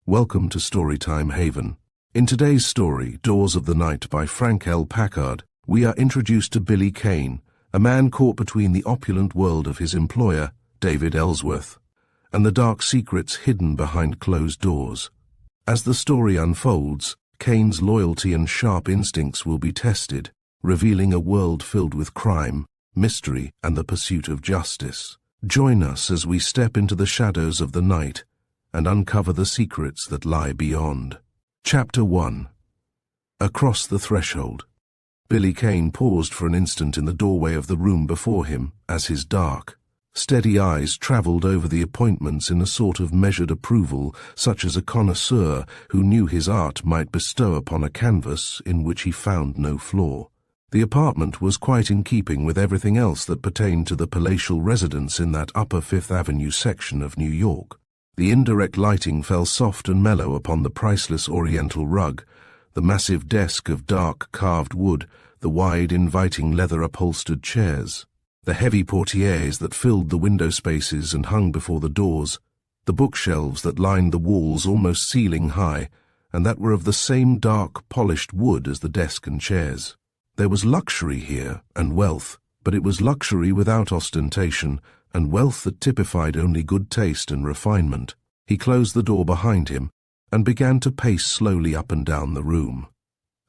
Welcome to Storytime Haven. In today's story, Doors of the Night by Frank L. Packard, we are introduced to Billy Kane, a man caught between the opulent world of his employer, David Ellsworth, and the dark secrets hidden behind closed doors. As the story unfolds, Kane's loyalty and sharp instincts will be tested, revealing a world filled with crime, mystery, and the pursuit of justice. Join us as we step into the shadows of the night and uncover the secrets that lie beyond. Chapter 1. Across the Threshold. Billy Kane paused for an instant in the doorway of the room before him as his dark, steady eyes traveled over the appointments in a sort of measured approval, such as a connoisseur who knew his art might bestow upon a canvas in which he found no flaw. The apartment was quite in keeping with everything else that pertained to the palatial residence in that upper Fifth Avenue section of New York. The indirect lighting fell soft and mellow upon the priceless oriental rug, the massive desk of dark carved wood, the wide, inviting leather-upholstered chairs, the heavy portieres that filled the window spaces and hung before the doors, the bookshelves that lined the walls almost ceiling-high, and that were of the same dark, polished wood as the desk and chairs. There was luxury here, and wealth, but it was luxury without ostentation, and wealth that typified only good taste and refinement. He closed the door behind him and began to pace slowly up and down the room.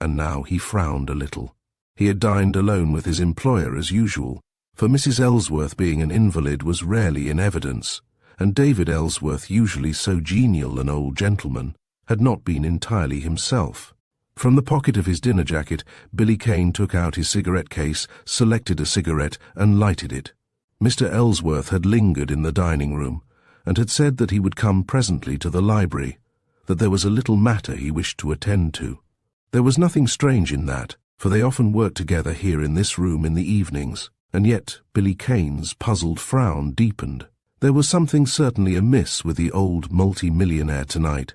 And now he frowned a little. He had dined alone with his employer as usual, for Mrs. Ellsworth being an invalid was rarely in evidence, and David Ellsworth, usually so genial an old gentleman, had not been entirely himself. From the pocket of his dinner jacket, Billy Kane took out his cigarette case, selected a cigarette, and lighted it. Mr. Ellsworth had lingered in the dining room, and had said that he would come presently to the library, that there was a little matter he wished to attend to. There was nothing strange in that, for they often worked together here in this room in the evenings, and yet Billy Kane's puzzled frown deepened. There was something certainly amiss with the old multi-millionaire tonight,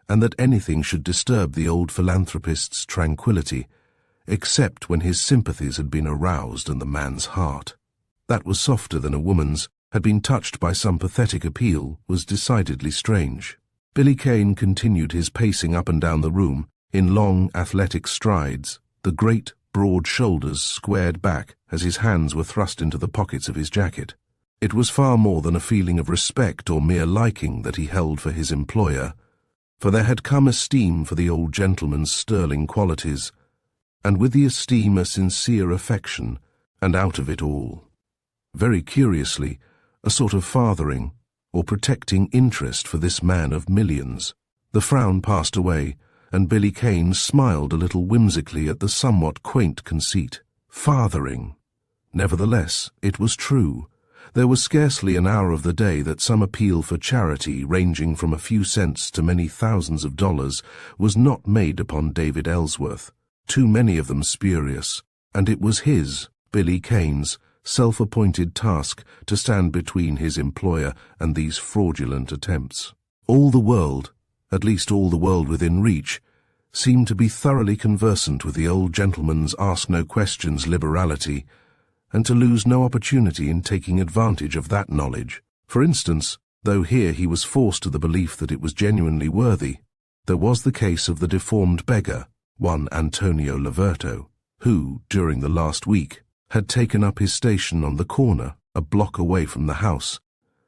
and that anything should disturb the old philanthropist's tranquility, except when his sympathies had been aroused and the man's heart, that was softer than a woman's, had been touched by some pathetic appeal, was decidedly strange. Billy Kane continued his pacing up and down the room in long, athletic strides, the great, broad shoulders squared back as his hands were thrust into the pockets of his jacket. It was far more than a feeling of respect or mere liking that he held for his employer, for there had come esteem for the old gentleman's sterling qualities, and with the esteem a sincere affection, and out of it all, very curiously, a sort of fathering or protecting interest for this man of millions. The frown passed away, and Billy Kane smiled a little whimsically at the somewhat quaint conceit. Fathering. Nevertheless, it was true. There was scarcely an hour of the day that some appeal for charity, ranging from a few cents to many thousands of dollars, was not made upon David Ellsworth, too many of them spurious, and it was his, Billy Kane's, self-appointed task to stand between his employer and these fraudulent attempts. All the world, at least all the world within reach, seemed to be thoroughly conversant with the old gentleman's ask-no-questions liberality, and to lose no opportunity in taking advantage of that knowledge. For instance, though here he was forced to the belief that it was genuinely worthy, there was the case of the deformed beggar, one Antonio Laverto, who, during the last week, had taken up his station on the corner, a block away from the house.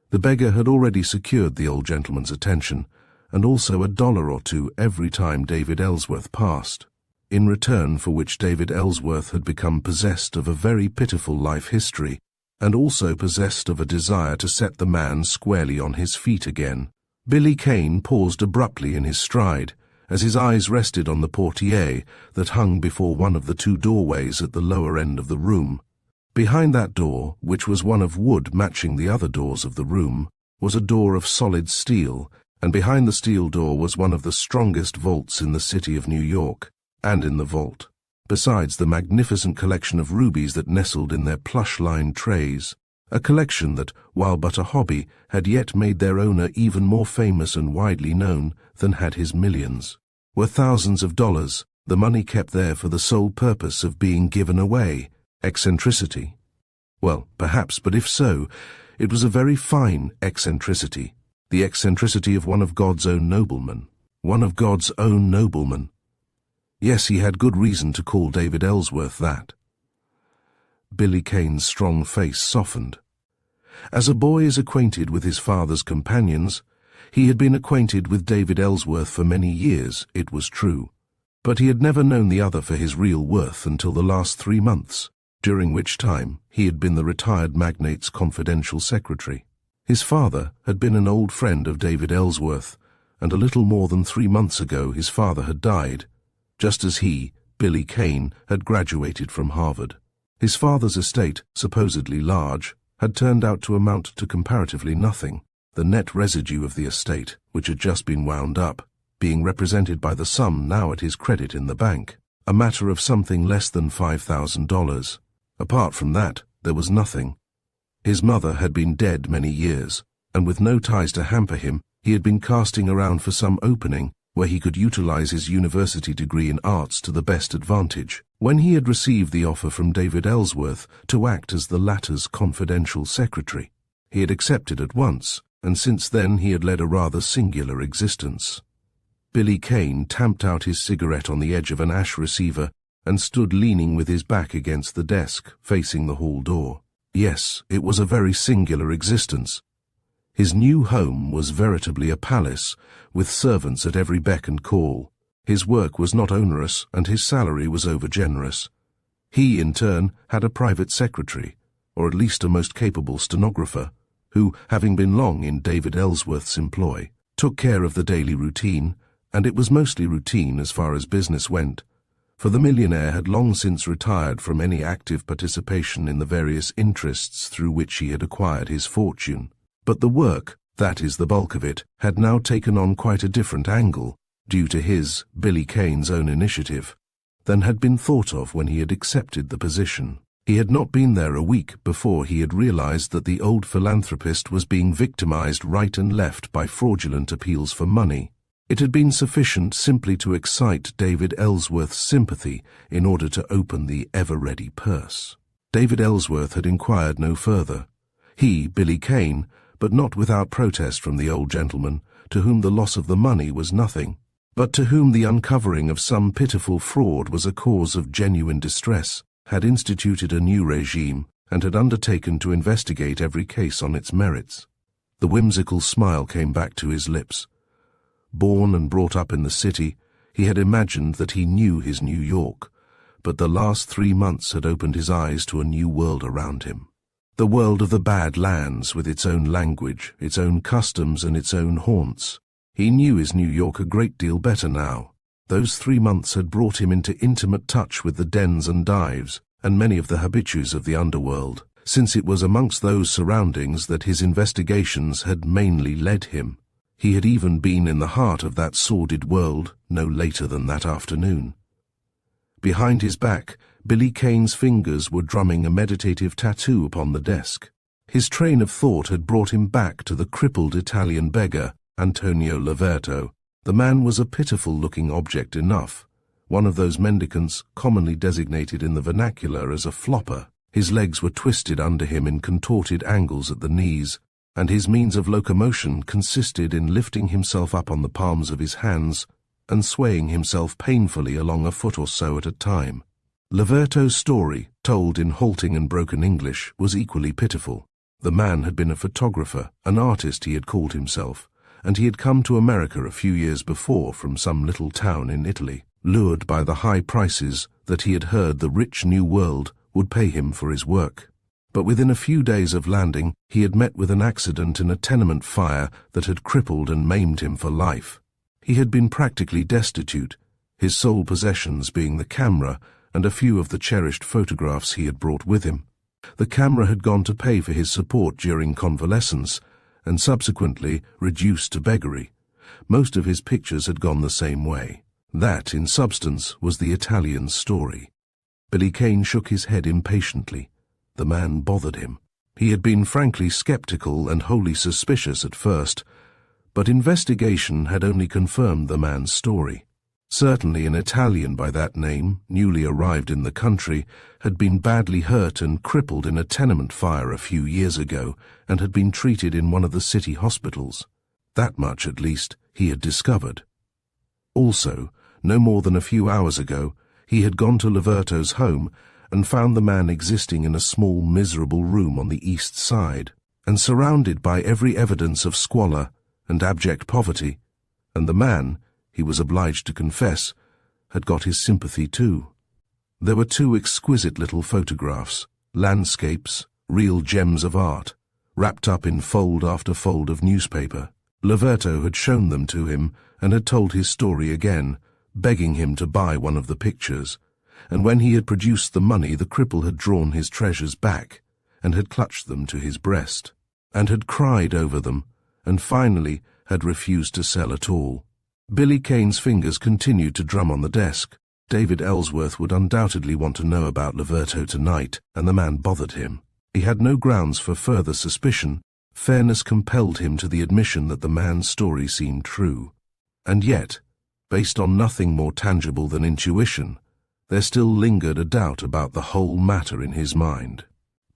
The beggar had already secured the old gentleman's attention, and also $1 or $2 every time David Ellsworth passed, in return for which David Ellsworth had become possessed of a very pitiful life history, and also possessed of a desire to set the man squarely on his feet again. Billy Kane paused abruptly in his stride, as his eyes rested on the portiere that hung before one of the two doorways at the lower end of the room. Behind that door, which was one of wood matching the other doors of the room, was a door of solid steel, and behind the steel door was one of the strongest vaults in the city of New York, and in the vault, besides the magnificent collection of rubies that nestled in their plush-lined trays, a collection that, while but a hobby, had yet made their owner even more famous and widely known than had his millions, were thousands of dollars, the money kept there for the sole purpose of being given away. Eccentricity. Well, perhaps, but if so, it was a very fine eccentricity, the eccentricity of one of God's own noblemen. one of God's own noblemen. Yes, he had good reason to call David Ellsworth that. Billy Kane's strong face softened. As a boy is acquainted with his father's companions, he had been acquainted with David Ellsworth for many years, it was true. But he had never known the other for his real worth until the last 3 months, during which time he had been the retired magnate's confidential secretary. His father had been an old friend of David Ellsworth, and a little more than 3 months ago his father had died, just as he, Billy Kane, had graduated from Harvard. His father's estate, supposedly large, had turned out to amount to comparatively nothing, the net residue of the estate, which had just been wound up, being represented by the sum now at his credit in the bank, a matter of something less than $5,000. Apart from that, there was nothing. His mother had been dead many years, and with no ties to hamper him, he had been casting around for some opening where he could utilize his university degree in arts to the best advantage. When he had received the offer from David Ellsworth to act as the latter's confidential secretary, he had accepted at once, and since then he had led a rather singular existence. Billy Kane tamped out his cigarette on the edge of an ash receiver and stood leaning with his back against the desk, facing the hall door. Yes, it was a very singular existence. His new home was veritably a palace, with servants at every beck and call. His work was not onerous, and his salary was overgenerous. He, in turn, had a private secretary, or at least a most capable stenographer, who, having been long in David Ellsworth's employ, took care of the daily routine, and it was mostly routine as far as business went, for the millionaire had long since retired from any active participation in the various interests through which he had acquired his fortune. But the work, that is the bulk of it, had now taken on quite a different angle, due to his, Billy Kane's own initiative, than had been thought of when he had accepted the position. He had not been there a week before he had realized that the old philanthropist was being victimized right and left by fraudulent appeals for money. It had been sufficient simply to excite David Ellsworth's sympathy in order to open the ever-ready purse. David Ellsworth had inquired no further. He, Billy Kane, but not without protest from the old gentleman, to whom the loss of the money was nothing, but to whom the uncovering of some pitiful fraud was a cause of genuine distress, had instituted a new regime and had undertaken to investigate every case on its merits. The whimsical smile came back to his lips. Born and brought up in the city, he had imagined that he knew his New York, but the last 3 months had opened his eyes to a new world around him. The world of the bad lands, with its own language, its own customs, and its own haunts. He knew his New York a great deal better now. Those 3 months had brought him into intimate touch with the dens and dives, and many of the habitues of the underworld, since it was amongst those surroundings that his investigations had mainly led him. He had even been in the heart of that sordid world no later than that afternoon. Behind his back, Billy Kane's fingers were drumming a meditative tattoo upon the desk. His train of thought had brought him back to the crippled Italian beggar, Antonio Laverto. The man was a pitiful-looking object enough, one of those mendicants commonly designated in the vernacular as a flopper. His legs were twisted under him in contorted angles at the knees, and his means of locomotion consisted in lifting himself up on the palms of his hands and swaying himself painfully along a foot or so at a time. Laverto's story, told in halting and broken English, was equally pitiful. The man had been a photographer, an artist he had called himself, and he had come to America a few years before from some little town in Italy, lured by the high prices that he had heard the rich New World would pay him for his work. But within a few days of landing, he had met with an accident in a tenement fire that had crippled and maimed him for life. He had been practically destitute, his sole possessions being the camera and a few of the cherished photographs he had brought with him. The camera had gone to pay for his support during convalescence, and subsequently reduced to beggary. Most of his pictures had gone the same way. That, in substance, was the Italian's story. Billy Kane shook his head impatiently. The man bothered him. He had been frankly skeptical and wholly suspicious at first, but investigation had only confirmed the man's story. Certainly an Italian by that name, newly arrived in the country, had been badly hurt and crippled in a tenement fire a few years ago and had been treated in one of the city hospitals. That much, at least, he had discovered. Also, no more than a few hours ago, he had gone to Laverto's home and found the man existing in a small, miserable room on the east side, and surrounded by every evidence of squalor and abject poverty, and the man, he was obliged to confess, had got his sympathy too. There were 2 exquisite little photographs, landscapes, real gems of art, wrapped up in fold after fold of newspaper. Laverto had shown them to him and had told his story again, begging him to buy one of the pictures, and when he had produced the money, the cripple had drawn his treasures back and had clutched them to his breast, and had cried over them, and finally had refused to sell at all. Billy Kane's fingers continued to drum on the desk. David Ellsworth would undoubtedly want to know about Laverto tonight, and the man bothered him. He had no grounds for further suspicion. Fairness compelled him to the admission that the man's story seemed true. And yet, based on nothing more tangible than intuition, there still lingered a doubt about the whole matter in his mind.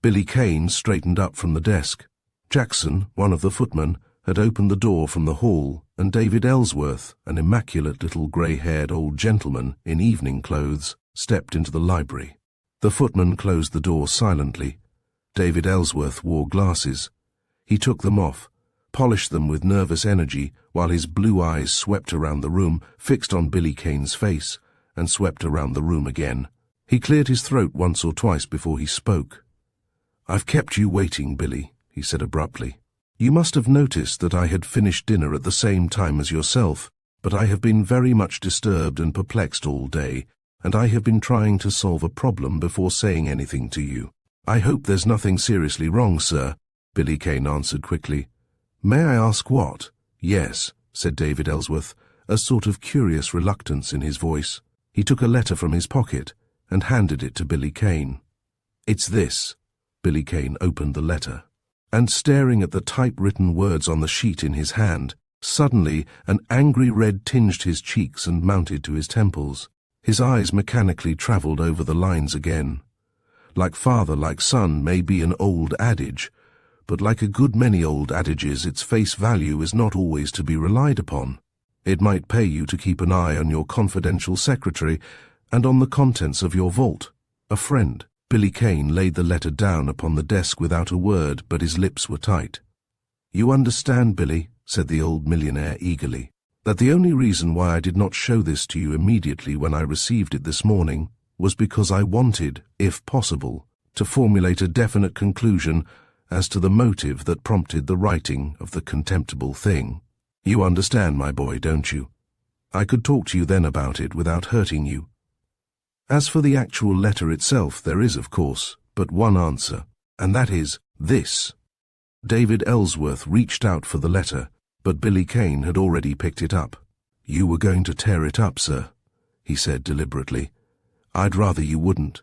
Billy Kane straightened up from the desk. Jackson, one of the footmen, had opened the door from the hall, and David Ellsworth, an immaculate little grey-haired old gentleman in evening clothes, stepped into the library. The footman closed the door silently. David Ellsworth wore glasses. He took them off, polished them with nervous energy, while his blue eyes swept around the room, fixed on Billy Kane's face, and swept around the room again. He cleared his throat once or twice before he spoke. "I've kept you waiting, Billy," he said abruptly. "You must have noticed that I had finished dinner at the same time as yourself, but I have been very much disturbed and perplexed all day, and I have been trying to solve a problem before saying anything to you." "I hope there's nothing seriously wrong, sir," Billy Kane answered quickly. "May I ask what?" "Yes," said David Ellsworth, a sort of curious reluctance in his voice. He took a letter from his pocket and handed it to Billy Kane. "It's this." Billy Kane opened the letter, and staring at the typewritten words on the sheet in his hand, suddenly an angry red tinged his cheeks and mounted to his temples. His eyes mechanically travelled over the lines again. Like father, like son may be an old adage, but like a good many old adages, its face value is not always to be relied upon. It might pay you to keep an eye on your confidential secretary and on the contents of your vault. A friend. Billy Kane laid the letter down upon the desk without a word, but his lips were tight. "You understand, Billy," said the old millionaire eagerly, "that the only reason why I did not show this to you immediately when I received it this morning was because I wanted, if possible, to formulate a definite conclusion as to the motive that prompted the writing of the contemptible thing. You understand, my boy, don't you? I could talk to you then about it without hurting you. As for the actual letter itself, there is, of course, but one answer, and that is this." David Ellsworth reached out for the letter, but Billy Kane had already picked it up. "You were going to tear it up, sir," he said deliberately. "I'd rather you wouldn't.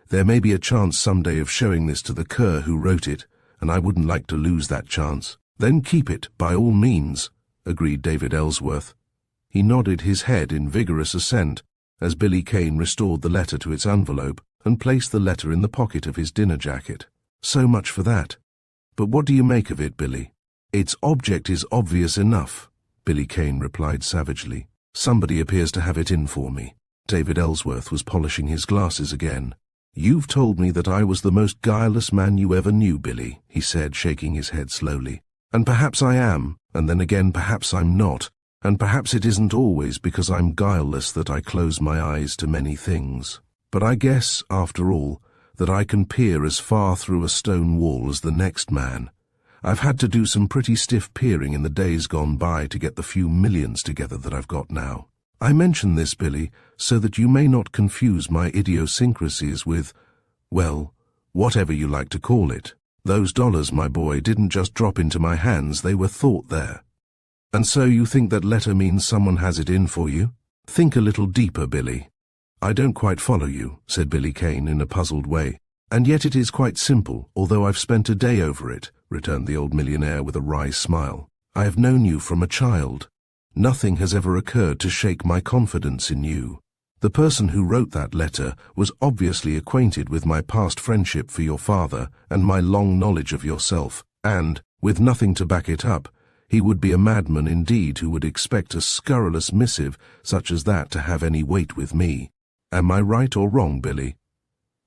There may be a chance someday of showing this to the cur who wrote it, and I wouldn't like to lose that chance." "Then keep it, by all means," agreed David Ellsworth. He nodded his head in vigorous assent as Billy Kane restored the letter to its envelope and placed the letter in the pocket of his dinner jacket. "So much for that. But what do you make of it, Billy?" "Its object is obvious enough," Billy Kane replied savagely. "Somebody appears to have it in for me." David Ellsworth was polishing his glasses again. "You've told me that I was the most guileless man you ever knew, Billy," he said, shaking his head slowly. "And perhaps I am, and then again perhaps I'm not, and perhaps it isn't always because I'm guileless that I close my eyes to many things. But I guess, after all, that I can peer as far through a stone wall as the next man. I've had to do some pretty stiff peering in the days gone by to get the few millions together that I've got now. I mention this, Billy, so that you may not confuse my idiosyncrasies with, well, whatever you like to call it. Those dollars, my boy, didn't just drop into my hands, they were thought there. And so you think that letter means someone has it in for you? Think a little deeper, Billy." "I don't quite follow you," said Billy Kane in a puzzled way. "And yet it is quite simple, although I've spent a day over it," returned the old millionaire with a wry smile. "I have known you from a child. Nothing has ever occurred to shake my confidence in you. The person who wrote that letter was obviously acquainted with my past friendship for your father and my long knowledge of yourself, and, with nothing to back it up, He would be a madman indeed who would expect a scurrilous missive such as that to have any weight with me. Am I right or wrong, Billy?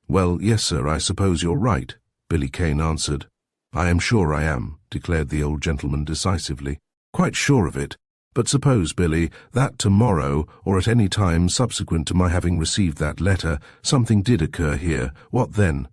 Well, yes, sir, I suppose you're right, Billy Kane answered. I am sure I am, declared the old gentleman decisively. Quite sure of it. But suppose, Billy, that tomorrow, or at any time subsequent to my having received that letter, something did occur here, what then?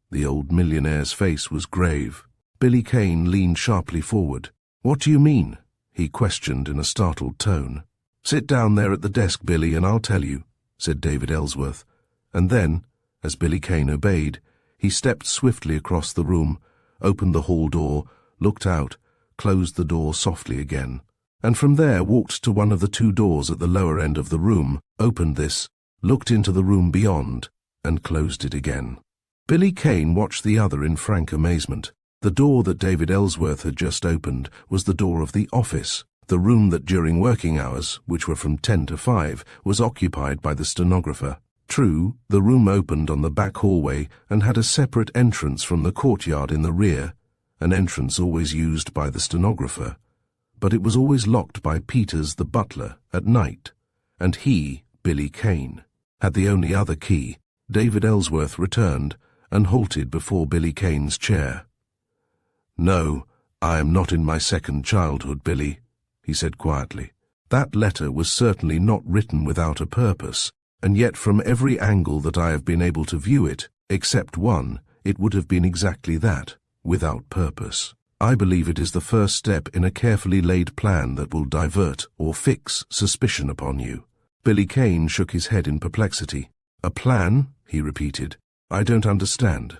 The old millionaire's face was grave. Billy Kane leaned sharply forward. What do you mean? He questioned in a startled tone. Sit down there at the desk, Billy, and I'll tell you, said David Ellsworth. And then, as Billy Kane obeyed, he stepped swiftly across the room, opened the hall door, looked out, closed the door softly again, and from there walked to one of the two doors at the lower end of the room, opened this, looked into the room beyond, and closed it again. Billy Kane watched the other in frank amazement. The door that David Ellsworth had just opened was the door of the office, the room that during working hours, which were from 10 to 5, was occupied by the stenographer. True, the room opened on the back hallway and had a separate entrance from the courtyard in the rear, an entrance always used by the stenographer, but it was always locked by Peters the butler at night, and he, Billy Kane, had the only other key. David Ellsworth returned and halted before Billy Kane's chair. No, I am not in my second childhood, Billy, he said quietly. That letter was certainly not written without a purpose, and yet from every angle that I have been able to view it, except one, it would have been exactly that, without purpose. I believe it is the first step in a carefully laid plan that will divert or fix suspicion upon you. Billy Kane shook his head in perplexity. A plan? He repeated. I don't understand.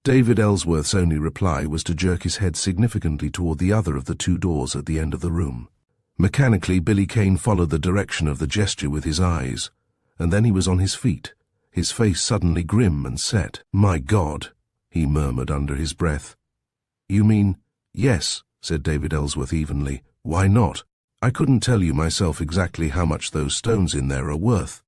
David Ellsworth's only reply was to jerk his head significantly toward the other of the two doors at the end of the room. Mechanically, Billy Kane followed the direction of the gesture with his eyes, and then he was on his feet, his face suddenly grim and set. My God, he murmured under his breath. You mean, yes, said David Ellsworth evenly. Why not? I couldn't tell you myself exactly how much those stones in there are worth,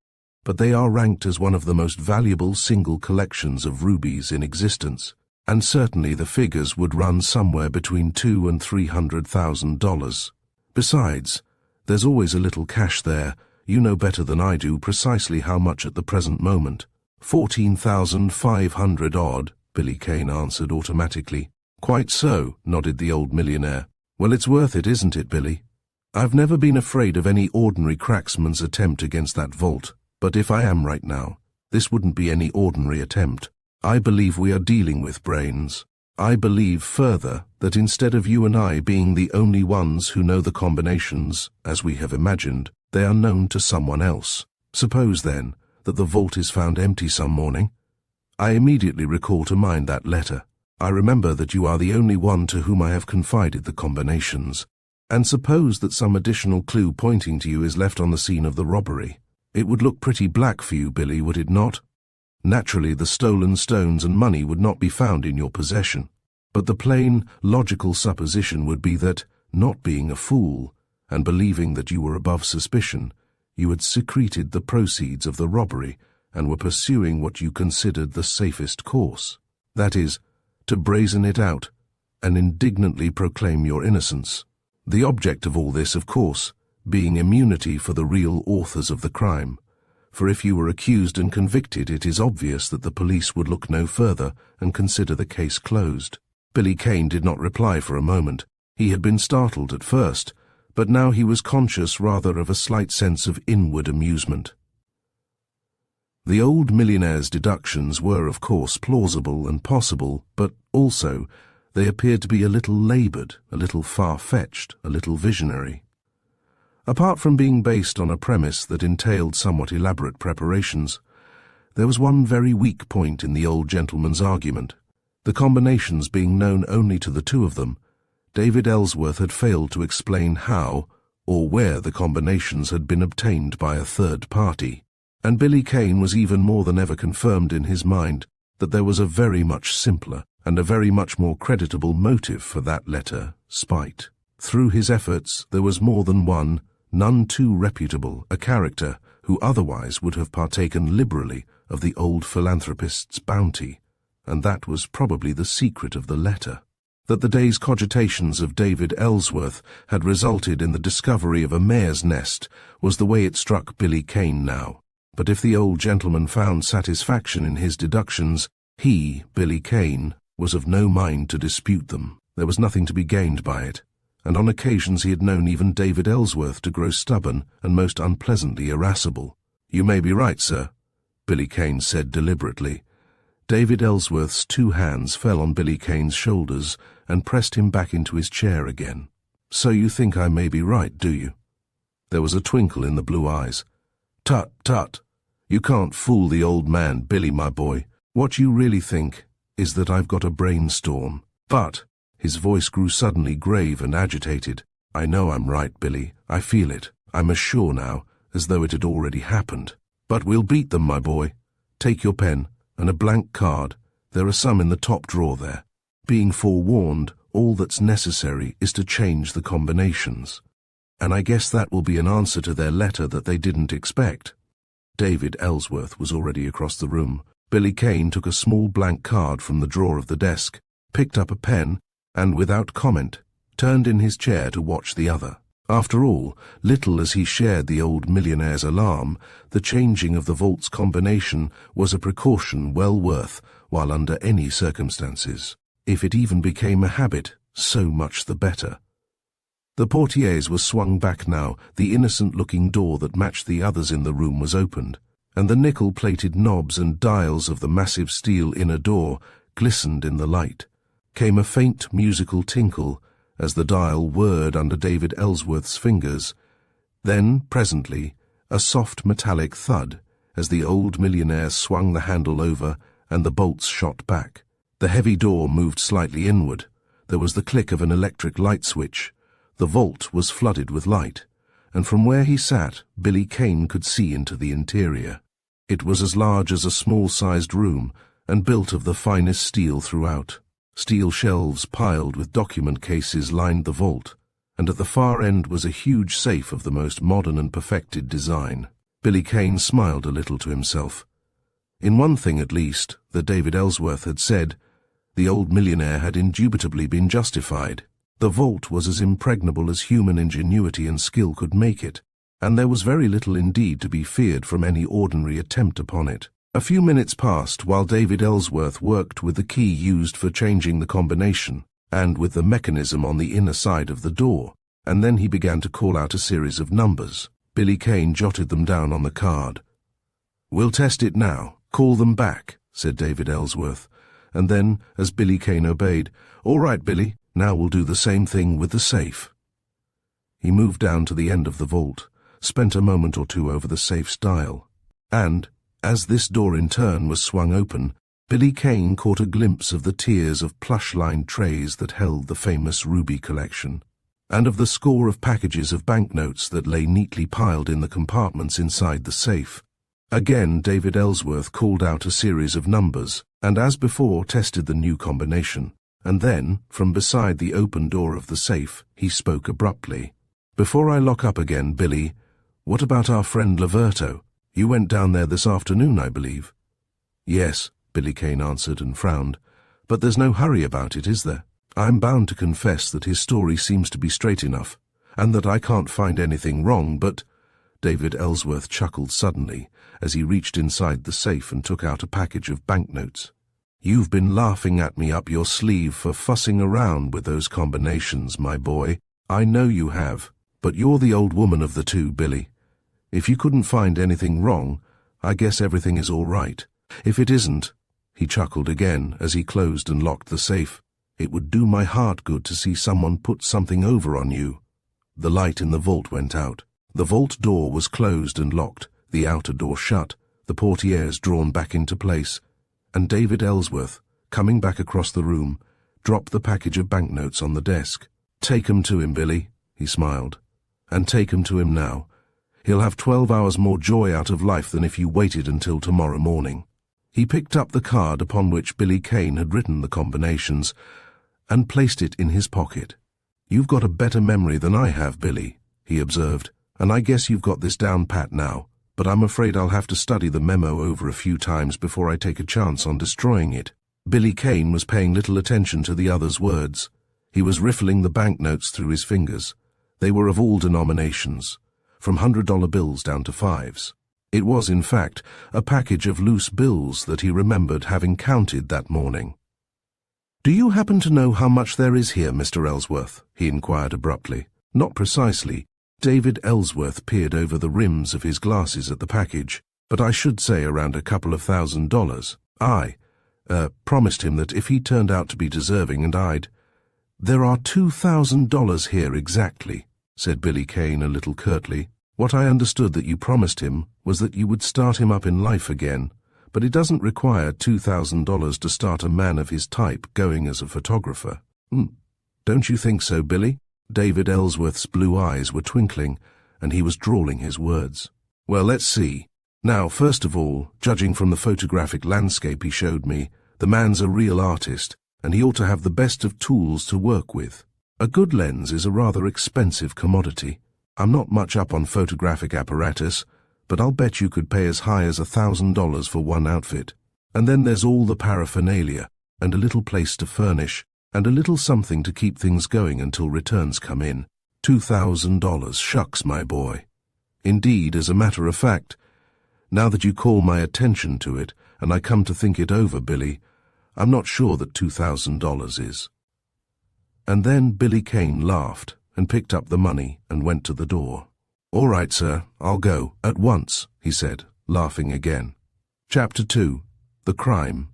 but they are ranked as one of the most valuable single collections of rubies in existence, and certainly the figures would run somewhere between $200,000 and $300,000. Besides, there's always a little cash there. You know better than I do precisely how much at the present moment. 14,500 odd, Billy Kane answered automatically. Quite so, nodded the old millionaire. Well, it's worth it, isn't it, Billy? I've never been afraid of any ordinary cracksman's attempt against that vault. But if I am right now, this wouldn't be any ordinary attempt. I believe we are dealing with brains. I believe further that instead of you and I being the only ones who know the combinations, as we have imagined, they are known to someone else. Suppose, then, that the vault is found empty some morning. I immediately recall to mind that letter. I remember that you are the only one to whom I have confided the combinations. And suppose that some additional clue pointing to you is left on the scene of the robbery. It would look pretty black for you, Billy, would it not? Naturally, the stolen stones and money would not be found in your possession. But the plain, logical supposition would be that, not being a fool, and believing that you were above suspicion, you had secreted the proceeds of the robbery and were pursuing what you considered the safest course. That is, to brazen it out and indignantly proclaim your innocence. The object of all this, of course, being immunity for the real authors of the crime, for if you were accused and convicted, it is obvious that the police would look no further and consider the case closed. Billy Kane did not reply for a moment. He had been startled at first, but now he was conscious rather of a slight sense of inward amusement. The old millionaire's deductions were, of course, plausible and possible, but also they appeared to be a little laboured, a little far-fetched, a little visionary. Apart from being based on a premise that entailed somewhat elaborate preparations, there was one very weak point in the old gentleman's argument. The combinations being known only to the two of them, David Ellsworth had failed to explain how or where the combinations had been obtained by a third party, and Billy Kane was even more than ever confirmed in his mind that there was a very much simpler and a very much more creditable motive for that letter, spite. Through his efforts there was more than one, none too reputable, a character who otherwise would have partaken liberally of the old philanthropist's bounty, and that was probably the secret of the letter. that the day's cogitations of David Ellsworth had resulted in the discovery of a mare's nest was the way it struck Billy Kane now. But if the old gentleman found satisfaction in his deductions, he, Billy Kane, was of no mind to dispute them. There was nothing to be gained by it, and on occasions he had known even David Ellsworth to grow stubborn and most unpleasantly irascible. "You may be right, sir," Billy Kane said deliberately. David Ellsworth's 2 hands fell on Billy Kane's shoulders and pressed him back into his chair again. "So you think I may be right, do you?" There was a twinkle in the blue eyes. "Tut, tut. You can't fool the old man, Billy, my boy. What you really think is that I've got a brainstorm. But," his voice grew suddenly grave and agitated, "I know I'm right, Billy. I feel it. I'm as sure now as though it had already happened. But we'll beat them, my boy. Take your pen and a blank card. There are some in the top drawer there. Being forewarned, all that's necessary is to change the combinations. And I guess that will be an answer to their letter that they didn't expect." David Ellsworth was already across the room. Billy Kane took a small blank card from the drawer of the desk, picked up a pen, and without comment, turned in his chair to watch the other. After all, little as he shared the old millionaire's alarm, the changing of the vault's combination was a precaution well worth while under any circumstances. If it even became a habit, so much the better. The portieres were swung back now, the innocent-looking door that matched the others in the room was opened, and the nickel-plated knobs and dials of the massive steel inner door glistened in the light. Came a faint musical tinkle as the dial whirred under David Ellsworth's fingers. Then, presently, a soft metallic thud as the old millionaire swung the handle over and the bolts shot back. The heavy door moved slightly inward. There was the click of an electric light switch. The vault was flooded with light, and from where he sat, Billy Kane could see into the interior. It was as large as a small-sized room, and built of the finest steel throughout. Steel shelves piled with document cases lined the vault, and at the far end was a huge safe of the most modern and perfected design. Billy Kane smiled a little to himself. In one thing at least, that David Ellsworth had said, the old millionaire had indubitably been justified. The vault was as impregnable as human ingenuity and skill could make it, and there was very little indeed to be feared from any ordinary attempt upon it. A few minutes passed while David Ellsworth worked with the key used for changing the combination, and with the mechanism on the inner side of the door, and then he began to call out a series of numbers. Billy Kane jotted them down on the card. "We'll test it now. Call them back," said David Ellsworth, and then, as Billy Kane obeyed, "All right, Billy. Now we'll do the same thing with the safe." He moved down to the end of the vault, spent a moment or two over the safe's dial, and, as this door in turn was swung open, Billy Kane caught a glimpse of the tiers of plush-lined trays that held the famous ruby collection, and of the score of packages of banknotes that lay neatly piled in the compartments inside the safe. Again David Ellsworth called out a series of numbers, and as before tested the new combination. And then, from beside the open door of the safe, he spoke abruptly. "Before I lock up again, Billy, what about our friend Laverto? You went down there this afternoon, I believe." "Yes," Billy Kane answered and frowned. "But there's no hurry about it, is there? I'm bound to confess that his story seems to be straight enough, and that I can't find anything wrong, but—" David Ellsworth chuckled suddenly as he reached inside the safe and took out a package of banknotes. "You've been laughing at me up your sleeve for fussing around with those combinations, my boy. I know you have, but you're the old woman of the two, Billy. If you couldn't find anything wrong, I guess everything is all right. If it isn't," he chuckled again as he closed and locked the safe, "it would do my heart good to see someone put something over on you." The light in the vault went out. The vault door was closed and locked, the outer door shut, the portieres drawn back into place, and David Ellsworth, coming back across the room, dropped the package of banknotes on the desk. "Take 'em to him, Billy," he smiled. "And take 'em to him now. He'll have 12 hours more joy out of life than if you waited until tomorrow morning." He picked up the card upon which Billy Kane had written the combinations, and placed it in his pocket. "You've got a better memory than I have, Billy," he observed, "and I guess you've got this down pat now. But I'm afraid I'll have to study the memo over a few times before I take a chance on destroying it." Billy Kane was paying little attention to the other's words. He was riffling the banknotes through his fingers. They were of all denominations, from $100 bills down to fives. It was, in fact, a package of loose bills that he remembered having counted that morning. "Do you happen to know how much there is here, Mr. Ellsworth?" he inquired abruptly. Not precisely. David Ellsworth peered over the rims of his glasses at the package, but I should say around a couple of $1,000s. I promised him that if he turned out to be deserving and I'd— "There are $2,000 here exactly," said Billy Kane a little curtly. "What I understood that you promised him was that you would start him up in life again, but it doesn't require $2,000 to start a man of his type going as a photographer. Don't you think so, Billy?" David Ellsworth's blue eyes were twinkling, and he was drawling his words. "Well, let's see. Now, first of all, judging from the photographic landscape he showed me, the man's a real artist, and he ought to have the best of tools to work with. A good lens is a rather expensive commodity. I'm not much up on photographic apparatus, but I'll bet you could pay as high as $1,000 for one outfit. And then there's all the paraphernalia, and a little place to furnish, and a little something to keep things going until returns come in. $2,000, shucks, my boy. Indeed, as a matter of fact, now that you call my attention to it, and I come to think it over, Billy, I'm not sure that $2,000 is." And then Billy Kane laughed and picked up the money and went to the door. "All right, sir, I'll go, at once," he said, laughing again. Chapter 2. The Crime.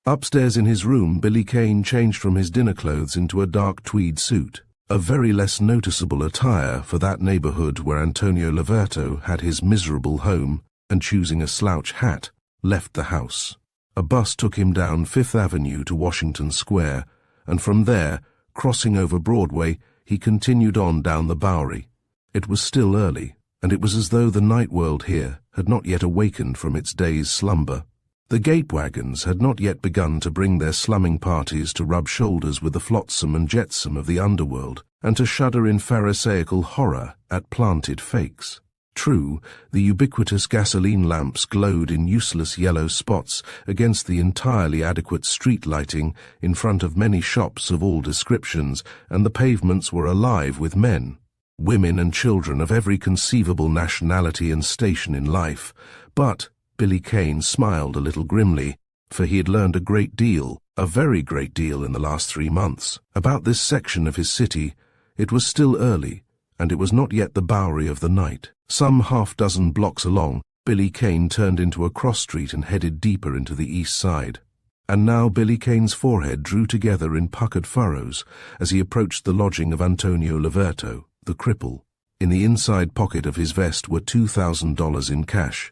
Upstairs in his room, Billy Kane changed from his dinner clothes into a dark tweed suit, a very less noticeable attire for that neighborhood where Antonio Loverto had his miserable home, and choosing a slouch hat, left the house. A bus took him down Fifth Avenue to Washington Square, and from there, crossing over Broadway, he continued on down the Bowery. It was still early, and it was as though the night world here had not yet awakened from its day's slumber. The gape wagons had not yet begun to bring their slumming parties to rub shoulders with the flotsam and jetsam of the underworld, and to shudder in pharisaical horror at planted fakes. True, the ubiquitous gasoline lamps glowed in useless yellow spots against the entirely adequate street lighting in front of many shops of all descriptions, and the pavements were alive with men, women and children of every conceivable nationality and station in life. But Billy Kane smiled a little grimly, for he had learned a great deal, a very great deal in the last 3 months. About this section of his city, it was still early, and it was not yet the Bowery of the night. Some half-dozen blocks along, Billy Kane turned into a cross street and headed deeper into the east side. And now Billy Kane's forehead drew together in puckered furrows as he approached the lodging of Antonio Loverto, the cripple. In the inside pocket of his vest were $2,000 in cash,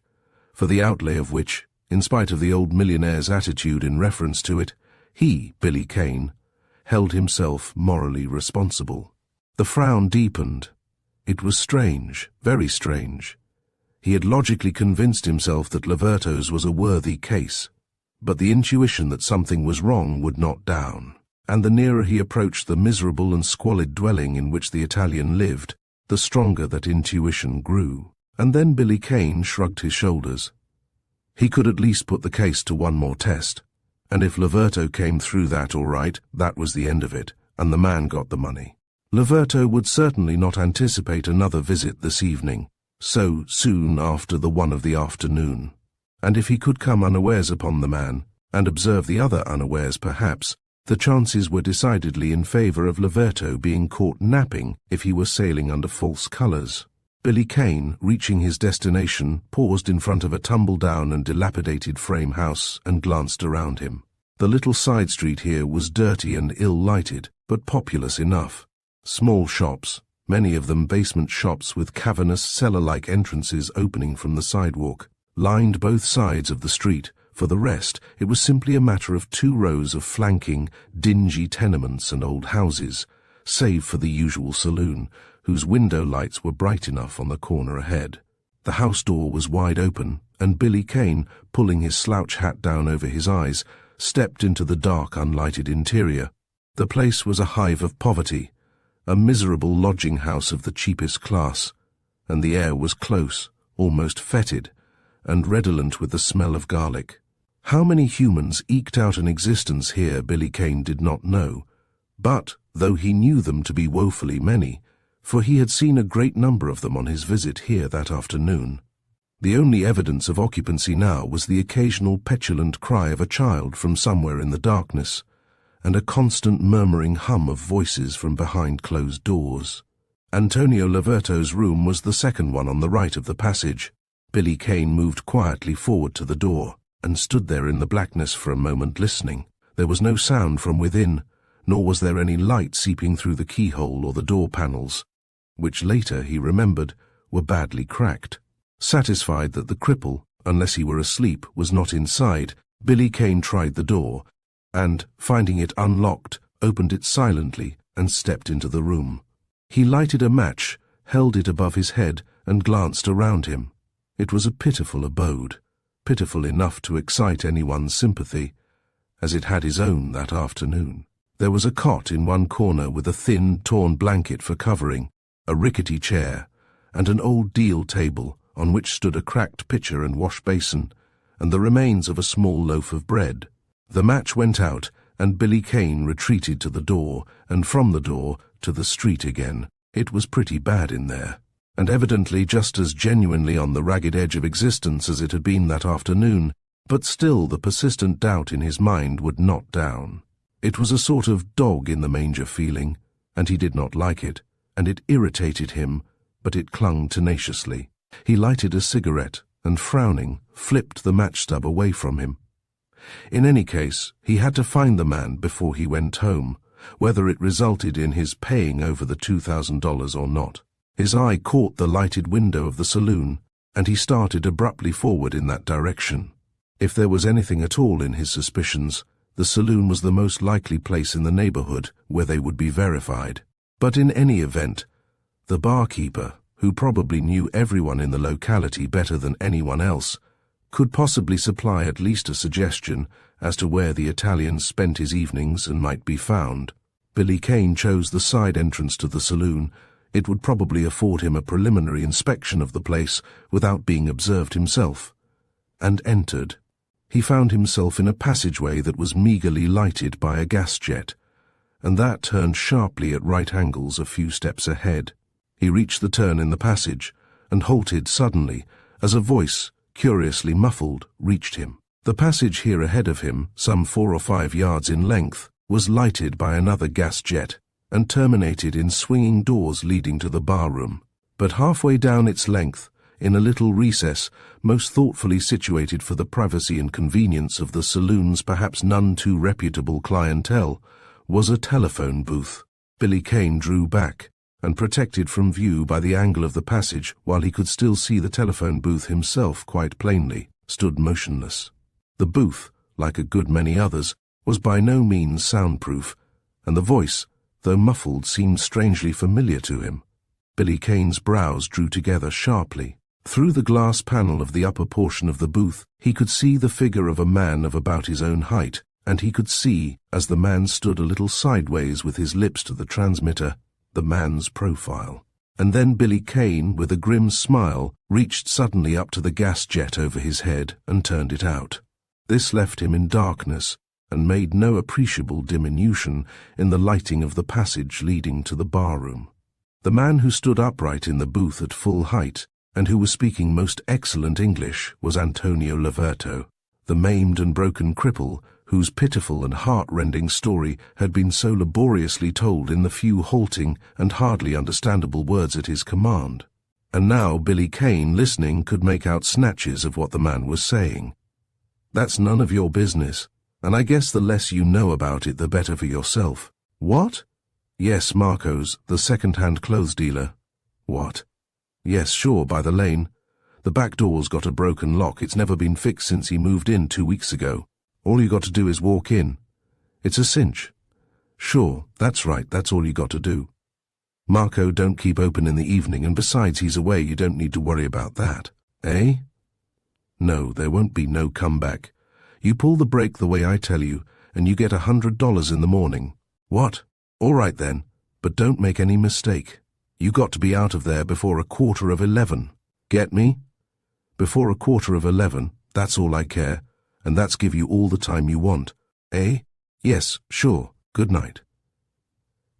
for the outlay of which, in spite of the old millionaire's attitude in reference to it, he, Billy Kane, held himself morally responsible. The frown deepened. It was strange, very strange. He had logically convinced himself that Loverto's was a worthy case, but the intuition that something was wrong would not down. And the nearer he approached the miserable and squalid dwelling in which the Italian lived, the stronger that intuition grew. And then Billy Kane shrugged his shoulders. He could at least put the case to one more test, and if Loverto came through that all right, that was the end of it, and the man got the money. Loverto would certainly not anticipate another visit this evening, so soon after the one of the afternoon. And if he could come unawares upon the man, and observe the other unawares perhaps, the chances were decidedly in favor of Loverto being caught napping if he were sailing under false colors. Billy Kane, reaching his destination, paused in front of a tumble-down and dilapidated frame house and glanced around him. The little side street here was dirty and ill-lighted, but populous enough. Small shops, many of them basement shops with cavernous cellar-like entrances opening from the sidewalk, lined both sides of the street. For the rest, it was simply a matter of 2 rows of flanking, dingy tenements and old houses, save for the usual saloon, whose window lights were bright enough on the corner ahead. The house door was wide open, and Billy Kane, pulling his slouch hat down over his eyes, stepped into the dark, unlighted interior. The place was a hive of poverty, a miserable lodging house of the cheapest class, and the air was close, almost fetid, and redolent with the smell of garlic. How many humans eked out an existence here Billy Kane did not know, But, though he knew them to be woefully many, for he had seen a great number of them on his visit here that afternoon, the only evidence of occupancy now was the occasional petulant cry of a child from somewhere in the darkness, and a constant murmuring hum of voices from behind closed doors. Antonio Laverto's room was the second one on the right of the passage. Billy Kane moved quietly forward to the door, and stood there in the blackness for a moment listening. There was no sound from within, nor was there any light seeping through the keyhole or the door panels, which later, he remembered, were badly cracked. Satisfied that the cripple, unless he were asleep, was not inside, Billy Kane tried the door, and, finding it unlocked, opened it silently and stepped into the room. He lighted a match, held it above his head, and glanced around him. It was a pitiful abode, pitiful enough to excite anyone's sympathy, as it had his own that afternoon. There was a cot in one corner with a thin, torn blanket for covering, a rickety chair, and an old deal table on which stood a cracked pitcher and wash basin, and the remains of a small loaf of bread. The match went out, and Billy Kane retreated to the door, and from the door to the street again. It was pretty bad in there, and evidently just as genuinely on the ragged edge of existence as it had been that afternoon, but still the persistent doubt in his mind would not down. It was a sort of dog-in-the-manger feeling, and he did not like it, and it irritated him, but it clung tenaciously. He lighted a cigarette, and frowning, flipped the match stub away from him. In any case, he had to find the man before he went home, whether it resulted in his paying over the $2,000 or not. His eye caught the lighted window of the saloon, and he started abruptly forward in that direction. If there was anything at all in his suspicions, the saloon was the most likely place in the neighborhood where they would be verified. But in any event, the barkeeper, who probably knew everyone in the locality better than anyone else, could possibly supply at least a suggestion as to where the Italian spent his evenings and might be found. Billy Kane chose the side entrance to the saloon. It would probably afford him a preliminary inspection of the place without being observed himself, and entered. He found himself in a passageway that was meagerly lighted by a gas jet, and that turned sharply at right angles a few steps ahead. He reached the turn in the passage, and halted suddenly, as a voice, curiously muffled, reached him. The passage here ahead of him, some 4 or 5 yards in length, was lighted by another gas jet, and terminated in swinging doors leading to the bar room. But halfway down its length, in a little recess, most thoughtfully situated for the privacy and convenience of the saloon's perhaps none too reputable clientele, was a telephone booth. Billy Kane drew back, and protected from view by the angle of the passage while he could still see the telephone booth himself quite plainly, stood motionless. The booth, like a good many others, was by no means soundproof, and the voice, though muffled, seemed strangely familiar to him. Billy Kane's brows drew together sharply. Through the glass panel of the upper portion of the booth, he could see the figure of a man of about his own height, and he could see, as the man stood a little sideways with his lips to the transmitter, the man's profile. And then Billy Kane, with a grim smile, reached suddenly up to the gas jet over his head and turned it out. This left him in darkness, and made no appreciable diminution in the lighting of the passage leading to the bar-room. The man who stood upright in the booth at full height, and who was speaking most excellent English, was Antonio Laverto, the maimed and broken cripple whose pitiful and heart-rending story had been so laboriously told in the few halting and hardly understandable words at his command. And now Billy Kane, listening, could make out snatches of what the man was saying. "That's none of your business, and I guess the less you know about it the better for yourself." "What?" "Yes, Marco's, the second-hand clothes dealer." "What?" "Yes, sure, by the lane. The back door's got a broken lock. It's never been fixed since he moved in 2 weeks ago. All you got to do is walk in. It's a cinch." "Sure, that's right, that's all you got to do. Marco don't keep open in the evening, and besides he's away, you don't need to worry about that." "Eh?" "No, there won't be no comeback. You pull the brake the way I tell you, and you get $100 in the morning." "What?" "All right then, but don't make any mistake. You got to be out of there before 11:15. Get me? Before 11:15, that's all I care, and that's give you all the time you want. Eh?" "Yes, sure. Good night."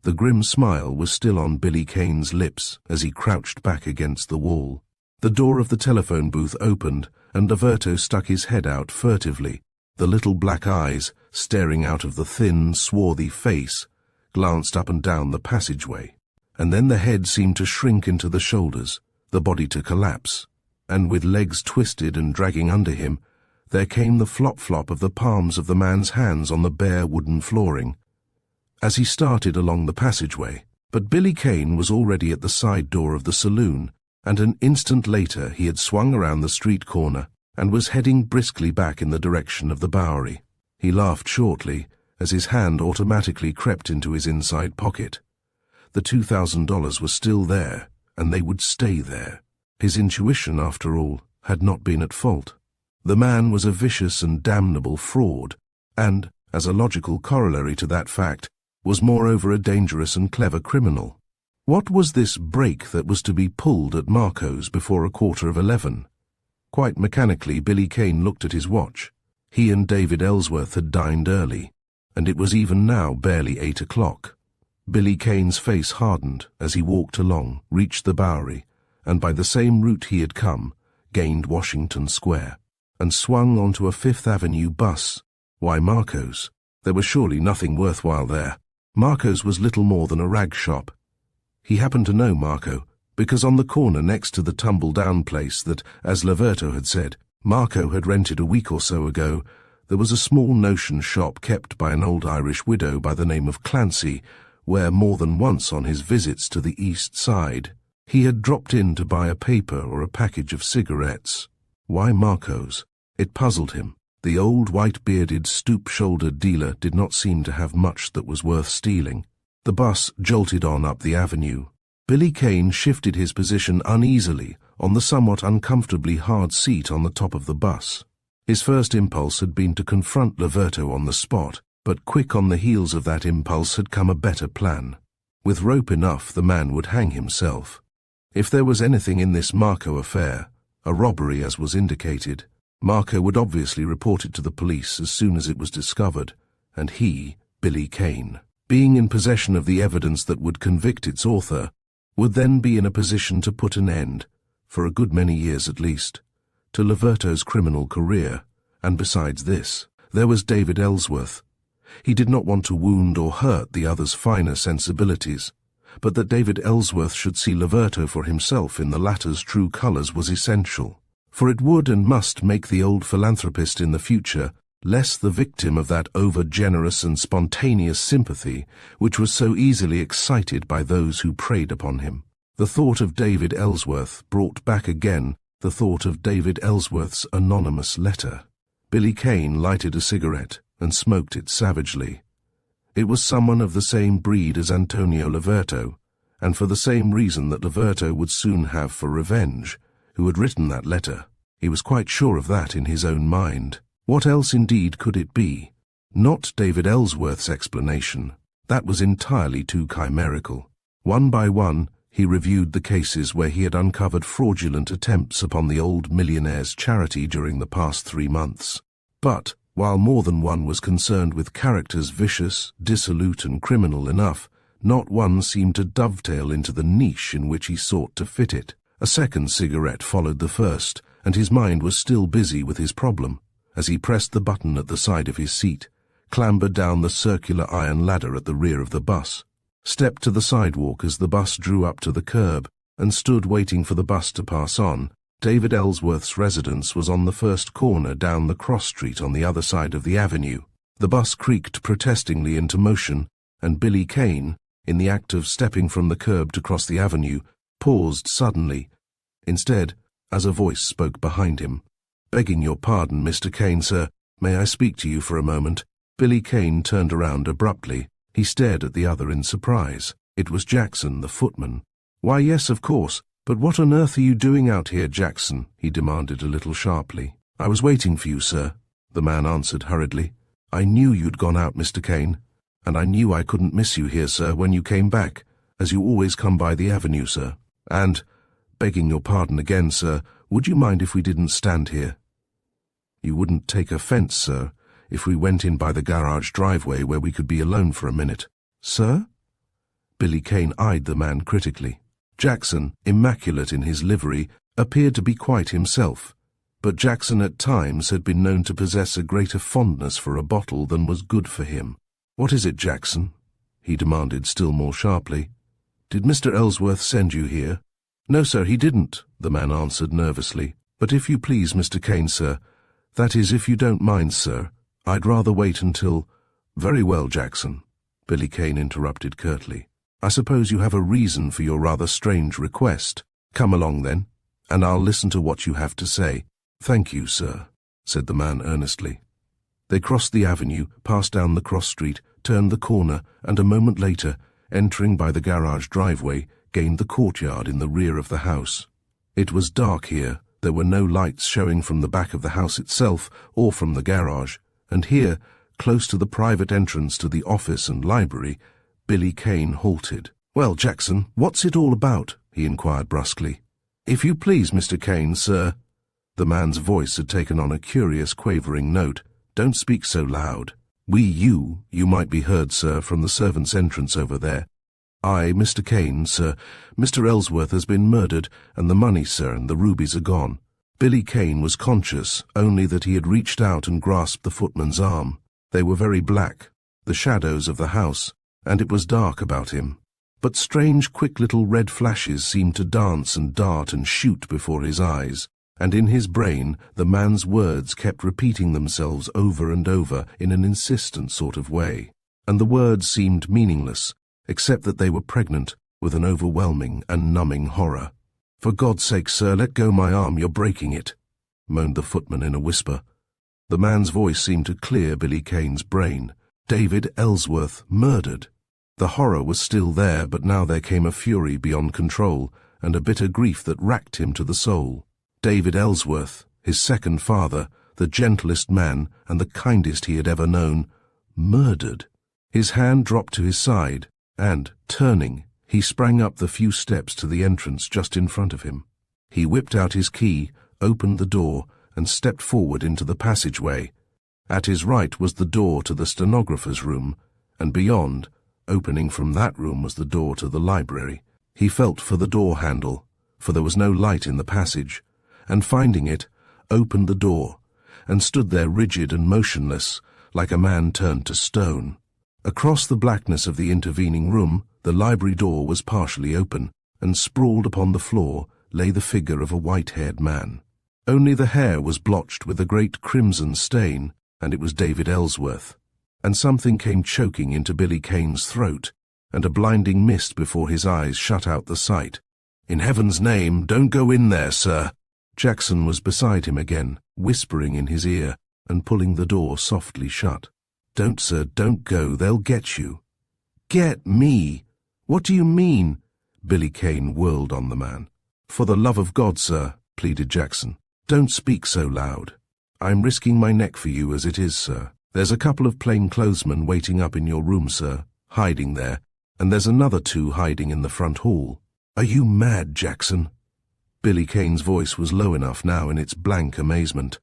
The grim smile was still on Billy Kane's lips as he crouched back against the wall. The door of the telephone booth opened, and Alberto stuck his head out furtively. The little black eyes, staring out of the thin, swarthy face, glanced up and down the passageway. And then the head seemed to shrink into the shoulders, the body to collapse, and with legs twisted and dragging under him, there came the flop-flop of the palms of the man's hands on the bare wooden flooring, as he started along the passageway. But Billy Kane was already at the side door of the saloon, and an instant later he had swung around the street corner and was heading briskly back in the direction of the Bowery. He laughed shortly as his hand automatically crept into his inside pocket. The $2,000 was still there, and they would stay there. His intuition, after all, had not been at fault. The man was a vicious and damnable fraud, and, as a logical corollary to that fact, was moreover a dangerous and clever criminal. What was this break that was to be pulled at Marco's before 11:15? Quite mechanically, Billy Kane looked at his watch. He and David Ellsworth had dined early, and it was even now barely 8 o'clock. Billy Kane's face hardened as he walked along, reached the Bowery, and by the same route he had come, gained Washington Square, and swung onto a Fifth Avenue bus. Why Marco's? There was surely nothing worthwhile there. Marco's was little more than a rag shop. He happened to know Marco, because on the corner next to the tumble-down place that, as Alberto had said, Marco had rented a week or so ago, there was a small notion shop kept by an old Irish widow by the name of Clancy, where more than once on his visits to the East Side, he had dropped in to buy a paper or a package of cigarettes. Why Marco's? It puzzled him. The old white-bearded, stoop-shouldered dealer did not seem to have much that was worth stealing. The bus jolted on up the avenue. Billy Kane shifted his position uneasily on the somewhat uncomfortably hard seat on the top of the bus. His first impulse had been to confront Alberto on the spot, but quick on the heels of that impulse had come a better plan. With rope enough, the man would hang himself. If there was anything in this Marco affair, a robbery as was indicated, Marco would obviously report it to the police as soon as it was discovered, and he, Billy Kane, being in possession of the evidence that would convict its author, would then be in a position to put an end, for a good many years at least, to Alberto's criminal career. And besides this, there was David Ellsworth. He did not want to wound or hurt the other's finer sensibilities, but that David Ellsworth should see Alberto for himself in the latter's true colors was essential, for it would and must make the old philanthropist in the future less the victim of that over-generous and spontaneous sympathy which was so easily excited by those who preyed upon him. The thought of David Ellsworth brought back again the thought of David Ellsworth's anonymous letter. Billy Kane lighted a cigarette and smoked it savagely. It was someone of the same breed as Antonio Alberto, and for the same reason that Alberto would soon have for revenge, who had written that letter. He was quite sure of that in his own mind. What else indeed could it be? Not David Ellsworth's explanation. That was entirely too chimerical. One by one, he reviewed the cases where he had uncovered fraudulent attempts upon the old millionaire's charity during the past 3 months. But, while more than one was concerned with characters vicious, dissolute and criminal enough, not one seemed to dovetail into the niche in which he sought to fit it. A second cigarette followed the first, and his mind was still busy with his problem, as he pressed the button at the side of his seat, clambered down the circular iron ladder at the rear of the bus, stepped to the sidewalk as the bus drew up to the curb, and stood waiting for the bus to pass on. David Ellsworth's residence was on the first corner down the cross street on the other side of the avenue. The bus creaked protestingly into motion, and Billy Kane, in the act of stepping from the curb to cross the avenue, paused suddenly. Instead, as a voice spoke behind him, "Begging your pardon, Mr. Kane, sir, may I speak to you for a moment?" Billy Kane turned around abruptly. He stared at the other in surprise. It was Jackson, the footman. "Why, yes, of course. But what on earth are you doing out here, Jackson?" he demanded a little sharply. "I was waiting for you, sir," the man answered hurriedly. "I knew you'd gone out, Mr. Kane, and I knew I couldn't miss you here, sir, when you came back, as you always come by the avenue, sir. And, begging your pardon again, sir, would you mind if we didn't stand here? You wouldn't take offense, sir, if we went in by the garage driveway where we could be alone for a minute." "Sir?" Billy Kane eyed the man critically. Jackson, immaculate in his livery, appeared to be quite himself, but Jackson at times had been known to possess a greater fondness for a bottle than was good for him. "What is it, Jackson?" he demanded still more sharply. "Did Mr. Ellsworth send you here?" "No, sir, he didn't," the man answered nervously. "But if you please, Mr. Kane, sir, that is, if you don't mind, sir, I'd rather wait until—" "Very well, Jackson," Billy Kane interrupted curtly. "I suppose you have a reason for your rather strange request. Come along, then, and I'll listen to what you have to say." "Thank you, sir," said the man earnestly. They crossed the avenue, passed down the cross street, turned the corner, and a moment later, entering by the garage driveway, gained the courtyard in the rear of the house. It was dark here. There were no lights showing from the back of the house itself or from the garage, and here, close to the private entrance to the office and library, Billy Kane halted. "Well, Jackson, what's it all about?" he inquired brusquely. "If you please, Mr. Kane, sir." The man's voice had taken on a curious quavering note. "Don't speak so loud. You might be heard, sir, from the servants' entrance over there. Mr. Kane, sir, Mr. Ellsworth has been murdered, and the money, sir, and the rubies are gone." Billy Kane was conscious only that he had reached out and grasped the footman's arm. They were very black, the shadows of the house, and it was dark about him. But strange, quick little red flashes seemed to dance and dart and shoot before his eyes, and in his brain the man's words kept repeating themselves over and over in an insistent sort of way, and the words seemed meaningless, except that they were pregnant with an overwhelming and numbing horror. "For God's sake, sir, let go my arm, you're breaking it," moaned the footman in a whisper. The man's voice seemed to clear Billy Kane's brain. David Ellsworth murdered. The horror was still there, but now there came a fury beyond control and a bitter grief that racked him to the soul. David Ellsworth, his second father, the gentlest man and the kindest he had ever known, murdered. His hand dropped to his side, and, turning, he sprang up the few steps to the entrance just in front of him. He whipped out his key, opened the door, and stepped forward into the passageway. At his right was the door to the stenographer's room, and beyond, opening from that room, was the door to the library. He felt for the door handle, for there was no light in the passage, and finding it, opened the door, and stood there rigid and motionless, like a man turned to stone. Across the blackness of the intervening room, the library door was partially open, and sprawled upon the floor lay the figure of a white-haired man. Only the hair was blotched with a great crimson stain, and it was David Ellsworth. And something came choking into Billy Kane's throat, and a blinding mist before his eyes shut out the sight. "In heaven's name, don't go in there, sir." Jackson was beside him again, whispering in his ear, and pulling the door softly shut. "Don't, sir, don't go, they'll get you." "Get me? What do you mean?" Billy Kane whirled on the man. "For the love of God, sir," pleaded Jackson, "don't speak so loud. I'm risking my neck for you as it is, sir. There's a couple of plainclothesmen waiting up in your room, sir, hiding there, and there's another two hiding in the front hall." "Are you mad, Jackson?" Billy Kane's voice was low enough now in its blank amazement.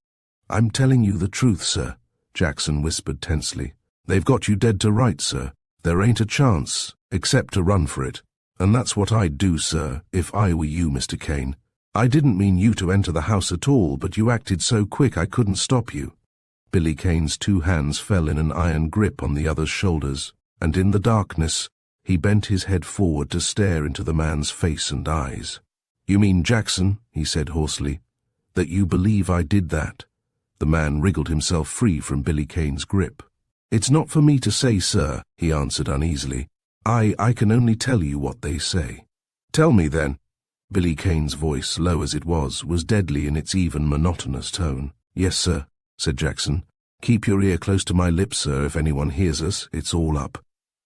"I'm telling you the truth, sir," Jackson whispered tensely. "They've got you dead to rights, sir. There ain't a chance, except to run for it. And that's what I'd do, sir, if I were you, Mr. Kane. I didn't mean you to enter the house at all, but you acted so quick I couldn't stop you." Billy Kane's two hands fell in an iron grip on the other's shoulders, and in the darkness he bent his head forward to stare into the man's face and eyes. "You mean, Jackson," he said hoarsely, "that you believe I did that?" The man wriggled himself free from Billy Kane's grip. "It's not for me to say, sir," he answered uneasily. I can only tell you what they say." "Tell me, then." Billy Kane's voice, low as it was deadly in its even, monotonous tone. "Yes, sir," said Jackson. "Keep your ear close to my lips, sir. If anyone hears us, it's all up.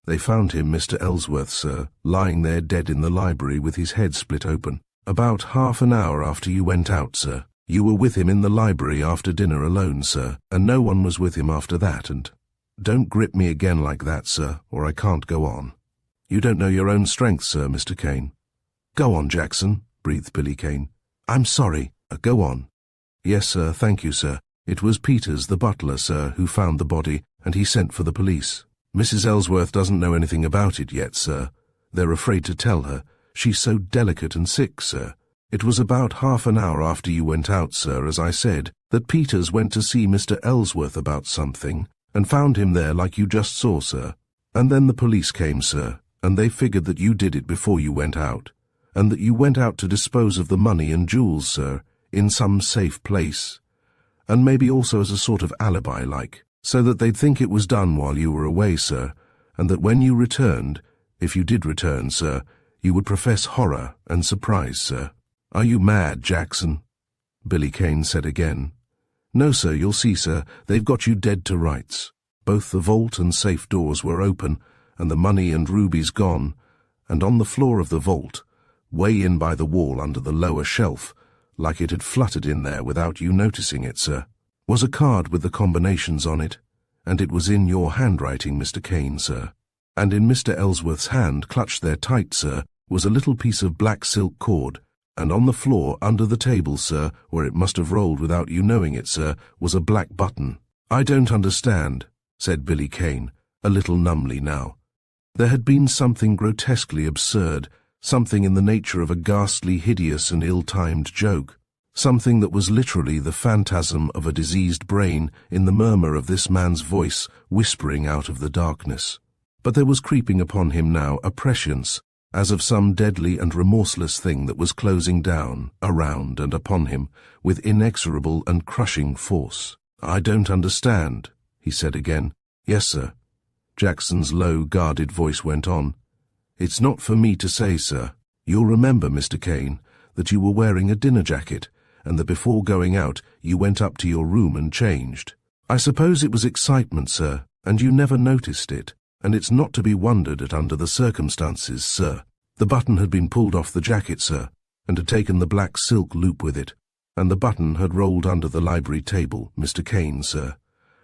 They found him, Mr. Ellsworth, sir, lying there dead in the library with his head split open. About half an hour after you went out, sir. You were with him in the library after dinner alone, sir, and no one was with him after that, and— Don't grip me again like that, sir, or I can't go on. You don't know your own strength, sir, Mr. Kane." "Go on, Jackson," breathed Billy Kane. "I'm sorry. Go on." "Yes, sir, thank you, sir. It was Peters, the butler, sir, who found the body, and he sent for the police. Mrs. Ellsworth doesn't know anything about it yet, sir. They're afraid to tell her. She's so delicate and sick, sir. It was about half an hour after you went out, sir, as I said, that Peters went to see Mr. Ellsworth about something, and found him there like you just saw, sir. And then the police came, sir, and they figured that you did it before you went out, and that you went out to dispose of the money and jewels, sir, in some safe place, and maybe also as a sort of alibi, like, so that they'd think it was done while you were away, sir, and that when you returned, if you did return, sir, you would profess horror and surprise, sir. Are you mad, Jackson? Billy Kane said again. No, sir, you'll see, sir, they've got you dead to rights. Both the vault and safe doors were open, and the money and rubies gone, and on the floor of the vault, way in by the wall under the lower shelf, like it had fluttered in there without you noticing it, sir, was a card with the combinations on it, and it was in your handwriting, Mr. Kane, sir. And in Mr. Ellsworth's hand, clutched there tight, sir, was a little piece of black silk cord, and on the floor under the table, sir, where it must have rolled without you knowing it, sir, was a black button. I don't understand, said Billy Kane, a little numbly now. There had been something grotesquely absurd, something in the nature of a ghastly, hideous and ill-timed joke, something that was literally the phantasm of a diseased brain in the murmur of this man's voice whispering out of the darkness. But there was creeping upon him now a prescience, as of some deadly and remorseless thing that was closing down, around and upon him, with inexorable and crushing force. I don't understand, he said again. Yes, sir. Jackson's low, guarded voice went on. It's not for me to say, sir. You'll remember, Mr. Kane, that you were wearing a dinner jacket, and that before going out you went up to your room and changed. I suppose it was excitement, sir, and you never noticed it, and it's not to be wondered at under the circumstances, sir. The button had been pulled off the jacket, sir, and had taken the black silk loop with it, and the button had rolled under the library table, Mr. Kane, sir,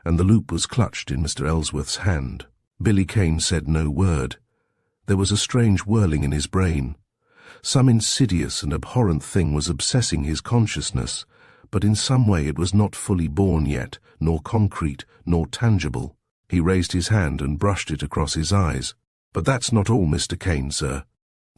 and the loop was clutched in Mr. Ellsworth's hand. Billy Kane said no word. There was a strange whirling in his brain. Some insidious and abhorrent thing was obsessing his consciousness, but in some way it was not fully born yet, nor concrete, nor tangible. He raised his hand and brushed it across his eyes. But that's not all, Mr. Kane, sir.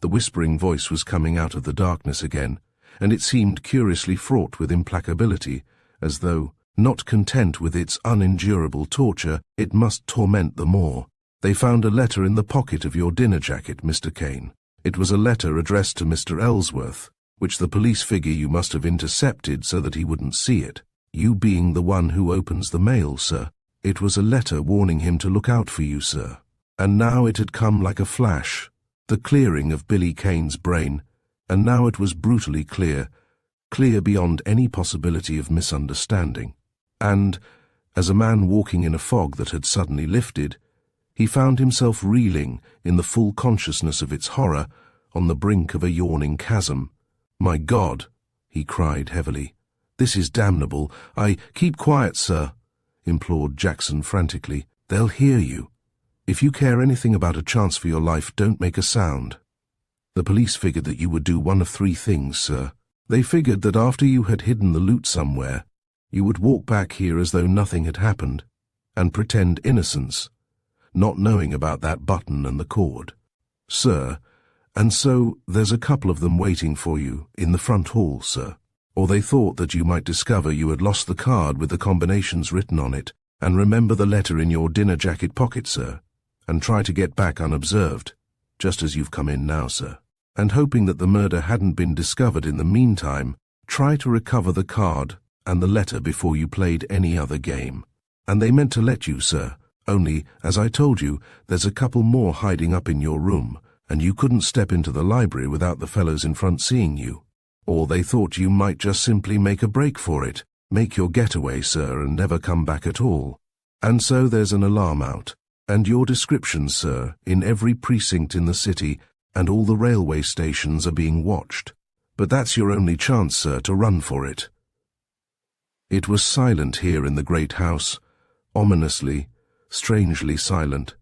The whispering voice was coming out of the darkness again, and it seemed curiously fraught with implacability, as though, not content with its unendurable torture, it must torment the more. They found a letter in the pocket of your dinner jacket, Mr. Kane. It was a letter addressed to Mr. Ellsworth, which the police figure you must have intercepted so that he wouldn't see it, you being the one who opens the mail, sir. It was a letter warning him to look out for you, sir. And now it had come like a flash, the clearing of Billy Kane's brain, and now it was brutally clear, clear beyond any possibility of misunderstanding. And, as a man walking in a fog that had suddenly lifted, he found himself reeling in the full consciousness of its horror on the brink of a yawning chasm. My God, he cried heavily. This is damnable. Keep quiet, sir, implored Jackson frantically. They'll hear you. If you care anything about a chance for your life, don't make a sound. The police figured that you would do one of three things, sir. They figured that after you had hidden the loot somewhere, you would walk back here as though nothing had happened, and pretend innocence, not knowing about that button and the cord. Sir, and so there's a couple of them waiting for you in the front hall, sir. Or they thought that you might discover you had lost the card with the combinations written on it, and remember the letter in your dinner jacket pocket, sir, and try to get back unobserved, just as you've come in now, sir. And hoping that the murder hadn't been discovered in the meantime, try to recover the card and the letter before you played any other game. And they meant to let you, sir, only, as I told you, there's a couple more hiding up in your room, and you couldn't step into the library without the fellows in front seeing you. Or they thought you might just simply make a break for it, make your getaway, sir, and never come back at all. And so there's an alarm out, and your descriptions, sir, in every precinct in the city, and all the railway stations are being watched. But that's your only chance, sir, to run for it. It was silent here in the great house, ominously, strangely silent,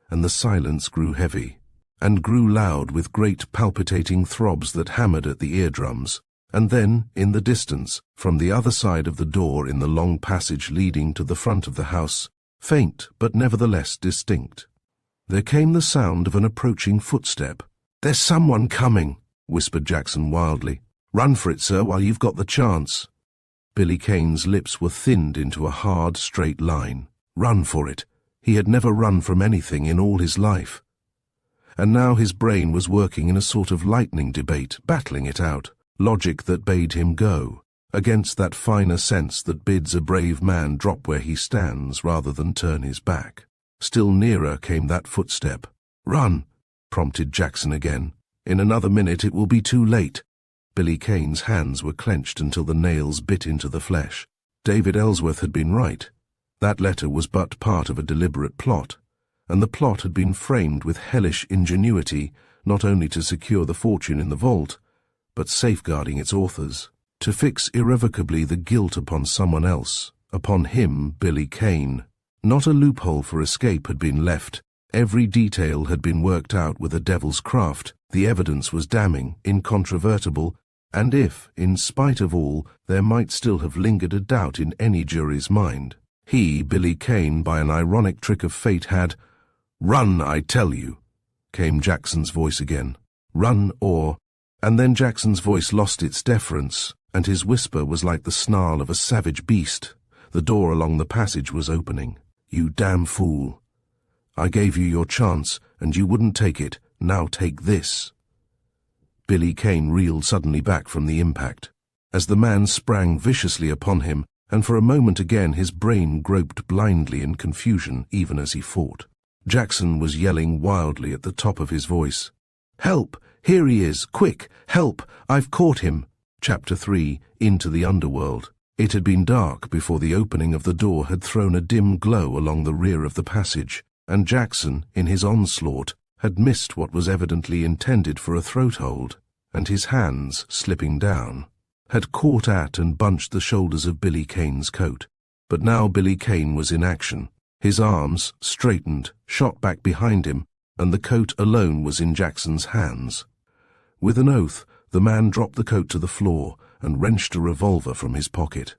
and the silence grew heavy, and grew loud with great palpitating throbs that hammered at the eardrums. And then, in the distance, from the other side of the door in the long passage leading to the front of the house, faint but nevertheless distinct, there came the sound of an approaching footstep, "There's someone coming," whispered Jackson wildly. "Run for it, sir, while you've got the chance." Billy Kane's lips were thinned into a hard, straight line. Run for it. He had never run from anything in all his life. And now his brain was working in a sort of lightning debate, battling it out, logic that bade him go, against that finer sense that bids a brave man drop where he stands rather than turn his back. Still nearer came that footstep. "Run," prompted Jackson again. "In another minute it will be too late." Billy Kane's hands were clenched until the nails bit into the flesh. David Ellsworth had been right. That letter was but part of a deliberate plot, and the plot had been framed with hellish ingenuity, not only to secure the fortune in the vault, but safeguarding its authors, to fix irrevocably the guilt upon someone else, upon him, Billy Kane. Not a loophole for escape had been left. Every detail had been worked out with a devil's craft. The evidence was damning, incontrovertible, and if, in spite of all, there might still have lingered a doubt in any jury's mind, he, Billy Kane, by an ironic trick of fate had— "Run, I tell you," came Jackson's voice again. "Run or—" And then Jackson's voice lost its deference, and his whisper was like the snarl of a savage beast. The door along the passage was opening. "You damn fool. I gave you your chance, and you wouldn't take it. Now take this." Billy Kane reeled suddenly back from the impact, as the man sprang viciously upon him, and for a moment again his brain groped blindly in confusion even as he fought. Jackson was yelling wildly at the top of his voice. "Help! Here he is! Quick! Help! I've caught him!" Chapter 3, Into the Underworld. It had been dark before the opening of the door had thrown a dim glow along the rear of the passage, and Jackson, in his onslaught, had missed what was evidently intended for a throat hold, and his hands, slipping down, had caught at and bunched the shoulders of Billy Kane's coat. But now Billy Kane was in action. His arms, straightened, shot back behind him, and the coat alone was in Jackson's hands. With an oath, the man dropped the coat to the floor and wrenched a revolver from his pocket.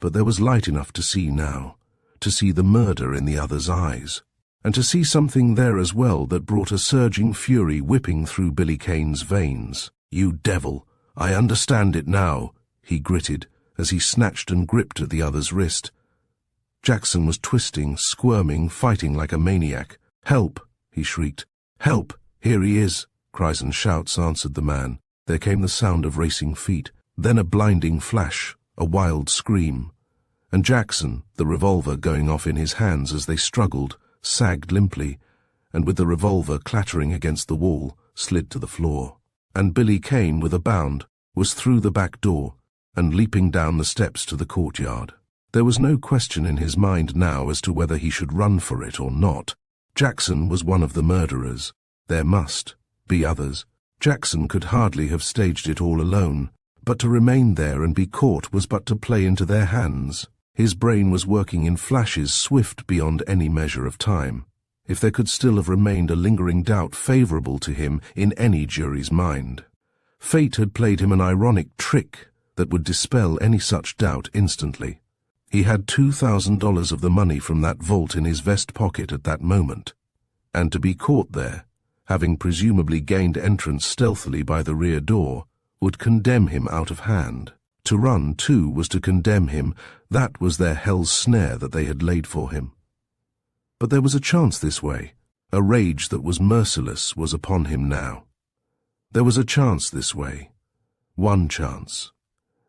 But there was light enough to see now, to see the murder in the other's eyes, and to see something there as well that brought a surging fury whipping through Billy Kane's veins. "You devil! I understand it now," he gritted, as he snatched and gripped at the other's wrist. Jackson was twisting, squirming, fighting like a maniac. "Help!" he shrieked. "Help! Here he is!" Cries and shouts answered the man. There came the sound of racing feet, then a blinding flash, a wild scream. And Jackson, the revolver going off in his hands as they struggled, sagged limply, and with the revolver clattering against the wall, slid to the floor. And Billy Kane, with a bound, was through the back door and leaping down the steps to the courtyard. There was no question in his mind now as to whether he should run for it or not. Jackson was one of the murderers. There must be others. Jackson could hardly have staged it all alone, but to remain there and be caught was but to play into their hands. His brain was working in flashes swift beyond any measure of time. If there could still have remained a lingering doubt favorable to him in any jury's mind. Fate had played him an ironic trick that would dispel any such doubt instantly. He had $2,000 of the money from that vault in his vest pocket at that moment, and to be caught there, having presumably gained entrance stealthily by the rear door, would condemn him out of hand. To run, too, was to condemn him. That was their hell's snare that they had laid for him. But there was a chance this way. A rage that was merciless was upon him now. There was a chance this way. One chance.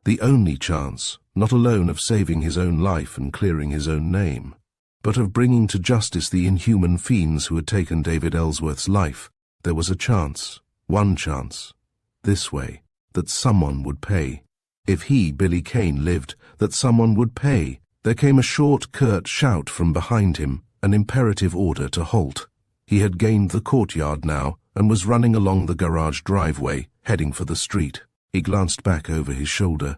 The only chance, not alone of saving his own life and clearing his own name, but of bringing to justice the inhuman fiends who had taken David Ellsworth's life. There was a chance, one chance, this way, that someone would pay. If he, Billy Kane, lived, that someone would pay. There came a short, curt shout from behind him, an imperative order to halt. He had gained the courtyard now and was running along the garage driveway, heading for the street. He glanced back over his shoulder.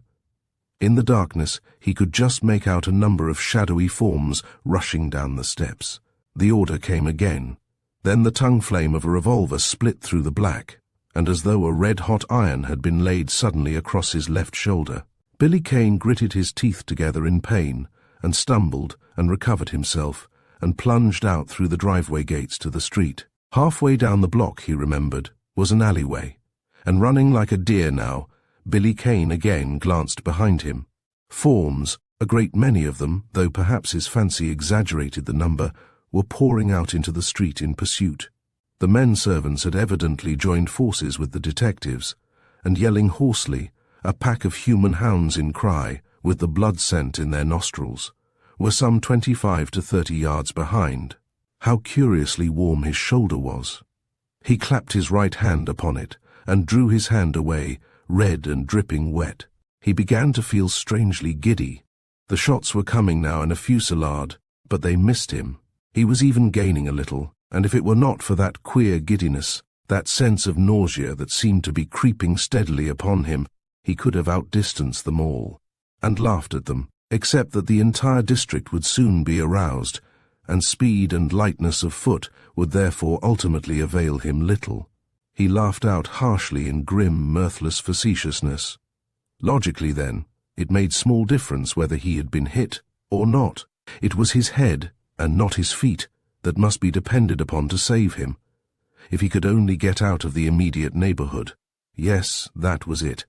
In the darkness, he could just make out a number of shadowy forms rushing down the steps. The order came again. Then the tongue flame of a revolver split through the black, and as though a red-hot iron had been laid suddenly across his left shoulder, Billy Kane gritted his teeth together in pain, and stumbled and recovered himself, and plunged out through the driveway gates to the street. Halfway down the block, he remembered, was an alleyway, and running like a deer now, Billy Kane again glanced behind him. Forms, a great many of them, though perhaps his fancy exaggerated the number, were pouring out into the street in pursuit. The men servants had evidently joined forces with the detectives, and yelling hoarsely, a pack of human hounds in cry, with the blood scent in their nostrils, were some 25 to 30 yards behind. How curiously warm his shoulder was! He clapped his right hand upon it, and drew his hand away, red and dripping wet. He began to feel strangely giddy. The shots were coming now in a fusillade, but they missed him. He was even gaining a little, and if it were not for that queer giddiness, that sense of nausea that seemed to be creeping steadily upon him, he could have outdistanced them all, and laughed at them, except that the entire district would soon be aroused, and speed and lightness of foot would therefore ultimately avail him little. He laughed out harshly in grim, mirthless facetiousness. Logically, then, it made small difference whether he had been hit or not. It was his head, and not his feet, that must be depended upon to save him. If he could only get out of the immediate neighborhood. Yes, that was it.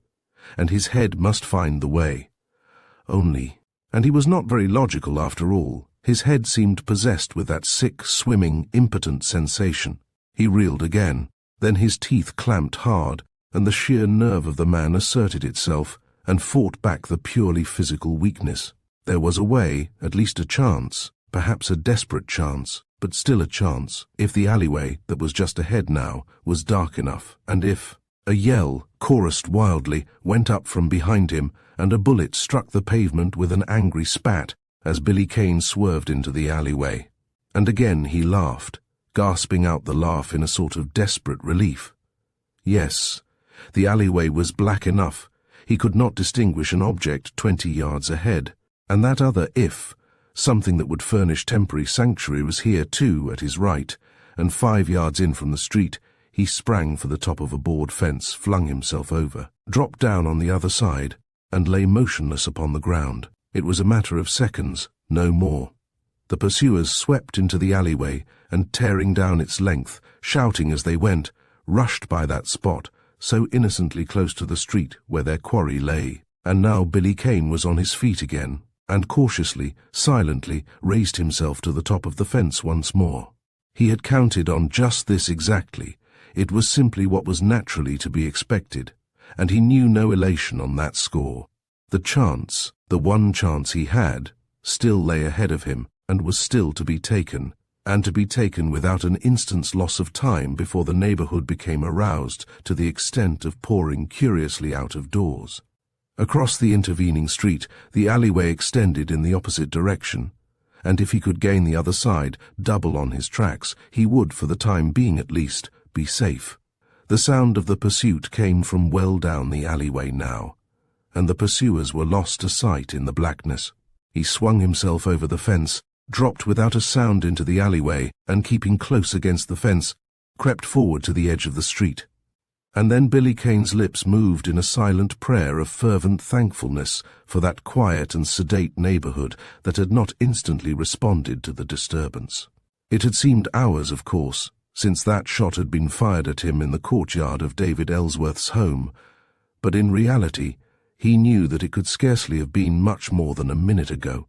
And his head must find the way. Only, and he was not very logical after all, his head seemed possessed with that sick, swimming, impotent sensation. He reeled again. Then his teeth clamped hard, and the sheer nerve of the man asserted itself, and fought back the purely physical weakness. There was a way, at least a chance, perhaps a desperate chance, but still a chance, if the alleyway that was just ahead now was dark enough, and if— A yell, chorused wildly, went up from behind him, and a bullet struck the pavement with an angry spat as Billy Kane swerved into the alleyway. And again he laughed, gasping out the laugh in a sort of desperate relief. Yes, the alleyway was black enough. He could not distinguish an object 20 yards ahead, and that other something that would furnish temporary sanctuary, was here too, at his right, and 5 yards in from the street, he sprang for the top of a board fence, flung himself over, dropped down on the other side, and lay motionless upon the ground. It was a matter of seconds, no more. The pursuers swept into the alleyway, and tearing down its length, shouting as they went, rushed by that spot, so innocently close to the street where their quarry lay. And now Billy Kane was on his feet again, and cautiously, silently, raised himself to the top of the fence once more. He had counted on just this exactly. It was simply what was naturally to be expected, and he knew no elation on that score. The chance, the one chance he had, still lay ahead of him, and was still to be taken, and to be taken without an instant's loss of time before the neighborhood became aroused to the extent of pouring curiously out of doors. Across the intervening street, the alleyway extended in the opposite direction, and if he could gain the other side, double on his tracks, he would, for the time being at least, be safe. The sound of the pursuit came from well down the alleyway now, and the pursuers were lost to sight in the blackness. He swung himself over the fence, dropped without a sound into the alleyway, and keeping close against the fence, crept forward to the edge of the street. And then Billy Kane's lips moved in a silent prayer of fervent thankfulness for that quiet and sedate neighborhood that had not instantly responded to the disturbance. It had seemed hours, of course, since that shot had been fired at him in the courtyard of David Ellsworth's home, but in reality he knew that it could scarcely have been much more than a minute ago.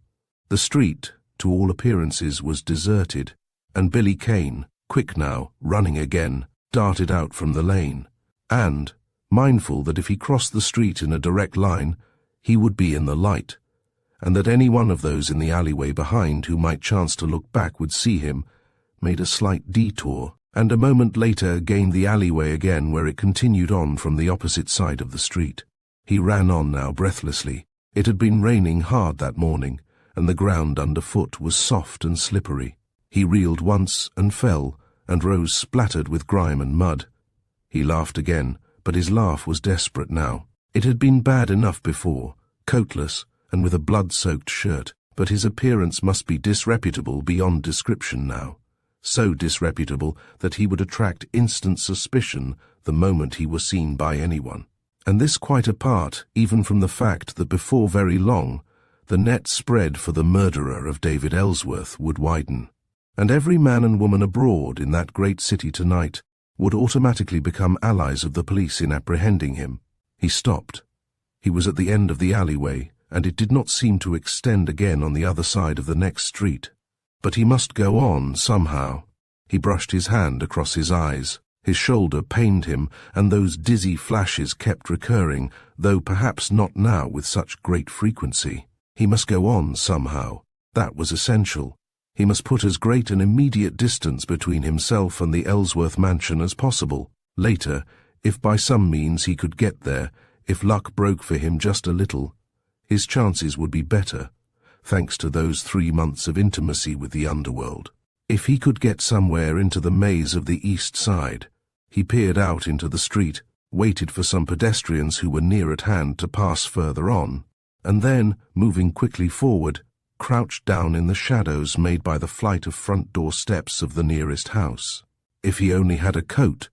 The street, to all appearances, was deserted, and Billy Kane, quick now, running again, darted out from the lane, and, mindful that if he crossed the street in a direct line, he would be in the light, and that any one of those in the alleyway behind who might chance to look back would see him, made a slight detour, and a moment later gained the alleyway again, where it continued on from the opposite side of the street. He ran on now breathlessly. It had been raining hard that morning, and the ground underfoot was soft and slippery. He reeled once and fell, and rose splattered with grime and mud. He laughed again, but his laugh was desperate now. It had been bad enough before, coatless and with a blood-soaked shirt, but his appearance must be disreputable beyond description now. So disreputable that he would attract instant suspicion the moment he was seen by anyone. And this quite apart even from the fact that before very long the net spread for the murderer of David Ellsworth would widen, and every man and woman abroad in that great city tonight would automatically become allies of the police in apprehending him. He stopped. He was at the end of the alleyway, and it did not seem to extend again on the other side of the next street. But he must go on somehow. He brushed his hand across his eyes. His shoulder pained him, and those dizzy flashes kept recurring, though perhaps not now with such great frequency. He must go on somehow. That was essential. He must put as great an immediate distance between himself and the Ellsworth mansion as possible. Later, if by some means he could get there, if luck broke for him just a little, his chances would be better, thanks to those 3 months of intimacy with the underworld. If he could get somewhere into the maze of the east side. He peered out into the street, waited for some pedestrians who were near at hand to pass further on, and then, moving quickly forward, crouched down in the shadows made by the flight of front door steps of the nearest house. If he only had a coat.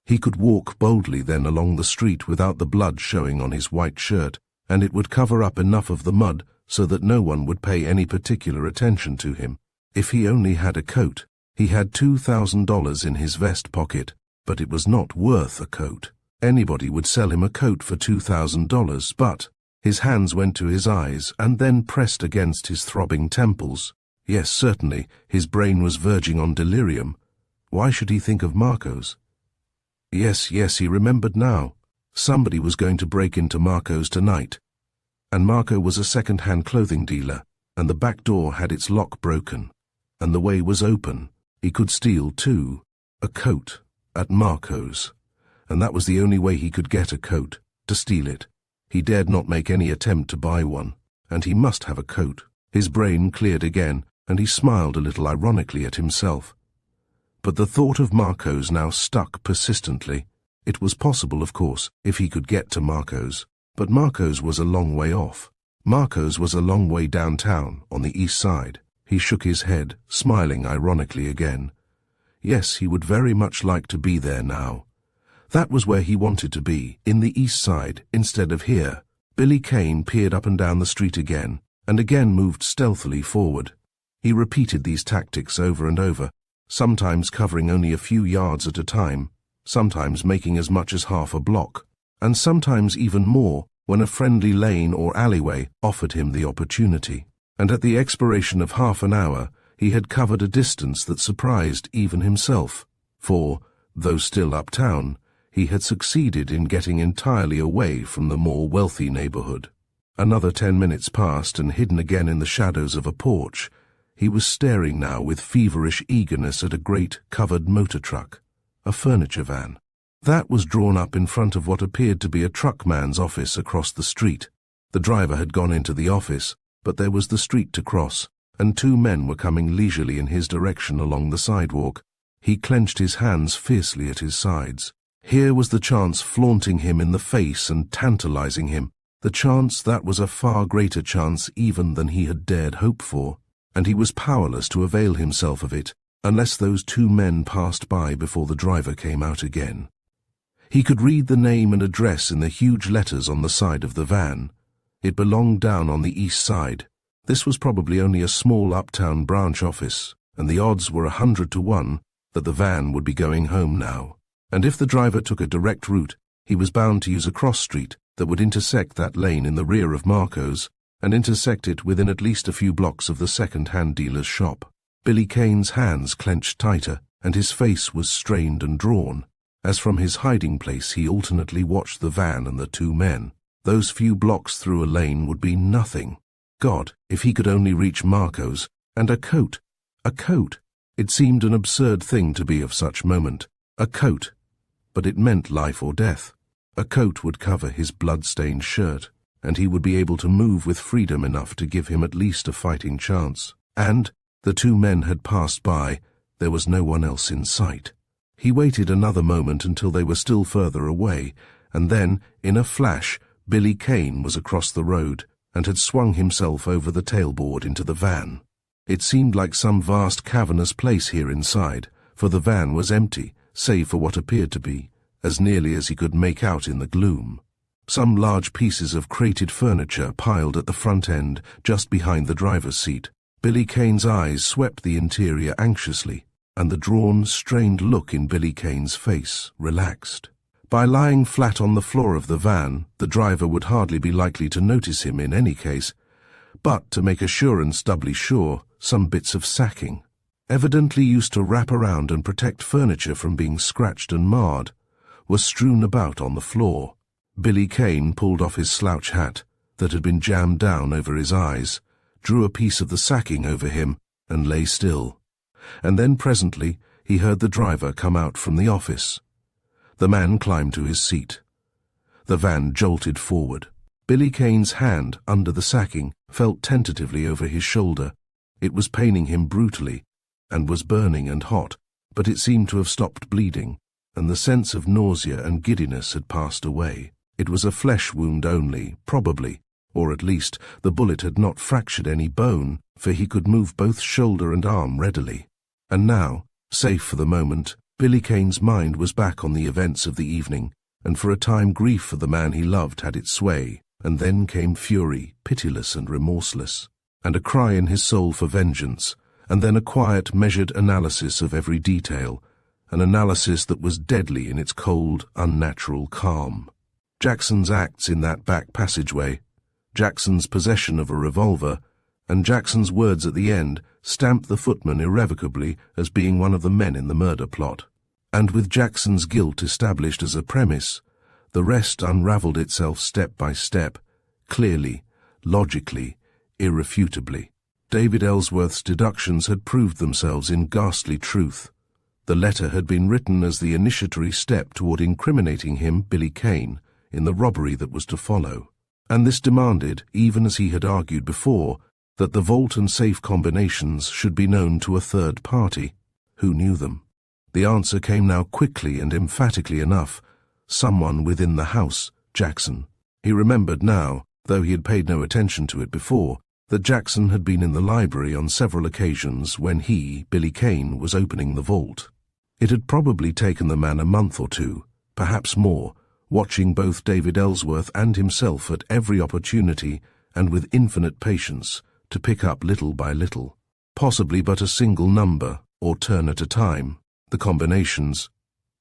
He could walk boldly then along the street without the blood showing on his white shirt, and it would cover up enough of the mud so that no one would pay any particular attention to him. If he only had a coat. He had $2,000 in his vest pocket, but it was not worth a coat. Anybody would sell him a coat for $2,000, but his hands went to his eyes and then pressed against his throbbing temples. Yes, certainly, his brain was verging on delirium. Why should he think of Marco's? Yes, he remembered now. Somebody was going to break into Marco's tonight. And Marco was a second-hand clothing dealer, and the back door had its lock broken, and the way was open. He could steal, too, a coat at Marco's, and that was the only way he could get a coat, to steal it. He dared not make any attempt to buy one, and he must have a coat. His brain cleared again, and he smiled a little ironically at himself. But the thought of Marco's now stuck persistently. It was possible, of course, if he could get to Marco's, but Marco's was a long way off. Marco's was a long way downtown, on the east side. He shook his head, smiling ironically again. Yes, he would very much like to be there now. That was where he wanted to be, in the east side, instead of here. Billy Kane peered up and down the street again, and again moved stealthily forward. He repeated these tactics over and over, sometimes covering only a few yards at a time, sometimes making as much as half a block, and sometimes even more when a friendly lane or alleyway offered him the opportunity. And at the expiration of half an hour, he had covered a distance that surprised even himself, for, though still uptown, he had succeeded in getting entirely away from the more wealthy neighborhood. Another 10 minutes passed, and hidden again in the shadows of a porch, he was staring now with feverish eagerness at a great covered motor truck, a furniture van. That was drawn up in front of what appeared to be a truckman's office across the street. The driver had gone into the office, but there was the street to cross, and 2 men were coming leisurely in his direction along the sidewalk. He clenched his hands fiercely at his sides. Here was the chance flaunting him in the face and tantalizing him, the chance that was a far greater chance even than he had dared hope for, and he was powerless to avail himself of it, unless those 2 men passed by before the driver came out again. He could read the name and address in the huge letters on the side of the van. It belonged down on the east side. This was probably only a small uptown branch office, and the odds were 100 to 1 that the van would be going home now. And if the driver took a direct route, he was bound to use a cross street that would intersect that lane in the rear of Marco's, and intersect it within at least a few blocks of the second-hand dealer's shop. Billy Kane's hands clenched tighter, and his face was strained and drawn, as from his hiding place he alternately watched the van and the 2 men. Those few blocks through a lane would be nothing. God, if he could only reach Marco's, and a coat. A coat. It seemed an absurd thing to be of such moment. A coat. But it meant life or death. A coat would cover his blood-stained shirt, and he would be able to move with freedom enough to give him at least a fighting chance. And the 2 men had passed by. There was no one else in sight. He waited another moment until they were still further away, and then, in a flash, Billy Kane was across the road and had swung himself over the tailboard into the van. It seemed like some vast cavernous place here inside, for the van was empty, save for what appeared to be, as nearly as he could make out in the gloom, some large pieces of crated furniture piled at the front end just behind the driver's seat. Billy Kane's eyes swept the interior anxiously. and the drawn, strained look in Billy Kane's face relaxed. By lying flat on the floor of the van, the driver would hardly be likely to notice him in any case, but to make assurance doubly sure, some bits of sacking, evidently used to wrap around and protect furniture from being scratched and marred, were strewn about on the floor. Billy Kane pulled off his slouch hat, that had been jammed down over his eyes, drew a piece of the sacking over him, and lay still. And then presently he heard the driver come out from the office. The man climbed to his seat. The van jolted forward. Billy Kane's hand, under the sacking, felt tentatively over his shoulder. It was paining him brutally, and was burning and hot, but it seemed to have stopped bleeding, and the sense of nausea and giddiness had passed away. It was a flesh wound only, probably, or at least the bullet had not fractured any bone, for he could move both shoulder and arm readily. And now, safe for the moment, Billy Kane's mind was back on the events of the evening, and for a time grief for the man he loved had its sway, and then came fury, pitiless and remorseless, and a cry in his soul for vengeance, and then a quiet, measured analysis of every detail, an analysis that was deadly in its cold, unnatural calm. Jackson's acts in that back passageway, Jackson's possession of a revolver, and Jackson's words at the end stamped the footman irrevocably as being one of the men in the murder plot. And with Jackson's guilt established as a premise, the rest unravelled itself step by step, clearly, logically, irrefutably. David Ellsworth's deductions had proved themselves in ghastly truth. The letter had been written as the initiatory step toward incriminating him, Billy Kane, in the robbery that was to follow. And this demanded, even as he had argued before, that the vault and safe combinations should be known to a third party. Who knew them? The answer came now quickly and emphatically enough. Someone within the house, Jackson. He remembered now, though he had paid no attention to it before, that Jackson had been in the library on several occasions when he, Billy Kane, was opening the vault. It had probably taken the man a month or two, perhaps more, watching both David Ellsworth and himself at every opportunity and with infinite patience to pick up little by little, possibly but a single number or turn at a time, the combinations,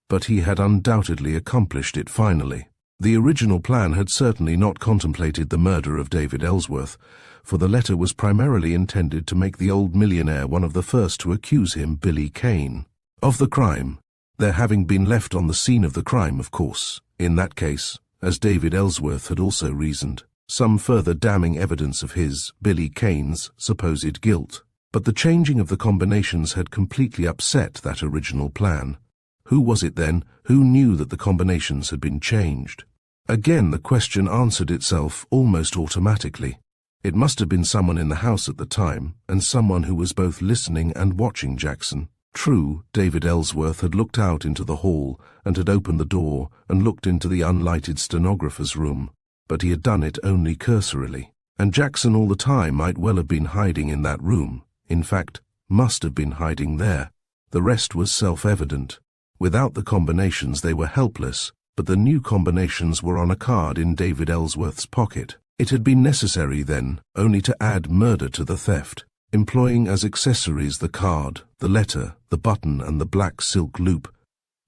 but he had undoubtedly accomplished it finally. The original plan had certainly not contemplated the murder of David Ellsworth, for the letter was primarily intended to make the old millionaire one of the first to accuse him, Billy Kane, of the crime, there having been left on the scene of the crime, of course, in that case, as David Ellsworth had also reasoned, some further damning evidence of his, Billy Kane's, supposed guilt. But the changing of the combinations had completely upset that original plan. Who was it then who knew that the combinations had been changed? Again the question answered itself almost automatically. It must have been someone in the house at the time, and someone who was both listening and watching Jackson. True, David Ellsworth had looked out into the hall and had opened the door and looked into the unlighted stenographer's room, but he had done it only cursorily, and Jackson all the time might well have been hiding in that room, in fact, must have been hiding there. The rest was self-evident. Without the combinations they were helpless, but the new combinations were on a card in David Ellsworth's pocket. It had been necessary, then, only to add murder to the theft, employing as accessories the card, the letter, the button, and the black silk loop,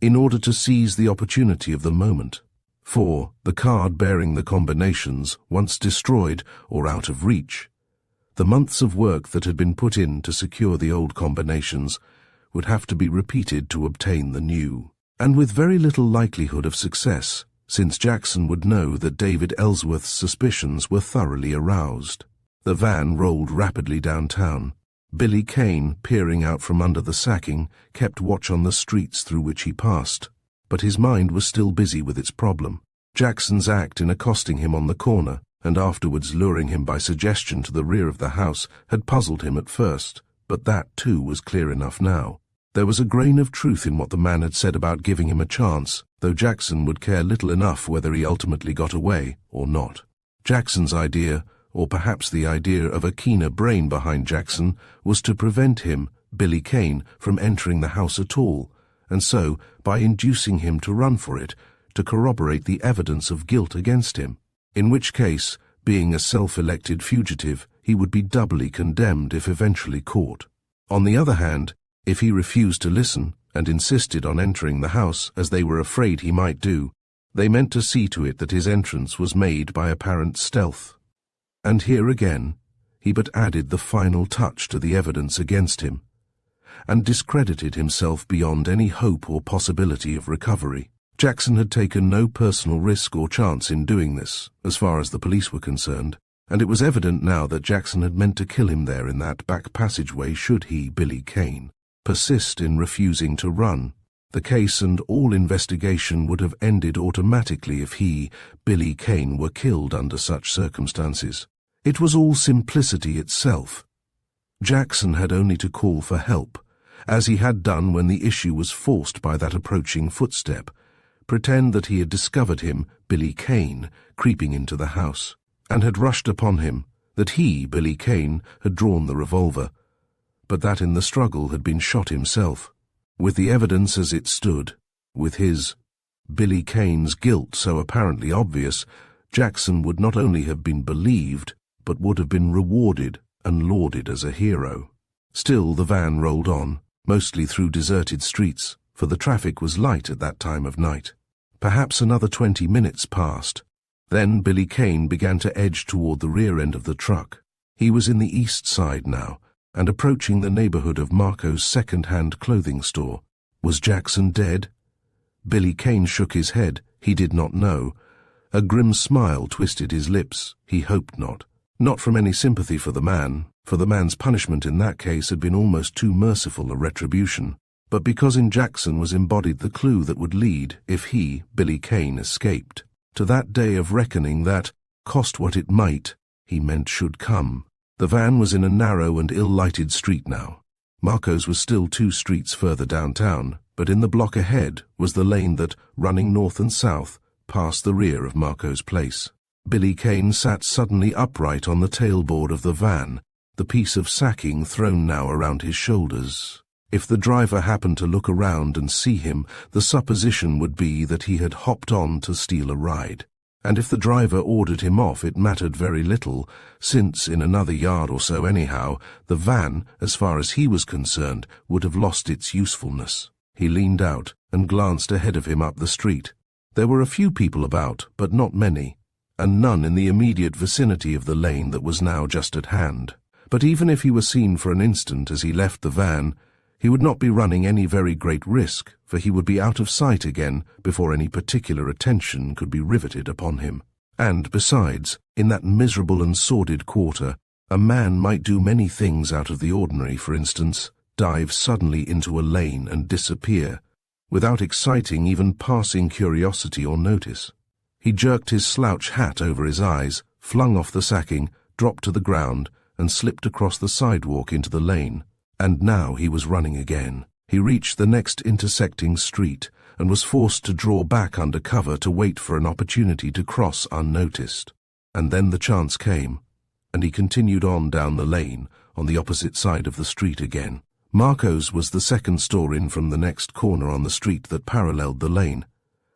in order to seize the opportunity of the moment. For, the card bearing the combinations, once destroyed or out of reach, the months of work that had been put in to secure the old combinations would have to be repeated to obtain the new, and with very little likelihood of success, since Jackson would know that David Ellsworth's suspicions were thoroughly aroused. The van rolled rapidly downtown. Billy Kane, peering out from under the sacking, kept watch on the streets through which he passed, but his mind was still busy with its problem. Jackson's act in accosting him on the corner, and afterwards luring him by suggestion to the rear of the house, had puzzled him at first, but that too was clear enough now. There was a grain of truth in what the man had said about giving him a chance, though Jackson would care little enough whether he ultimately got away or not. Jackson's idea, or perhaps the idea of a keener brain behind Jackson, was to prevent him, Billy Kane, from entering the house at all, and so, by inducing him to run for it, to corroborate the evidence of guilt against him, in which case, being a self-elected fugitive, he would be doubly condemned if eventually caught. On the other hand, If he refused to listen and insisted on entering the house, as they were afraid he might do, they meant to see to it that his entrance was made by apparent stealth. And here again, he but added the final touch to the evidence against him, and discredited himself beyond any hope or possibility of recovery. Jackson had taken no personal risk or chance in doing this, as far as the police were concerned, and it was evident now that Jackson had meant to kill him there in that back passageway should he, Billy Kane, persist in refusing to run. The case and all investigation would have ended automatically if he, Billy Kane, were killed under such circumstances. It was all simplicity itself. Jackson had only to call for help, as he had done when the issue was forced by that approaching footstep, pretend that he had discovered him, Billy Kane, creeping into the house, and had rushed upon him, that he, Billy Kane, had drawn the revolver, but that in the struggle had been shot himself. With the evidence as it stood, with his, Billy Kane's, guilt so apparently obvious, Jackson would not only have been believed, but would have been rewarded and lauded as a hero. Still the van rolled on, mostly through deserted streets, for the traffic was light at that time of night. Perhaps another 20 minutes passed. Then Billy Kane began to edge toward the rear end of the truck. He was in the east side now, and approaching the neighborhood of Marco's second-hand clothing store. Was Jackson dead? Billy Kane shook his head. He did not know. A grim smile twisted his lips. He hoped not. Not from any sympathy for the man, for the man's punishment in that case had been almost too merciful a retribution, but because in Jackson was embodied the clue that would lead, if he, Billy Kane, escaped, to that day of reckoning that, cost what it might, he meant should come. The van was in a narrow and ill-lighted street now. Marco's was still 2 streets further downtown, but in the block ahead was the lane that, running north and south, passed the rear of Marco's place. Billy Kane sat suddenly upright on the tailboard of the van, the piece of sacking thrown now around his shoulders. If the driver happened to look around and see him, the supposition would be that he had hopped on to steal a ride. And if the driver ordered him off, it mattered very little, since, in another yard or so anyhow, the van, as far as he was concerned, would have lost its usefulness. He leaned out and glanced ahead of him up the street. There were a few people about, but not many, and none in the immediate vicinity of the lane that was now just at hand. But even if he were seen for an instant as he left the van, he would not be running any very great risk, for he would be out of sight again before any particular attention could be riveted upon him. And, besides, in that miserable and sordid quarter, a man might do many things out of the ordinary, for instance, dive suddenly into a lane and disappear, without exciting even passing curiosity or notice. He jerked his slouch hat over his eyes, flung off the sacking, dropped to the ground, and slipped across the sidewalk into the lane. And now he was running again. He reached the next intersecting street and was forced to draw back under cover to wait for an opportunity to cross unnoticed. And then the chance came, and he continued on down the lane on the opposite side of the street again. Marco's was the second store in from the next corner on the street that paralleled the lane,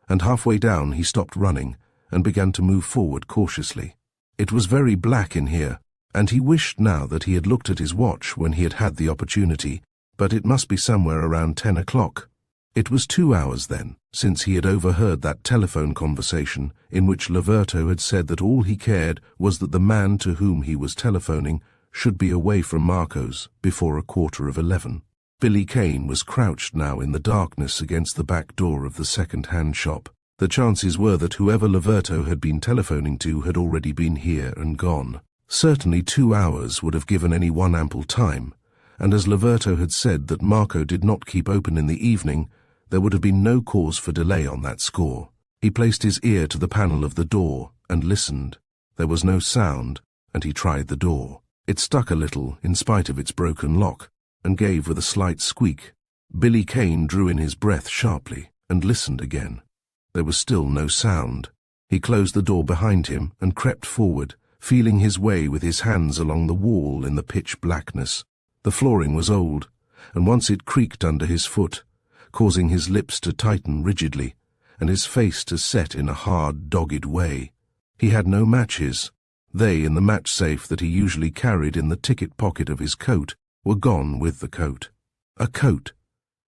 and halfway down he stopped running and began to move forward cautiously. It was very black in here, and he wished now that he had looked at his watch when he had had the opportunity, but it must be somewhere around 10 o'clock. It was 2 hours then, since he had overheard that telephone conversation in which Laverto had said that all he cared was that the man to whom he was telephoning should be away from Marco's before 11:15. Billy Kane was crouched now in the darkness against the back door of the second-hand shop. The chances were that whoever Laverto had been telephoning to had already been here and gone. Certainly 2 hours would have given anyone ample time, and as Laverto had said that Marco did not keep open in the evening, there would have been no cause for delay on that score. He placed his ear to the panel of the door and listened. There was no sound, and he tried the door. It stuck a little in spite of its broken lock, and gave with a slight squeak. Billy Kane drew in his breath sharply and listened again. There was still no sound. He closed the door behind him and crept forward, feeling his way with his hands along the wall in the pitch blackness. The flooring was old, and once it creaked under his foot, causing his lips to tighten rigidly, and his face to set in a hard, dogged way. He had no matches. They, in the match safe that he usually carried in the ticket pocket of his coat, were gone with the coat. A coat.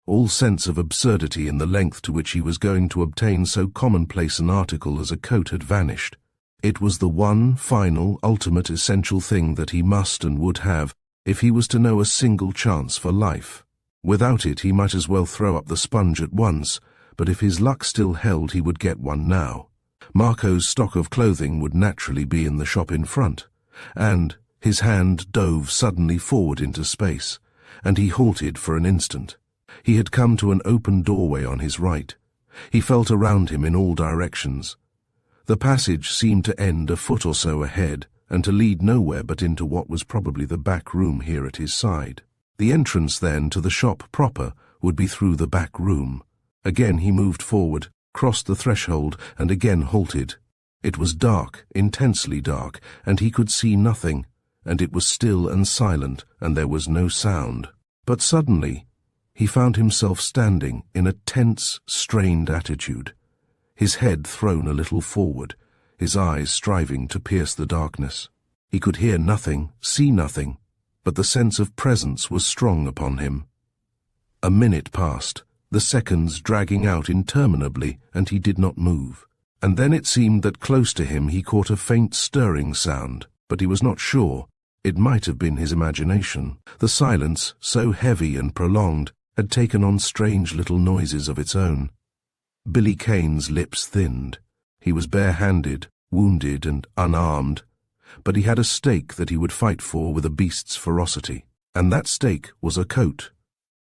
All sense of absurdity in the length to which he was going to obtain so commonplace an article as a coat had vanished. It was the one, final, ultimate essential thing that he must and would have if he was to know a single chance for life. Without it he might as well throw up the sponge at once, but if his luck still held he would get one now. Marco's stock of clothing would naturally be in the shop in front, and his hand dove suddenly forward into space, and he halted for an instant. He had come to an open doorway on his right. He felt around him in all directions. The passage seemed to end a foot or so ahead, and to lead nowhere but into what was probably the back room here at his side. The entrance, then, to the shop proper would be through the back room. Again he moved forward, crossed the threshold, and again halted. It was dark, intensely dark, and he could see nothing, and it was still and silent, and there was no sound. But suddenly he found himself standing in a tense, strained attitude, his head thrown a little forward, his eyes striving to pierce the darkness. He could hear nothing, see nothing, but the sense of presence was strong upon him. A minute passed, the seconds dragging out interminably, and he did not move. And then it seemed that close to him he caught a faint stirring sound, but he was not sure. It might have been his imagination. The silence, so heavy and prolonged, had taken on strange little noises of its own. Billy Kane's lips thinned. He was bare-handed, wounded and unarmed, but he had a stake that he would fight for with a beast's ferocity, and that stake was a coat.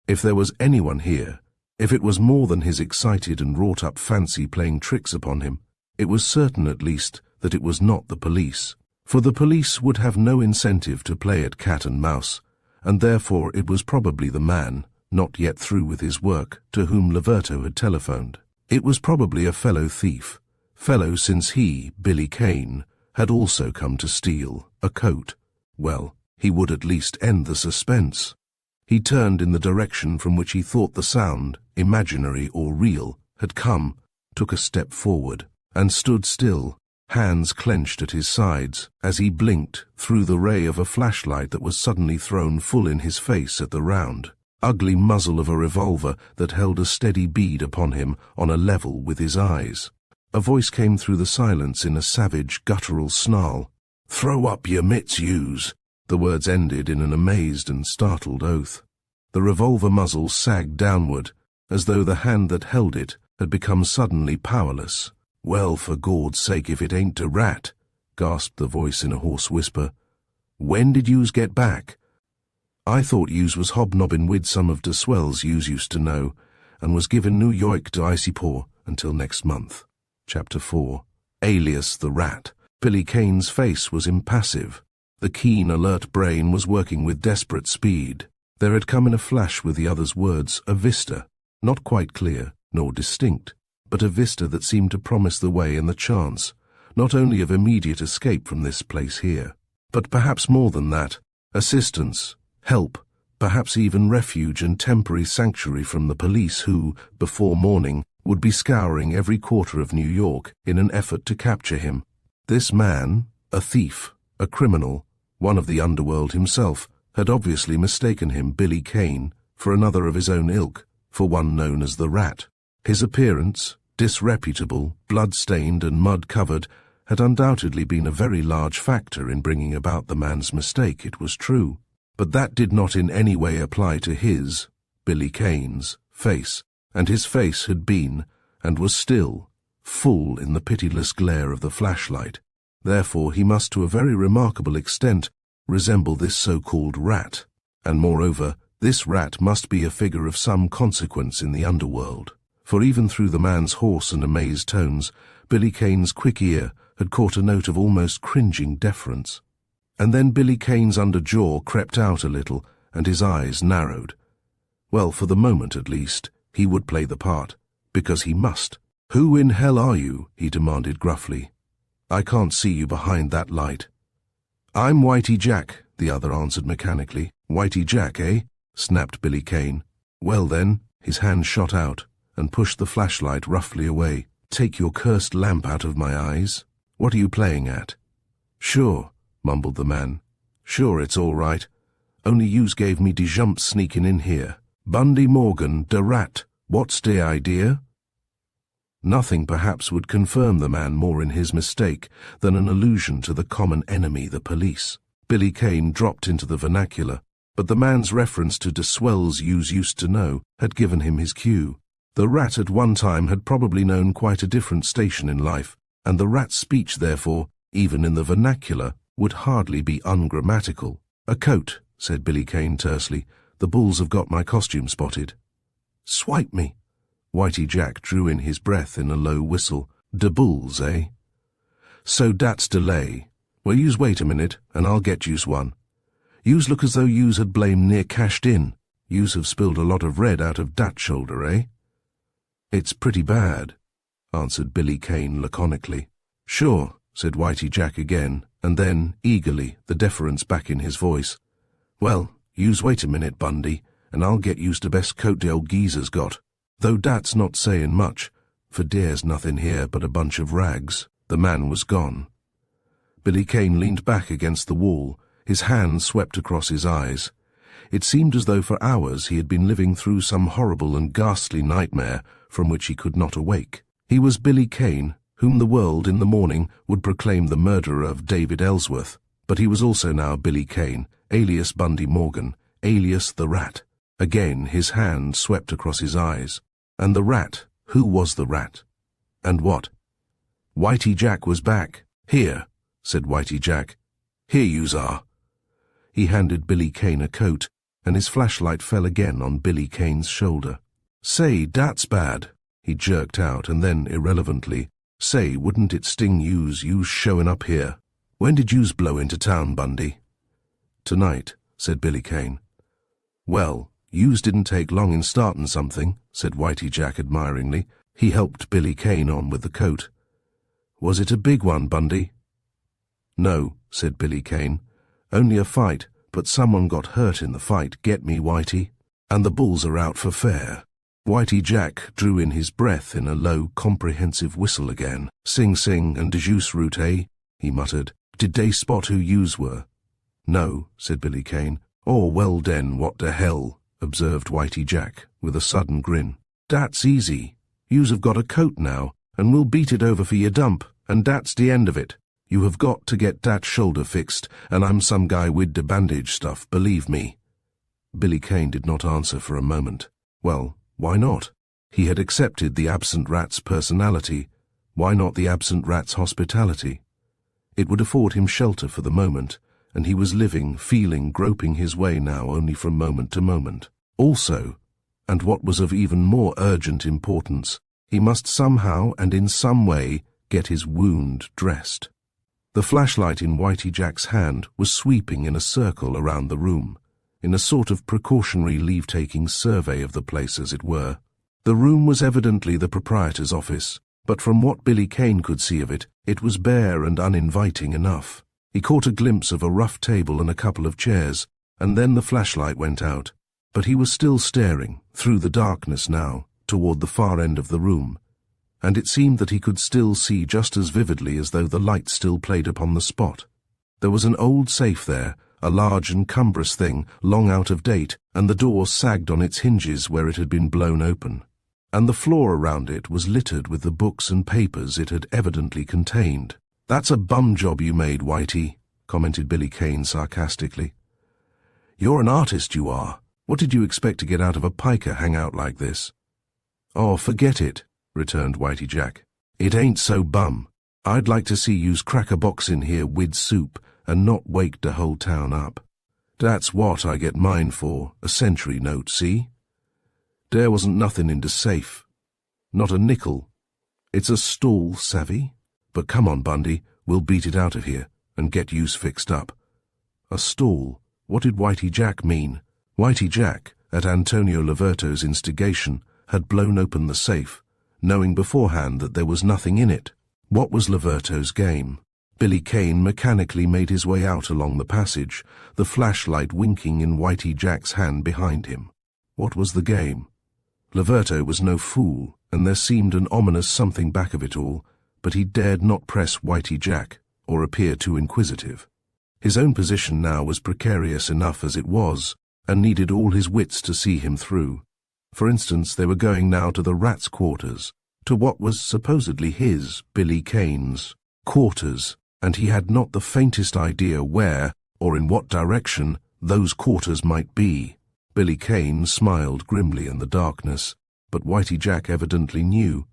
If there was anyone here, if it was more than his excited and wrought-up fancy playing tricks upon him, it was certain at least that it was not the police, for the police would have no incentive to play at cat and mouse, and therefore it was probably the man, not yet through with his work, to whom Laverto had telephoned. It was probably a fellow thief, fellow since he, Billy Kane, had also come to steal a coat. Well, he would at least end the suspense. He turned in the direction from which he thought the sound, imaginary or real, had come, took a step forward, and stood still, hands clenched at his sides, as he blinked through the ray of a flashlight that was suddenly thrown full in his face at the round, ugly muzzle of a revolver that held a steady bead upon him on a level with his eyes. A voice came through the silence in a savage, guttural snarl. "Throw up your mitts, yous." The words ended in an amazed and startled oath. The revolver muzzle sagged downward, as though the hand that held it had become suddenly powerless. "Well, for Gord's sake, if it ain't a rat," gasped the voice in a hoarse whisper. "When did yous get back?" "I thought yous was hobnobbing wid some of de swells yous used to know, and was giving New York to icy paw until next month." Chapter 4. Alias the Rat. Billy Kane's face was impassive. The keen, alert brain was working with desperate speed. There had come in a flash with the other's words a vista, not quite clear, nor distinct, but a vista that seemed to promise the way and the chance, not only of immediate escape from this place here, but perhaps more than that, assistance, help, perhaps even refuge and temporary sanctuary from the police who, before morning, would be scouring every quarter of New York in an effort to capture him. This man, a thief, a criminal, one of the underworld himself, had obviously mistaken him, Billy Kane, for another of his own ilk, for one known as the Rat. His appearance, disreputable, blood-stained and mud-covered, had undoubtedly been a very large factor in bringing about the man's mistake, it was true. But that did not in any way apply to his, Billy Kane's, face, and his face had been, and was still, full in the pitiless glare of the flashlight. Therefore he must to a very remarkable extent resemble this so-called rat, and moreover, this rat must be a figure of some consequence in the underworld, for even through the man's hoarse and amazed tones, Billy Kane's quick ear had caught a note of almost cringing deference. And then Billy Kane's under jaw crept out a little, and his eyes narrowed. Well, for the moment at least, he would play the part, because he must. "Who in hell are you?" he demanded gruffly. "I can't see you behind that light." "I'm Whitey Jack," the other answered mechanically. "Whitey Jack, eh?" snapped Billy Kane. "Well then," his hand shot out and pushed the flashlight roughly away. "Take your cursed lamp out of my eyes. What are you playing at?" "Sure," mumbled the man. "Sure, it's all right. Only yous gave me de jumps sneaking in here. Bundy Morgan, de rat, what's the idea? Nothing perhaps would confirm the man more in his mistake than an allusion to the common enemy, the police. Billy Kane dropped into the vernacular, but the man's reference to de swells yous used to know had given him his cue. The rat at one time had probably known quite a different station in life, and the rat's speech, therefore, even in the vernacular, would hardly be ungrammatical. "A coat," said Billy Kane tersely. "The bulls have got my costume spotted." "Swipe me." Whitey Jack drew in his breath in a low whistle. "De bulls, eh? So dat's delay. Well, yous wait a minute, and I'll get yous one. Yous look as though yous had blame near cashed in. Yous have spilled a lot of red out of dat shoulder, eh?" "It's pretty bad," answered Billy Kane laconically. "Sure," said Whitey Jack again, and then, eagerly, the deference back in his voice. "Well, yous wait a minute, Bundy, and I'll get yous the best coat the old geezer's got. Though dat's not sayin' much, for dere's nothin' here but a bunch of rags." The man was gone. Billy Kane leaned back against the wall, his hand swept across his eyes. It seemed as though for hours he had been living through some horrible and ghastly nightmare from which he could not awake. He was Billy Kane, whom the world in the morning would proclaim the murderer of David Ellsworth, but he was also now Billy Kane, alias Bundy Morgan, alias the Rat. Again his hand swept across his eyes. And the rat, who was the rat? And what? Whitey Jack was back. "Here," said Whitey Jack. "Here yous are." He handed Billy Kane a coat, and his flashlight fell again on Billy Kane's shoulder. "Say, dat's bad," he jerked out, and then, irrelevantly, "Say, wouldn't it sting yous showing up here? When did yous blow into town, Bundy?" "Tonight," said Billy Kane. "Well, yous didn't take long in startin' something," said Whitey Jack admiringly. He helped Billy Kane on with the coat. "Was it a big one, Bundy?" "No," said Billy Kane. "Only a fight, but someone got hurt in the fight, get me, Whitey? And the bulls are out for fair." Whitey Jack drew in his breath in a low, comprehensive whistle again. "Sing Sing and de Juice Route, eh?" he muttered. "Did they spot who yous were?" "No," said Billy Kane. "Oh, well den, what the hell?" observed Whitey Jack, with a sudden grin. "Dat's easy. Yous have got a coat now, and we'll beat it over for your dump, and dat's the end of it. You have got to get dat shoulder fixed, and I'm some guy wid the bandage stuff, believe me." Billy Kane did not answer for a moment. Well, why not? He had accepted the absent rat's personality. Why not the absent rat's hospitality? It would afford him shelter for the moment, and he was living, feeling, groping his way now only from moment to moment. Also, and what was of even more urgent importance, he must somehow and in some way get his wound dressed. The flashlight in Whitey Jack's hand was sweeping in a circle around the room, in a sort of precautionary leave-taking survey of the place, as it were. The room was evidently the proprietor's office, but from what Billy Kane could see of it, it was bare and uninviting enough. He caught a glimpse of a rough table and a couple of chairs, and then the flashlight went out. But he was still staring, through the darkness now, toward the far end of the room, and it seemed that he could still see just as vividly as though the light still played upon the spot. There was an old safe there, a large and cumbrous thing, long out of date, and the door sagged on its hinges where it had been blown open. And the floor around it was littered with the books and papers it had evidently contained. "That's a bum job you made, Whitey," commented Billy Kane sarcastically. "You're an artist, you are. What did you expect to get out of a piker hangout like this?" "Oh, forget it," returned Whitey Jack. "It ain't so bum. I'd like to see yous crack a box in here wid soup and not wake the whole town up. That's what I get mine for, a century note, see? There wasn't nothing in the safe. Not a nickel. It's a stall, savvy? But come on, Bundy, we'll beat it out of here and get yous fixed up." A stall? What did Whitey Jack mean? Whitey Jack, at Antonio Laverto's instigation, had blown open the safe, knowing beforehand that there was nothing in it. What was Laverto's game? Billy Kane mechanically made his way out along the passage, the flashlight winking in Whitey Jack's hand behind him. What was the game? Laverto was no fool, and there seemed an ominous something back of it all, but he dared not press Whitey Jack, or appear too inquisitive. His own position now was precarious enough as it was, and needed all his wits to see him through. For instance, they were going now to the rats' quarters, to what was supposedly his, Billy Kane's, quarters, and he had not the faintest idea where, or in what direction, those quarters might be. Billy Kane smiled grimly in the darkness, but Whitey Jack evidently knew.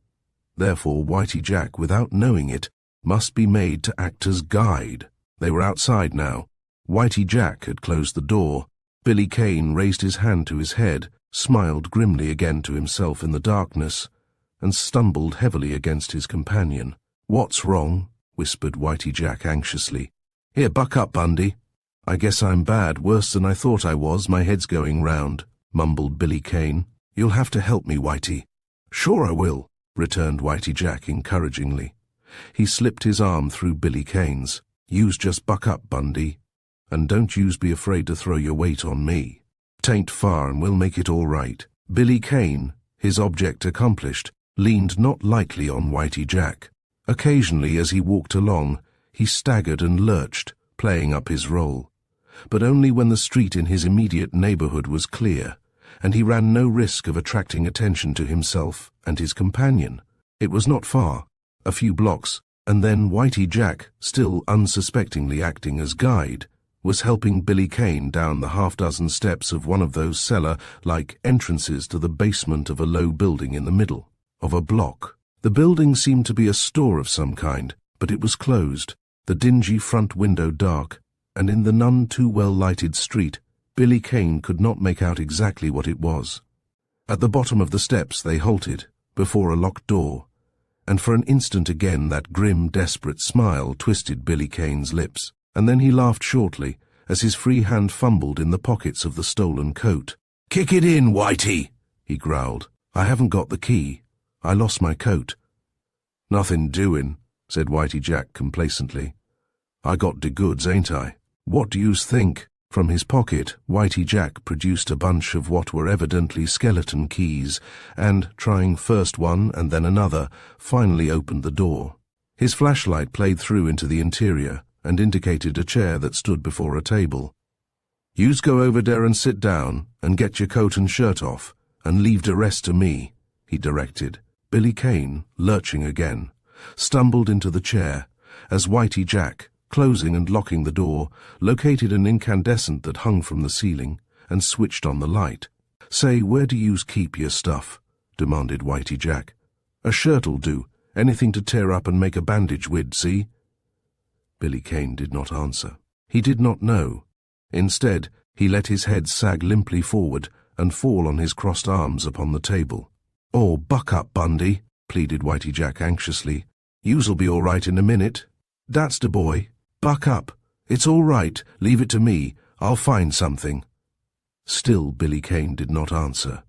Therefore Whitey Jack, without knowing it, must be made to act as guide. They were outside now. Whitey Jack had closed the door. Billy Kane raised his hand to his head, smiled grimly again to himself in the darkness, and stumbled heavily against his companion. "What's wrong?" whispered Whitey Jack anxiously. "Here, buck up, Bundy." "I guess I'm bad, worse than I thought I was, my head's going round," mumbled Billy Kane. "You'll have to help me, Whitey." "Sure I will," returned Whitey Jack encouragingly. He slipped his arm through Billy Kane's. "Yous just buck up, Bundy, and don't yous be afraid to throw your weight on me. 'Tain't far and we'll make it all right." Billy Kane, his object accomplished, leaned not lightly on Whitey Jack. Occasionally, as he walked along, he staggered and lurched, playing up his role. But only when the street in his immediate neighborhood was clear, and he ran no risk of attracting attention to himself and his companion. It was not far, a few blocks, and then Whitey Jack, still unsuspectingly acting as guide, was helping Billy Kane down the half-dozen steps of one of those cellar-like entrances to the basement of a low building in the middle of a block. The building seemed to be a store of some kind, but it was closed, the dingy front window dark, and in the none too well-lighted street, Billy Kane could not make out exactly what it was. At the bottom of the steps they halted, before a locked door, and for an instant again that grim, desperate smile twisted Billy Kane's lips, and then he laughed shortly as his free hand fumbled in the pockets of the stolen coat. "Kick it in, Whitey," he growled. "I haven't got the key. I lost my coat." "Nothing doing," said Whitey Jack complacently. "I got de goods, ain't I? What do yous think?" From his pocket, Whitey Jack produced a bunch of what were evidently skeleton keys, and, trying first one and then another, finally opened the door. His flashlight played through into the interior and indicated a chair that stood before a table. "Yous go over there and sit down, and get your coat and shirt off, and leave the rest to me," he directed. Billy Kane, lurching again, stumbled into the chair, as Whitey Jack, closing and locking the door, located an incandescent that hung from the ceiling, and switched on the light. "Say, where do yous keep your stuff?" demanded Whitey Jack. "A shirt'll do, anything to tear up and make a bandage wid, see?" Billy Kane did not answer. He did not know. Instead, he let his head sag limply forward and fall on his crossed arms upon the table. "Oh, buck up, Bundy," pleaded Whitey Jack anxiously. "Yous'll be all right in a minute. That's the boy. Buck up. It's all right. Leave it to me. I'll find something." Still Billy Kane did not answer.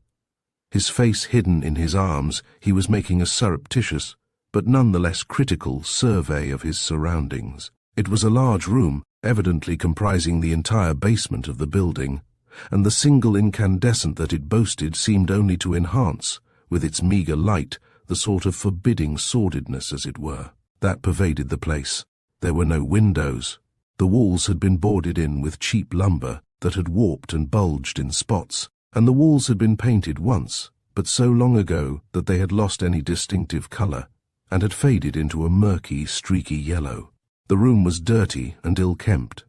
His face hidden in his arms, he was making a surreptitious, but none the less critical, survey of his surroundings. It was a large room, evidently comprising the entire basement of the building, and the single incandescent that it boasted seemed only to enhance, with its meagre light, the sort of forbidding sordidness, as it were, that pervaded the place. There were no windows. The walls had been boarded in with cheap lumber that had warped and bulged in spots, and the walls had been painted once, but so long ago that they had lost any distinctive color, and had faded into a murky, streaky yellow. The room was dirty and ill-kempt.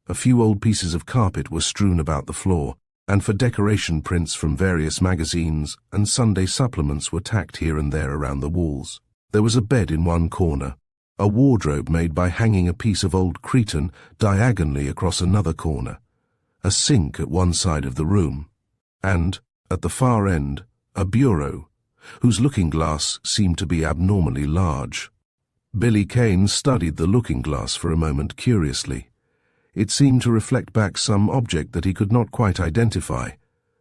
A few old pieces of carpet were strewn about the floor, and for decoration prints from various magazines and Sunday supplements were tacked here and there around the walls. There was a bed in one corner, a wardrobe made by hanging a piece of old cretonne diagonally across another corner, a sink at one side of the room, and, at the far end, a bureau, whose looking-glass seemed to be abnormally large. Billy Kane studied the looking-glass for a moment curiously. It seemed to reflect back some object that he could not quite identify,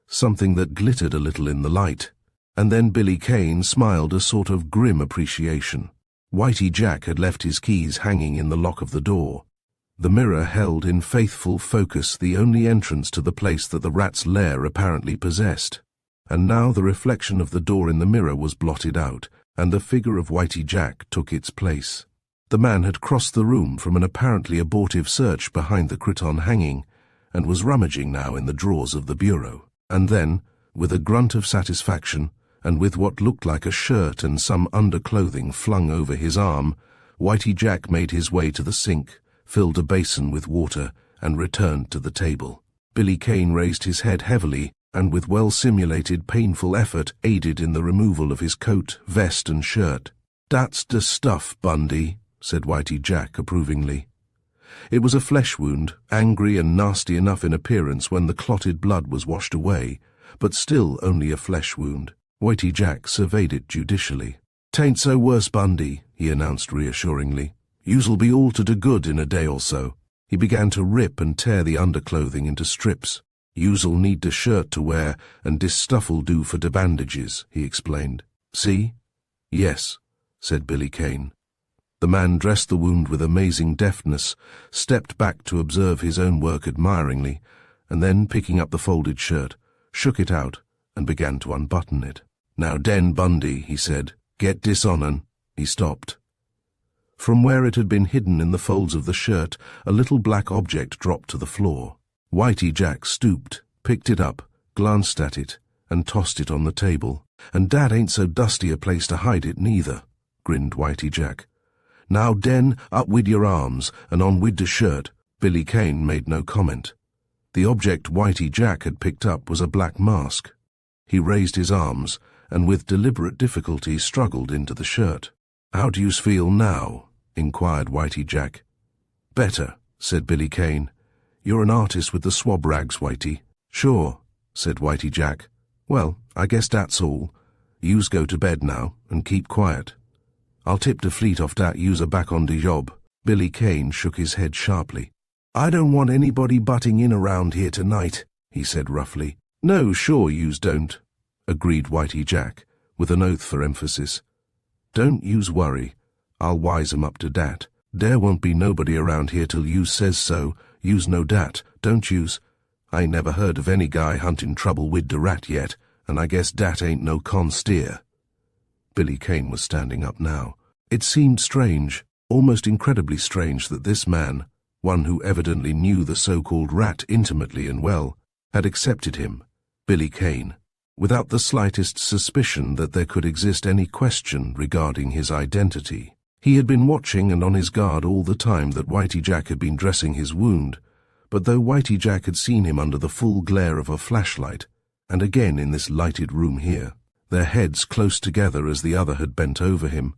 something that glittered a little in the light, and then Billy Kane smiled a sort of grim appreciation. Whitey Jack had left his keys hanging in the lock of the door. The mirror held in faithful focus the only entrance to the place that the rat's lair apparently possessed, and now the reflection of the door in the mirror was blotted out, and the figure of Whitey Jack took its place. The man had crossed the room from an apparently abortive search behind the cretonne hanging, and was rummaging now in the drawers of the bureau. And then, with a grunt of satisfaction, and with what looked like a shirt and some underclothing flung over his arm, Whitey Jack made his way to the sink, filled a basin with water, and returned to the table. Billy Kane raised his head heavily, and with well-simulated painful effort aided in the removal of his coat, vest, and shirt. "That's the stuff, Bundy," said Whitey Jack approvingly. It was a flesh wound, angry and nasty enough in appearance when the clotted blood was washed away, but still only a flesh wound. Whitey Jack surveyed it judicially. "'Tain't so worse, Bundy," he announced reassuringly. "Youse'll be all to the good in a day or so." He began to rip and tear the underclothing into strips. "Youse'll need the shirt to wear, and this stuff'll do for the bandages," he explained. "See?" "Yes," said Billy Kane. The man dressed the wound with amazing deftness, stepped back to observe his own work admiringly, and then, picking up the folded shirt, shook it out and began to unbutton it. "Now den, Bundy," he said, "get this on and—" He stopped. From where it had been hidden in the folds of the shirt, a little black object dropped to the floor. Whitey Jack stooped, picked it up, glanced at it, and tossed it on the table. "And dat ain't so dusty a place to hide it neither," grinned Whitey Jack. "Now den, up with your arms, and on with the shirt." Billy Kane made no comment. The object Whitey Jack had picked up was a black mask. He raised his arms, and with deliberate difficulty struggled into the shirt. "How do you feel now?" inquired Whitey Jack. "Better," said Billy Kane. "You're an artist with the swab rags, Whitey." "Sure," said Whitey Jack. "Well, I guess that's all. Yous go to bed now, and keep quiet. I'll tip the fleet off dat you's back on de job." Billy Kane shook his head sharply. "I don't want anybody butting in around here tonight," he said roughly. "No, sure yous don't," agreed Whitey Jack, with an oath for emphasis. "Don't yous worry. I'll wise 'em up to dat. There won't be nobody around here till yous says so. Yous know dat, don't yous? I ain't never heard of any guy hunting trouble wid the rat yet, and I guess dat ain't no con steer." Billy Kane was standing up now. It seemed strange, almost incredibly strange, that this man, one who evidently knew the so-called rat intimately and well, had accepted him, Billy Kane, without the slightest suspicion that there could exist any question regarding his identity. He had been watching and on his guard all the time that Whitey Jack had been dressing his wound, but though Whitey Jack had seen him under the full glare of a flashlight, and again in this lighted room here, their heads close together as the other had bent over him,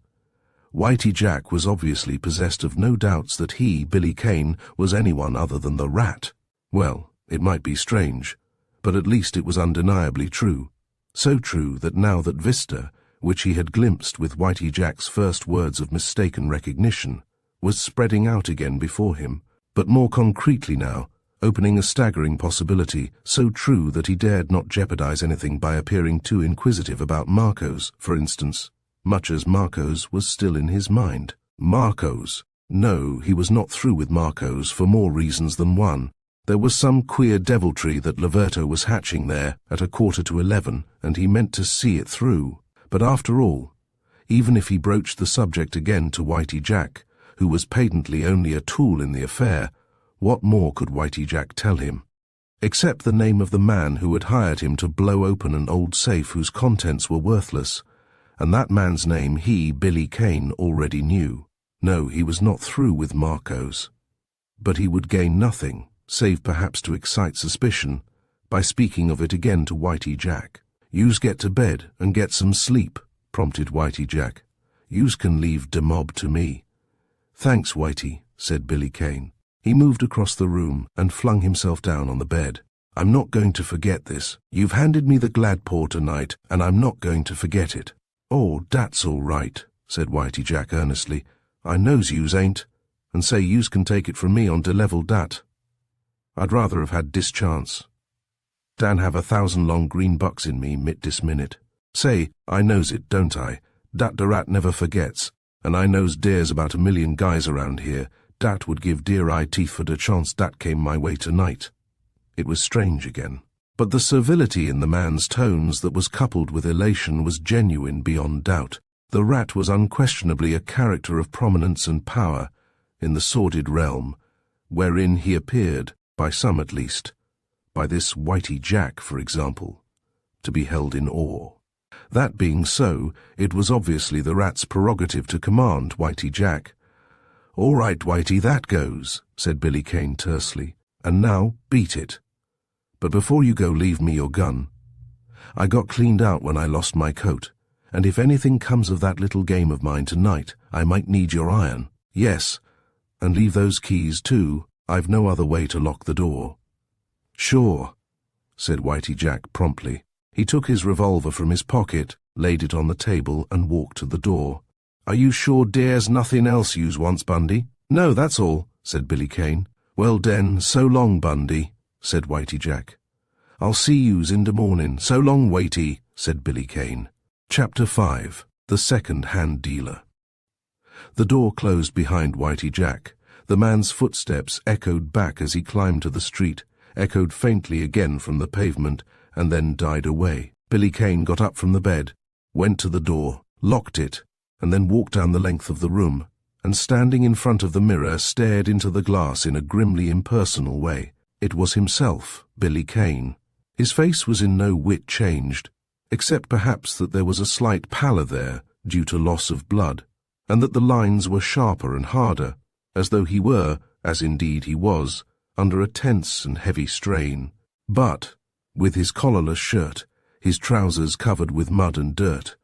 Whitey Jack was obviously possessed of no doubts that he, Billy Kane, was anyone other than the rat. Well, it might be strange, but at least it was undeniably true. So true that now that Vista, which he had glimpsed with Whitey Jack's first words of mistaken recognition, was spreading out again before him, but more concretely now, opening a staggering possibility, so true that he dared not jeopardize anything by appearing too inquisitive about Marcos, for instance, much as Marcos was still in his mind. Marcos. No, he was not through with Marcos for more reasons than one. There was some queer deviltry that Laverto was hatching there at 11:15, and he meant to see it through. But after all, even if he broached the subject again to Whitey Jack, who was patently only a tool in the affair, what more could Whitey Jack tell him? Except the name of the man who had hired him to blow open an old safe whose contents were worthless, and that man's name he, Billy Kane, already knew. No, he was not through with Marcos. But he would gain nothing, save perhaps to excite suspicion, by speaking of it again to Whitey Jack. "Yous get to bed and get some sleep," prompted Whitey Jack. "Yous can leave de mob to me." "Thanks, Whitey," said Billy Kane. He moved across the room and flung himself down on the bed. "I'm not going to forget this. You've handed me the glad paw tonight, and I'm not going to forget it." "Oh, that's all right," said Whitey Jack earnestly. "I knows yous ain't, and say yous can take it from me on de level dat. I'd rather have had dis chance. Dan have 1,000 long green bucks in me mit dis minute. Say, I knows it, don't I? Dat de rat never forgets, and I knows dere's about 1,000,000 guys around here. Dat would give dear eye teeth for de chance dat came my way tonight." It was strange again, but the servility in the man's tones that was coupled with elation was genuine beyond doubt. The rat was unquestionably a character of prominence and power in the sordid realm wherein he appeared, by some at least, by this Whitey Jack, for example, to be held in awe. That being so, it was obviously the rat's prerogative to command Whitey Jack. "All right, Whitey, that goes," said Billy Kane tersely. "And now, beat it. But before you go, leave me your gun. I got cleaned out when I lost my coat, and if anything comes of that little game of mine tonight, I might need your iron. Yes, and leave those keys too. I've no other way to lock the door." "Sure," said Whitey Jack promptly. He took his revolver from his pocket, laid it on the table, and walked to the door. "Are you sure there's nothing else yous wants, Bundy?" "No, that's all," said Billy Kane. "Well den, so long, Bundy," said Whitey Jack. "I'll see yous in the morning. So long, Whitey," said Billy Kane. Chapter 5. The Second-Hand Dealer. The door closed behind Whitey Jack. The man's footsteps echoed back as he climbed to the street, echoed faintly again from the pavement, and then died away. Billy Kane got up from the bed, went to the door, locked it, and then walked down the length of the room, and standing in front of the mirror stared into the glass in a grimly impersonal way. It was himself, Billy Kane. His face was in no whit changed, except perhaps that there was a slight pallor there due to loss of blood, and that the lines were sharper and harder, as though he were, as indeed he was, under a tense and heavy strain. But, with his collarless shirt, his trousers covered with mud and dirt,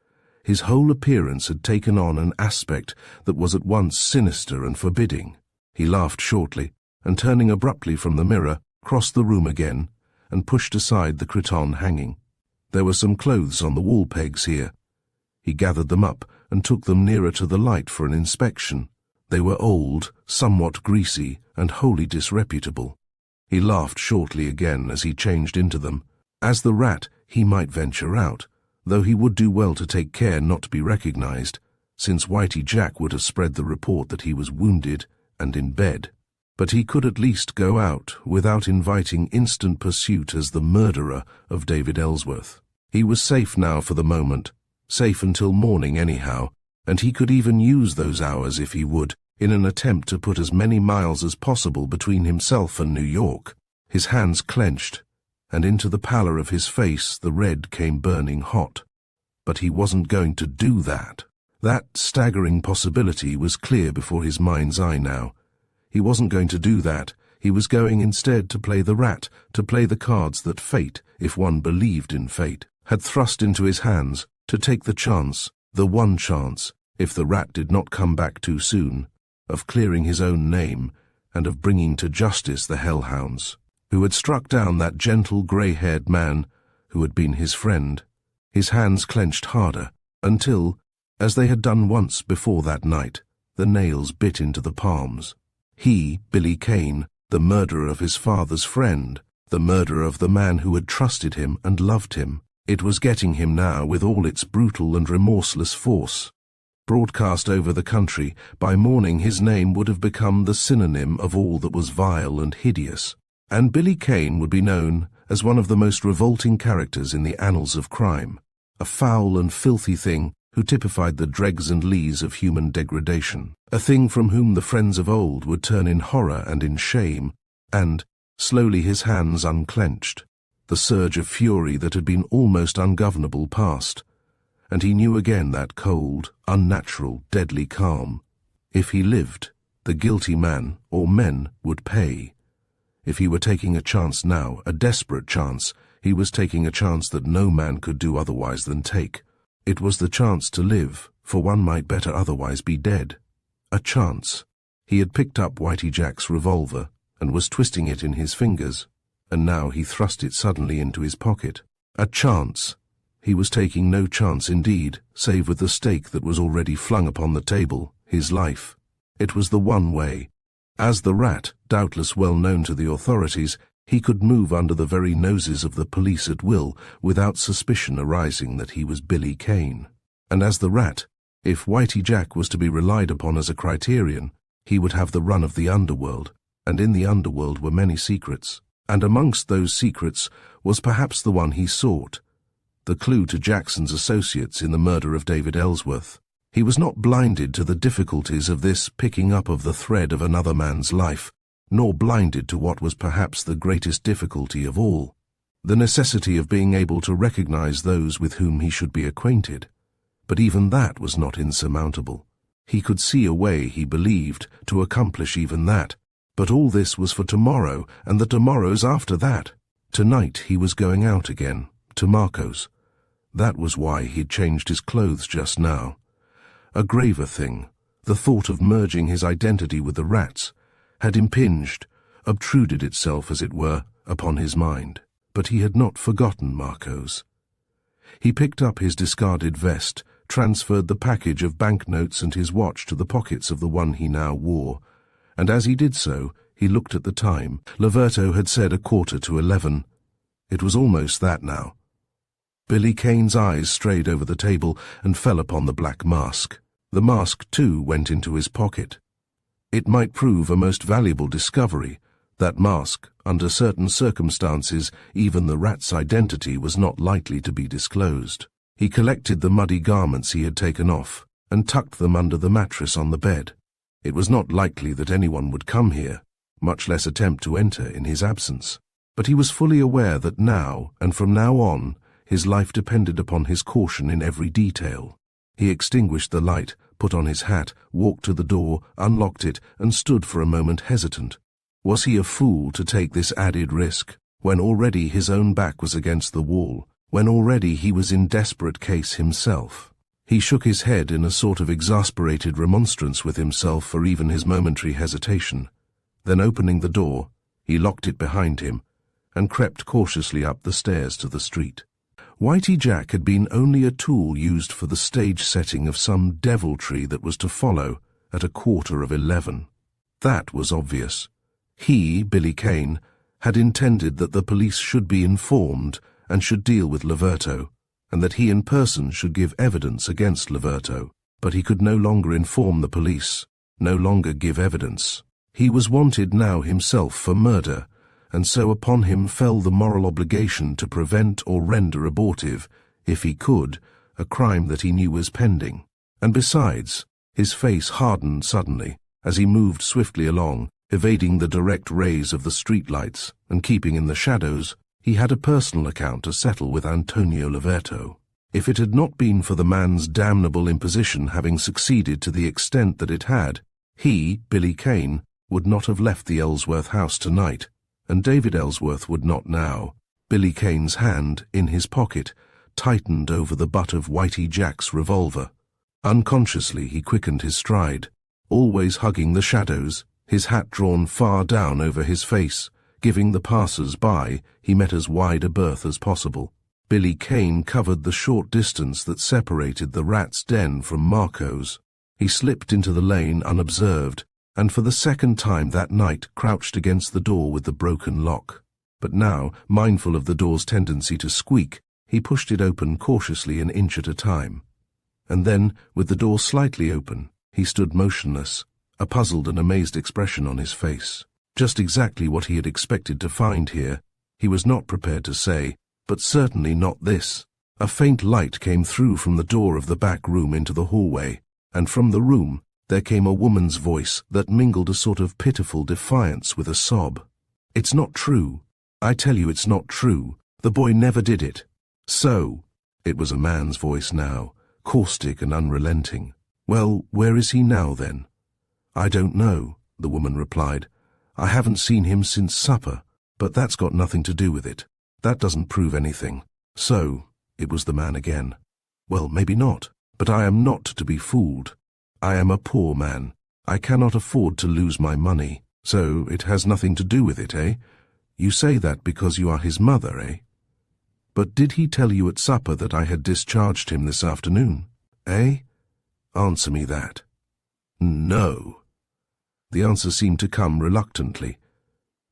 his whole appearance had taken on an aspect that was at once sinister and forbidding. He laughed shortly, and turning abruptly from the mirror, crossed the room again, and pushed aside the cretonne hanging. There were some clothes on the wall pegs here. He gathered them up and took them nearer to the light for an inspection. They were old, somewhat greasy, and wholly disreputable. He laughed shortly again as he changed into them. As the rat, he might venture out, though he would do well to take care not to be recognized, since Whitey Jack would have spread the report that he was wounded and in bed. But he could at least go out without inviting instant pursuit as the murderer of David Ellsworth. He was safe now for the moment, safe until morning anyhow, and he could even use those hours if he would, in an attempt to put as many miles as possible between himself and New York. His hands clenched, and into the pallor of his face the red came burning hot. But he wasn't going to do that. That staggering possibility was clear before his mind's eye now. He wasn't going to do that. He was going instead to play the rat, to play the cards that fate, if one believed in fate, had thrust into his hands, to take the chance, the one chance, if the rat did not come back too soon, of clearing his own name and of bringing to justice the hellhounds, who had struck down that gentle grey-haired man who had been his friend. His hands clenched harder, until, as they had done once before that night, the nails bit into the palms. He, Billy Kane, the murderer of his father's friend, the murderer of the man who had trusted him and loved him, it was getting him now with all its brutal and remorseless force. Broadcast over the country, by morning his name would have become the synonym of all that was vile and hideous, and Billy Kane would be known as one of the most revolting characters in the annals of crime, a foul and filthy thing who typified the dregs and lees of human degradation, a thing from whom the friends of old would turn in horror and in shame, and, slowly his hands unclenched. The surge of fury that had been almost ungovernable passed, and he knew again that cold, unnatural, deadly calm. If he lived, the guilty man, or men, would pay. If he were taking a chance now, a desperate chance, he was taking a chance that no man could do otherwise than take. It was the chance to live, for one might better otherwise be dead. A chance. He had picked up Whitey Jack's revolver, and was twisting it in his fingers, and now he thrust it suddenly into his pocket. A chance. He was taking no chance indeed, save with the stake that was already flung upon the table, his life. It was the one way. As the rat, doubtless well known to the authorities, he could move under the very noses of the police at will, without suspicion arising that he was Billy Kane. And as the rat, if Whitey Jack was to be relied upon as a criterion, he would have the run of the underworld, and in the underworld were many secrets. And amongst those secrets was perhaps the one he sought, the clue to Jackson's associates in the murder of David Ellsworth. He was not blinded to the difficulties of this picking up of the thread of another man's life, nor blinded to what was perhaps the greatest difficulty of all, the necessity of being able to recognize those with whom he should be acquainted. But even that was not insurmountable. He could see a way, he believed, to accomplish even that. But all this was for tomorrow, and the tomorrows after that. Tonight he was going out again, to Marco's. That was why he'd changed his clothes just now. A graver thing, the thought of merging his identity with the rats, had impinged, obtruded itself, as it were, upon his mind. But he had not forgotten Marco's. He picked up his discarded vest, transferred the package of banknotes and his watch to the pockets of the one he now wore, and as he did so, he looked at the time. Laverto had said 11:15. It was almost that now. Billy Kane's eyes strayed over the table and fell upon the black mask. The mask, too, went into his pocket. It might prove a most valuable discovery. That mask, under certain circumstances, even the rat's identity was not likely to be disclosed. He collected the muddy garments he had taken off and tucked them under the mattress on the bed. It was not likely that anyone would come here, much less attempt to enter in his absence. But he was fully aware that now, and from now on, his life depended upon his caution in every detail. He extinguished the light, put on his hat, walked to the door, unlocked it, and stood for a moment hesitant. Was he a fool to take this added risk, when already his own back was against the wall, when already he was in desperate case himself? He shook his head in a sort of exasperated remonstrance with himself for even his momentary hesitation. Then opening the door, he locked it behind him, and crept cautiously up the stairs to the street. Whitey Jack had been only a tool used for the stage setting of some deviltry that was to follow at 11:15. That was obvious. He, Billy Kane, had intended that the police should be informed and should deal with Laverto, and that he in person should give evidence against Laverto. But he could no longer inform the police, no longer give evidence. He was wanted now himself for murder, and so upon him fell the moral obligation to prevent or render abortive, if he could, a crime that he knew was pending. And besides, his face hardened suddenly as he moved swiftly along, evading the direct rays of the streetlights and keeping in the shadows. He had a personal account to settle with Antonio Laverto. If it had not been for the man's damnable imposition having succeeded to the extent that it had, he, Billy Kane, would not have left the Ellsworth house tonight, and David Ellsworth would not now. Billy Kane's hand, in his pocket, tightened over the butt of Whitey Jack's revolver. Unconsciously he quickened his stride, always hugging the shadows, his hat drawn far down over his face, giving the passers-by he met as wide a berth as possible. Billy Kane covered the short distance that separated the rat's den from Marco's. He slipped into the lane unobserved, and for the second time that night crouched against the door with the broken lock. But now, mindful of the door's tendency to squeak, he pushed it open cautiously an inch at a time. And then, with the door slightly open, he stood motionless, a puzzled and amazed expression on his face. Just exactly what he had expected to find here, he was not prepared to say, but certainly not this. A faint light came through from the door of the back room into the hallway, and from the room there came a woman's voice that mingled a sort of pitiful defiance with a sob. "It's not true. I tell you it's not true. The boy never did it." "So?" It was a man's voice now, caustic and unrelenting. "Well, where is he now, then?" "I don't know," the woman replied. "I haven't seen him since supper, but that's got nothing to do with it. That doesn't prove anything." "So," it was the man again. "Well, maybe not, but I am not to be fooled. I am a poor man. I cannot afford to lose my money. So it has nothing to do with it, eh? You say that because you are his mother, eh? But did he tell you at supper that I had discharged him this afternoon? Eh? Answer me that." "No." The answer seemed to come reluctantly.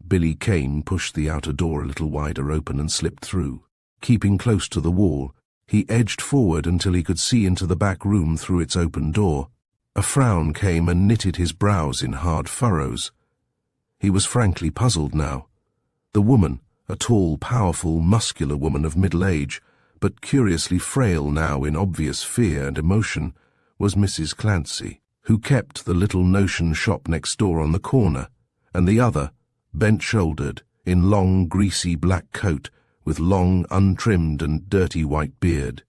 Billy Kane pushed the outer door a little wider open and slipped through. Keeping close to the wall, he edged forward until he could see into the back room through its open door. A frown came and knitted his brows in hard furrows. He was frankly puzzled now. The woman, a tall, powerful, muscular woman of middle age, but curiously frail now in obvious fear and emotion, was Mrs. Clancy, who kept the little notion shop next door on the corner, and the other, bent-shouldered, in long, greasy black coat, with long, untrimmed and dirty white beard,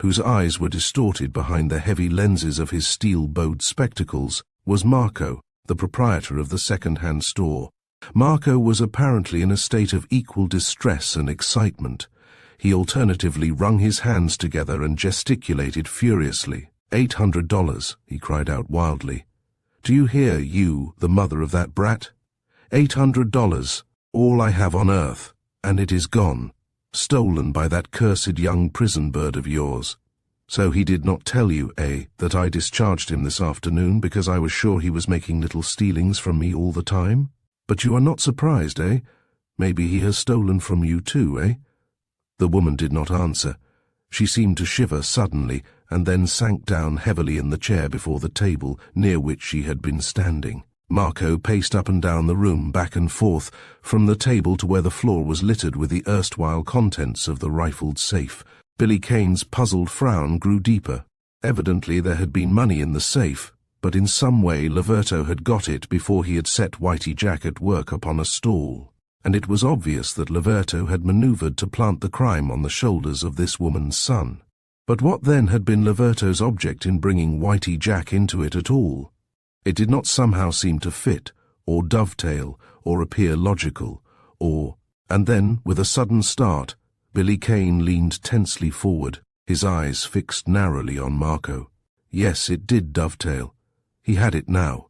whose eyes were distorted behind the heavy lenses of his steel-bowed spectacles, was Marco, the proprietor of the second-hand store. Marco was apparently in a state of equal distress and excitement. He alternatively wrung his hands together and gesticulated furiously. $800, he cried out wildly. Do you hear, you, the mother of that brat? $800, all I have on earth, and it is gone, stolen by that cursed young prison bird of yours. So he did not tell you, that I discharged him this afternoon because I was sure he was making little stealings from me all the time? But you are not surprised, Maybe he has stolen from you too, The woman did not answer. She seemed to shiver suddenly, and then sank down heavily in the chair before the table near which she had been standing. Marco paced up and down the room, back and forth, from the table to where the floor was littered with the erstwhile contents of the rifled safe. Billy Kane's puzzled frown grew deeper. Evidently there had been money in the safe, but in some way Laverto had got it before he had set Whitey Jack at work upon a stall, and it was obvious that Laverto had maneuvered to plant the crime on the shoulders of this woman's son. But what then had been Laverto's object in bringing Whitey Jack into it at all? It did not somehow seem to fit, or dovetail, or appear logical, and then, with a sudden start, Billy Kane leaned tensely forward, his eyes fixed narrowly on Marco. Yes, it did dovetail. He had it now.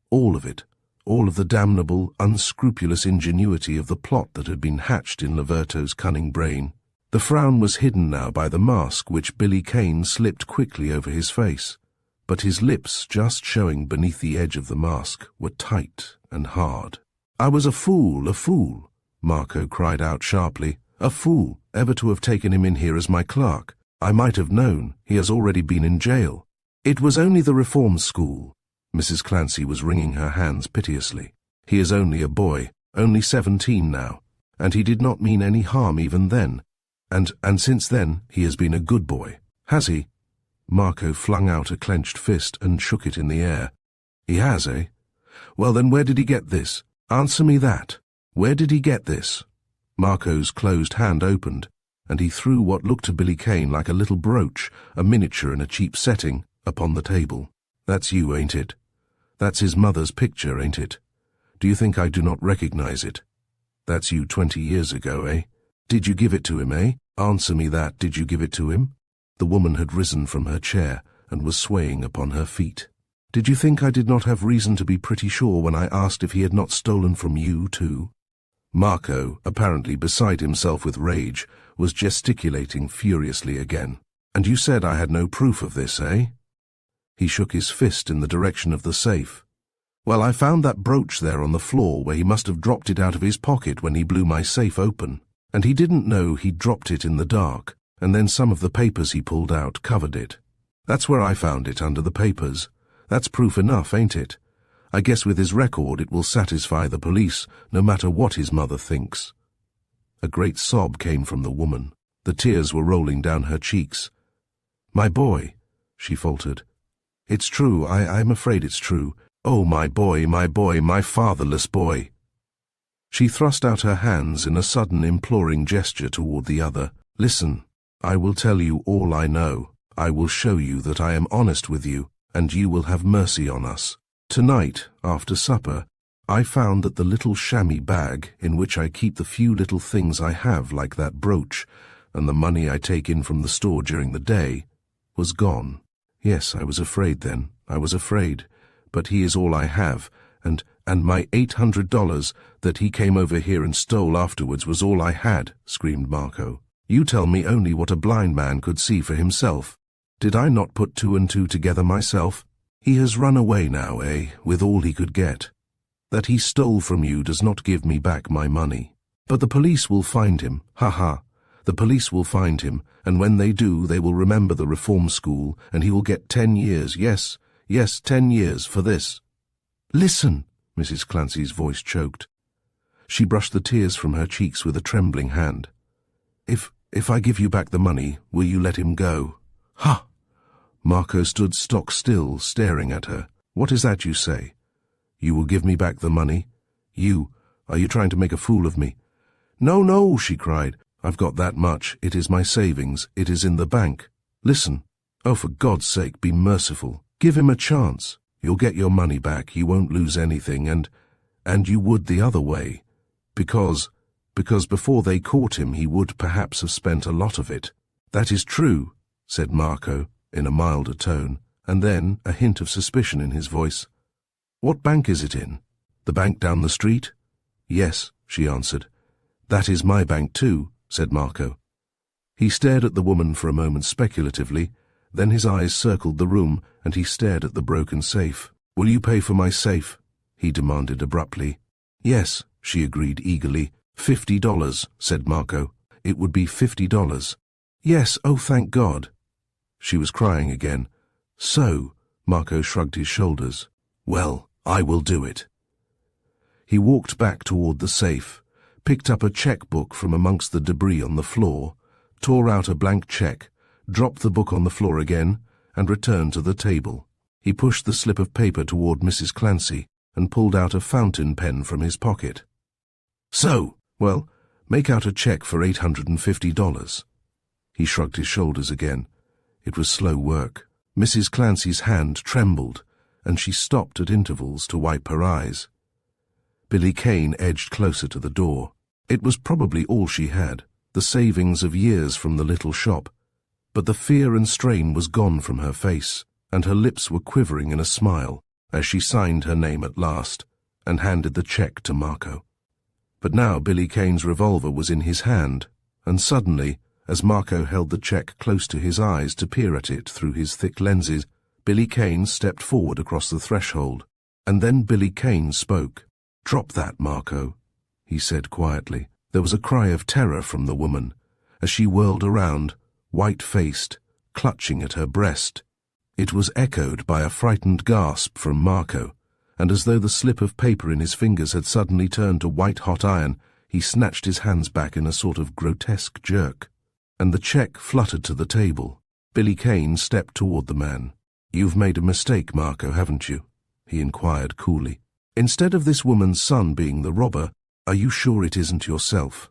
All of it. All of the damnable, unscrupulous ingenuity of the plot that had been hatched in Laverto's cunning brain. The frown was hidden now by the mask which Billy Kane slipped quickly over his face, but his lips, just showing beneath the edge of the mask, were tight and hard. "I was a fool," Marco cried out sharply. "A fool, ever to have taken him in here as my clerk. I might have known. He has already been in jail." "It was only the reform school." Mrs. Clancy was wringing her hands piteously. "He is only a boy, only 17 now, and he did not mean any harm even then. And since then he has been a good boy. Has he?" Marco flung out a clenched fist and shook it in the air. "He has, Well then, where did he get this? Answer me that. Where did he get this?" Marco's closed hand opened, and he threw what looked to Billy Kane like a little brooch, a miniature in a cheap setting, upon the table. "That's you, ain't it? That's his mother's picture, ain't it? Do you think I do not recognize it? That's you 20 years ago, Did you give it to him, Answer me that, did you give it to him?" The woman had risen from her chair and was swaying upon her feet. "Did you think I did not have reason to be pretty sure when I asked if he had not stolen from you, too?" Marco, apparently beside himself with rage, was gesticulating furiously again. "And you said I had no proof of this, He shook his fist in the direction of the safe. "Well, I found that brooch there on the floor where he must have dropped it out of his pocket when he blew my safe open. And he didn't know he'd dropped it in the dark, and then some of the papers he pulled out covered it. That's where I found it, under the papers. That's proof enough, ain't it? I guess with his record it will satisfy the police, no matter what his mother thinks." A great sob came from the woman. The tears were rolling down her cheeks. "My boy," she faltered. "It's true, I'm afraid it's true. Oh, my boy, my fatherless boy." She thrust out her hands in a sudden imploring gesture toward the other. "Listen, I will tell you all I know. I will show you that I am honest with you, and you will have mercy on us. Tonight, after supper, I found that the little chamois bag, in which I keep the few little things I have, like that brooch, and the money I take in from the store during the day, was gone. Yes, I was afraid then. I was afraid. But he is all I have, and my $800 that he came over here and stole afterwards was all I had," screamed Marco. "You tell me only what a blind man could see for himself. Did I not put 2 and 2 together myself? He has run away now, with all he could get. That he stole from you does not give me back my money. But the police will find him, ha. The police will find him, and when they do, they will remember the reform school, and he will get 10 years, yes, 10 years for this." "Listen," Mrs. Clancy's voice choked. She brushed the tears from her cheeks with a trembling hand. If I give you back the money, will you let him go?" "Ha!" Marco stood stock still, staring at her. "What is that you say? You will give me back the money? Are you trying to make a fool of me?" "No, no," she cried. "I've got that much. It is my savings. It is in the bank. Listen. Oh, for God's sake, be merciful. Give him a chance. You'll get your money back. You won't lose anything, and you would the other way. Because before they caught him, he would perhaps have spent a lot of it." "That is true," said Marco, in a milder tone, and then a hint of suspicion in his voice. "What bank is it in? The bank down the street?" "Yes," she answered. "That is my bank too," said Marco. He stared at the woman for a moment speculatively, then his eyes circled the room and he stared at the broken safe. "Will you pay for my safe?" he demanded abruptly. "Yes," she agreed eagerly. $50, said Marco. "It would be $50. "Yes, oh thank God." She was crying again. "So," Marco shrugged his shoulders. "Well, I will do it." He walked back toward the safe, picked up a checkbook from amongst the debris on the floor, tore out a blank check, dropped the book on the floor again, and returned to the table. He pushed the slip of paper toward Mrs. Clancy and pulled out a fountain pen from his pocket. "So, well, make out a check for $850. He shrugged his shoulders again. It was slow work. Mrs. Clancy's hand trembled, and she stopped at intervals to wipe her eyes. Billy Kane edged closer to the door. It was probably all she had, the savings of years from the little shop, but the fear and strain was gone from her face, and her lips were quivering in a smile as she signed her name at last and handed the check to Marco. But now Billy Kane's revolver was in his hand, and suddenly, as Marco held the check close to his eyes to peer at it through his thick lenses, Billy Kane stepped forward across the threshold, and then Billy Kane spoke. "Drop that, Marco," he said quietly. There was a cry of terror from the woman, as she whirled around, white-faced, clutching at her breast. It was echoed by a frightened gasp from Marco, and as though the slip of paper in his fingers had suddenly turned to white-hot iron, he snatched his hands back in a sort of grotesque jerk, and the check fluttered to the table. Billy Kane stepped toward the man. "You've made a mistake, Marco, haven't you?" he inquired coolly. "Instead of this woman's son being the robber, are you sure it isn't yourself?"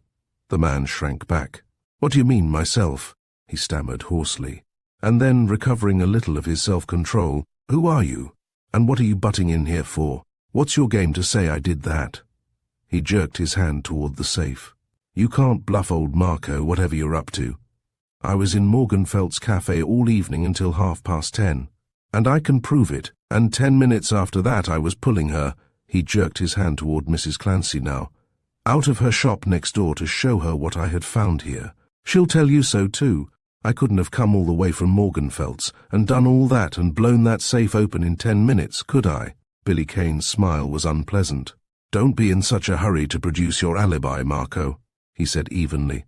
The man shrank back. "What do you mean, myself?" he stammered hoarsely. And then, recovering a little of his self-control, "Who are you? And what are you butting in here for? What's your game to say I did that?" He jerked his hand toward the safe. "You can't bluff old Marco, whatever you're up to. I was in Morgenfeld's cafe all evening until 10:30, and I can prove it, and 10 minutes after that I was pulling her," he jerked his hand toward Mrs. Clancy now, "out of her shop next door to show her what I had found here. She'll tell you so too. I couldn't have come all the way from Morgenfeld's and done all that and blown that safe open in 10 minutes, could I?" Billy Kane's smile was unpleasant. "Don't be in such a hurry to produce your alibi, Marco," he said evenly.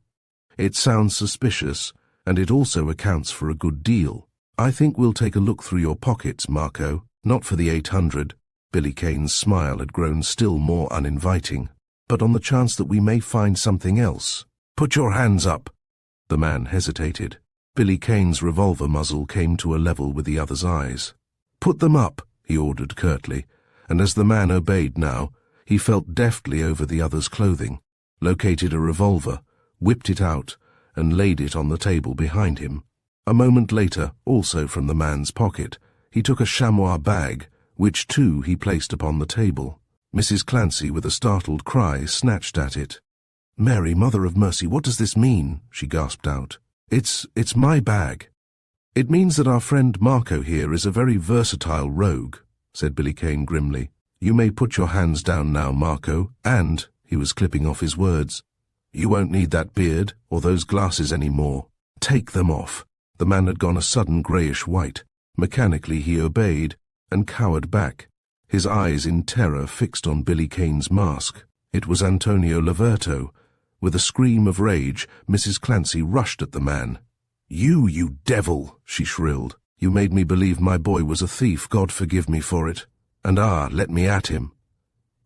"It sounds suspicious, and it also accounts for a good deal. I think we'll take a look through your pockets, Marco, not for the 800. Billy Kane's smile had grown still more uninviting. "But on the chance that we may find something else. Put your hands up." The man hesitated. Billy Kane's revolver muzzle came to a level with the other's eyes. "Put them up," he ordered curtly, and as the man obeyed now, he felt deftly over the other's clothing, located a revolver, whipped it out, and laid it on the table behind him. A moment later, also from the man's pocket, he took a chamois bag, which too he placed upon the table. Mrs. Clancy, with a startled cry, snatched at it. "Mary, Mother of Mercy, what does this mean?" she gasped out. It's my bag." "It means that our friend Marco here is a very versatile rogue," said Billy Kane grimly. "You may put your hands down now, Marco, and," he was clipping off his words, "you won't need that beard or those glasses any more. Take them off." The man had gone a sudden greyish white. Mechanically he obeyed and cowered back, his eyes in terror fixed on Billy Kane's mask. It was Antonio Laverto. With a scream of rage, Mrs. Clancy rushed at the man. You devil," she shrilled. "You made me believe my boy was a thief, God forgive me for it. And let me at him."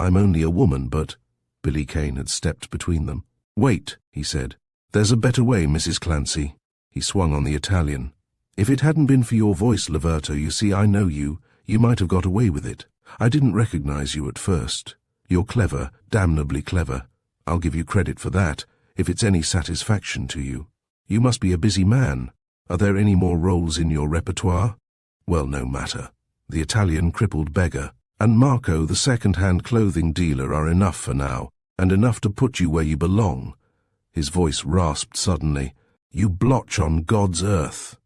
"I'm only a woman, but—" Billy Kane had stepped between them. "Wait," he said. "There's a better way, Mrs. Clancy." He swung on the Italian. "If it hadn't been for your voice, Laverto, you see, I know you. You might have got away with it. I didn't recognize you at first. You're clever, damnably clever. I'll give you credit for that, if it's any satisfaction to you. You must be a busy man. Are there any more roles in your repertoire? Well, no matter. The Italian crippled beggar and Marco, the second-hand clothing dealer, are enough for now, and enough to put you where you belong. His voice rasped suddenly. You blotch on God's earth,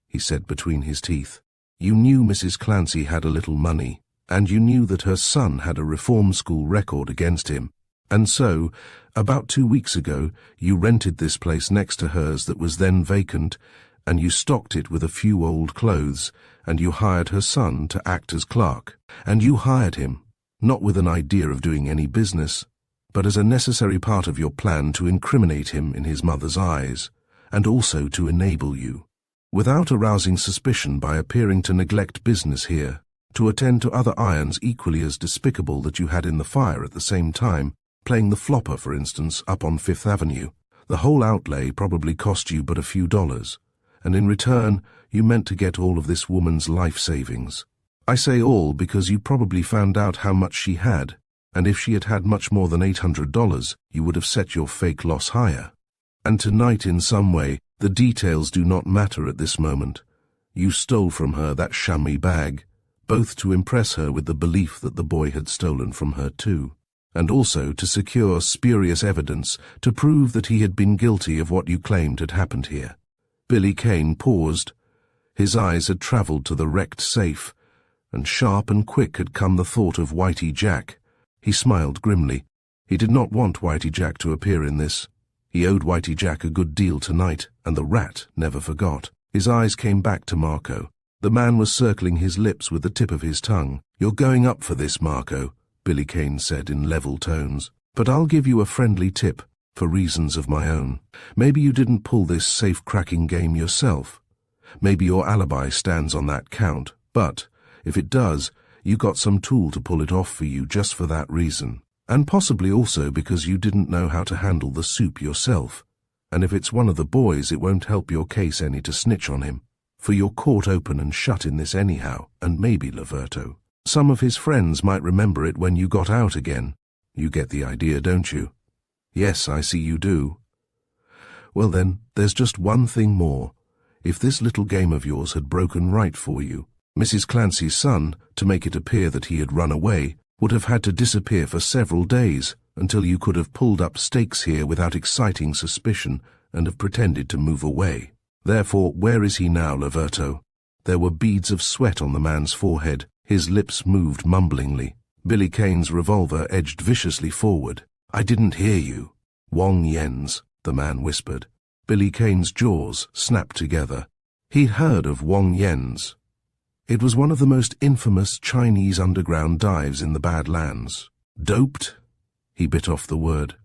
he said between his teeth. You knew Mrs. Clancy had a little money, and you knew that her son had a reform school record against him. And so, about 2 weeks ago, you rented this place next to hers that was then vacant, and you stocked it with a few old clothes, and you hired her son to act as clerk. And you hired him, not with an idea of doing any business, but as a necessary part of your plan to incriminate him in his mother's eyes, and also to enable you, without arousing suspicion by appearing to neglect business here, to attend to other irons equally as despicable that you had in the fire at the same time, playing the flopper, for instance, up on Fifth Avenue. The whole outlay probably cost you but a few dollars, and in return you meant to get all of this woman's life savings. I say all because you probably found out how much she had, and if she had had much more than $800, you would have set your fake loss higher. And tonight, in some way, the details do not matter at this moment. You stole from her that chamois bag, both to impress her with the belief that the boy had stolen from her too, and also to secure spurious evidence to prove that he had been guilty of what you claimed had happened here. Billy Kane paused. His eyes had travelled to the wrecked safe, and sharp and quick had come the thought of Whitey Jack. He smiled grimly. He did not want Whitey Jack to appear in this. He owed Whitey Jack a good deal tonight, and the rat never forgot. His eyes came back to Marco. The man was circling his lips with the tip of his tongue. You're going up for this, Marco, Billy Kane said in level tones. But I'll give you a friendly tip, for reasons of my own. Maybe you didn't pull this safe-cracking game yourself. Maybe your alibi stands on that count, but, if it does, you got some tool to pull it off for you just for that reason. And possibly also because you didn't know how to handle the soup yourself. And if it's one of the boys, it won't help your case any to snitch on him. For you're caught open and shut in this anyhow, and maybe Laverto. Some of his friends might remember it when you got out again. You get the idea, don't you? Yes, I see you do. Well then, there's just one thing more. If this little game of yours had broken right for you, Mrs. Clancy's son, to make it appear that he had run away, would have had to disappear for several days, until you could have pulled up stakes here without exciting suspicion and have pretended to move away. Therefore, where is he now, Laverto? There were beads of sweat on the man's forehead. His lips moved mumblingly. Billy Kane's revolver edged viciously forward. I didn't hear you. Wong Yen's, the man whispered. Billy Kane's jaws snapped together. He'd heard of Wong Yen's. It was one of the most infamous Chinese underground dives in the Badlands. Doped? He bit off the word.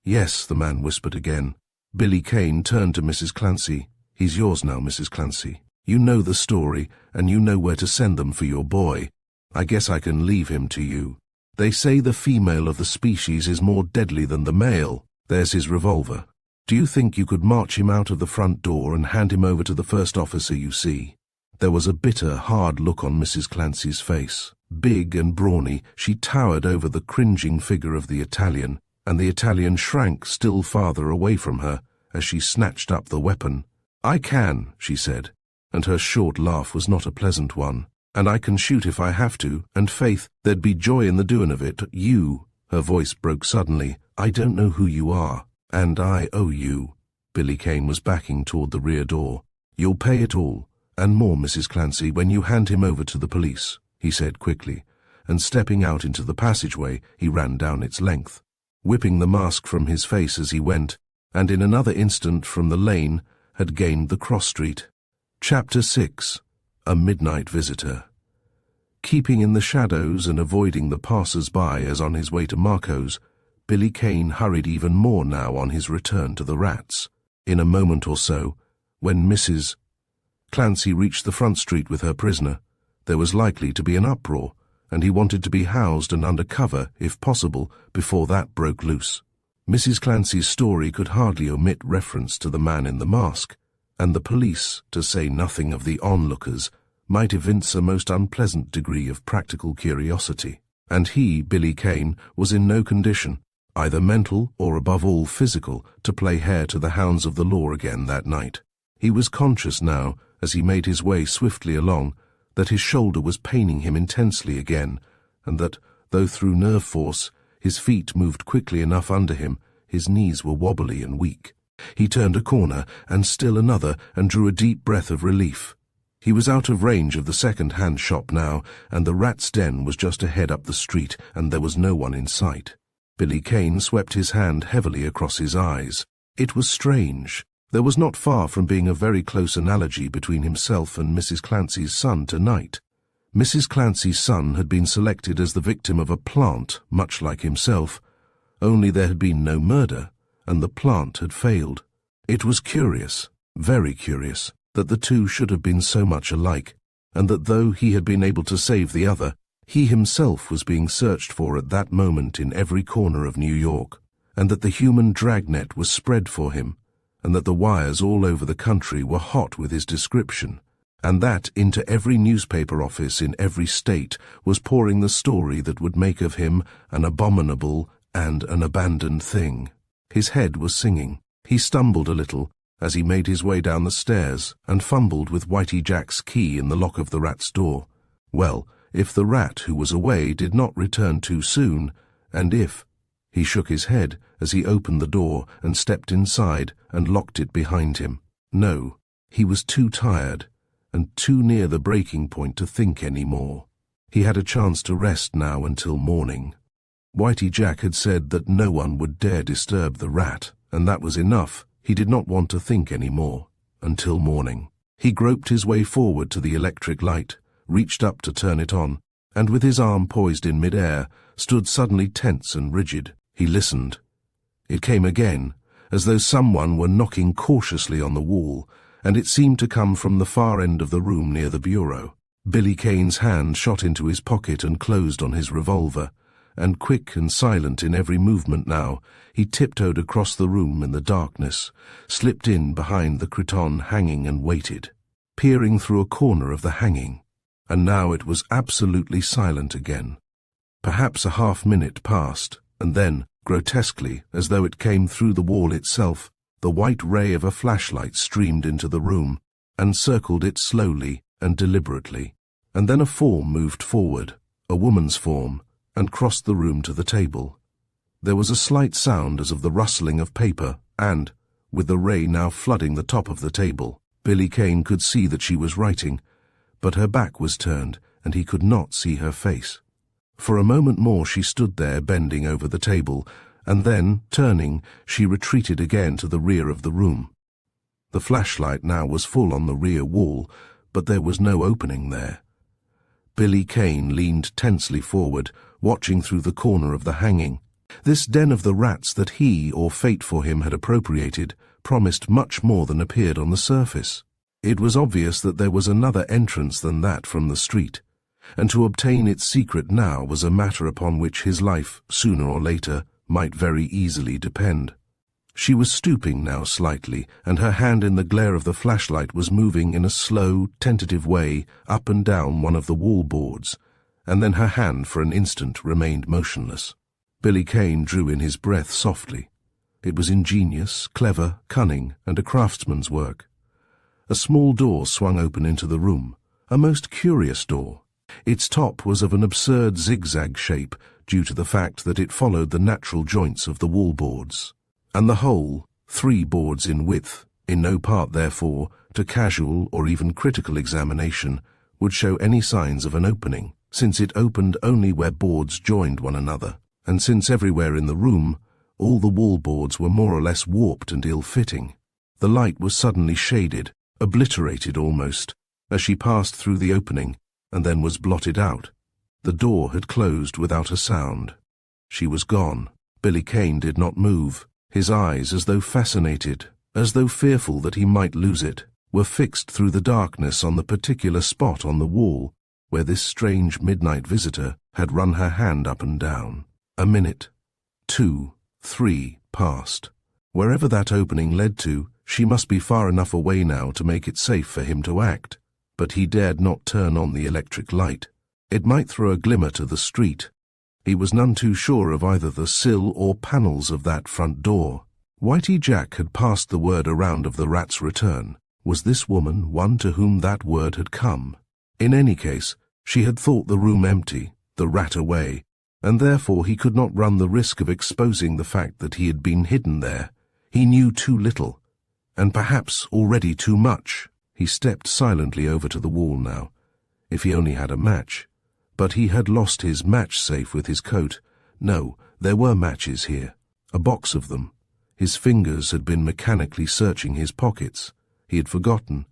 Yes, the man whispered again. Billy Kane turned to Mrs. Clancy. He's yours now, Mrs. Clancy. You know the story, and you know where to send them for your boy. I guess I can leave him to you. They say the female of the species is more deadly than the male. There's his revolver. Do you think you could march him out of the front door and hand him over to the first officer you see? There was a bitter, hard look on Mrs. Clancy's face. Big and brawny, she towered over the cringing figure of the Italian, and the Italian shrank still farther away from her as she snatched up the weapon. I can, she said, and her short laugh was not a pleasant one. And I can shoot if I have to, and faith, there'd be joy in the doing of it. You, her voice broke suddenly, I don't know who you are, and I owe you. Billy Kane was backing toward the rear door. You'll pay it all, and more, Mrs. Clancy, when you hand him over to the police, he said quickly, and stepping out into the passageway, he ran down its length, whipping the mask from his face as he went, and in another instant from the lane had gained the cross street. Chapter 6. A Midnight Visitor. Keeping in the shadows and avoiding the passers-by as on his way to Marco's, Billy Kane hurried even more now on his return to the rats. In a moment or so, when Mrs. Clancy reached the front street with her prisoner, there was likely to be an uproar, and he wanted to be housed and under cover, if possible, before that broke loose. Mrs. Clancy's story could hardly omit reference to the man in the mask, and the police, to say nothing of the onlookers, might evince a most unpleasant degree of practical curiosity. And he, Billy Kane, was in no condition, either mental or above all physical, to play hare to the hounds of the law again that night. He was conscious now, as he made his way swiftly along, that his shoulder was paining him intensely again, and that, though through nerve force, his feet moved quickly enough under him, his knees were wobbly and weak. He turned a corner, and still another, and drew a deep breath of relief. He was out of range of the second-hand shop now, and the rat's den was just ahead up the street, and there was no one in sight. Billy Kane swept his hand heavily across his eyes. It was strange. There was not far from being a very close analogy between himself and Mrs. Clancy's son tonight. Mrs. Clancy's son had been selected as the victim of a plant, much like himself, only there had been no murder, and the plant had failed. It was curious, very curious, that the two should have been so much alike, and that though he had been able to save the other, he himself was being searched for at that moment in every corner of New York, and that the human dragnet was spread for him, and that the wires all over the country were hot with his description, and that into every newspaper office in every state was pouring the story that would make of him an abominable and an abandoned thing. His head was singing. He stumbled a little as he made his way down the stairs and fumbled with Whitey Jack's key in the lock of the rat's door. Well, if the rat who was away did not return too soon, and if— He shook his head as he opened the door and stepped inside and locked it behind him. No, he was too tired and too near the breaking point to think any more. He had a chance to rest now until morning. Whitey Jack had said that no one would dare disturb the rat, and that was enough. He did not want to think any more. Until morning. He groped his way forward to the electric light, reached up to turn it on, and with his arm poised in mid-air, stood suddenly tense and rigid. He listened. It came again, as though someone were knocking cautiously on the wall, and it seemed to come from the far end of the room near the bureau. Billy Kane's hand shot into his pocket and closed on his revolver, and quick and silent in every movement now, he tiptoed across the room in the darkness, slipped in behind the cretonne hanging and waited, peering through a corner of the hanging. And now it was absolutely silent again. Perhaps a half-minute passed, and then, grotesquely, as though it came through the wall itself, the white ray of a flashlight streamed into the room, and circled it slowly and deliberately. And then a form moved forward, a woman's form, and crossed the room to the table. There was a slight sound as of the rustling of paper, and, with the ray now flooding the top of the table, Billy Kane could see that she was writing, but her back was turned, and he could not see her face. For a moment more she stood there bending over the table, and then, turning, she retreated again to the rear of the room. The flashlight now was full on the rear wall, but there was no opening there. Billy Kane leaned tensely forward, watching through the corner of the hanging. This den of the rats that he, or fate for him, had appropriated, promised much more than appeared on the surface. It was obvious that there was another entrance than that from the street, and to obtain its secret now was a matter upon which his life, sooner or later, might very easily depend. She was stooping now slightly, and her hand in the glare of the flashlight was moving in a slow, tentative way up and down one of the wall boards, and then her hand for an instant remained motionless. Billy Kane drew in his breath softly. It was ingenious, clever, cunning, and a craftsman's work. A small door swung open into the room, a most curious door. Its top was of an absurd zigzag shape due to the fact that it followed the natural joints of the wall boards, and the whole, 3 boards in width, in no part, therefore, to casual or even critical examination, would show any signs of an opening, since it opened only where boards joined one another, and since everywhere in the room, all the wall boards were more or less warped and ill-fitting. The light was suddenly shaded, obliterated almost, as she passed through the opening, and then was blotted out. The door had closed without a sound. She was gone. Billy Kane did not move. His eyes, as though fascinated, as though fearful that he might lose it, were fixed through the darkness on the particular spot on the wall where this strange midnight visitor had run her hand up and down. A minute, 2, 3 passed. Wherever that opening led to, she must be far enough away now to make it safe for him to act, but he dared not turn on the electric light. It might throw a glimmer to the street, He was none too sure of either the sill or panels of that front door. Whitey Jack had passed the word around of the rat's return. Was this woman one to whom that word had come? In any case, she had thought the room empty, the rat away, and therefore he could not run the risk of exposing the fact that he had been hidden there. He knew too little, and perhaps already too much. He stepped silently over to the wall now. If he only had a match. But he had lost his match safe with his coat. No, there were matches here. A box of them. His fingers had been mechanically searching his pockets. He had forgotten.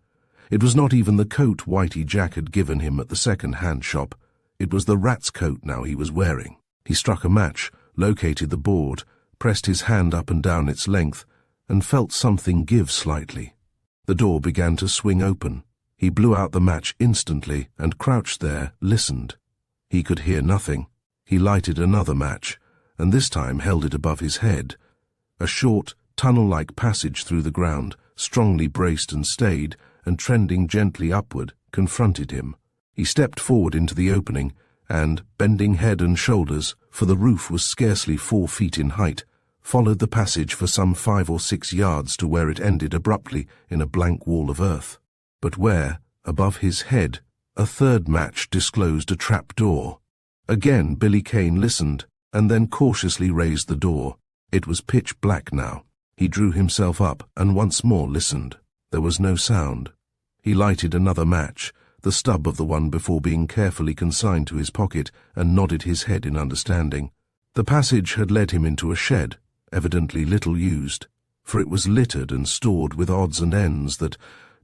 It was not even the coat Whitey Jack had given him at the second-hand shop. It was the rat's coat now he was wearing. He struck a match, located the board, pressed his hand up and down its length, and felt something give slightly. The door began to swing open. He blew out the match instantly and crouched there, listened. He could hear nothing. He lighted another match, and this time held it above his head. A short, tunnel-like passage through the ground, strongly braced and stayed, and trending gently upward, confronted him. He stepped forward into the opening, and, bending head and shoulders, for the roof was scarcely 4 feet in height, followed the passage for some 5 or 6 yards to where it ended abruptly in a blank wall of earth. But where, above his head, a third match disclosed a trap door. Again Billy Kane listened, and then cautiously raised the door. It was pitch black now. He drew himself up and once more listened. There was no sound. He lighted another match, the stub of the one before being carefully consigned to his pocket, and nodded his head in understanding. The passage had led him into a shed, evidently little used, for it was littered and stored with odds and ends that,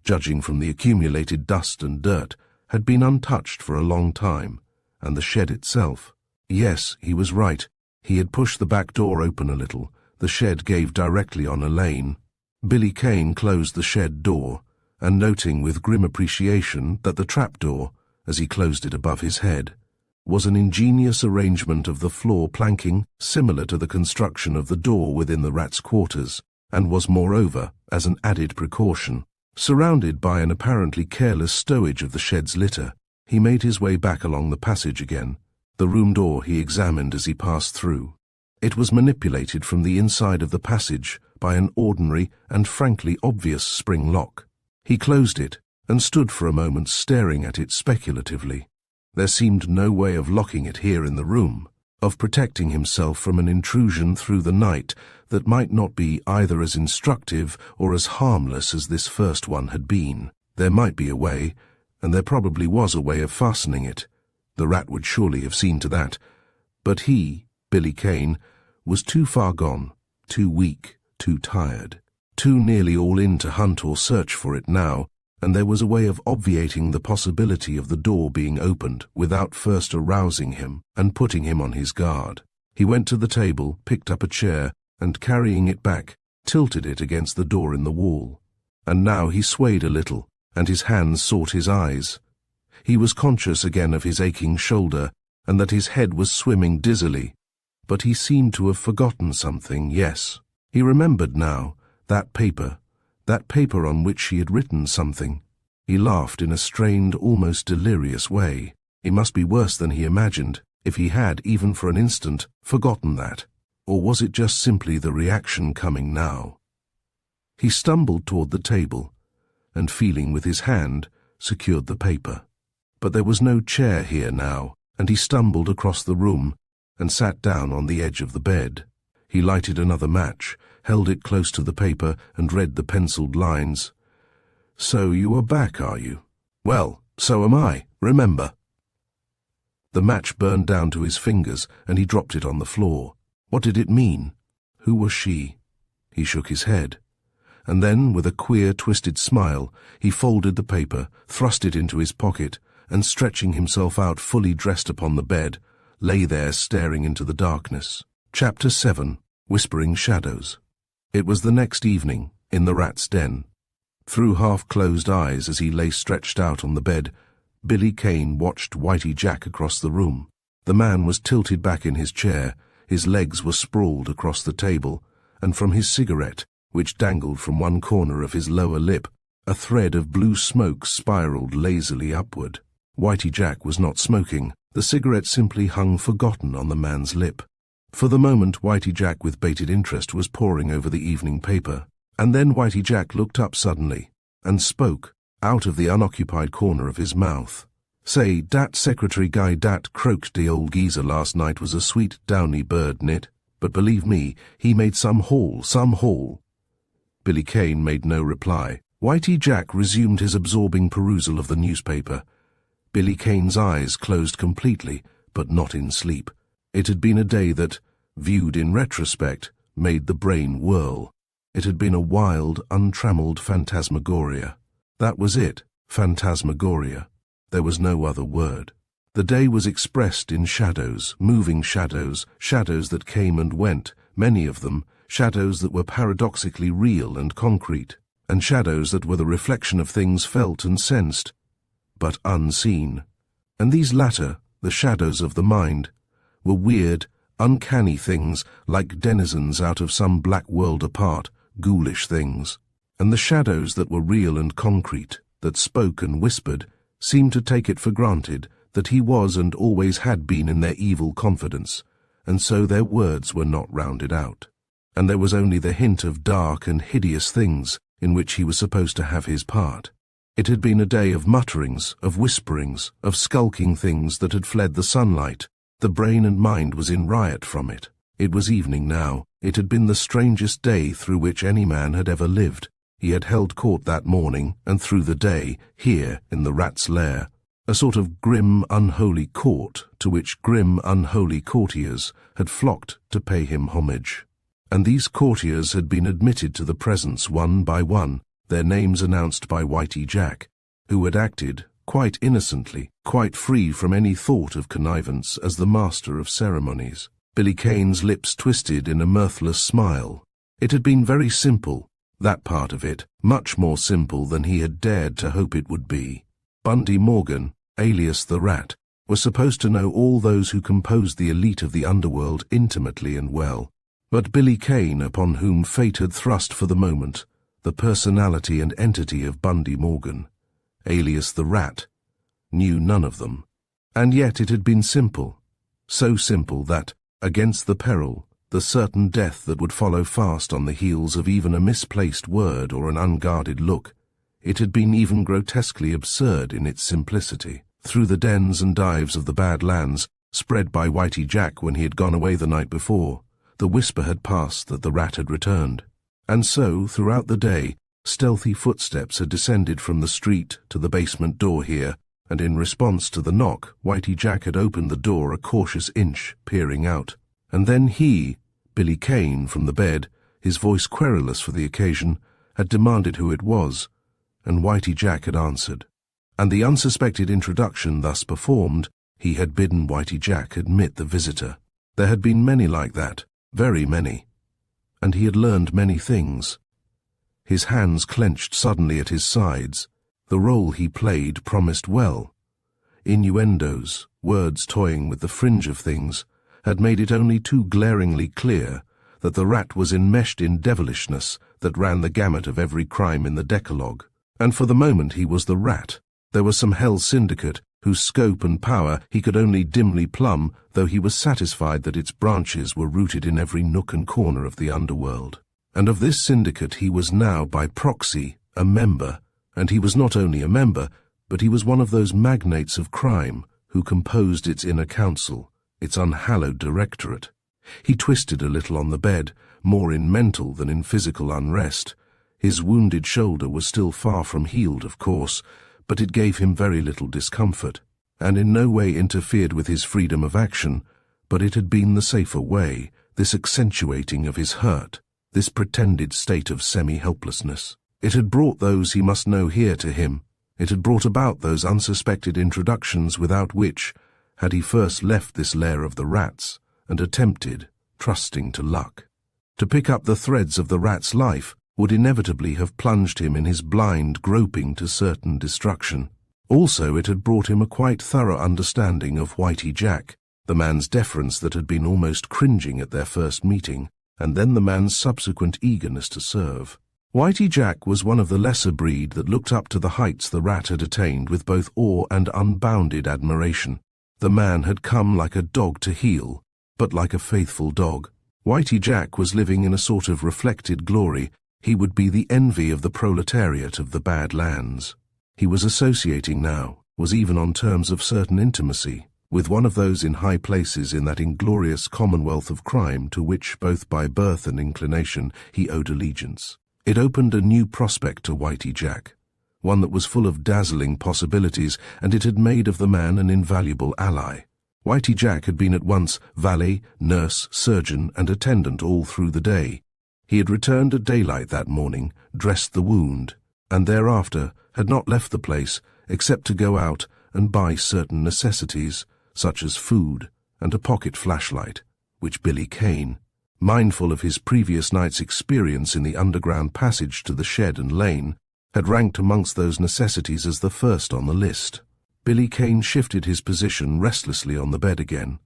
judging from the accumulated dust and dirt, had been untouched for a long time, and the shed itself. Yes, he was right. He had pushed the back door open a little. The shed gave directly on a lane. Billy Kane closed the shed door, and noting with grim appreciation that the trapdoor, as he closed it above his head, was an ingenious arrangement of the floor planking similar to the construction of the door within the rat's quarters, and was moreover, as an added precaution, surrounded by an apparently careless stowage of the shed's litter. He made his way back along the passage again. The room door he examined as he passed through. It was manipulated from the inside of the passage by an ordinary and frankly obvious spring lock. He closed it and stood for a moment staring at it speculatively. There seemed no way of locking it here in the room, of protecting himself from an intrusion through the night that might not be either as instructive or as harmless as this first one had been. There might be a way, and there probably was a way of fastening it. The rat would surely have seen to that. But he, Billy Kane, was too far gone, too weak, too tired, too nearly all in to hunt or search for it now, and there was a way of obviating the possibility of the door being opened without first arousing him and putting him on his guard. He went to the table, picked up a chair, and carrying it back, tilted it against the door in the wall. And now he swayed a little, and his hands sought his eyes. He was conscious again of his aching shoulder, and that his head was swimming dizzily. But he seemed to have forgotten something, yes. He remembered now, that paper on which she had written something. He laughed in a strained, almost delirious way. It must be worse than he imagined, if he had, even for an instant, forgotten that. Or was it just simply the reaction coming now? He stumbled toward the table, and feeling with his hand, secured the paper. But there was no chair here now, and he stumbled across the room and sat down on the edge of the bed. He lighted another match, held it close to the paper, and read the penciled lines. "So you are back, are you? Well, so am I, remember." The match burned down to his fingers, and he dropped it on the floor. What did it mean? Who was she? He shook his head. And then, with a queer, twisted smile, he folded the paper, thrust it into his pocket, and stretching himself out fully dressed upon the bed, lay there staring into the darkness. Chapter 7. Whispering Shadows. It was the next evening, in the rat's den. Through half-closed eyes as he lay stretched out on the bed, Billy Kane watched Whitey Jack across the room. The man was tilted back in his chair, his legs were sprawled across the table, and from his cigarette, which dangled from one corner of his lower lip, a thread of blue smoke spiraled lazily upward. Whitey Jack was not smoking, The cigarette simply hung forgotten on the man's lip. For the moment, Whitey Jack with bated interest was poring over the evening paper, and then Whitey Jack looked up suddenly, and spoke, out of the unoccupied corner of his mouth. "Say, dat secretary guy dat croaked de old geezer last night was a sweet downy bird, nit, but believe me, he made some haul. Billy Kane made no reply. Whitey Jack resumed his absorbing perusal of the newspaper. Billy Kane's eyes closed completely, but not in sleep. It had been a day that, viewed in retrospect, made the brain whirl. It had been a wild, untrammeled phantasmagoria. That was it, phantasmagoria. There was no other word. The day was expressed in shadows, moving shadows, shadows that came and went, many of them, shadows that were paradoxically real and concrete, and shadows that were the reflection of things felt and sensed, but unseen. And these latter, the shadows of the mind, were weird, uncanny things, like denizens out of some black world apart, ghoulish things. And the shadows that were real and concrete, that spoke and whispered, seemed to take it for granted that he was and always had been in their evil confidence, and so their words were not rounded out. And there was only the hint of dark and hideous things in which he was supposed to have his part. It had been a day of mutterings, of whisperings, of skulking things that had fled the sunlight. The brain and mind was in riot from it. It was evening now. It had been the strangest day through which any man had ever lived. He had held court that morning, and through the day, here in the rat's lair. A sort of grim, unholy court to which grim, unholy courtiers had flocked to pay him homage. And these courtiers had been admitted to the presence one by one, their names announced by Whitey Jack, who had acted, quite innocently, quite free from any thought of connivance as the master of ceremonies. Billy Kane's lips twisted in a mirthless smile. It had been very simple, that part of it, much more simple than he had dared to hope it would be. Bundy Morgan, alias the Rat, was supposed to know all those who composed the elite of the underworld intimately and well. But Billy Kane, upon whom fate had thrust for the moment the personality and entity of Bundy Morgan, alias the Rat, knew none of them. And yet it had been simple, so simple that, against the peril, the certain death that would follow fast on the heels of even a misplaced word or an unguarded look, it had been even grotesquely absurd in its simplicity. Through the dens and dives of the bad lands, spread by Whitey Jack when he had gone away the night before, the whisper had passed that the Rat had returned. And so, throughout the day, stealthy footsteps had descended from the street to the basement door here, and in response to the knock, Whitey Jack had opened the door a cautious inch, peering out. And then he, Billy Kane, from the bed, his voice querulous for the occasion, had demanded who it was, and Whitey Jack had answered. And the unsuspected introduction thus performed, he had bidden Whitey Jack admit the visitor. There had been many like that, very many. And he had learned many things. His hands clenched suddenly at his sides. The role he played promised well. Innuendos, words toying with the fringe of things, had made it only too glaringly clear that the Rat was enmeshed in devilishness that ran the gamut of every crime in the Decalogue. And for the moment he was the Rat. There was some hell syndicate whose scope and power he could only dimly plumb, though he was satisfied that its branches were rooted in every nook and corner of the underworld. And of this syndicate he was now, by proxy, a member, and he was not only a member, but he was one of those magnates of crime who composed its inner council, its unhallowed directorate. He twisted a little on the bed, more in mental than in physical unrest. His wounded shoulder was still far from healed, of course, but it gave him very little discomfort, and in no way interfered with his freedom of action, but it had been the safer way, this accentuating of his hurt, this pretended state of semi-helplessness. It had brought those he must know here to him. It had brought about those unsuspected introductions without which, had he first left this lair of the Rats, and attempted, trusting to luck, to pick up the threads of the Rat's life, would inevitably have plunged him in his blind groping to certain destruction. Also it had brought him a quite thorough understanding of Whitey Jack, the man's deference that had been almost cringing at their first meeting, and then the man's subsequent eagerness to serve. Whitey Jack was one of the lesser breed that looked up to the heights the Rat had attained with both awe and unbounded admiration. The man had come like a dog to heel, but like a faithful dog. Whitey Jack was living in a sort of reflected glory. He would be the envy of the proletariat of the Badlands. He was associating now, was even on terms of certain intimacy, with one of those in high places in that inglorious commonwealth of crime to which, both by birth and inclination, he owed allegiance. It opened a new prospect to Whitey Jack, one that was full of dazzling possibilities, and it had made of the man an invaluable ally. Whitey Jack had been at once valet, nurse, surgeon, and attendant all through the day. He had returned at daylight that morning, dressed the wound, and thereafter had not left the place except to go out and buy certain necessities, such as food and a pocket flashlight, which Billy Kane, mindful of his previous night's experience in the underground passage to the shed and lane, had ranked amongst those necessities as the first on the list. Billy Kane shifted his position restlessly on the bed again.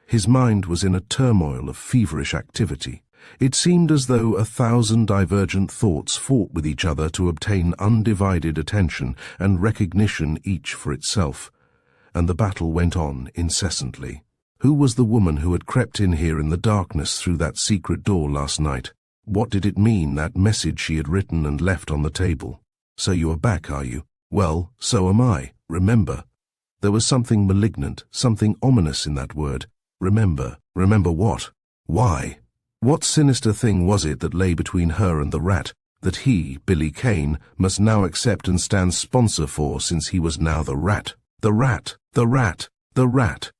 His mind was in a turmoil of feverish activity. It seemed as though 1,000 divergent thoughts fought with each other to obtain undivided attention and recognition each for itself, and the battle went on incessantly. Who was the woman who had crept in here in the darkness through that secret door last night? What did it mean, that message she had written and left on the table? So you are back, are you? Well, so am I. Remember. There was something malignant, something ominous in that word. Remember. Remember what? Why? What sinister thing was it that lay between her and the rat, that he, Billy Kane, must now accept and stand sponsor for, since he was now the rat? The rat! The rat! The rat!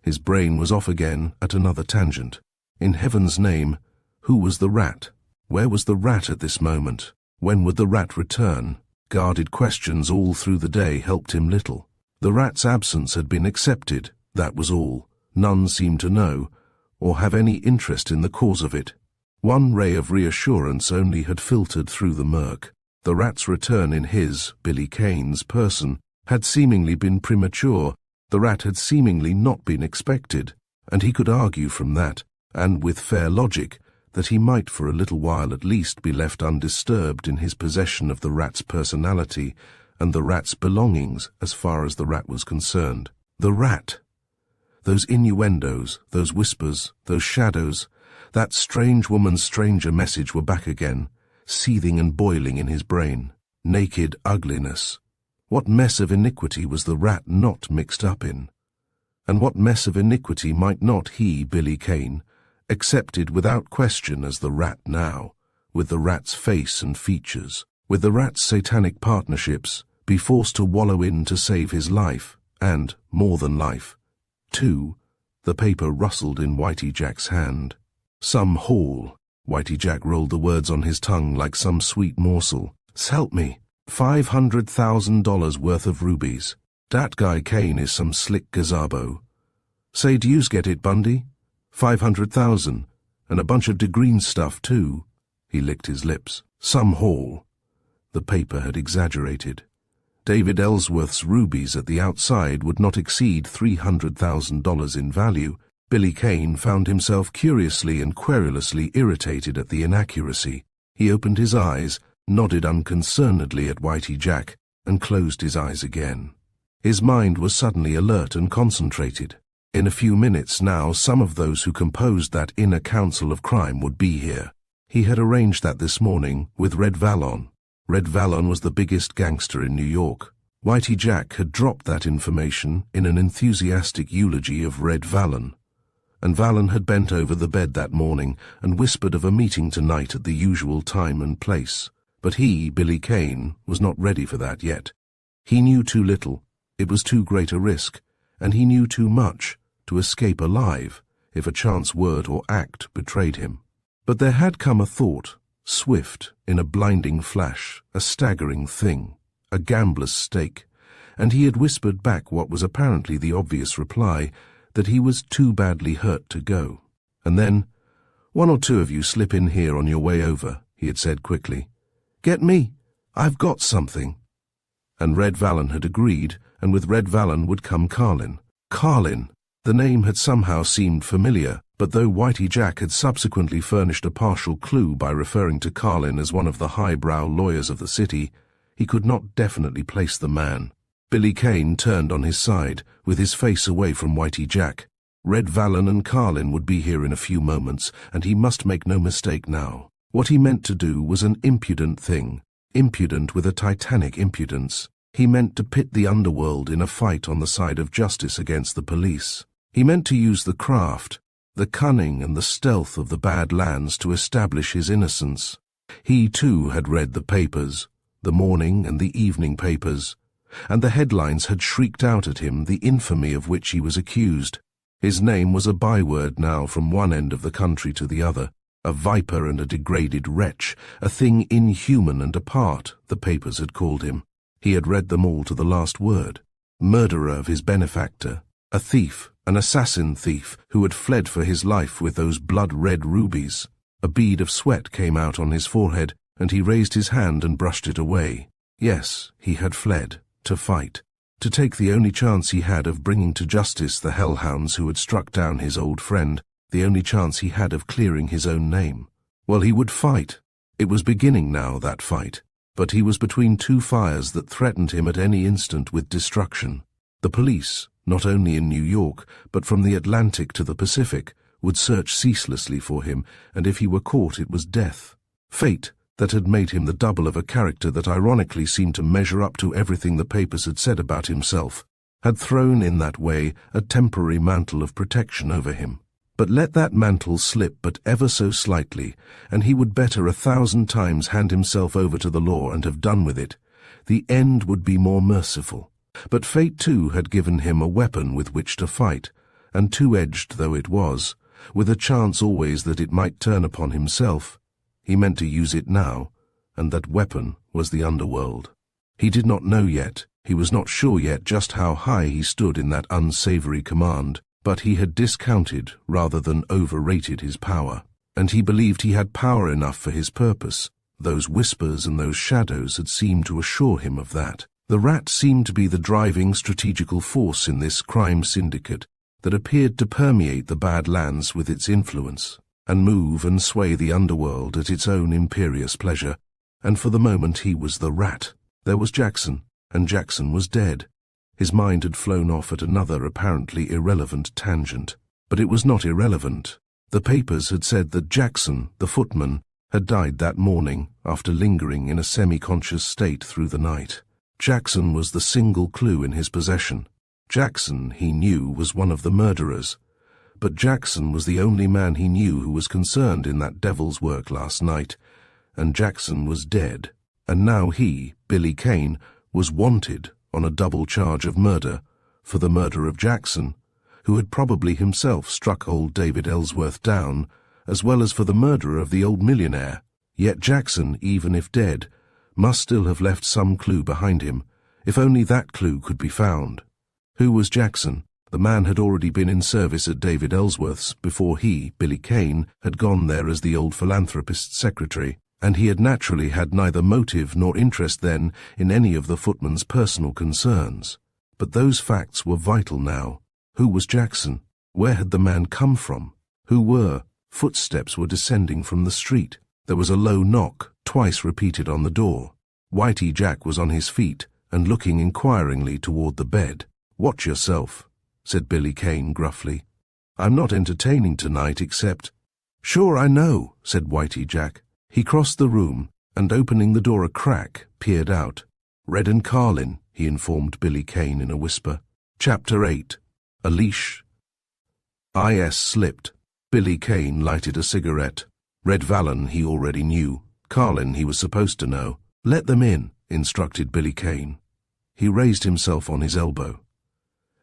His brain was off again at another tangent. In heaven's name, who was the rat? Where was the rat at this moment? When would the rat return? Guarded questions all through the day helped him little. The rat's absence had been accepted, that was all. None seemed to know, or have any interest in the cause of it. One ray of reassurance only had filtered through the murk. The rat's return in his, Billy Kane's, person had seemingly been premature. The rat had seemingly not been expected, and he could argue from that, and with fair logic, that he might for a little while at least be left undisturbed in his possession of the rat's personality and the rat's belongings as far as the rat was concerned. The rat! Those innuendos, those whispers, those shadows, that strange woman's stranger message were back again, seething and boiling in his brain. Naked ugliness. What mess of iniquity was the rat not mixed up in? And what mess of iniquity might not he, Billy Kane, accepted without question as the rat now, with the rat's face and features, with the rat's satanic partnerships, be forced to wallow in to save his life, and, more than life, too? The paper rustled in Whitey Jack's hand. Some haul. Whitey Jack rolled the words on his tongue like some sweet morsel. S'help me. $500,000 worth of rubies. Dat guy Kane is some slick gazabo. Say, do yous get it, Bundy? 500,000, and a bunch of degreen stuff, too. He licked his lips. Some haul. The paper had exaggerated. David Ellsworth's rubies at the outside would not exceed $300,000 in value. Billy Kane found himself curiously and querulously irritated at the inaccuracy. He opened his eyes, nodded unconcernedly at Whitey Jack, and closed his eyes again. His mind was suddenly alert and concentrated. In a few minutes now, some of those who composed that inner council of crime would be here. He had arranged that this morning with Red Vallon. Red Vallon was the biggest gangster in New York. Whitey Jack had dropped that information in an enthusiastic eulogy of Red Vallon, and Vallon had bent over the bed that morning and whispered of a meeting tonight at the usual time and place. But he, Billy Kane, was not ready for that yet. He knew too little, it was too great a risk, and he knew too much to escape alive if a chance word or act betrayed him. But there had come a thought, swift, in a blinding flash, a staggering thing, a gambler's stake, and he had whispered back what was apparently the obvious reply, that he was too badly hurt to go. And then, "One or two of you slip in here on your way over," he had said quickly. "Get me? I've got something." And Red Vallon had agreed, and with Red Vallon would come Carlin. Carlin! The name had somehow seemed familiar, but though Whitey Jack had subsequently furnished a partial clue by referring to Carlin as one of the highbrow lawyers of the city, he could not definitely place the man. Billy Kane turned on his side, with his face away from Whitey Jack. Red Vallon and Carlin would be here in a few moments, and he must make no mistake now. What he meant to do was an impudent thing, impudent with a titanic impudence. He meant to pit the underworld in a fight on the side of justice against the police. He meant to use the craft, the cunning and the stealth of the Badlands to establish his innocence. He too had read the papers, the morning and the evening papers, and the headlines had shrieked out at him the infamy of which he was accused. His name was a byword now from one end of the country to the other, a viper and a degraded wretch, a thing inhuman and apart, the papers had called him. He had read them all to the last word. Murderer of his benefactor, a thief, an assassin thief who had fled for his life with those blood-red rubies. A bead of sweat came out on his forehead, and he raised his hand and brushed it away. Yes, he had fled, to fight, to take the only chance he had of bringing to justice the hellhounds who had struck down his old friend, the only chance he had of clearing his own name. Well, he would fight. It was beginning now, that fight. But he was between two fires that threatened him at any instant with destruction. The police, not only in New York, but from the Atlantic to the Pacific, would search ceaselessly for him, and if he were caught it was death. Fate, that had made him the double of a character that ironically seemed to measure up to everything the papers had said about himself, had thrown in that way a temporary mantle of protection over him. But let that mantle slip but ever so slightly, and he would better 1,000 times hand himself over to the law and have done with it. The end would be more merciful. But fate too had given him a weapon with which to fight, and two-edged though it was, with a chance always that it might turn upon himself. He meant to use it now, and that weapon was the underworld. He did not know yet, he was not sure yet just how high he stood in that unsavory command, but he had discounted rather than overrated his power, and he believed he had power enough for his purpose. Those whispers and those shadows had seemed to assure him of that. The rat seemed to be the driving strategical force in this crime syndicate that appeared to permeate the Badlands with its influence, and move and sway the underworld at its own imperious pleasure, and for the moment he was the rat. There was Jackson, and Jackson was dead. His mind had flown off at another apparently irrelevant tangent. But it was not irrelevant. The papers had said that Jackson, the footman, had died that morning after lingering in a semi-conscious state through the night. Jackson was the single clue in his possession. Jackson, he knew, was one of the murderers. But Jackson was the only man he knew who was concerned in that devil's work last night, and Jackson was dead. And now he, Billy Kane, was wanted on a double charge of murder for the murder of Jackson, who had probably himself struck old David Ellsworth down, as well as for the murder of the old millionaire. Yet Jackson, even if dead, must still have left some clue behind him, if only that clue could be found. Who was Jackson? The man had already been in service at David Ellsworth's before he, Billy Kane, had gone there as the old philanthropist's secretary, and he had naturally had neither motive nor interest then in any of the footman's personal concerns. But those facts were vital now. Who was Jackson? Where had the man come from? Who were? Footsteps were descending from the street. There was a low knock, twice repeated on the door. Whitey Jack was on his feet and looking inquiringly toward the bed. "Watch yourself," said Billy Kane gruffly. "I'm not entertaining tonight except—" "Sure, I know," said Whitey Jack. He crossed the room, and opening the door a crack, peered out. "Red and Carlin," he informed Billy Kane in a whisper. Chapter 8. A Leash. IS slipped. Billy Kane lighted a cigarette. Red Vallon he already knew. Carlin he was supposed to know. "Let them in," instructed Billy Kane. He raised himself on his elbow.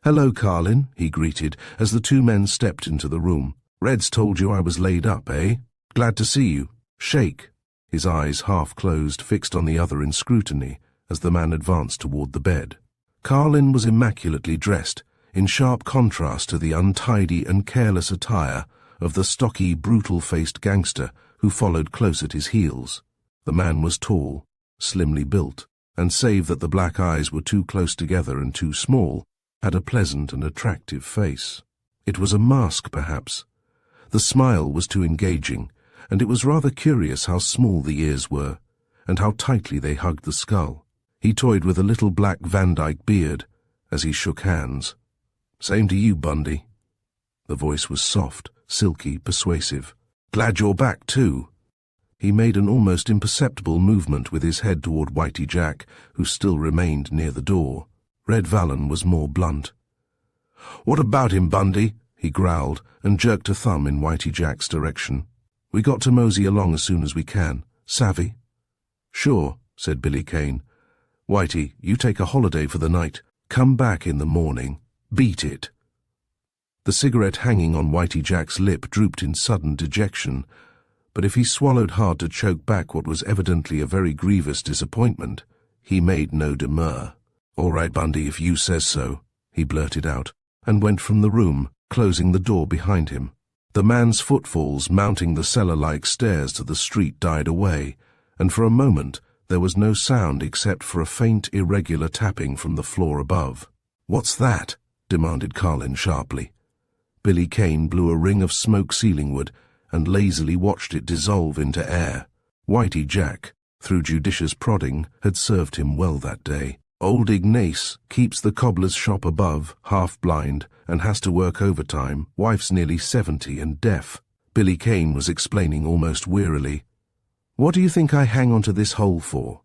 "Hello, Carlin," he greeted as the two men stepped into the room. "Red's told you I was laid up, eh? Glad to see you. Shake." His eyes, half closed, fixed on the other in scrutiny as the man advanced toward the bed. Carlin was immaculately dressed, in sharp contrast to the untidy and careless attire of the stocky, brutal-faced gangster who followed close at his heels. The man was tall, slimly built, and save that the black eyes were too close together and too small, had a pleasant and attractive face. It was a mask, perhaps. The smile was too engaging, and it was rather curious how small the ears were, and how tightly they hugged the skull. He toyed with a little black Van Dyke beard as he shook hands. "Same to you, Bundy." The voice was soft, silky, persuasive. "Glad you're back, too." He made an almost imperceptible movement with his head toward Whitey Jack, who still remained near the door. Red Vallon was more blunt. "What about him, Bundy?" he growled, and jerked a thumb in Whitey Jack's direction. "We got to mosey along as soon as we can. Savvy?" "Sure," said Billy Kane. "Whitey, you take a holiday for the night. Come back in the morning. Beat it." The cigarette hanging on Whitey Jack's lip drooped in sudden dejection, but if he swallowed hard to choke back what was evidently a very grievous disappointment, he made no demur. "All right, Bundy, if you says so," he blurted out, and went from the room, closing the door behind him. The man's footfalls mounting the cellar-like stairs to the street died away, and for a moment there was no sound except for a faint, irregular tapping from the floor above. "What's that?" demanded Carlin sharply. Billy Kane blew a ring of smoke ceiling-wood and lazily watched it dissolve into air. Whitey Jack, through judicious prodding, had served him well that day. Old Ignace keeps the cobbler's shop above, half-blind, and has to work overtime. Wife's nearly 70 and deaf. Billy Kane was explaining almost wearily. "What do you think I hang onto this hole for?"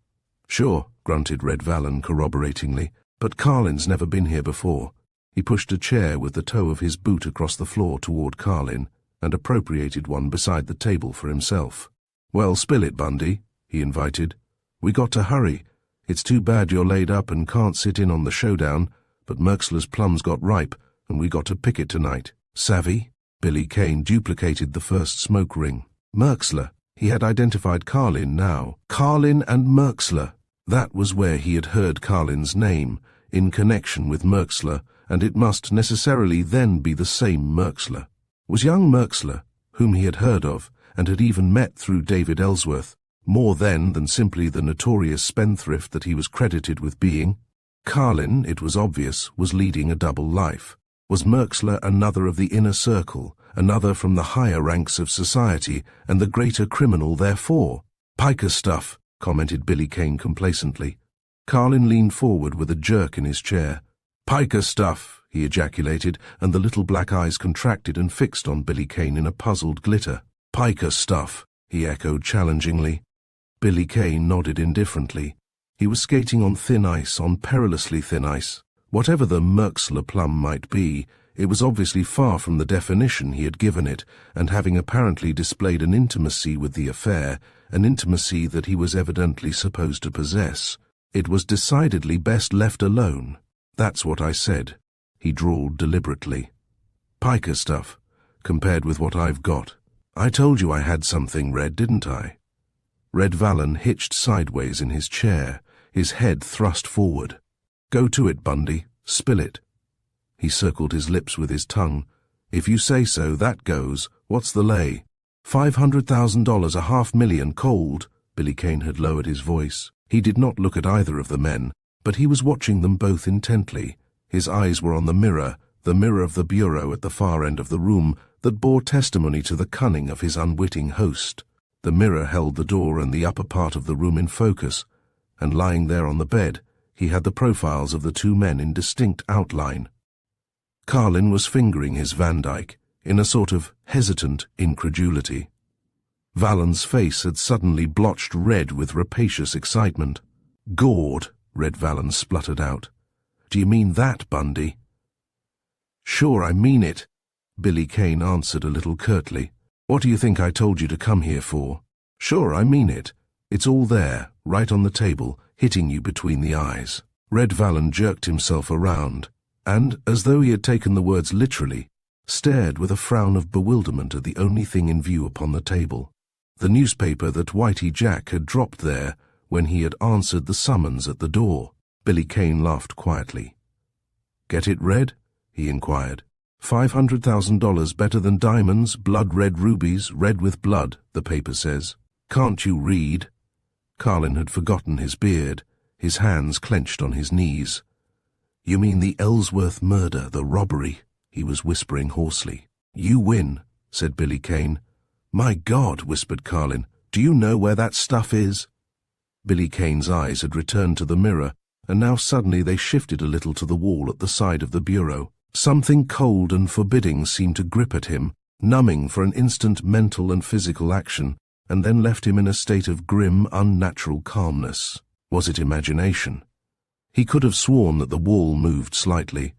"Sure," grunted Red Vallon corroboratingly, "but Carlin's never been here before." He pushed a chair with the toe of his boot across the floor toward Carlin, and appropriated one beside the table for himself. "Well, spill it, Bundy," he invited. "We got to hurry. It's too bad you're laid up and can't sit in on the showdown, but Merxler's plums got ripe, and we got to pick it tonight. Savvy?" Billy Kane duplicated the first smoke ring. Merxler. He had identified Carlin now. Carlin and Merxler. That was where he had heard Carlin's name, in connection with Merxler, and it must necessarily then be the same Merxler. Was young Merxler, whom he had heard of, and had even met through David Ellsworth, more then than simply the notorious spendthrift that he was credited with being? Carlin, it was obvious, was leading a double life. Was Merxler another of the inner circle, another from the higher ranks of society, and the greater criminal therefore? "Piker stuff," commented Billy Kane complacently. Carlin leaned forward with a jerk in his chair. "Piker stuff," he ejaculated, and the little black eyes contracted and fixed on Billy Kane in a puzzled glitter. "Piker stuff," he echoed challengingly. Billy Kane nodded indifferently. He was skating on thin ice, on perilously thin ice. Whatever the Merxler plum might be, it was obviously far from the definition he had given it, and having apparently displayed an intimacy with the affair, an intimacy that he was evidently supposed to possess, it was decidedly best left alone. "That's what I said," he drawled deliberately. "Piker stuff, compared with what I've got. I told you I had something, Red, didn't I?" Red Vallon hitched sideways in his chair, his head thrust forward. "Go to it, Bundy. Spill it." He circled his lips with his tongue. "If you say so, that goes. What's the lay?" $500,000, $500,000 cold." Billy Kane had lowered his voice. He did not look at either of the men, but he was watching them both intently. His eyes were on the mirror of the bureau at the far end of the room, that bore testimony to the cunning of his unwitting host. The mirror held the door and the upper part of the room in focus, and lying there on the bed, he had the profiles of the two men in distinct outline. Carlin was fingering his Van Dyke, in a sort of hesitant incredulity. Vallon's face had suddenly blotched red with rapacious excitement. "Gord," Red Vallon spluttered out. "Do you mean that, Bundy?" "Sure, I mean it," Billy Kane answered a little curtly. "What do you think I told you to come here for?" "Sure, I mean it. It's all there, right on the table, hitting you between the eyes." Red Vallon jerked himself around, and, as though he had taken the words literally, stared with a frown of bewilderment at the only thing in view upon the table. The newspaper that Whitey Jack had dropped there when he had answered the summons at the door. Billy Kane laughed quietly. "Get it read?" he inquired. $500,000 better than diamonds, blood-red rubies, red with blood, the paper says. Can't you read? Carlin had forgotten his beard, his hands clenched on his knees. "You mean the Ellsworth murder, the robbery," he was whispering hoarsely. "You win," said Billy Kane. "My God," whispered Carlin, "do you know where that stuff is?" Billy Kane's eyes had returned to the mirror, and now suddenly they shifted a little to the wall at the side of the bureau. Something cold and forbidding seemed to grip at him, numbing for an instant mental and physical action, and then left him in a state of grim, unnatural calmness. Was it imagination? He could have sworn that the wall moved slightly.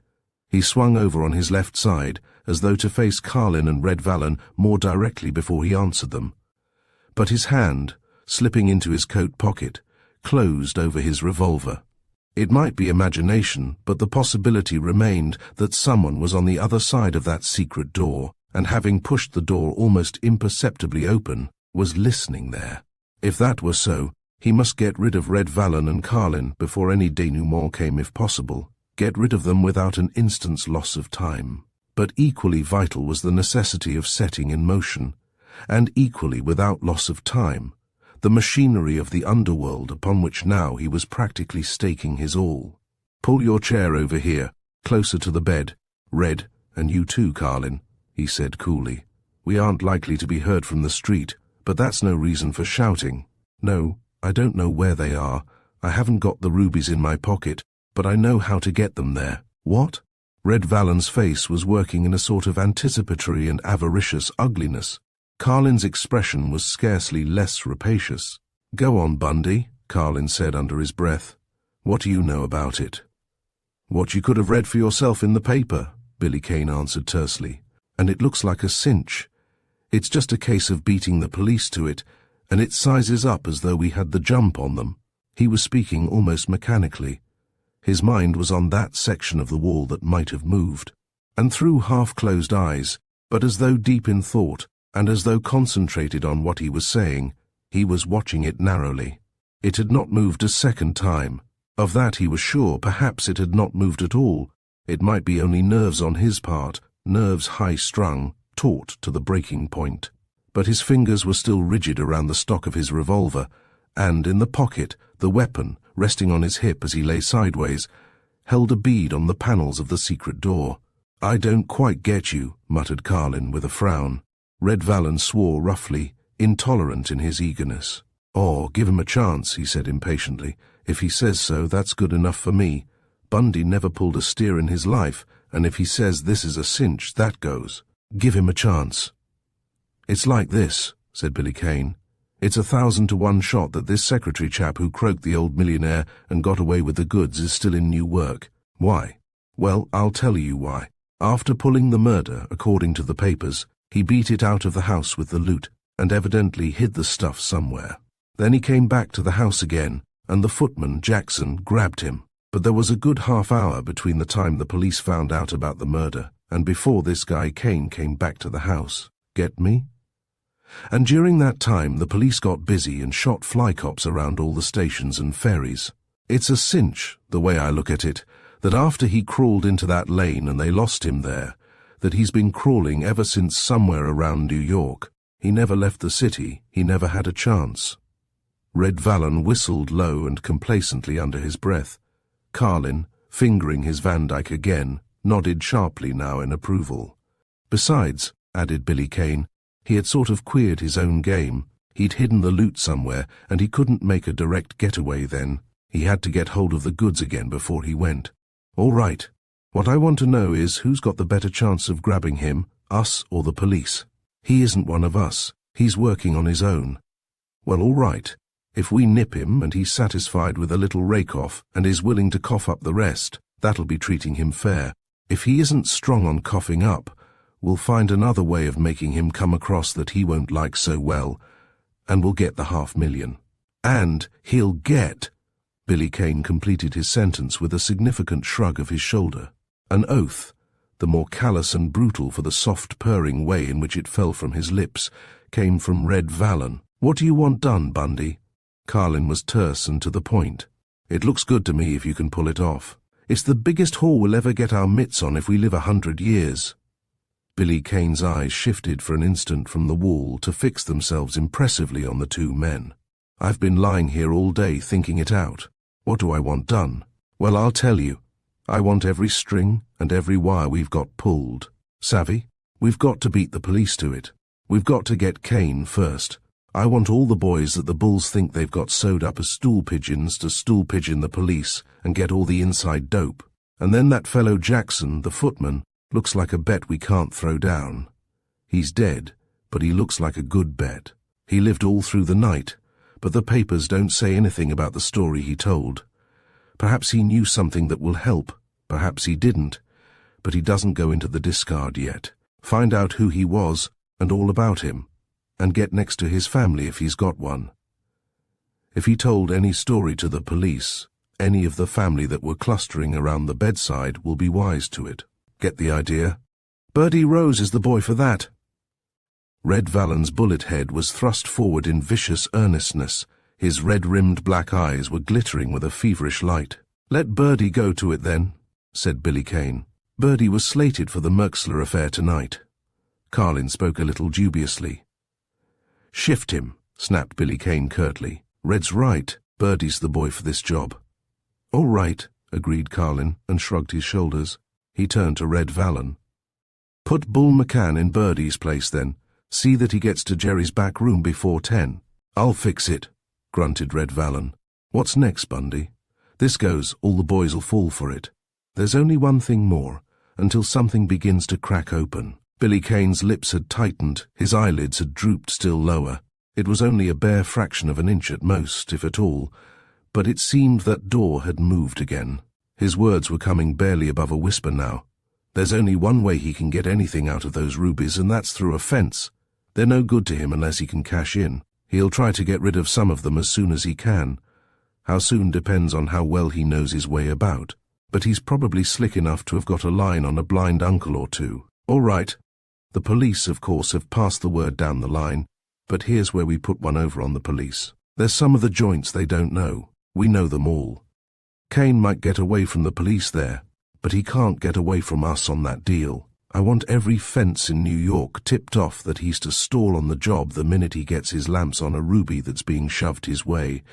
He swung over on his left side, as though to face Carlin and Red Vallon more directly before he answered them. But his hand, slipping into his coat pocket, closed over his revolver. It might be imagination, but the possibility remained that someone was on the other side of that secret door, and having pushed the door almost imperceptibly open, was listening there. If that were so, he must get rid of Red Vallon and Carlin before any denouement came if possible. Get rid of them without an instant's loss of time. But equally vital was the necessity of setting in motion, and equally without loss of time, the machinery of the underworld upon which now he was practically staking his all. "Pull your chair over here, closer to the bed. Red, and you too, Carlin," he said coolly. "We aren't likely to be heard from the street, but that's no reason for shouting. No, I don't know where they are. I haven't got the rubies in my pocket, but I know how to get them there." "What?" Red Vallon's face was working in a sort of anticipatory and avaricious ugliness. Carlin's expression was scarcely less rapacious. "Go on, Bundy," Carlin said under his breath. "What do you know about it?" "What you could have read for yourself in the paper," Billy Kane answered tersely. "And it looks like a cinch. It's just a case of beating the police to it, and it sizes up as though we had the jump on them." He was speaking almost mechanically. His mind was on that section of the wall that might have moved. And through half-closed eyes, but as though deep in thought, and as though concentrated on what he was saying, he was watching it narrowly. It had not moved a second time. Of that he was sure. Perhaps it had not moved at all. It might be only nerves on his part, nerves high-strung, taut to the breaking point. But his fingers were still rigid around the stock of his revolver, and in the pocket, the weapon, resting on his hip as he lay sideways, held a bead on the panels of the secret door. "I don't quite get you," muttered Carlin with a frown. Red Vallon swore roughly, intolerant in his eagerness. "Oh, give him a chance," he said impatiently. "If he says so, that's good enough for me. Bundy never pulled a steer in his life, and if he says this is a cinch, that goes. Give him a chance." "It's like this," said Billy Kane. "It's 1,000 to 1 shot that this secretary chap who croaked the old millionaire and got away with the goods is still in new work. Why? Well, I'll tell you why. After pulling the murder, according to the papers, he beat it out of the house with the loot, and evidently hid the stuff somewhere. Then he came back to the house again, and the footman, Jackson, grabbed him. But there was a good half hour between the time the police found out about the murder and before this guy Kane came back to the house. Get me? And during that time the police got busy and shot fly cops around all the stations and ferries. It's a cinch, the way I look at it, that after he crawled into that lane and they lost him there, that he's been crawling ever since somewhere around New York. He never left the city, he never had a chance." Red Vallon whistled low and complacently under his breath. Carlin, fingering his Van Dyke again, nodded sharply now in approval. "Besides," added Billy Kane, "he had sort of queered his own game. He'd hidden the loot somewhere, and he couldn't make a direct getaway then. He had to get hold of the goods again before he went. All right. What I want to know is who's got the better chance of grabbing him, us or the police. He isn't one of us. He's working on his own. Well, all right. If we nip him and he's satisfied with a little rake-off and is willing to cough up the rest, that'll be treating him fair. If he isn't strong on coughing up, we'll find another way of making him come across that he won't like so well, and we'll get the $500,000. And he'll get—" Billy Kane completed his sentence with a significant shrug of his shoulder. An oath, the more callous and brutal for the soft purring way in which it fell from his lips, came from Red Vallon. "What do you want done, Bundy?" Carlin was terse and to the point. "It looks good to me if you can pull it off. It's the biggest haul we'll ever get our mitts on if we live 100 years. Billy Kane's eyes shifted for an instant from the wall to fix themselves impressively on the two men. "I've been lying here all day thinking it out. What do I want done? Well, I'll tell you. I want every string and every wire we've got pulled. Savvy? We've got to beat the police to it. We've got to get Kane first. I want all the boys that the bulls think they've got sewed up as stool pigeons to stool pigeon the police and get all the inside dope. And then that fellow Jackson, the footman, looks like a bet we can't throw down. He's dead, but he looks like a good bet. He lived all through the night, but the papers don't say anything about the story he told. Perhaps he knew something that will help, perhaps he didn't, but he doesn't go into the discard yet. Find out who he was and all about him, and get next to his family if he's got one. If he told any story to the police, any of the family that were clustering around the bedside will be wise to it. Get the idea? Birdie Rose is the boy for that. Red Vallon's bullet head was thrust forward in vicious earnestness. His red-rimmed black eyes were glittering with a feverish light. Let Birdie go to it then, said Billy Kane. Birdie was slated for the Merxler affair tonight. Carlin spoke a little dubiously. Shift him, snapped Billy Kane curtly. Red's right. Birdie's the boy for this job. All right, agreed Carlin, and shrugged his shoulders. He turned to Red Vallon. Put Bull McCann in Birdie's place then. See that he gets to Jerry's back room before 10. I'll fix it, grunted Red Vallon. What's next, Bundy? This goes, all the boys'll fall for it. There's only one thing more, until something begins to crack open. Billy Kane's lips had tightened, his eyelids had drooped still lower. It was only a bare fraction of an inch at most, if at all, but it seemed that door had moved again. His words were coming barely above a whisper now. There's only one way he can get anything out of those rubies, and that's through a fence. They're no good to him unless he can cash in. He'll try to get rid of some of them as soon as he can. How soon depends on how well he knows his way about. But he's probably slick enough to have got a line on a blind uncle or two. All right. The police, of course, have passed the word down the line, but here's where we put one over on the police. There's some of the joints they don't know. We know them all. Kane might get away from the police there, but he can't get away from us on that deal. I want every fence in New York tipped off that he's to stall on the job the minute he gets his lamps on a ruby that's being shoved his way,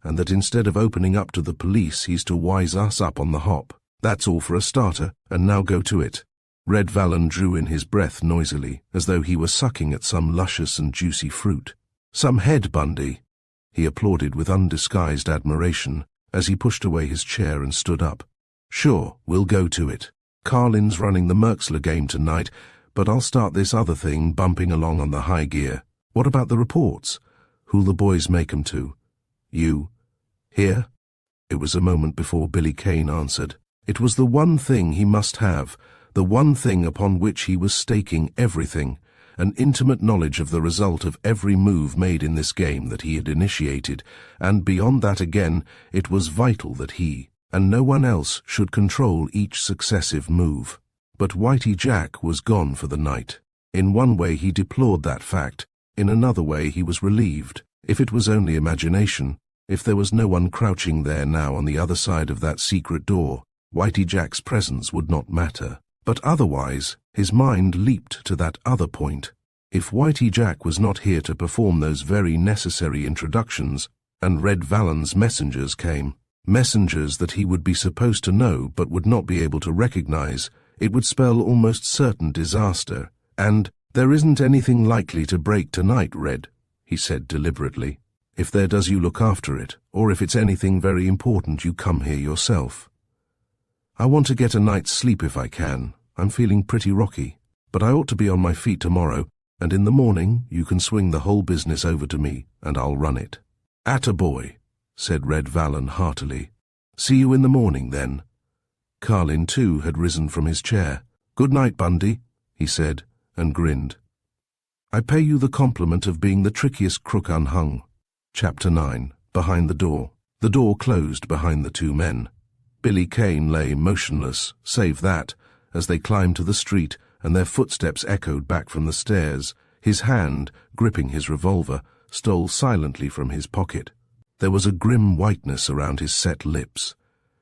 and that instead of opening up to the police, he's to wise us up on the hop. That's all for a starter, and now go to it. Red Vallon drew in his breath noisily, as though he were sucking at some luscious and juicy fruit. Some head, Bundy, he applauded with undisguised admiration, as he pushed away his chair and stood up. Sure, we'll go to it. Carlin's running the Merxler game tonight, but I'll start this other thing bumping along on the high gear. What about the reports? Who'll the boys make 'em to? You. Here? It was a moment before Billy Kane answered. It was the one thing he must have, the one thing upon which he was staking everything, an intimate knowledge of the result of every move made in this game that he had initiated, and beyond that again, it was vital that he, and no one else, should control each successive move. But Whitey Jack was gone for the night. In one way he deplored that fact, in another way he was relieved. If it was only imagination, if there was no one crouching there now on the other side of that secret door, Whitey Jack's presence would not matter. But otherwise, his mind leaped to that other point. If Whitey Jack was not here to perform those very necessary introductions, and Red Vallon's messengers came, messengers that he would be supposed to know but would not be able to recognize, it would spell almost certain disaster. And there isn't anything likely to break tonight, Red, he said deliberately. If there does, you look after it, or if it's anything very important, you come here yourself. I want to get a night's sleep if I can. I'm feeling pretty rocky, but I ought to be on my feet tomorrow, and in the morning you can swing the whole business over to me, and I'll run it. Attaboy, said Red Vallon heartily. See you in the morning, then. Carlin, too, had risen from his chair. Good night, Bundy, he said, and grinned. I pay you the compliment of being the trickiest crook unhung. Chapter 9. Behind the door. The door closed behind the two men. Billy Kane lay motionless, save that, as they climbed to the street and their footsteps echoed back from the stairs, his hand, gripping his revolver, stole silently from his pocket. There was a grim whiteness around his set lips.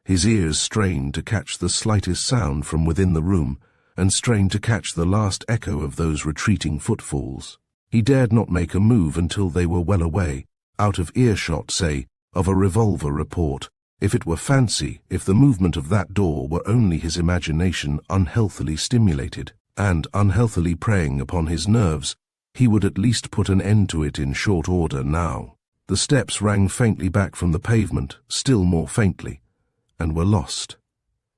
His ears strained to catch the slightest sound from within the room, and strained to catch the last echo of those retreating footfalls. He dared not make a move until they were well away, out of earshot, say, of a revolver report. If it were fancy, if the movement of that door were only his imagination unhealthily stimulated, and unhealthily preying upon his nerves, He would at least put an end to it in short order now. The steps rang faintly back from the pavement, still more faintly, and were lost.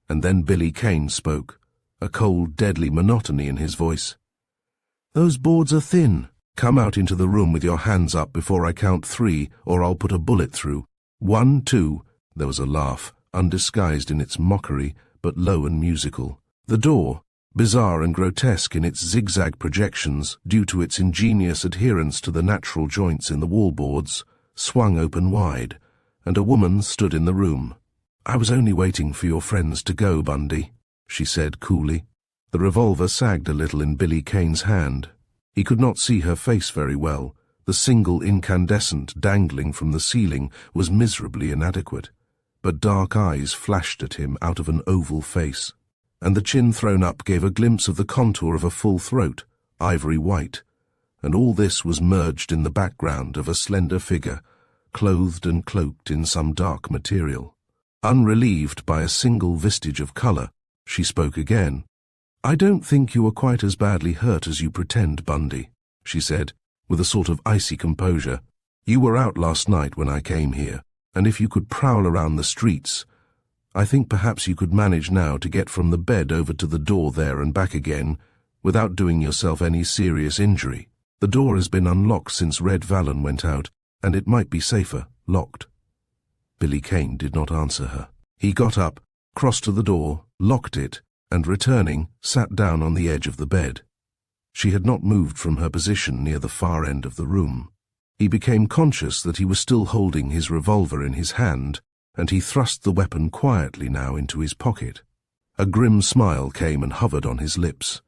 And then Billy Kane spoke, a cold, deadly monotony in his voice. "Those boards are thin. Come out into the room with your hands up before I count 3, or I'll put a bullet through. 1, 2. There was a laugh, undisguised in its mockery, but low and musical. The door, bizarre and grotesque in its zigzag projections due to its ingenious adherence to the natural joints in the wallboards, swung open wide, and a woman stood in the room. "I was only waiting for your friends to go, Bundy," she said coolly. The revolver sagged a little in Billy Kane's hand. He could not see her face very well. The single incandescent dangling from the ceiling was miserably inadequate, but dark eyes flashed at him out of an oval face, and the chin thrown up gave a glimpse of the contour of a full throat, ivory white, and all this was merged in the background of a slender figure, clothed and cloaked in some dark material. Unrelieved by a single vestige of color, she spoke again. "I don't think you were quite as badly hurt as you pretend, Bundy," she said, with a sort of icy composure. "You were out last night when I came here, and if you could prowl around the streets, I think perhaps you could manage now to get from the bed over to the door there and back again without doing yourself any serious injury. The door has been unlocked since Red Vallon went out, and it might be safer, locked." Billy Kane did not answer her. He got up, crossed to the door, locked it, and returning, sat down on the edge of the bed. She had not moved from her position near the far end of the room. He became conscious that he was still holding his revolver in his hand, and he thrust the weapon quietly now into his pocket. A grim smile came and hovered on his lips.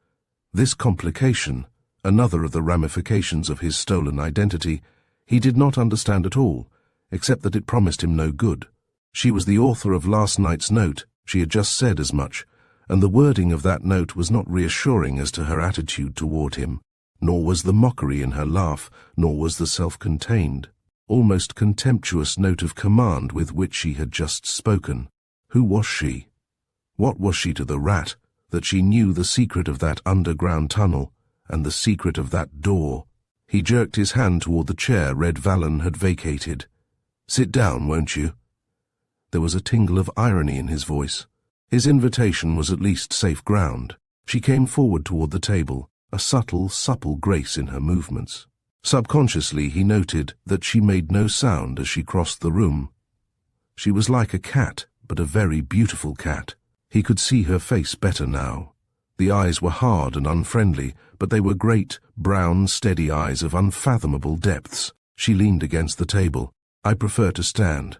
This complication, another of the ramifications of his stolen identity, he did not understand at all, except that it promised him no good. She was the author of last night's note, she had just said as much, and the wording of that note was not reassuring as to her attitude toward him, nor was the mockery in her laugh, nor was the self-contained, almost contemptuous note of command with which she had just spoken. Who was she? What was she to the rat, that she knew the secret of that underground tunnel, and the secret of that door? He jerked his hand toward the chair Red Vallon had vacated. "Sit down, won't you?" There was a tingle of irony in his voice. His invitation was at least safe ground. She came forward toward the table, a subtle, supple grace in her movements. Subconsciously he noted that she made no sound as she crossed the room. She was like a cat, but a very beautiful cat. He could see her face better now. The eyes were hard and unfriendly, but they were great, brown, steady eyes of unfathomable depths. She leaned against the table. "I prefer to stand."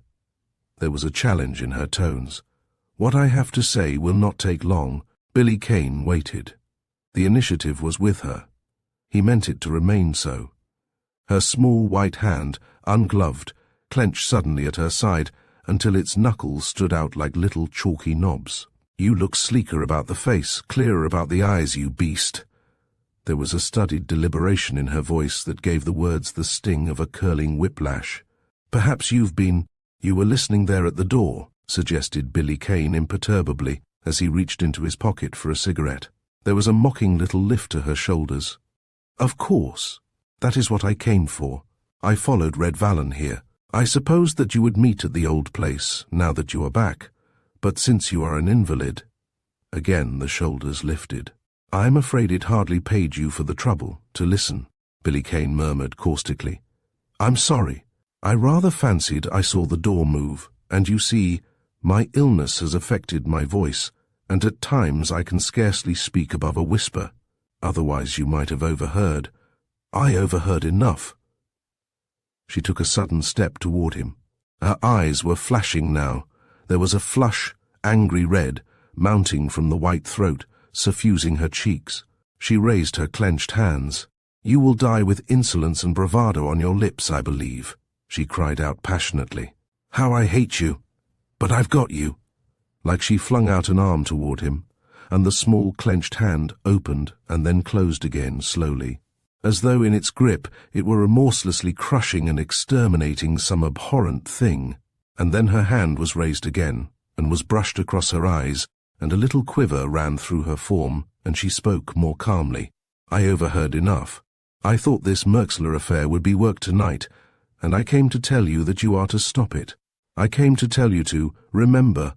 There was a challenge in her tones. "What I have to say will not take long." Billy Kane waited. The initiative was with her. He meant it to remain so. Her small white hand, ungloved, clenched suddenly at her side until its knuckles stood out like little chalky knobs. "You look sleeker about the face, clearer about the eyes, you beast." There was a studied deliberation in her voice that gave the words the sting of a curling whiplash. "Perhaps you were listening there at the door," suggested Billy Kane imperturbably as he reached into his pocket for a cigarette. There was a mocking little lift to her shoulders. "Of course. That is what I came for. I followed Red Vallon here. I supposed that you would meet at the old place, now that you are back. But since you are an invalid—" Again the shoulders lifted. "I am afraid it hardly paid you for the trouble to listen," Billy Kane murmured caustically. "I'm sorry. I rather fancied I saw the door move, and you see, my illness has affected my voice, and at times I can scarcely speak above a whisper. Otherwise you might have overheard. I overheard enough." She took a sudden step toward him. Her eyes were flashing now. There was a flush, angry red, mounting from the white throat, suffusing her cheeks. She raised her clenched hands. "You will die with insolence and bravado on your lips, I believe," she cried out passionately. "How I hate you! But I've got you!" Like she flung out an arm toward him, and the small clenched hand opened and then closed again slowly, as though in its grip it were remorselessly crushing and exterminating some abhorrent thing. And then her hand was raised again, and was brushed across her eyes, and a little quiver ran through her form, and she spoke more calmly. "I overheard enough. I thought this Merxler affair would be worked tonight, and I came to tell you that you are to stop it. I came to tell you to remember.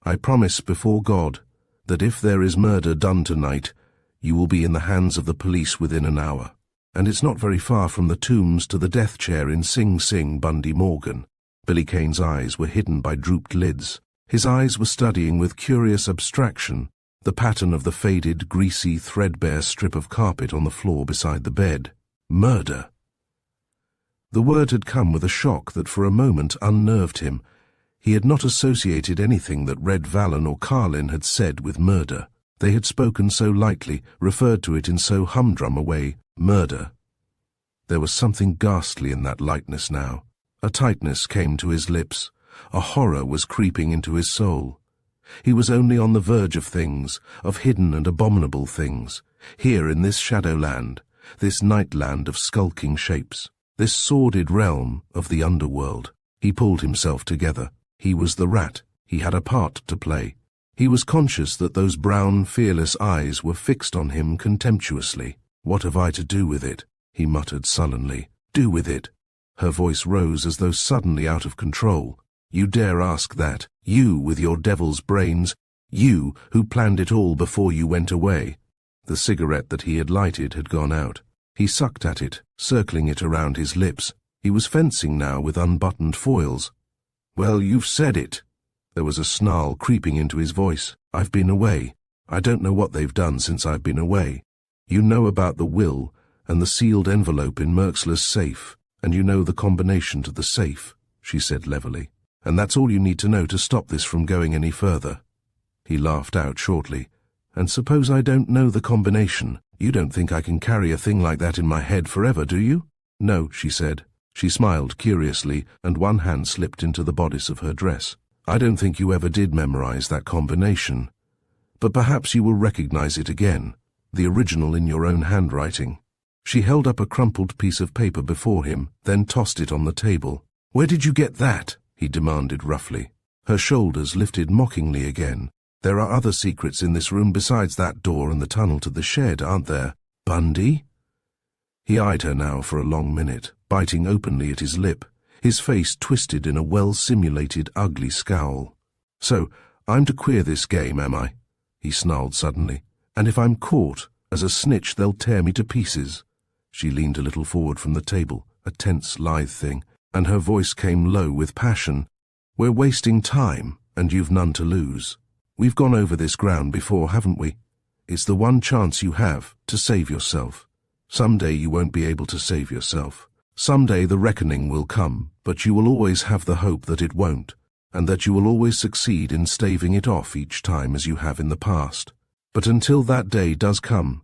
I promise before God that if there is murder done tonight, you will be in the hands of the police within an hour. And it's not very far from the Tombs to the death chair in Sing Sing, Bundy Morgan. Billy Kane's eyes were hidden by drooped lids. His eyes were studying with curious abstraction the pattern of the faded, greasy, threadbare strip of carpet on the floor beside the bed. Murder. The word had come with a shock that for a moment unnerved him. He had not associated anything that Red Vallon or Carlin had said with murder. They had spoken so lightly, referred to it in so humdrum a way, murder. There was something ghastly in that lightness now. A tightness came to his lips. A horror was creeping into his soul. He was only on the verge of things, of hidden and abominable things, here in this shadowland, this nightland of skulking shapes, this sordid realm of the underworld. He pulled himself together. He was the rat. He had a part to play. He was conscious that those brown, fearless eyes were fixed on him contemptuously. "What have I to do with it?" he muttered sullenly. "Do with it?" Her voice rose as though suddenly out of control. "You dare ask that? You with your devil's brains? You who planned it all before you went away?" The cigarette that he had lighted had gone out. He sucked at it, circling it around his lips. He was fencing now with unbuttoned foils. "Well, you've said it." There was a snarl creeping into his voice. "I've been away. I don't know what they've done since I've been away. You know about the will and the sealed envelope in Merxler's safe, and you know the combination to the safe," she said levelly. "And that's all you need to know to stop this from going any further." He laughed out shortly. "And suppose I don't know the combination? You don't think I can carry a thing like that in my head forever, do you?" "No," she said. She smiled curiously, and one hand slipped into the bodice of her dress. "I don't think you ever did memorize that combination. But perhaps you will recognize it again, the original in your own handwriting." She held up a crumpled piece of paper before him, then tossed it on the table. "Where did you get that?" he demanded roughly. Her shoulders lifted mockingly again. "There are other secrets in this room besides that door and the tunnel to the shed, aren't there? Bundy?" He eyed her now for a long minute, biting openly at his lip, his face twisted in a well-simulated ugly scowl. "So, I'm to queer this game, am I?" he snarled suddenly. "And if I'm caught as a snitch, they'll tear me to pieces." She leaned a little forward from the table, a tense, lithe thing, and her voice came low with passion. "We're wasting time, and you've none to lose. We've gone over this ground before, haven't we? It's the one chance you have to save yourself. Someday you won't be able to save yourself. Someday the reckoning will come, but you will always have the hope that it won't, and that you will always succeed in staving it off each time as you have in the past. But until that day does come,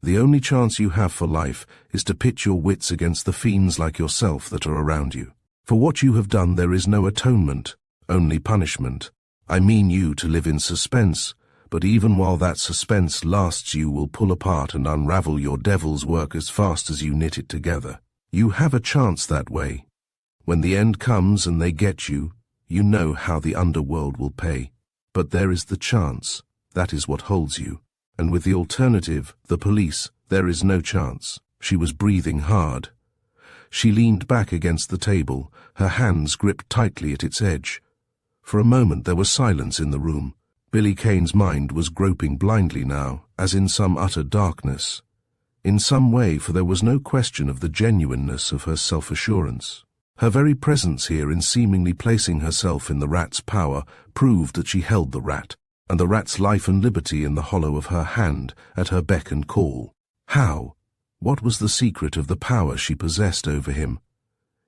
the only chance you have for life is to pit your wits against the fiends like yourself that are around you. For what you have done there is no atonement, only punishment. I mean you to live in suspense, but even while that suspense lasts you will pull apart and unravel your devil's work as fast as you knit it together. You have a chance that way. When the end comes and they get you, you know how the underworld will pay. But there is the chance. That is what holds you. And with the alternative, the police, there is no chance." She was breathing hard. She leaned back against the table, her hands gripped tightly at its edge. For a moment there was silence in the room. Billy Kane's mind was groping blindly now, as in some utter darkness. In some way, for there was no question of the genuineness of her self-assurance. Her very presence here in seemingly placing herself in the rat's power proved that she held the rat, and the rat's life and liberty in the hollow of her hand, at her beck and call. How? What was the secret of the power she possessed over him?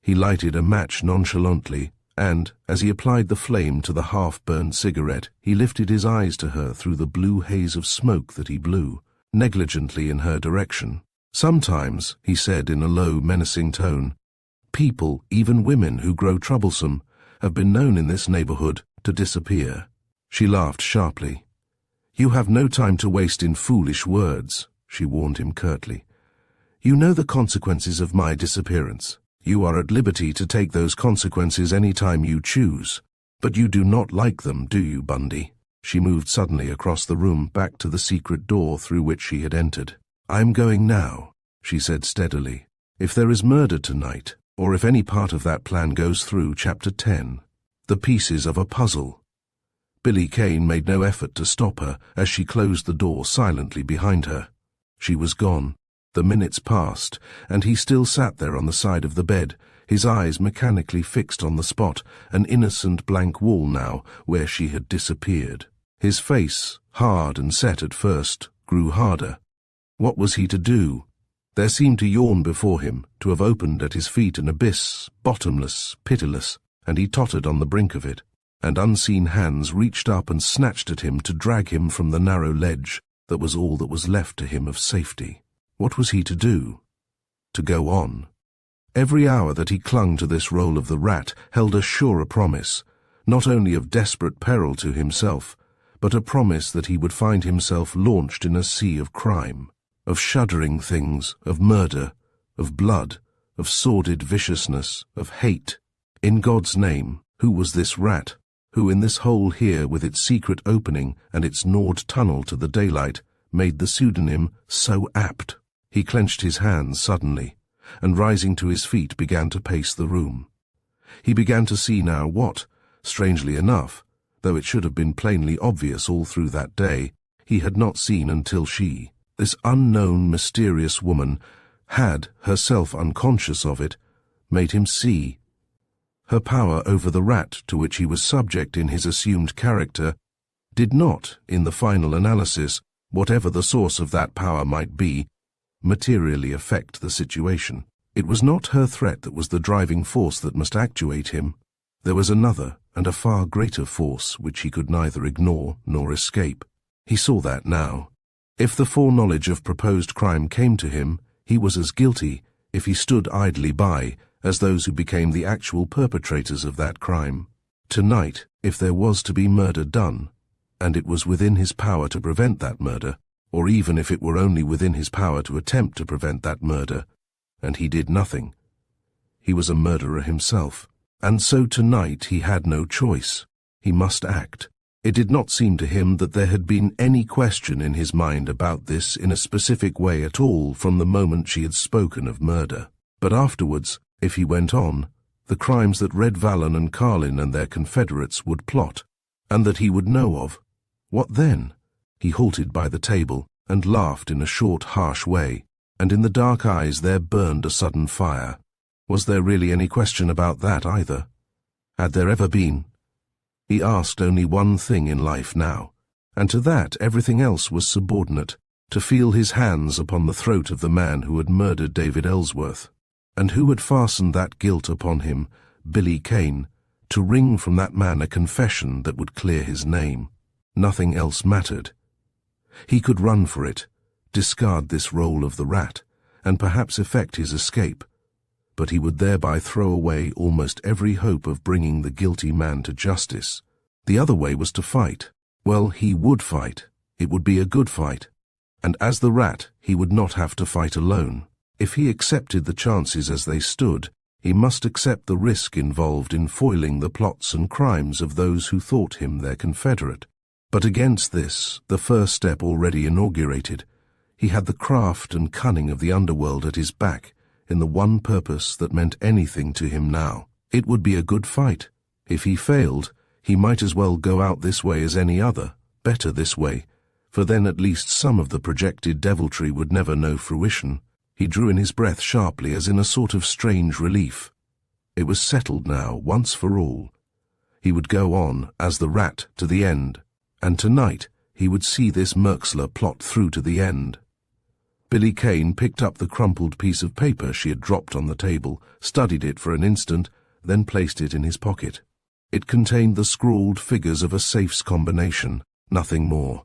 He lighted a match nonchalantly, and, as he applied the flame to the half-burned cigarette, he lifted his eyes to her through the blue haze of smoke that he blew, negligently in her direction. "Sometimes," he said in a low, menacing tone, "people, even women who grow troublesome, have been known in this neighborhood to disappear." She laughed sharply. "You have no time to waste in foolish words," she warned him curtly. "You know the consequences of my disappearance. You are at liberty to take those consequences any time you choose. But you do not like them, do you, Bundy?" She moved suddenly across the room back to the secret door through which she had entered. "I'm going now. she said steadily. "If there is murder tonight, or if any part of that plan goes through, Chapter 10, the pieces of a puzzle." Billy Kane made no effort to stop her as she closed the door silently behind her. She was gone. The minutes passed, and he still sat there on the side of the bed, his eyes mechanically fixed on the spot, an innocent blank wall now, where she had disappeared. His face, hard and set at first, grew harder. What was he to do? There seemed to yawn before him, to have opened at his feet an abyss, bottomless, pitiless, and he tottered on the brink of it, and unseen hands reached up and snatched at him to drag him from the narrow ledge that was all that was left to him of safety. What was he to do? To go on. Every hour that he clung to this role of the rat held a surer promise, not only of desperate peril to himself, but a promise that he would find himself launched in a sea of crime, of shuddering things, of murder, of blood, of sordid viciousness, of hate. In God's name, who was this rat, who in this hole here with its secret opening and its gnawed tunnel to the daylight made the pseudonym so apt? He clenched his hands suddenly, and rising to his feet began to pace the room. He began to see now what, strangely enough, though it should have been plainly obvious all through that day, he had not seen until she, this unknown, mysterious woman, had, herself unconscious of it, made him see. Her power over the rat to which he was subject in his assumed character did not, in the final analysis, whatever the source of that power might be, materially affect the situation. It was not her threat that was the driving force that must actuate him. There was another and a far greater force which he could neither ignore nor escape. He saw that now. If the foreknowledge of proposed crime came to him, he was as guilty, if he stood idly by, as those who became the actual perpetrators of that crime. Tonight, if there was to be murder done, and it was within his power to prevent that murder, or even if it were only within his power to attempt to prevent that murder, and he did nothing, he was a murderer himself. And so tonight he had no choice. He must act. It did not seem to him that there had been any question in his mind about this in a specific way at all from the moment she had spoken of murder. But afterwards, if he went on, the crimes that Red Vallon and Carlin and their confederates would plot, and that he would know of, what then? He halted by the table and laughed in a short, harsh way, and in the dark eyes there burned a sudden fire. Was there really any question about that either? Had there ever been? He asked only one thing in life now, and to that everything else was subordinate, to feel his hands upon the throat of the man who had murdered David Ellsworth, and who had fastened that guilt upon him, Billy Kane, to wring from that man a confession that would clear his name. Nothing else mattered. He could run for it, discard this role of the rat, and perhaps effect his escape, but he would thereby throw away almost every hope of bringing the guilty man to justice. The other way was to fight. Well, he would fight. It would be a good fight. And as the rat, he would not have to fight alone. If he accepted the chances as they stood, he must accept the risk involved in foiling the plots and crimes of those who thought him their confederate. But against this, the first step already inaugurated, he had the craft and cunning of the underworld at his back, in the one purpose that meant anything to him now. It would be a good fight. If he failed, he might as well go out this way as any other, better this way, for then at least some of the projected deviltry would never know fruition. He drew in his breath sharply as in a sort of strange relief. It was settled now, once for all. He would go on, as the rat, to the end, and tonight he would see this Merxler plot through to the end. Billy Kane picked up the crumpled piece of paper she had dropped on the table, studied it for an instant, then placed it in his pocket. It contained the scrawled figures of a safes combination, nothing more.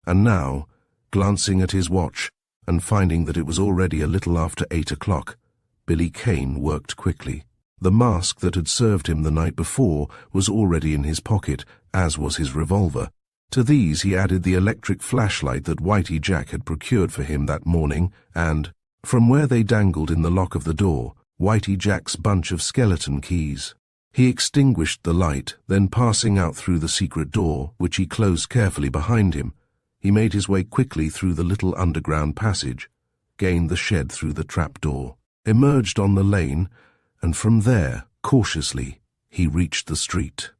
And now, glancing at his watch, and finding that it was already a little after 8 o'clock, Billy Kane worked quickly. The mask that had served him the night before was already in his pocket, as was his revolver. To these he added the electric flashlight that Whitey Jack had procured for him that morning, and, from where they dangled in the lock of the door, Whitey Jack's bunch of skeleton keys. He extinguished the light, then passing out through the secret door, which he closed carefully behind him, he made his way quickly through the little underground passage. gained the shed through the trapdoor, emerged on the lane, and from there, cautiously, he reached the street.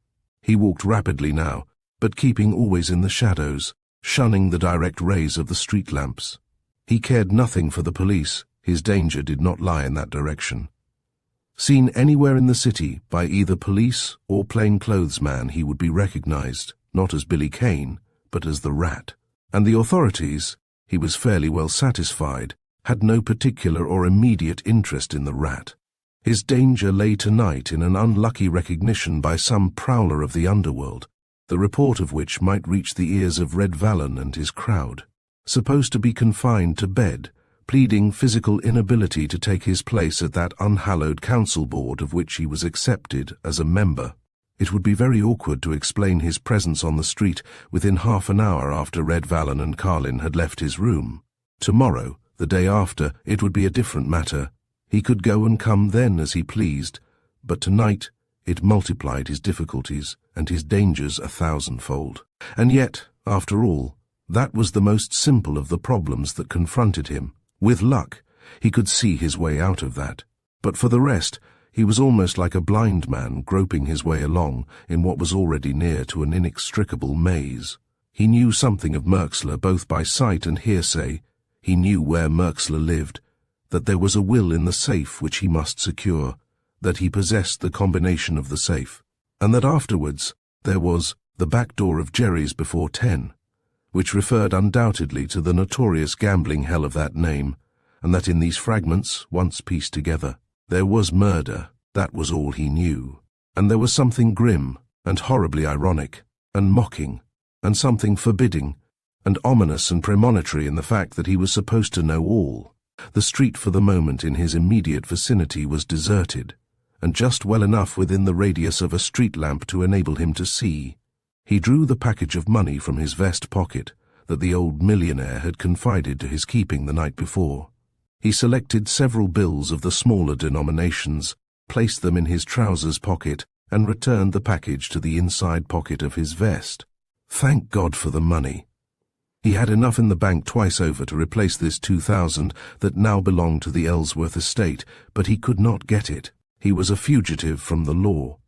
He walked rapidly now, but keeping always in the shadows, shunning the direct rays of the street lamps. He cared nothing for the police. His danger did not lie in that direction. Seen anywhere in the city by either police or plainclothesman, he would be recognized, not as Billy Kane, but as the Rat. And the authorities, he was fairly well satisfied, had no particular or immediate interest in the Rat. His danger lay tonight in an unlucky recognition by some prowler of the underworld, the report of which might reach the ears of Red Vallon and his crowd. Supposed to be confined to bed, pleading physical inability to take his place at that unhallowed council board of which he was accepted as a member. It would be very awkward to explain his presence on the street within half an hour after Red Vallon and Carlin had left his room. Tomorrow, the day after, it would be a different matter. He could go and come then as he pleased, but tonight it multiplied his difficulties and his dangers 1,000-fold. And yet, after all, that was the most simple of the problems that confronted him. With luck, he could see his way out of that. But for the rest, he was almost like a blind man groping his way along in what was already near to an inextricable maze. He knew something of Merxler both by sight and hearsay. He knew where Merxler lived, that there was a will in the safe which he must secure, that he possessed the combination of the safe, and that afterwards there was the back door of Jerry's before 10, which referred undoubtedly to the notorious gambling hell of that name, and that in these fragments, once pieced together, there was murder. That was all he knew. And there was something grim, and horribly ironic, and mocking, and something forbidding, and ominous and premonitory in the fact that he was supposed to know all. The street for the moment in his immediate vicinity was deserted, and just well enough within the radius of a street lamp to enable him to see. He drew the package of money from his vest pocket that the old millionaire had confided to his keeping the night before. He selected several bills of the smaller denominations, placed them in his trousers pocket, and returned the package to the inside pocket of his vest. Thank God for the money. He had enough in the bank twice over to replace this 2,000 that now belonged to the Ellsworth estate, but he could not get it. He was a fugitive from the law.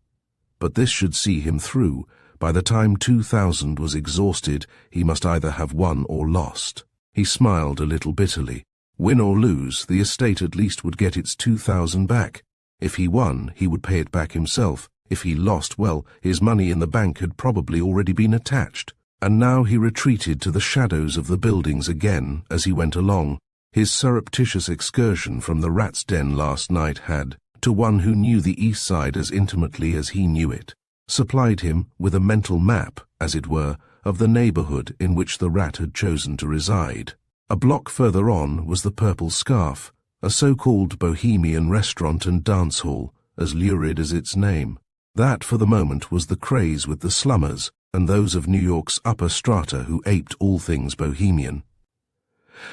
But this should see him through. By the time 2,000 was exhausted, he must either have won or lost. He smiled a little bitterly. Win or lose, the estate at least would get its 2,000 back. If he won, he would pay it back himself. If he lost, well, his money in the bank had probably already been attached. And now he retreated to the shadows of the buildings again as he went along. His surreptitious excursion from the Rat's Den last night had, to one who knew the East Side as intimately as he knew it, supplied him with a mental map, as it were, of the neighborhood in which the Rat had chosen to reside. A block further on was the Purple Scarf, a so-called bohemian restaurant and dance hall, as lurid as its name. That, for the moment, was the craze with the slummers and those of New York's upper strata who aped all things bohemian.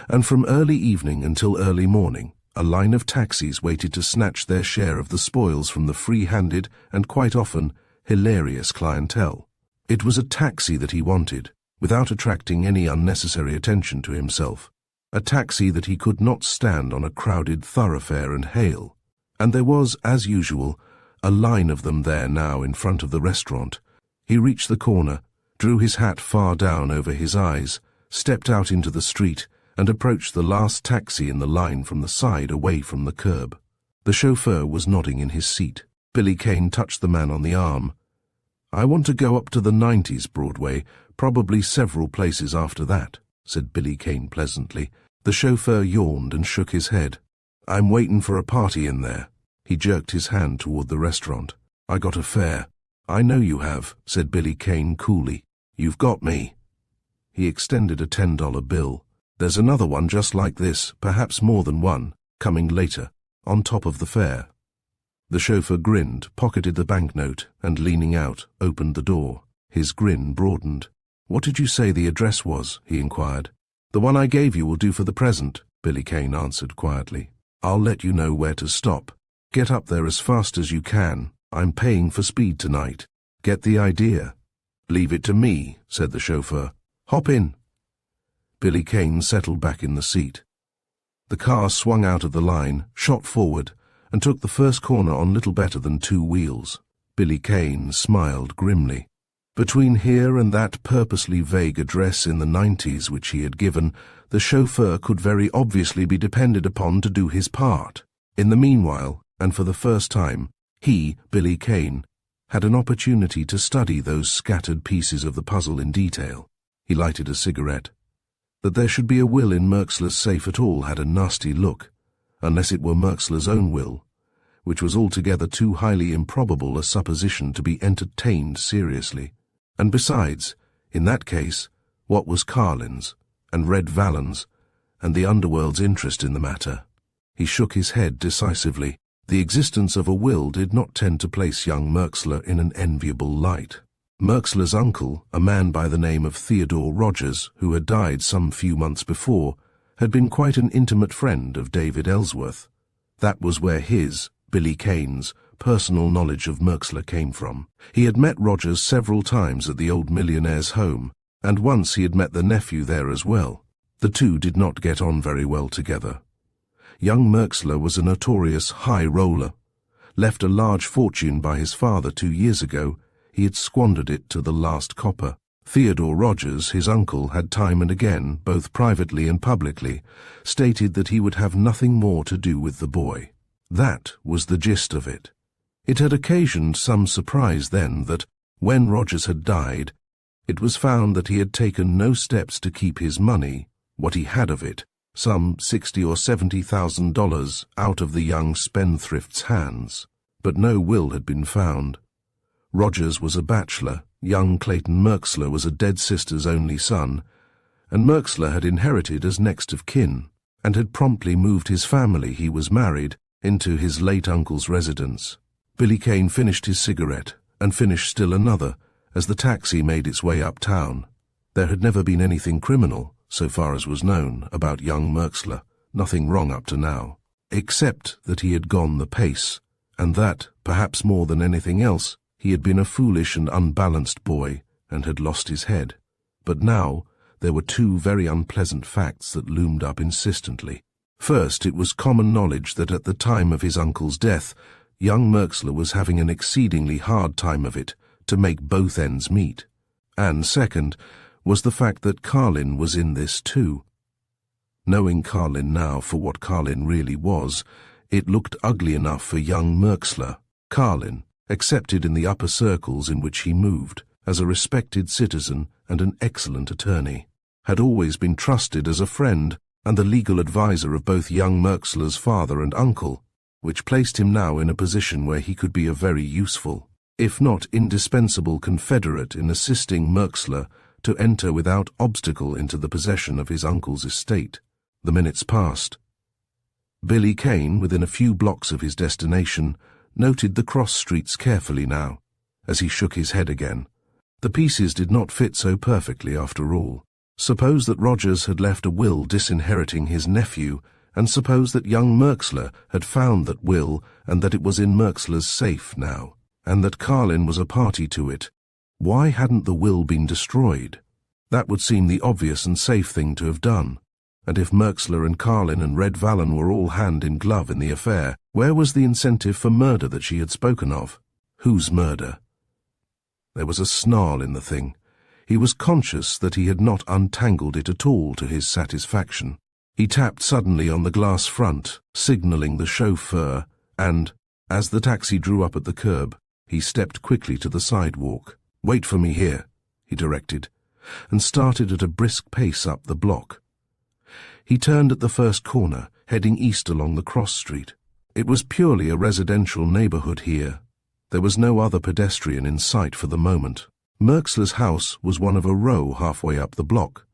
And from early evening until early morning, a line of taxis waited to snatch their share of the spoils from the free-handed and quite often hilarious clientele. It was a taxi that he wanted, without attracting any unnecessary attention to himself. A taxi that he could not stand on a crowded thoroughfare and hail. And there was, as usual, a line of them there now in front of the restaurant. He reached the corner, drew his hat far down over his eyes, stepped out into the street, and approached the last taxi in the line from the side away from the curb. The chauffeur was nodding in his seat. Billy Kane touched the man on the arm. "I want to go up to the 90s Broadway, probably several places after that," said Billy Kane pleasantly. The chauffeur yawned and shook his head. "I'm waiting for a party in there." He jerked his hand toward the restaurant. "I got a fare." "I know you have," said Billy Kane coolly. "You've got me." He extended a $10 bill. "There's another one just like this, perhaps more than one, coming later, on top of the fare." The chauffeur grinned, pocketed the banknote, and leaning out, opened the door. His grin broadened. "What did you say the address was?" he inquired. "The one I gave you will do for the present," Billy Kane answered quietly. "I'll let you know where to stop. Get up there as fast as you can. I'm paying for speed tonight. Get the idea?" "Leave it to me," said the chauffeur. "Hop in." Billy Kane settled back in the seat. The car swung out of the line, shot forward, and took the first corner on little better than 2 wheels. Billy Kane smiled grimly. Between here and that purposely vague address in the 90s which he had given, the chauffeur could very obviously be depended upon to do his part. In the meanwhile, and for the first time, he, Billy Kane, had an opportunity to study those scattered pieces of the puzzle in detail. He lighted a cigarette. That there should be a will in Merxler's safe at all had a nasty look, unless it were Merxler's own will, which was altogether too highly improbable a supposition to be entertained seriously. And besides, in that case, what was Carlin's, and Red Vallon's, and the underworld's interest in the matter? He shook his head decisively. The existence of a will did not tend to place young Merxler in an enviable light. Merxler's uncle, a man by the name of Theodore Rogers, who had died some few months before, had been quite an intimate friend of David Ellsworth. That was where his, Billy Kane's, personal knowledge of Merxler came from. He had met Rogers several times at the old millionaire's home, and once he had met the nephew there as well. The two did not get on very well together. Young Merxler was a notorious high roller. Left a large fortune by his father 2 years ago, he had squandered it to the last copper. Theodore Rogers, his uncle, had time and again, both privately and publicly, stated that he would have nothing more to do with the boy. That was the gist of it. It had occasioned some surprise then that, when Rogers had died, it was found that he had taken no steps to keep his money, what he had of it, some $60,000 or $70,000, out of the young spendthrift's hands. But no will had been found. Rogers was a bachelor, young Clayton Merxler was a dead sister's only son, and Merxler had inherited as next of kin, and had promptly moved his family, he was married, into his late uncle's residence. Billy Kane finished his cigarette, and finished still another, as the taxi made its way uptown. There had never been anything criminal, so far as was known, about young Merxler, nothing wrong up to now, except that he had gone the pace, and that, perhaps more than anything else, he had been a foolish and unbalanced boy, and had lost his head. But now, there were 2 very unpleasant facts that loomed up insistently. First, it was common knowledge that at the time of his uncle's death, young Merxler was having an exceedingly hard time of it to make both ends meet. And second, was the fact that Carlin was in this too. Knowing Carlin now for what Carlin really was, it looked ugly enough for young Merxler. Carlin, accepted in the upper circles in which he moved, as a respected citizen and an excellent attorney, had always been trusted as a friend and the legal adviser of both young Merxler's father and uncle, which placed him now in a position where he could be a very useful, if not indispensable confederate in assisting Merxler to enter without obstacle into the possession of his uncle's estate. The minutes passed. Billy Kane, within a few blocks of his destination, noted the cross streets carefully now, as he shook his head again. The pieces did not fit so perfectly after all. Suppose that Rogers had left a will disinheriting his nephew, and suppose that young Merxler had found that will and that it was in Merxler's safe now, and that Carlin was a party to it. Why hadn't the will been destroyed? That would seem the obvious and safe thing to have done. And if Merxler and Carlin and Red Vallon were all hand in glove in the affair, where was the incentive for murder that she had spoken of? Whose murder? There was a snarl in the thing. He was conscious that he had not untangled it at all to his satisfaction. He tapped suddenly on the glass front, signaling the chauffeur, and, as the taxi drew up at the curb, he stepped quickly to the sidewalk. "Wait for me here," he directed, and started at a brisk pace up the block. He turned at the first corner, heading east along the cross street. It was purely a residential neighborhood here. There was no other pedestrian in sight for the moment. Merxler's house was one of a row halfway up the block.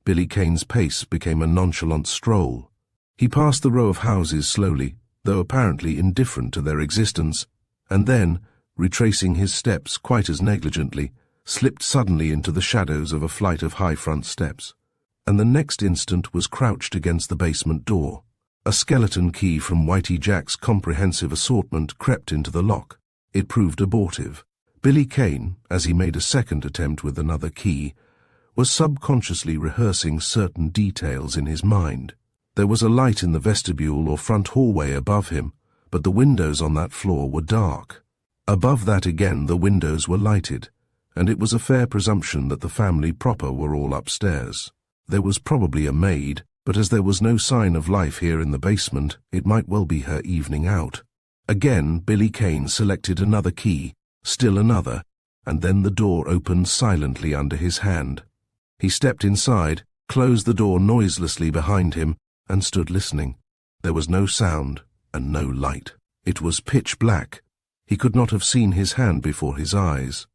Billy Kane's pace became a nonchalant stroll. He passed the row of houses slowly, though apparently indifferent to their existence, and then, retracing his steps quite as negligently, slipped suddenly into the shadows of a flight of high front steps, and the next instant was crouched against the basement door. A skeleton key from Whitey Jack's comprehensive assortment crept into the lock. It proved abortive. Billy Kane, as he made a second attempt with another key, was subconsciously rehearsing certain details in his mind. There was a light in the vestibule or front hallway above him, but the windows on that floor were dark. Above that again the windows were lighted, and it was a fair presumption that the family proper were all upstairs. There was probably a maid, but as there was no sign of life here in the basement, it might well be her evening out. Again Billy Kane selected another key, still another, and then the door opened silently under his hand. He stepped inside, closed the door noiselessly behind him, and stood listening. There was no sound and no light. It was pitch black. He could not have seen his hand before his eyes.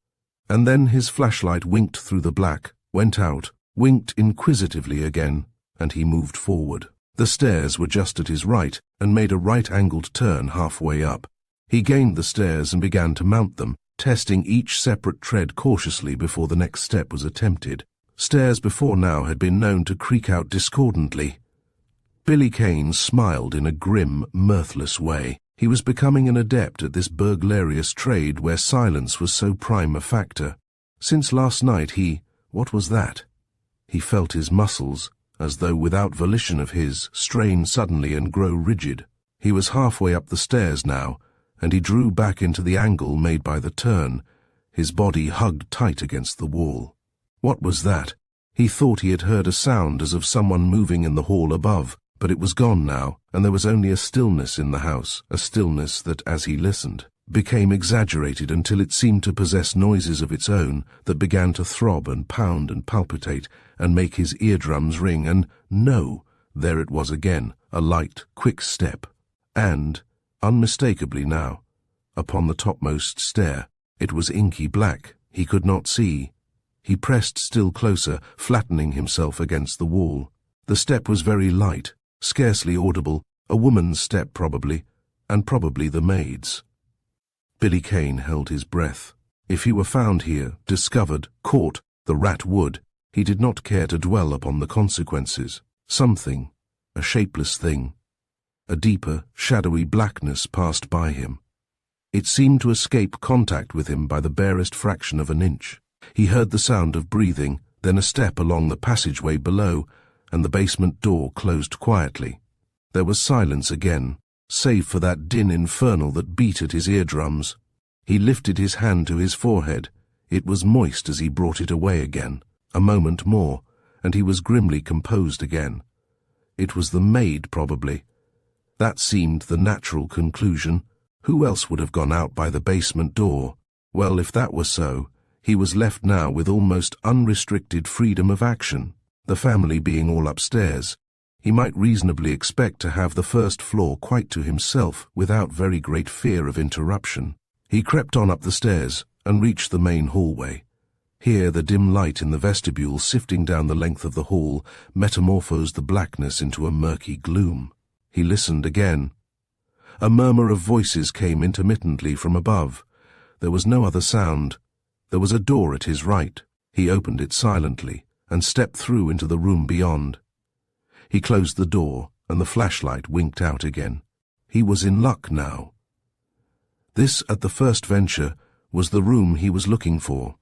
And then his flashlight winked through the black, went out, winked inquisitively again, and he moved forward. The stairs were just at his right, and made a right-angled turn halfway up. He gained the stairs and began to mount them, testing each separate tread cautiously before the next step was attempted. Stairs before now had been known to creak out discordantly. Billy Kane smiled in a grim, mirthless way. He was becoming an adept at this burglarious trade where silence was so prime a factor. Since last night what was that? He felt his muscles, as though without volition of his, strain suddenly and grow rigid. He was halfway up the stairs now, and he drew back into the angle made by the turn, his body hugged tight against the wall. What was that? He thought he had heard a sound as of someone moving in the hall above, but it was gone now, and there was only a stillness in the house, a stillness that, as he listened, became exaggerated until it seemed to possess noises of its own that began to throb and pound and palpitate and make his eardrums ring, and no, there it was again, a light, quick step. And, unmistakably now, upon the topmost stair, it was inky black. He could not see. He pressed still closer, flattening himself against the wall. The step was very light, scarcely audible, a woman's step probably, and probably the maid's. Billy Kane held his breath. If he were found here, discovered, caught, the rat would. He did not care to dwell upon the consequences. Something, a shapeless thing, a deeper, shadowy blackness passed by him. It seemed to escape contact with him by the barest fraction of an inch. He heard the sound of breathing, then a step along the passageway below, and the basement door closed quietly. There was silence again, save for that din infernal that beat at his eardrums. He lifted his hand to his forehead. It was moist as he brought it away again. A moment more, and he was grimly composed again. It was the maid, probably. That seemed the natural conclusion. Who else would have gone out by the basement door? Well, if that were so, he was left now with almost unrestricted freedom of action. The family being all upstairs, he might reasonably expect to have the first floor quite to himself without very great fear of interruption. He crept on up the stairs and reached the main hallway. Here the dim light in the vestibule sifting down the length of the hall metamorphosed the blackness into a murky gloom. He listened again. A murmur of voices came intermittently from above. There was no other sound. There was a door at his right. He opened it silently and stepped through into the room beyond. He closed the door, and the flashlight winked out again. He was in luck now. This, at the first venture, was the room he was looking for.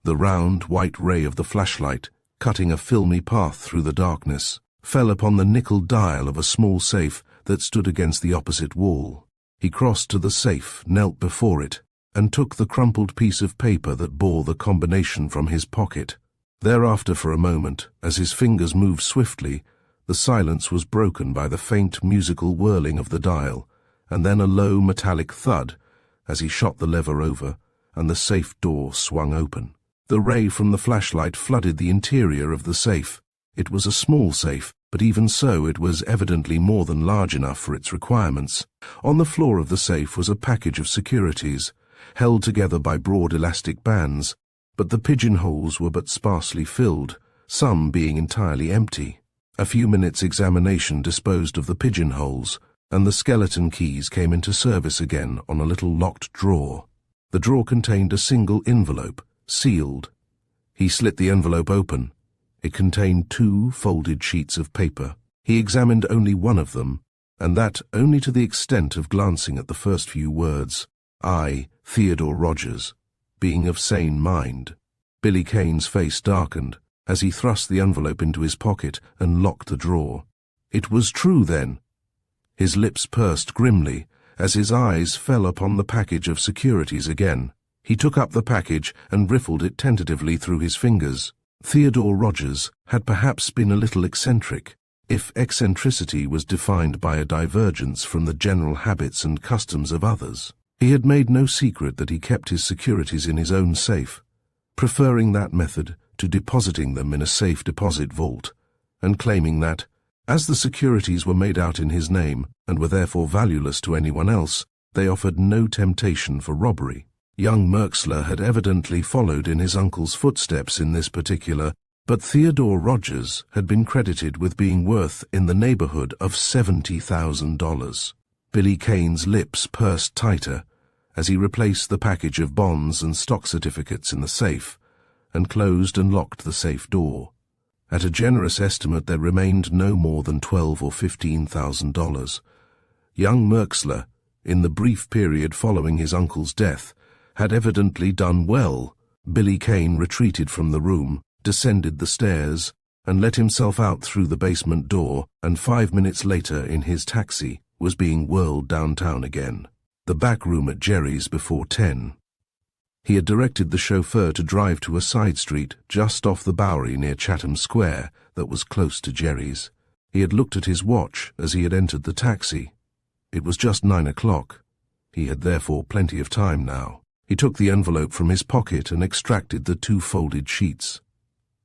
The round, white ray of the flashlight, cutting a filmy path through the darkness, fell upon the nickel dial of a small safe that stood against the opposite wall. He crossed to the safe, knelt before it, and took the crumpled piece of paper that bore the combination from his pocket. Thereafter, for a moment, as his fingers moved swiftly, the silence was broken by the faint musical whirling of the dial, and then a low metallic thud as he shot the lever over, and the safe door swung open. The ray from the flashlight flooded the interior of the safe. It was a small safe, but even so it was evidently more than large enough for its requirements. On the floor of the safe was a package of securities, held together by broad elastic bands, but the pigeonholes were but sparsely filled, some being entirely empty. A few minutes' examination disposed of the pigeonholes, and the skeleton keys came into service again on a little locked drawer. The drawer contained a single envelope, sealed. He slit the envelope open. It contained 2 folded sheets of paper. He examined only one of them, and that only to the extent of glancing at the first few words. I, Theodore Rogers, being of sane mind. Billy Kane's face darkened as he thrust the envelope into his pocket and locked the drawer. It was true, then. His lips pursed grimly as his eyes fell upon the package of securities again. He took up the package and riffled it tentatively through his fingers. Theodore Rogers had perhaps been a little eccentric, if eccentricity was defined by a divergence from the general habits and customs of others. He had made no secret that he kept his securities in his own safe, preferring that method to depositing them in a safe deposit vault, and claiming that, as the securities were made out in his name and were therefore valueless to anyone else, they offered no temptation for robbery. Young Merxler had evidently followed in his uncle's footsteps in this particular, but Theodore Rogers had been credited with being worth in the neighborhood of $70,000. Billy Kane's lips pursed tighter as he replaced the package of bonds and stock certificates in the safe and closed and locked the safe door. At a generous estimate, there remained no more than $12,000 or $15,000. Young Merxler, in the brief period following his uncle's death, had evidently done well. Billy Kane retreated from the room, descended the stairs, and let himself out through the basement door, and 5 minutes later, in his taxi, was being whirled downtown again. The back room at Jerry's before 10. He had directed the chauffeur to drive to a side street just off the Bowery near Chatham Square that was close to Jerry's. He had looked at his watch as he had entered the taxi. It was just 9 o'clock. He had therefore plenty of time now. He took the envelope from his pocket and extracted the 2 folded sheets.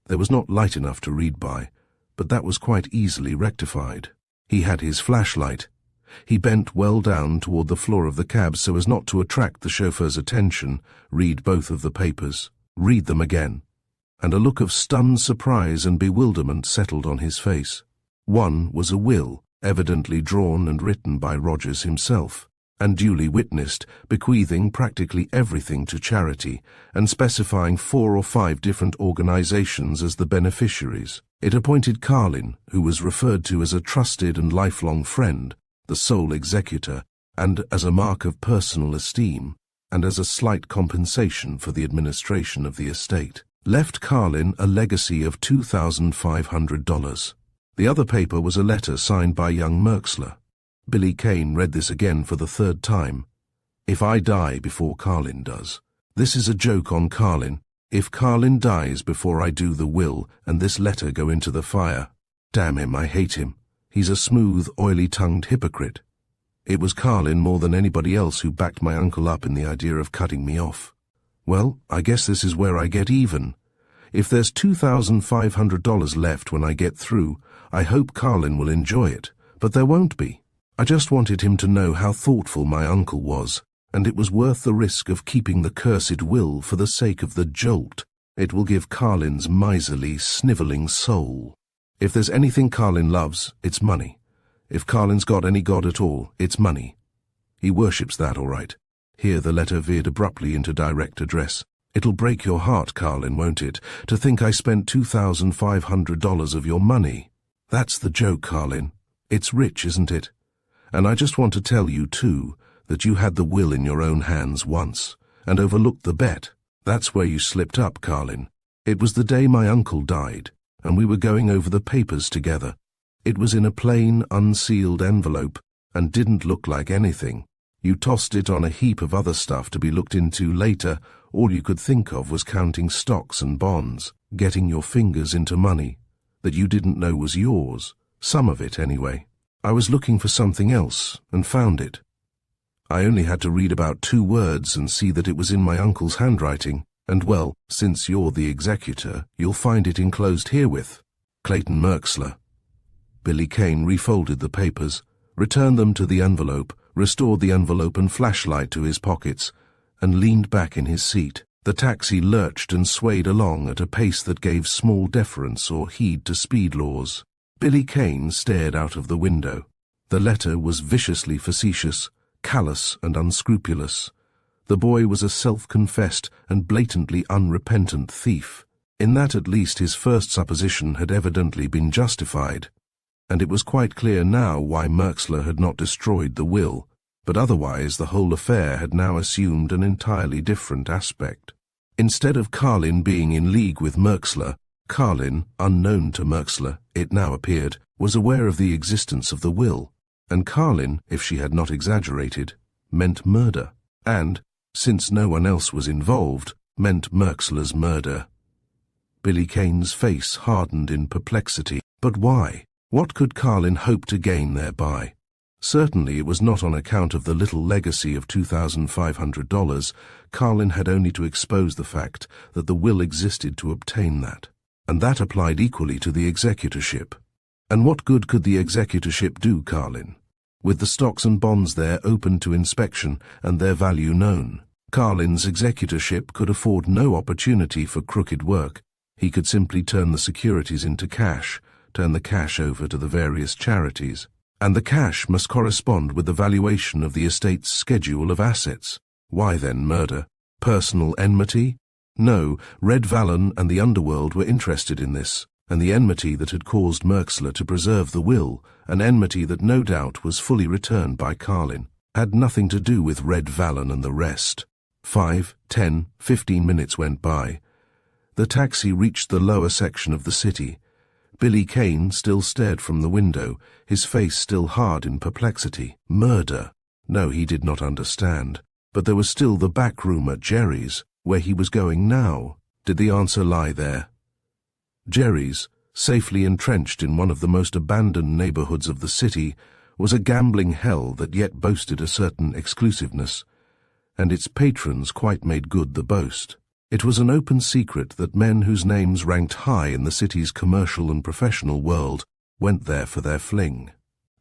There was not light enough to read by, but that was quite easily rectified. He had his flashlight. He bent well down toward the floor of the cab so as not to attract the chauffeur's attention, read both of the papers, read them again, and a look of stunned surprise and bewilderment settled on his face. One was a will, evidently drawn and written by Rogers himself, and duly witnessed, bequeathing practically everything to charity, and specifying 4 or 5 different organizations as the beneficiaries. It appointed Carlin, who was referred to as a trusted and lifelong friend, the sole executor, and as a mark of personal esteem, and as a slight compensation for the administration of the estate, left Carlin a legacy of $2,500. The other paper was a letter signed by young Merxler. Billy Kane read this again for the 3rd time. If I die before Carlin does. This is a joke on Carlin. If Carlin dies before I do the will and this letter go into the fire. Damn him, I hate him. He's a smooth, oily-tongued hypocrite. It was Carlin more than anybody else who backed my uncle up in the idea of cutting me off. Well, I guess this is where I get even. If there's $2,500 left when I get through, I hope Carlin will enjoy it, but there won't be. I just wanted him to know how thoughtful my uncle was, and it was worth the risk of keeping the cursed will for the sake of the jolt it will give Carlin's miserly, snivelling soul. If there's anything Carlin loves, it's money. If Carlin's got any god at all, it's money. He worships that, all right. Here the letter veered abruptly into direct address. It'll break your heart, Carlin, won't it, to think I spent $2,500 of your money? That's the joke, Carlin. It's rich, isn't it? And I just want to tell you, too, that you had the will in your own hands once, and overlooked the bet. That's where you slipped up, Carlin. It was the day my uncle died, and we were going over the papers together. It was in a plain, unsealed envelope, and didn't look like anything. You tossed it on a heap of other stuff to be looked into later. All you could think of was counting stocks and bonds, getting your fingers into money that you didn't know was yours, some of it anyway. I was looking for something else, and found it. I only had to read about 2 words and see that it was in my uncle's handwriting, and well, since you're the executor, you'll find it enclosed herewith. Clayton Merxler. Billy Kane refolded the papers, returned them to the envelope, restored the envelope and flashlight to his pockets, and leaned back in his seat. The taxi lurched and swayed along at a pace that gave small deference or heed to speed laws. Billy Kane stared out of the window. The letter was viciously facetious, callous and unscrupulous. The boy was a self-confessed and blatantly unrepentant thief. In that at least his first supposition had evidently been justified, and it was quite clear now why Merxler had not destroyed the will, but otherwise the whole affair had now assumed an entirely different aspect. Instead of Carlin being in league with Merxler, Carlin, unknown to Merxler, it now appeared, was aware of the existence of the will, and Carlin, if she had not exaggerated, meant murder, and, since no one else was involved, meant Merxler's murder. Billy Kane's face hardened in perplexity. But why? What could Carlin hope to gain thereby? Certainly it was not on account of the little legacy of $2,500. Carlin had only to expose the fact that the will existed to obtain that, and that applied equally to the executorship. And what good could the executorship do Carlin? With the stocks and bonds there open to inspection and their value known, Carlin's executorship could afford no opportunity for crooked work. He could simply turn the securities into cash, turn the cash over to the various charities, and the cash must correspond with the valuation of the estate's schedule of assets. Why then murder? Personal enmity? No, Red Vallon and the underworld were interested in this, and the enmity that had caused Merxler to preserve the will, an enmity that no doubt was fully returned by Carlin, had nothing to do with Red Vallon and the rest. 5, 10, 15 minutes went by. The taxi reached the lower section of the city. Billy Kane still stared from the window, his face still hard in perplexity. Murder? No, he did not understand. But there was still the back room at Jerry's, where he was going now. Did the answer lie there? Jerry's, safely entrenched in one of the most abandoned neighborhoods of the city, was a gambling hell that yet boasted a certain exclusiveness, and its patrons quite made good the boast. It was an open secret that men whose names ranked high in the city's commercial and professional world went there for their fling.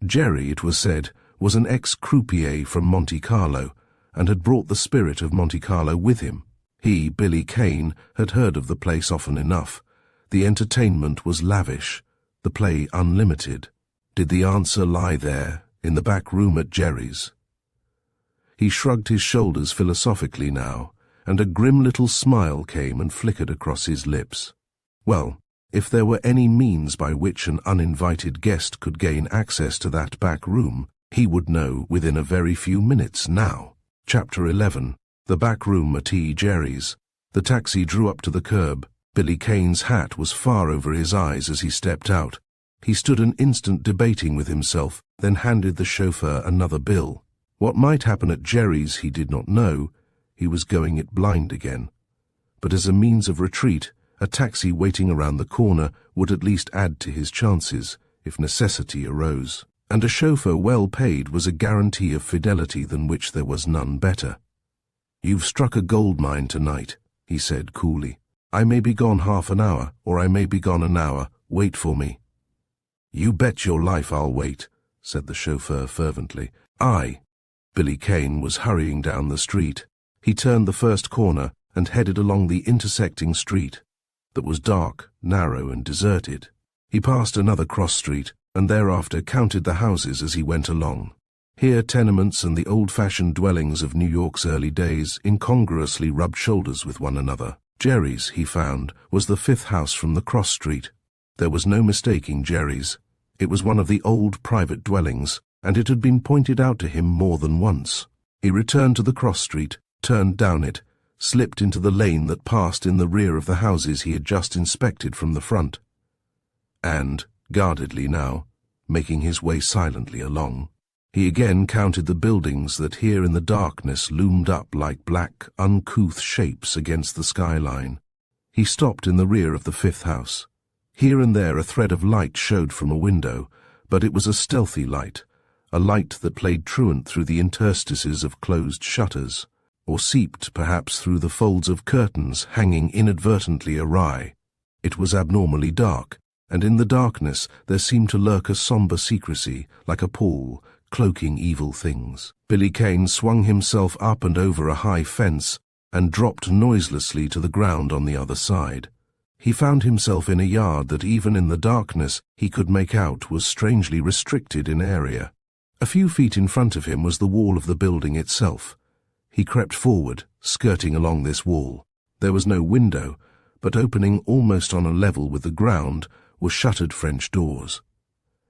Jerry, it was said, was an ex-croupier from Monte Carlo, and had brought the spirit of Monte Carlo with him. He, Billy Kane, had heard of the place often enough. The entertainment was lavish, the play unlimited. Did the answer lie there, in the back room at Jerry's? He shrugged his shoulders philosophically now, and a grim little smile came and flickered across his lips. Well, if there were any means by which an uninvited guest could gain access to that back room, he would know within a very few minutes now. Chapter 11. The back room at Jerry's. The taxi drew up to the curb. Billy Kane's hat was far over his eyes as he stepped out. He stood an instant debating with himself, then handed the chauffeur another bill. What might happen at Jerry's he did not know. He was going it blind again. But as a means of retreat, a taxi waiting around the corner would at least add to his chances, if necessity arose. And a chauffeur well paid was a guarantee of fidelity than which there was none better. "You've struck a gold mine tonight," he said coolly. "I may be gone half an hour, or I may be gone an hour. Wait for me." "You bet your life I'll wait," said the chauffeur fervently. Billy Kane was hurrying down the street. He turned the first corner and headed along the intersecting street that was dark, narrow, and deserted. He passed another cross street and thereafter counted the houses as he went along. Here tenements and the old-fashioned dwellings of New York's early days incongruously rubbed shoulders with one another. Jerry's, he found, was the fifth house from the cross street. There was no mistaking Jerry's. It was one of the old private dwellings, and it had been pointed out to him more than once. He returned to the cross street, turned down it, slipped into the lane that passed in the rear of the houses he had just inspected from the front, and, guardedly now, making his way silently along, he again counted the buildings that here in the darkness loomed up like black, uncouth shapes against the skyline. He stopped in the rear of the fifth house. Here and there a thread of light showed from a window, but it was a stealthy light, a light that played truant through the interstices of closed shutters, or seeped perhaps through the folds of curtains hanging inadvertently awry. It was abnormally dark, and in the darkness there seemed to lurk a somber secrecy, like a pall, cloaking evil things. Billy Kane swung himself up and over a high fence and dropped noiselessly to the ground on the other side. He found himself in a yard that even in the darkness he could make out was strangely restricted in area. A few feet in front of him was the wall of the building itself. He crept forward, skirting along this wall. There was no window, but opening almost on a level with the ground were shuttered French doors.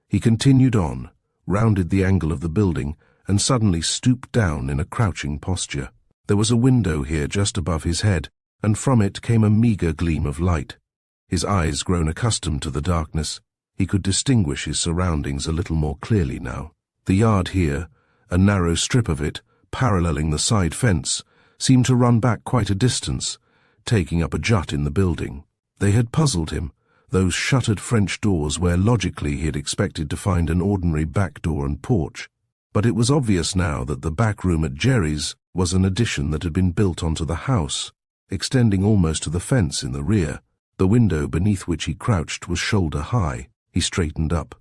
He continued on, rounded the angle of the building, and suddenly stooped down in a crouching posture. There was a window here just above his head, and from it came a meager gleam of light. His eyes grown accustomed to the darkness, he could distinguish his surroundings a little more clearly now. The yard here, a narrow strip of it, paralleling the side fence, seemed to run back quite a distance, taking up a jut in the building. They had puzzled him, those shuttered French doors where logically he had expected to find an ordinary back door and porch. But it was obvious now that the back room at Jerry's was an addition that had been built onto the house, extending almost to the fence in the rear. The window beneath which he crouched was shoulder high. He straightened up.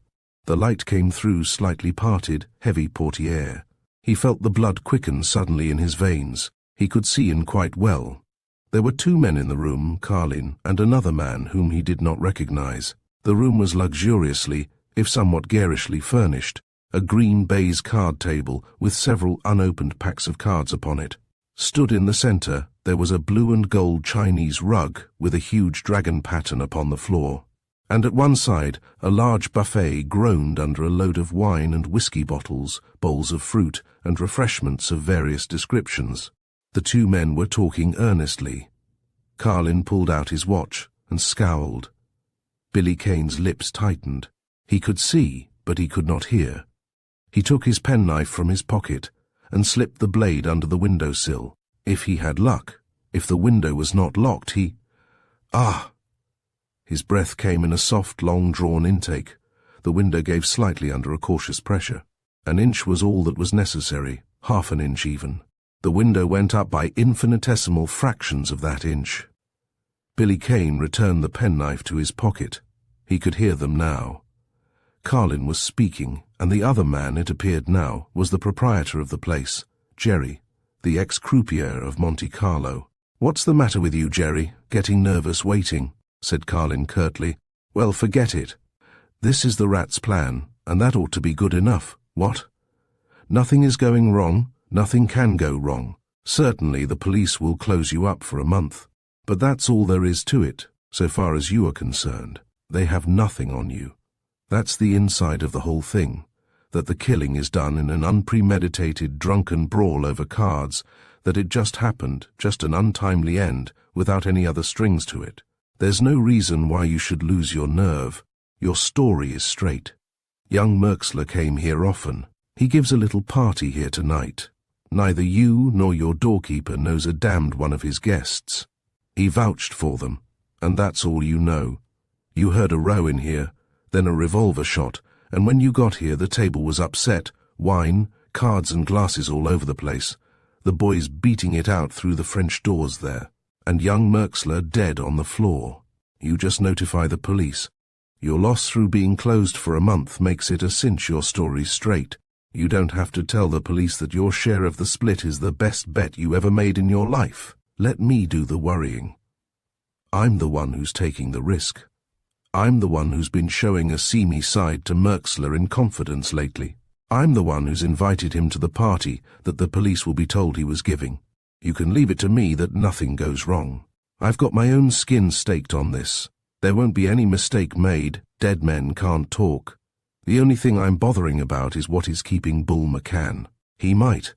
The light came through slightly parted, heavy portiere. He felt the blood quicken suddenly in his veins. He could see in quite well. There were two men in the room, Carlin and another man whom he did not recognize. The room was luxuriously, if somewhat garishly furnished, a green baize card table with several unopened packs of cards upon it. Stood in the center, there was a blue and gold Chinese rug with a huge dragon pattern upon the floor. And at one side, a large buffet groaned under a load of wine and whiskey bottles, bowls of fruit, and refreshments of various descriptions. The two men were talking earnestly. Carlin pulled out his watch and scowled. Billy Kane's lips tightened. He could see, but he could not hear. He took his penknife from his pocket and slipped the blade under the windowsill. If he had luck, if the window was not locked, he... Ah! His breath came in a soft, long-drawn intake. The window gave slightly under a cautious pressure. An inch was all that was necessary, half an inch even. The window went up by infinitesimal fractions of that inch. Billy Kane returned the penknife to his pocket. He could hear them now. Carlin was speaking, and the other man, it appeared now, was the proprietor of the place, Jerry, the ex-croupier of Monte Carlo. "What's the matter with you, Jerry? Getting nervous waiting?" said Carlin curtly. "Well, forget it. This is the rat's plan, and that ought to be good enough. What? Nothing is going wrong? Nothing can go wrong. Certainly the police will close you up for a month. But that's all there is to it, so far as you are concerned. They have nothing on you. That's the inside of the whole thing, that the killing is done in an unpremeditated, drunken brawl over cards, that it just happened, just an untimely end, without any other strings to it. There's no reason why you should lose your nerve. Your story is straight. Young Merxler came here often. He gives a little party here tonight. Neither you nor your doorkeeper knows a damned one of his guests. He vouched for them, and that's all you know. You heard a row in here, then a revolver shot, and when you got here the table was upset, wine, cards and glasses all over the place, the boys beating it out through the French doors there, and young Merxler dead on the floor. You just notify the police. Your loss through being closed for a month makes it a cinch your story's straight. You don't have to tell the police that your share of the split is the best bet you ever made in your life. Let me do the worrying. I'm the one who's taking the risk. I'm the one who's been showing a seamy side to Merxler in confidence lately. I'm the one who's invited him to the party that the police will be told he was giving. You can leave it to me that nothing goes wrong. I've got my own skin staked on this. There won't be any mistake made. Dead men can't talk. The only thing I'm bothering about is what is keeping Bull McCann. He might.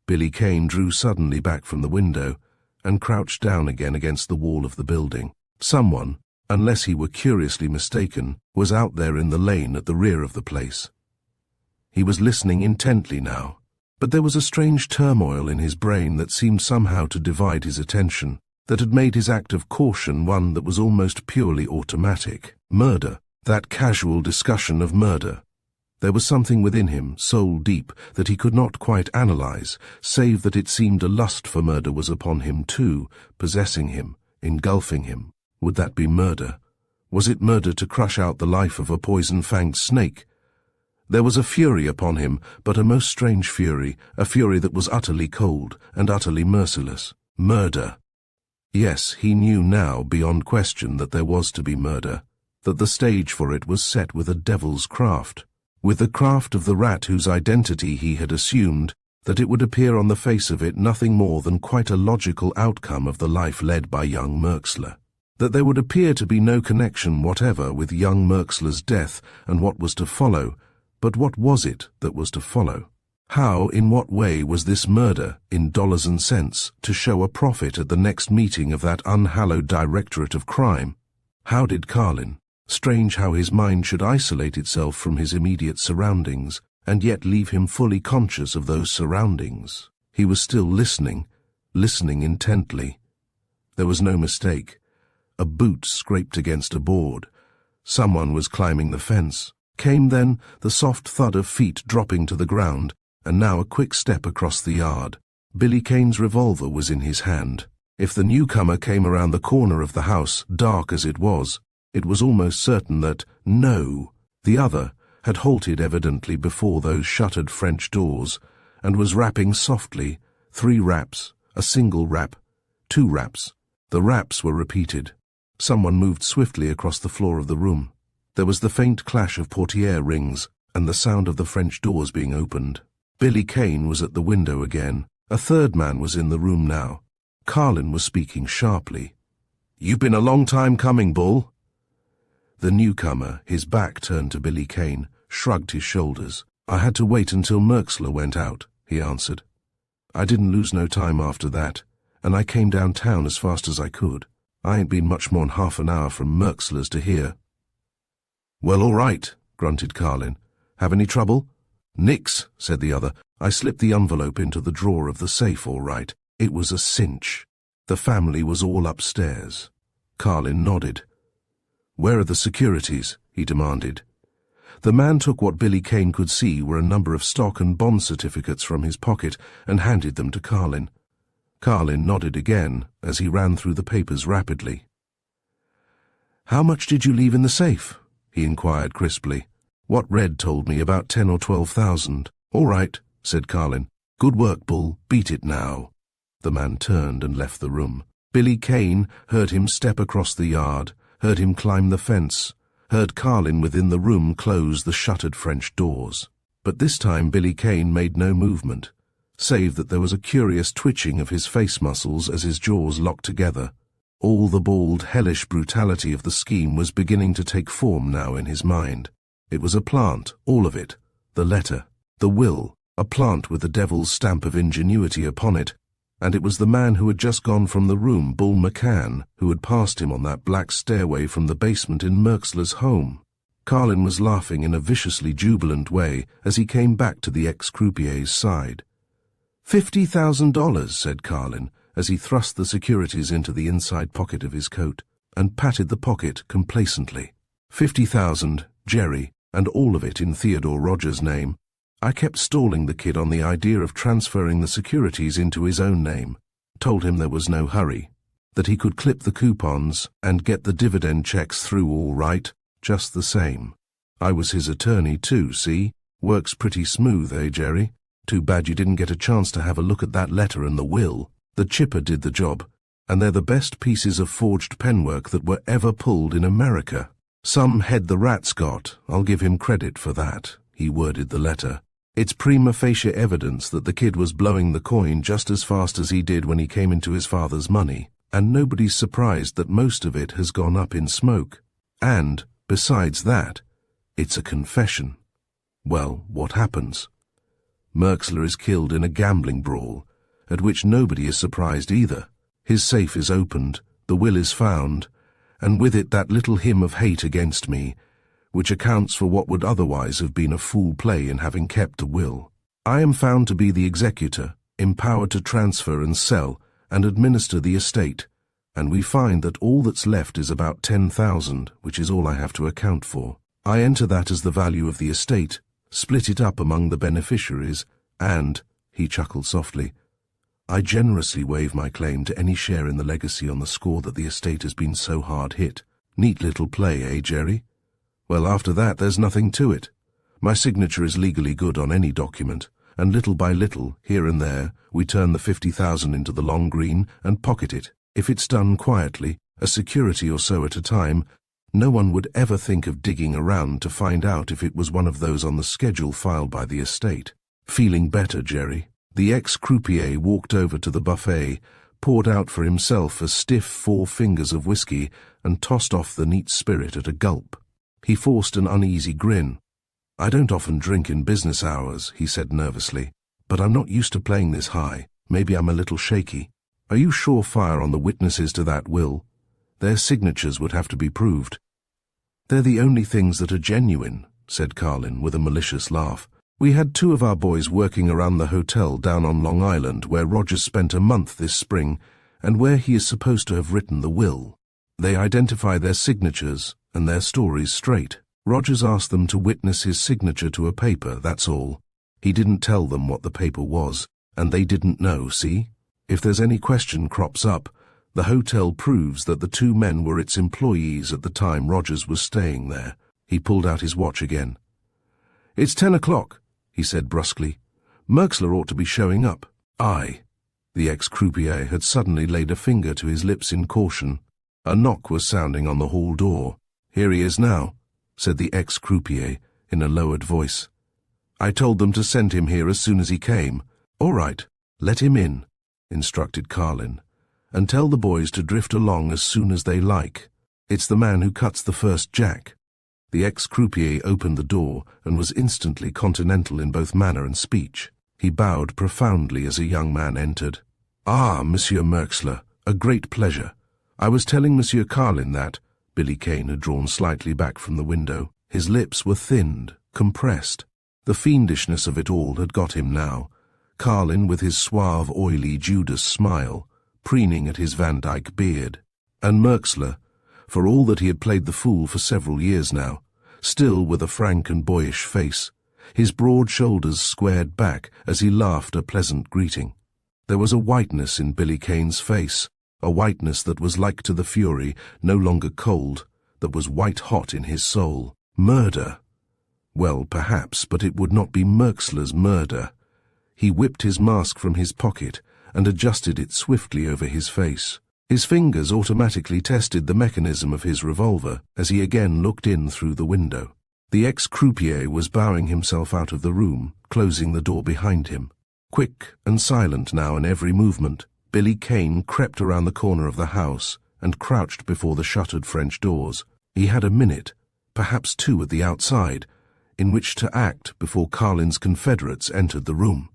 Billy Kane drew suddenly back from the window and crouched down again against the wall of the building. Someone, unless he were curiously mistaken, was out there in the lane at the rear of the place. He was listening intently now, but there was a strange turmoil in his brain that seemed somehow to divide his attention, that had made his act of caution one that was almost purely automatic. Murder. That casual discussion of murder. There was something within him, soul deep, that he could not quite analyze, save that it seemed a lust for murder was upon him too, possessing him, engulfing him. Would that be murder? Was it murder to crush out the life of a poison-fanged snake? There was a fury upon him, but a most strange fury, a fury that was utterly cold and utterly merciless. Murder. Yes, he knew now beyond question that there was to be murder, that the stage for it was set with a devil's craft, with the craft of the rat whose identity he had assumed, that it would appear on the face of it nothing more than quite a logical outcome of the life led by young Merxler, that there would appear to be no connection whatever with young Merxler's death and what was to follow, but what was it that was to follow? How, in what way was this murder, in dollars and cents, to show a profit at the next meeting of that unhallowed directorate of crime? How did Carlin? Strange how his mind should isolate itself from his immediate surroundings, and yet leave him fully conscious of those surroundings. He was still listening intently. There was no mistake. A boot scraped against a board. Someone was climbing the fence. Came then the soft thud of feet dropping to the ground, and now a quick step across the yard. Billy Kane's revolver was in his hand. If the newcomer came around the corner of the house, dark as it was almost certain that, no, the other had halted evidently before those shuttered French doors, and was rapping softly, 3 raps, a single rap, 2 raps. The raps were repeated. Someone moved swiftly across the floor of the room. There was the faint clash of portière rings, and the sound of the French doors being opened. Billy Kane was at the window again. A third man was in the room now. Carlin was speaking sharply. "You've been a long time coming, Bull." The newcomer, his back turned to Billy Kane, shrugged his shoulders. "I had to wait until Merxler went out," he answered. "I didn't lose no time after that, and I came downtown as fast as I could. I ain't been much more'n half an hour from Merxler's to here." "Well, all right," grunted Carlin. "Have any trouble?" "Nix," said the other. "I slipped the envelope into the drawer of the safe all right. It was a cinch. The family was all upstairs." Carlin nodded. "Where are the securities?" he demanded. The man took what Billy Kane could see were a number of stock and bond certificates from his pocket and handed them to Carlin. Carlin nodded again as he ran through the papers rapidly. "How much did you leave in the safe?" he inquired crisply. "What Red told me, about 10 or 12,000. "All right," said Carlin. "Good work, Bull. Beat it now." The man turned and left the room. Billy Kane heard him step across the yard, heard him climb the fence, heard Carlin within the room close the shuttered French doors. But this time Billy Kane made no movement, save that there was a curious twitching of his face muscles as his jaws locked together. All the bald, hellish brutality of the scheme was beginning to take form now in his mind. It was a plant, all of it. The letter, the will, a plant with the devil's stamp of ingenuity upon it. And it was the man who had just gone from the room, Bull McCann, who had passed him on that black stairway from the basement in Merxler's home. Carlin was laughing in a viciously jubilant way as he came back to the ex-croupier's side. $50,000, said Carlin, as he thrust the securities into the inside pocket of his coat, and patted the pocket complacently. 50,000, Jerry, and all of it in Theodore Rogers' name. I kept stalling the kid on the idea of transferring the securities into his own name. Told him there was no hurry, that he could clip the coupons and get the dividend checks through all right, just the same. I was his attorney too, see? Works pretty smooth, eh, Jerry? Too bad you didn't get a chance to have a look at that letter and the will. The chipper did the job, and they're the best pieces of forged penwork that were ever pulled in America. Some head the rat's got, I'll give him credit for that, he worded the letter. It's prima facie evidence that the kid was blowing the coin just as fast as he did when he came into his father's money, and nobody's surprised that most of it has gone up in smoke. And, besides that, it's a confession. Well, what happens? Merxler is killed in a gambling brawl, at which nobody is surprised either. His safe is opened, the will is found, and with it that little hymn of hate against me, which accounts for what would otherwise have been a fool play in having kept the will. I am found to be the executor, empowered to transfer and sell and administer the estate, and we find that all that's left is about 10,000, which is all I have to account for. I enter that as the value of the estate, split it up among the beneficiaries, and, he chuckled softly, I generously waive my claim to any share in the legacy on the score that the estate has been so hard hit. Neat little play, eh, Jerry? Well, after that, there's nothing to it. My signature is legally good on any document, and little by little, here and there, we turn the 50,000 into the long green and pocket it. If it's done quietly, a security or so at a time, no one would ever think of digging around to find out if it was one of those on the schedule filed by the estate. Feeling better, Jerry? The ex-croupier walked over to the buffet, poured out for himself a stiff 4 fingers of whiskey, and tossed off the neat spirit at a gulp. He forced an uneasy grin. I don't often drink in business hours, he said nervously, but I'm not used to playing this high. Maybe I'm a little shaky. Are you surefire on the witnesses to that will? Their signatures would have to be proved. "They're the only things that are genuine," said Carlin with a malicious laugh. "We had 2 of our boys working around the hotel down on Long Island where Rogers spent a month this spring and where he is supposed to have written the will. They identify their signatures and their stories straight. Rogers asked them to witness his signature to a paper, that's all. He didn't tell them what the paper was, and they didn't know, see? If there's any question crops up, the hotel proves that the 2 men were its employees at the time Rogers was staying there." He pulled out his watch again. "It's 10 o'clock, he said brusquely. "Merxler ought to be showing up." "Aye." The ex-croupier had suddenly laid a finger to his lips in caution. A knock was sounding on the hall door. "Here he is now," said the ex-croupier in a lowered voice. "I told them to send him here as soon as he came." "All right, let him in," instructed Carlin, "and tell the boys to drift along as soon as they like. It's the man who cuts the first jack." The ex-croupier opened the door and was instantly continental in both manner and speech. He bowed profoundly as a young man entered. "Ah, Monsieur Merxler, a great pleasure. I was telling Monsieur Carlin that—" Billy Kane had drawn slightly back from the window. His lips were thinned, compressed. The fiendishness of it all had got him now. Carlin with his suave, oily Judas smile, preening at his Van Dyke beard. And Merxler, for all that he had played the fool for several years now, still with a frank and boyish face, his broad shoulders squared back as he laughed a pleasant greeting. There was a whiteness in Billy Kane's face, a whiteness that was like to the fury, no longer cold, that was white-hot in his soul. Murder. Well, perhaps, but it would not be Merxler's murder. He whipped his mask from his pocket and adjusted it swiftly over his face. His fingers automatically tested the mechanism of his revolver as he again looked in through the window. The ex-croupier was bowing himself out of the room, closing the door behind him. Quick and silent now in every movement, Billy Kane crept around the corner of the house and crouched before the shuttered French doors. He had a minute, perhaps 2 at the outside, in which to act before Carlin's confederates entered the room.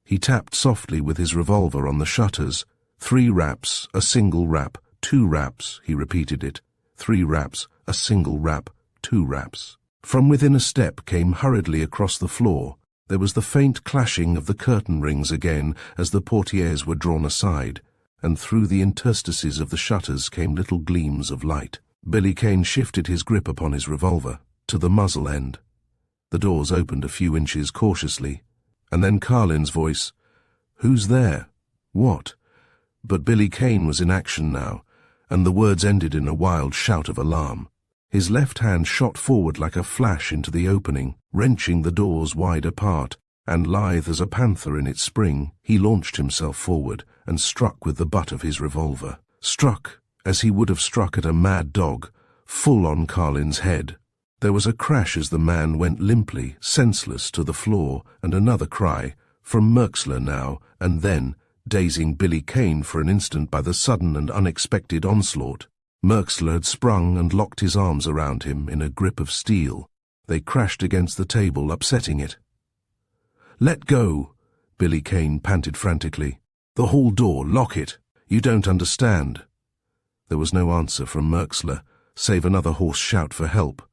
He tapped softly with his revolver on the shutters. 3 raps, a single rap, 2 raps, he repeated it. 3 raps, a single rap, 2 raps. From within a step came hurriedly across the floor. There was the faint clashing of the curtain rings again as the portieres were drawn aside, and through the interstices of the shutters came little gleams of light. Billy Kane shifted his grip upon his revolver, to the muzzle end. The doors opened a few inches cautiously, and then Carlin's voice, "Who's there? What?" But Billy Kane was in action now, and the words ended in a wild shout of alarm. His left hand shot forward like a flash into the opening, wrenching the doors wide apart, and lithe as a panther in its spring, he launched himself forward and struck with the butt of his revolver. Struck, as he would have struck at a mad dog, full on Carlin's head. There was a crash as the man went limply, senseless, to the floor, and another cry, from Merxler now, and then, dazing Billy Kane for an instant by the sudden and unexpected onslaught. Merxler had sprung and locked his arms around him in a grip of steel. They crashed against the table, upsetting it. "Let go," Billy Kane panted frantically. "The hall door, lock it. You don't understand." There was no answer from Merxler, save another hoarse shout for help.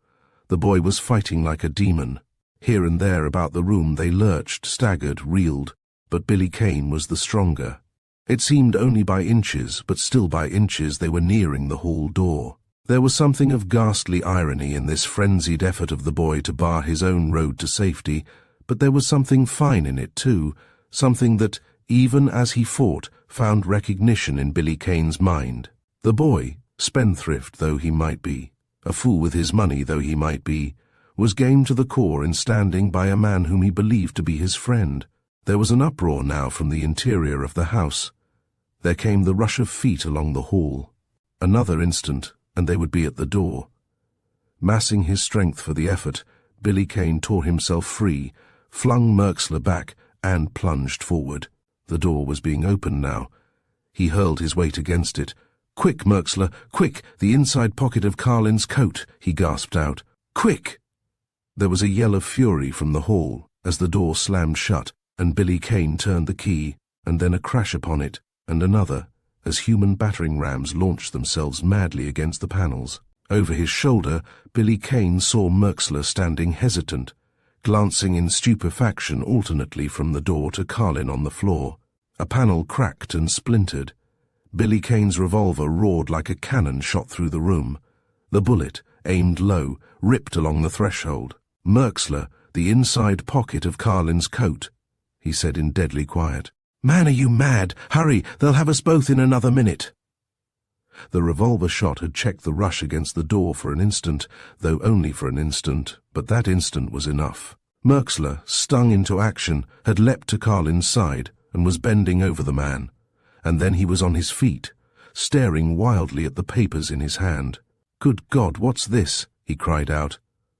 The boy was fighting like a demon. Here and there about the room they lurched, staggered, reeled, but Billy Kane was the stronger. It seemed only by inches, but still by inches they were nearing the hall door. There was something of ghastly irony in this frenzied effort of the boy to bar his own road to safety, but there was something fine in it too, something that, even as he fought, found recognition in Billy Kane's mind. The boy, spendthrift though he might be, a fool with his money though he might be, was game to the core in standing by a man whom he believed to be his friend. There was an uproar now from the interior of the house. There came the rush of feet along the hall. Another instant, and they would be at the door. Massing his strength for the effort, Billy Kane tore himself free, flung Merxler back, and plunged forward. The door was being opened now. He hurled his weight against it. "Quick, Merxler, quick, the inside pocket of Carlin's coat," he gasped out. "Quick!" There was a yell of fury from the hall as the door slammed shut, and Billy Kane turned the key, and then a crash upon it, and another, as human battering rams launched themselves madly against the panels. Over his shoulder, Billy Kane saw Merxler standing hesitant, glancing in stupefaction alternately from the door to Carlin on the floor. A panel cracked and splintered. Billy Kane's revolver roared like a cannon shot through the room. The bullet, aimed low, ripped along the threshold. "Merxler, the inside pocket of Carlin's coat," he said in deadly quiet. "Man, are you mad? Hurry, they'll have us both in another minute." The revolver shot had checked the rush against the door for an instant, though only for an instant, but that instant was enough. Merxler, stung into action, had leapt to Carlin's side and was bending over the man. And then he was on his feet, staring wildly at the papers in his hand. "Good God, what's this?" he cried out.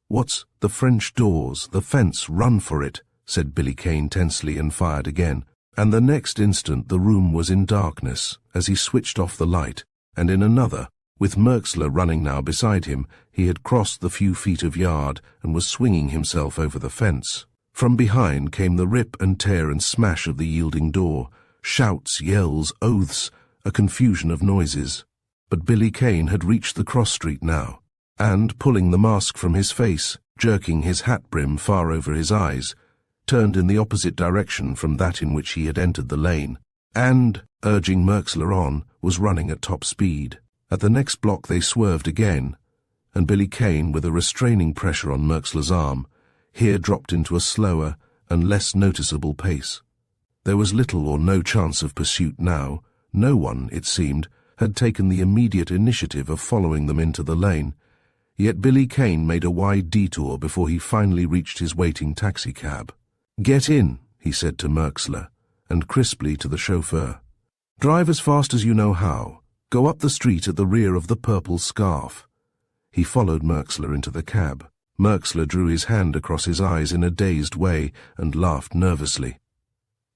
"What's the French doors, the fence, run for it," said Billy Kane tensely, and fired again. And the next instant the room was in darkness as he switched off the light, and in another, with Merxler running now beside him, he had crossed the few feet of yard and was swinging himself over the fence. From behind came the rip and tear and smash of the yielding door, shouts, yells, oaths, a confusion of noises. But Billy Kane had reached the cross street now, and, pulling the mask from his face, jerking his hat brim far over his eyes, turned in the opposite direction from that in which he had entered the lane, and, urging Merxler on, was running at top speed. At the next block they swerved again, and Billy Kane, with a restraining pressure on Merxler's arm, here dropped into a slower and less noticeable pace. There was little or no chance of pursuit now. No one, it seemed, had taken the immediate initiative of following them into the lane, yet Billy Kane made a wide detour before he finally reached his waiting taxicab. "Get in," he said to Merxler, and crisply to the chauffeur. "Drive as fast as you know how. Go up the street at the rear of the Purple Scarf." He followed Merxler into the cab. Merxler drew his hand across his eyes in a dazed way and laughed nervously.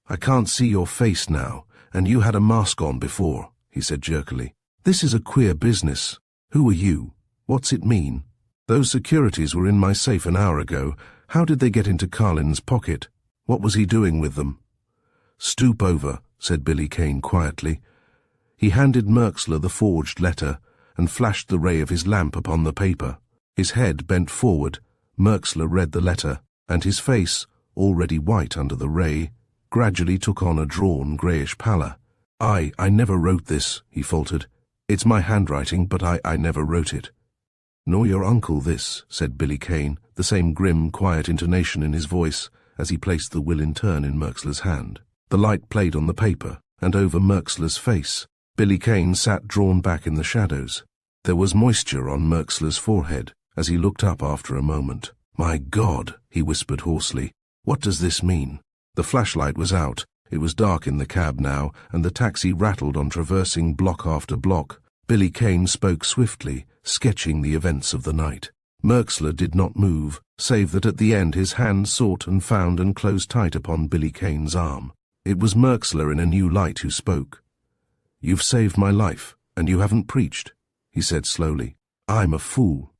"I can't see your face now, and you had a mask on before," he said jerkily. "This is a queer business. Who are you? What's it mean? Those securities were in my safe an hour ago. How did they get into Carlin's pocket? What was he doing with them?" "Stoop over," said Billy Kane quietly. He handed Merxler the forged letter and flashed the ray of his lamp upon the paper. His head bent forward. Merxler read the letter, and his face, already white under the ray, gradually took on a drawn, greyish pallor. I never wrote this," he faltered. "It's my handwriting, but I never wrote it." "Nor your uncle this," said Billy Kane, the same grim, quiet intonation in his voice, as he placed the will in turn in Merxler's hand. The light played on the paper, and over Merxler's face. Billy Kane sat drawn back in the shadows. There was moisture on Merxler's forehead as he looked up after a moment. "My God," he whispered hoarsely, "what does this mean?" The flashlight was out. It was dark in the cab now, and the taxi rattled on traversing block after block. Billy Kane spoke swiftly, sketching the events of the night. Merxler did not move, save that at the end his hand sought and found and closed tight upon Billy Kane's arm. It was Merxler in a new light who spoke. "You've saved my life, and you haven't preached," he said slowly. "I'm a fool.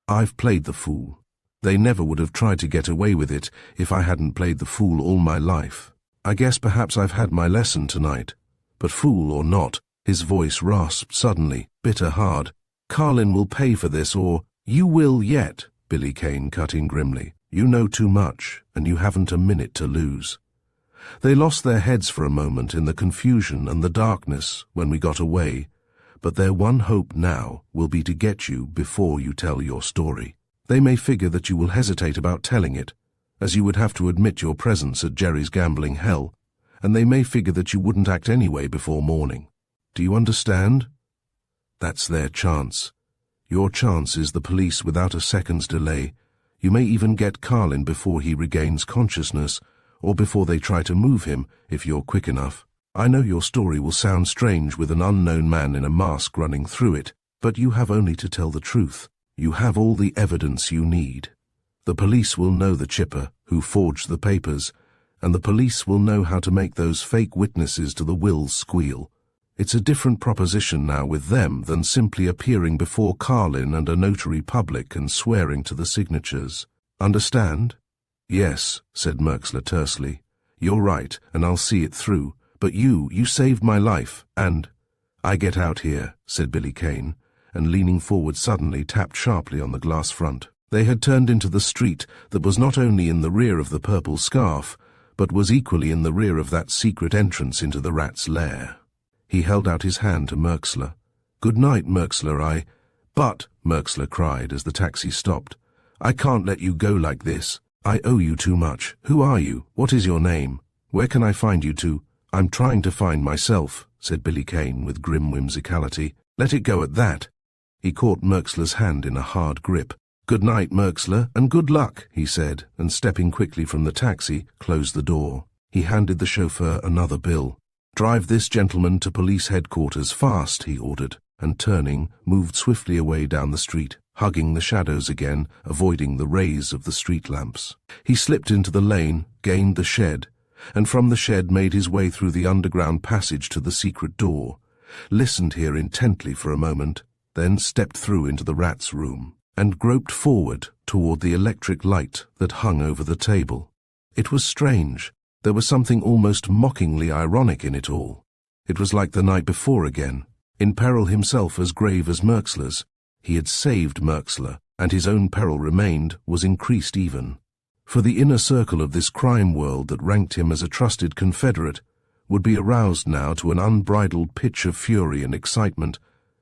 I've played the fool. They never would have tried to get away with it if I hadn't played the fool all my life. I guess perhaps I've had my lesson tonight. But fool or not," his voice rasped suddenly, bitter hard, "Carlin will pay for this, or—" "You will yet," Billy Kane cut in grimly. "You know too much, and you haven't a minute to lose." They lost their heads for a moment in the confusion and the darkness when we got away, but their one hope now will be to get you before you tell your story. They may figure that you will hesitate about telling it, as you would have to admit your presence at Jerry's gambling hell, and they may figure that you wouldn't act anyway before morning. Do you understand? That's their chance. Your chance is the police without a second's delay. You may even get Carlin before he regains consciousness, or before they try to move him, if you're quick enough. I know your story will sound strange with an unknown man in a mask running through it, but you have only to tell the truth. You have all the evidence you need. The police will know the chipper who forged the papers, and the police will know how to make those fake witnesses to the will squeal. It's a different proposition now with them than simply appearing before Carlin and a notary public and swearing to the signatures. Understand? Yes, said Merxler tersely. You're right, and I'll see it through. But you saved my life, and... "I get out here," said Billy Kane, and leaning forward suddenly tapped sharply on the glass front. They had turned into the street that was not only in the rear of the purple scarf, but was equally in the rear of that secret entrance into the rat's lair. He held out his hand to Merxler. "Good night, Merxler, But," Merxler cried as the taxi stopped, "I can't let you go like this. I owe you too much. Who are you? What is your name? Where can I find you to?" "I'm trying to find myself," said Billy Kane with grim whimsicality. "Let it go at that." He caught Merxler's hand in a hard grip. "Good night, Merxler, and good luck," he said, and stepping quickly from the taxi, closed the door. He handed the chauffeur another bill. "Drive this gentleman to police headquarters fast," he ordered, and turning, moved swiftly away down the street, hugging the shadows again, avoiding the rays of the street lamps. He slipped into the lane, gained the shed, and from the shed made his way through the underground passage to the secret door, listened here intently for a moment, then stepped through into the rat's room, and groped forward toward the electric light that hung over the table. It was strange. There was something almost mockingly ironic in it all. It was like the night before again. In peril himself as grave as Merxler's, he had saved Merxler, and his own peril remained, was increased even. For the inner circle of this crime world that ranked him as a trusted confederate would be aroused now to an unbridled pitch of fury and excitement,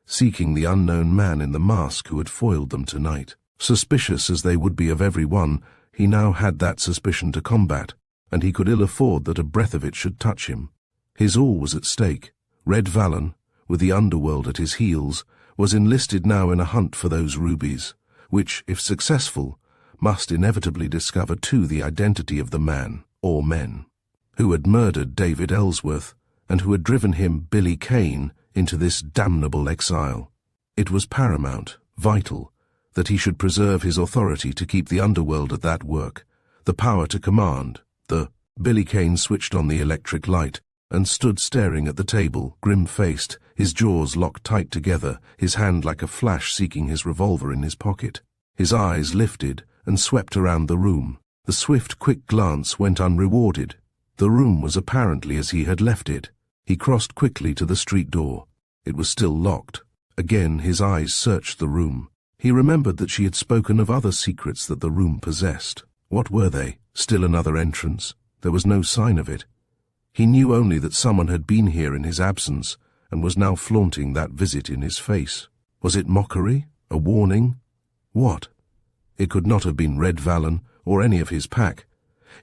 seeking the unknown man in the mask who had foiled them tonight. Suspicious as they would be of every one, he now had that suspicion to combat, and he could ill afford that a breath of it should touch him. His all was at stake. Red Vallon, with the underworld at his heels, was enlisted now in a hunt for those rubies, which, if successful, must inevitably discover too the identity of the man, or men, who had murdered David Ellsworth, and who had driven him, Billy Kane, into this damnable exile. It was paramount, vital, that he should preserve his authority to keep the underworld at that work, the power to command. Billy Kane switched on the electric light, and stood staring at the table, grim-faced, his jaws locked tight together, his hand like a flash seeking his revolver in his pocket. His eyes lifted and swept around the room. The swift, quick glance went unrewarded. The room was apparently as he had left it. He crossed quickly to the street door. It was still locked. Again his eyes searched the room. He remembered that she had spoken of other secrets that the room possessed. What were they? Still another entrance? There was no sign of it. He knew only that someone had been here in his absence, and was now flaunting that visit in his face. Was it mockery? A warning? What? It could not have been Red Vallon, or any of his pack.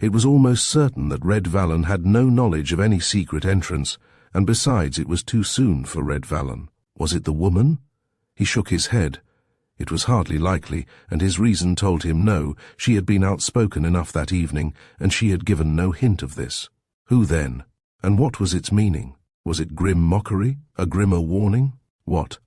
It was almost certain that Red Vallon had no knowledge of any secret entrance, and besides it was too soon for Red Vallon. Was it the woman? He shook his head. It was hardly likely, and his reason told him no. She had been outspoken enough that evening, and she had given no hint of this. Who then? And what was its meaning? Was it grim mockery? A grimmer warning? What?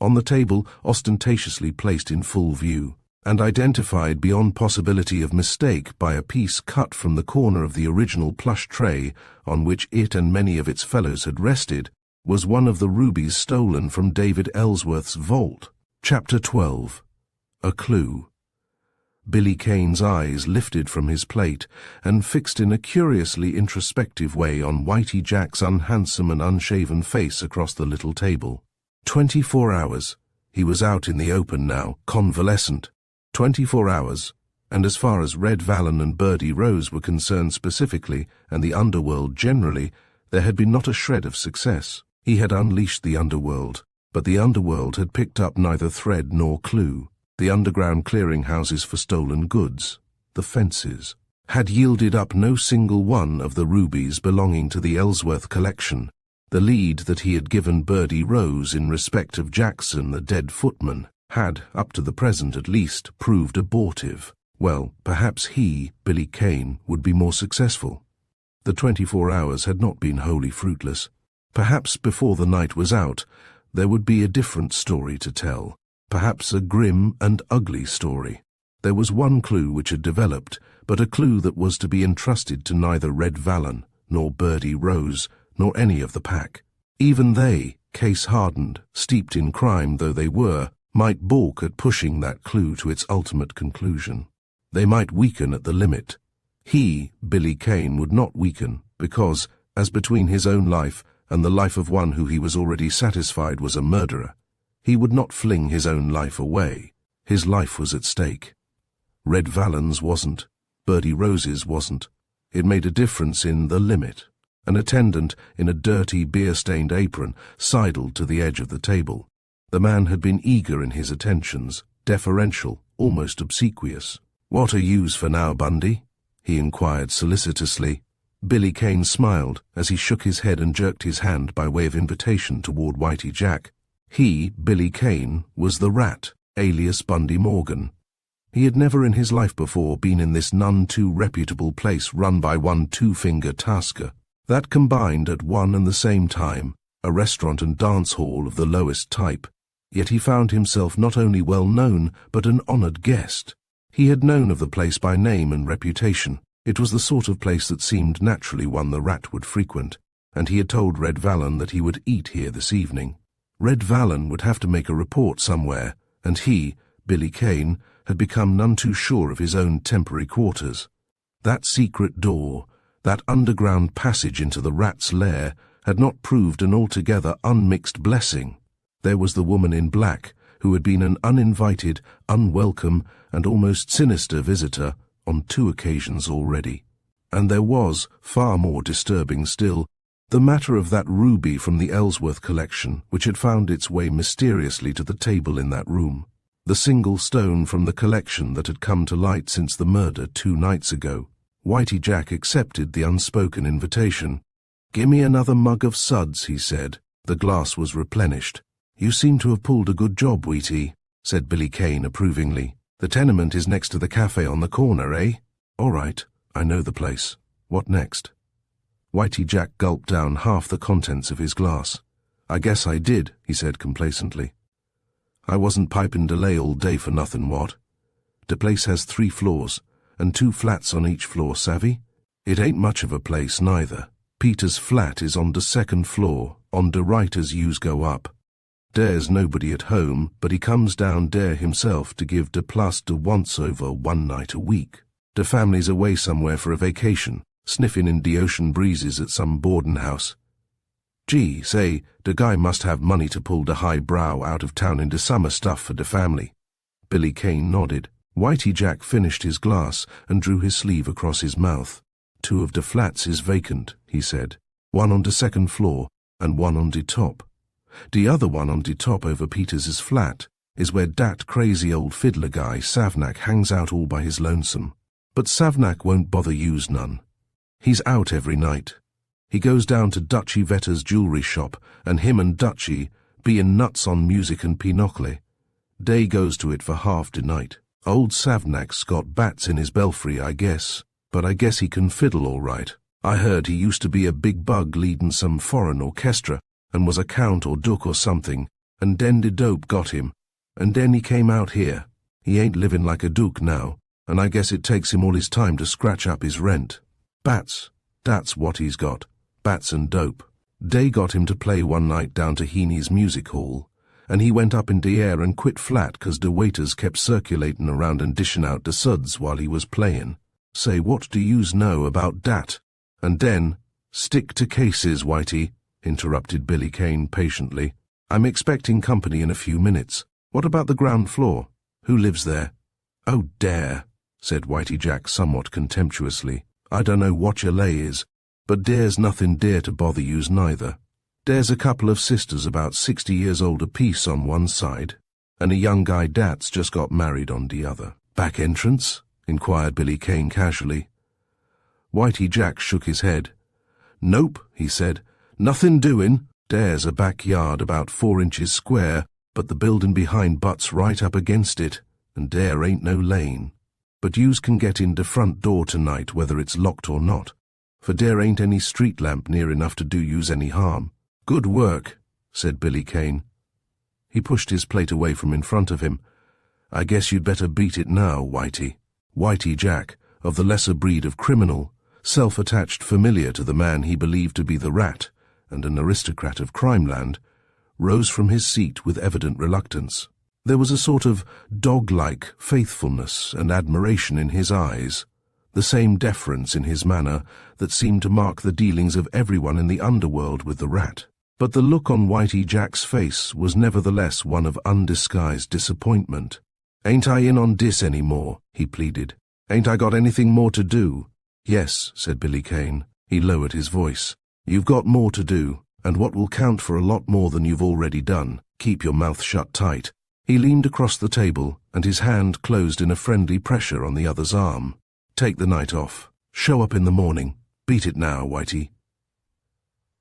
On the table, ostentatiously placed in full view, and identified beyond possibility of mistake by a piece cut from the corner of the original plush tray on which it and many of its fellows had rested, was one of the rubies stolen from David Ellsworth's vault. Chapter 12. A Clue. Billy Kane's eyes lifted from his plate and fixed in a curiously introspective way on Whitey Jack's unhandsome and unshaven face across the little table. 24 hours. He was out in the open now, convalescent. 24 hours, and as far as Red Vallon and Birdie Rose were concerned specifically, and the underworld generally, there had been not a shred of success. He had unleashed the underworld, but the underworld had picked up neither thread nor clue. The underground clearinghouses for stolen goods, the fences, had yielded up no single one of the rubies belonging to the Ellsworth collection. The lead that he had given Birdie Rose in respect of Jackson, the dead footman, had, up to the present at least, proved abortive. Well, perhaps he, Billy Kane, would be more successful. The 24 hours had not been wholly fruitless. Perhaps before the night was out, there would be a different story to tell. Perhaps a grim and ugly story. There was one clue which had developed, but a clue that was to be entrusted to neither Red Vallon, nor Birdie Rose, nor any of the pack. Even they, case-hardened, steeped in crime though they were, might balk at pushing that clue to its ultimate conclusion. They might weaken at the limit. He, Billy Kane, would not weaken, because, as between his own life and the life of one who he was already satisfied was a murderer. He would not fling his own life away. His life was at stake. Red Valens wasn't. Birdie Rose's wasn't. It made a difference in the limit. An attendant in a dirty, beer-stained apron sidled to the edge of the table. The man had been eager in his attentions, deferential, almost obsequious. "What are yous for now, Bundy?" he inquired solicitously. Billy Kane smiled as he shook his head and jerked his hand by way of invitation toward Whitey Jack. He, Billy Kane, was the Rat, alias Bundy Morgan. He had never in his life before been in this none too reputable place run by one two-finger tasker. That combined at one and the same time a restaurant and dance hall of the lowest type. Yet he found himself not only well known, but an honored guest. He had known of the place by name and reputation. It was the sort of place that seemed naturally one the Rat would frequent, and he had told Red Vallon that he would eat here this evening. Red Vallon would have to make a report somewhere, and he, Billy Kane, had become none too sure of his own temporary quarters. That secret door, that underground passage into the Rat's lair, had not proved an altogether unmixed blessing. There was the woman in black, who had been an uninvited, unwelcome, and almost sinister visitor on 2 occasions already. And there was, far more disturbing still, the matter of that ruby from the Ellsworth collection, which had found its way mysteriously to the table in that room. The single stone from the collection that had come to light since the murder 2 nights ago. Whitey Jack accepted the unspoken invitation. "Gimme another mug of suds," he said. The glass was replenished. "You seem to have pulled a good job, Wheaty," said Billy Kane approvingly. "The tenement is next to the cafe on the corner, eh?" "All right, I know the place. What next?" Whitey Jack gulped down half the contents of his glass. "I guess I did," he said complacently. "I wasn't piping delay all day for nothing, what? The place has 3 floors, and 2 flats on each floor, savvy? It ain't much of a place, neither. Peter's flat is on the 2nd floor, on the right as yous go up. There's nobody at home, but he comes down there himself to give the place de once-over 1 night a week. The family's away somewhere for a vacation, sniffing in the ocean breezes at some boarding house. Gee, say, the guy must have money to pull the high brow out of town in the summer stuff for the family." Billy Kane nodded. Whitey Jack finished his glass and drew his sleeve across his mouth. "2 of the flats is vacant," he said. "One on the 2nd floor and one on the top. The other one on the top over Peters's flat is where dat crazy old fiddler guy Savnak hangs out all by his lonesome. But Savnak won't bother yous none. He's out every night. He goes down to Dutchy Vetter's jewelry shop, and him and Dutchy, bein' nuts on music and pinochle, they goes to it for half the night. Old Savnak's got bats in his belfry, I guess, but I guess he can fiddle all right. I heard he used to be a big bug leadin' some foreign orchestra, and was a count or duke or something, and then the dope got him, and then he came out here. He ain't livin' like a duke now, and I guess it takes him all his time to scratch up his rent. Bats, that's what he's got, bats and dope. They got him to play one night down to Heaney's music hall, and he went up in the air and quit flat 'cause the waiters kept circulatin' around and dishin' out the suds while he was playin'. Say, what do yous know about dat? And then, stick to cases, Whitey, interrupted Billy Kane patiently. I'm expecting company in a few minutes. What about the ground floor? Who lives there? "Oh, dare," said Whitey Jack somewhat contemptuously. "I dunno what your lay is, but there's nothing there to bother yous neither. There's a couple of sisters about 60 years old apiece on one side, and a young guy that's just got married on the other." "Back entrance?" inquired Billy Kane casually. Whitey Jack shook his head. "Nope," he said. "Nothing doing. There's a backyard about 4 inches square, but the building behind butts right up against it, and there ain't no lane. But yous can get in the front door tonight whether it's locked or not, for there ain't any street lamp near enough to do yous any harm." "Good work," said Billy Kane. He pushed his plate away from in front of him. "I guess you'd better beat it now, Whitey." Whitey Jack, of the lesser breed of criminal, self-attached familiar to the man he believed to be the Rat, and an aristocrat of Crimeland, rose from his seat with evident reluctance. There was a sort of dog-like faithfulness and admiration in his eyes. the same deference in his manner that seemed to mark the dealings of everyone in the underworld with the rat. But the look on Whitey Jack's face was nevertheless one of undisguised disappointment. "Ain't I in on dis any more?" he pleaded. "Ain't I got anything more to do?" "Yes," said Billy Kane. He lowered his voice. "You've got more to do, and what will count for a lot more than you've already done. Keep your mouth shut tight." He leaned across the table, and his hand closed in a friendly pressure on the other's arm. "Take the night off. Show up in the morning. Beat it now, Whitey."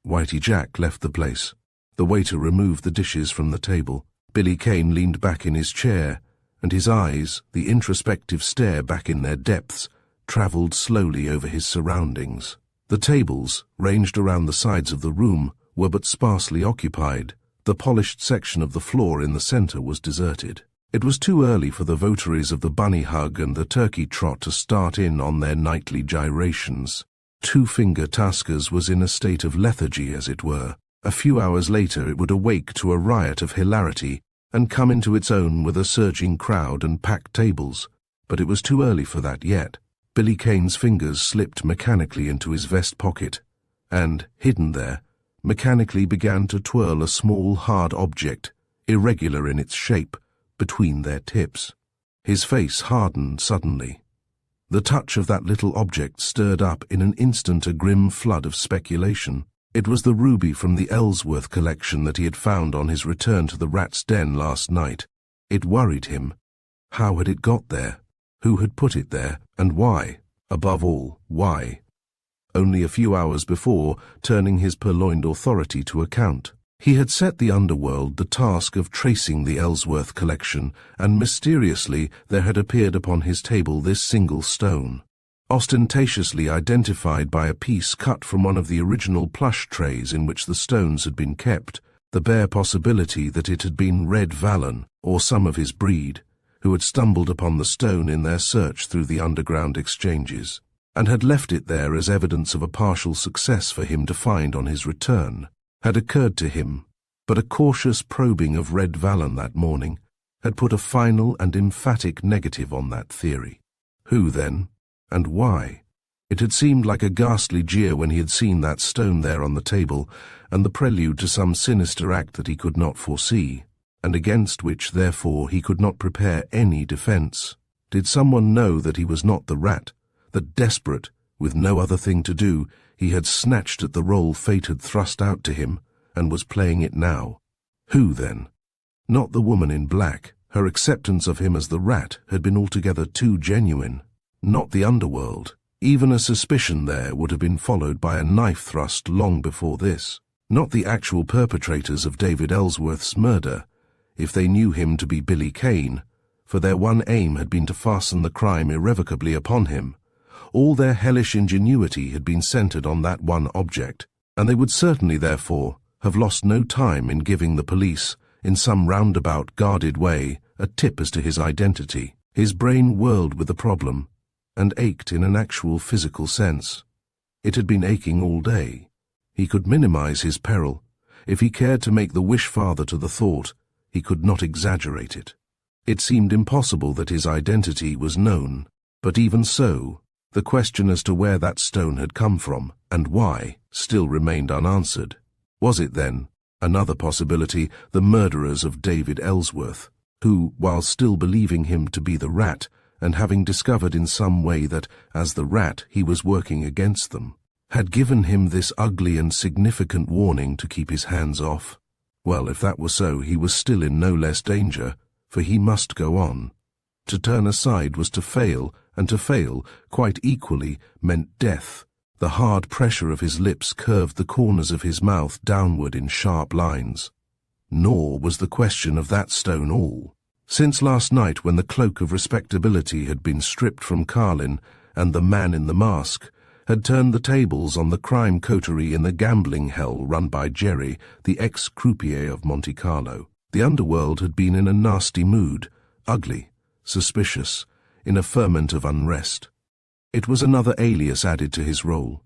Whitey Jack left the place. The waiter removed the dishes from the table. Billy Kane leaned back in his chair, and his eyes, the introspective stare back in their depths, travelled slowly over his surroundings. The tables, ranged around the sides of the room, were but sparsely occupied. The polished section of the floor in the centre was deserted. It was too early for the votaries of the bunny hug and the turkey trot to start in on their nightly gyrations. Two-Finger Tuskers was in a state of lethargy, as it were. A few hours later it would awake to a riot of hilarity and come into its own with a surging crowd and packed tables. But it was too early for that yet. Billy Kane's fingers slipped mechanically into his vest pocket, and, hidden there, mechanically began to twirl a small hard object, irregular in its shape, between their tips. His face hardened suddenly. The touch of that little object stirred up in an instant a grim flood of speculation. It was the ruby from the Ellsworth collection that he had found on his return to the rat's den last night. It worried him. How had it got there? Who had put it there, and why? Above all, why? Only a few hours before, turning his purloined authority to account, he had set the underworld the task of tracing the Ellsworth collection, and mysteriously there had appeared upon his table this single stone, ostentatiously identified by a piece cut from one of the original plush trays in which the stones had been kept, the bare possibility that it had been Red Vallon, or some of his breed, who had stumbled upon the stone in their search through the underground exchanges, and had left it there as evidence of a partial success for him to find on his return, had occurred to him, but a cautious probing of Red Vallon that morning had put a final and emphatic negative on that theory. Who, then, and why? It had seemed like a ghastly jeer when he had seen that stone there on the table, and the prelude to some sinister act that he could not foresee, and against which, therefore, he could not prepare any defence. Did someone know that he was not the rat, that desperate, with no other thing to do, he had snatched at the role fate had thrust out to him, and was playing it now? Who, then? Not the woman in black. Her acceptance of him as the rat had been altogether too genuine. Not the underworld. Even a suspicion there would have been followed by a knife thrust long before this. Not the actual perpetrators of David Ellsworth's murder, if they knew him to be Billy Kane, for their one aim had been to fasten the crime irrevocably upon him. All their hellish ingenuity had been centred on that one object, and they would certainly, therefore, have lost no time in giving the police, in some roundabout, guarded way, a tip as to his identity. His brain whirled with the problem, and ached in an actual physical sense. It had been aching all day. He could minimize his peril. If he cared to make the wish father to the thought, he could not exaggerate it. It seemed impossible that his identity was known, but even so, the question as to where that stone had come from, and why, still remained unanswered. Was it, then, another possibility, the murderers of David Ellsworth, who, while still believing him to be the rat, and having discovered in some way that, as the rat, he was working against them, had given him this ugly and significant warning to keep his hands off? Well, if that were so, he was still in no less danger, for he must go on. To turn aside was to fail, and to fail, quite equally, meant death. The hard pressure of his lips curved the corners of his mouth downward in sharp lines. Nor was the question of that stone all. Since last night, when the cloak of respectability had been stripped from Carlin, and the man in the mask had turned the tables on the crime coterie in the gambling hell run by Jerry, the ex-croupier of Monte Carlo, the underworld had been in a nasty mood, ugly, suspicious, in a ferment of unrest. It was another alias added to his role,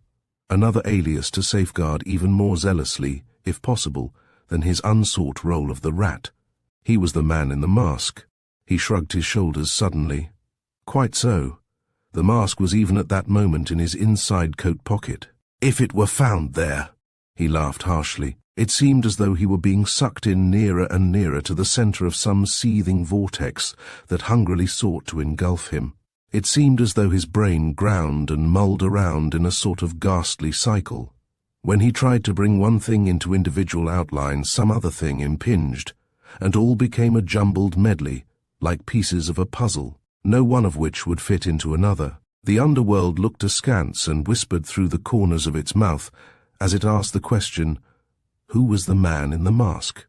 another alias to safeguard even more zealously, if possible, than his unsought role of the rat. He was the man in the mask. He shrugged his shoulders suddenly. Quite so. The mask was even at that moment in his inside coat pocket. If it were found there, he laughed harshly. It seemed as though he were being sucked in nearer and nearer to the center of some seething vortex that hungrily sought to engulf him. It seemed as though his brain ground and mulled around in a sort of ghastly cycle. When he tried to bring one thing into individual outline, some other thing impinged, and all became a jumbled medley, like pieces of a puzzle, no one of which would fit into another. The underworld looked askance and whispered through the corners of its mouth as it asked the question, who was the man in the mask?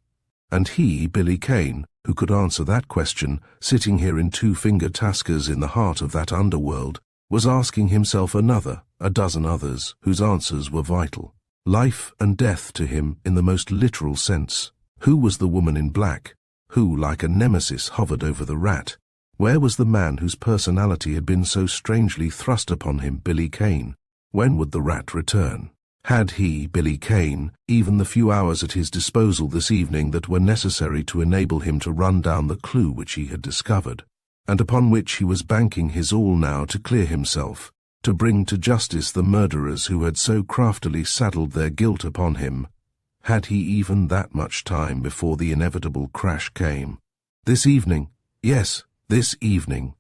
And he, Billy Kane, who could answer that question, sitting here in two-finger taskers in the heart of that underworld, was asking himself another, a dozen others, whose answers were vital. Life and death to him in the most literal sense. Who was the woman in black? Who, like a nemesis, hovered over the rat? Where was the man whose personality had been so strangely thrust upon him, Billy Kane? When would the rat return? Had he, Billy Kane, even the few hours at his disposal this evening that were necessary to enable him to run down the clue which he had discovered, and upon which he was banking his all now to clear himself, to bring to justice the murderers who had so craftily saddled their guilt upon him? Had he even that much time before the inevitable crash came? This evening, yes, this evening.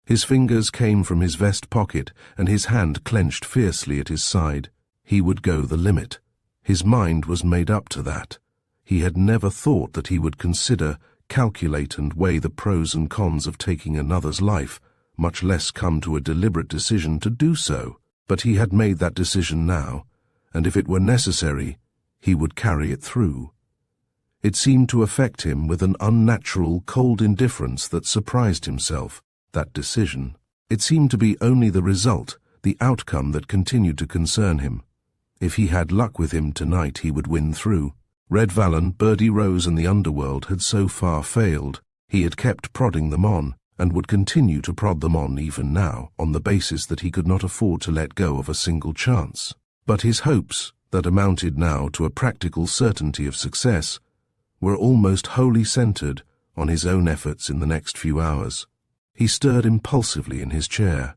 His fingers came from his vest pocket, and his hand clenched fiercely at his side. He would go the limit. His mind was made up to that. He had never thought that he would consider, calculate and weigh the pros and cons of taking another's life, much less come to a deliberate decision to do so. But he had made that decision now, and if it were necessary, he would carry it through. It seemed to affect him with an unnatural, cold indifference that surprised himself, that decision. It seemed to be only the result, the outcome that continued to concern him. If he had luck with him tonight, he would win through. Red Vallon, Birdie Rose and the underworld had so far failed. He had kept prodding them on, and would continue to prod them on even now, on the basis that he could not afford to let go of a single chance. But his hopes, that amounted now to a practical certainty of success, were almost wholly centered on his own efforts in the next few hours. He stirred impulsively in his chair.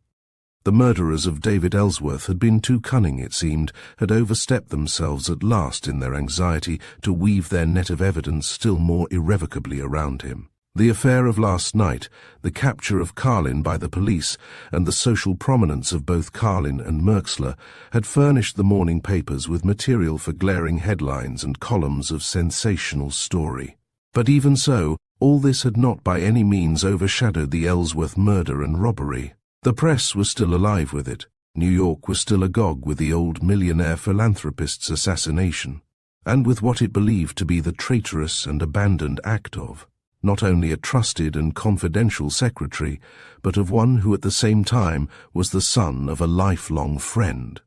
The murderers of David Ellsworth had been too cunning, it seemed, had overstepped themselves at last in their anxiety to weave their net of evidence still more irrevocably around him. The affair of last night, the capture of Carlin by the police, and the social prominence of both Carlin and Merxler had furnished the morning papers with material for glaring headlines and columns of sensational story. But even so, all this had not by any means overshadowed the Ellsworth murder and robbery. The press was still alive with it. New York was still agog with the old millionaire philanthropist's assassination, and with what it believed to be the traitorous and abandoned act of, not only a trusted and confidential secretary, but of one who at the same time was the son of a lifelong friend.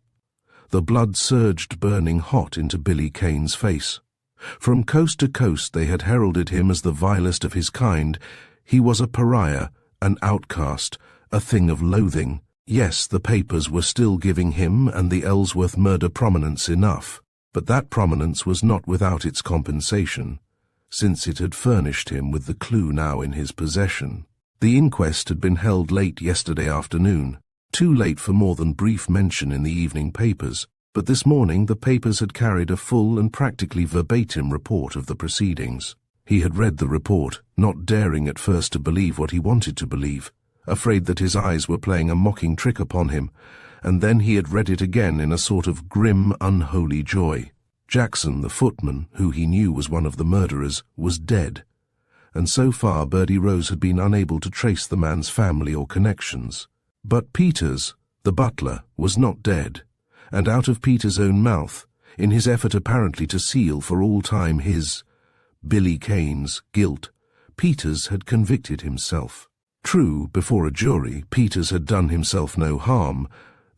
The blood surged burning hot into Billy Kane's face. From coast to coast they had heralded him as the vilest of his kind. He was a pariah, an outcast, a thing of loathing. Yes, the papers were still giving him and the Ellsworth murder prominence enough, but that prominence was not without its compensation, since it had furnished him with the clue now in his possession. The inquest had been held late yesterday afternoon, too late for more than brief mention in the evening papers, but this morning the papers had carried a full and practically verbatim report of the proceedings. He had read the report, not daring at first to believe what he wanted to believe, afraid that his eyes were playing a mocking trick upon him, and then he had read it again in a sort of grim, unholy joy. Jackson, the footman, who he knew was one of the murderers, was dead, and so far Birdie Rose had been unable to trace the man's family or connections. But Peters, the butler, was not dead, and out of Peters' own mouth, in his effort apparently to seal for all time his, Billy Kane's, guilt, Peters had convicted himself. True, before a jury, Peters had done himself no harm.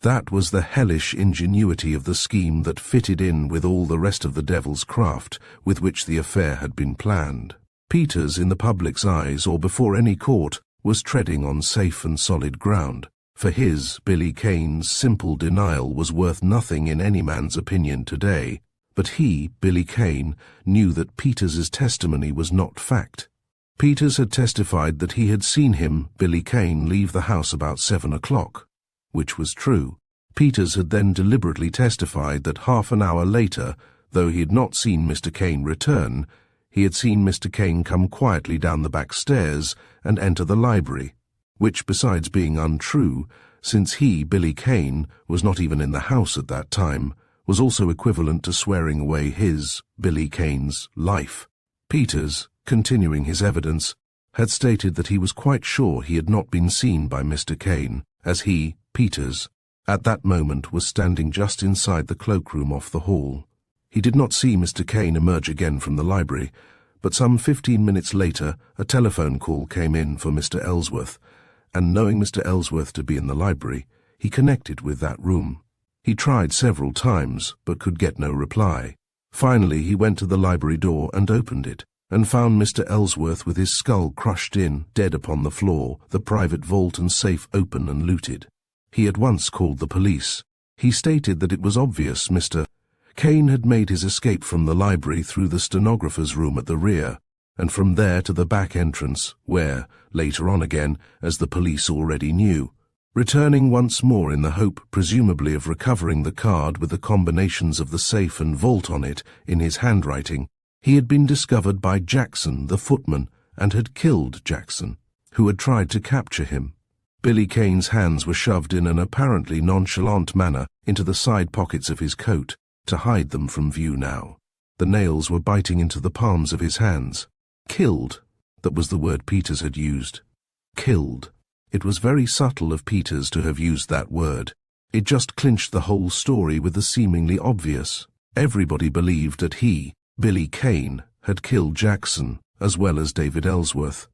That was the hellish ingenuity of the scheme that fitted in with all the rest of the devil's craft with which the affair had been planned. Peters, in the public's eyes or before any court, was treading on safe and solid ground, for his, Billy Kane's, simple denial was worth nothing in any man's opinion today. But he, Billy Kane, knew that Peters's testimony was not fact. Peters had testified that he had seen him, Billy Kane, leave the house about 7 o'clock. which was true. Peters had then deliberately testified that half an hour later, though he had not seen Mr. Kane return, he had seen Mr. Kane come quietly down the back stairs and enter the library, which, besides being untrue, since he, Billy Kane, was not even in the house at that time, was also equivalent to swearing away his, Billy Kane's, life. Peters, continuing his evidence, had stated that he was quite sure he had not been seen by Mr. Kane, as he, Peters, at that moment was standing just inside the cloakroom off the hall. He did not see Mr. Kane emerge again from the library, but some 15 minutes later a telephone call came in for Mr. Ellsworth, and knowing Mr. Ellsworth to be in the library, he connected with that room. He tried several times, but could get no reply. Finally, he went to the library door and opened it, and found Mr. Ellsworth with his skull crushed in, dead upon the floor, the private vault and safe open and looted. He at once called the police. He stated that it was obvious Mr. Kane had made his escape from the library through the stenographer's room at the rear, and from there to the back entrance, where, later on again, as the police already knew, returning once more in the hope presumably of recovering the card with the combinations of the safe and vault on it in his handwriting, he had been discovered by Jackson, the footman, and had killed Jackson, who had tried to capture him. Billy Kane's hands were shoved in an apparently nonchalant manner into the side pockets of his coat, to hide them from view now. The nails were biting into the palms of his hands. Killed, that was the word Peters had used. Killed. It was very subtle of Peters to have used that word. It just clinched the whole story with the seemingly obvious. Everybody believed that he, Billy Kane, had killed Jackson, as well as David Ellsworth.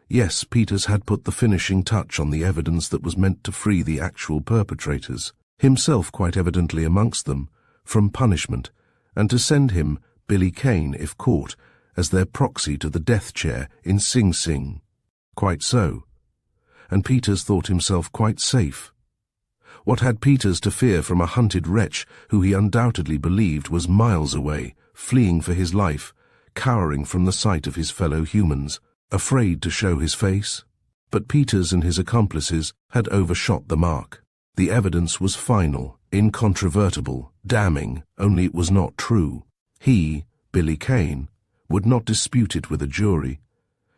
Yes, Peters had put the finishing touch on the evidence that was meant to free the actual perpetrators, himself quite evidently amongst them, from punishment, and to send him, Billy Kane, if caught, as their proxy to the death chair in Sing Sing. Quite so. And Peters thought himself quite safe. What had Peters to fear from a hunted wretch who he undoubtedly believed was miles away, fleeing for his life, cowering from the sight of his fellow humans, afraid to show his face? But Peters and his accomplices had overshot the mark. The evidence was final, incontrovertible, damning, only it was not true. He, Billy Kane, would not dispute it with a jury.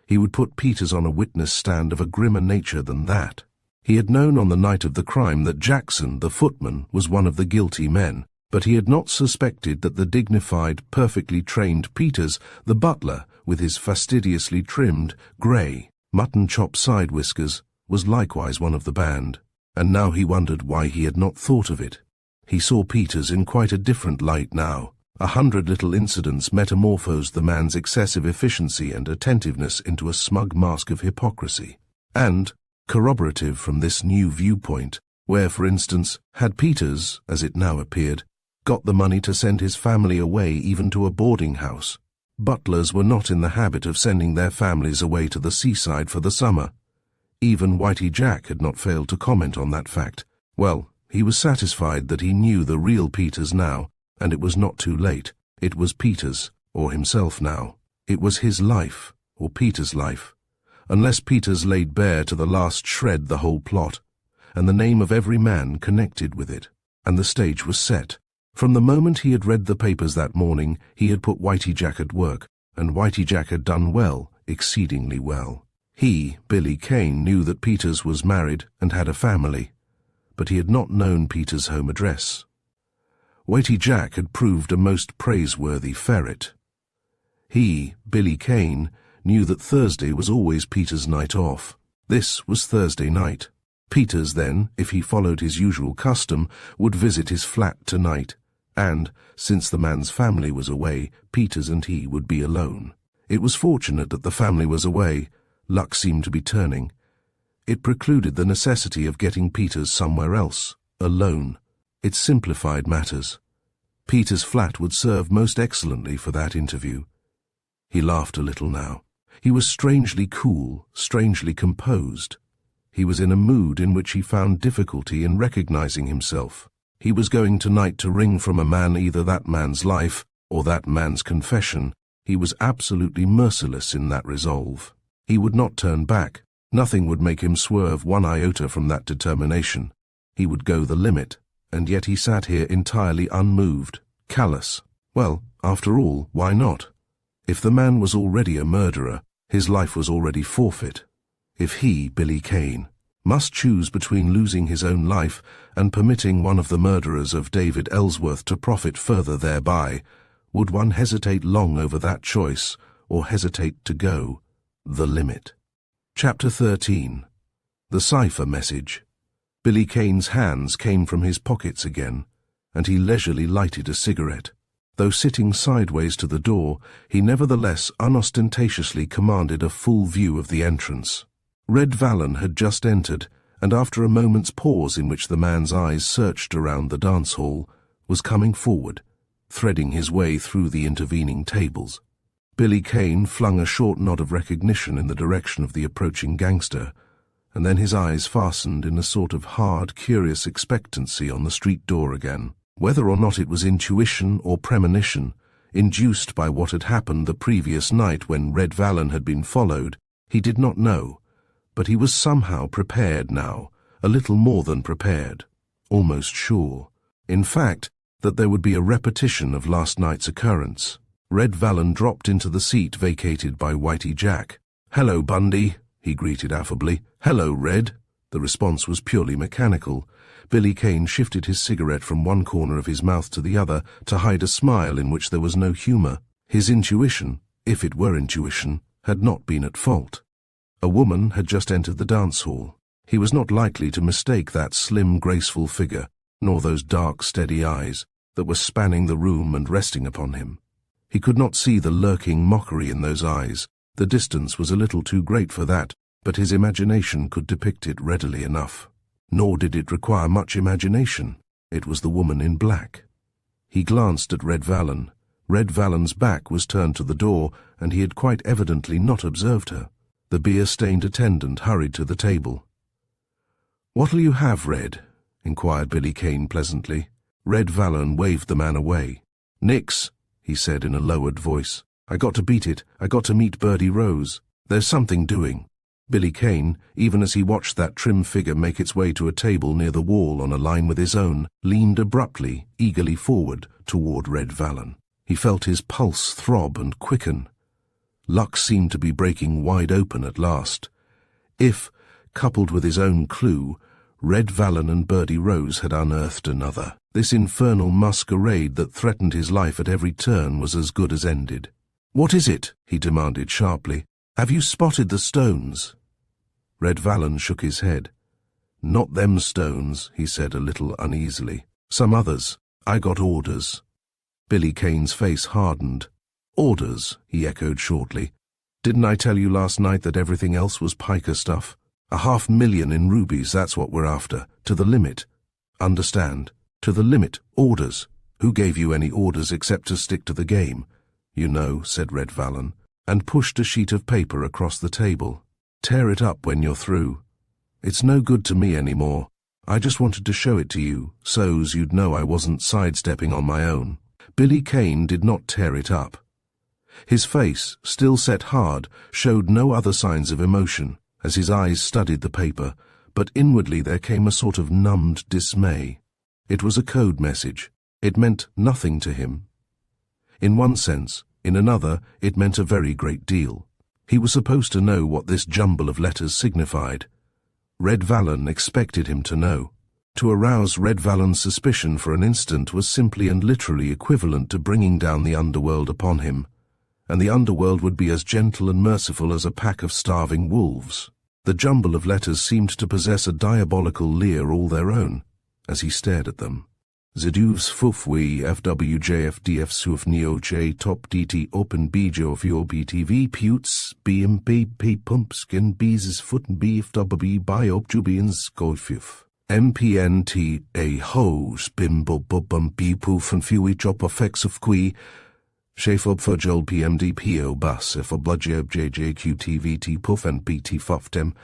He would put Peters on a witness stand of a grimmer nature than that. He had known on the night of the crime that Jackson, the footman, was one of the guilty men, but he had not suspected that the dignified, perfectly trained Peters, the butler, with his fastidiously trimmed, grey, mutton-chop side whiskers, was likewise one of the band. And now he wondered why he had not thought of it. He saw Peters in quite a different light now. 100 little incidents metamorphosed the man's excessive efficiency and attentiveness into a smug mask of hypocrisy. And, corroborative from this new viewpoint, where, for instance, had Peters, as it now appeared, got the money to send his family away even to a boarding house? Butlers were not in the habit of sending their families away to the seaside for the summer. Even Whitey Jack had not failed to comment on that fact. Well, he was satisfied that he knew the real Peters now, and it was not too late. It was Peters, or himself now. It was his life, or Peters' life, unless Peters laid bare to the last shred the whole plot, and the name of every man connected with it. And the stage was set. From the moment he had read the papers that morning, he had put Whitey Jack at work, and Whitey Jack had done well, exceedingly well. He, Billy Kane, knew that Peters was married and had a family, but he had not known Peters' home address. Whitey Jack had proved a most praiseworthy ferret. He, Billy Kane, knew that Thursday was always Peters' night off. This was Thursday night. Peters then, if he followed his usual custom, would visit his flat tonight, and, since the man's family was away, Peters and he would be alone. It was fortunate that the family was away. Luck seemed to be turning. It precluded the necessity of getting Peters somewhere else, alone. It simplified matters. Peters' flat would serve most excellently for that interview. He laughed a little now. He was strangely cool, strangely composed. He was in a mood in which he found difficulty in recognizing himself. He was going tonight to wring from a man either that man's life or that man's confession. He was absolutely merciless in that resolve. He would not turn back. Nothing would make him swerve one iota from that determination. He would go the limit, and yet he sat here entirely unmoved, callous. Well, after all, why not? If the man was already a murderer, his life was already forfeit. If he, Billy Kane, must choose between losing his own life and permitting one of the murderers of David Ellsworth to profit further thereby, would one hesitate long over that choice, or hesitate to go the limit? Chapter 13. The Cipher Message. Billy Kane's hands came from his pockets again, and he leisurely lighted a cigarette. Though sitting sideways to the door, he nevertheless unostentatiously commanded a full view of the entrance. Red Vallon had just entered, and after a moment's pause in which the man's eyes searched around the dance hall, was coming forward, threading his way through the intervening tables. Billy Kane flung a short nod of recognition in the direction of the approaching gangster, and then his eyes fastened in a sort of hard, curious expectancy on the street door again. Whether or not it was intuition or premonition, induced by what had happened the previous night when Red Vallon had been followed, he did not know. But he was somehow prepared now, a little more than prepared, almost sure, in fact, that there would be a repetition of last night's occurrence. Red Vallon dropped into the seat vacated by Whitey Jack. "Hello, Bundy," he greeted affably. "Hello, Red." The response was purely mechanical. Billy Kane shifted his cigarette from one corner of his mouth to the other to hide a smile in which there was no humor. His intuition, if it were intuition, had not been at fault. A woman had just entered the dance hall. He was not likely to mistake that slim, graceful figure, nor those dark, steady eyes that were spanning the room and resting upon him. He could not see the lurking mockery in those eyes. The distance was a little too great for that, but his imagination could depict it readily enough. Nor did it require much imagination. It was the woman in black. He glanced at Red Vallon. Red Vallon's back was turned to the door, and he had quite evidently not observed her. The beer-stained attendant hurried to the table. "What'll you have, Red?" inquired Billy Kane pleasantly. Red Vallon waved the man away. "Nix," he said in a lowered voice. "I got to beat it. I got to meet Birdie Rose. There's something doing." Billy Kane, even as he watched that trim figure make its way to a table near the wall on a line with his own, leaned abruptly, eagerly forward toward Red Vallon. He felt his pulse throb and quicken. Luck seemed to be breaking wide open at last. If, coupled with his own clue, Red Vallon and Birdie Rose had unearthed another, this infernal masquerade that threatened his life at every turn was as good as ended. "What is it?" he demanded sharply. "Have you spotted the stones?" Red Vallon shook his head. "Not them stones," he said a little uneasily. "Some others. I got orders." Billy Kane's face hardened. "Orders," he echoed shortly. "Didn't I tell you last night that everything else was piker stuff? 500,000 in rubies, that's what we're after. To the limit. Understand? To the limit. Orders. Who gave you any orders except to stick to the game?" "You know," said Red Vallon, and pushed a sheet of paper across the table. "Tear it up when you're through. It's no good to me anymore. I just wanted to show it to you, so's you'd know I wasn't sidestepping on my own." Billy Kane did not tear it up. His face, still set hard, showed no other signs of emotion as his eyes studied the paper, but inwardly there came a sort of numbed dismay. It was a code message. It meant nothing to him. In one sense, in another, it meant a very great deal. He was supposed to know what this jumble of letters signified. Red Vallon expected him to know. To arouse Red Vallon's suspicion for an instant was simply and literally equivalent to bringing down the underworld upon him, and the underworld would be as gentle and merciful as a pack of starving wolves. The jumble of letters seemed to possess a diabolical leer all their own, as he stared at them. Ziduvs fufwi FWJFDF suf neo j top DT open bjo of your BTV putes BMP pumpskin bees foot beef W biop jubians golfuf. MPNT a hose bimbo bubum b poof and fewy chop effects of qui Shafob fujol PMDPO bus if a bludgeob JJQTVT puff and BT fuftem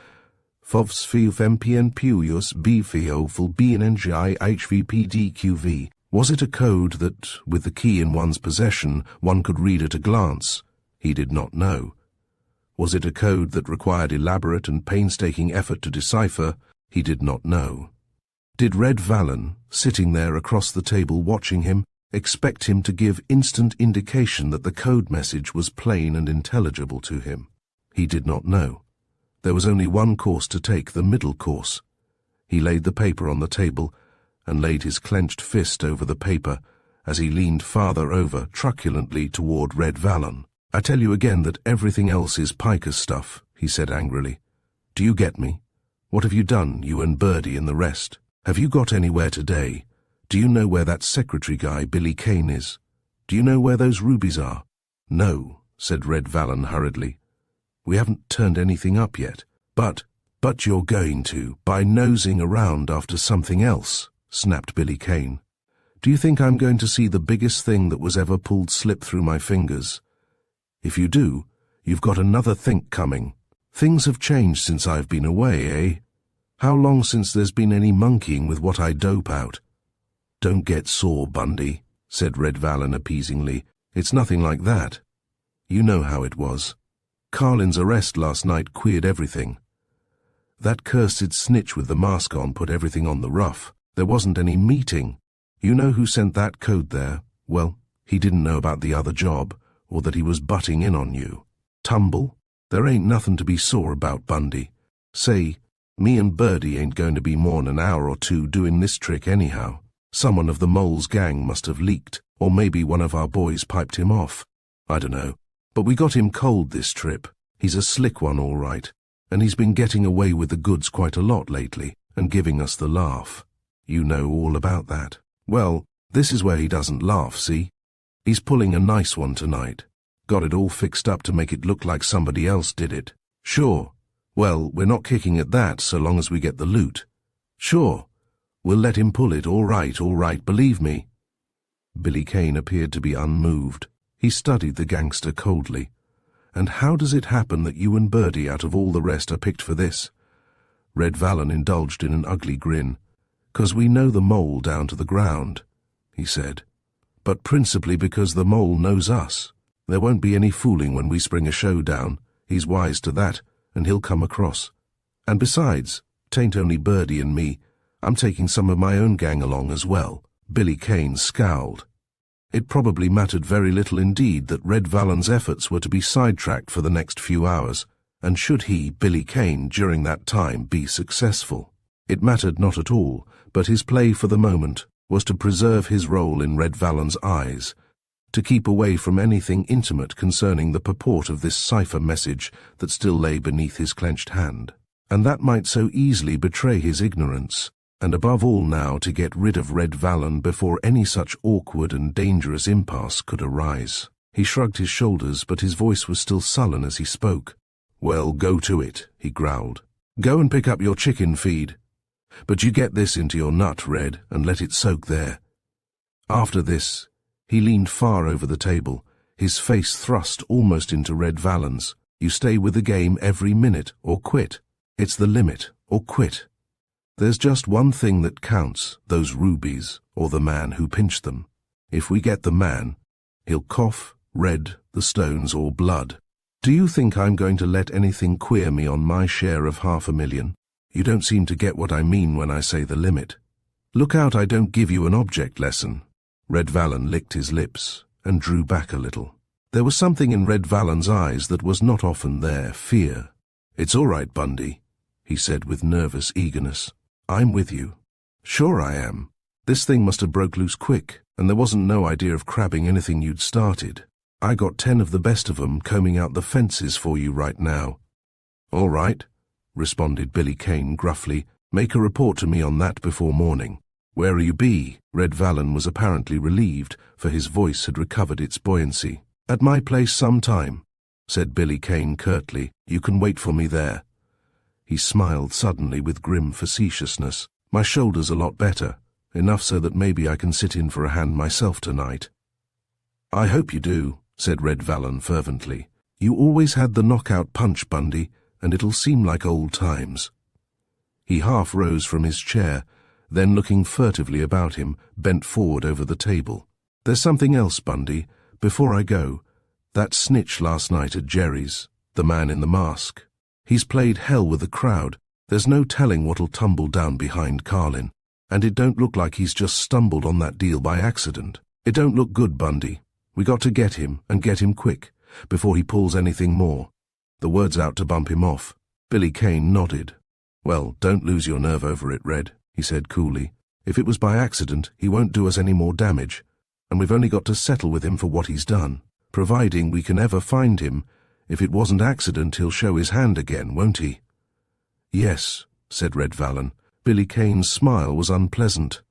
Fovs fiuf MPN Puyus BFO full BNNGI HVPDQV. Was it a code that, with the key in one's possession, one could read at a glance? He did not know. Was it a code that required elaborate and painstaking effort to decipher? He did not know. Did Red Vallon, sitting there across the table watching him, expect him to give instant indication that the code message was plain and intelligible to him? He did not know. There was only one course to take, the middle course. He laid the paper on the table and laid his clenched fist over the paper as he leaned farther over truculently toward Red Vallon. "I tell you again that everything else is piker stuff," he said angrily. "Do you get me? What have you done, you and Birdie and the rest? Have you got anywhere today? Do you know where that secretary guy, Billy Kane, is? Do you know where those rubies are?" "No," said Red Vallon hurriedly. "We haven't turned anything up yet." But you're going to, by nosing around after something else," snapped Billy Kane. "Do you think I'm going to see the biggest thing that was ever pulled slip through my fingers? If you do, you've got another think coming. Things have changed since I've been away, eh? How long since there's been any monkeying with what I dope out?" "Don't get sore, Bundy," said Red Vallon appeasingly. "It's nothing like that. You know how it was. Carlin's arrest last night queered everything. That cursed snitch with the mask on put everything on the rough. There wasn't any meeting. You know who sent that code there? Well, he didn't know about the other job, or that he was butting in on you. Tumble? There ain't nothing to be sore about, Bundy. Say, me and Birdie ain't going to be more'n an hour or two doing this trick anyhow. Someone of the Mole's gang must have leaked, or maybe one of our boys piped him off. I dunno. But we got him cold this trip. He's a slick one all right. And he's been getting away with the goods quite a lot lately, and giving us the laugh. You know all about that. Well, this is where he doesn't laugh, see? He's pulling a nice one tonight. Got it all fixed up to make it look like somebody else did it. Sure. Well, we're not kicking at that so long as we get the loot. Sure. We'll let him pull it, all right, believe me." Billy Kane appeared to be unmoved. He studied the gangster coldly. "And how does it happen that you and Birdie out of all the rest are picked for this?" Red Vallon indulged in an ugly grin. "'Cause we know the Mole down to the ground," he said. "But principally because the Mole knows us. There won't be any fooling when we spring a show down. He's wise to that, and he'll come across. And besides, 'tain't only Birdie and me. I'm taking some of my own gang along as well." Billy Kane scowled. It probably mattered very little indeed that Red Vallon's efforts were to be sidetracked for the next few hours, and should he, Billy Kane, during that time be successful. It mattered not at all, but his play for the moment was to preserve his role in Red Vallon's eyes, to keep away from anything intimate concerning the purport of this cipher message that still lay beneath his clenched hand. And that might so easily betray his ignorance. And above all now to get rid of Red Vallon before any such awkward and dangerous impasse could arise. He shrugged his shoulders, but his voice was still sullen as he spoke. "Well, go to it," he growled. "Go and pick up your chicken feed. But you get this into your nut, Red, and let it soak there." After this, he leaned far over the table, his face thrust almost into Red Vallon's. "You stay with the game every minute, or quit. It's the limit, or quit. There's just one thing that counts, those rubies, or the man who pinched them. If we get the man, he'll cough, red, the stones, or blood. Do you think I'm going to let anything queer me on my share of $500,000? You don't seem to get what I mean when I say the limit. Look out I don't give you an object lesson." Red Vallon licked his lips and drew back a little. There was something in Red Vallon's eyes that was not often there, fear. "It's all right, Bundy," he said with nervous eagerness. "I'm with you." "Sure I am. This thing must have broke loose quick, and there wasn't no idea of crabbing anything you'd started. I got 10 of the best of 'em combing out the fences for you right now." "All right," responded Billy Kane gruffly. "Make a report to me on that before morning." "Where'll you be?" Red Vallon was apparently relieved, for his voice had recovered its buoyancy. "At my place some time," said Billy Kane curtly. "You can wait for me there." He smiled suddenly with grim facetiousness. "My shoulder's a lot better, enough so that maybe I can sit in for a hand myself tonight." "I hope you do," said Red Vallon fervently. "You always had the knockout punch, Bundy, and it'll seem like old times." He half rose from his chair, then looking furtively about him, bent forward over the table. "There's something else, Bundy, before I go. That snitch last night at Jerry's, the man in the mask. He's played hell with the crowd. There's no telling what'll tumble down behind Carlin. And it don't look like he's just stumbled on that deal by accident. It don't look good, Bundy. We got to get him, and get him quick, before he pulls anything more." The words out to bump him off. Billy Kane nodded. "Well, don't lose your nerve over it, Red," he said coolly. "If it was by accident, he won't do us any more damage, and we've only got to settle with him for what he's done. Providing we can ever find him, if it wasn't accident, he'll show his hand again, won't he?" "Yes," said Red Vallon. Billy Kane's smile was unpleasant.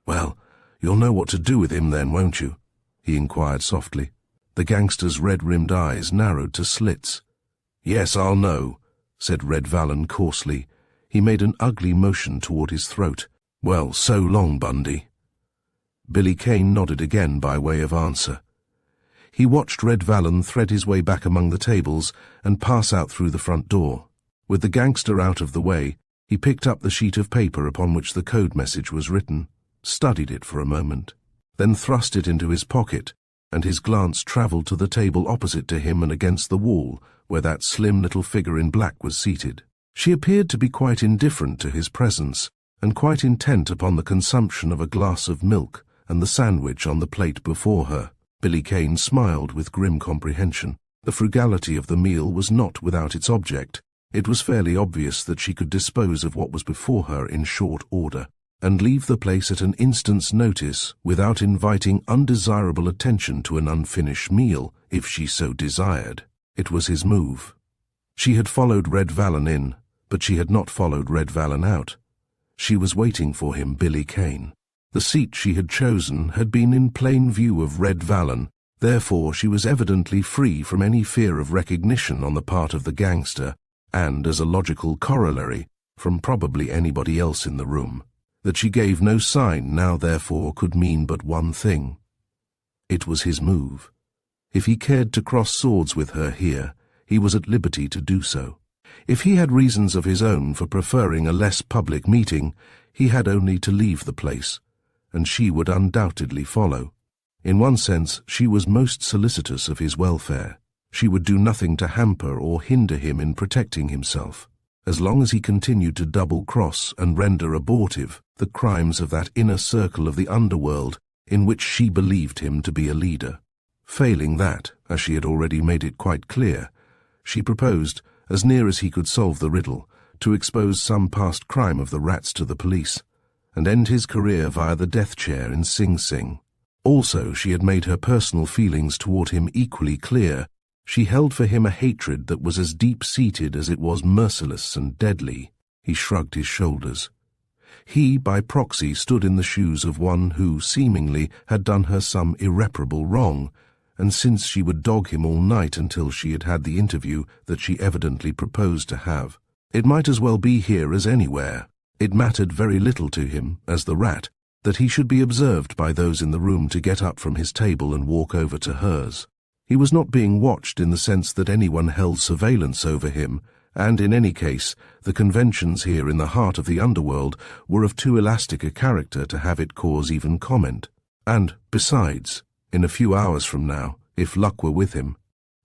"Well, you'll know what to do with him then, won't you?" he inquired softly. The gangster's red-rimmed eyes narrowed to slits. "Yes, I'll know," said Red Vallon coarsely. He made an ugly motion toward his throat. "Well, so long, Bundy." Billy Kane nodded again by way of answer. He watched Red Vallon thread his way back among the tables and pass out through the front door. With the gangster out of the way, he picked up the sheet of paper upon which the code message was written, studied it for a moment, then thrust it into his pocket, and his glance travelled to the table opposite to him and against the wall, where that slim little figure in black was seated. She appeared to be quite indifferent to his presence, and quite intent upon the consumption of a glass of milk and the sandwich on the plate before her. Billy Kane smiled with grim comprehension. The frugality of the meal was not without its object. It was fairly obvious that she could dispose of what was before her in short order, and leave the place at an instant's notice without inviting undesirable attention to an unfinished meal, if she so desired. It was his move. She had followed Red Vallon in, but she had not followed Red Vallon out. She was waiting for him, Billy Kane. The seat she had chosen had been in plain view of Red Vallon, therefore she was evidently free from any fear of recognition on the part of the gangster, and, as a logical corollary, from probably anybody else in the room. That she gave no sign now therefore could mean but one thing. It was his move. If he cared to cross swords with her here, he was at liberty to do so. If he had reasons of his own for preferring a less public meeting, he had only to leave the place, and she would undoubtedly follow. In one sense, she was most solicitous of his welfare. She would do nothing to hamper or hinder him in protecting himself, as long as he continued to double-cross and render abortive the crimes of that inner circle of the underworld in which she believed him to be a leader. Failing that, as she had already made it quite clear, she proposed, as near as he could solve the riddle, to expose some past crime of the Rats to the police, and end his career via the death chair in Sing Sing. Also, she had made her personal feelings toward him equally clear. She held for him a hatred that was as deep-seated as it was merciless and deadly. He shrugged his shoulders. He, by proxy, stood in the shoes of one who, seemingly, had done her some irreparable wrong, and since she would dog him all night until she had had the interview that she evidently proposed to have, it might as well be here as anywhere. It mattered very little to him, as the Rat, that he should be observed by those in the room to get up from his table and walk over to hers. He was not being watched in the sense that anyone held surveillance over him, and in any case, the conventions here in the heart of the underworld were of too elastic a character to have it cause even comment. And, besides, in a few hours from now, if luck were with him,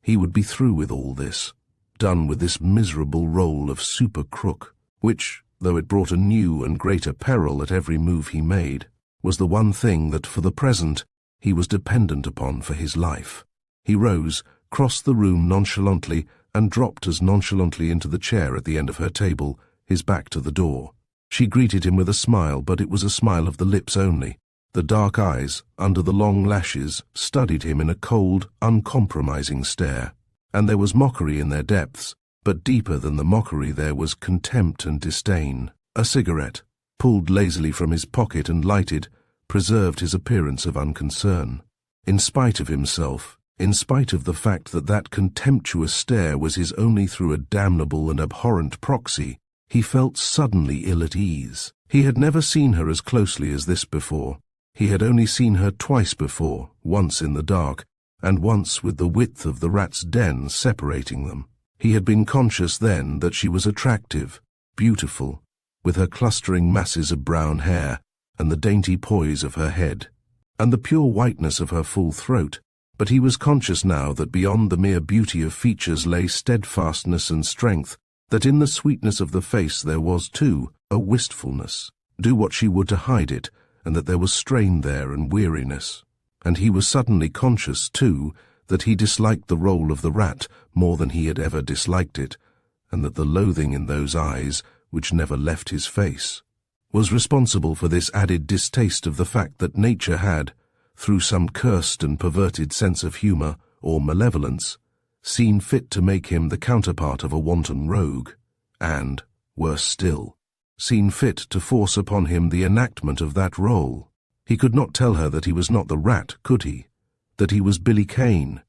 he would be through with all this, done with this miserable role of super crook, which, though it brought a new and greater peril at every move he made, was the one thing that, for the present, he was dependent upon for his life. He rose, crossed the room nonchalantly, and dropped as nonchalantly into the chair at the end of her table, his back to the door. She greeted him with a smile, but it was a smile of the lips only. The dark eyes, under the long lashes, studied him in a cold, uncompromising stare, and there was mockery in their depths, but deeper than the mockery there was contempt and disdain. A cigarette, pulled lazily from his pocket and lighted, preserved his appearance of unconcern. In spite of himself, in spite of the fact that that contemptuous stare was his only through a damnable and abhorrent proxy, he felt suddenly ill at ease. He had never seen her as closely as this before. He had only seen her twice before, once in the dark, and once with the width of the Rat's den separating them. He had been conscious then that she was attractive, beautiful, with her clustering masses of brown hair, and the dainty poise of her head, and the pure whiteness of her full throat, but he was conscious now that beyond the mere beauty of features lay steadfastness and strength, that in the sweetness of the face there was, too, a wistfulness. do what she would to hide it, and that there was strain there and weariness. And he was suddenly conscious, too, that he disliked the role of the rat more than he had ever disliked it, and that the loathing in those eyes, which never left his face, was responsible for this added distaste of the fact that nature had, through some cursed and perverted sense of humor or malevolence, seen fit to make him the counterpart of a wanton rogue, and, worse still, seen fit to force upon him the enactment of that role. He could not tell her that he was not the rat, could he? That he was Billy Kane?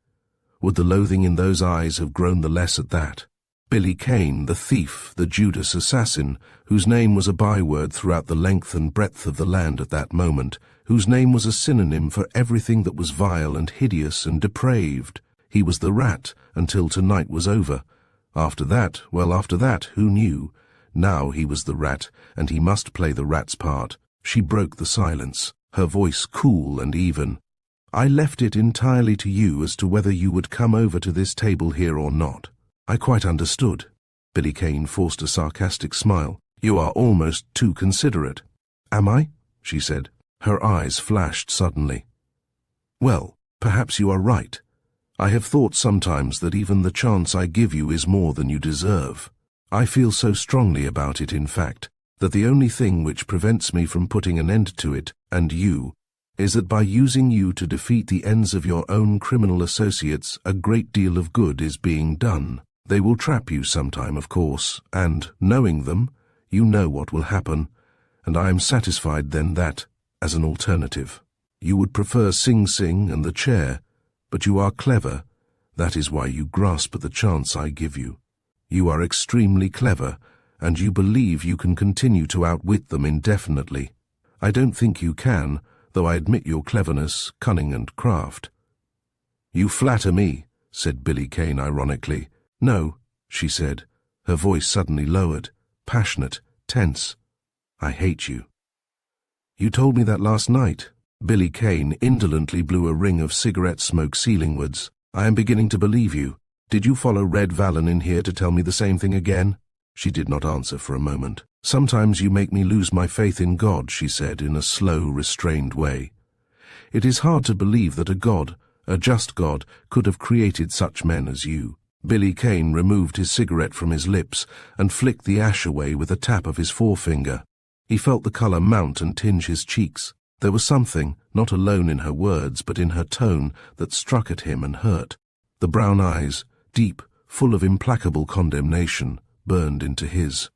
Would the loathing in those eyes have grown the less at that? Billy Kane, the thief, the Judas assassin, whose name was a byword throughout the length and breadth of the land at that moment, whose name was a synonym for everything that was vile and hideous and depraved. He was the rat until tonight was over. After that, who knew? Now he was the rat, and he must play the rat's part. She broke the silence, her voice cool and even. I left it entirely to you as to whether you would come over to this table here or not. I quite understood. Billy Kane forced a sarcastic smile. You are almost too considerate. Am I? She said. Her eyes flashed suddenly. Well, perhaps you are right. I have thought sometimes that even the chance I give you is more than you deserve. I feel so strongly about it, in fact, that the only thing which prevents me from putting an end to it, and you, is that by using you to defeat the ends of your own criminal associates, a great deal of good is being done. They will trap you sometime, of course, and, knowing them, you know what will happen, and I am satisfied then that, as an alternative, you would prefer Sing Sing and the chair, but you are clever. That is why you grasp at the chance I give you. You are extremely clever, and you believe you can continue to outwit them indefinitely. I don't think you can, though I admit your cleverness, cunning and craft. You flatter me, said Billy Kane ironically. No, she said, her voice suddenly lowered, passionate, tense. I hate you. You told me that last night. Billy Kane indolently blew a ring of cigarette smoke ceilingwards. I am beginning to believe you. Did you follow Red Vallon in here to tell me the same thing again? She did not answer for a moment. Sometimes you make me lose my faith in God, she said in a slow, restrained way. It is hard to believe that a God, a just God, could have created such men as you. Billy Kane removed his cigarette from his lips and flicked the ash away with a tap of his forefinger. He felt the color mount and tinge his cheeks. There was something, not alone in her words, but in her tone, that struck at him and hurt. The brown eyes, deep, full of implacable condemnation, burned into his.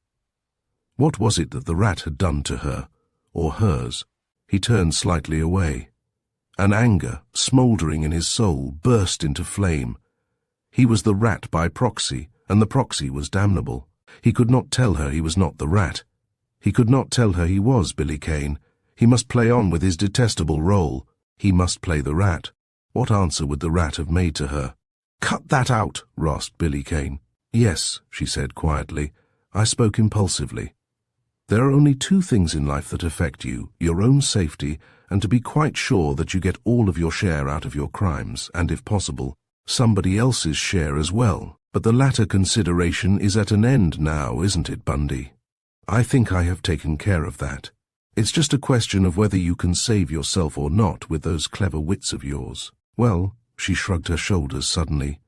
What was it that the rat had done to her, or hers? He turned slightly away. An anger, smouldering in his soul, burst into flame. He was the rat by proxy, and the proxy was damnable. He could not tell her he was not the rat. He could not tell her he was Billy Kane. He must play on with his detestable role. He must play the rat. What answer would the rat have made to her? "Cut that out," rasped Billy Kane. "Yes," she said quietly. "I spoke impulsively. There are only two things in life that affect you, your own safety, and to be quite sure that you get all of your share out of your crimes, and if possible, somebody else's share as well. But the latter consideration is at an end now, isn't it, Bundy? I think I have taken care of that. It's just a question of whether you can save yourself or not with those clever wits of yours." "Well," she shrugged her shoulders suddenly,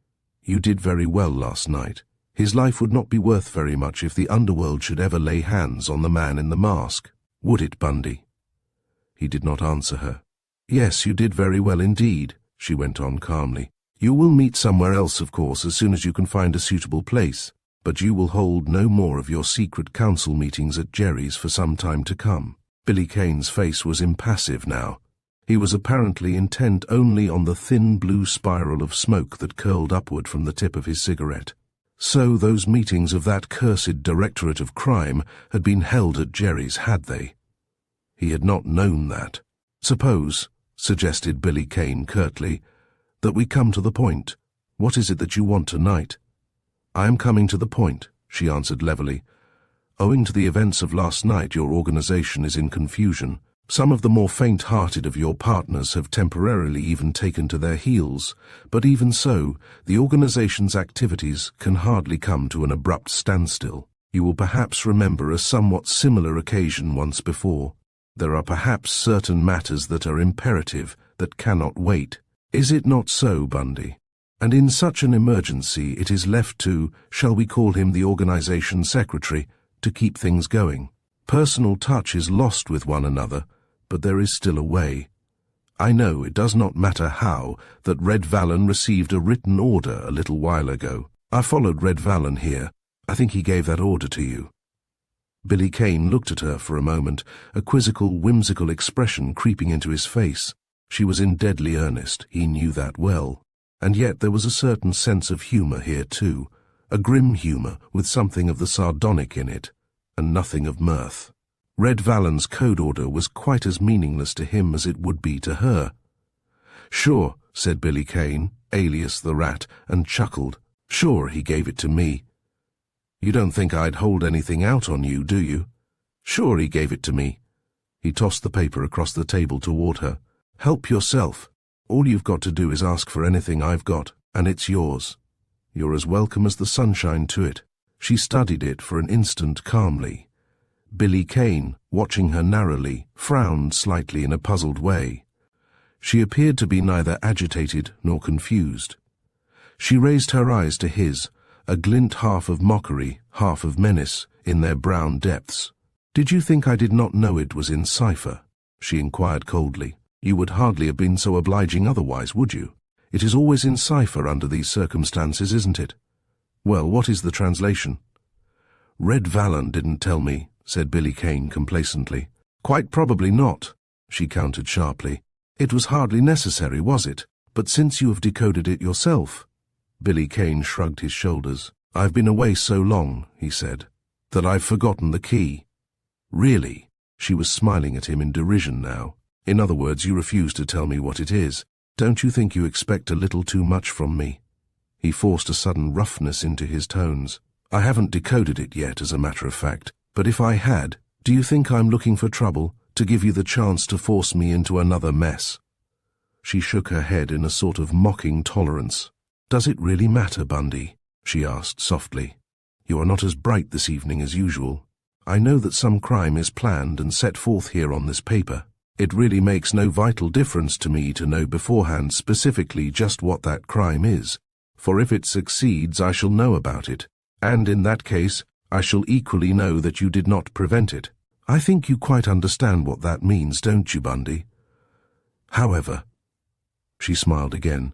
"you did very well last night. His life would not be worth very much if the underworld should ever lay hands on the man in the mask. Would it, Bundy?" He did not answer her. "Yes, you did very well indeed," she went on calmly. "You will meet somewhere else, of course, as soon as you can find a suitable place, but you will hold no more of your secret council meetings at Jerry's for some time to come." Billy Kane's face was impassive now. He was apparently intent only on the thin blue spiral of smoke that curled upward from the tip of his cigarette. So those meetings of that cursed Directorate of Crime had been held at Jerry's, had they? He had not known that. "Suppose," suggested Billy Kane curtly, "that we come to the point. What is it that you want tonight?" "I am coming to the point," she answered levelly. "Owing to the events of last night, your organization is in confusion. Some of the more faint-hearted of your partners have temporarily even taken to their heels, but even so, the organization's activities can hardly come to an abrupt standstill. You will perhaps remember a somewhat similar occasion once before. There are perhaps certain matters that are imperative, that cannot wait. Is it not so, Bundy? And in such an emergency it is left to, shall we call him the organization secretary, to keep things going. Personal touch is lost with one another, but there is still a way. I know it does not matter how that Red Vallon received a written order a little while ago. I followed Red Vallon here. I think he gave that order to you. Billy Kane looked at her for a moment, a quizzical, whimsical expression creeping into his face. She was in deadly earnest, he knew that well. And yet there was a certain sense of humour here too, a grim humour with something of the sardonic in it, and nothing of mirth. Red Vallon's code order was quite as meaningless to him as it would be to her. "Sure," said Billy Kane, alias the Rat, and chuckled. "Sure, he gave it to me. You don't think I'd hold anything out on you, do you? Sure, he gave it to me." He tossed the paper across the table toward her. "Help yourself. All you've got to do is ask for anything I've got, and it's yours. You're as welcome as the sunshine to it." She studied it for an instant calmly. Billy Kane, watching her narrowly, frowned slightly in a puzzled way. She appeared to be neither agitated nor confused. She raised her eyes to his, a glint half of mockery, half of menace, in their brown depths. "Did you think I did not know it was in cipher?" she inquired coldly. "You would hardly have been so obliging otherwise, would you? It is always in cipher under these circumstances, isn't it? Well, what is the translation?" "Red Vallon didn't tell me," said Billy Kane complacently. "Quite probably not," she countered sharply. "It was hardly necessary, was it? But since you have decoded it yourself—" Billy Kane shrugged his shoulders. "I've been away so long," he said, "that I've forgotten the key." "Really?" She was smiling at him in derision now. "In other words, you refuse to tell me what it is. Don't you think you expect a little too much from me?" He forced a sudden roughness into his tones. "I haven't decoded it yet, as a matter of fact, but if I had, do you think I'm looking for trouble, to give you the chance to force me into another mess?" She shook her head in a sort of mocking tolerance. "Does it really matter, Bundy?" she asked softly. "You are not as bright this evening as usual. I know that some crime is planned and set forth here on this paper. It really makes no vital difference to me to know beforehand specifically just what that crime is, for if it succeeds I shall know about it, and in that case I shall equally know that you did not prevent it. I think you quite understand what that means, don't you, Bundy? However," she smiled again,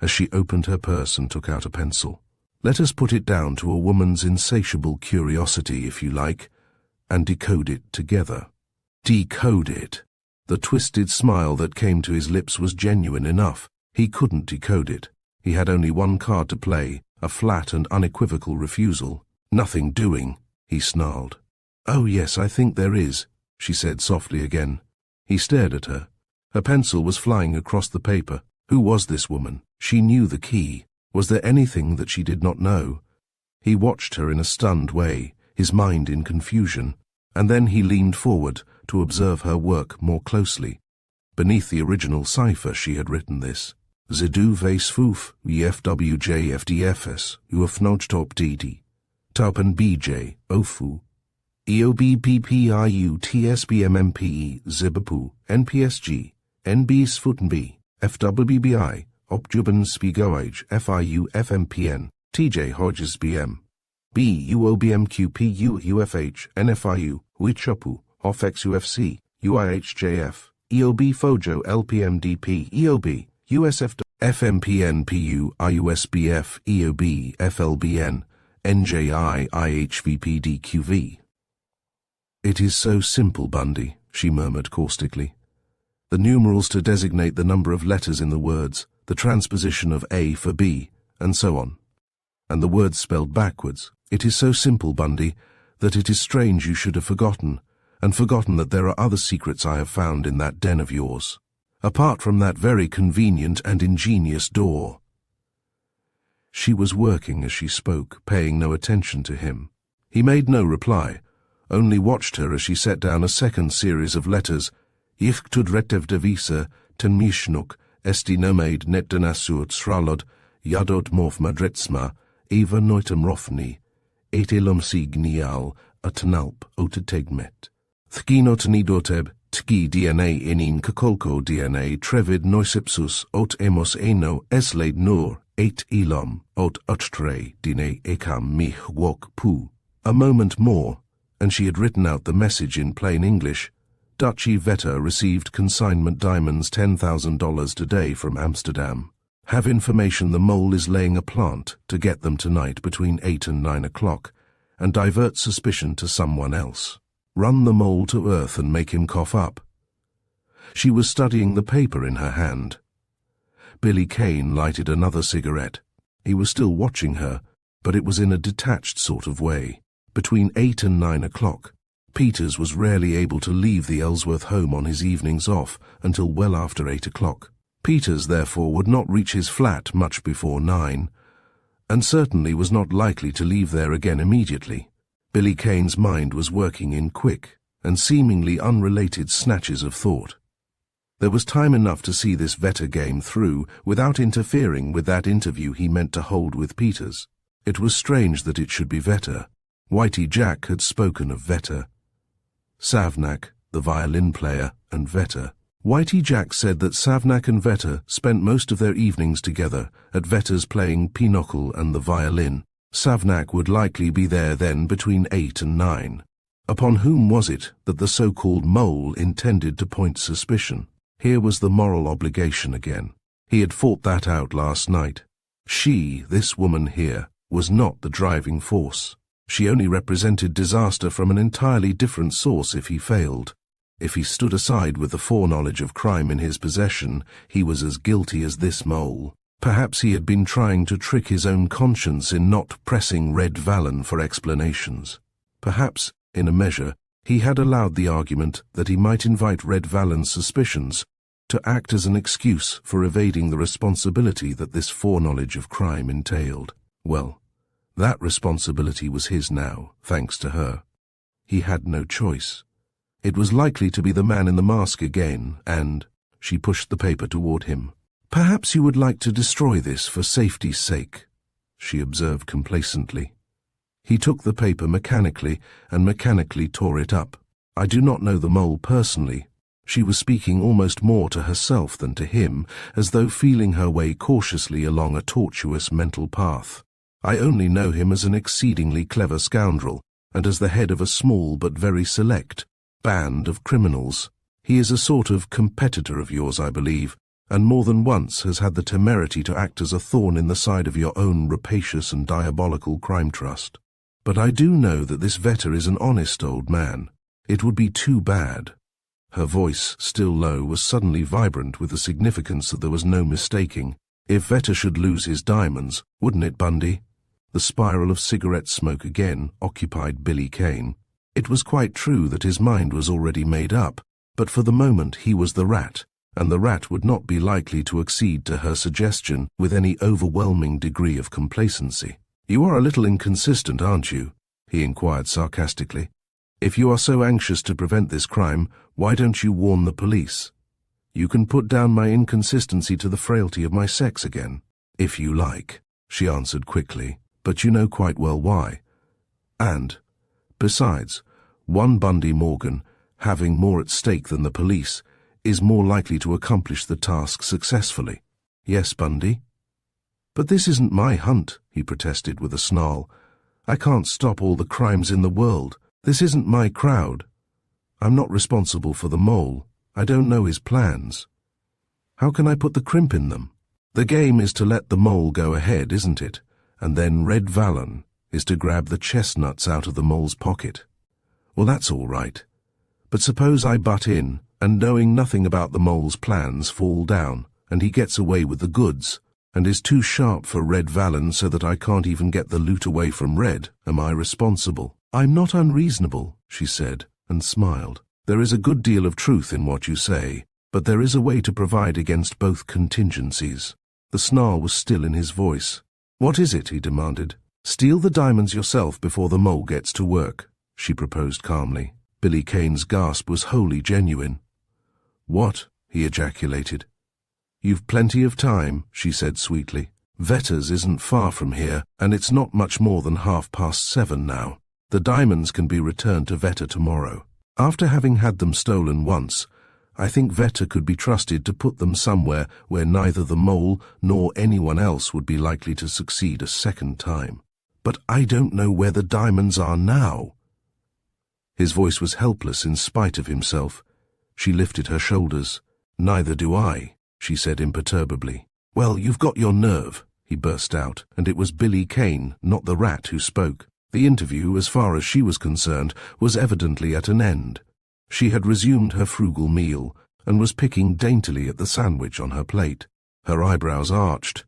as she opened her purse and took out a pencil, "let us put it down to a woman's insatiable curiosity, if you like, and decode it together." Decode it! The twisted smile that came to his lips was genuine enough. He couldn't decode it. He had only one card to play, a flat and unequivocal refusal. "Nothing doing," he snarled. "Oh yes, I think there is," she said softly again. He stared at her. Her pencil was flying across the paper. Who was this woman? She knew the key. Was there anything that she did not know? He watched her in a stunned way, his mind in confusion, and then he leaned forward to observe her work more closely. Beneath the original cipher she had written this: "Zidu vase foof, EFWJFDFS, UFNOJTOP DD, Taupen BJ, OFU, EOBPPIU TSBMMPE, Zibapu, NPSG, NB Sfutenb, FWBI, Opjuben Spigoage, FIU FMPN, TJ Hodges BM, BUOBMQPU UFH, NFIU, Huichopu, OFX UFC, UIHJF, EOB Fojo LPMDP, EOB, USF, FMPN PU, IUSBF, EOB, FLBN, NJI, IHVPDQV. "It is so simple, Bundy," she murmured caustically. "The numerals to designate the number of letters in the words, the transposition of A for B, and so on. And the words spelled backwards. It is so simple, Bundy, that it is strange you should have forgotten, and forgotten that there are other secrets I have found in that den of yours, apart from that very convenient and ingenious door." She was working as she spoke, paying no attention to him. He made no reply, only watched her as she set down a second series of letters. Ich tudretev devisa, ten mishnuk, esti nomade netdenasurt sralod, yadot morf madretsma, eva noitem rofni, etelum signial atanalp otetegmet. Thkino tenidoteb, tki DNA inin kakolko DNA trevid noisipsus ot emos eno eslade nur, eight elom, ot utre dine ekam mich wok pu. A moment more, and she had written out the message in plain English. Dutchie Vetter received consignment diamonds $10,000 today from Amsterdam. Have information the mole is laying a plant to get them tonight between 8 and 9 o'clock, and divert suspicion to someone else. Run the mole to earth and make him cough up. She was studying the paper in her hand. Billy Kane lighted another cigarette. He was still watching her, but it was in a detached sort of way. Between 8 and 9 o'clock, Peters was rarely able to leave the Ellsworth home on his evenings off until well after 8 o'clock. Peters, therefore, would not reach his flat much before 9, and certainly was not likely to leave there again immediately. Billy Kane's mind was working in quick and seemingly unrelated snatches of thought. There was time enough to see this Vetter game through without interfering with that interview he meant to hold with Peters. It was strange that it should be Vetter. Whitey Jack had spoken of Vetter. Savnak, the violin player, and Vetter. Whitey Jack said that Savnak and Vetter spent most of their evenings together at Vetter's playing pinochle and the violin. Savnak would likely be there then between 8 and 9. Upon whom was it that the so-called mole intended to point suspicion? Here was the moral obligation again. He had fought that out last night. She, this woman here, was not the driving force. She only represented disaster from an entirely different source if he failed. If he stood aside with the foreknowledge of crime in his possession, he was as guilty as this mole. Perhaps he had been trying to trick his own conscience in not pressing Red Vallon for explanations. Perhaps, in a measure, he had allowed the argument that he might invite Red Vallon's suspicions to act as an excuse for evading the responsibility that this foreknowledge of crime entailed. Well, that responsibility was his now, thanks to her. He had no choice. It was likely to be the man in the mask again, and she pushed the paper toward him. "Perhaps you would like to destroy this for safety's sake," she observed complacently. He took the paper mechanically and mechanically tore it up. "I do not know the mole personally." She was speaking almost more to herself than to him, as though feeling her way cautiously along a tortuous mental path. "I only know him as an exceedingly clever scoundrel, and as the head of a small but very select band of criminals. He is a sort of competitor of yours, I believe, and more than once has had the temerity to act as a thorn in the side of your own rapacious and diabolical crime trust. But I do know that this Vetter is an honest old man. It would be too bad." Her voice, still low, was suddenly vibrant with the significance that there was no mistaking. "If Vetter should lose his diamonds, wouldn't it, Bundy?" The spiral of cigarette smoke again occupied Billy Kane. It was quite true that his mind was already made up, but for the moment he was the rat, and the rat would not be likely to accede to her suggestion with any overwhelming degree of complacency. "You are a little inconsistent, aren't you?" he inquired sarcastically. "If you are so anxious to prevent this crime, why don't you warn the police? You can put down my inconsistency to the frailty of my sex again." "If you like," she answered quickly, "but you know quite well why. And, besides, one Bundy Morgan, having more at stake than the police, is more likely to accomplish the task successfully." "Yes, Bundy." "But this isn't my hunt," he protested with a snarl. "I can't stop all the crimes in the world. This isn't my crowd. I'm not responsible for the mole. I don't know his plans. How can I put the crimp in them? The game is to let the mole go ahead, isn't it? And then Red Vallon is to grab the chestnuts out of the mole's pocket. Well, that's all right. But suppose I butt in, and knowing nothing about the mole's plans, fall down, and he gets away with the goods, and is too sharp for Red Vallon so that I can't even get the loot away from Red. Am I responsible?" "I'm not unreasonable," she said, and smiled. "There is a good deal of truth in what you say, but there is a way to provide against both contingencies." The snarl was still in his voice. "What is it?" he demanded. "Steal the diamonds yourself before the mole gets to work," she proposed calmly. Billy Kane's gasp was wholly genuine. "What?" he ejaculated. "You've plenty of time," she said sweetly. Vetter's isn't far from here, and it's not much more than 7:30 now. The diamonds can be returned to Vetter tomorrow. After having had them stolen once, I think Vetter could be trusted to put them somewhere where neither the mole nor anyone else would be likely to succeed a second time. But I don't know where the diamonds are now." His voice was helpless in spite of himself. She lifted her shoulders. "Neither do I," she said imperturbably. "Well, you've got your nerve," he burst out, and it was Billy Kane, not the rat, who spoke. The interview, as far as she was concerned, was evidently at an end. She had resumed her frugal meal, and was picking daintily at the sandwich on her plate. Her eyebrows arched.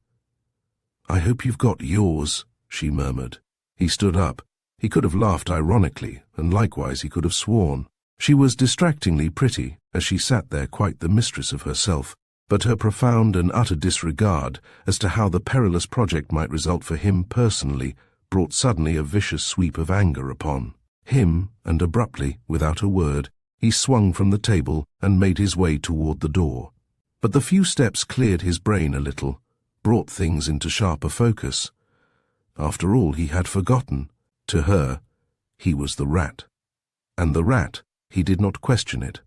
"I hope you've got yours," she murmured. He stood up. He could have laughed ironically, and likewise he could have sworn. She was distractingly pretty, as she sat there quite the mistress of herself, but her profound and utter disregard as to how the perilous project might result for him personally brought suddenly a vicious sweep of anger upon him, and abruptly, without a word, he swung from the table and made his way toward the door. But the few steps cleared his brain a little, brought things into sharper focus. After all, he had forgotten. To her, he was the rat. And the rat, he did not question it,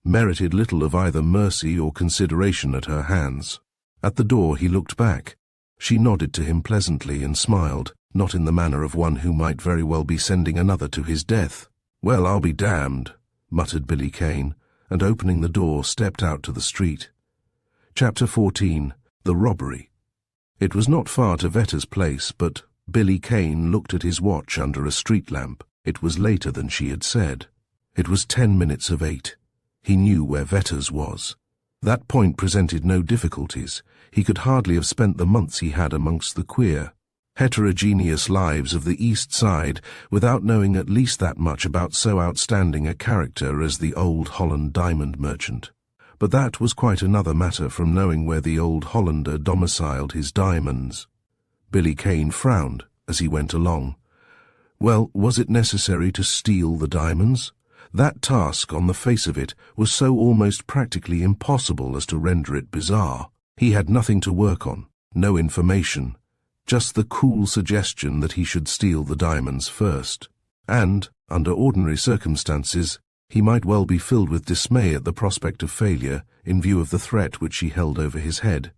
merited little of either mercy or consideration at her hands. At the door he looked back. She nodded to him pleasantly and smiled, not in the manner of one who might very well be sending another to his death. "Well, I'll be damned," muttered Billy Kane, and opening the door stepped out to the street. Chapter 14. The Robbery. It was not far to Vetter's place, but Billy Kane looked at his watch under a street lamp. It was later than she had said. It was 10 minutes of 8. He knew where Vetter's was. That point presented no difficulties. He could hardly have spent the months he had amongst the queer, heterogeneous lives of the East Side without knowing at least that much about so outstanding a character as the Old Holland diamond merchant. But that was quite another matter from knowing where the Old Hollander domiciled his diamonds. Billy Kane frowned as he went along. Well, was it necessary to steal the diamonds? That task, on the face of it, was so almost practically impossible as to render it bizarre. He had nothing to work on, no information, just the cool suggestion that he should steal the diamonds first. And, under ordinary circumstances, he might well be filled with dismay at the prospect of failure in view of the threat which she held over his head,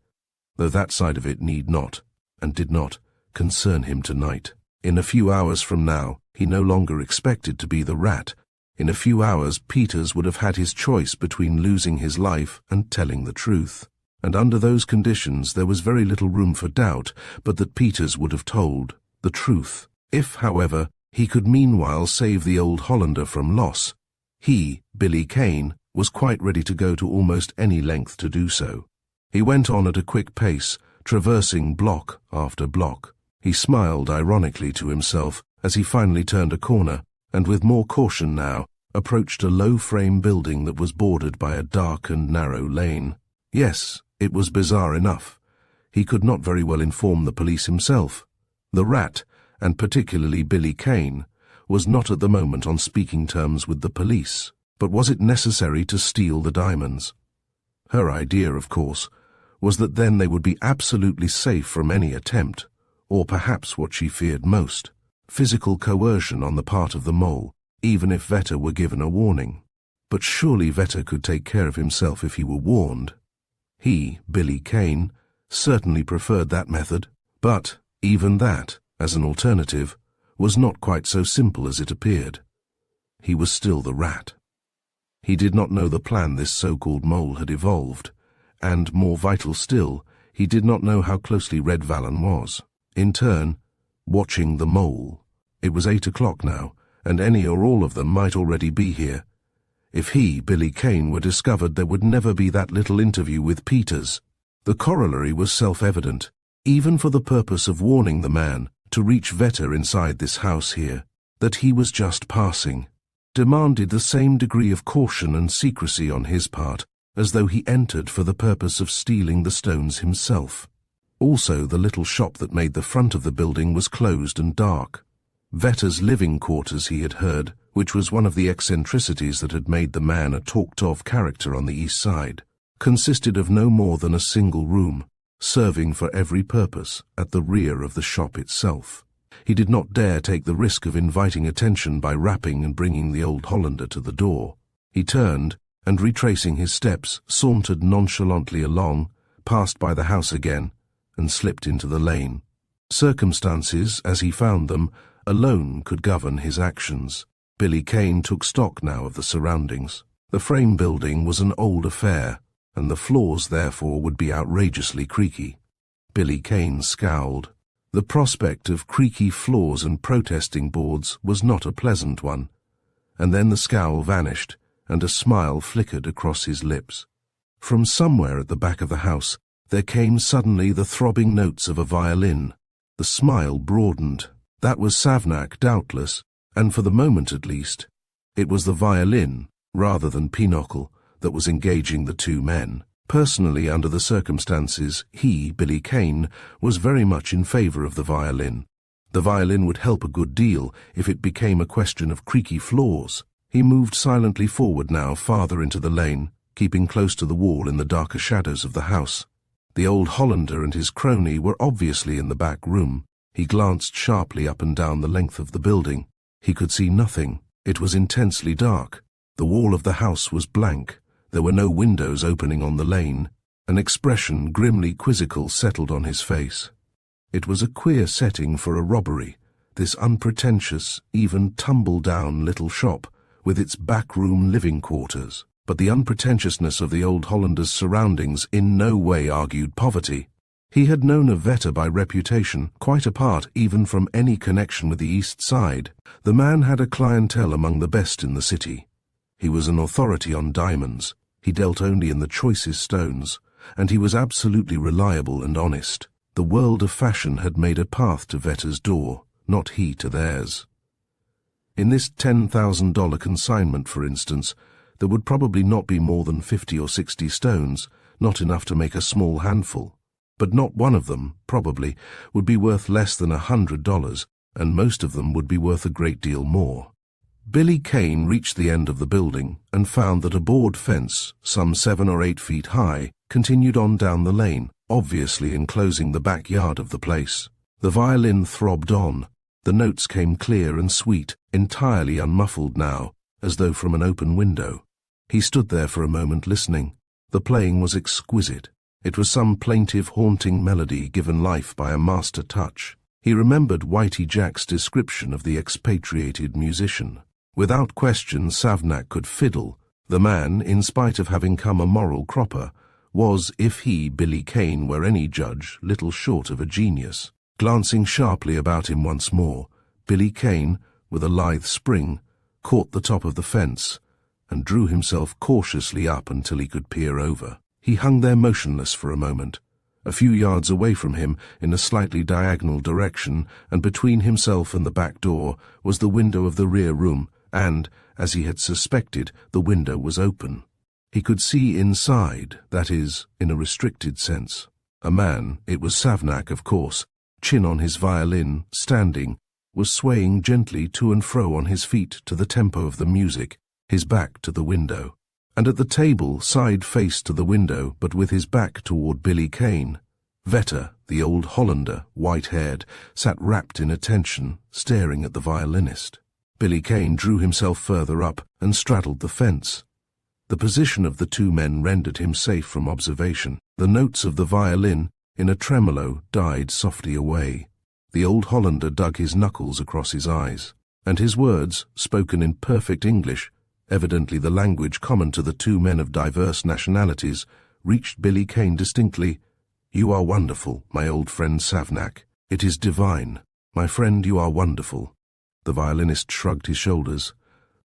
though that side of it need not, and did not, concern him tonight. In a few hours from now, he no longer expected to be the rat. In a few hours, Peters would have had his choice between losing his life and telling the truth. And under those conditions there was very little room for doubt but that Peters would have told the truth. If, however, he could meanwhile save the Old Hollander from loss, he, Billy Kane, was quite ready to go to almost any length to do so. He went on at a quick pace, traversing block after block. He smiled ironically to himself as he finally turned a corner, and with more caution now, approached a low-frame building that was bordered by a dark and narrow lane. Yes, it was bizarre enough. He could not very well inform the police himself. The rat, and particularly Billy Kane, was not at the moment on speaking terms with the police. But was it necessary to steal the diamonds? Her idea, of course, was that then they would be absolutely safe from any attempt, or perhaps what she feared most, physical coercion on the part of the mole, even if Vetter were given a warning. But surely Vetter could take care of himself if he were warned. He, Billy Kane, certainly preferred that method, but even that, as an alternative, was not quite so simple as it appeared. He was still the rat. He did not know the plan this so-called mole had evolved, and, more vital still, he did not know how closely Red Vallon was. In turn, watching the mole. It was 8 o'clock now, and any or all of them might already be here. If he, Billy Kane, were discovered, there would never be that little interview with Peters. The corollary was self-evident, even for the purpose of warning the man to reach Vetter inside this house here, that he was just passing, demanded the same degree of caution and secrecy on his part as though he entered for the purpose of stealing the stones himself. Also, the little shop that made the front of the building was closed and dark. Vetter's living quarters, he had heard, which was one of the eccentricities that had made the man a talked-of character on the East Side, consisted of no more than a single room, serving for every purpose at the rear of the shop itself. He did not dare take the risk of inviting attention by rapping and bringing the old Hollander to the door. He turned, and retracing his steps, sauntered nonchalantly along, passed by the house again, and slipped into the lane. Circumstances, as he found them, alone could govern his actions. Billy Kane took stock now of the surroundings. The frame building was an old affair, and the floors therefore would be outrageously creaky. Billy Kane scowled. The prospect of creaky floors and protesting boards was not a pleasant one, and then the scowl vanished, and a smile flickered across his lips. From somewhere at the back of the house there came suddenly the throbbing notes of a violin. The smile broadened. That was Savnak, doubtless, and for the moment at least. It was the violin, rather than Pinochle, that was engaging the two men. Personally, under the circumstances, he, Billy Kane, was very much in favor of the violin. The violin would help a good deal if it became a question of creaky floors. He moved silently forward now, farther into the lane, keeping close to the wall in the darker shadows of the house. The old Hollander and his crony were obviously in the back room. He glanced sharply up and down the length of the building. He could see nothing. It was intensely dark. The wall of the house was blank. There were no windows opening on the lane. An expression grimly quizzical settled on his face. It was a queer setting for a robbery, this unpretentious, even tumble-down little shop, with its backroom living quarters. But the unpretentiousness of the old Hollander's surroundings in no way argued poverty. He had known of Vetter by reputation, quite apart even from any connection with the East Side. The man had a clientele among the best in the city. He was an authority on diamonds. He dealt only in the choicest stones, and he was absolutely reliable and honest. The world of fashion had made a path to Vetter's door, not he to theirs. In this $10,000 consignment, for instance, there would probably not be more than 50 or 60 stones, not enough to make a small handful. But not one of them, probably, would be worth less than $100, and most of them would be worth a great deal more. Billy Kane reached the end of the building and found that a board fence, some 7 or 8 feet high, continued on down the lane, obviously enclosing the backyard of the place. The violin throbbed on. The notes came clear and sweet, entirely unmuffled now, as though from an open window. He stood there for a moment listening. The playing was exquisite. It was some plaintive, haunting melody given life by a master touch. He remembered Whitey Jack's description of the expatriated musician. Without question, Savnak could fiddle. The man, in spite of having come a moral cropper, was, if he, Billy Kane, were any judge, little short of a genius. Glancing sharply about him once more, Billy Kane, with a lithe spring, caught the top of the fence and drew himself cautiously up until he could peer over. He hung there motionless for a moment. A few yards away from him, in a slightly diagonal direction, and between himself and the back door, was the window of the rear room, and, as he had suspected, the window was open. He could see inside, that is, in a restricted sense. A man, it was Savnak, of course, chin on his violin, standing, was swaying gently to and fro on his feet to the tempo of the music, his back to the window. And at the table, side-faced to the window, but with his back toward Billy Kane, Vetter, the old Hollander, white-haired, sat rapt in attention, staring at the violinist. Billy Kane drew himself further up and straddled the fence. The position of the two men rendered him safe from observation. The notes of the violin, in a tremolo, died softly away. The old Hollander dug his knuckles across his eyes, and his words, spoken in perfect English, evidently the language common to the two men of diverse nationalities, reached Billy Kane distinctly. "You are wonderful, my old friend Savnak. It is divine. My friend, you are wonderful." The violinist shrugged his shoulders.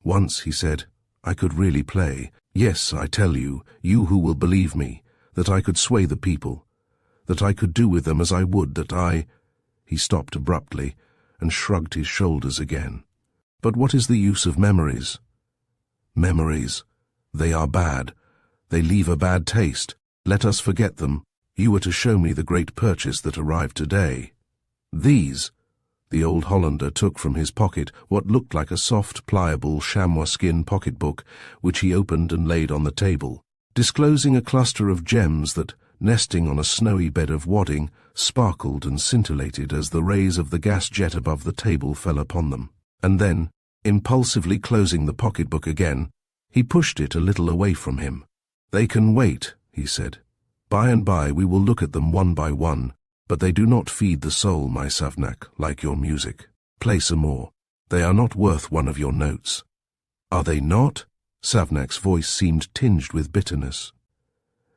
"Once," he said, "I could really play. Yes, I tell you, you who will believe me, that I could sway the people, that I could do with them as I would, that I—" He stopped abruptly and shrugged his shoulders again. "But what is the use of memories?" "Memories. They are bad. They leave a bad taste. Let us forget them. You were to show me the great purchase that arrived today." "These." The old Hollander took from his pocket what looked like a soft, pliable chamois skin pocketbook, which he opened and laid on the table, disclosing a cluster of gems that, nesting on a snowy bed of wadding, sparkled and scintillated as the rays of the gas jet above the table fell upon them. And then, impulsively closing the pocketbook again, he pushed it a little away from him. "They can wait," he said. "By and by we will look at them one by one, but they do not feed the soul, my Savnak, like your music. Play some more. They are not worth one of your notes." "Are they not?" Savnak's voice seemed tinged with bitterness.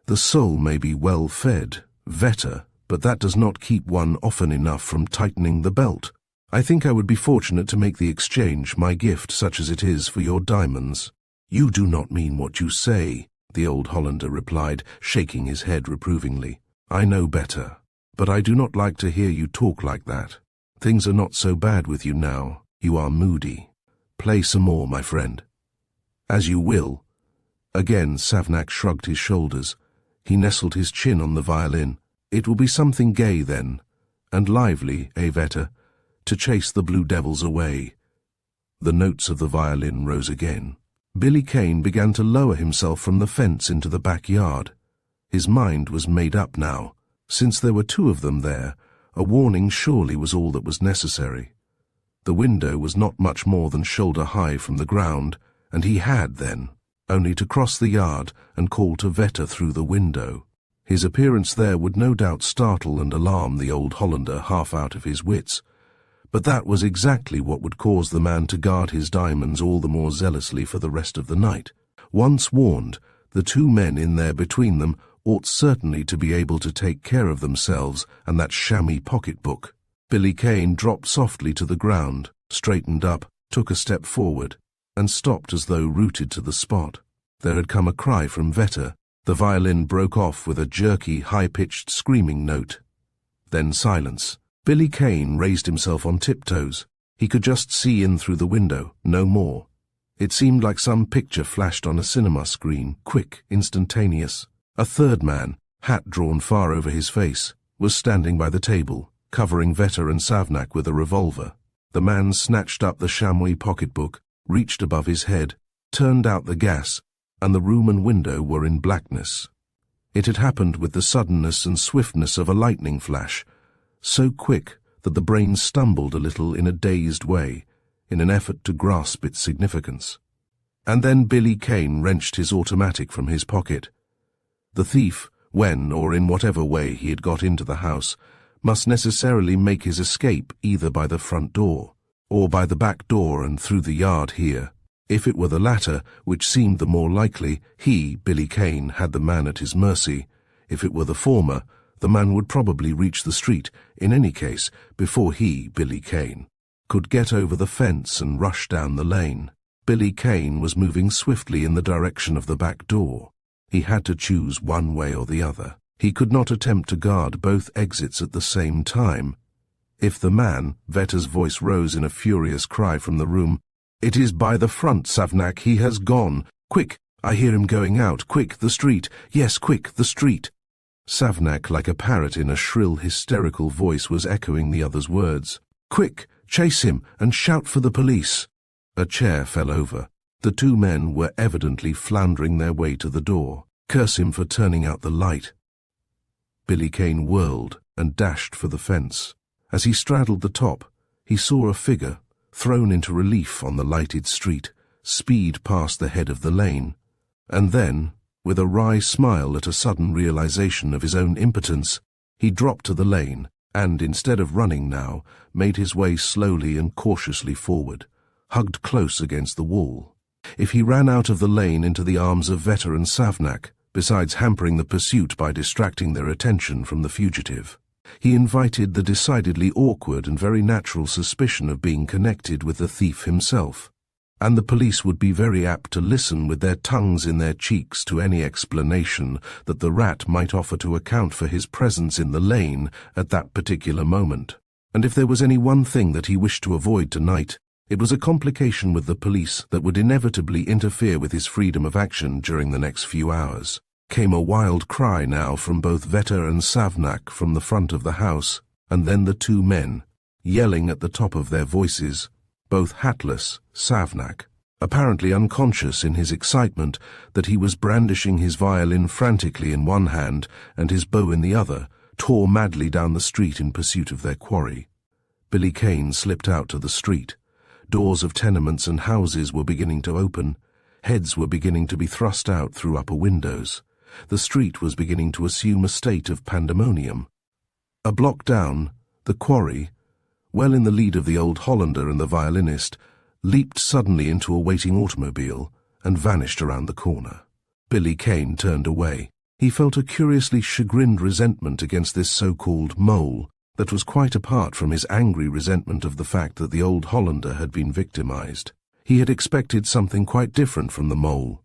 "The soul may be well fed, Vetter, but that does not keep one often enough from tightening the belt. I think I would be fortunate to make the exchange, my gift such as it is, for your diamonds." "You do not mean what you say," the old Hollander replied, shaking his head reprovingly. "I know better, but I do not like to hear you talk like that. Things are not so bad with you now. You are moody. Play some more, my friend." "As you will." Again Savnak shrugged his shoulders. He nestled his chin on the violin. "It will be something gay then, and lively, Vetter, to chase the blue devils away." The notes of the violin rose again. Billy Kane began to lower himself from the fence into the backyard. His mind was made up now. Since there were two of them there, a warning surely was all that was necessary. The window was not much more than shoulder-high from the ground, and he had, then, only to cross the yard and call to Vetter through the window. His appearance there would no doubt startle and alarm the old Hollander half out of his wits, but that was exactly what would cause the man to guard his diamonds all the more zealously for the rest of the night. Once warned, the two men in there between them ought certainly to be able to take care of themselves and that chamois pocketbook. Billy Kane dropped softly to the ground, straightened up, took a step forward, and stopped as though rooted to the spot. There had come a cry from Vetter. The violin broke off with a jerky, high-pitched screaming note. Then silence. Billy Kane raised himself on tiptoes. He could just see in through the window, no more. It seemed like some picture flashed on a cinema screen, quick, instantaneous. A third man, hat drawn far over his face, was standing by the table, covering Vetter and Savnak with a revolver. The man snatched up the chamois pocketbook, reached above his head, turned out the gas, and the room and window were in blackness. It had happened with the suddenness and swiftness of a lightning flash, so quick that the brain stumbled a little in a dazed way, in an effort to grasp its significance. And then Billy Kane wrenched his automatic from his pocket. The thief, when or in whatever way he had got into the house, must necessarily make his escape either by the front door, or by the back door and through the yard here. If it were the latter, which seemed the more likely, he, Billy Kane, had the man at his mercy. If it were the former, the man would probably reach the street, in any case, before he, Billy Kane, could get over the fence and rush down the lane. Billy Kane was moving swiftly in the direction of the back door. He had to choose one way or the other. He could not attempt to guard both exits at the same time. If the man, Vetter's voice rose in a furious cry from the room, "It is by the front, Savnak, he has gone. Quick, I hear him going out. Quick, the street. Yes, quick, the street." Savnak, like a parrot in a shrill, hysterical voice, was echoing the other's words. "Quick, chase him, and shout for the police." A chair fell over. The two men were evidently floundering their way to the door. Curse him for turning out the light. Billy Kane whirled and dashed for the fence. As he straddled the top, he saw a figure, thrown into relief on the lighted street, speed past the head of the lane, and then, with a wry smile at a sudden realization of his own impotence, he dropped to the lane and, instead of running now, made his way slowly and cautiously forward, hugged close against the wall. If he ran out of the lane into the arms of Vetter and Savnak, besides hampering the pursuit by distracting their attention from the fugitive, he invited the decidedly awkward and very natural suspicion of being connected with the thief himself, and the police would be very apt to listen with their tongues in their cheeks to any explanation that the rat might offer to account for his presence in the lane at that particular moment. And if there was any one thing that he wished to avoid tonight, it was a complication with the police that would inevitably interfere with his freedom of action during the next few hours. Came a wild cry now from both Vetter and Savnak from the front of the house, and then the two men, yelling at the top of their voices, both hatless, Savnak, apparently unconscious in his excitement that he was brandishing his violin frantically in one hand and his bow in the other, tore madly down the street in pursuit of their quarry. Billy Kane slipped out to the street. Doors of tenements and houses were beginning to open. Heads were beginning to be thrust out through upper windows. The street was beginning to assume a state of pandemonium. A block down, the quarry, well in the lead of the old Hollander and the violinist, leaped suddenly into a waiting automobile and vanished around the corner. Billy Kane turned away. He felt a curiously chagrined resentment against this so-called mole that was quite apart from his angry resentment of the fact that the old Hollander had been victimized. He had expected something quite different from the mole.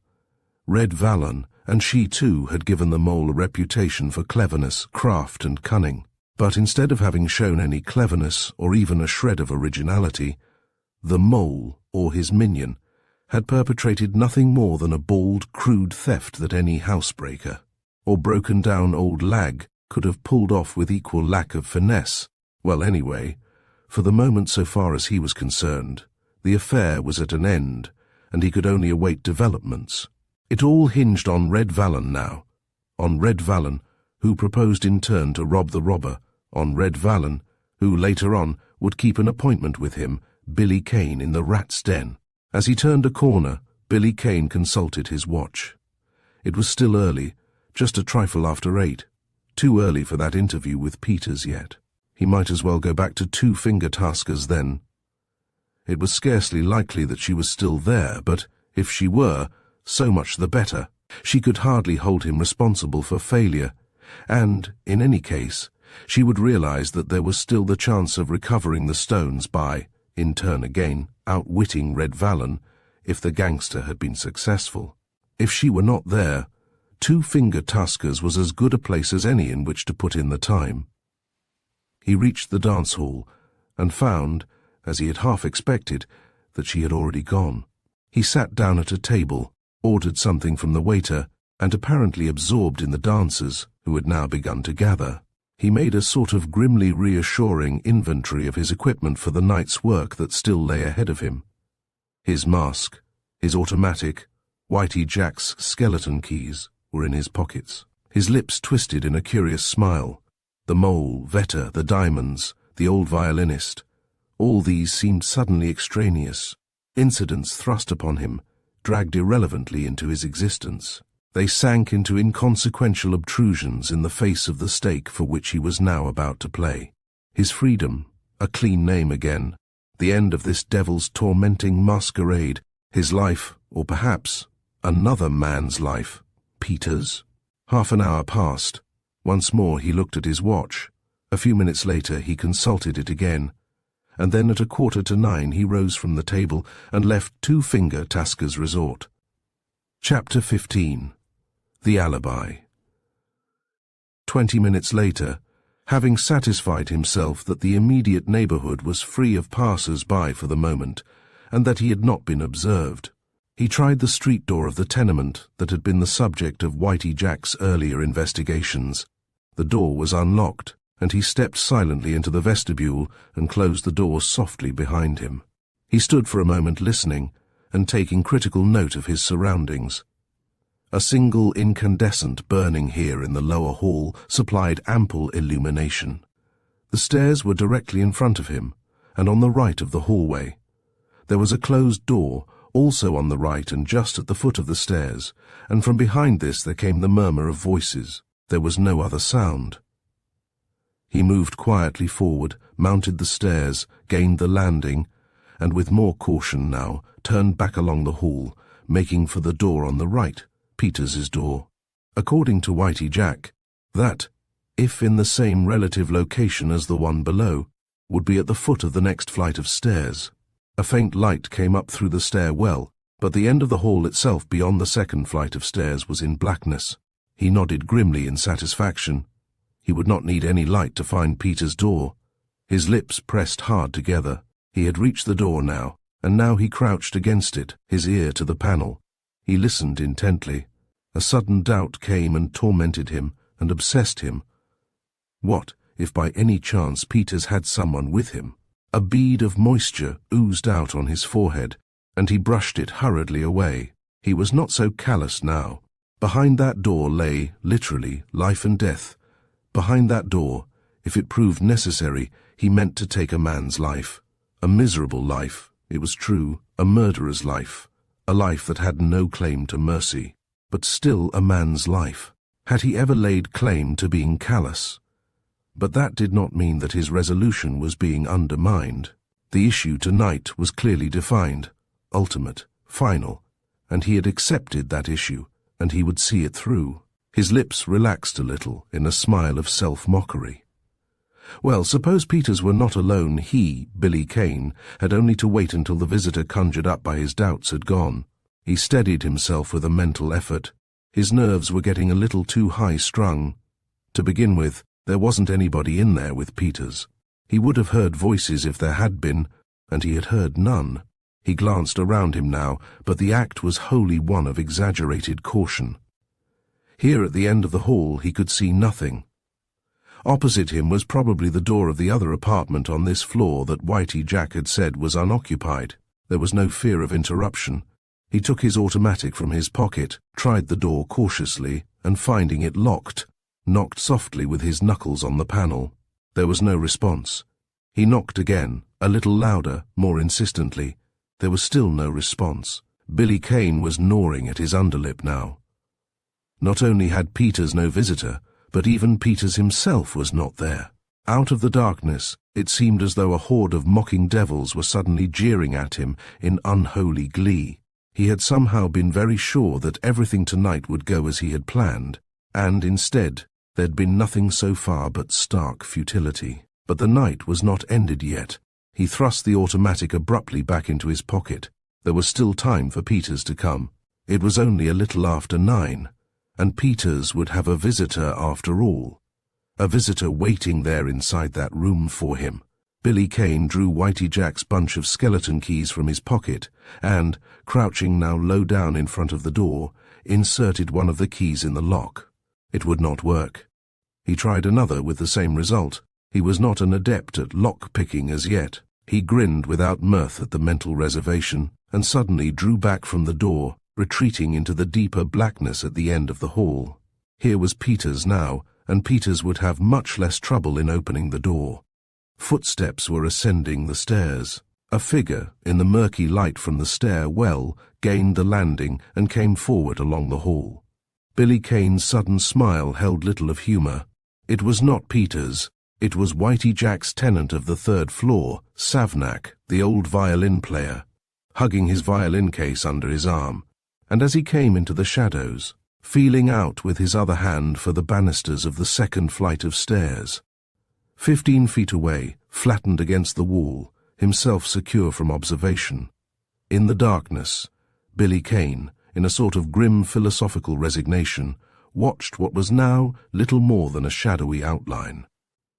Red Vallon, and she too, had given the mole a reputation for cleverness, craft and cunning. But instead of having shown any cleverness or even a shred of originality, the mole, or his minion, had perpetrated nothing more than a bald, crude theft that any housebreaker or broken-down old lag could have pulled off with equal lack of finesse. Well, anyway, for the moment so far as he was concerned, the affair was at an end, and he could only await developments. It all hinged on Red Vallon now, on Red Vallon, who proposed in turn to rob the robber, on Red Vallon, who later on would keep an appointment with him, Billy Kane, in the rat's den. As he turned a corner, Billy Kane consulted his watch. It was still early, just a trifle after 8. Too early for that interview with Peters yet. He might as well go back to two-finger taskers then. It was scarcely likely that she was still there, but if she were, so much the better. She could hardly hold him responsible for failure, and, in any case, she would realize that there was still the chance of recovering the stones by, in turn again, outwitting Red Vallon, if the gangster had been successful. If she were not there, Two-Finger Tuskers was as good a place as any in which to put in the time. He reached the dance hall and found, as he had half expected, that she had already gone. He sat down at a table, ordered something from the waiter, and apparently absorbed in the dancers, who had now begun to gather. He made a sort of grimly reassuring inventory of his equipment for the night's work that still lay ahead of him. His mask, his automatic, Whitey Jack's skeleton keys were in his pockets. His lips twisted in a curious smile. The mole, Vetter, the diamonds, the old violinist, all these seemed suddenly extraneous, incidents thrust upon him, dragged irrelevantly into his existence. They sank into inconsequential obtrusions in the face of the stake for which he was now about to play. His freedom, a clean name again, the end of this devil's tormenting masquerade, his life, or perhaps another man's life. Peters? Half an hour passed. Once more he looked at his watch. A few minutes later he consulted it again, and then at 8:45 he rose from the table and left Two-Finger Tasker's resort. Chapter 15. The Alibi. 20 minutes later, having satisfied himself that the immediate neighborhood was free of passers-by for the moment, and that he had not been observed, he tried the street door of the tenement that had been the subject of Whitey Jack's earlier investigations. The door was unlocked, and he stepped silently into the vestibule and closed the door softly behind him. He stood for a moment listening and taking critical note of his surroundings. A single incandescent burning here in the lower hall supplied ample illumination. The stairs were directly in front of him, and on the right of the hallway. There was a closed door, also on the right and just at the foot of the stairs, and from behind this there came the murmur of voices. There was no other sound. He moved quietly forward, mounted the stairs, gained the landing, and with more caution now, turned back along the hall, making for the door on the right, Peters's door. According to Whitey Jack, that, if in the same relative location as the one below, would be at the foot of the next flight of stairs. A faint light came up through the stairwell, but the end of the hall itself beyond the second flight of stairs was in blackness. He nodded grimly in satisfaction. He would not need any light to find Peter's door. His lips pressed hard together. He had reached the door now, and now he crouched against it, his ear to the panel. He listened intently. A sudden doubt came and tormented him and obsessed him. What, if by any chance Peters had someone with him? A bead of moisture oozed out on his forehead, and he brushed it hurriedly away. He was not so callous now. Behind that door lay, literally, life and death. Behind that door, if it proved necessary, he meant to take a man's life. A miserable life, it was true, a murderer's life. A life that had no claim to mercy, but still a man's life. Had he ever laid claim to being callous? But that did not mean that his resolution was being undermined. The issue tonight was clearly defined, ultimate, final, and he had accepted that issue, and he would see it through. His lips relaxed a little in a smile of self-mockery. Well, suppose Peters were not alone. He, Billy Kane, had only to wait until the visitor conjured up by his doubts had gone. He steadied himself with a mental effort. His nerves were getting a little too high-strung. To begin with, there wasn't anybody in there with Peters. He would have heard voices if there had been, and he had heard none. He glanced around him now, but the act was wholly one of exaggerated caution. Here at the end of the hall he could see nothing. Opposite him was probably the door of the other apartment on this floor that Whitey Jack had said was unoccupied. There was no fear of interruption. He took his automatic from his pocket, tried the door cautiously, and finding it locked, knocked softly with his knuckles on the panel. There was no response. He knocked again, a little louder, more insistently. There was still no response. Billy Kane was gnawing at his underlip now. Not only had Peters no visitor, but even Peters himself was not there. Out of the darkness, it seemed as though a horde of mocking devils were suddenly jeering at him in unholy glee. He had somehow been very sure that everything tonight would go as he had planned, and instead, there'd been nothing so far but stark futility. But the night was not ended yet. He thrust the automatic abruptly back into his pocket. There was still time for Peters to come. It was only a little after 9. And Peters would have a visitor after all. A visitor waiting there inside that room for him. Billy Kane drew Whitey Jack's bunch of skeleton keys from his pocket and, crouching now low down in front of the door, inserted one of the keys in the lock. It would not work. He tried another with the same result. He was not an adept at lock-picking as yet. He grinned without mirth at the mental reservation and suddenly drew back from the door, retreating into the deeper blackness at the end of the hall. Here was Peters now, and Peters would have much less trouble in opening the door. Footsteps were ascending the stairs. A figure, in the murky light from the stair-well, gained the landing and came forward along the hall. Billy Kane's sudden smile held little of humor. It was not Peters. It was Whitey Jack's tenant of the 3rd floor, Savnak, the old violin player, hugging his violin case under his arm. And as he came into the shadows, feeling out with his other hand for the banisters of the 2nd flight of stairs. 15 feet away, flattened against the wall, himself secure from observation. In the darkness, Billy Kane, in a sort of grim philosophical resignation, watched what was now little more than a shadowy outline.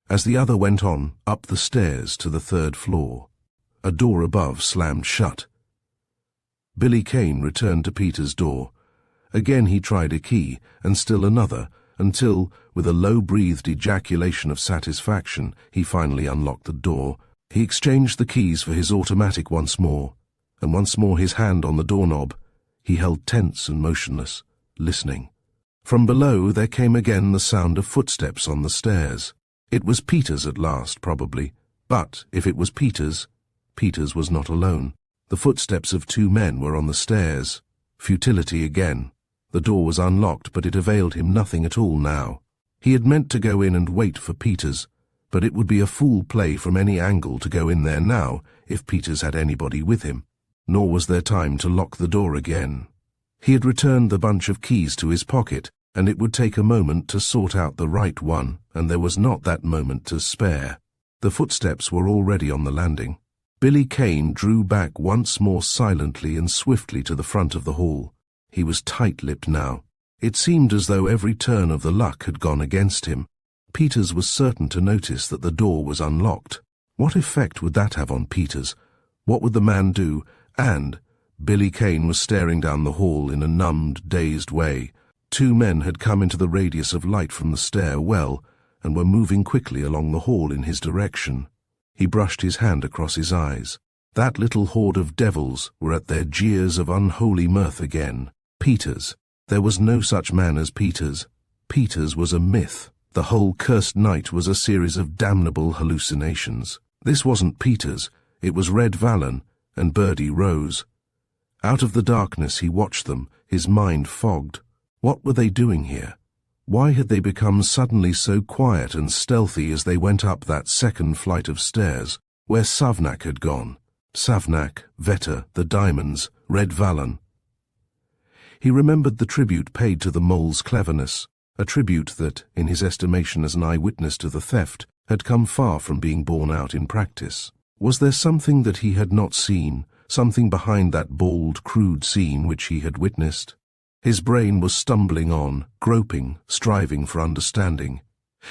As the other went on, up the stairs to the 3rd floor, a door above slammed shut. Billy Kane returned to Peter's door. Again he tried a key, and still another, until, with a low-breathed ejaculation of satisfaction, he finally unlocked the door. He exchanged the keys for his automatic once more, and once more his hand on the doorknob. He held tense and motionless, listening. From below there came again the sound of footsteps on the stairs. It was Peters at last, probably, but if it was Peters, Peters was not alone. The footsteps of 2 men were on the stairs. Futility again. The door was unlocked, but it availed him nothing at all now. He had meant to go in and wait for Peters, but it would be a fool play from any angle to go in there now if Peters had anybody with him. Nor was there time to lock the door again. He had returned the bunch of keys to his pocket, and it would take a moment to sort out the right one, and there was not that moment to spare. The footsteps were already on the landing. Billy Kane drew back once more silently and swiftly to the front of the hall. He was tight-lipped now. It seemed as though every turn of the luck had gone against him. Peters was certain to notice that the door was unlocked. What effect would that have on Peters? What would the man do? And Billy Kane was staring down the hall in a numbed, dazed way. 2 men had come into the radius of light from the stair-well and were moving quickly along the hall in his direction. He brushed his hand across his eyes. That little horde of devils were at their jeers of unholy mirth again. Peters. There was no such man as Peters. Peters was a myth. The whole cursed night was a series of damnable hallucinations. This wasn't Peters, it was Red Vallon and Birdie Rose. Out of the darkness he watched them, his mind fogged. What were they doing here? Why had they become suddenly so quiet and stealthy as they went up that second flight of stairs, where Savnak had gone? Savnak, Vetter, the diamonds, Red Vallon. He remembered the tribute paid to the mole's cleverness, a tribute that, in his estimation as an eyewitness to the theft, had come far from being borne out in practice. Was there something that he had not seen, something behind that bald, crude scene which he had witnessed? His brain was stumbling on, groping, striving for understanding.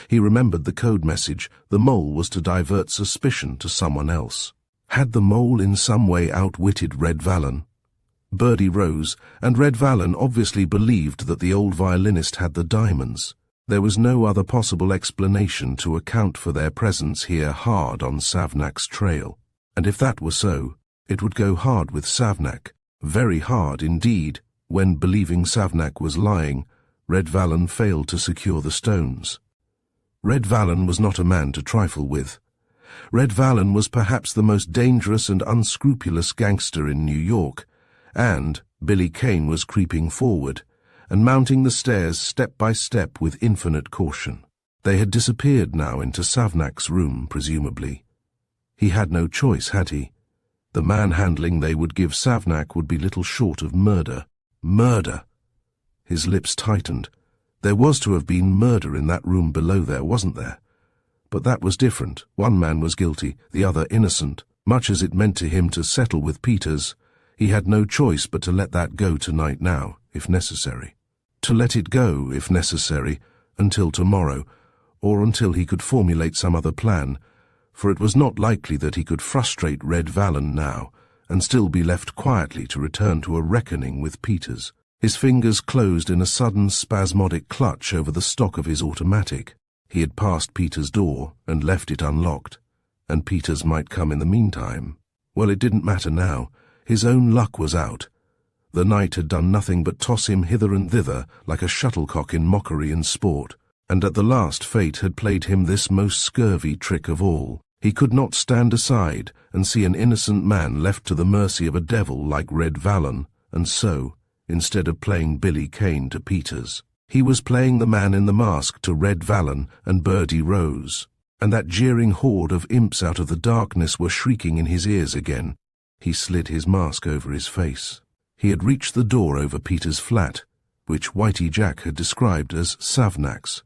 He remembered the code message. The mole was to divert suspicion to someone else. Had the mole in some way outwitted Red Vallon? Birdie Rose and Red Vallon obviously believed that the old violinist had the diamonds. There was no other possible explanation to account for their presence here hard on Savnak's trail. And if that were so, it would go hard with Savnak, very hard indeed, when, believing Savnak was lying, Red Vallon failed to secure the stones. Red Vallon was not a man to trifle with. Red Vallon was perhaps the most dangerous and unscrupulous gangster in New York, and Billy Kane was creeping forward and mounting the stairs step by step with infinite caution. They had disappeared now into Savnak's room, presumably. He had no choice, had he? The manhandling they would give Savnak would be little short of murder. Murder! His lips tightened. There was to have been murder in that room below there, wasn't there? But that was different. One man was guilty, the other innocent. Much as it meant to him to settle with Peters, he had no choice but to let that go tonight now, if necessary. To let it go, if necessary, until tomorrow, or until he could formulate some other plan, for it was not likely that he could frustrate Red Vallon now, and still be left quietly to return to a reckoning with Peters. His fingers closed in a sudden spasmodic clutch over the stock of his automatic. He had passed Peters' door and left it unlocked, and Peters might come in the meantime. Well, it didn't matter now. His own luck was out. The night had done nothing but toss him hither and thither like a shuttlecock in mockery and sport, and at the last fate had played him this most scurvy trick of all. He could not stand aside and see an innocent man left to the mercy of a devil like Red Vallon, and so, instead of playing Billy Kane to Peters, he was playing the man in the mask to Red Vallon and Birdie Rose, and that jeering horde of imps out of the darkness were shrieking in his ears again. He slid his mask over his face. He had reached the door over Peters' flat, which Whitey Jack had described as Savnak's.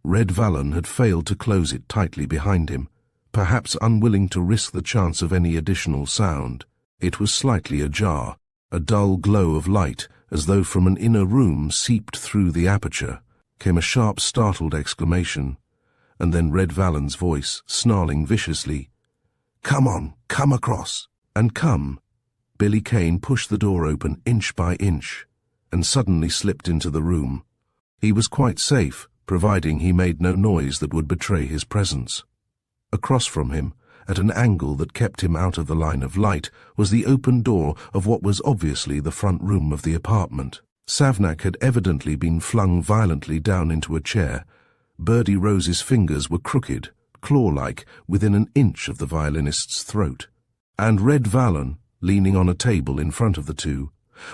Red Vallon had failed to close it tightly behind him, perhaps unwilling to risk the chance of any additional sound. It was slightly ajar. A dull glow of light, as though from an inner room seeped through the aperture. Came a sharp, startled exclamation, and then Red Vallon's voice, snarling viciously, "Come on, come across, and come." Billy Kane pushed the door open inch by inch, and suddenly slipped into the room. He was quite safe, providing he made no noise that would betray his presence. Across from him, at an angle that kept him out of the line of light, was the open door of what was obviously the front room of the apartment. Savnak had evidently been flung violently down into a chair. Birdie Rose's fingers were crooked, claw-like, within an inch of the violinist's throat. And Red Vallon, leaning on a table in front of the two,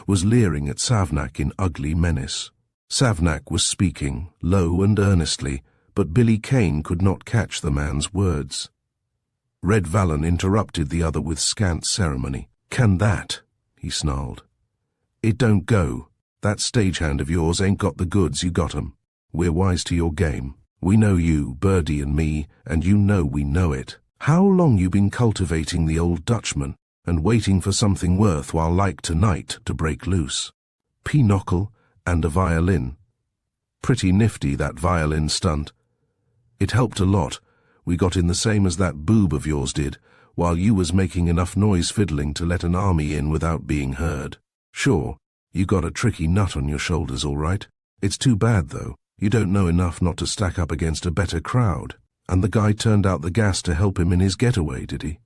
was leering at Savnak in ugly menace. Savnak was speaking, low and earnestly, but Billy Kane could not catch the man's words. Red Vallon interrupted the other with scant ceremony. "Can that?" he snarled. "It don't go. That stagehand of yours ain't got the goods, you got 'em. We're wise to your game. We know you, Birdie and me, and you know we know it. How long you been cultivating the old Dutchman, and waiting for something worthwhile like tonight to break loose? Pinochle and a violin. Pretty nifty, that violin stunt. It helped a lot. We got in the same as that boob of yours did, while you was making enough noise fiddling to let an army in without being heard. Sure, you got a tricky nut on your shoulders, all right. It's too bad, though. You don't know enough not to stack up against a better crowd. And the guy turned out the gas to help him in his getaway, did he?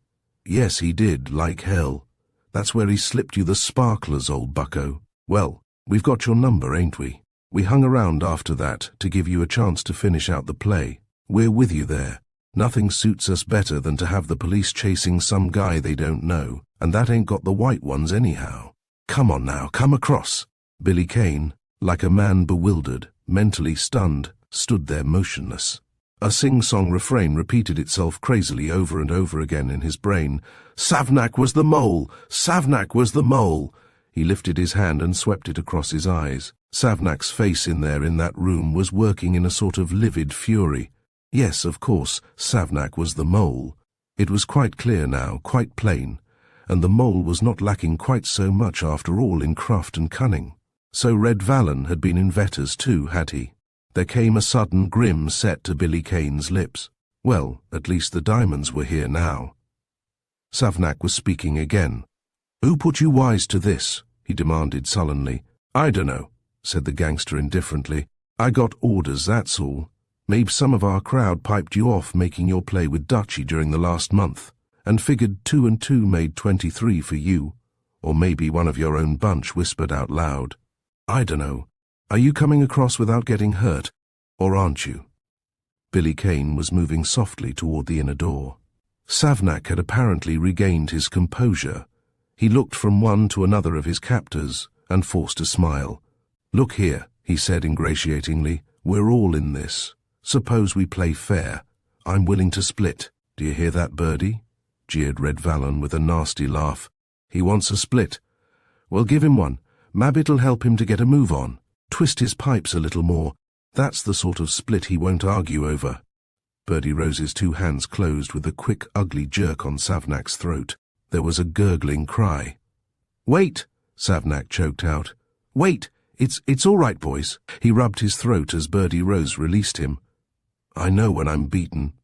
Yes, he did, like hell. That's where he slipped you the sparklers, old bucko. Well, we've got your number, ain't we? We hung around after that to give you a chance to finish out the play. We're with you there. Nothing suits us better than to have the police chasing some guy they don't know, and that ain't got the white ones anyhow. Come on now, come across. Billy Kane, like a man bewildered, mentally stunned, stood there motionless. A sing-song refrain repeated itself crazily over and over again in his brain. Savnak was the mole! Savnak was the mole! He lifted his hand and swept it across his eyes. Savnak's face in that room was working in a sort of livid fury. Yes, of course, Savnak was the mole. It was quite clear now, quite plain, and the mole was not lacking quite so much after all in craft and cunning. So Red Vallon had been in Vetters too, had he? There came a sudden grim set to Billy Kane's lips. Well, at least the diamonds were here now. Savnak was speaking again. "Who put you wise to this?" he demanded sullenly. "I dunno," said the gangster indifferently. "I got orders, that's all. Maybe some of our crowd piped you off making your play with Dutchy during the last month, and figured 2 and 2 made 23 for you. Or maybe one of your own bunch whispered out loud. I dunno. Are you coming across without getting hurt, or aren't you?" Billy Kane was moving softly toward the inner door. Savnak had apparently regained his composure. He looked from one to another of his captors and forced a smile. "Look here," he said ingratiatingly, "we're all in this. Suppose we play fair. I'm willing to split. Do you hear that, Birdie?" jeered Red Vallon with a nasty laugh. "He wants a split. Well, give him one. Maybe it'll help him to get a move on. Twist his pipes a little more. That's the sort of split he won't argue over." Birdie Rose's 2 hands closed with a quick, ugly jerk on Savnak's throat. There was a gurgling cry. "Wait!" Savnak choked out. "Wait! It's all right, boys." He rubbed his throat as Birdie Rose released him. "I know when I'm beaten."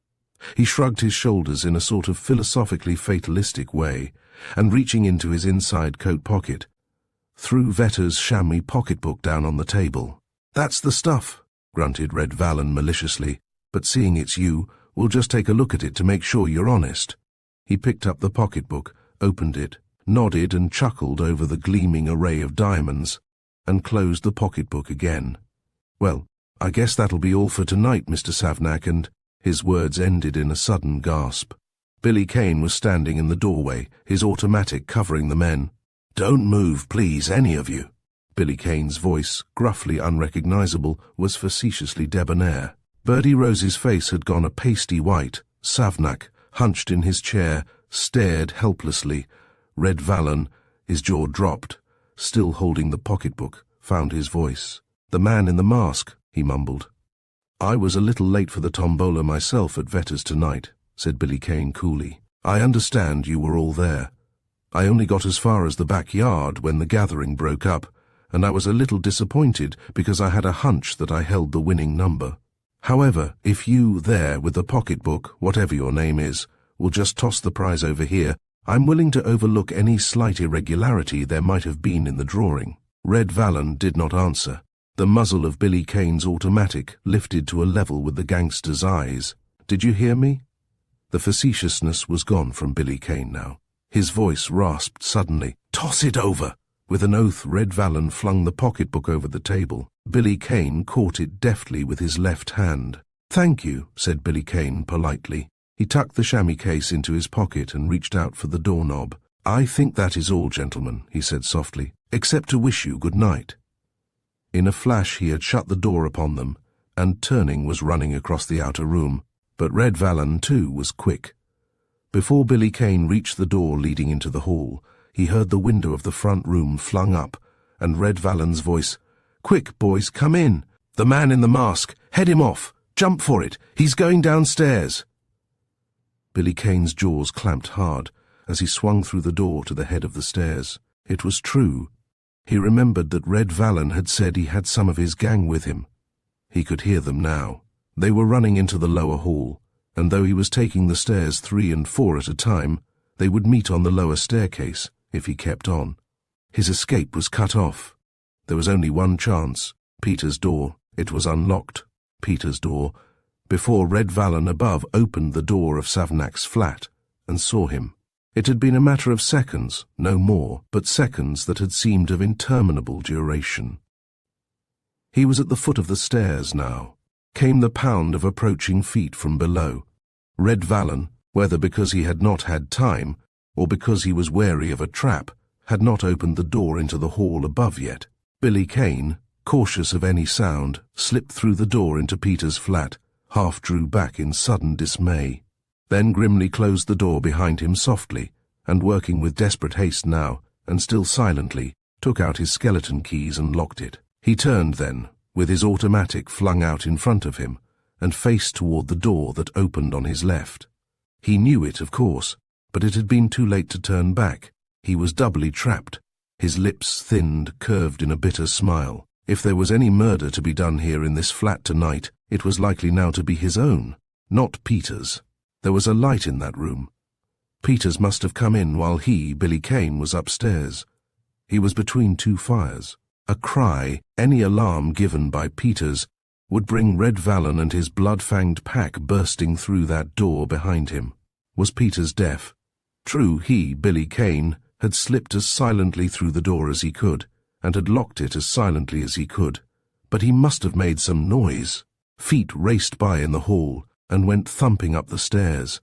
He shrugged his shoulders in a sort of philosophically fatalistic way, and reaching into his inside coat pocket, threw Vetter's chamois pocketbook down on the table. "That's the stuff," grunted Red Vallon maliciously, "but seeing it's you, we'll just take a look at it to make sure you're honest." He picked up the pocketbook, opened it, nodded and chuckled over the gleaming array of diamonds, and closed the pocketbook again. "Well, I guess that'll be all for tonight, Mr. Savnak, and—" His words ended in a sudden gasp. Billy Kane was standing in the doorway, his automatic covering the men. "Don't move, please, any of you." Billy Kane's voice, gruffly unrecognizable, was facetiously debonair. Birdie Rose's face had gone a pasty white. Savnak, hunched in his chair, stared helplessly. Red Vallon, his jaw dropped, still holding the pocketbook, found his voice. "The man in the mask," he mumbled. "I was a little late for the tombola myself at Vetters tonight," said Billy Kane coolly. "I understand you were all there. I only got as far as the backyard when the gathering broke up, and I was a little disappointed because I had a hunch that I held the winning number. However, if you there with the pocketbook, whatever your name is, will just toss the prize over here, I'm willing to overlook any slight irregularity there might have been in the drawing." Red Vallon did not answer. The muzzle of Billy Kane's automatic lifted to a level with the gangster's eyes. "Did you hear me?" The facetiousness was gone from Billy Kane now. His voice rasped suddenly. "Toss it over!" With an oath, Red Vallon flung the pocketbook over the table. Billy Kane caught it deftly with his left hand. "Thank you," said Billy Kane politely. He tucked the chamois case into his pocket and reached out for the doorknob. "I think that is all, gentlemen," he said softly, "except to wish you good night." In a flash he had shut the door upon them, and turning was running across the outer room. But Red Vallon, too, was quick. Before Billy Kane reached the door leading into the hall, he heard the window of the front room flung up, and Red Vallon's voice, "Quick, boys, come in! The man in the mask! Head him off! Jump for it! He's going downstairs!" Billy Kane's jaws clamped hard as he swung through the door to the head of the stairs. It was true. He remembered that Red Vallon had said he had some of his gang with him. He could hear them now. They were running into the lower hall, and though he was taking the stairs 3 and 4 at a time, they would meet on the lower staircase if he kept on. His escape was cut off. There was only one chance. Peter's door. It was unlocked. Peter's door. Before Red Vallon above opened the door of Savnak's flat and saw him. It had been a matter of seconds, no more, but seconds that had seemed of interminable duration. He was at the foot of the stairs now. Came the pound of approaching feet from below. Red Vallon, whether because he had not had time, or because he was wary of a trap, had not opened the door into the hall above yet. Billy Kane, cautious of any sound, slipped through the door into Peter's flat, half drew back in sudden dismay, then grimly closed the door behind him softly, and working with desperate haste now, and still silently, took out his skeleton keys and locked it. He turned then, with his automatic flung out in front of him, and faced toward the door that opened on his left. He knew it, of course, but it had been too late to turn back. He was doubly trapped, his lips thinned, curved in a bitter smile. If there was any murder to be done here in this flat tonight, it was likely now to be his own, not Peter's. There was a light in that room. Peter's must have come in while he, Billy Kane, was upstairs. He was between two fires. A cry, any alarm given by Peter's, would bring Red Vallon and his blood-fanged pack bursting through that door behind him. Was Peter's deaf? True, he, Billy Kane, had slipped as silently through the door as he could, and had locked it as silently as he could. But he must have made some noise. Feet raced by in the hall, and went thumping up the stairs.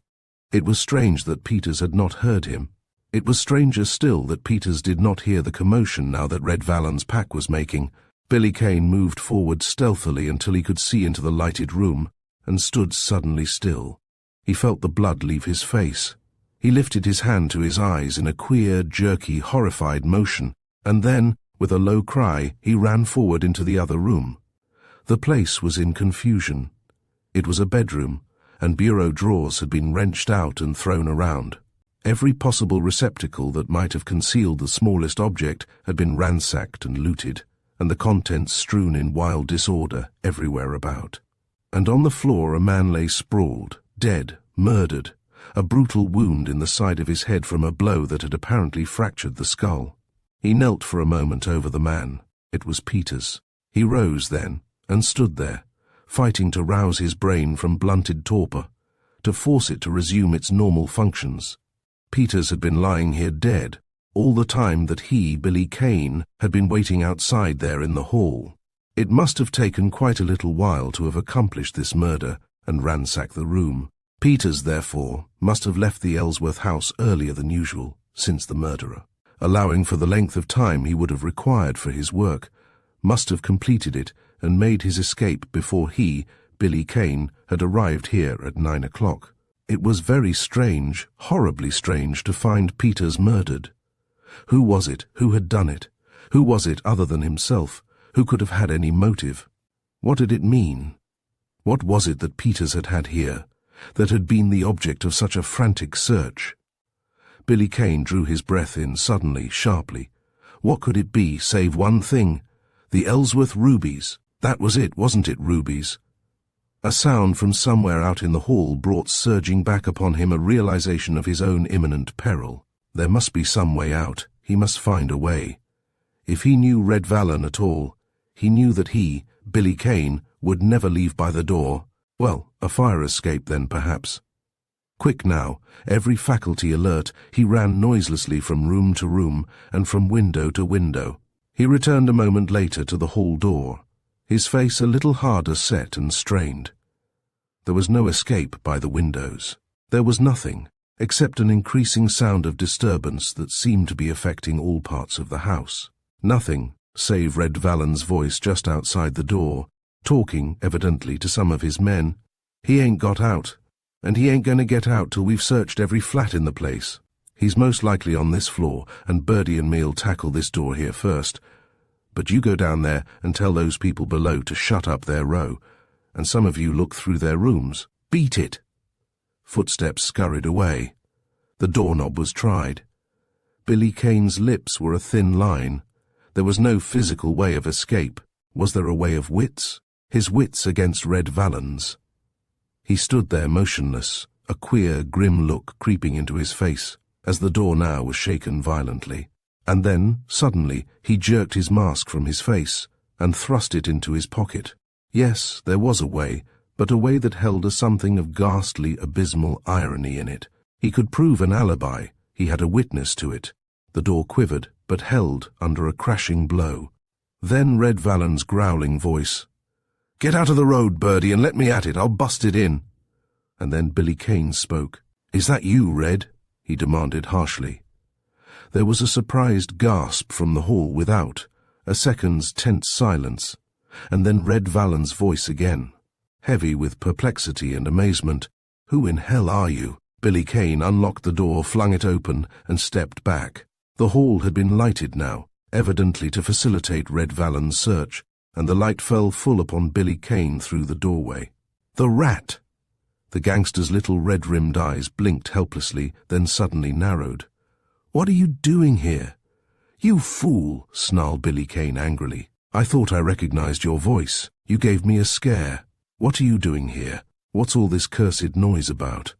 It was strange that Peters had not heard him. It was stranger still that Peters did not hear the commotion now that Red Vallon's pack was making. Billy Kane moved forward stealthily until he could see into the lighted room, and stood suddenly still. He felt the blood leave his face. He lifted his hand to his eyes in a queer, jerky, horrified motion, and then, with a low cry, he ran forward into the other room. The place was in confusion. It was a bedroom, and bureau drawers had been wrenched out and thrown around. Every possible receptacle that might have concealed the smallest object had been ransacked and looted, and the contents strewn in wild disorder everywhere about. And on the floor a man lay sprawled, dead, murdered, a brutal wound in the side of his head from a blow that had apparently fractured the skull. He knelt for a moment over the man. It was Peters. He rose then, and stood there, fighting to rouse his brain from blunted torpor, to force it to resume its normal functions. Peters had been lying here dead, all the time that he, Billy Kane, had been waiting outside there in the hall. It must have taken quite a little while to have accomplished this murder and ransacked the room. Peters, therefore, must have left the Ellsworth house earlier than usual, since the murderer, allowing for the length of time he would have required for his work, must have completed it and made his escape before he, Billy Kane, had arrived here at 9 o'clock. It was very strange, horribly strange, to find Peters murdered. Who was it? Who had done it? Who was it other than himself? Who could have had any motive? What did it mean? What was it that Peters had had here, that had been the object of such a frantic search? Billy Kane drew his breath in suddenly, sharply. What could it be, save one thing? The Ellsworth rubies. That was it, wasn't it, rubies? A sound from somewhere out in the hall brought surging back upon him a realization of his own imminent peril. There must be some way out. He must find a way. If he knew Red Vallon at all, he knew that he, Billy Kane, would never leave by the door. Well, a fire escape then, perhaps. Quick now, every faculty alert, he ran noiselessly from room to room and from window to window. He returned a moment later to the hall door, his face a little harder set and strained. There was no escape by the windows. There was nothing, except an increasing sound of disturbance that seemed to be affecting all parts of the house. Nothing, save Red Vallon's voice just outside the door, talking, evidently, to some of his men. He ain't got out, and he ain't going to get out till we've searched every flat in the place. He's most likely on this floor, and Birdie and me'll tackle this door here first. But you go down there and tell those people below to shut up their row, and some of you look through their rooms. Beat it! Footsteps scurried away. The doorknob was tried. Billy Kane's lips were a thin line. There was no physical way of escape. Was there a way of wits? His wits against Red Vallon's. He stood there motionless, a queer, grim look creeping into his face, as the door now was shaken violently. And then, suddenly, he jerked his mask from his face and thrust it into his pocket. Yes, there was a way, but a way that held a something of ghastly, abysmal irony in it. He could prove an alibi. He had a witness to it. The door quivered, but held under a crashing blow. Then Red Vallon's growling voice. "Get out of the road, Birdie, and let me at it. I'll bust it in." And then Billy Kane spoke. "Is that you, Red?" he demanded harshly. There was a surprised gasp from the hall without, a second's tense silence, and then Red Vallon's voice again, heavy with perplexity and amazement. "Who in hell are you?" Billy Kane unlocked the door, flung it open, and stepped back. The hall had been lighted now, evidently to facilitate Red Vallon's search, and the light fell full upon Billy Kane through the doorway. "The rat!" The gangster's little red-rimmed eyes blinked helplessly, then suddenly narrowed. "What are you doing here?" "You fool!" snarled Billy Kane angrily. "I thought I recognized your voice. You gave me a scare. What are you doing here? What's all this cursed noise about?"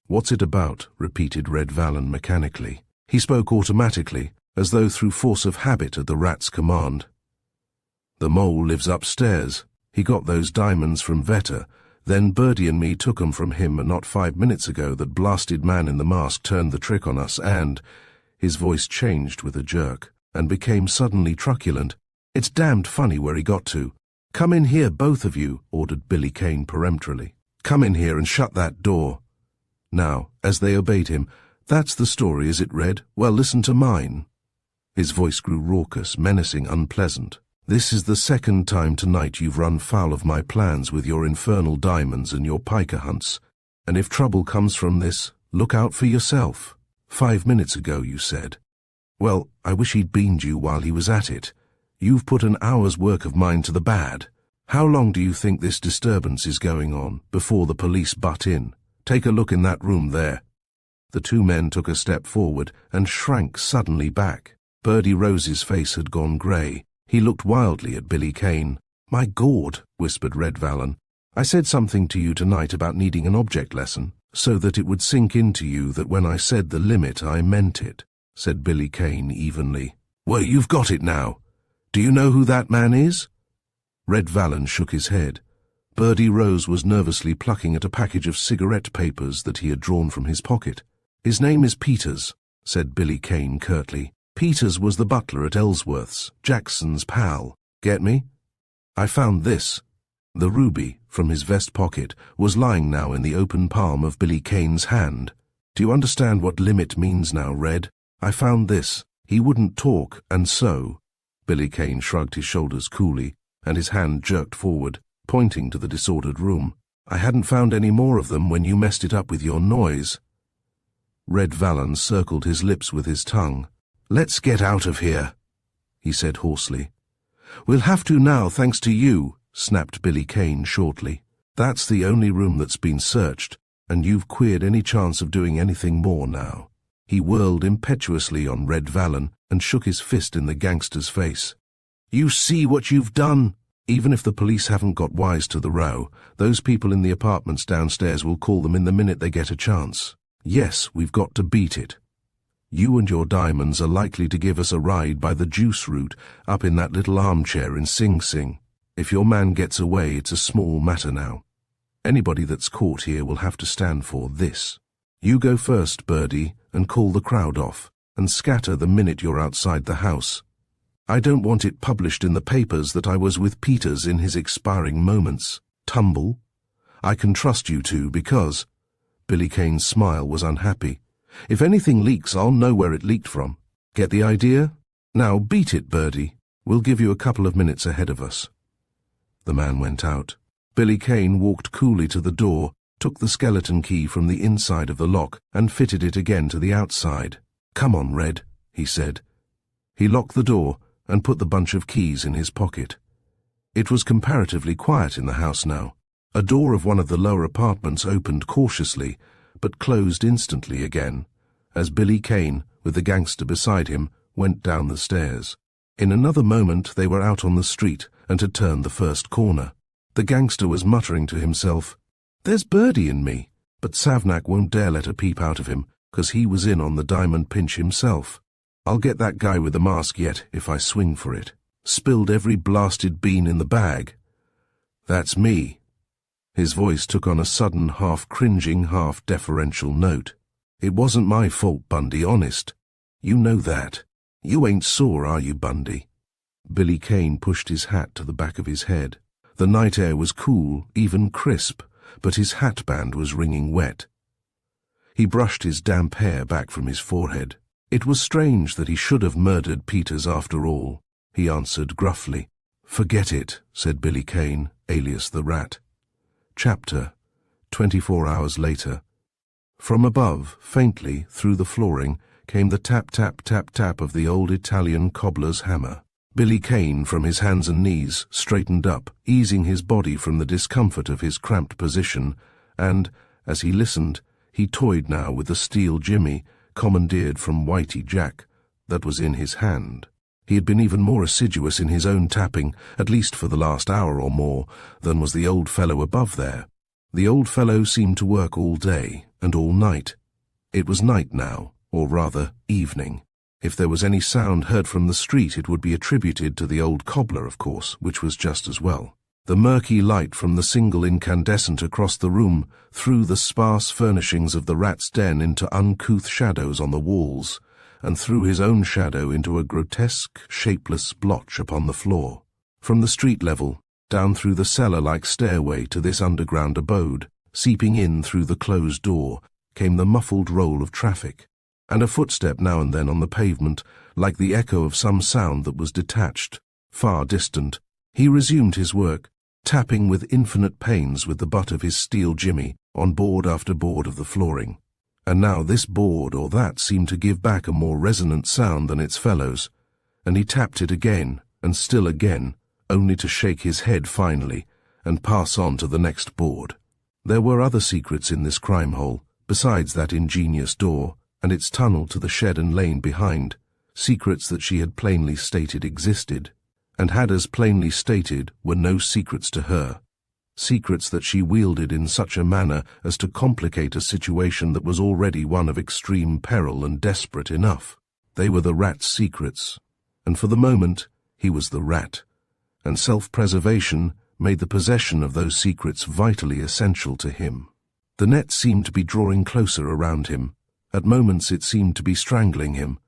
"What's it about?" repeated Red Vallon mechanically. He spoke automatically, as though through force of habit at the rat's command. "The mole lives upstairs. He got those diamonds from Vetter. Then Birdie and me took 'em from him, and not 5 minutes ago that blasted man in the mask turned the trick on us and—" His voice changed with a jerk, and became suddenly truculent. "It's damned funny where he got to. Come in here, both of you," ordered Billy Kane peremptorily. "Come in here and shut that door." Now, as they obeyed him, "That's the story, is it, Red? Well, listen to mine." His voice grew raucous, menacing, unpleasant. "This is the second time tonight you've run foul of my plans with your infernal diamonds and your piker hunts. And if trouble comes from this, look out for yourself. 5 minutes ago, you said. Well, I wish he'd beamed you while he was at it. You've put an hour's work of mine to the bad. How long do you think this disturbance is going on before the police butt in? Take a look in that room there." The two men took a step forward and shrank suddenly back. Birdie Rose's face had gone grey. He looked wildly at Billy Kane. "My God," whispered Red Vallon. "I said something to you tonight about needing an object lesson, so that it would sink into you that when I said the limit, I meant it," said Billy Kane evenly. "Well, you've got it now. Do you know who that man is?" Red Vallon shook his head. Birdie Rose was nervously plucking at a package of cigarette papers that he had drawn from his pocket. "His name is Peters," said Billy Kane curtly. "Peters was the butler at Ellsworth's, Jackson's pal. Get me? I found this." The ruby, from his vest pocket, was lying now in the open palm of Billy Kane's hand. "Do you understand what limit means now, Red? I found this. He wouldn't talk, and so—" Billy Kane shrugged his shoulders coolly, and his hand jerked forward, pointing to the disordered room. "I hadn't found any more of them when you messed it up with your noise." Red Vallon circled his lips with his tongue. "Let's get out of here," he said hoarsely. "We'll have to now, thanks to you," snapped Billy Kane shortly. "That's the only room that's been searched, and you've queered any chance of doing anything more now." He whirled impetuously on Red Vallon and shook his fist in the gangster's face. "You see what you've done? Even if the police haven't got wise to the row, those people in the apartments downstairs will call them in the minute they get a chance. Yes, we've got to beat it. You and your diamonds are likely to give us a ride by the juice route up in that little armchair in Sing Sing. If your man gets away, it's a small matter now. Anybody that's caught here will have to stand for this. You go first, Birdie, and call the crowd off, and scatter the minute you're outside the house. I don't want it published in the papers that I was with Peters in his expiring moments. Tumble? I can trust you two because—" Billy Kane's smile was unhappy. "If anything leaks, I'll know where it leaked from. Get the idea? Now beat it, Birdie. We'll give you a couple of minutes ahead of us." The man went out. Billy Kane walked coolly to the door, took the skeleton key from the inside of the lock, and fitted it again to the outside. "Come on, Red," he said. He locked the door and put the bunch of keys in his pocket. It was comparatively quiet in the house now. A door of one of the lower apartments opened cautiously, but closed instantly again, as Billy Kane, with the gangster beside him, went down the stairs. In another moment they were out on the street and had turned the first corner. The gangster was muttering to himself, "There's Birdie in me," but Savnak won't dare let a peep out of him, 'cause he was in on the diamond pinch himself. "I'll get that guy with the mask yet, if I swing for it. Spilled every blasted bean in the bag. That's me." His voice took on a sudden half-cringing, half-deferential note. "It wasn't my fault, Bundy, honest. You know that. You ain't sore, are you, Bundy?" Billy Kane pushed his hat to the back of his head. The night air was cool, even crisp, but his hatband was wringing wet. He brushed his damp hair back from his forehead. It was strange that he should have murdered Peters after all, he answered gruffly. "Forget it," said Billy Kane, alias the Rat. Chapter 24 hours later. From above, faintly, through the flooring, came the tap-tap-tap-tap of the old Italian cobbler's hammer. Billy Kane, from his hands and knees, straightened up, easing his body from the discomfort of his cramped position, and, as he listened, he toyed now with the steel jimmy, commandeered from Whitey Jack, that was in his hand. He had been even more assiduous in his own tapping, at least for the last hour or more, than was the old fellow above there. The old fellow seemed to work all day and all night. It was night now, or rather evening. If there was any sound heard from the street, it would be attributed to the old cobbler, of course, which was just as well. The murky light from the single incandescent across the room threw the sparse furnishings of the Rat's den into uncouth shadows on the walls, and threw his own shadow into a grotesque, shapeless blotch upon the floor. From the street level, down through the cellar-like stairway to this underground abode, seeping in through the closed door, came the muffled roll of traffic, and a footstep now and then on the pavement, like the echo of some sound that was detached, far distant. He resumed his work, tapping with infinite pains with the butt of his steel jimmy on board after board of the flooring. And now this board or that seemed to give back a more resonant sound than its fellows, and he tapped it again, and still again, only to shake his head finally, and pass on to the next board. There were other secrets in this crime hole, besides that ingenious door, and its tunnel to the shed and lane behind, secrets that she had plainly stated existed, and had as plainly stated were no secrets to her. Secrets that she wielded in such a manner as to complicate a situation that was already one of extreme peril and desperate enough. They were the Rat's secrets, and for the moment he was the Rat, and self-preservation made the possession of those secrets vitally essential to him. The net seemed to be drawing closer around him. At moments it seemed to be strangling him.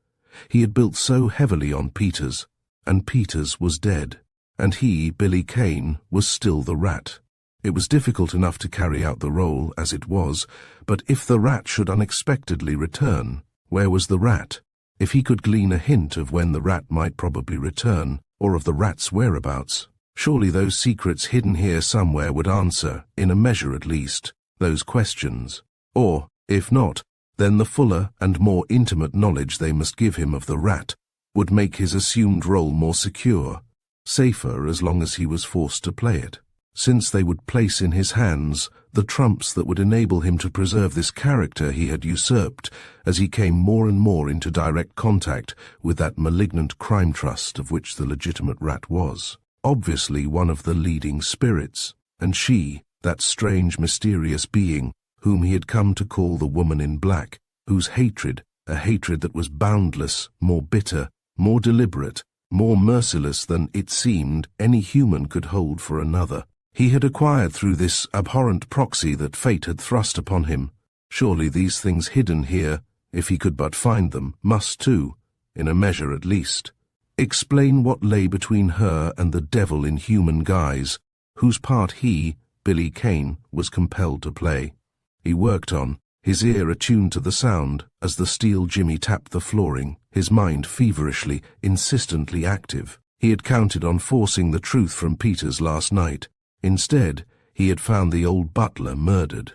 He had built so heavily on Peters, and Peters was dead, and he, Billy Kane, was still the Rat. It was difficult enough to carry out the role as it was, but if the Rat should unexpectedly return, where was the Rat? If he could glean a hint of when the Rat might probably return, or of the Rat's whereabouts, surely those secrets hidden here somewhere would answer, in a measure at least, those questions. Or, if not, then the fuller and more intimate knowledge they must give him of the Rat would make his assumed role more secure, safer as long as he was forced to play it, since they would place in his hands the trumps that would enable him to preserve this character he had usurped as he came more and more into direct contact with that malignant crime trust of which the legitimate Rat was, obviously one of the leading spirits, and she, that strange, mysterious being whom he had come to call the Woman in Black, whose hatred, a hatred that was boundless, more bitter, more deliberate, more merciless than, it seemed, any human could hold for another, he had acquired through this abhorrent proxy that fate had thrust upon him. Surely these things hidden here, if he could but find them, must too, in a measure at least, explain what lay between her and the devil in human guise, whose part he, Billy Kane, was compelled to play. He worked on, his ear attuned to the sound, as the steel jimmy tapped the flooring, his mind feverishly, insistently active. He had counted on forcing the truth from Peters last night. Instead, he had found the old butler murdered,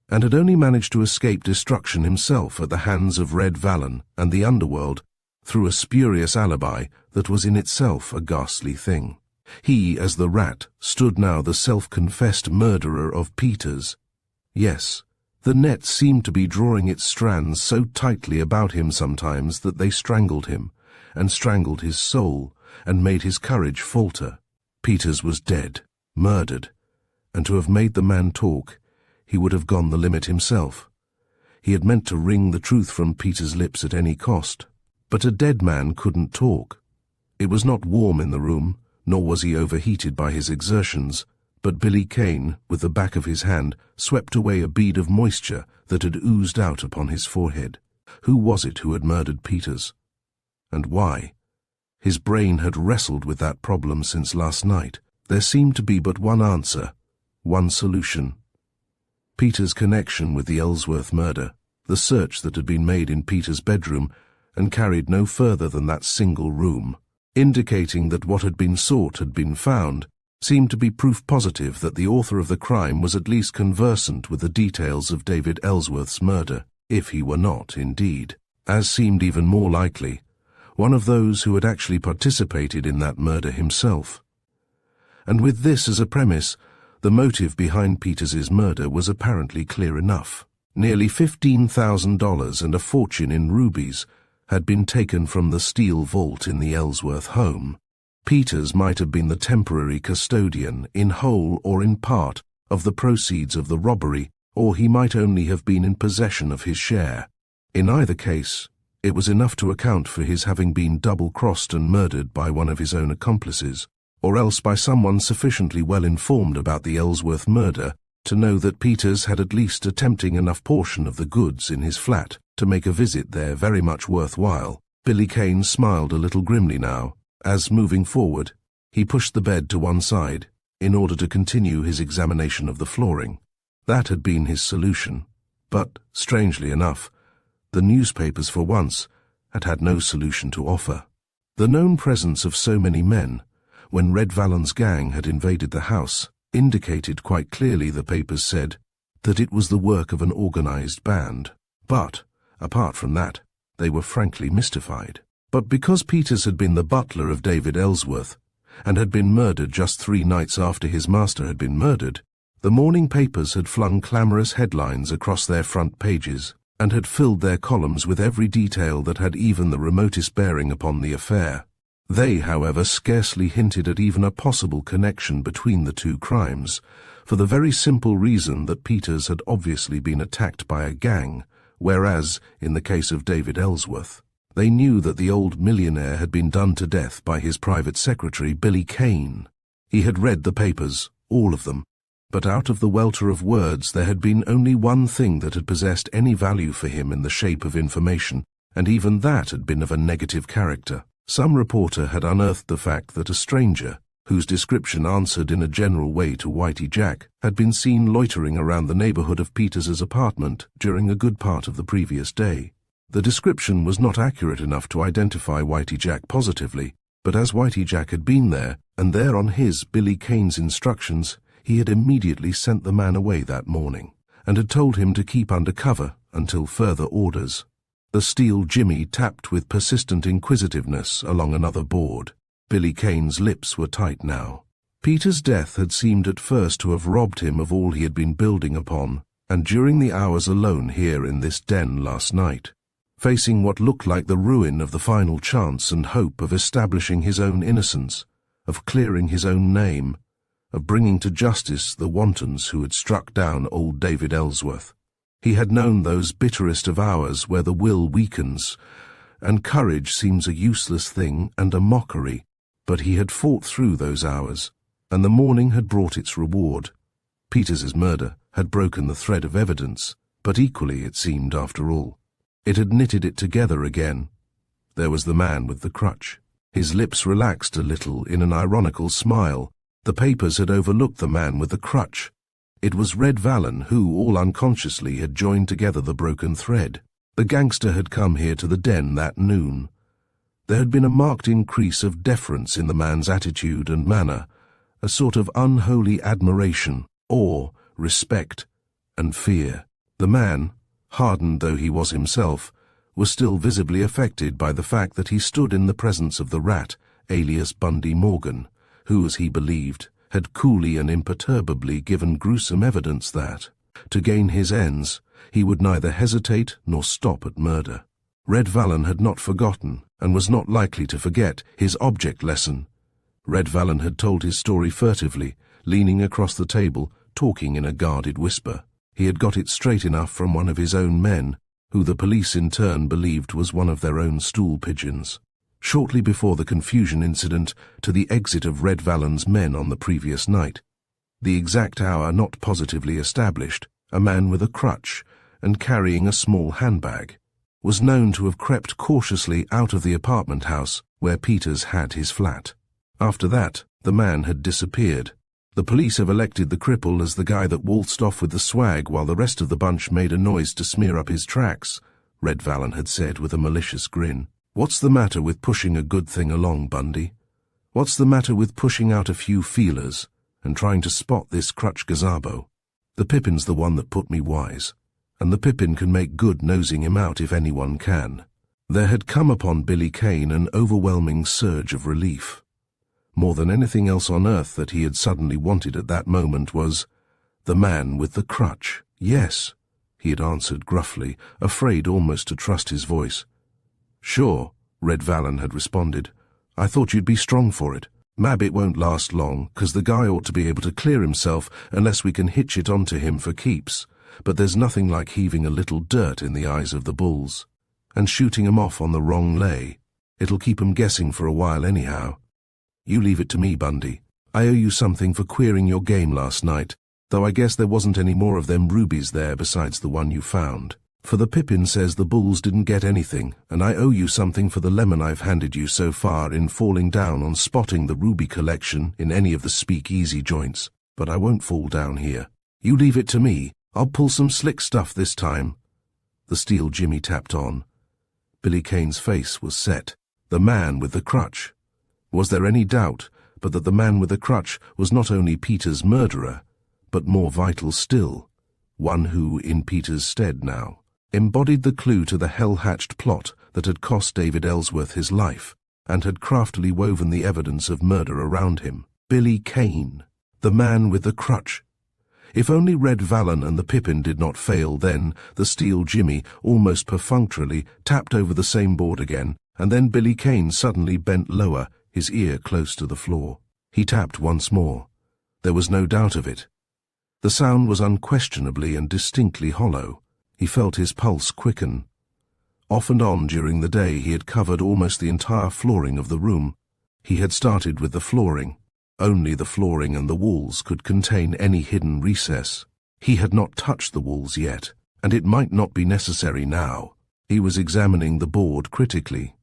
and had only managed to escape destruction himself at the hands of Red Vallon and the underworld through a spurious alibi that was in itself a ghastly thing. He, as the Rat, stood now the self-confessed murderer of Peters. Yes, the net seemed to be drawing its strands so tightly about him sometimes that they strangled him, and strangled his soul, and made his courage falter. Peters was dead, murdered, and to have made the man talk, he would have gone the limit himself. He had meant to wring the truth from Peters' lips at any cost, but a dead man couldn't talk. It was not warm in the room, nor was he overheated by his exertions, But Billy Kane, with the back of his hand, swept away a bead of moisture that had oozed out upon his forehead. Who was it who had murdered Peters? And why? His brain had wrestled with that problem since last night. There seemed to be but one answer, one solution. Peter's connection with the Ellsworth murder, the search that had been made in Peter's bedroom and carried no further than that single room, indicating that what had been sought had been found, seemed to be proof positive that the author of the crime was at least conversant with the details of David Ellsworth's murder, if he were not, indeed, as seemed even more likely, one of those who had actually participated in that murder himself. And with this as a premise, the motive behind Peters's murder was apparently clear enough. Nearly $15,000 and a fortune in rubies had been taken from the steel vault in the Ellsworth home. Peters might have been the temporary custodian, in whole or in part, of the proceeds of the robbery, or he might only have been in possession of his share. In either case, it was enough to account for his having been double-crossed and murdered by one of his own accomplices, or else by someone sufficiently well informed about the Ellsworth murder to know that Peters had at least a tempting enough portion of the goods in his flat to make a visit there very much worthwhile. Billy Kane smiled a little grimly now, as, moving forward, he pushed the bed to one side in order to continue his examination of the flooring. That had been his solution, but, strangely enough, the newspapers for once had had no solution to offer. The known presence of so many men, when Red Vallon's gang had invaded the house, indicated quite clearly, the papers said, that it was the work of an organized band. But, apart from that, they were frankly mystified. But because Peters had been the butler of David Ellsworth, and had been murdered just 3 nights after his master had been murdered, the morning papers had flung clamorous headlines across their front pages, and had filled their columns with every detail that had even the remotest bearing upon the affair. They, however, scarcely hinted at even a possible connection between the two crimes, for the very simple reason that Peters had obviously been attacked by a gang, whereas, in the case of David Ellsworth, they knew that the old millionaire had been done to death by his private secretary, Billy Kane. He had read the papers, all of them, but out of the welter of words there had been only one thing that had possessed any value for him in the shape of information, and even that had been of a negative character. Some reporter had unearthed the fact that a stranger, whose description answered in a general way to Whitey Jack, had been seen loitering around the neighborhood of Peters's apartment during a good part of the previous day. The description was not accurate enough to identify Whitey Jack positively, but as Whitey Jack had been there, and there on his, Billy Kane's instructions, he had immediately sent the man away that morning, and had told him to keep under cover until further orders. The steel jimmy tapped with persistent inquisitiveness along another board. Billy Kane's lips were tight now. Peter's death had seemed at first to have robbed him of all he had been building upon, and during the hours alone here in this den last night, facing what looked like the ruin of the final chance and hope of establishing his own innocence, of clearing his own name, of bringing to justice the wantons who had struck down old David Ellsworth. He had known those bitterest of hours where the will weakens, and courage seems a useless thing and a mockery, but he had fought through those hours, and the morning had brought its reward. Peters's murder had broken the thread of evidence, but equally, it seemed, after all, it had knitted it together again. There was the man with the crutch. His lips relaxed a little in an ironical smile. The papers had overlooked the man with the crutch. It was Red Vallon who, all unconsciously, had joined together the broken thread. The gangster had come here to the den that noon. There had been a marked increase of deference in the man's attitude and manner, a sort of unholy admiration, awe, respect, and fear. The man, hardened though he was himself, was still visibly affected by the fact that he stood in the presence of the rat, alias Bundy Morgan, who, as he believed, had coolly and imperturbably given gruesome evidence that, to gain his ends, he would neither hesitate nor stop at murder. Red Vallon had not forgotten, and was not likely to forget, his object lesson. Red Vallon had told his story furtively, leaning across the table, talking in a guarded whisper. He had got it straight enough from one of his own men, who the police in turn believed was one of their own stool pigeons. Shortly before the confusion incident to the exit of Red Vallon's men on the previous night, the exact hour not positively established, a man with a crutch and carrying a small handbag, was known to have crept cautiously out of the apartment house where Peters had his flat. After that, the man had disappeared. The police have elected the cripple as the guy that waltzed off with the swag while the rest of the bunch made a noise to smear up his tracks, Red Vallon had said with a malicious grin. What's the matter with pushing a good thing along, Bundy? What's the matter with pushing out a few feelers and trying to spot this crutch gazabo? The Pippin's the one that put me wise, and the Pippin can make good nosing him out if anyone can. There had come upon Billy Kane an overwhelming surge of relief. More than anything else on earth that he had suddenly wanted at that moment was the man with the crutch. Yes, he had answered gruffly, afraid almost to trust his voice. Sure, Red Vallon had responded. I thought you'd be strong for it. Mab, it won't last long, 'cause the guy ought to be able to clear himself unless we can hitch it onto him for keeps. But there's nothing like heaving a little dirt in the eyes of the bulls. And shooting 'em off on the wrong lay. It'll keep 'em guessing for a while anyhow. You leave it to me, Bundy. I owe you something for queering your game last night, though I guess there wasn't any more of them rubies there besides the one you found. For the Pippin says the bulls didn't get anything, and I owe you something for the lemon I've handed you so far in falling down on spotting the ruby collection in any of the speakeasy joints. But I won't fall down here. You leave it to me. I'll pull some slick stuff this time. The steel Jimmy tapped on. Billy Kane's face was set. The man with the crutch. Was there any doubt but that the man with the crutch was not only Peter's murderer, but more vital still, one who, in Peter's stead now, embodied the clue to the hell-hatched plot that had cost David Ellsworth his life and had craftily woven the evidence of murder around him? Billy Kane, the man with the crutch. If only Red Vallon and the Pippin did not fail, then the steel Jimmy, almost perfunctorily, tapped over the same board again, and then Billy Kane suddenly bent lower, his ear close to the floor. He tapped once more. There was no doubt of it. The sound was unquestionably and distinctly hollow. He felt his pulse quicken. Off and on during the day he had covered almost the entire flooring of the room. He had started with the flooring. Only the flooring and the walls could contain any hidden recess. He had not touched the walls yet, and it might not be necessary now. He was examining the board critically.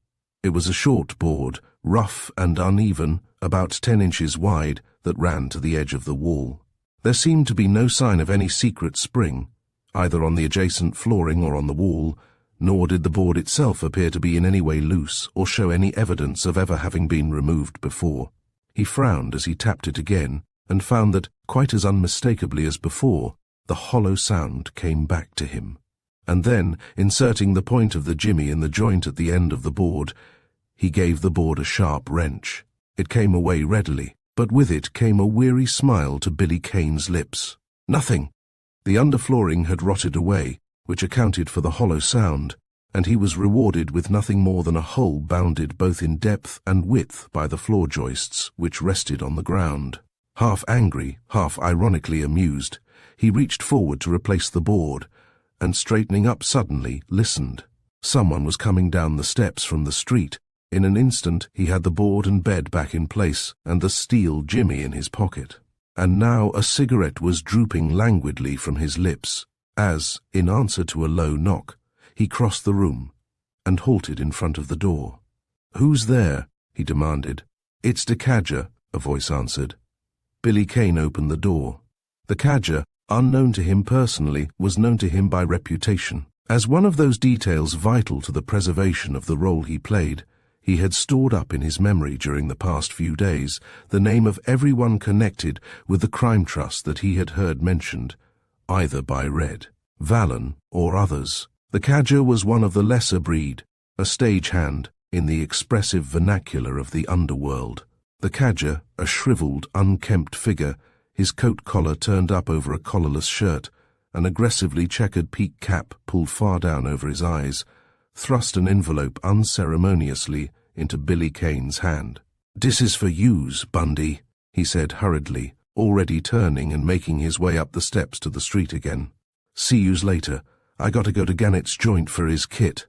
It was a short board, rough and uneven, about 10 inches wide, that ran to the edge of the wall. There seemed to be no sign of any secret spring, either on the adjacent flooring or on the wall, nor did the board itself appear to be in any way loose or show any evidence of ever having been removed before. He frowned as he tapped it again, and found that, quite as unmistakably as before, the hollow sound came back to him. And then, inserting the point of the jimmy in the joint at the end of the board, he gave the board a sharp wrench. It came away readily, but with it came a weary smile to Billy Kane's lips. Nothing. The underflooring had rotted away, which accounted for the hollow sound, and he was rewarded with nothing more than a hole bounded both in depth and width by the floor joists which rested on the ground. Half angry, half ironically amused, he reached forward to replace the board, and straightening up suddenly, listened. Someone was coming down the steps from the street. In an instant he had the board and bed back in place, and the steel jimmy in his pocket. And now a cigarette was drooping languidly from his lips, as, in answer to a low knock, he crossed the room and halted in front of the door. "Who's there?" he demanded. "It's the cadger," a voice answered. Billy Kane opened the door. The cadger, unknown to him personally, was known to him by reputation. As one of those details vital to the preservation of the role he played, he had stored up in his memory during the past few days the name of everyone connected with the crime trust that he had heard mentioned, either by Red Vallon or others. The cadger was one of the lesser breed, a stagehand in the expressive vernacular of the underworld. The cadger, a shriveled, unkempt figure, his coat collar turned up over a collarless shirt, an aggressively checkered peak cap pulled far down over his eyes, thrust an envelope unceremoniously into Billy Kane's hand. "This is for yous, Bundy," he said hurriedly, already turning and making his way up the steps to the street again. "See yous later. I gotta go to Gannett's joint for his kit."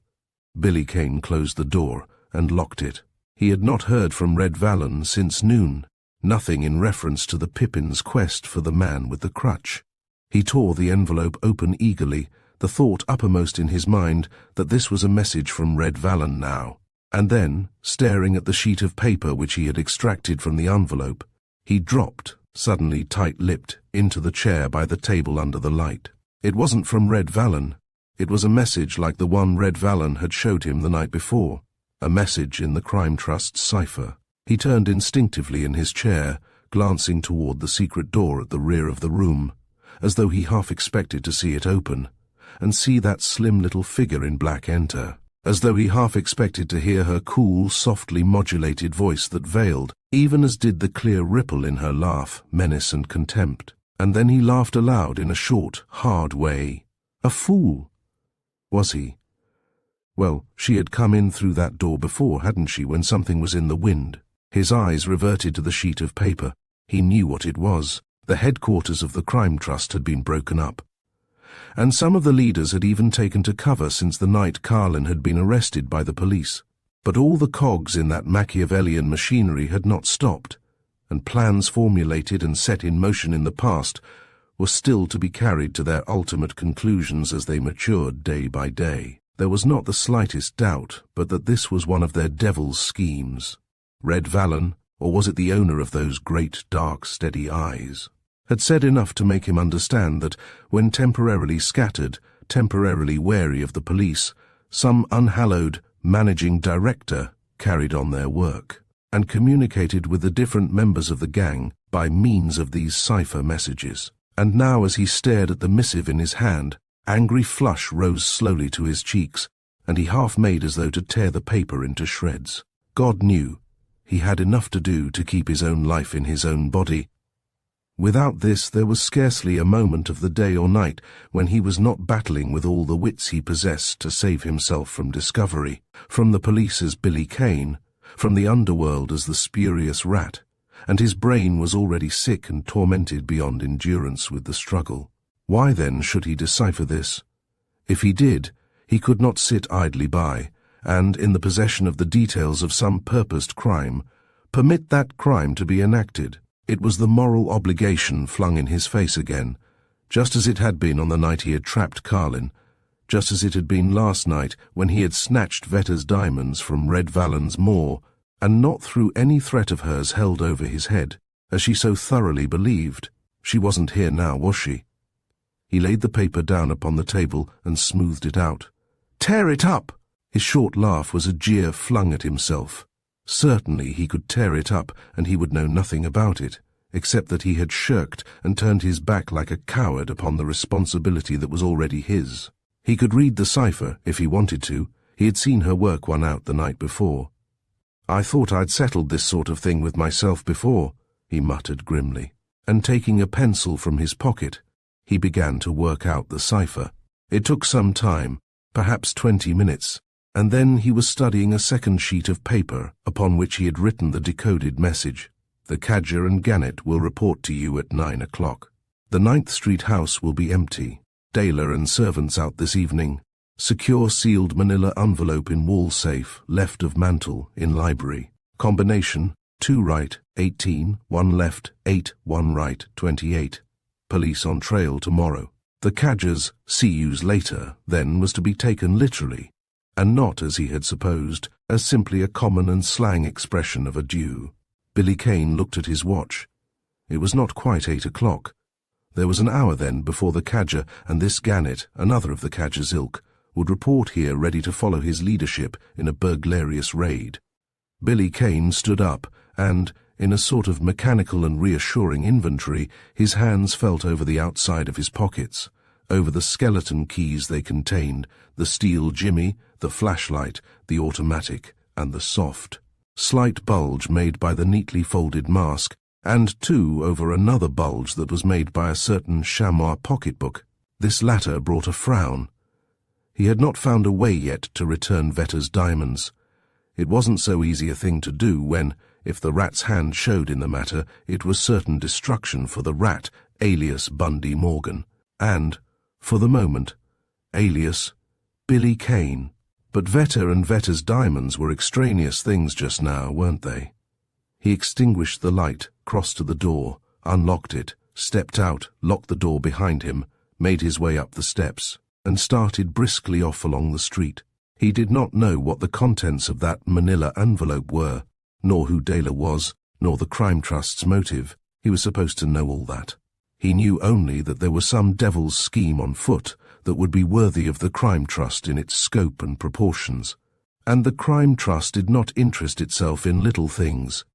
Billy Kane closed the door and locked it. He had not heard from Red Vallon since noon. nothing in reference to the Pippin's quest for the man with the crutch. He tore the envelope open eagerly, the thought uppermost in his mind that this was a message from Red Vallon now. And then, staring at the sheet of paper which he had extracted from the envelope, he dropped, suddenly tight-lipped, into the chair by the table under the light. It wasn't from Red Vallon. It was a message like the one Red Vallon had showed him the night before, a message in the Crime Trust's cipher. He turned instinctively in his chair, glancing toward the secret door at the rear of the room, as though he half expected to see it open, and see that slim little figure in black enter, as though he half expected to hear her cool, softly modulated voice that veiled, even as did the clear ripple in her laugh, menace and contempt. And then he laughed aloud in a short, hard way. A fool! Was he? Well, she had come in through that door before, hadn't she, when something was in the wind? His eyes reverted to the sheet of paper. He knew what it was. The headquarters of the Crime Trust had been broken up, and some of the leaders had even taken to cover since the night Carlin had been arrested by the police. But all the cogs in that Machiavellian machinery had not stopped, and plans formulated and set in motion in the past were still to be carried to their ultimate conclusions as they matured day by day. There was not the slightest doubt but that this was one of their devil's schemes. Red Vallon, or was it the owner of those great, dark, steady eyes, had said enough to make him understand that, when temporarily scattered, temporarily wary of the police, some unhallowed managing director carried on their work, and communicated with the different members of the gang by means of these cipher messages. And now, as he stared at the missive in his hand, angry flush rose slowly to his cheeks, and he half made as though to tear the paper into shreds. God knew he had enough to do to keep his own life in his own body. Without this, there was scarcely a moment of the day or night when he was not battling with all the wits he possessed to save himself from discovery, from the police as Billy Kane, from the underworld as the spurious rat, and his brain was already sick and tormented beyond endurance with the struggle. Why then should he decipher this? If he did, he could not sit idly by, and, in the possession of the details of some purposed crime, permit that crime to be enacted. It was the moral obligation flung in his face again, just as it had been on the night he had trapped Carlin, just as it had been last night when he had snatched Vetta's diamonds from Red Vallon's maw, and not through any threat of hers held over his head, as she so thoroughly believed. She wasn't here now, was she? He laid the paper down upon the table and smoothed it out. "Tear it up!" His short laugh was a jeer flung at himself. Certainly he could tear it up, and he would know nothing about it, except that he had shirked and turned his back like a coward upon the responsibility that was already his. He could read the cipher, if he wanted to. He had seen her work one out the night before. "I thought I'd settled this sort of thing with myself before," he muttered grimly, and taking a pencil from his pocket, he began to work out the cipher. It took some time, perhaps 20 minutes, and then he was studying a second sheet of paper upon which he had written the decoded message. "The cadger and gannet will report to you at 9 o'clock. The 9th Street house will be empty. Daler and servants out this evening. Secure sealed manila envelope in wall safe, left of mantel, in library. Combination, 2 right, 18, 1 left, 8, 1 right, 28. Police on trail tomorrow." The cadger's "see yous later" then was to be taken literally, and not, as he had supposed, as simply a common and slang expression of adieu. Billy Kane looked at his watch. It was not quite 8 o'clock. There was an hour then before the cadger and this gannet, another of the cadger's ilk, would report here ready to follow his leadership in a burglarious raid. Billy Kane stood up, and, in a sort of mechanical and reassuring inventory, his hands felt over the outside of his pockets, over the skeleton keys they contained, the steel jimmy, the flashlight, the automatic, and the soft, slight bulge made by the neatly folded mask, and, too, over another bulge that was made by a certain chamois pocketbook. This latter brought a frown. He had not found a way yet to return Vetta's diamonds. It wasn't so easy a thing to do when, if the rat's hand showed in the matter, it was certain destruction for the rat, alias Bundy Morgan, and, for the moment, alias Billy Kane. But Vetta and Vetta's diamonds were extraneous things just now, weren't they? He extinguished the light, crossed to the door, unlocked it, stepped out, locked the door behind him, made his way up the steps, and started briskly off along the street. He did not know what the contents of that manila envelope were, nor who Dela was, nor the Crime Trust's motive. He was supposed to know all that. He knew only that there was some devil's scheme on foot that would be worthy of the Crime Trust in its scope and proportions. And the Crime Trust did not interest itself in little things.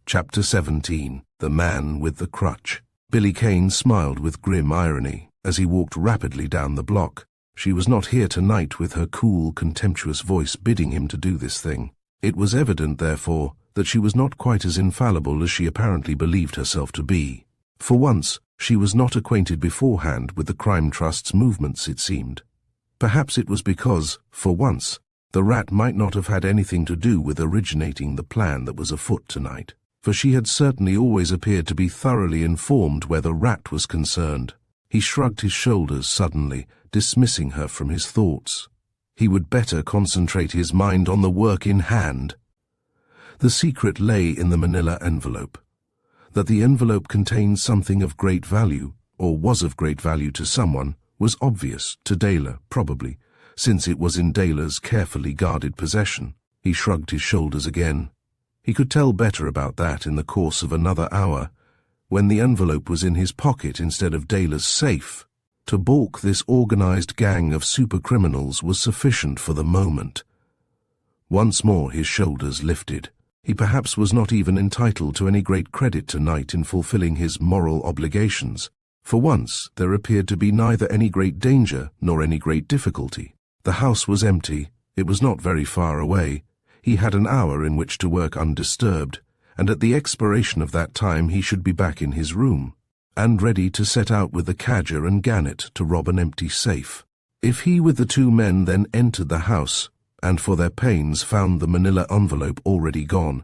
Chapter 17. The Man with the Crutch. Billy Kane smiled with grim irony as he walked rapidly down the block. She was not here tonight with her cool, contemptuous voice bidding him to do this thing. It was evident, therefore, that she was not quite as infallible as she apparently believed herself to be. For once, she was not acquainted beforehand with the Crime Trust's movements, it seemed. Perhaps it was because, for once, the rat might not have had anything to do with originating the plan that was afoot tonight, for she had certainly always appeared to be thoroughly informed where the rat was concerned. He shrugged his shoulders suddenly, dismissing her from his thoughts. He would better concentrate his mind on the work in hand. The secret lay in the manila envelope. That the envelope contained something of great value, or was of great value to someone, was obvious, to Dela, probably, since it was in Dela's carefully guarded possession. He shrugged his shoulders again. He could tell better about that in the course of another hour, when the envelope was in his pocket instead of Dela's safe. To balk this organized gang of supercriminals was sufficient for the moment. Once more his shoulders lifted. He perhaps was not even entitled to any great credit tonight in fulfilling his moral obligations. For once, there appeared to be neither any great danger nor any great difficulty. The house was empty. It was not very far away. He had an hour in which to work undisturbed, and at the expiration of that time he should be back in his room, and ready to set out with the cadger and gannet to rob an empty safe. If he with the two men then entered the house, and for their pains found the manila envelope already gone,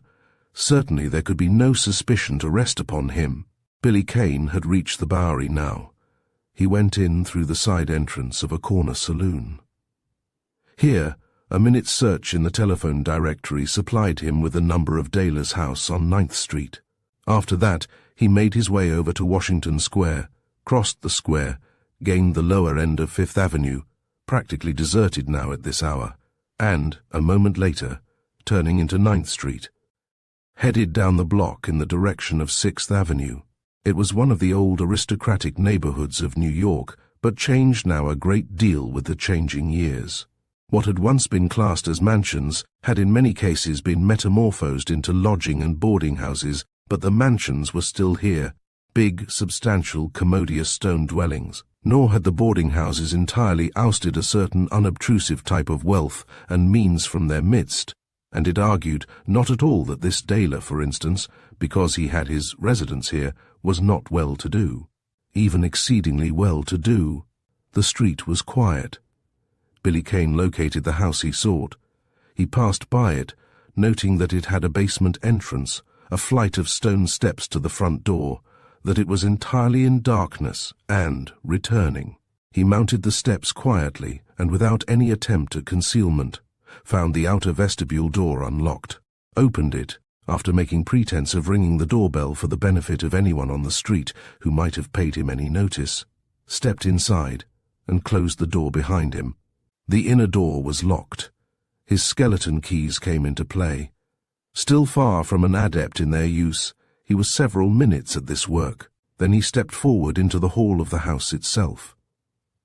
certainly there could be no suspicion to rest upon him. Billy Kane had reached the Bowery now. He went in through the side entrance of a corner saloon. Here, a minute's search in the telephone directory supplied him with the number of Dela's house on 9th Street. After that, he made his way over to Washington Square, crossed the square, gained the lower end of 5th Avenue, practically deserted now at this hour, and, a moment later, turning into 9th Street, headed down the block in the direction of 6th Avenue. It was one of the old aristocratic neighborhoods of New York, but changed now a great deal with the changing years. What had once been classed as mansions had in many cases been metamorphosed into lodging and boarding houses, but the mansions were still here, big, substantial, commodious stone dwellings. Nor had the boarding houses entirely ousted a certain unobtrusive type of wealth and means from their midst, and it argued not at all that this Dela, for instance, because he had his residence here, was not well-to-do, even exceedingly well-to-do. The street was quiet. Billy Kane located the house he sought. He passed by it, noting that it had a basement entrance, a flight of stone steps to the front door, that it was entirely in darkness, and, returning, he mounted the steps quietly and without any attempt at concealment, found the outer vestibule door unlocked, opened it, after making pretense of ringing the doorbell for the benefit of anyone on the street who might have paid him any notice, stepped inside, and closed the door behind him. The inner door was locked. His skeleton keys came into play. Still far from an adept in their use, he was several minutes at this work. Then he stepped forward into the hall of the house itself.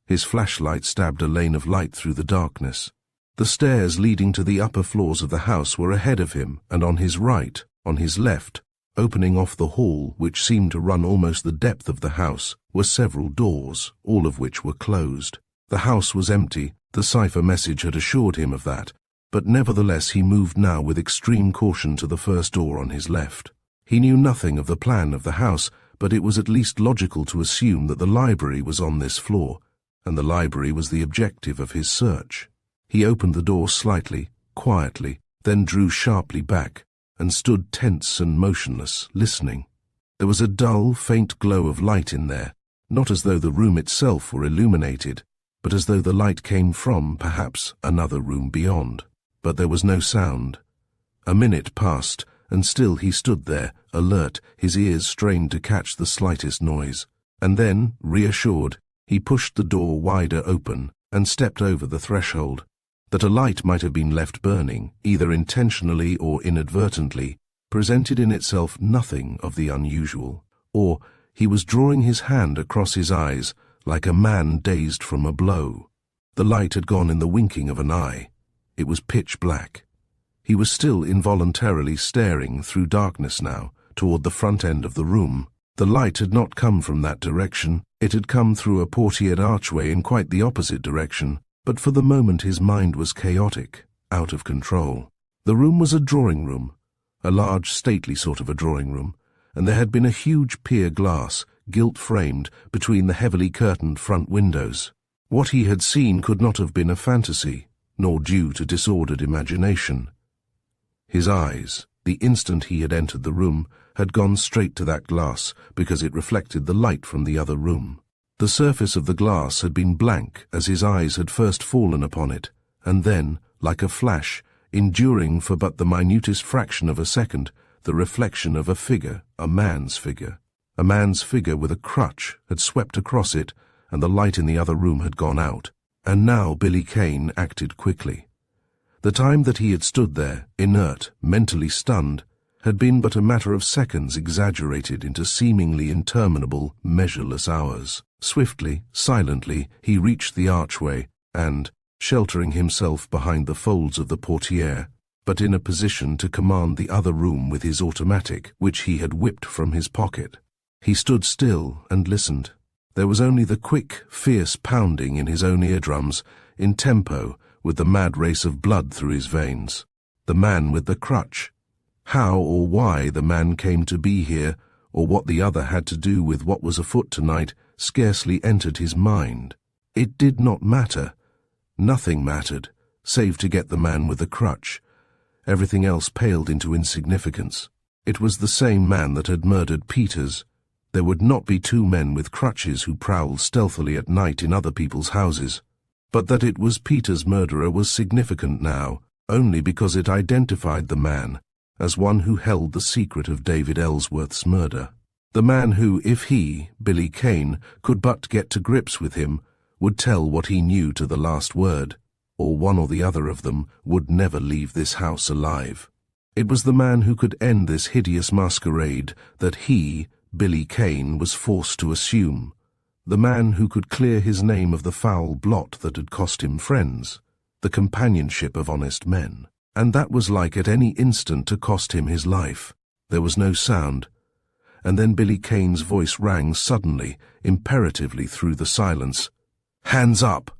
His flashlight stabbed a lane of light through the darkness. The stairs leading to the upper floors of the house were ahead of him, and on his right, on his left, opening off the hall, which seemed to run almost the depth of the house, were several doors, all of which were closed. The house was empty. The cipher message had assured him of that, but nevertheless he moved now with extreme caution to the first door on his left. He knew nothing of the plan of the house, but it was at least logical to assume that the library was on this floor, and the library was the objective of his search. He opened the door slightly, quietly, then drew sharply back, and stood tense and motionless, listening. There was a dull, faint glow of light in there, not as though the room itself were illuminated, but as though the light came from, perhaps, another room beyond. But there was no sound. A minute passed, and still he stood there, alert, his ears strained to catch the slightest noise. And then, reassured, he pushed the door wider open and stepped over the threshold. That a light might have been left burning, either intentionally or inadvertently, presented in itself nothing of the unusual. Or he was drawing his hand across his eyes, like a man dazed from a blow. The light had gone in the winking of an eye. It was pitch black. He was still involuntarily staring through darkness now, toward the front end of the room. The light had not come from that direction. It had come through a portiered archway in quite the opposite direction, but for the moment his mind was chaotic, out of control. The room was a drawing room, a large, stately sort of a drawing room, and there had been a huge pier glass, gilt-framed, between the heavily curtained front windows. What he had seen could not have been a fantasy, nor due to disordered imagination. His eyes, the instant he had entered the room, had gone straight to that glass because it reflected the light from the other room. The surface of the glass had been blank as his eyes had first fallen upon it, and then, like a flash, enduring for but the minutest fraction of a second, the reflection of a figure, a man's figure. A man's figure with a crutch had swept across it, and the light in the other room had gone out. And now Billy Kane acted quickly. The time that he had stood there, inert, mentally stunned, had been but a matter of seconds exaggerated into seemingly interminable, measureless hours. Swiftly, silently, he reached the archway and, sheltering himself behind the folds of the portiere, but in a position to command the other room with his automatic, which he had whipped from his pocket, he stood still and listened. There was only the quick, fierce pounding in his own eardrums, in tempo with the mad race of blood through his veins. The man with the crutch. How or why the man came to be here, or what the other had to do with what was afoot tonight, scarcely entered his mind. It did not matter. Nothing mattered, save to get the man with the crutch. Everything else paled into insignificance. It was the same man that had murdered Peters. There would not be two men with crutches who prowled stealthily at night in other people's houses. But that it was Peters' murderer was significant now, only because it identified the man as one who held the secret of David Ellsworth's murder. The man who, if he, Billy Kane, could but get to grips with him, would tell what he knew to the last word, or one or the other of them would never leave this house alive. It was the man who could end this hideous masquerade that he, Billy Kane, was forced to assume. The man who could clear his name of the foul blot that had cost him friends, the companionship of honest men. And that was like at any instant to cost him his life. There was no sound. And then Billy Kane's voice rang suddenly, imperatively through the silence. "Hands up!"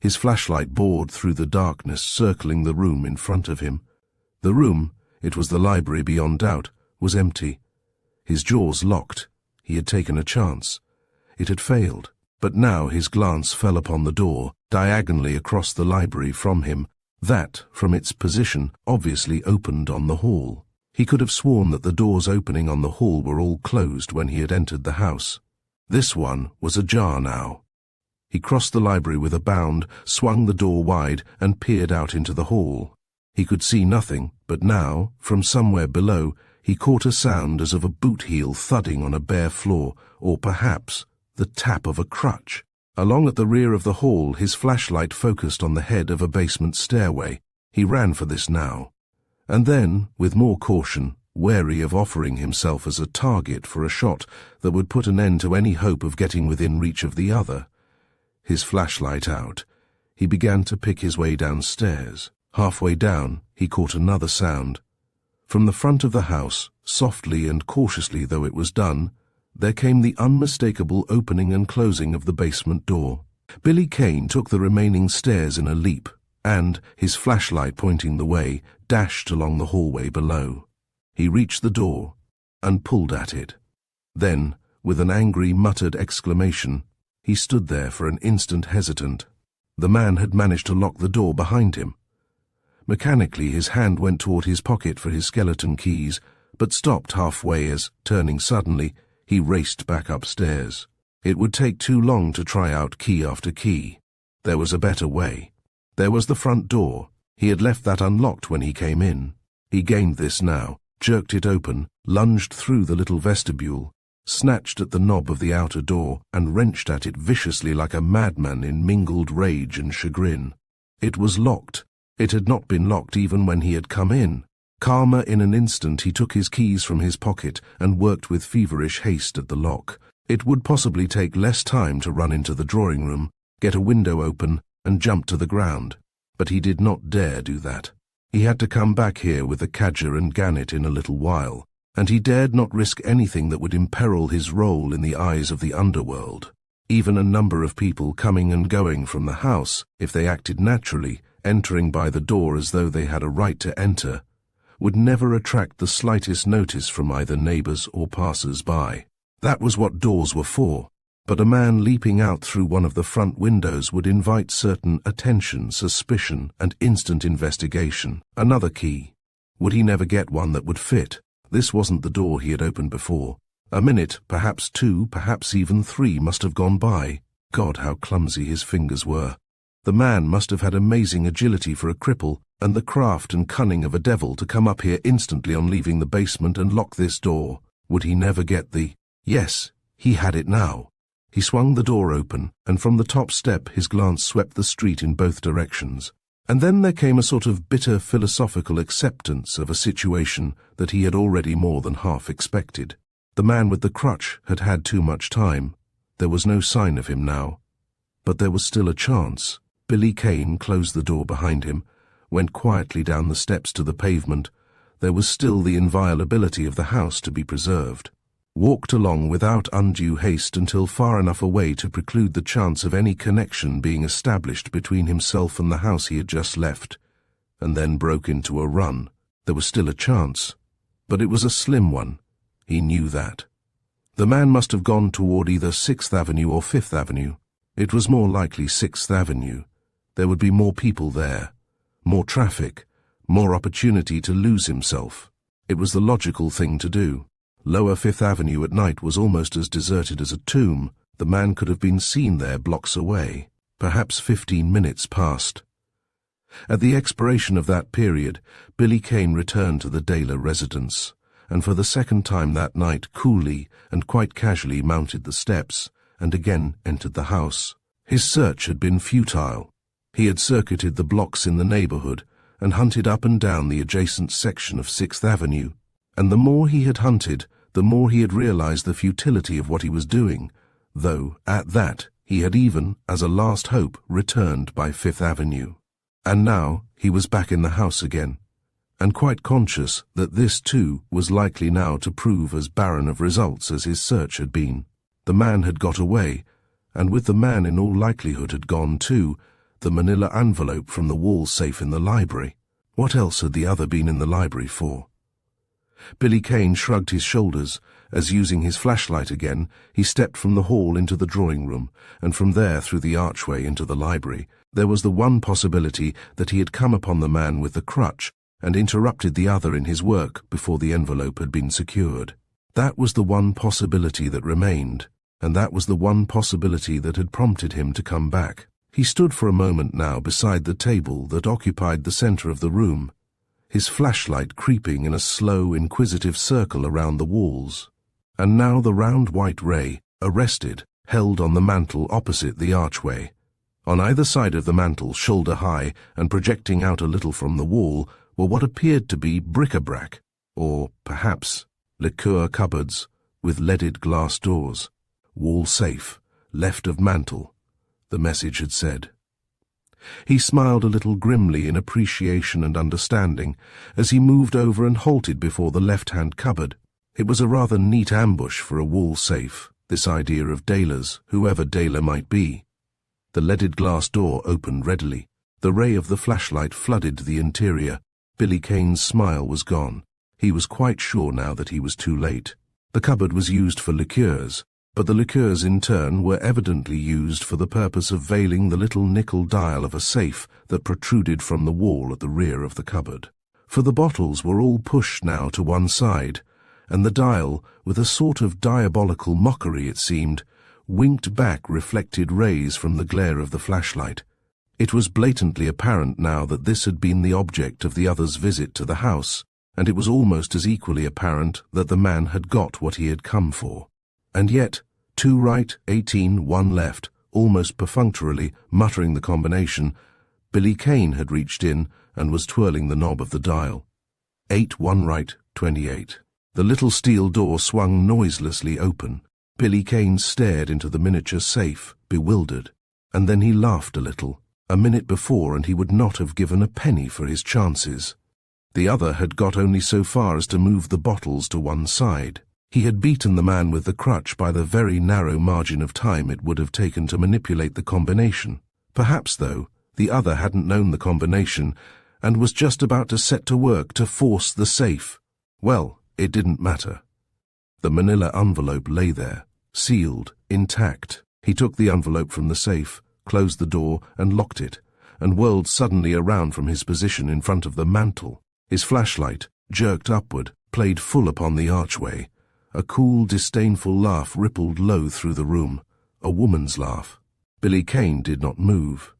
His flashlight bored through the darkness, circling the room in front of him. The room, it was the library beyond doubt, was empty. His jaws locked. He had taken a chance. It had failed. But now his glance fell upon the door, diagonally across the library from him. That, from its position, obviously opened on the hall. He could have sworn that the doors opening on the hall were all closed when he had entered the house. This one was ajar now. He crossed the library with a bound, swung the door wide, and peered out into the hall. He could see nothing, but now, from somewhere below, he caught a sound as of a boot heel thudding on a bare floor, or perhaps the tap of a crutch. Along at the rear of the hall, his flashlight focused on the head of a basement stairway. He ran for this now. And then, with more caution, wary of offering himself as a target for a shot that would put an end to any hope of getting within reach of the other, his flashlight out, he began to pick his way downstairs. Halfway down, he caught another sound. From the front of the house, softly and cautiously though it was done, there came the unmistakable opening and closing of the basement door. Billy Kane took the remaining stairs in a leap, and, his flashlight pointing the way, dashed along the hallway below. He reached the door, and pulled at it. Then, with an angry, muttered exclamation, he stood there for an instant hesitant. The man had managed to lock the door behind him. Mechanically, his hand went toward his pocket for his skeleton keys, but stopped halfway as, turning suddenly, he raced back upstairs. It would take too long to try out key after key. There was a better way. There was the front door. He had left that unlocked when he came in. He gained this now, jerked it open, lunged through the little vestibule, snatched at the knob of the outer door, and wrenched at it viciously like a madman in mingled rage and chagrin. It was locked. It had not been locked even when he had come in. Calmer in an instant, he took his keys from his pocket and worked with feverish haste at the lock. It would possibly take less time to run into the drawing room, get a window open, and jump to the ground. But he did not dare do that. He had to come back here with the cadger and gannet in a little while, and he dared not risk anything that would imperil his role in the eyes of the underworld. Even a number of people coming and going from the house, if they acted naturally, entering by the door as though they had a right to enter, would never attract the slightest notice from either neighbors or passers-by. That was what doors were for. But a man leaping out through one of the front windows would invite certain attention, suspicion, and instant investigation. Another key. Would he never get one that would fit? This wasn't the door he had opened before. A minute, perhaps two, perhaps even three must have gone by. God, how clumsy his fingers were. The man must have had amazing agility for a cripple, and the craft and cunning of a devil to come up here instantly on leaving the basement and lock this door. Would he never get the... Yes, he had it now. He swung the door open, and from the top step his glance swept the street in both directions. And then there came a sort of bitter philosophical acceptance of a situation that he had already more than half expected. The man with the crutch had had too much time. There was no sign of him now. But there was still a chance. Billy Kane closed the door behind him, went quietly down the steps to the pavement. There was still the inviolability of the house to be preserved. Walked along without undue haste until far enough away to preclude the chance of any connection being established between himself and the house he had just left, and then broke into a run. There was still a chance, but it was a slim one. He knew that. The man must have gone toward either 6th Avenue or 5th Avenue. It was more likely 6th Avenue. There would be more people there, more traffic, more opportunity to lose himself. It was the logical thing to do. Lower 5th Avenue at night was almost as deserted as a tomb. The man could have been seen there blocks away. Perhaps 15 minutes passed. At the expiration of that period, Billy Kane returned to the Daler residence, and for the second time that night coolly and quite casually mounted the steps, and again entered the house. His search had been futile. He had circuited the blocks in the neighborhood and hunted up and down the adjacent section of 6th Avenue, and the more he had hunted, the more he had realized the futility of what he was doing, though, at that, he had even, as a last hope, returned by 5th Avenue. And now he was back in the house again, and quite conscious that this, too, was likely now to prove as barren of results as his search had been. The man had got away, and with the man in all likelihood had gone too, the manila envelope from the wall safe in the library. What else had the other been in the library for? Billy Kane shrugged his shoulders as, using his flashlight again, he stepped from the hall into the drawing room, and from there through the archway into the library. There was the one possibility that he had come upon the man with the crutch and interrupted the other in his work before the envelope had been secured. That was the one possibility that remained, and that was the one possibility that had prompted him to come back. He stood for a moment now beside the table that occupied the center of the room, his flashlight creeping in a slow, inquisitive circle around the walls. And now the round white ray, arrested, held on the mantel opposite the archway. On either side of the mantel, shoulder-high, and projecting out a little from the wall, were what appeared to be bric-a-brac, or, perhaps, liqueur cupboards with leaded glass doors. Wall safe, left of mantel, the message had said. He smiled a little grimly in appreciation and understanding as he moved over and halted before the left-hand cupboard. It was a rather neat ambush for a wall safe, this idea of Daler's, whoever Daler might be. The leaded glass door opened readily. The ray of the flashlight flooded the interior. Billy Kane's smile was gone. He was quite sure now that he was too late. The cupboard was used for liqueurs, but the liqueurs in turn were evidently used for the purpose of veiling the little nickel dial of a safe that protruded from the wall at the rear of the cupboard. For the bottles were all pushed now to one side, and the dial, with a sort of diabolical mockery it seemed, winked back reflected rays from the glare of the flashlight. It was blatantly apparent now that this had been the object of the other's visit to the house, and it was almost as equally apparent that the man had got what he had come for. And yet, 2 right, 18, 1 left, almost perfunctorily muttering the combination, Billy Kane had reached in and was twirling the knob of the dial. 8, 1 right, 28. The little steel door swung noiselessly open. Billy Kane stared into the miniature safe, bewildered, and then he laughed a little. A minute before and he would not have given a penny for his chances. The other had got only so far as to move the bottles to one side. He had beaten the man with the crutch by the very narrow margin of time it would have taken to manipulate the combination. Perhaps, though, the other hadn't known the combination and was just about to set to work to force the safe. Well, it didn't matter. The manila envelope lay there, sealed, intact. He took the envelope from the safe, closed the door and locked it, and whirled suddenly around from his position in front of the mantel. His flashlight, jerked upward, played full upon the archway. A cool, disdainful laugh rippled low through the room, a woman's laugh. Billy Kane did not move.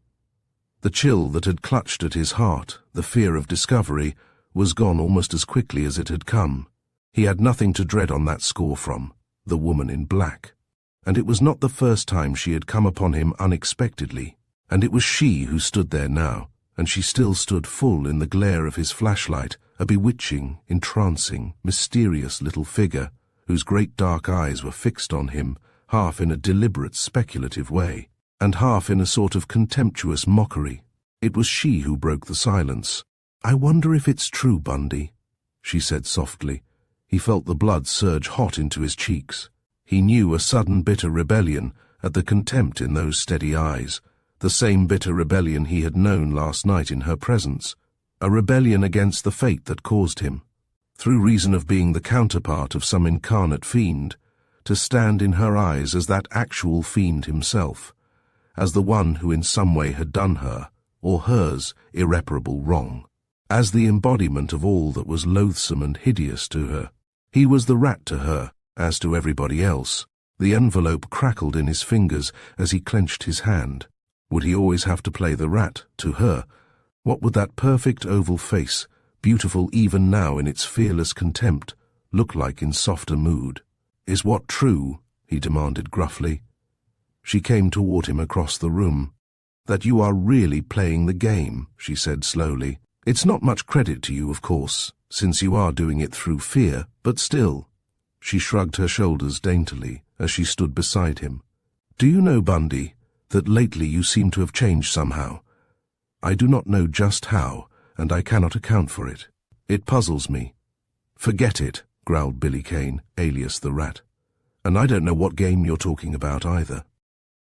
The chill that had clutched at his heart, the fear of discovery, was gone almost as quickly as it had come. He had nothing to dread on that score from the woman in black. And it was not the first time she had come upon him unexpectedly. And it was she who stood there now, and she still stood full in the glare of his flashlight, a bewitching, entrancing, mysterious little figure, whose great dark eyes were fixed on him, half in a deliberate speculative way, and half in a sort of contemptuous mockery. It was she who broke the silence. "I wonder if it's true, Bundy," she said softly. He felt the blood surge hot into his cheeks. He knew a sudden bitter rebellion at the contempt in those steady eyes, the same bitter rebellion he had known last night in her presence, a rebellion against the fate that caused him, through reason of being the counterpart of some incarnate fiend, to stand in her eyes as that actual fiend himself, as the one who in some way had done her, or hers, irreparable wrong, as the embodiment of all that was loathsome and hideous to her. He was the rat to her, as to everybody else. The envelope crackled in his fingers as he clenched his hand. Would he always have to play the rat to her? What would that perfect oval face, beautiful even now in its fearless contempt, look like in softer mood? "Is what true?" he demanded gruffly. She came toward him across the room. "That you are really playing the game," she said slowly. "It's not much credit to you, of course, since you are doing it through fear, but still." She shrugged her shoulders daintily as she stood beside him. "Do you know, Bundy, that lately you seem to have changed somehow? I do not know just how, and I cannot account for it. It puzzles me." "Forget it," growled Billy Kane, alias the Rat. "And I don't know what game you're talking about either."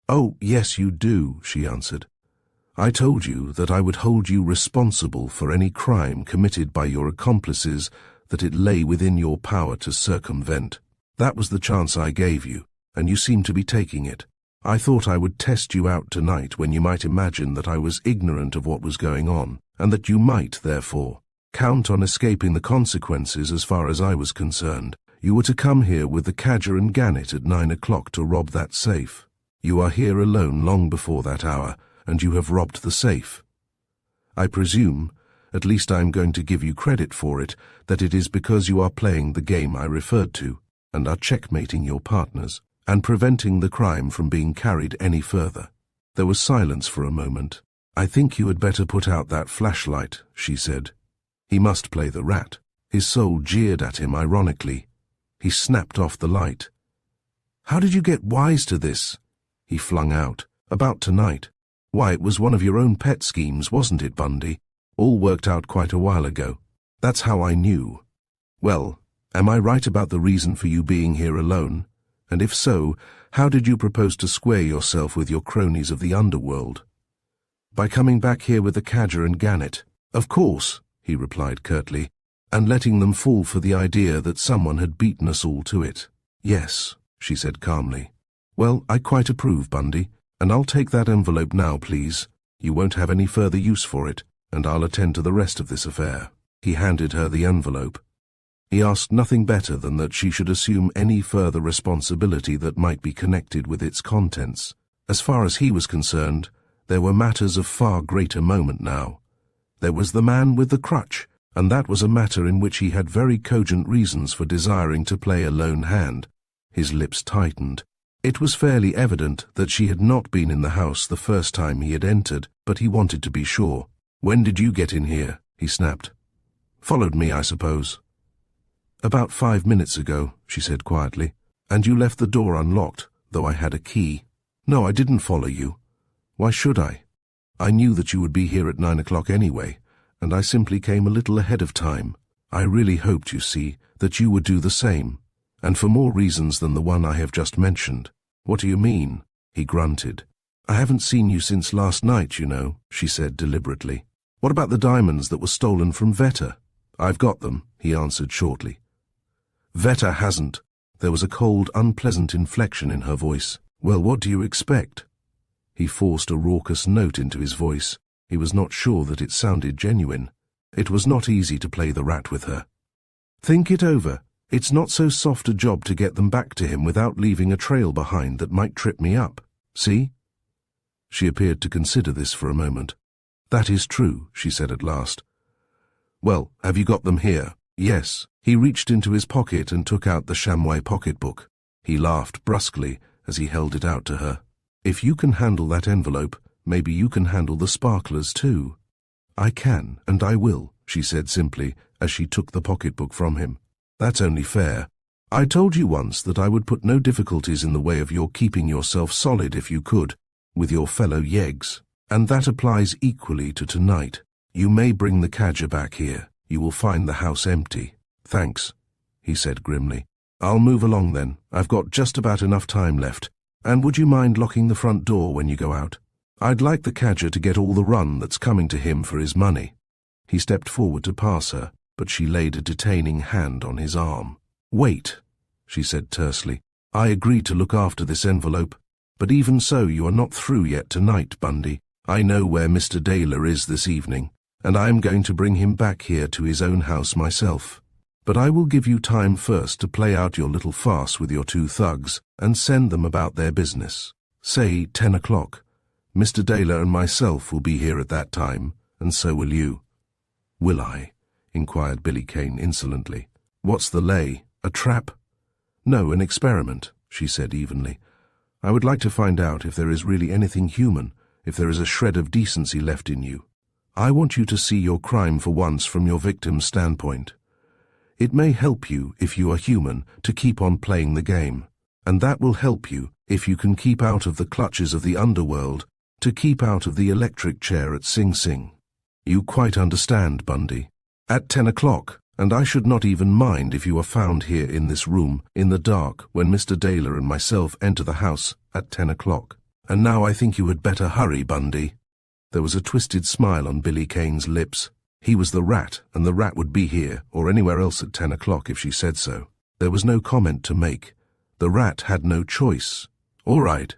"Oh, yes you do," she answered. "I told you that I would hold you responsible for any crime committed by your accomplices that it lay within your power to circumvent. That was the chance I gave you, and you seem to be taking it. I thought I would test you out tonight when you might imagine that I was ignorant of what was going on, and that you might, therefore, count on escaping the consequences as far as I was concerned. You were to come here with the cadger and gannet at 9 o'clock to rob that safe. You are here alone long before that hour, and you have robbed the safe. I presume, at least I am going to give you credit for it, that it is because you are playing the game I referred to, and are checkmating your partners, and preventing the crime from being carried any further." There was silence for a moment. "I think you had better put out that flashlight," she said. He must play the rat. His soul jeered at him ironically. He snapped off the light. "How did you get wise to this?" he flung out. "About tonight. Why, it was one of your own pet schemes, wasn't it, Bundy? All worked out quite a while ago. That's how I knew. Well, am I right about the reason for you being here alone? And if so, how did you propose to square yourself with your cronies of the underworld?" "By coming back here with the cadger and gannet." "Of course," he replied curtly, "and letting them fall for the idea that someone had beaten us all to it." "Yes," she said calmly. "Well, I quite approve, Bundy, and I'll take that envelope now, please. You won't have any further use for it, and I'll attend to the rest of this affair." He handed her the envelope. He asked nothing better than that she should assume any further responsibility that might be connected with its contents. As far as he was concerned, there were matters of far greater moment now. There was the man with the crutch, and that was a matter in which he had very cogent reasons for desiring to play a lone hand. His lips tightened. It was fairly evident that she had not been in the house the first time he had entered, but he wanted to be sure. "When did you get in here?" he snapped. "Followed me, I suppose." "About 5 minutes ago," she said quietly. "And you left the door unlocked, though I had a key." "No, I didn't follow you. Why should I? I knew that you would be here at 9 o'clock anyway, and I simply came a little ahead of time. I really hoped, you see, that you would do the same, and for more reasons than the one I have just mentioned." "What do you mean?" he grunted. "I haven't seen you since last night, you know," she said deliberately. "What about the diamonds that were stolen from Veta?" "I've got them," he answered shortly. "Veta hasn't." There was a cold, unpleasant inflection in her voice. "Well, what do you expect?" He forced a raucous note into his voice. He was not sure that it sounded genuine. It was not easy to play the rat with her. "Think it over. It's not so soft a job to get them back to him without leaving a trail behind that might trip me up. See?" She appeared to consider this for a moment. "That is true," she said at last. "Well, have you got them here?" "Yes." He reached into his pocket and took out the chamois pocketbook. He laughed brusquely as he held it out to her. "If you can handle that envelope, maybe you can handle the sparklers too." "I can, and I will," she said simply as she took the pocketbook from him. "That's only fair. I told you once that I would put no difficulties in the way of your keeping yourself solid if you could, with your fellow yeggs. And that applies equally to tonight. You may bring the cadger back here. You will find the house empty." "Thanks," he said grimly. "I'll move along then. I've got just about enough time left. And would you mind locking the front door when you go out? I'd like the cadger to get all the run that's coming to him for his money." He stepped forward to pass her, but she laid a detaining hand on his arm. "Wait," she said tersely. "I agreed to look after this envelope, but even so you are not through yet tonight, Bundy. I know where Mr. Daler is this evening, and I am going to bring him back here to his own house myself. But I will give you time first to play out your little farce with your 2 thugs and send them about their business. Say 10 o'clock. Mr. Daler and myself will be here at that time, and so will you." "Will I?" inquired Billy Kane insolently. "What's the lay? A trap?" "No, an experiment," she said evenly. "I would like to find out if there is really anything human, if there is a shred of decency left in you. I want you to see your crime for once from your victim's standpoint. It may help you, if you are human, to keep on playing the game, and that will help you, if you can keep out of the clutches of the underworld, to keep out of the electric chair at Sing Sing. You quite understand, Bundy. At 10 o'clock, and I should not even mind if you are found here in this room, in the dark, when Mr. Daler and myself enter the house at 10 o'clock. And now I think you had better hurry, Bundy." There was a twisted smile on Billy Kane's lips. He was the rat, and the rat would be here, or anywhere else at 10 o'clock if she said so. There was no comment to make. The rat had no choice. "All right,"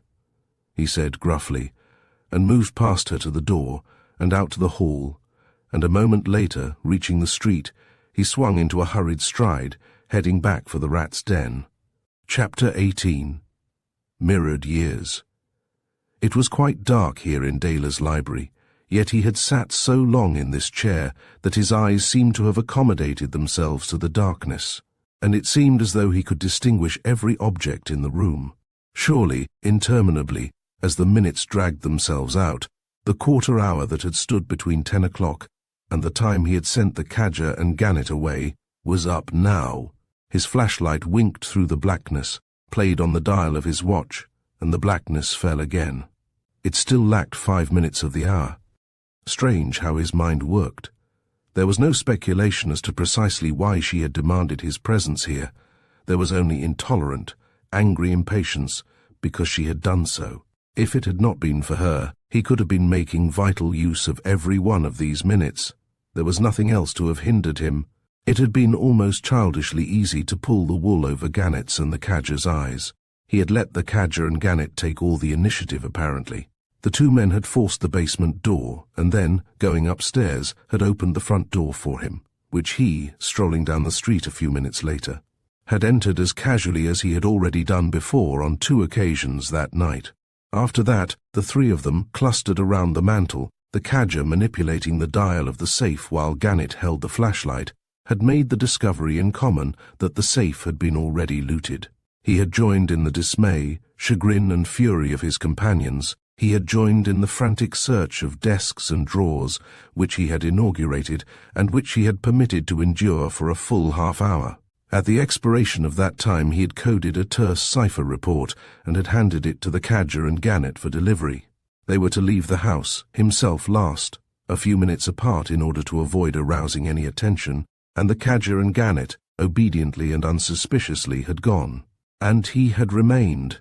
he said gruffly, and moved past her to the door, and out to the hall, and a moment later, reaching the street, he swung into a hurried stride, heading back for the rat's den. Chapter 18. Mirrored Years. It was quite dark here in Daler's library, yet he had sat so long in this chair that his eyes seemed to have accommodated themselves to the darkness, and it seemed as though he could distinguish every object in the room. Surely, interminably, as the minutes dragged themselves out, the quarter hour that had stood between 10 o'clock and the time he had sent the cadger and Gannet away was up now. His flashlight winked through the blackness, played on the dial of his watch, and the blackness fell again. It still lacked 5 minutes of the hour. Strange how his mind worked. There was no speculation as to precisely why she had demanded his presence here. There was only intolerant, angry impatience because she had done so. If it had not been for her, he could have been making vital use of every one of these minutes. There was nothing else to have hindered him. It had been almost childishly easy to pull the wool over Gannet's and the cadger's eyes. He had let the cadger and Gannet take all the initiative, apparently. The 2 men had forced the basement door, and then, going upstairs, had opened the front door for him, which he, strolling down the street a few minutes later, had entered as casually as he had already done before on 2 occasions that night. After that, the 3 of them clustered around the mantel, The cadger manipulating the dial of the safe while Gannett held the flashlight had made the discovery in common that the safe had been already looted. He had joined in the dismay, chagrin and fury of his companions. He had joined in the frantic search of desks and drawers, which he had inaugurated and which he had permitted to endure for a full half-hour. At the expiration of that time he had coded a terse cipher report and had handed it to the cadger and Gannett for delivery. They were to leave the house, himself last, a few minutes apart in order to avoid arousing any attention, and the cadger and Gannett, obediently and unsuspiciously, had gone. And he had remained.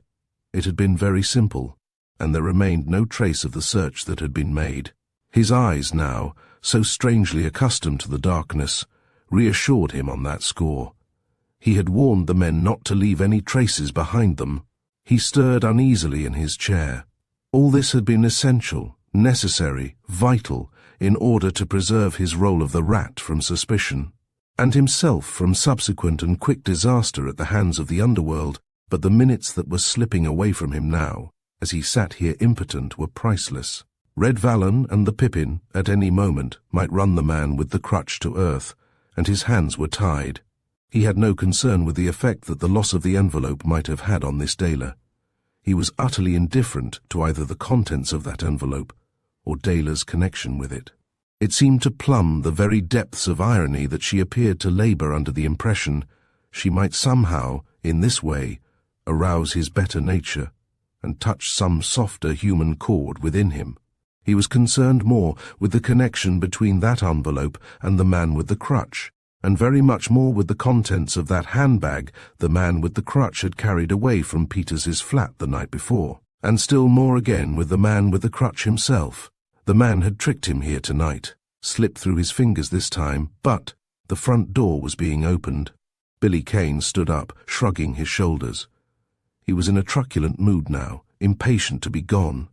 It had been very simple, and there remained no trace of the search that had been made. His eyes now, so strangely accustomed to the darkness, reassured him on that score. He had warned the men not to leave any traces behind them. He stirred uneasily in his chair. All this had been essential, necessary, vital, in order to preserve his role of the rat from suspicion, and himself from subsequent and quick disaster at the hands of the underworld, but the minutes that were slipping away from him now, as he sat here impotent, were priceless. Red Vallon and the Pippin, at any moment, might run the man with the crutch to earth, and his hands were tied. He had no concern with the effect that the loss of the envelope might have had on this Dela. He was utterly indifferent to either the contents of that envelope or Dela's connection with it. It seemed to plumb the very depths of irony that she appeared to labor under the impression she might somehow, in this way, arouse his better nature and touch some softer human chord within him. He was concerned more with the connection between that envelope and the man with the crutch, and very much more with the contents of that handbag the man with the crutch had carried away from Peters's flat the night before, and still more again with the man with the crutch himself. The man had tricked him here tonight, slipped through his fingers this time, but the front door was being opened. Billy Kane stood up, shrugging his shoulders. He was in a truculent mood now, impatient to be gone,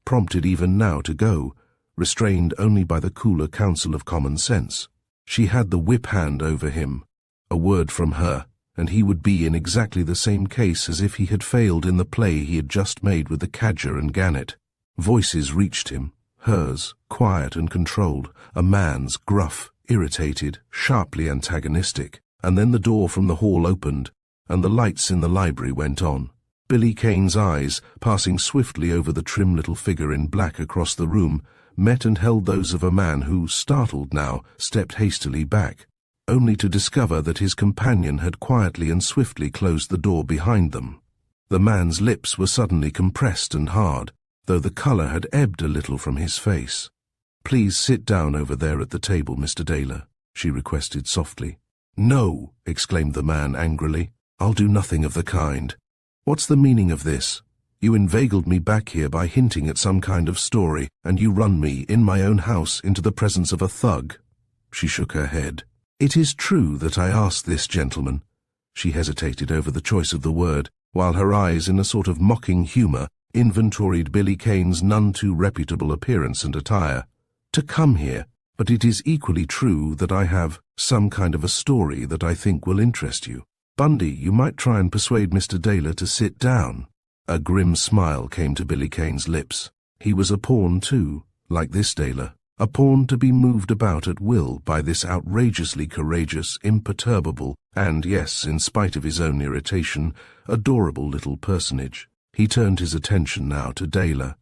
prompted even now to go, restrained only by the cooler counsel of common sense. She had the whip hand over him. A word from her, and he would be in exactly the same case as if he had failed in the play he had just made with the cadger and Gannett. Voices reached him, hers, quiet and controlled, a man's, gruff, irritated, sharply antagonistic, and then the door from the hall opened, and the lights in the library went on. Billy Kane's eyes, passing swiftly over the trim little figure in black across the room, met and held those of a man who, startled now, stepped hastily back, only to discover that his companion had quietly and swiftly closed the door behind them. The man's lips were suddenly compressed and hard, though the color had ebbed a little from his face. "Please sit down over there at the table, Mr. Dela," she requested softly. "No," exclaimed the man angrily. "I'll do nothing of the kind. What's the meaning of this? You inveigled me back here by hinting at some kind of story, and you run me, in my own house, into the presence of a thug." She shook her head. "It is true that I asked this gentleman." She hesitated over the choice of the word, while her eyes, in a sort of mocking humor, inventoried Billy Kane's none too reputable appearance and attire, "to come here, but it is equally true that I have some kind of a story that I think will interest you. Bundy, you might try and persuade Mr. Dela to sit down." A grim smile came to Billy Kane's lips. He was a pawn too, like this Dela, a pawn to be moved about at will by this outrageously courageous, imperturbable, and, yes, in spite of his own irritation, adorable little personage. He turned his attention now to Dela.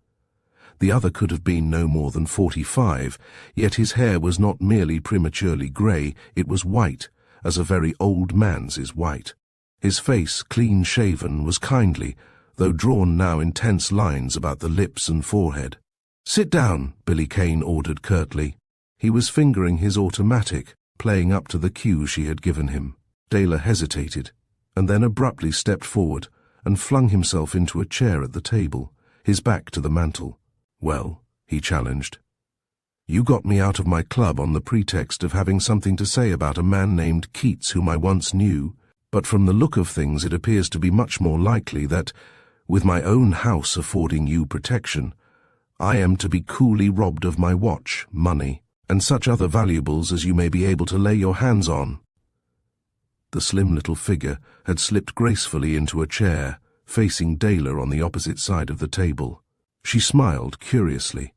The other could have been no more than 45, yet his hair was not merely prematurely grey, it was white, as a very old man's is white. His face, clean-shaven, was kindly, though drawn now in tense lines about the lips and forehead. "Sit down," Billy Kane ordered curtly. He was fingering his automatic, playing up to the cue she had given him. Dela hesitated, and then abruptly stepped forward and flung himself into a chair at the table, his back to the mantel. "Well," he challenged, "you got me out of my club on the pretext of having something to say about a man named Keats whom I once knew, but from the look of things it appears to be much more likely that, with my own house affording you protection, I am to be coolly robbed of my watch, money, and such other valuables as you may be able to lay your hands on." The slim little figure had slipped gracefully into a chair, facing Dela on the opposite side of the table. She smiled curiously,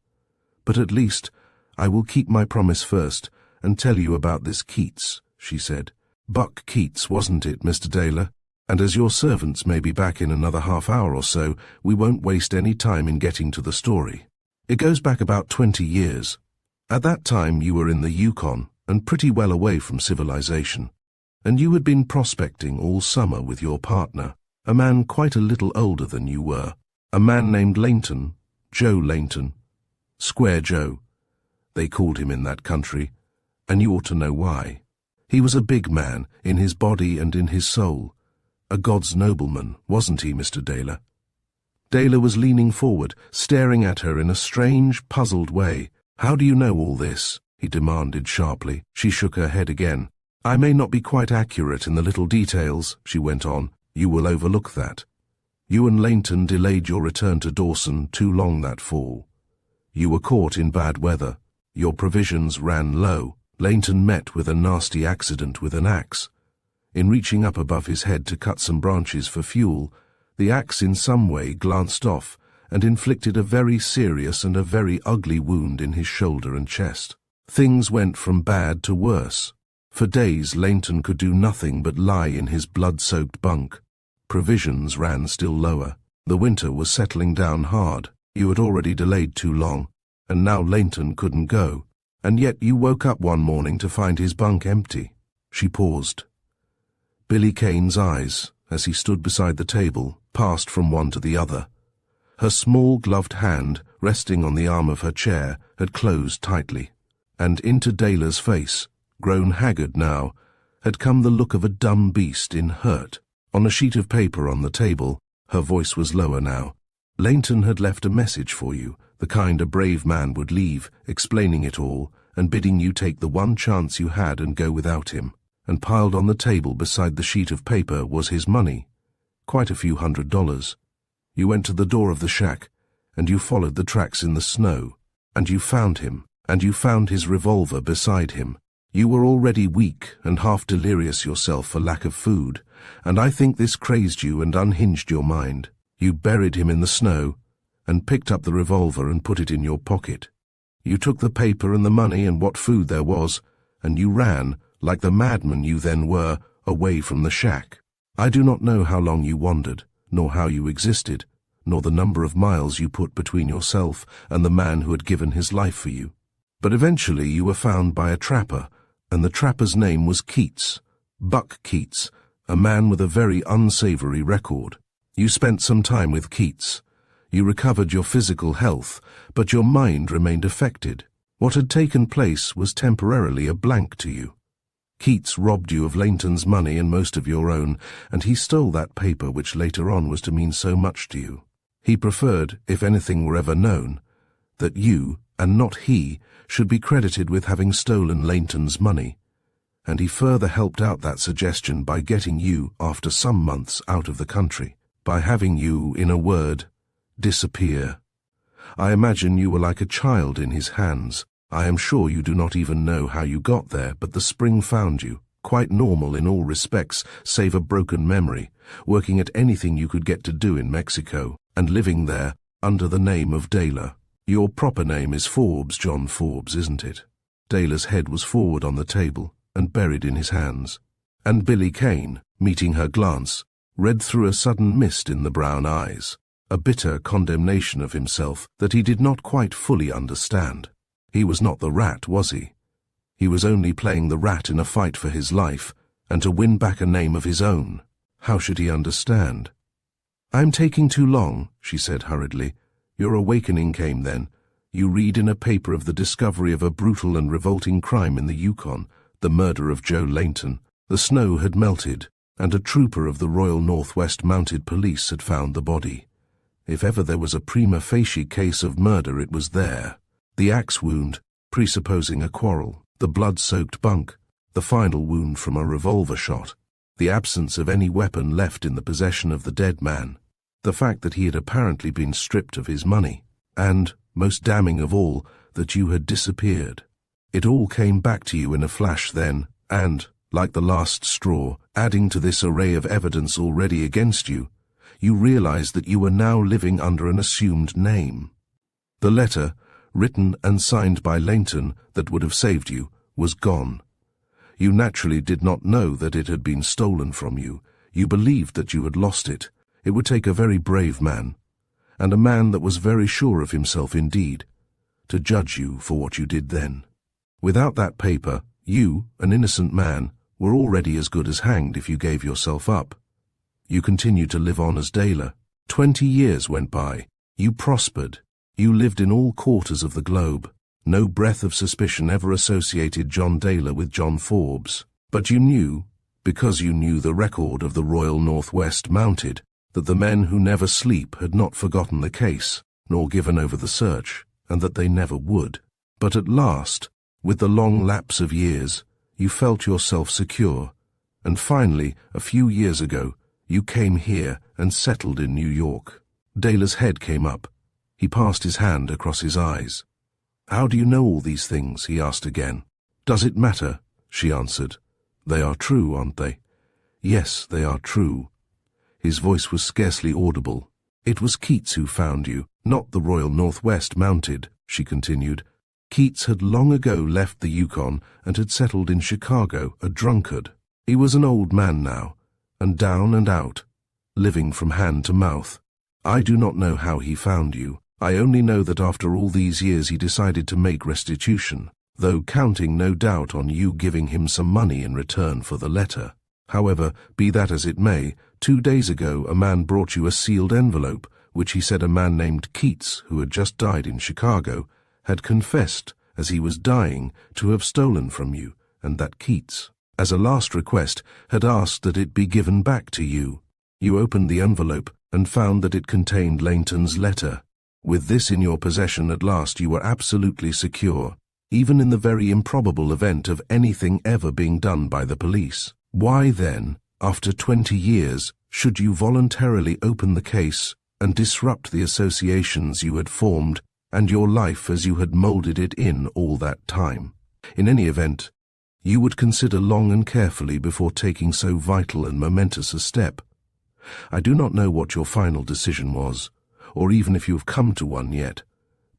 But at least I will keep my promise first and tell you about this Keats, she said. Buck Keats, wasn't it, Mr. Daler? And as your servants may be back in another half-hour or so, we won't waste any time in getting to the story. It goes back about 20 years. At that time you were in the Yukon and pretty well away from civilization, and you had been prospecting all summer with your partner, a man quite a little older than you were, a man named Laynton, Joe Laynton, Square Joe. They called him in that country, and you ought to know why. He was a big man in his body and in his soul, a God's nobleman, wasn't he, Mr. Daler? Daler was leaning forward, staring at her in a strange, puzzled way. How do you know all this? He demanded sharply. She shook her head again. I may not be quite accurate in the little details, she went on. You will overlook that. You and Laynton delayed your return to Dawson too long that fall. You were caught in bad weather. Your provisions ran low. Laynton met with a nasty accident with an axe. In reaching up above his head to cut some branches for fuel, the axe in some way glanced off and inflicted a very serious and a very ugly wound in his shoulder and chest. Things went from bad to worse. For days Laynton could do nothing but lie in his blood-soaked bunk. Provisions ran still lower. The winter was settling down hard. You had already delayed too long, and now Laynton couldn't go. And yet you woke up one morning to find his bunk empty. She paused. Billy Kane's eyes, as he stood beside the table, passed from one to the other. Her small gloved hand, resting on the arm of her chair, had closed tightly, and into Daler's face, grown haggard now, had come the look of a dumb beast in hurt. On a sheet of paper on the table, her voice was lower now. Laynton had left a message for you, the kind a brave man would leave, explaining it all, and bidding you take the one chance you had and go without him. And piled on the table beside the sheet of paper was his money, quite a few $100s. You went to the door of the shack, and you followed the tracks in the snow, and you found him, and you found his revolver beside him. You were already weak and half delirious yourself for lack of food, and I think this crazed you and unhinged your mind. You buried him in the snow, and picked up the revolver and put it in your pocket. You took the paper and the money and what food there was, and you ran, like the madman you then were, away from the shack. I do not know how long you wandered, nor how you existed, nor the number of miles you put between yourself and the man who had given his life for you. But eventually you were found by a trapper, and the trapper's name was Keats, Buck Keats, a man with a very unsavory record. You spent some time with Keats. You recovered your physical health, but your mind remained affected. What had taken place was temporarily a blank to you. Keats robbed you of Laynton's money and most of your own, and he stole that paper which later on was to mean so much to you. He preferred, if anything were ever known, that you, and not he, should be credited with having stolen Laynton's money, and he further helped out that suggestion by getting you, after some months, out of the country, by having you, in a word, disappear. I imagine you were like a child in his hands. I am sure you do not even know how you got there, but the spring found you, quite normal in all respects, save a broken memory, working at anything you could get to do in Mexico, and living there under the name of Daler. Your proper name is Forbes, John Forbes, isn't it? Daler's head was forward on the table and buried in his hands, and Billy Kane, meeting her glance, read through a sudden mist in the brown eyes, a bitter condemnation of himself that he did not quite fully understand. He was not the rat, was he? He was only playing the rat in a fight for his life, and to win back a name of his own. How should he understand? "I'm taking too long," she said hurriedly. "Your awakening came then. You read in a paper of the discovery of a brutal and revolting crime in the Yukon, the murder of Joe Laynton. The snow had melted, and a trooper of the Royal Northwest Mounted Police had found the body. If ever there was a prima facie case of murder, it was there. The axe wound, presupposing a quarrel, the blood-soaked bunk, the final wound from a revolver shot, the absence of any weapon left in the possession of the dead man, the fact that he had apparently been stripped of his money, and, most damning of all, that you had disappeared. It all came back to you in a flash then, and, like the last straw, adding to this array of evidence already against you, you realized that you were now living under an assumed name. The letter, written and signed by Langton, that would have saved you, was gone. You naturally did not know that it had been stolen from you. You believed that you had lost it. It would take a very brave man, and a man that was very sure of himself indeed, to judge you for what you did then. Without that paper, you, an innocent man, were already as good as hanged if you gave yourself up. You continued to live on as Dayler. 20 years went by. You prospered. You lived in all quarters of the globe. No breath of suspicion ever associated John Dayler with John Forbes. But you knew, because you knew the record of the Royal Northwest Mounted, that the men who never sleep had not forgotten the case, nor given over the search, and that they never would. But at last, with the long lapse of years, you felt yourself secure, and finally, a few years ago, you came here and settled in New York. Dayler's head came up. He passed his hand across his eyes. "How do you know all these things?" he asked again. "Does it matter?" she answered. "They are true, aren't they?" "Yes, they are true." His voice was scarcely audible. "It was Keats who found you, not the Royal Northwest Mounted," she continued. Keats had long ago left the Yukon and had settled in Chicago, a drunkard. He was an old man now, and down and out, living from hand to mouth. I do not know how he found you. I only know that after all these years he decided to make restitution, though counting no doubt on you giving him some money in return for the letter. However, be that as it may, 2 days ago a man brought you a sealed envelope, which he said a man named Keats, who had just died in Chicago, had confessed, as he was dying, to have stolen from you, and that Keats, as a last request, had asked that it be given back to you. You opened the envelope and found that it contained Langton's letter. With this in your possession at last you were absolutely secure, even in the very improbable event of anything ever being done by the police. Why then, after 20 years, should you voluntarily open the case and disrupt the associations you had formed and your life as you had molded it in all that time? In any event, you would consider long and carefully before taking so vital and momentous a step. I do not know what your final decision was, or even if you have come to one yet,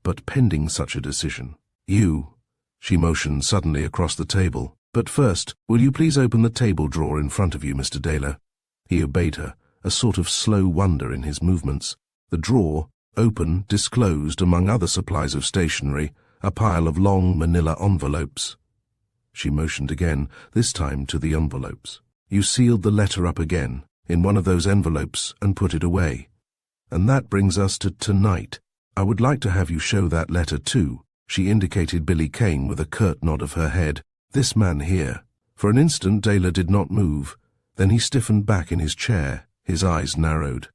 but pending such a decision, she motioned suddenly across the table. "But first, will you please open the table drawer in front of you, Mr. Dayler?" He obeyed her, a sort of slow wonder in his movements. The drawer, open, disclosed, among other supplies of stationery, a pile of long manila envelopes. She motioned again, this time to the envelopes. "You sealed the letter up again, in one of those envelopes, and put it away. And that brings us to tonight. I would like to have you show that letter too." She indicated Billy Kane with a curt nod of her head. "This man here." For an instant Dayler did not move. Then he stiffened back in his chair, his eyes narrowed.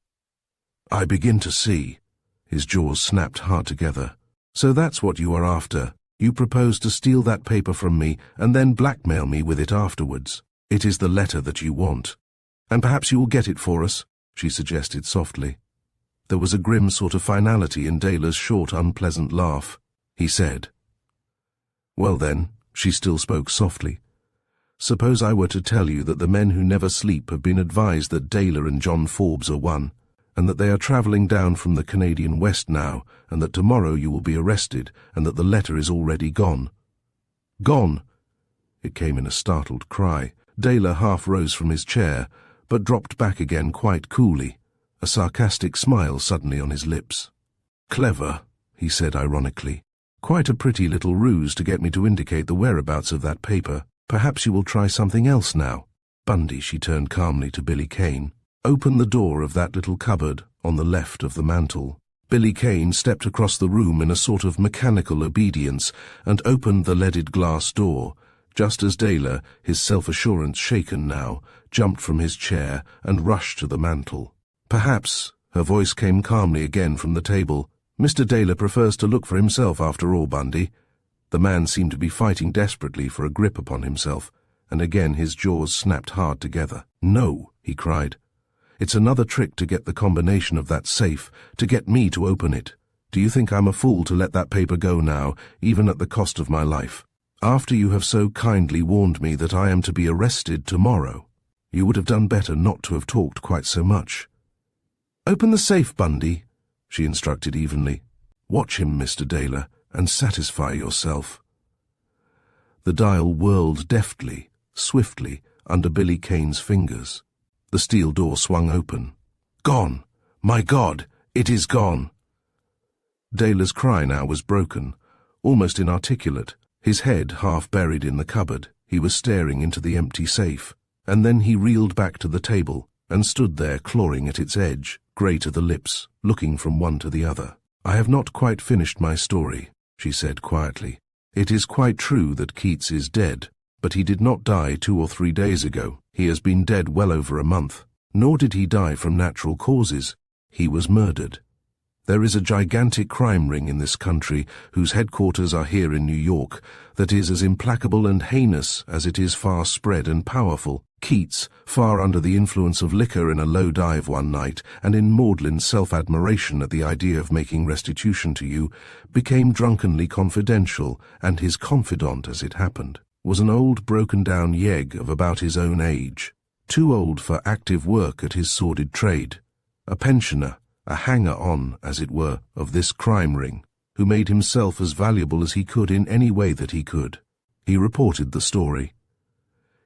"I begin to see." His jaws snapped hard together. "So that's what you are after. You propose to steal that paper from me and then blackmail me with it afterwards. It is the letter that you want. And perhaps you will get it for us," she suggested softly. There was a grim sort of finality in Dayler's short, unpleasant laugh. He said, "Well then," she still spoke softly, "suppose I were to tell you that the men who never sleep have been advised that Dayler and John Forbes are one, and that they are travelling down from the Canadian West now, and that tomorrow you will be arrested, and that the letter is already gone." "Gone!" It came in a startled cry. Dayler half rose from his chair, but dropped back again quite coolly, a sarcastic smile suddenly on his lips. "Clever," he said ironically. "Quite a pretty little ruse to get me to indicate the whereabouts of that paper. Perhaps you will try something else now." "Bundy," she turned calmly to Billy Kane, "open the door of that little cupboard on the left of the mantel." Billy Kane stepped across the room in a sort of mechanical obedience and opened the leaded glass door, just as Dayler, his self-assurance shaken now, jumped from his chair and rushed to the mantel. "Perhaps," her voice came calmly again from the table, "Mr. Dayler prefers to look for himself after all, Bundy." The man seemed to be fighting desperately for a grip upon himself, and again his jaws snapped hard together. "No," he cried. "It's another trick to get the combination of that safe, to get me to open it. Do you think I'm a fool to let that paper go now, even at the cost of my life? After you have so kindly warned me that I am to be arrested tomorrow, you would have done better not to have talked quite so much." "Open the safe, Bundy," she instructed evenly. "Watch him, Mr. Dayler, and satisfy yourself." The dial whirled deftly, swiftly, under Billy Kane's fingers. The steel door swung open. "Gone! My God, it is gone!" Dayler's cry now was broken, almost inarticulate, his head half buried in the cupboard. He was staring into the empty safe, and then he reeled back to the table and stood there clawing at its edge, grey to the lips, looking from one to the other. "I have not quite finished my story," she said quietly. "It is quite true that Keats is dead, but he did not die 2 or 3 days ago. He has been dead well over a month. Nor did he die from natural causes. He was murdered. There is a gigantic crime ring in this country, whose headquarters are here in New York, that is as implacable and heinous as it is far spread and powerful. Keats, far under the influence of liquor in a low dive one night, and in maudlin self-admiration at the idea of making restitution to you, became drunkenly confidential, and his confidant, as it happened, was an old broken-down yegg of about his own age, too old for active work at his sordid trade, a pensioner, a hanger-on, as it were, of this crime ring, who made himself as valuable as he could in any way that he could. He reported the story.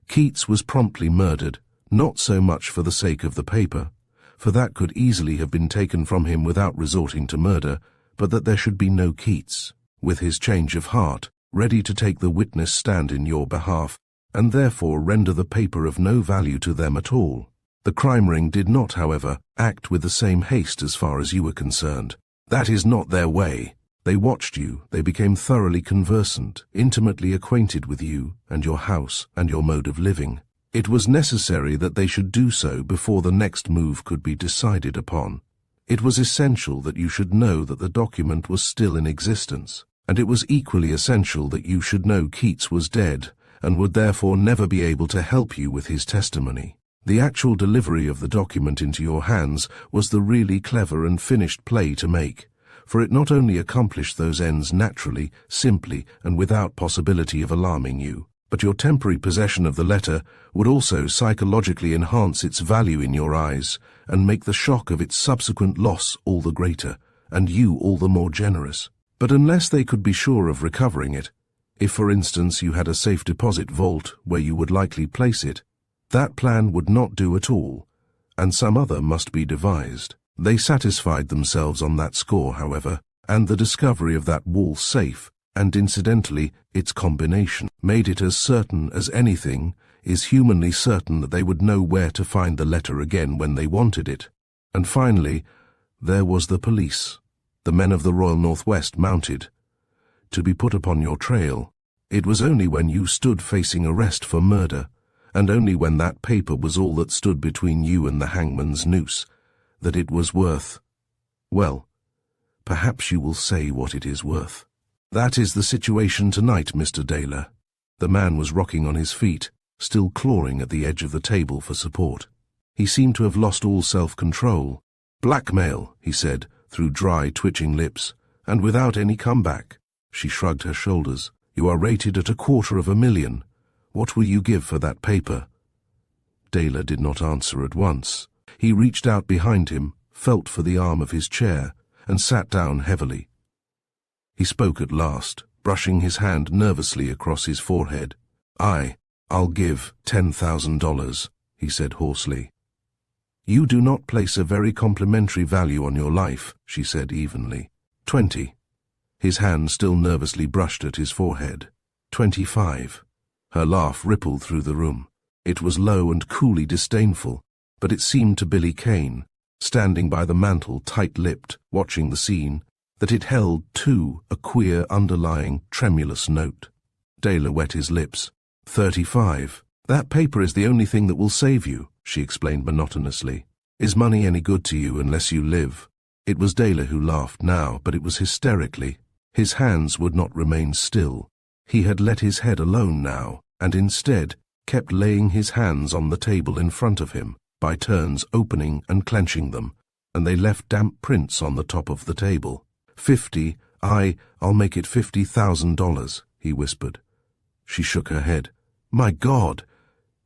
Keats was promptly murdered, not so much for the sake of the paper, for that could easily have been taken from him without resorting to murder, but that there should be no Keats, with his change of heart, ready to take the witness stand in your behalf, and therefore render the paper of no value to them at all. The crime ring did not, however, act with the same haste as far as you were concerned. That is not their way. They watched you, they became thoroughly conversant, intimately acquainted with you and your house and your mode of living. It was necessary that they should do so before the next move could be decided upon. It was essential that you should know that the document was still in existence, and it was equally essential that you should know Keats was dead and would therefore never be able to help you with his testimony. The actual delivery of the document into your hands was the really clever and finished play to make, for it not only accomplished those ends naturally, simply, and without possibility of alarming you, but your temporary possession of the letter would also psychologically enhance its value in your eyes and make the shock of its subsequent loss all the greater, and you all the more generous. But unless they could be sure of recovering it, if for instance you had a safe deposit vault where you would likely place it, that plan would not do at all, and some other must be devised. They satisfied themselves on that score, however, and the discovery of that wall safe, and incidentally its combination, made it as certain as anything is humanly certain that they would know where to find the letter again when they wanted it. And finally, there was the police, the men of the Royal Northwest mounted, to be put upon your trail. It was only when you stood facing arrest for murder, and only when that paper was all that stood between you and the hangman's noose, that it was worth, well, perhaps you will say what it is worth. That is the situation tonight, Mr. Dayler. The man was rocking on his feet, still clawing at the edge of the table for support. He seemed to have lost all self-control. "Blackmail," he said, through dry, twitching lips, and without any comeback. She shrugged her shoulders. "You are rated at $250,000. What will you give for that paper?" Dayler did not answer at once. He reached out behind him, felt for the arm of his chair, and sat down heavily. He spoke at last, brushing his hand nervously across his forehead. I'll give $10,000, he said hoarsely. "You do not place a very complimentary value on your life," she said evenly. 20. His hand still nervously brushed at his forehead. 25. Her laugh rippled through the room. It was low and coolly disdainful, but it seemed to Billy Kane, standing by the mantel tight-lipped, watching the scene, that it held, too, a queer, underlying, tremulous note. Dayler wet his lips. 35. "That paper is the only thing that will save you," she explained monotonously. "Is money any good to you unless you live?" It was Dayler who laughed now, but it was hysterically. His hands would not remain still. He had let his head alone now, and instead kept laying his hands on the table in front of him, by turns opening and clenching them, and they left damp prints on the top of the table. 50, I'll make it $50,000, he whispered. She shook her head. "My God!"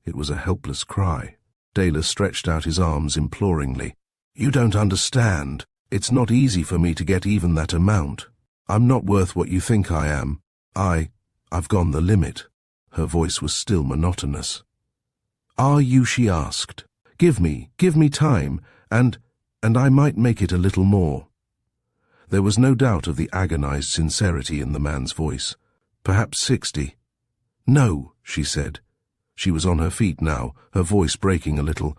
It was a helpless cry. Dayler stretched out his arms imploringly. "You don't understand. It's not easy for me to get even that amount." I'm not worth what you think I am. I've gone the limit." Her voice was still monotonous. "Are you?" she asked. Give me time, and I might make it a little more." There was no doubt of the agonized sincerity in the man's voice. "Perhaps 60. "No," she said. She was on her feet now, her voice breaking a little.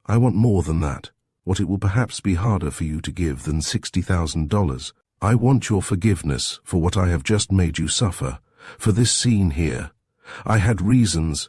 "I want more than that, what it will perhaps be harder for you to give than $60,000. I want your forgiveness for what I have just made you suffer, for this scene here. I had reasons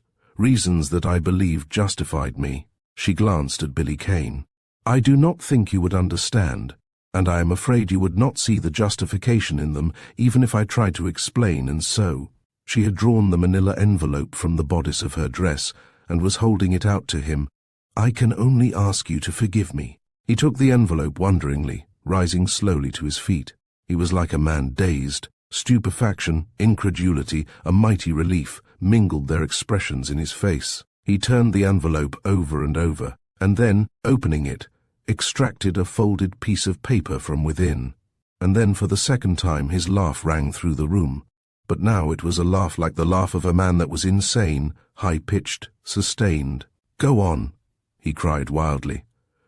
that I believed justified me." She glanced at Billy Kane. "I do not think you would understand, and I am afraid you would not see the justification in them even if I tried to explain, and so." She had drawn the manila envelope from the bodice of her dress and was holding it out to him. "I can only ask you to forgive me." He took the envelope wonderingly, rising slowly to his feet. He was like a man dazed. Stupefaction, incredulity, a mighty relief mingled their expressions in his face. He turned the envelope over and over, and then, opening it, extracted a folded piece of paper from within. And then for the second time his laugh rang through the room. But now it was a laugh like the laugh of a man that was insane, high-pitched, sustained. "Go on," he cried wildly.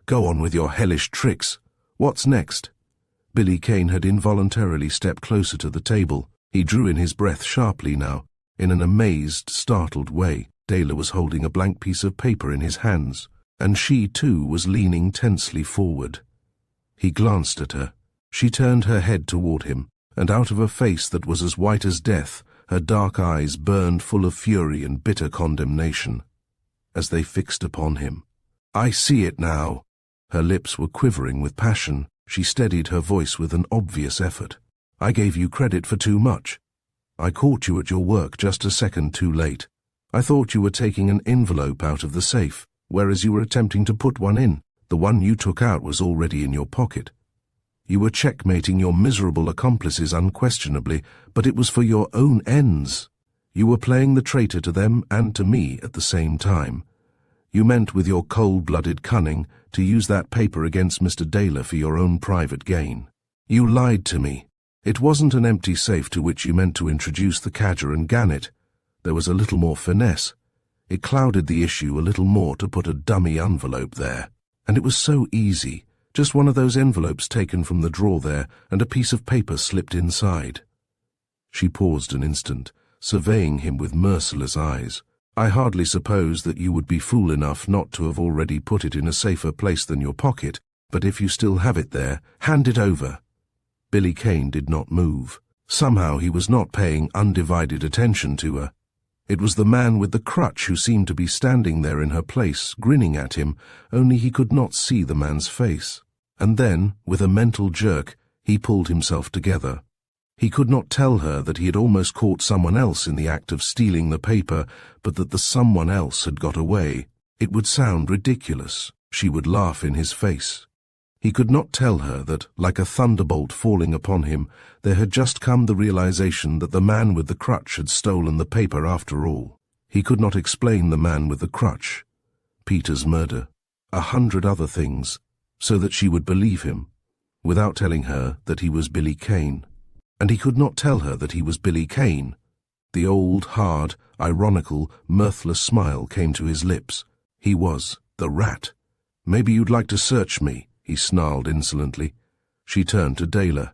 "Go on with your hellish tricks. What's next?" Billy Kane had involuntarily stepped closer to the table. He drew in his breath sharply now, in an amazed, startled way. Dayla was holding a blank piece of paper in his hands, and she, too, was leaning tensely forward. He glanced at her. She turned her head toward him, and out of a face that was as white as death, her dark eyes burned full of fury and bitter condemnation. As they fixed upon him, "I see it now." Her lips were quivering with passion. She steadied her voice with an obvious effort. "I gave you credit for too much. I caught you at your work just a second too late. I thought you were taking an envelope out of the safe, whereas you were attempting to put one in. The one you took out was already in your pocket. You were checkmating your miserable accomplices unquestionably, but it was for your own ends. You were playing the traitor to them and to me at the same time. You meant with your cold-blooded cunning to use that paper against Mr. Dayla for your own private gain. You lied to me. It wasn't an empty safe to which you meant to introduce the cadger and gannet. There was a little more finesse. It clouded the issue a little more to put a dummy envelope there. And it was so easy, just one of those envelopes taken from the drawer there and a piece of paper slipped inside." She paused an instant, surveying him with merciless eyes. "I hardly suppose that you would be fool enough not to have already put it in a safer place than your pocket, but if you still have it there, hand it over." Billy Kane did not move. Somehow he was not paying undivided attention to her. It was the man with the crutch who seemed to be standing there in her place, grinning at him, only he could not see the man's face. And then, with a mental jerk, he pulled himself together. He could not tell her that he had almost caught someone else in the act of stealing the paper, but that the someone else had got away. It would sound ridiculous. She would laugh in his face. He could not tell her that, like a thunderbolt falling upon him, there had just come the realization that the man with the crutch had stolen the paper after all. He could not explain the man with the crutch, Peter's murder, 100 other things, so that she would believe him, without telling her that he was Billy Kane. And he could not tell her that he was Billy Kane. The old, hard, ironical, mirthless smile came to his lips. He was the rat. "Maybe you'd like to search me," he snarled insolently. She turned to Dayla.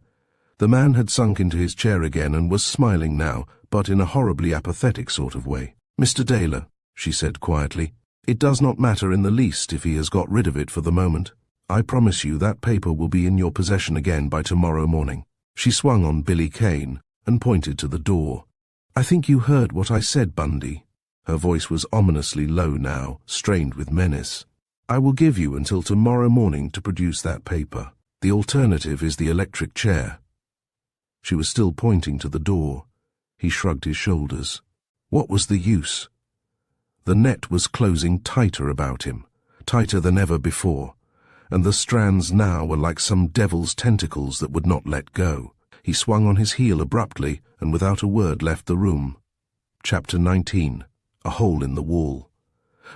The man had sunk into his chair again and was smiling now, but in a horribly apathetic sort of way. "Mr. Dayla," she said quietly, "it does not matter in the least if he has got rid of it for the moment. I promise you that paper will be in your possession again by tomorrow morning." She swung on Billy Kane and pointed to the door. "I think you heard what I said, Bundy." Her voice was ominously low now, strained with menace. "I will give you until tomorrow morning to produce that paper. The alternative is the electric chair." She was still pointing to the door. He shrugged his shoulders. What was the use? The net was closing tighter about him, tighter than ever before, and the strands now were like some devil's tentacles that would not let go. He swung on his heel abruptly and without a word left the room. Chapter 19. A Hole in the Wall.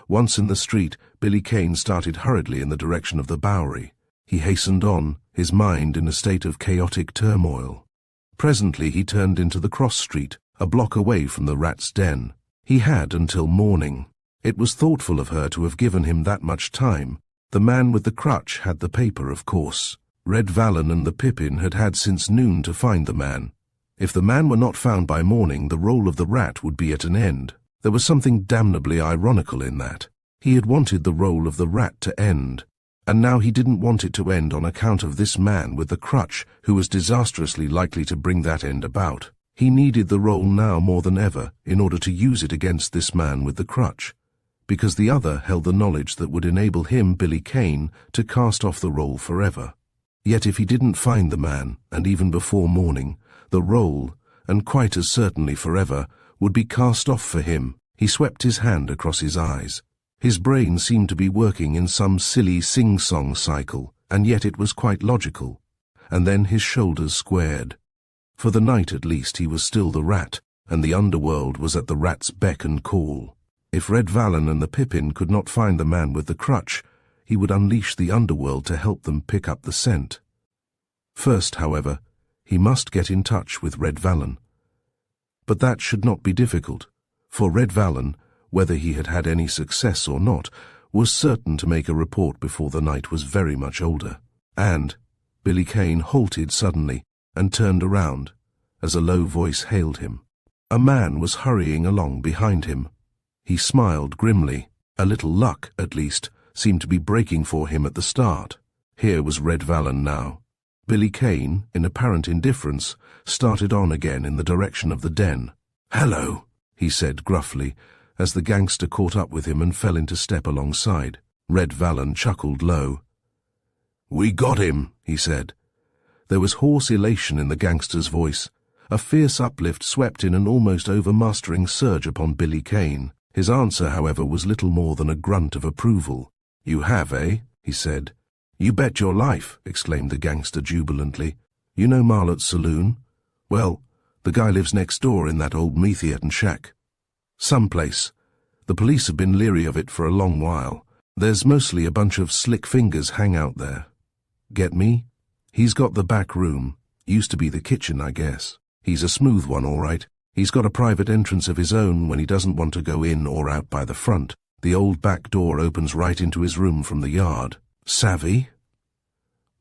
Once in the street, Billy Kane started hurriedly in the direction of the Bowery. He hastened on, his mind in a state of chaotic turmoil. Presently he turned into the cross street, a block away from the rat's den. He had until morning. It was thoughtful of her to have given him that much time. The man with the crutch had the paper, of course. Red Vallon and the Pippin had had since noon to find the man. If the man were not found by morning, the role of the rat would be at an end. There was something damnably ironical in that. He had wanted the role of the rat to end, and now he didn't want it to end on account of this man with the crutch who was disastrously likely to bring that end about. He needed the role now more than ever in order to use it against this man with the crutch, because the other held the knowledge that would enable him, Billy Kane, to cast off the role forever. Yet if he didn't find the man, and even before morning, the role, and quite as certainly forever, would be cast off for him. He swept his hand across his eyes. His brain seemed to be working in some silly sing-song cycle, and yet it was quite logical. And then his shoulders squared. For the night at least he was still the rat, and the underworld was at the rat's beck and call. If Red Vallon and the Pippin could not find the man with the crutch, he would unleash the underworld to help them pick up the scent. First, however, he must get in touch with Red Vallon. But that should not be difficult, for Red Vallon, whether he had had any success or not, was certain to make a report before the night was very much older. And Billy Kane halted suddenly and turned around as a low voice hailed him. A man was hurrying along behind him. He smiled grimly. A little luck, at least, seemed to be breaking for him at the start. Here was Red Vallon now. Billy Kane, in apparent indifference, started on again in the direction of the den. "Hello," he said gruffly, as the gangster caught up with him and fell into step alongside. Red Vallon chuckled low. "We got him," he said. There was hoarse elation in the gangster's voice. A fierce uplift swept in an almost overmastering surge upon Billy Kane. His answer, however, was little more than a grunt of approval. "You have, eh?" he said. "You bet your life," exclaimed the gangster jubilantly. "You know Marlot's saloon? Well, the guy lives next door in that old Methean shack. Someplace. The police have been leery of it for a long while. There's mostly a bunch of slick fingers hang out there. Get me? He's got the back room. Used to be the kitchen, I guess. He's a smooth one, all right. He's got a private entrance of his own when he doesn't want to go in or out by the front. The old back door opens right into his room from the yard. Savvy?"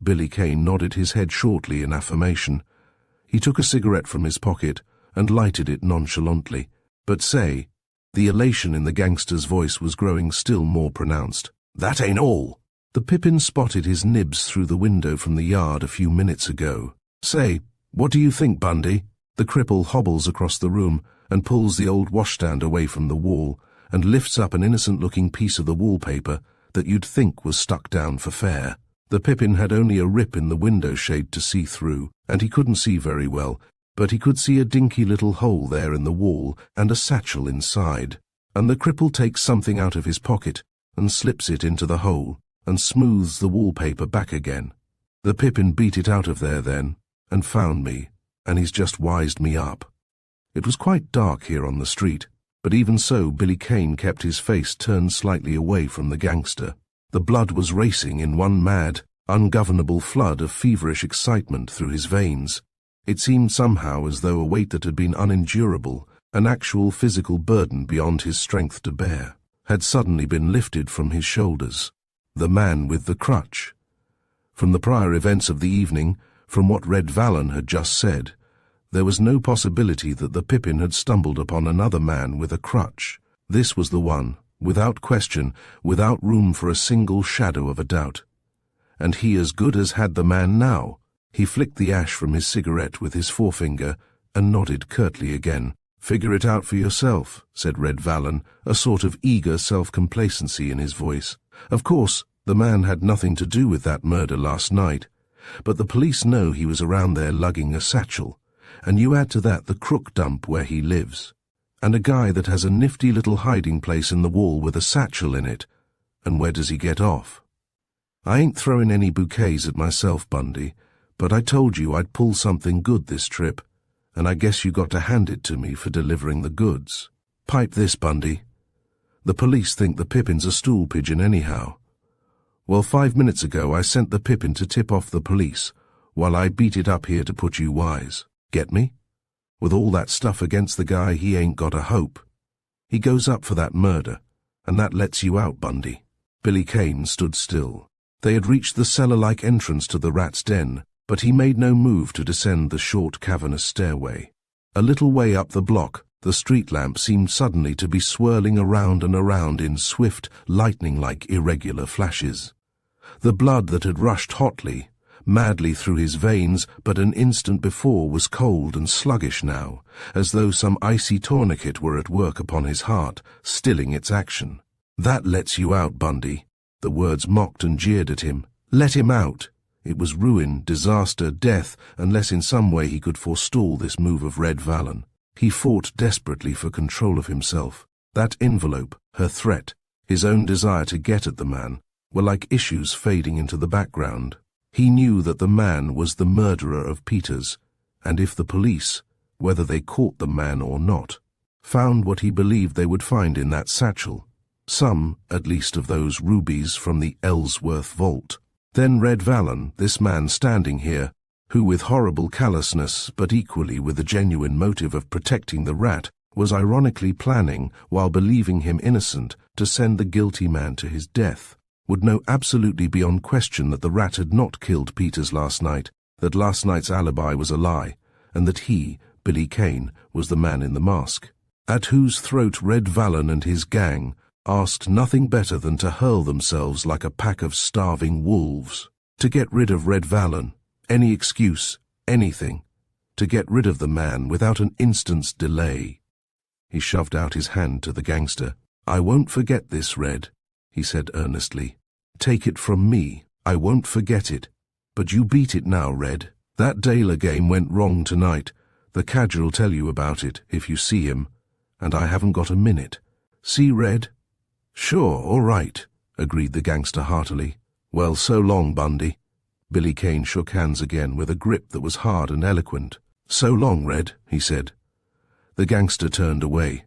Billy Kane nodded his head shortly in affirmation. He took a cigarette from his pocket and lighted it nonchalantly. But say, the elation in the gangster's voice was growing still more pronounced. "That ain't all." The Pippin spotted his nibs through the window from the yard a few minutes ago. "Say, what do you think, Bundy?" The cripple hobbles across the room and pulls the old washstand away from the wall and lifts up an innocent-looking piece of the wallpaper that you'd think was stuck down for fair. The Pippin had only a rip in the window shade to see through, and he couldn't see very well, but he could see a dinky little hole there in the wall and a satchel inside. And the cripple takes something out of his pocket and slips it into the hole and smooths the wallpaper back again. The Pippin beat it out of there then and found me, and he's just wised me up. It was quite dark here on the street, but even so Billy Kane kept his face turned slightly away from the gangster. The blood was racing in one mad, ungovernable flood of feverish excitement through his veins. It seemed somehow as though a weight that had been unendurable, an actual physical burden beyond his strength to bear, had suddenly been lifted from his shoulders. The man with the crutch. From the prior events of the evening, from what Red Vallon had just said, there was no possibility that the Pippin had stumbled upon another man with a crutch. This was the one, without question, without room for a single shadow of a doubt. And he as good as had the man now. He flicked the ash from his cigarette with his forefinger and nodded curtly again. "Figure it out for yourself," said Red Vallon, a sort of eager self-complacency in his voice. "Of course, the man had nothing to do with that murder last night, but the police know he was around there lugging a satchel, and you add to that the crook dump where he lives, and a guy that has a nifty little hiding place in the wall with a satchel in it, and where does he get off? I ain't throwing any bouquets at myself, Bundy, but I told you I'd pull something good this trip, and I guess you got to hand it to me for delivering the goods. Pipe this, Bundy. The police think the Pippin's a stool pigeon anyhow. Well, 5 minutes ago I sent the Pippin to tip off the police, while I beat it up here to put you wise. Get me? With all that stuff against the guy, he ain't got a hope. He goes up for that murder, and that lets you out, Bundy." Billy Kane stood still. They had reached the cellar-like entrance to the rat's den, but he made no move to descend the short, cavernous stairway. A little way up the block, the street lamp seemed suddenly to be swirling around and around in swift, lightning-like irregular flashes. The blood that had rushed hotly, madly through his veins but an instant before was cold and sluggish now, as though some icy tourniquet were at work upon his heart, stilling its action. "That lets you out, Bundy." The words mocked and jeered at him. Let him out. It was ruin, disaster, death, unless in some way he could forestall this move of Red Vallon. He fought desperately for control of himself. That envelope, her threat, his own desire to get at the man, were like issues fading into the background. He knew that the man was the murderer of Peters, and if the police, whether they caught the man or not, found what he believed they would find in that satchel, some, at least, of those rubies from the Ellsworth vault, then Red Vallon, this man standing here, who with horrible callousness, but equally with the genuine motive of protecting the rat, was ironically planning, while believing him innocent, to send the guilty man to his death, would know absolutely beyond question that the rat had not killed Peters last night, that last night's alibi was a lie, and that he, Billy Kane, was the man in the mask, at whose throat Red Vallon and his gang asked nothing better than to hurl themselves like a pack of starving wolves. To get rid of Red Vallon, any excuse, anything, to get rid of the man without an instant's delay. He shoved out his hand to the gangster. "I won't forget this, Red," he said earnestly. "Take it from me, I won't forget it. But you beat it now, Red. That Daler game went wrong tonight. The cadger'll tell you about it, if you see him, and I haven't got a minute. See, Red?" "Sure, all right," agreed the gangster heartily. "Well, so long, Bundy." Billy Kane shook hands again with a grip that was hard and eloquent. "So long, Red," he said. The gangster turned away.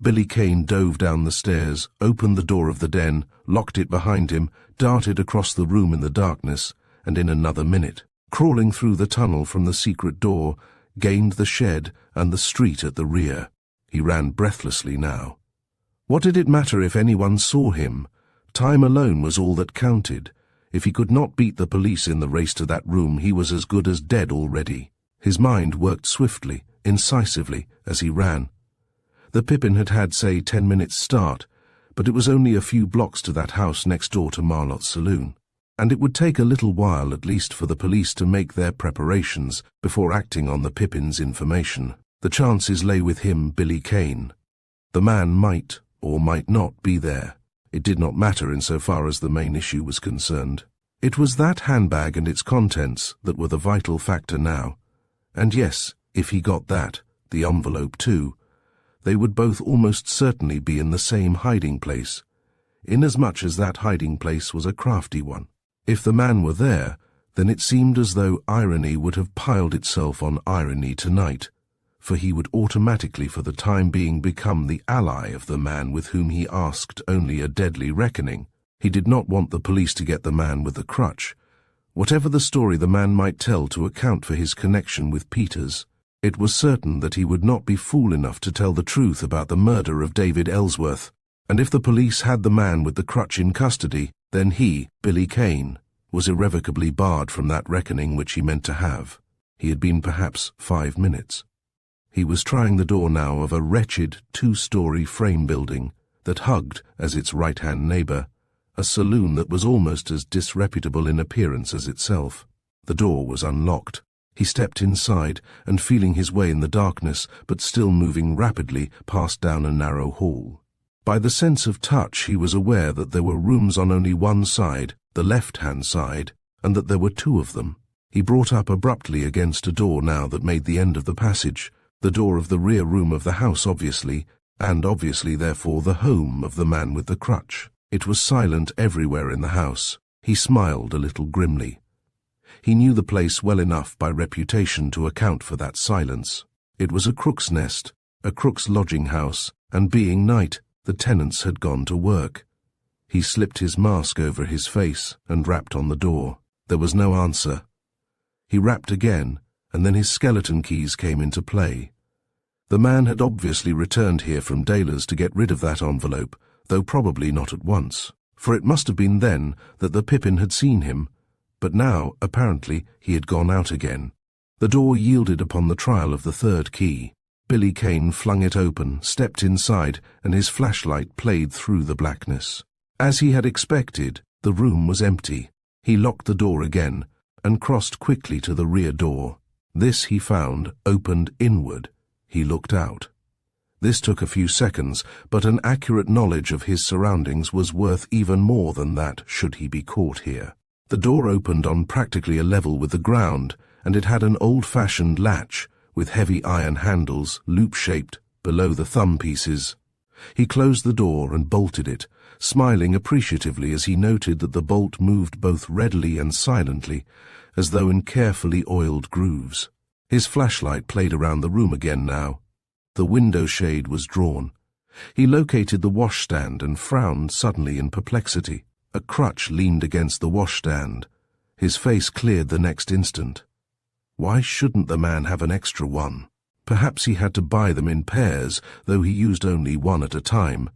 Billy Kane dove down the stairs, opened the door of the den, locked it behind him, darted across the room in the darkness, and in another minute, crawling through the tunnel from the secret door, gained the shed and the street at the rear. He ran breathlessly now. What did it matter if anyone saw him? Time alone was all that counted. If he could not beat the police in the race to that room, he was as good as dead already. His mind worked swiftly, incisively, as he ran. The Pippin had had, say, 10 minutes' start, but it was only a few blocks to that house next door to Marlotte's saloon, and it would take a little while at least for the police to make their preparations before acting on the Pippin's information. The chances lay with him, Billy Kane. The man might or might not be there. It did not matter insofar as the main issue was concerned. It was that handbag and its contents that were the vital factor now. And yes, if he got that, the envelope too, they would both almost certainly be in the same hiding place, inasmuch as that hiding place was a crafty one. If the man were there, then it seemed as though irony would have piled itself on irony tonight, for he would automatically for the time being become the ally of the man with whom he asked only a deadly reckoning. He did not want the police to get the man with the crutch. Whatever the story the man might tell to account for his connection with Peters, it was certain that he would not be fool enough to tell the truth about the murder of David Ellsworth, and if the police had the man with the crutch in custody, then he, Billy Kane, was irrevocably barred from that reckoning which he meant to have. He had been perhaps 5 minutes. He was trying the door now of a wretched 2-story frame building that hugged, as its right-hand neighbor, a saloon that was almost as disreputable in appearance as itself. The door was unlocked. He stepped inside, and feeling his way in the darkness, but still moving rapidly, passed down a narrow hall. By the sense of touch he was aware that there were rooms on only one side, the left-hand side, and that there were 2 of them. He brought up abruptly against a door now that made the end of the passage, the door of the rear room of the house obviously, and obviously therefore the home of the man with the crutch. It was silent everywhere in the house. He smiled a little grimly. He knew the place well enough by reputation to account for that silence. It was a crook's nest, a crook's lodging house, and being night, the tenants had gone to work. He slipped his mask over his face and rapped on the door. There was no answer. He rapped again, and then his skeleton keys came into play. The man had obviously returned here from Daler's to get rid of that envelope, though probably not at once, for it must have been then that the Pippin had seen him, but now, apparently, he had gone out again. The door yielded upon the trial of the third key. Billy Kane flung it open, stepped inside, and his flashlight played through the blackness. As he had expected, the room was empty. He locked the door again, and crossed quickly to the rear door. This, he found, opened inward. He looked out. This took a few seconds, but an accurate knowledge of his surroundings was worth even more than that should he be caught here. The door opened on practically a level with the ground, and it had an old-fashioned latch, with heavy iron handles, loop-shaped, below the thumb pieces. He closed the door and bolted it, smiling appreciatively as he noted that the bolt moved both readily and silently, as though in carefully oiled grooves. His flashlight played around the room again now. The window shade was drawn. He located the washstand and frowned suddenly in perplexity. A crutch leaned against the washstand. His face cleared the next instant. Why shouldn't the man have an extra one? Perhaps he had to buy them in pairs, though he used only one at a time.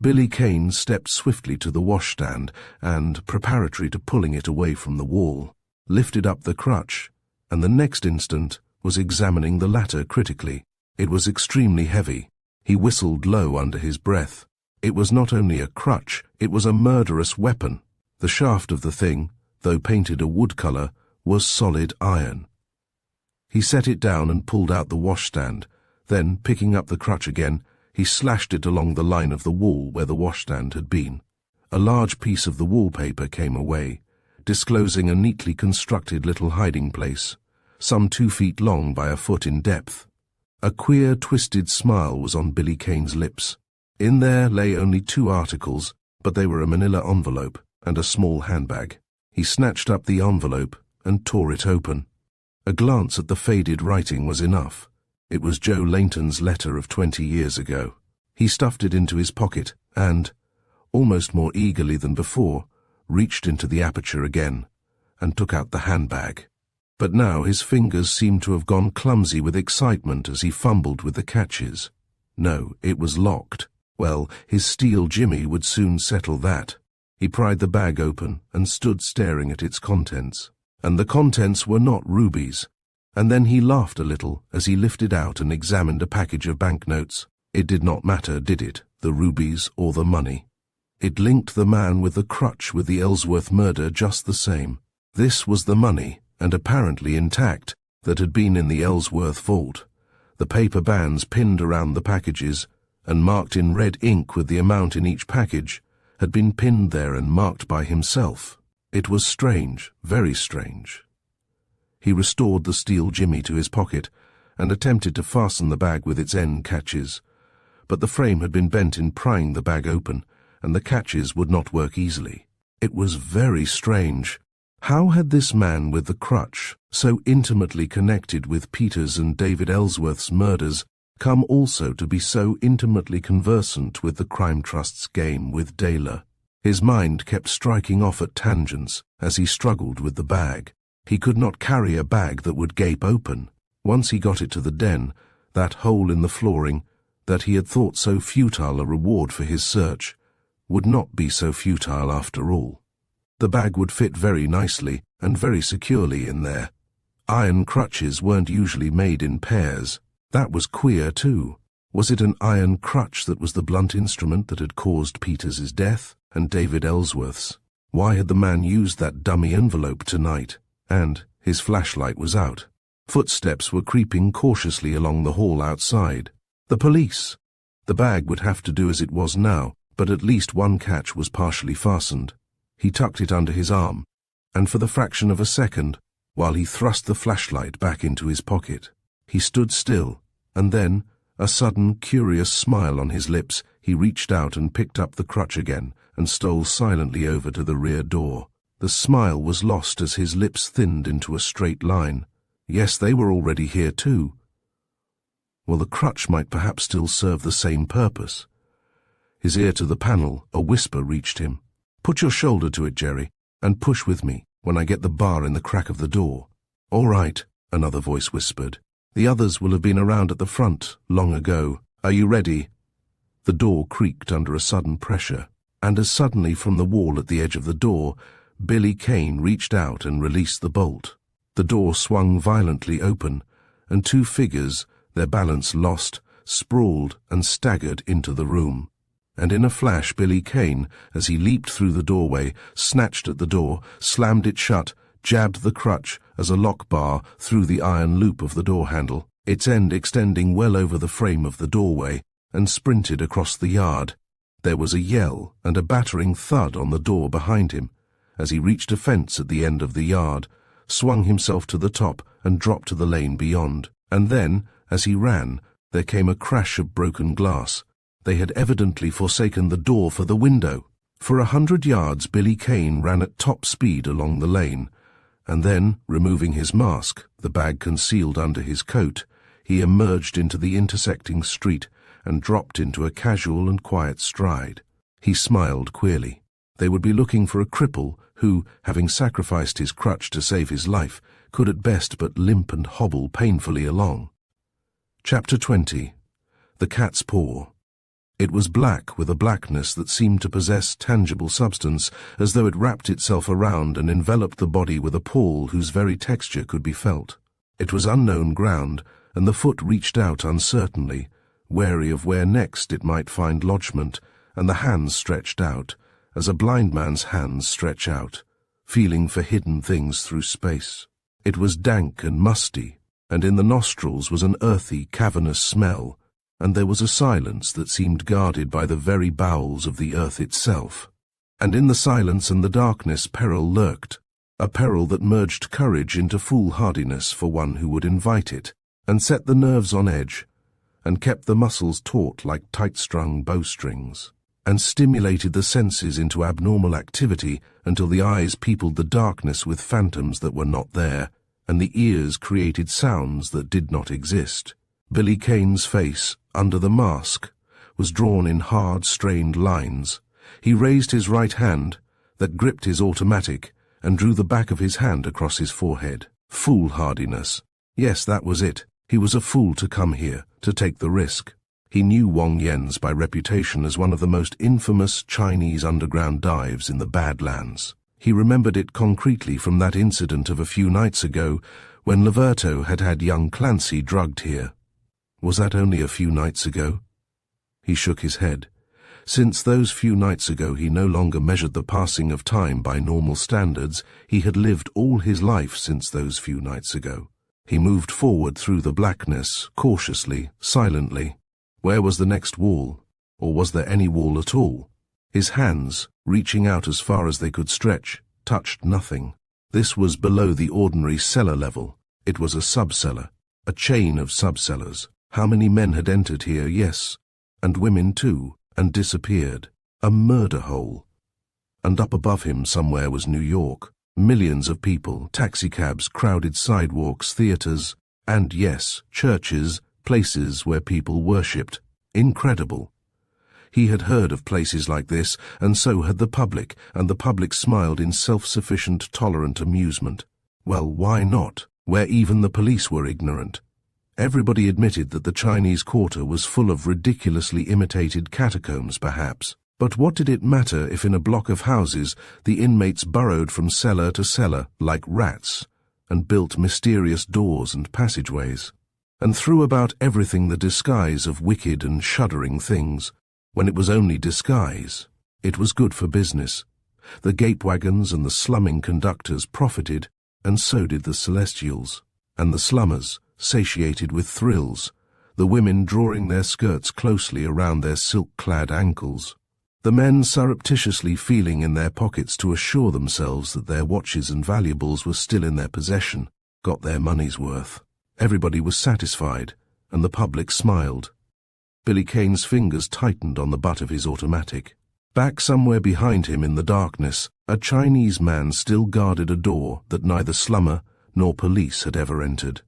Billy Kane stepped swiftly to the washstand and, preparatory to pulling it away from the wall, lifted up the crutch, and the next instant was examining the latter critically. It was extremely heavy. He whistled low under his breath. It was not only a crutch, it was a murderous weapon. The shaft of the thing, though painted a wood color, was solid iron. He set it down and pulled out the washstand. Then, picking up the crutch again, he slashed it along the line of the wall where the washstand had been. A large piece of the wallpaper came away, disclosing a neatly constructed little hiding place, some 2 feet long by a foot in depth. A queer, twisted smile was on Billy Kane's lips. In there lay only 2 articles, but they were a manila envelope and a small handbag. He snatched up the envelope and tore it open. A glance at the faded writing was enough. It was Joe Laynton's letter of 20 years ago. He stuffed it into his pocket and, almost more eagerly than before, reached into the aperture again and took out the handbag. But now his fingers seemed to have gone clumsy with excitement as he fumbled with the catches. No, it was locked. Well, his steel jimmy would soon settle that. He pried the bag open and stood staring at its contents. And the contents were not rubies. And then he laughed a little as he lifted out and examined a package of banknotes. It did not matter, did it, the rubies or the money? It linked the man with the crutch with the Ellsworth murder just the same. This was the money, and apparently intact, that had been in the Ellsworth vault. The paper bands pinned around the packages, and marked in red ink with the amount in each package, had been pinned there and marked by himself. It was strange, very strange. He restored the steel jimmy to his pocket, and attempted to fasten the bag with its end catches, but the frame had been bent in prying the bag open, and the catches would not work easily. It was very strange. How had this man with the crutch, so intimately connected with Peter's and David Ellsworth's murders, come also to be so intimately conversant with the Crime Trust's game with Daler? His mind kept striking off at tangents as he struggled with the bag. He could not carry a bag that would gape open. Once he got it to the den, that hole in the flooring, that he had thought so futile a reward for his search, would not be so futile after all. The bag would fit very nicely and very securely in there. Iron crutches weren't usually made in pairs. That was queer too. Was it an iron crutch that was the blunt instrument that had caused Peters's death and David Ellsworth's? Why had the man used that dummy envelope tonight? And his flashlight was out. Footsteps were creeping cautiously along the hall outside. The police! The bag would have to do as it was now, but at least one catch was partially fastened. He tucked it under his arm, and for the fraction of a second, while he thrust the flashlight back into his pocket, he stood still, and then, a sudden, curious smile on his lips, he reached out and picked up the crutch again and stole silently over to the rear door. The smile was lost as his lips thinned into a straight line. Yes, they were already here too. Well, the crutch might perhaps still serve the same purpose. His ear to the panel, a whisper reached him. "Put your shoulder to it, Jerry, and push with me when I get the bar in the crack of the door." "All right." another voice whispered. "The others will have been around at the front long ago. Are you ready?" The door creaked under a sudden pressure, and as suddenly from the wall at the edge of the door, Billy Kane reached out and released the bolt. The door swung violently open, and two figures, their balance lost, sprawled and staggered into the room. And in a flash, Billy Kane, as he leaped through the doorway, snatched at the door, slammed it shut, jabbed the crutch as a lock bar through the iron loop of the door handle, its end extending well over the frame of the doorway, and sprinted across the yard. There was a yell and a battering thud on the door behind him, as he reached a fence at the end of the yard, swung himself to the top and dropped to the lane beyond. And then, as he ran, there came a crash of broken glass. They had evidently forsaken the door for the window. For 100 yards Billy Kane ran at top speed along the lane, and then, removing his mask, the bag concealed under his coat, he emerged into the intersecting street and dropped into a casual and quiet stride. He smiled queerly. They would be looking for a cripple who, having sacrificed his crutch to save his life, could at best but limp and hobble painfully along. Chapter 20. The Cat's Paw. It was black with a blackness that seemed to possess tangible substance, as though it wrapped itself around and enveloped the body with a pall whose very texture could be felt. It was unknown ground, and the foot reached out uncertainly, wary of where next it might find lodgment, and the hands stretched out, as a blind man's hands stretch out, feeling for hidden things through space. It was dank and musty, and in the nostrils was an earthy, cavernous smell, and there was a silence that seemed guarded by the very bowels of the earth itself. And in the silence and the darkness peril lurked, a peril that merged courage into foolhardiness for one who would invite it, and set the nerves on edge, and kept the muscles taut like tight-strung bowstrings, and stimulated the senses into abnormal activity until the eyes peopled the darkness with phantoms that were not there, and the ears created sounds that did not exist. Billy Kane's face, under the mask, was drawn in hard, strained lines. He raised his right hand, that gripped his automatic, and drew the back of his hand across his forehead. Foolhardiness. Yes, that was it. He was a fool to come here, to take the risk. He knew Wong Yen's by reputation as one of the most infamous Chinese underground dives in the Badlands. He remembered it concretely from that incident of a few nights ago when Laverto had had young Clancy drugged here. Was that only a few nights ago? He shook his head. Since those few nights ago he no longer measured the passing of time by normal standards. He had lived all his life since those few nights ago. He moved forward through the blackness, cautiously, silently. Where was the next wall? Or was there any wall at all? His hands, reaching out as far as they could stretch, touched nothing. This was below the ordinary cellar level. It was a sub-cellar, a chain of sub-cellars. How many men had entered here, yes, and women too, and disappeared. A murder hole. And up above him somewhere was New York. Millions of people, taxicabs, crowded sidewalks, theaters, and yes, churches, places where people worshipped. Incredible. He had heard of places like this, and so had the public, and the public smiled in self-sufficient, tolerant amusement. Well, why not, where even the police were ignorant? Everybody admitted that the Chinese Quarter was full of ridiculously imitated catacombs, perhaps. But what did it matter if in a block of houses the inmates burrowed from cellar to cellar like rats, and built mysterious doors and passageways, and threw about everything the disguise of wicked and shuddering things, when it was only disguise? It was good for business. The gape wagons and the slumming conductors profited, and so did the Celestials, and the slummers, satiated with thrills, the women drawing their skirts closely around their silk-clad ankles, the men surreptitiously feeling in their pockets to assure themselves that their watches and valuables were still in their possession, got their money's worth. Everybody was satisfied, and the public smiled. Billy Kane's fingers tightened on the butt of his automatic. Back somewhere behind him in the darkness, a Chinese man still guarded a door that neither slummer nor police had ever entered.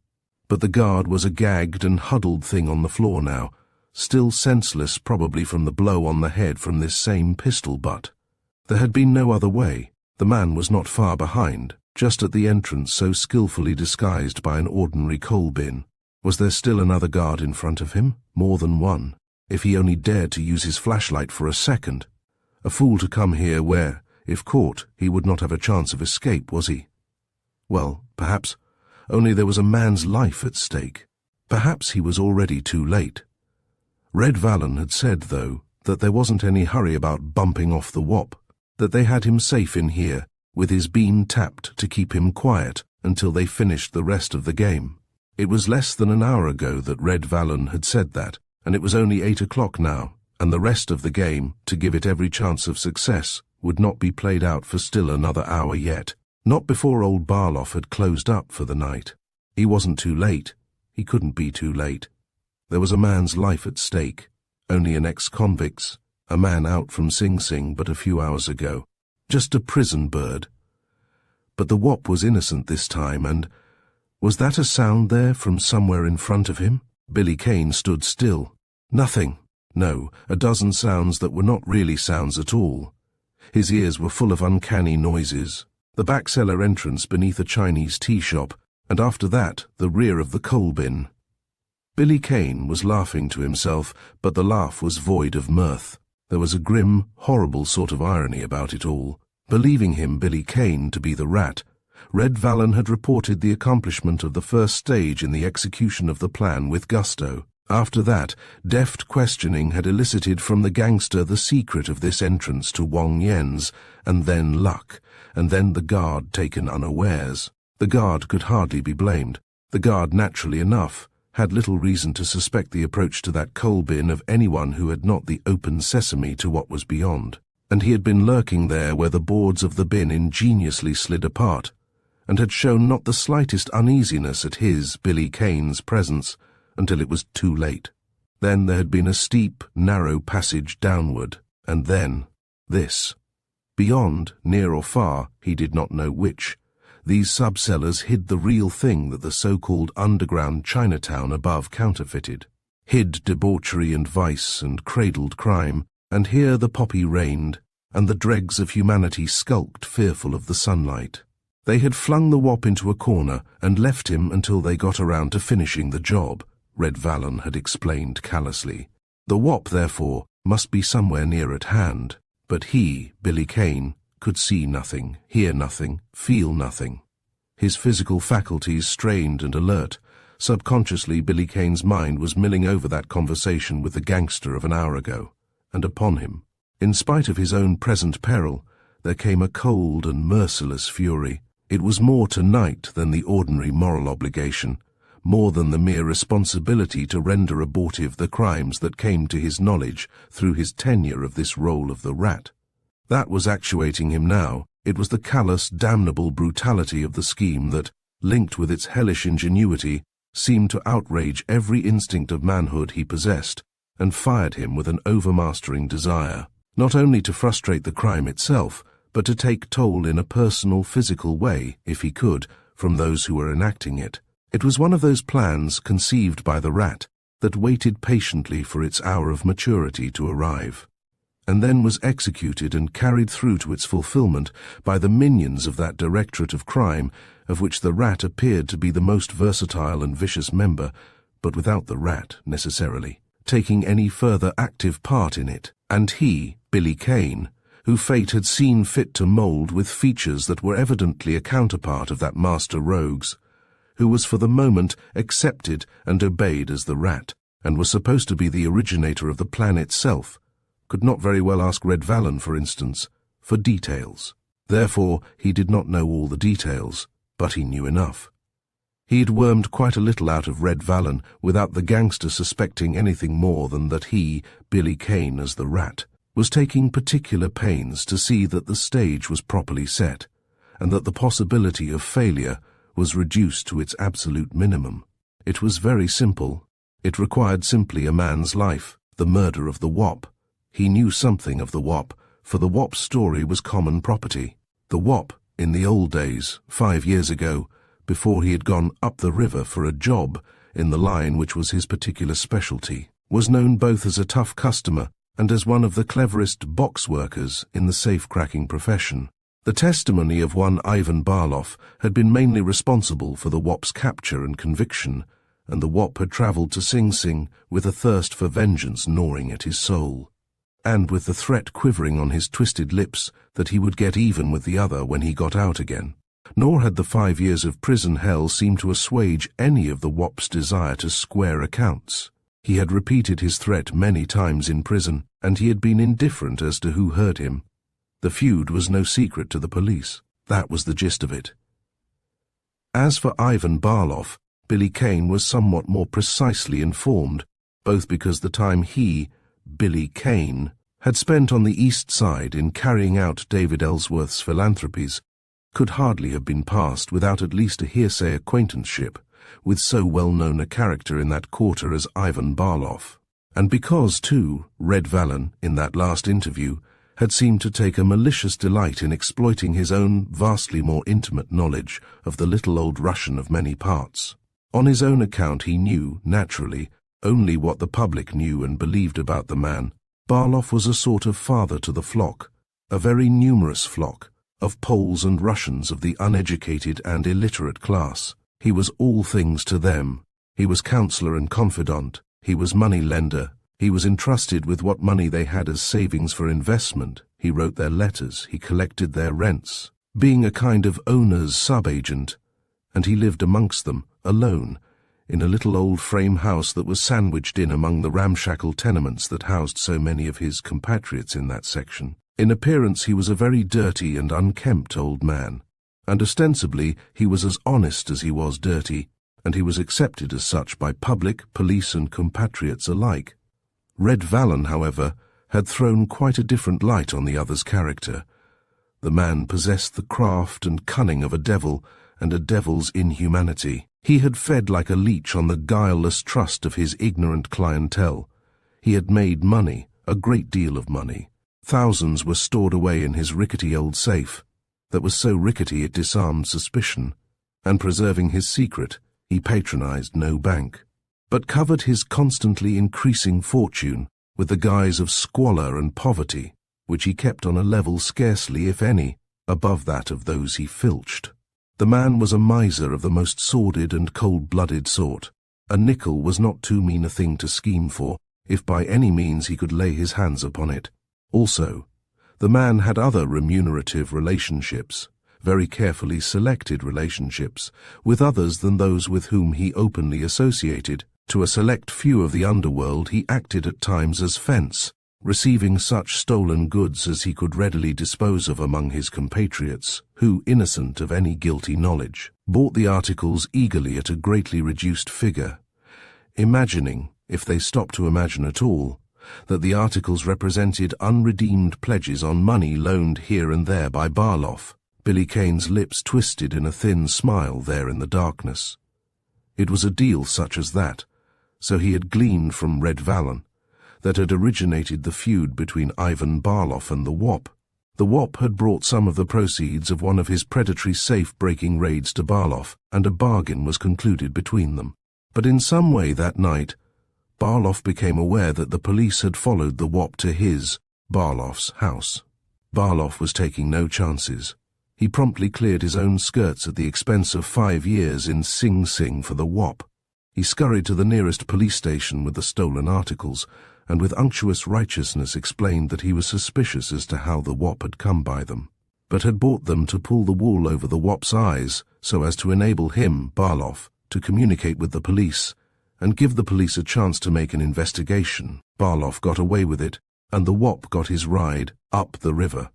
But the guard was a gagged and huddled thing on the floor now, still senseless probably from the blow on the head from this same pistol butt. There had been no other way. The man was not far behind, just at the entrance so skillfully disguised by an ordinary coal bin. Was there still another guard in front of him? More than one. If he only dared to use his flashlight for a second. A fool to come here where, if caught, he would not have a chance of escape, was he? Well, perhaps. Only there was a man's life at stake. Perhaps he was already too late. Red Vallon had said, though, that there wasn't any hurry about bumping off the wop, that they had him safe in here, with his beam tapped to keep him quiet until they finished the rest of the game. It was less than an hour ago that Red Vallon had said that, and it was only 8 o'clock now, and the rest of the game, to give it every chance of success, would not be played out for still another hour yet. Not before old Barloff had closed up for the night. He wasn't too late. He couldn't be too late. There was a man's life at stake, only an ex-convict's, a man out from Sing Sing but a few hours ago. Just a prison bird. But the wop was innocent this time, and was that a sound there from somewhere in front of him? Billy Kane stood still. Nothing. No, a dozen sounds that were not really sounds at all. His ears were full of uncanny noises. The back cellar entrance beneath a Chinese tea shop, and after that, the rear of the coal bin. Billy Kane was laughing to himself, but the laugh was void of mirth. There was a grim, horrible sort of irony about it all. Believing him, Billy Kane, to be the rat, Red Vallon had reported the accomplishment of the first stage in the execution of the plan with gusto. After that, deft questioning had elicited from the gangster the secret of this entrance to Wong Yen's, and then luck, and then the guard taken unawares. The guard could hardly be blamed. The guard, naturally enough, had little reason to suspect the approach to that coal bin of anyone who had not the open sesame to what was beyond. And he had been lurking there where the boards of the bin ingeniously slid apart, and had shown not the slightest uneasiness at his, Billy Kane's, presence, until it was too late. Then there had been a steep, narrow passage downward, and then this. Beyond, near or far, he did not know which, these sub-cellars hid the real thing that the so-called underground Chinatown above counterfeited. Hid debauchery and vice and cradled crime, and here the poppy reigned, and the dregs of humanity skulked fearful of the sunlight. They had flung the wop into a corner and left him until they got around to finishing the job, Red Vallon had explained callously. The wop, therefore, must be somewhere near at hand, but he, Billy Kane, could see nothing, hear nothing, feel nothing. His physical faculties strained and alert. Subconsciously, Billy Kane's mind was milling over that conversation with the gangster of an hour ago, and upon him, in spite of his own present peril, there came a cold and merciless fury. It was more tonight than the ordinary moral obligation, more than the mere responsibility to render abortive the crimes that came to his knowledge through his tenure of this role of the rat. That was actuating him now. It was the callous, damnable brutality of the scheme that, linked with its hellish ingenuity, seemed to outrage every instinct of manhood he possessed, and fired him with an overmastering desire, not only to frustrate the crime itself, but to take toll in a personal, physical way, if he could, from those who were enacting it. It was one of those plans conceived by the rat that waited patiently for its hour of maturity to arrive, and then was executed and carried through to its fulfillment by the minions of that directorate of crime, of which the rat appeared to be the most versatile and vicious member, but without the rat, necessarily, taking any further active part in it. And he, Billy Kane, who fate had seen fit to mould with features that were evidently a counterpart of that master rogue's, who was for the moment accepted and obeyed as the rat, and was supposed to be the originator of the plan itself, could not very well ask Red Vallon, for instance, for details. Therefore, he did not know all the details, but he knew enough. He had wormed quite a little out of Red Vallon without the gangster suspecting anything more than that he, Billy Kane as the rat, was taking particular pains to see that the stage was properly set, and that the possibility of failure was reduced to its absolute minimum. It was very simple. It required simply a man's life, the murder of the wop. He knew something of the wop, for the wop's story was common property. The wop, in the old days, 5 years ago, before he had gone up the river for a job in the line which was his particular specialty, was known both as a tough customer and as one of the cleverest box workers in the safe-cracking profession. The testimony of one Ivan Barloff had been mainly responsible for the WOP's capture and conviction, and the WOP had travelled to Sing Sing with a thirst for vengeance gnawing at his soul, and with the threat quivering on his twisted lips that he would get even with the other when he got out again. Nor had the 5 years of prison hell seemed to assuage any of the WOP's desire to square accounts. He had repeated his threat many times in prison, and he had been indifferent as to who heard him. The feud was no secret to the police. That was the gist of it. As for Ivan Barloff, Billy Kane was somewhat more precisely informed, both because the time he, Billy Kane, had spent on the East Side in carrying out David Ellsworth's philanthropies could hardly have been passed without at least a hearsay acquaintanceship with so well-known a character in that quarter as Ivan Barloff, and because, too, Red Vallon, in that last interview, had seemed to take a malicious delight in exploiting his own vastly more intimate knowledge of the little old Russian of many parts. On his own account he knew, naturally, only what the public knew and believed about the man. Barloff was a sort of father to the flock, a very numerous flock, of Poles and Russians of the uneducated and illiterate class. He was all things to them. He was counselor and confidant. He was money-lender. He was entrusted with what money they had as savings for investment. He wrote their letters. He collected their rents, being a kind of owner's sub-agent, and he lived amongst them, alone, in a little old frame house that was sandwiched in among the ramshackle tenements that housed so many of his compatriots in that section. In appearance he was a very dirty and unkempt old man, and ostensibly he was as honest as he was dirty, and he was accepted as such by public, police and compatriots alike. Red Vallon, however, had thrown quite a different light on the other's character. The man possessed the craft and cunning of a devil, and a devil's inhumanity. He had fed like a leech on the guileless trust of his ignorant clientele. He had made money, a great deal of money. Thousands were stored away in his rickety old safe, that was so rickety it disarmed suspicion, and preserving his secret, he patronized no bank, but covered his constantly increasing fortune with the guise of squalor and poverty, which he kept on a level scarcely, if any, above that of those he filched. The man was a miser of the most sordid and cold-blooded sort. A nickel was not too mean a thing to scheme for, if by any means he could lay his hands upon it. Also, the man had other remunerative relationships, very carefully selected relationships, with others than those with whom he openly associated. To a select few of the underworld he acted at times as fence, receiving such stolen goods as he could readily dispose of among his compatriots, who, innocent of any guilty knowledge, bought the articles eagerly at a greatly reduced figure, imagining, if they stopped to imagine at all, that the articles represented unredeemed pledges on money loaned here and there by Barloff. Billy Kane's lips twisted in a thin smile there in the darkness. It was a deal such as that, so he had gleaned from Red Vallon, that had originated the feud between Ivan Barloff and the WOP. The WOP had brought some of the proceeds of one of his predatory safe-breaking raids to Barloff, and a bargain was concluded between them. But in some way that night, Barloff became aware that the police had followed the WOP to his, Barloff's, house. Barloff was taking no chances. He promptly cleared his own skirts at the expense of 5 years in Sing Sing for the WOP. He scurried to the nearest police station with the stolen articles, and with unctuous righteousness explained that he was suspicious as to how the WOP had come by them, but had bought them to pull the wool over the WOP's eyes so as to enable him, Barloff, to communicate with the police and give the police a chance to make an investigation. Barloff got away with it, and the WOP got his ride up the river.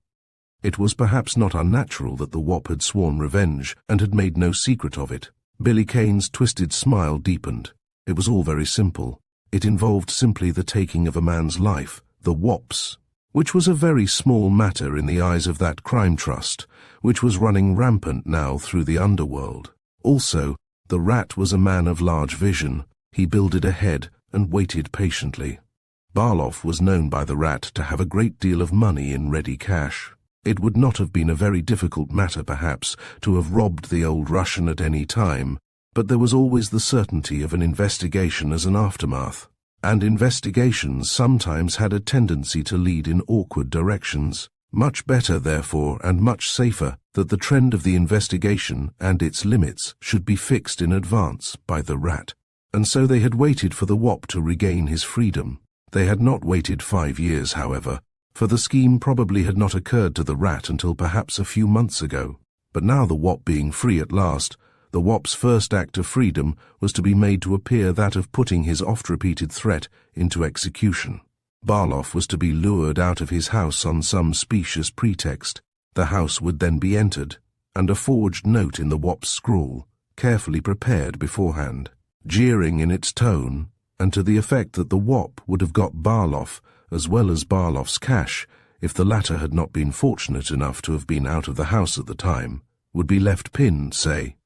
It was perhaps not unnatural that the WOP had sworn revenge and had made no secret of it. Billy Kane's twisted smile deepened. It was all very simple. It involved simply the taking of a man's life, the WOP's, which was a very small matter in the eyes of that crime trust, which was running rampant now through the underworld. Also, the rat was a man of large vision. He builded ahead and waited patiently. Barloff was known by the rat to have a great deal of money in ready cash. It would not have been a very difficult matter, perhaps, to have robbed the old Russian at any time, but there was always the certainty of an investigation as an aftermath, and investigations sometimes had a tendency to lead in awkward directions. Much better, therefore, and much safer, that the trend of the investigation and its limits should be fixed in advance by the rat. And so they had waited for the wop to regain his freedom. They had not waited 5 years, however, for the scheme probably had not occurred to the rat until perhaps a few months ago. But now, the wop being free at last, the wop's first act of freedom was to be made to appear that of putting his oft-repeated threat into execution. Barloff was to be lured out of his house on some specious pretext. The house would then be entered, and a forged note in the wop's scrawl, carefully prepared beforehand, jeering in its tone, and to the effect that the wop would have got Barloff as well as Barloff's cash if the latter had not been fortunate enough to have been out of the house at the time, would be left pinned, say,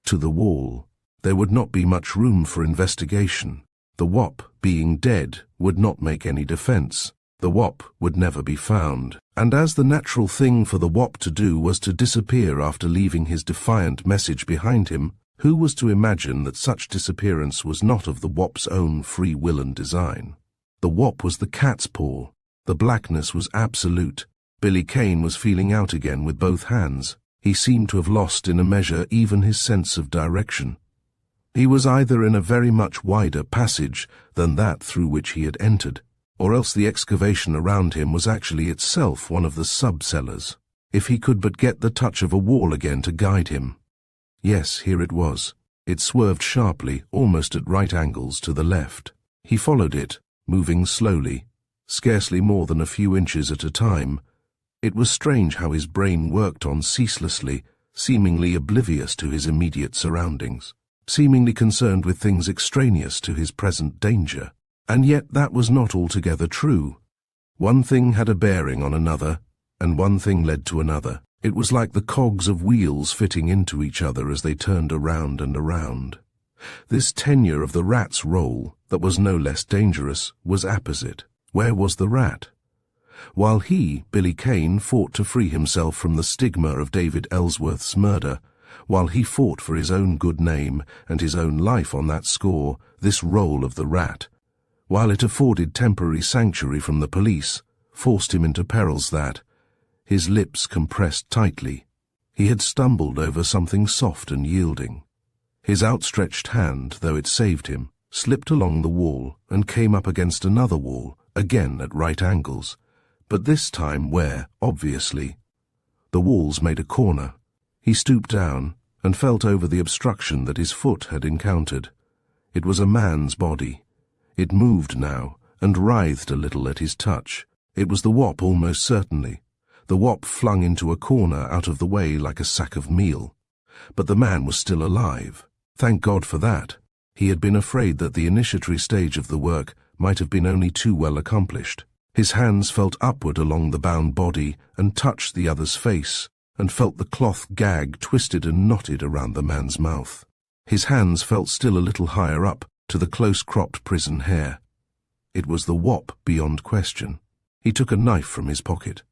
to the wall. There would not be much room for investigation. The wop, being dead, would not make any defense. The wop would never be found. And as the natural thing for the wop to do was to disappear after leaving his defiant message behind him, who was to imagine that such disappearance was not of the wop's own free will and design? The wop was the cat's paw. The blackness was absolute. Billy Kane was feeling out again with both hands. He seemed to have lost in a measure even his sense of direction. He was either in a very much wider passage than that through which he had entered, or else the excavation around him was actually itself one of the sub-cellars, if he could but get the touch of a wall again to guide him. Yes, here it was. It swerved sharply, almost at right angles, to the left. He followed it, moving slowly, scarcely more than a few inches at a time. It was strange how his brain worked on ceaselessly, seemingly oblivious to his immediate surroundings, seemingly concerned with things extraneous to his present danger. And yet that was not altogether true. One thing had a bearing on another, and one thing led to another. It was like the cogs of wheels fitting into each other as they turned around and around. This tenure of the rat's role, that was no less dangerous, was apposite. Where was the rat? While he, Billy Kane, fought to free himself from the stigma of David Ellsworth's murder, while he fought for his own good name and his own life on that score, this role of the rat, while it afforded temporary sanctuary from the police, forced him into perils that, his lips compressed tightly, he had stumbled over something soft and yielding. His outstretched hand, though it saved him, slipped along the wall and came up against another wall, again at right angles, but this time where, obviously, the walls made a corner. He stooped down and felt over the obstruction that his foot had encountered. It was a man's body. It moved now, and writhed a little at his touch. It was the wop almost certainly. The wop flung into a corner out of the way like a sack of meal. But the man was still alive. Thank God for that. He had been afraid that the initiatory stage of the work might have been only too well accomplished. His hands felt upward along the bound body and touched the other's face, and felt the cloth gag twisted and knotted around the man's mouth. His hands felt still a little higher up, to the close-cropped prison hair. It was the wop beyond question. He took a knife from his pocket.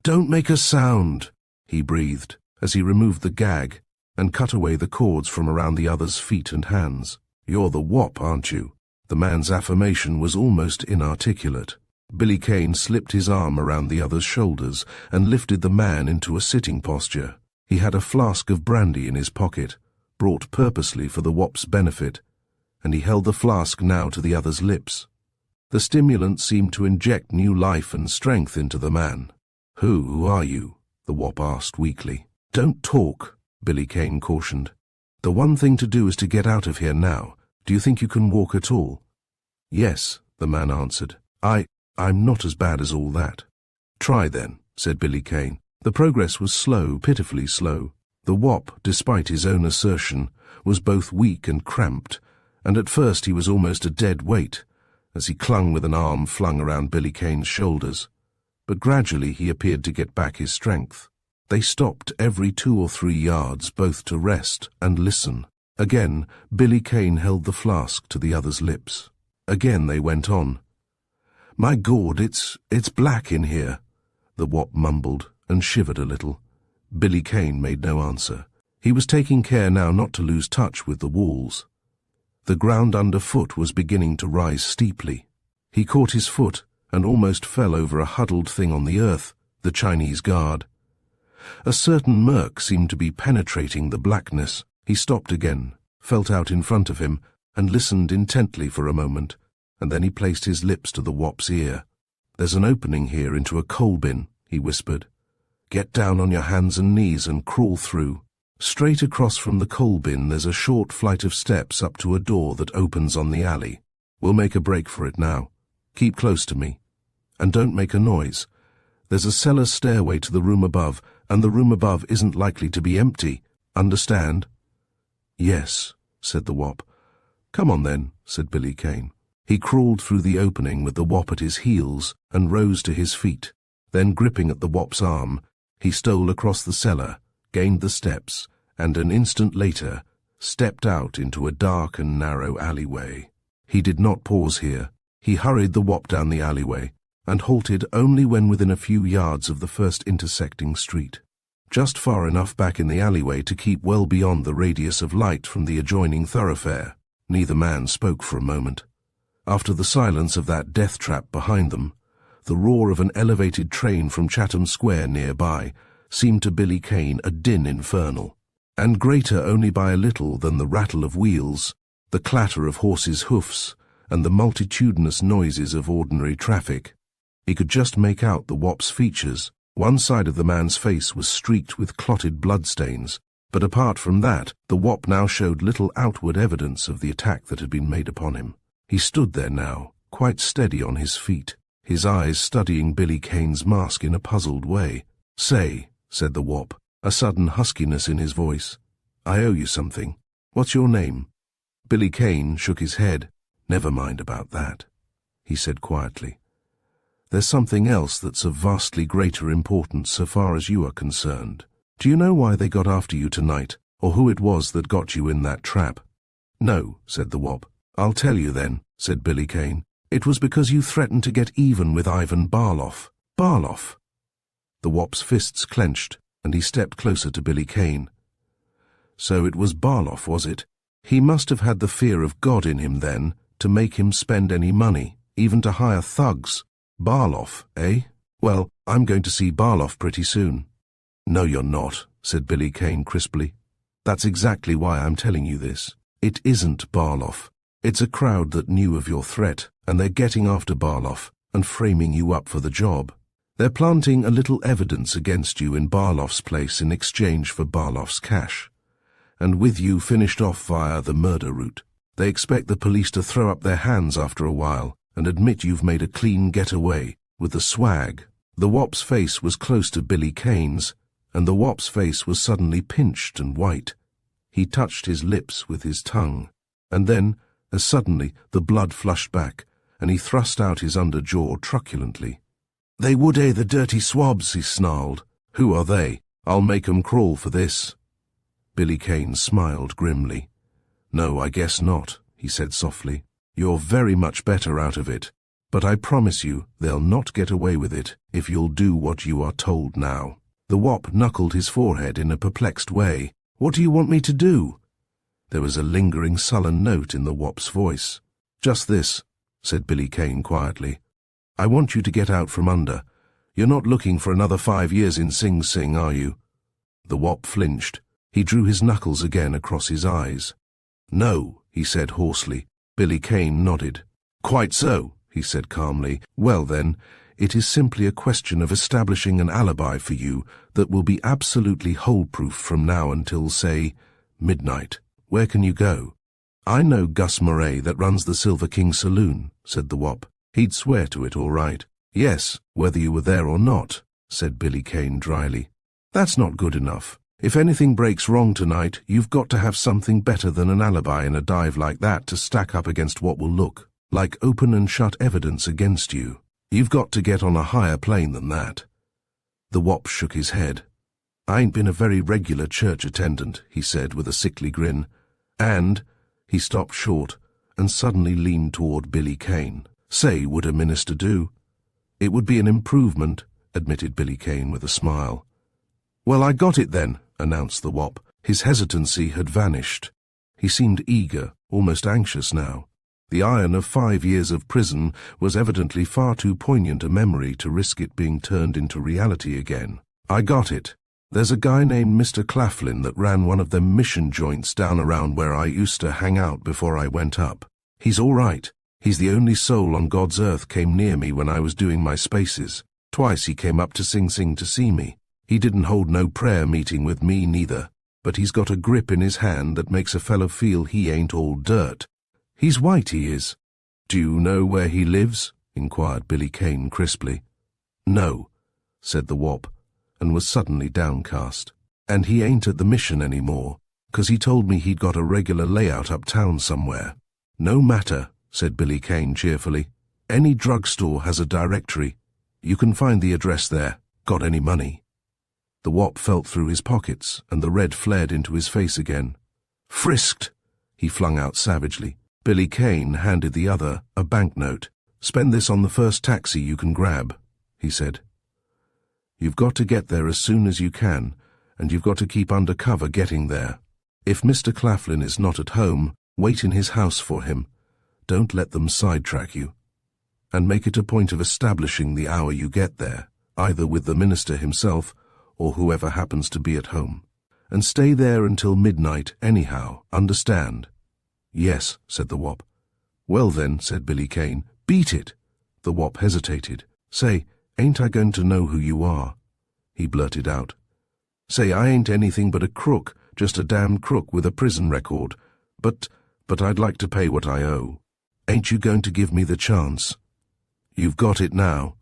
"Don't make a sound," he breathed, as he removed the gag and cut away the cords from around the other's feet and hands. "You're the wop, aren't you?" The man's affirmation was almost inarticulate. Billy Kane slipped his arm around the other's shoulders and lifted the man into a sitting posture. He had a flask of brandy in his pocket, brought purposely for the wop's benefit, and he held the flask now to the other's lips. The stimulant seemed to inject new life and strength into the man. Who are you?" the wop asked weakly. "Don't talk," Billy Kane cautioned. "The one thing to do is to get out of here now. Do you think you can walk at all?" "Yes," the man answered. I'm not as bad as all that." "Try then," said Billy Kane. The progress was slow, pitifully slow. The wop, despite his own assertion, was both weak and cramped, and at first he was almost a dead weight, as he clung with an arm flung around Billy Kane's shoulders. But gradually he appeared to get back his strength. They stopped every 2 or 3 yards, both to rest and listen. Again, Billy Kane held the flask to the other's lips. Again they went on. "My God, it's black in here," the wop mumbled and shivered a little. Billy Kane made no answer. He was taking care now not to lose touch with the walls. The ground underfoot was beginning to rise steeply. He caught his foot and almost fell over a huddled thing on the earth, the Chinese guard. A certain murk seemed to be penetrating the blackness. He stopped again, felt out in front of him, and listened intently for a moment, and then he placed his lips to the Wop's ear. "There's an opening here into a coal bin," he whispered. "Get down on your hands and knees and crawl through. Straight across from the coal bin there's a short flight of steps up to a door that opens on the alley. We'll make a break for it now. Keep close to me. And don't make a noise. There's a cellar stairway to the room above, and the room above isn't likely to be empty. Understand?" "Yes," said the Wop. "Come on then," said Billy Kane. He crawled through the opening with the Wop at his heels and rose to his feet. Then, gripping at the Wop's arm, he stole across the cellar, gained the steps, and an instant later stepped out into a dark and narrow alleyway. He did not pause here. He hurried the Wop down the alleyway and halted only when within a few yards of the first intersecting street. Just far enough back in the alleyway to keep well beyond the radius of light from the adjoining thoroughfare. Neither man spoke for a moment. After the silence of that death trap behind them, the roar of an elevated train from Chatham Square nearby seemed to Billy Kane a din infernal, and greater only by a little than the rattle of wheels, the clatter of horses' hoofs, and the multitudinous noises of ordinary traffic. He could just make out the Wop's features. One side of the man's face was streaked with clotted bloodstains, but apart from that, the Wop now showed little outward evidence of the attack that had been made upon him. He stood there now, quite steady on his feet, his eyes studying Billy Kane's mask in a puzzled way. "Say," said the Wop, a sudden huskiness in his voice, "I owe you something. What's your name?" Billy Kane shook his head. "Never mind about that," he said quietly. "There's something else that's of vastly greater importance so far as you are concerned. Do you know why they got after you tonight, or who it was that got you in that trap?" "No," said the Wop. "I'll tell you then," said Billy Kane. "It was because you threatened to get even with Ivan Barloff." "Barloff?" The Wop's fists clenched, and he stepped closer to Billy Kane. "So it was Barloff, was it? He must have had the fear of God in him then, to make him spend any money, even to hire thugs. Barloff, eh? Well, I'm going to see Barloff pretty soon." "No, you're not," said Billy Kane crisply. "That's exactly why I'm telling you this. It isn't Barloff. It's a crowd that knew of your threat, and they're getting after Barloff and framing you up for the job. They're planting a little evidence against you in Barloff's place in exchange for Barloff's cash, and with you finished off via the murder route. They expect the police to throw up their hands after a while and admit you've made a clean getaway with the swag." The Wop's face was close to Billy Kane's, and the Wop's face was suddenly pinched and white. He touched his lips with his tongue, and then, as suddenly, the blood flushed back, and he thrust out his under jaw truculently. "They would, the dirty swabs," he snarled. "Who are they? I'll make 'em crawl for this." Billy Kane smiled grimly. "No, I guess not," he said softly. "You're very much better out of it, but I promise you they'll not get away with it if you'll do what you are told now." The Wop knuckled his forehead in a perplexed way. "What do you want me to do?" There was a lingering sullen note in the Wop's voice. "Just this," said Billy Kane quietly. "I want you to get out from under. You're not looking for another 5 years in Sing Sing, are you?" The Wop flinched. He drew his knuckles again across his eyes. "No," he said hoarsely. Billy Kane nodded. "Quite so," he said calmly. "Well then, it is simply a question of establishing an alibi for you that will be absolutely hole-proof from now until, say, midnight. Where can you go?" "I know Gus Murray that runs the Silver King Saloon," said the Wop. "He'd swear to it all right." "Yes, whether you were there or not," said Billy Kane dryly. "That's not good enough. If anything breaks wrong tonight, you've got to have something better than an alibi in a dive like that to stack up against what will look like open and shut evidence against you. You've got to get on a higher plane than that." The Wop shook his head. "I ain't been a very regular church attendant," he said with a sickly grin. "And—" he stopped short and suddenly leaned toward Billy Kane. "Say, would a minister do?" "It would be an improvement," admitted Billy Kane with a smile. "Well, I got it then," announced the Wop. His hesitancy had vanished. He seemed eager, almost anxious now. The iron of 5 years of prison was evidently far too poignant a memory to risk it being turned into reality again. "I got it. There's a guy named Mr. Claflin that ran one of them mission joints down around where I used to hang out before I went up. He's all right. He's the only soul on God's earth came near me when I was doing my spaces. Twice he came up to Sing Sing to see me. He didn't hold no prayer meeting with me neither, but he's got a grip in his hand that makes a fellow feel he ain't all dirt. He's white, he is." "Do you know where he lives?" inquired Billy Kane crisply. "No," said the wop, and was suddenly downcast. "And he ain't at the mission anymore, 'cause he told me he'd got a regular layout uptown somewhere." "No matter," said Billy Kane cheerfully. "Any drugstore has a directory. You can find the address there. Got any money?" The wop felt through his pockets, and the red flared into his face again. "Frisked!" he flung out savagely. Billy Kane handed the other a banknote. "Spend this on the first taxi you can grab," he said. "You've got to get there as soon as you can, and you've got to keep under cover getting there. If Mr. Claflin is not at home, wait in his house for him. Don't let them sidetrack you. And make it a point of establishing the hour you get there, either with the minister himself or whoever happens to be at home. And stay there until midnight anyhow, understand?" "Yes," said the wop. "Well then," said Billy Kane, "beat it." The wop hesitated. "Say, ain't I going to know who you are?" he blurted out. "Say, I ain't anything but a crook, just a damned crook with a prison record. But I'd like to pay what I owe. Ain't you going to give me the chance?" "You've got it now."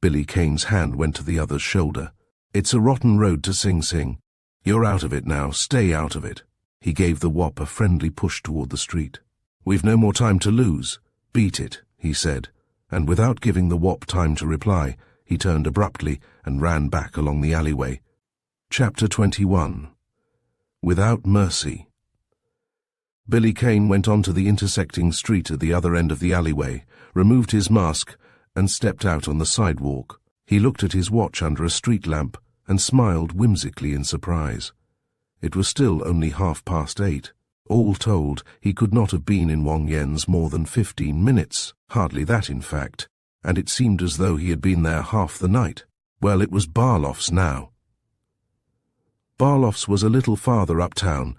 Billy Kane's hand went to the other's shoulder. "It's a rotten road to Sing Sing. You're out of it now, stay out of it." He gave the wop a friendly push toward the street. "We've no more time to lose. Beat it," he said, and without giving the wop time to reply, he turned abruptly and ran back along the alleyway. Chapter 21. Without Mercy. Billy Kane went onto the intersecting street at the other end of the alleyway, removed his mask, and stepped out on the sidewalk. He looked at his watch under a street lamp and smiled whimsically in surprise. It was still only 8:30. All told, he could not have been in Wong Yen's more than 15 minutes, hardly that in fact, and it seemed as though he had been there half the night. Well, it was Barloff's now. Barloff's was a little farther uptown,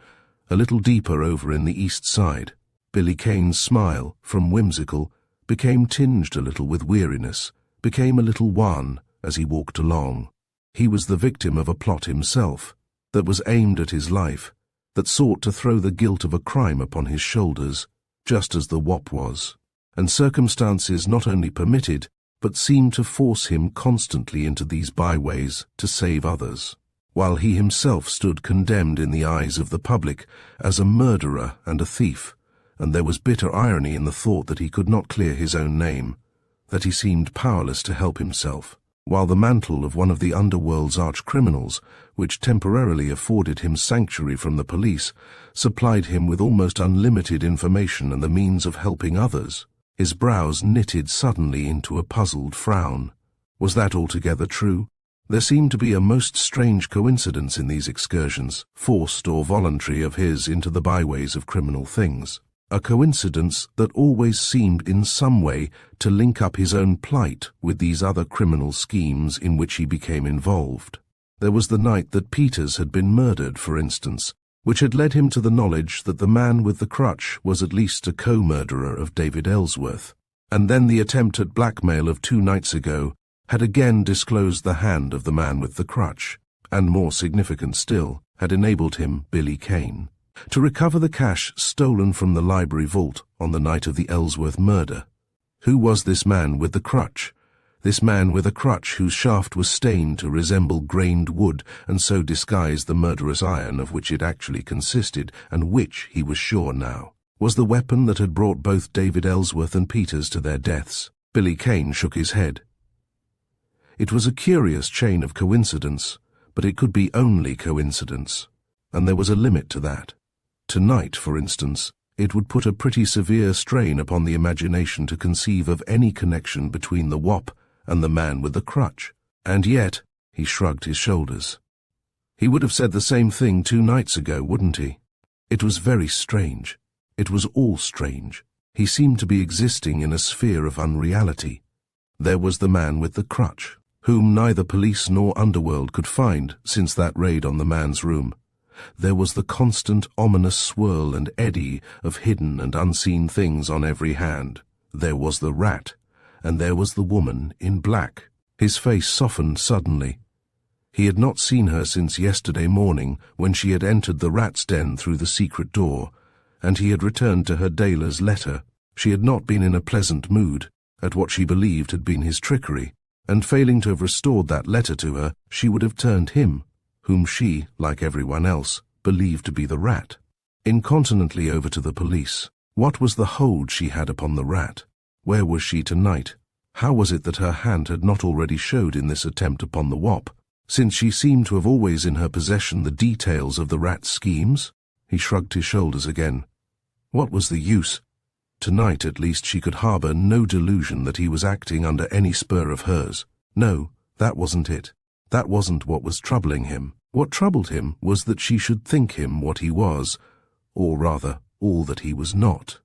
a little deeper over in the east side. Billy Kane's smile, from whimsical, became tinged a little with weariness, became a little wan as he walked along. He was the victim of a plot himself, that was aimed at his life, that sought to throw the guilt of a crime upon his shoulders, just as the wop was. And circumstances not only permitted, but seemed to force him constantly into these byways to save others, while he himself stood condemned in the eyes of the public as a murderer and a thief, and there was bitter irony in the thought that he could not clear his own name, that he seemed powerless to help himself, while the mantle of one of the underworld's arch-criminals, which temporarily afforded him sanctuary from the police, supplied him with almost unlimited information and the means of helping others. His brows knitted suddenly into a puzzled frown. Was that altogether true? There seemed to be a most strange coincidence in these excursions, forced or voluntary of his into the byways of criminal things. A coincidence that always seemed in some way to link up his own plight with these other criminal schemes in which he became involved. There was the night that Peters had been murdered, for instance, which had led him to the knowledge that the man with the crutch was at least a co-murderer of David Ellsworth. And then the attempt at blackmail of 2 nights ago had again disclosed the hand of the man with the crutch, and more significant still, had enabled him, Billy Kane, to recover the cash stolen from the library vault on the night of the Ellsworth murder. Who was this man with the crutch? This man with a crutch whose shaft was stained to resemble grained wood and so disguised the murderous iron of which it actually consisted, and which, he was sure now, was the weapon that had brought both David Ellsworth and Peters to their deaths. Billy Kane shook his head. It was a curious chain of coincidence, but it could be only coincidence, and there was a limit to that. Tonight, for instance, it would put a pretty severe strain upon the imagination to conceive of any connection between the wop and the man with the crutch. And yet, he shrugged his shoulders. He would have said the same thing 2 nights ago, wouldn't he? It was very strange. It was all strange. He seemed to be existing in a sphere of unreality. There was the man with the crutch, whom neither police nor underworld could find since that raid on the man's room. There was the constant ominous swirl and eddy of hidden and unseen things on every hand. There was the rat, and there was the woman in black. His face softened suddenly. He had not seen her since yesterday morning when she had entered the rat's den through the secret door, and he had returned to her Dayler's letter. She had not been in a pleasant mood at what she believed had been his trickery, and failing to have restored that letter to her, she would have turned him, whom she, like everyone else, believed to be the rat, incontinently over to the police. What was the hold she had upon the rat? Where was she tonight? How was it that her hand had not already showed in this attempt upon the wop, since she seemed to have always in her possession the details of the rat's schemes? He shrugged his shoulders again. What was the use? Tonight at least she could harbour no delusion that he was acting under any spur of hers. No, that wasn't it. That wasn't what was troubling him. What troubled him was that she should think him what he was, or rather, all that he was not.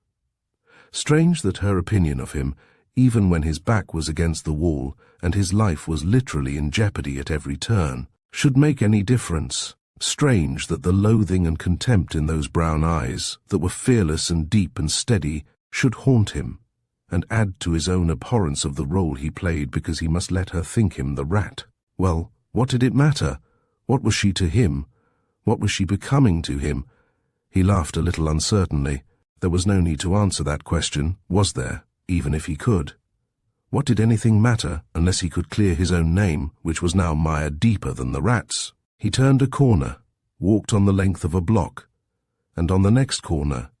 Strange that her opinion of him, even when his back was against the wall and his life was literally in jeopardy at every turn, should make any difference. Strange that the loathing and contempt in those brown eyes, that were fearless and deep and steady, should haunt him, and add to his own abhorrence of the role he played because he must let her think him the rat. Well, what did it matter? What was she to him? What was she becoming to him? He laughed a little uncertainly. There was no need to answer that question, was there, even if he could? What did anything matter unless he could clear his own name, which was now mired deeper than the rat's? He turned a corner, walked on the length of a block, and on the next corner,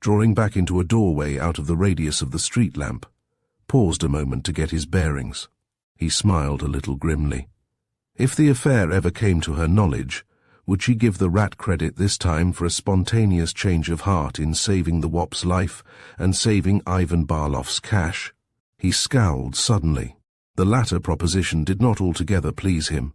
drawing back into a doorway out of the radius of the street lamp, paused a moment to get his bearings. He smiled a little grimly. If the affair ever came to her knowledge, would she give the rat credit this time for a spontaneous change of heart in saving the wop's life and saving Ivan Barloff's cash? He scowled suddenly. The latter proposition did not altogether please him.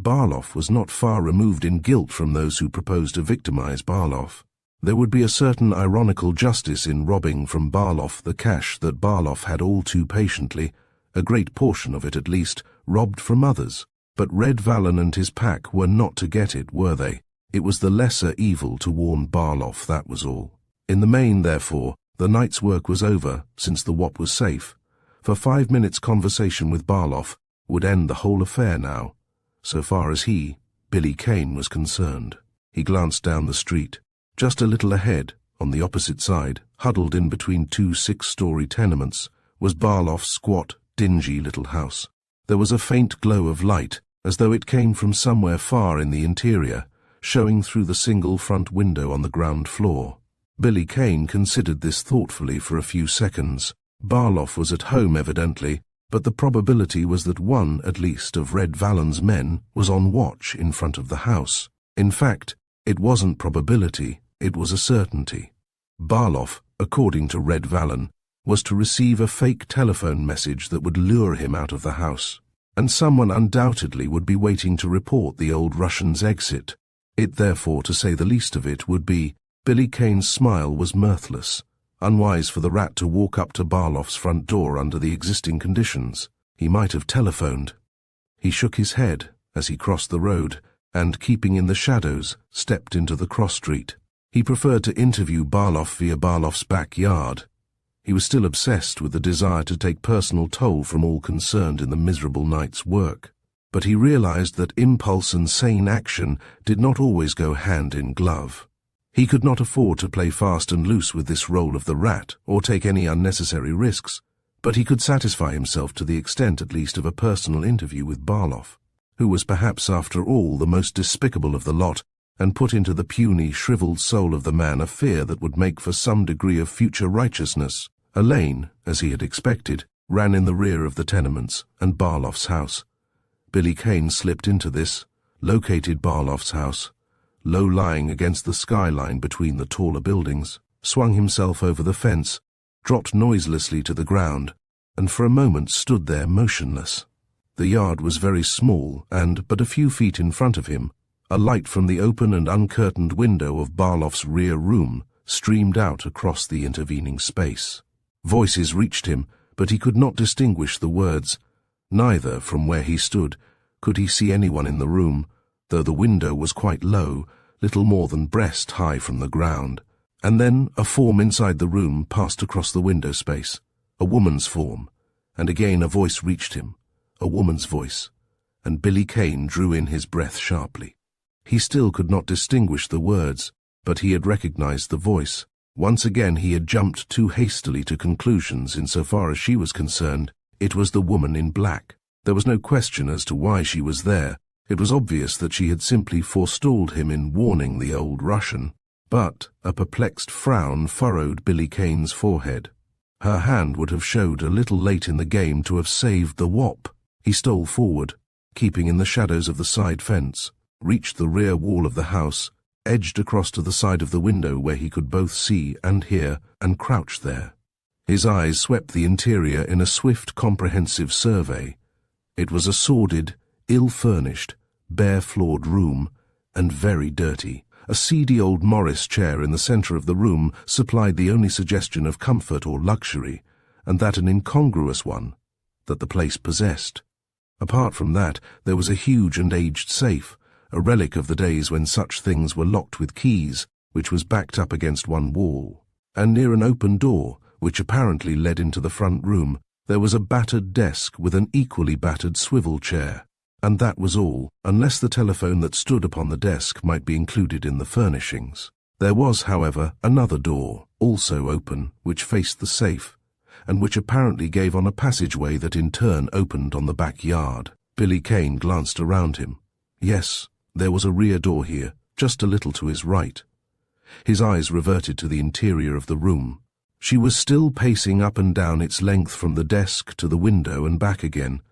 Barloff was not far removed in guilt from those who proposed to victimize Barloff. There would be a certain ironical justice in robbing from Barloff the cash that Barloff had all too patiently, a great portion of it at least, robbed from others. But Red Vallon and his pack were not to get it, were they? It was the lesser evil to warn Barloff, that was all. In the main, therefore, the night's work was over, since the wop was safe. For 5 minutes' conversation with Barloff would end the whole affair now, so far as he, Billy Kane, was concerned. He glanced down the street. Just a little ahead, on the opposite side, huddled in between 2 6-story tenements, was Barloff's squat, dingy little house. There was a faint glow of light, as though it came from somewhere far in the interior, showing through the single front window on the ground floor. Billy Kane considered this thoughtfully for a few seconds. Barloff was at home evidently, but the probability was that one, at least, of Red Vallon's men was on watch in front of the house. In fact, it wasn't probability, it was a certainty. Barloff, according to Red Vallon, was to receive a fake telephone message that would lure him out of the house, and someone undoubtedly would be waiting to report the old Russian's exit. It therefore, to say the least of it, would be. Billy Kane's smile was mirthless. Unwise for the rat to walk up to Barloff's front door under the existing conditions. He might have telephoned. He shook his head as he crossed the road and, keeping in the shadows, stepped into the cross street. He preferred to interview Barloff via Barloff's backyard. He was still obsessed with the desire to take personal toll from all concerned in the miserable night's work. But he realized that impulse and sane action did not always go hand in glove. He could not afford to play fast and loose with this role of the rat or take any unnecessary risks, but he could satisfy himself to the extent at least of a personal interview with Barloff, who was perhaps after all the most despicable of the lot, and put into the puny, shriveled soul of the man a fear that would make for some degree of future righteousness. A lane, as he had expected, ran in the rear of the tenements and Barloff's house. Billy Kane slipped into this, located Barloff's house, low-lying against the skyline between the taller buildings, swung himself over the fence, dropped noiselessly to the ground, and for a moment stood there motionless. The yard was very small, and, but a few feet in front of him, a light from the open and uncurtained window of Barloff's rear room streamed out across the intervening space. Voices reached him, but he could not distinguish the words. Neither, from where he stood, could he see anyone in the room, though the window was quite low, little more than breast high from the ground. And then a form inside the room passed across the window space, a woman's form, and again a voice reached him, a woman's voice, and Billy Kane drew in his breath sharply. He still could not distinguish the words, but he had recognized the voice. Once again he had jumped too hastily to conclusions insofar as she was concerned. It was the woman in black. There was no question as to why she was there. It was obvious that she had simply forestalled him in warning the old Russian. But a perplexed frown furrowed Billy Kane's forehead. Her hand would have showed a little late in the game to have saved the wop. He stole forward, keeping in the shadows of the side fence, reached the rear wall of the house, edged across to the side of the window where he could both see and hear, and crouched there. His eyes swept the interior in a swift, comprehensive survey. It was a sordid, ill-furnished, bare-floored room, and very dirty. A seedy old Morris chair in the center of the room supplied the only suggestion of comfort or luxury, and that an incongruous one, that the place possessed. Apart from that, there was a huge and aged safe, a relic of the days when such things were locked with keys, which was backed up against one wall. And near an open door, which apparently led into the front room, there was a battered desk with an equally battered swivel chair. And that was all, unless the telephone that stood upon the desk might be included in the furnishings. There was, however, another door, also open, which faced the safe, and which apparently gave on a passageway that in turn opened on the backyard. Billy Kane glanced around him. Yes, there was a rear door here, just a little to his right. His eyes reverted to the interior of the room. She was still pacing up and down its length from the desk to the window and back again.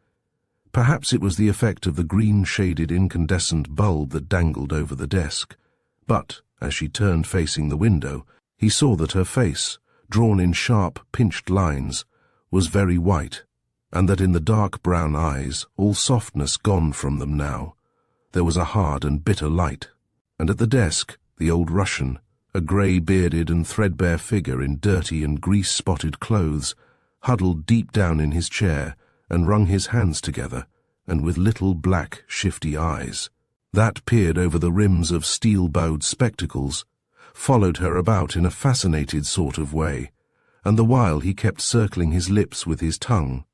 Perhaps it was the effect of the green-shaded incandescent bulb that dangled over the desk. But, as she turned facing the window, he saw that her face, drawn in sharp, pinched lines, was very white, and that in the dark brown eyes, all softness gone from them now, there was a hard and bitter light. And at the desk, the old Russian, a grey-bearded and threadbare figure in dirty and grease-spotted clothes, huddled deep down in his chair and wrung his hands together, and with little black, shifty eyes, that peered over the rims of steel-bowed spectacles, followed her about in a fascinated sort of way, and the while he kept circling his lips with his tongue.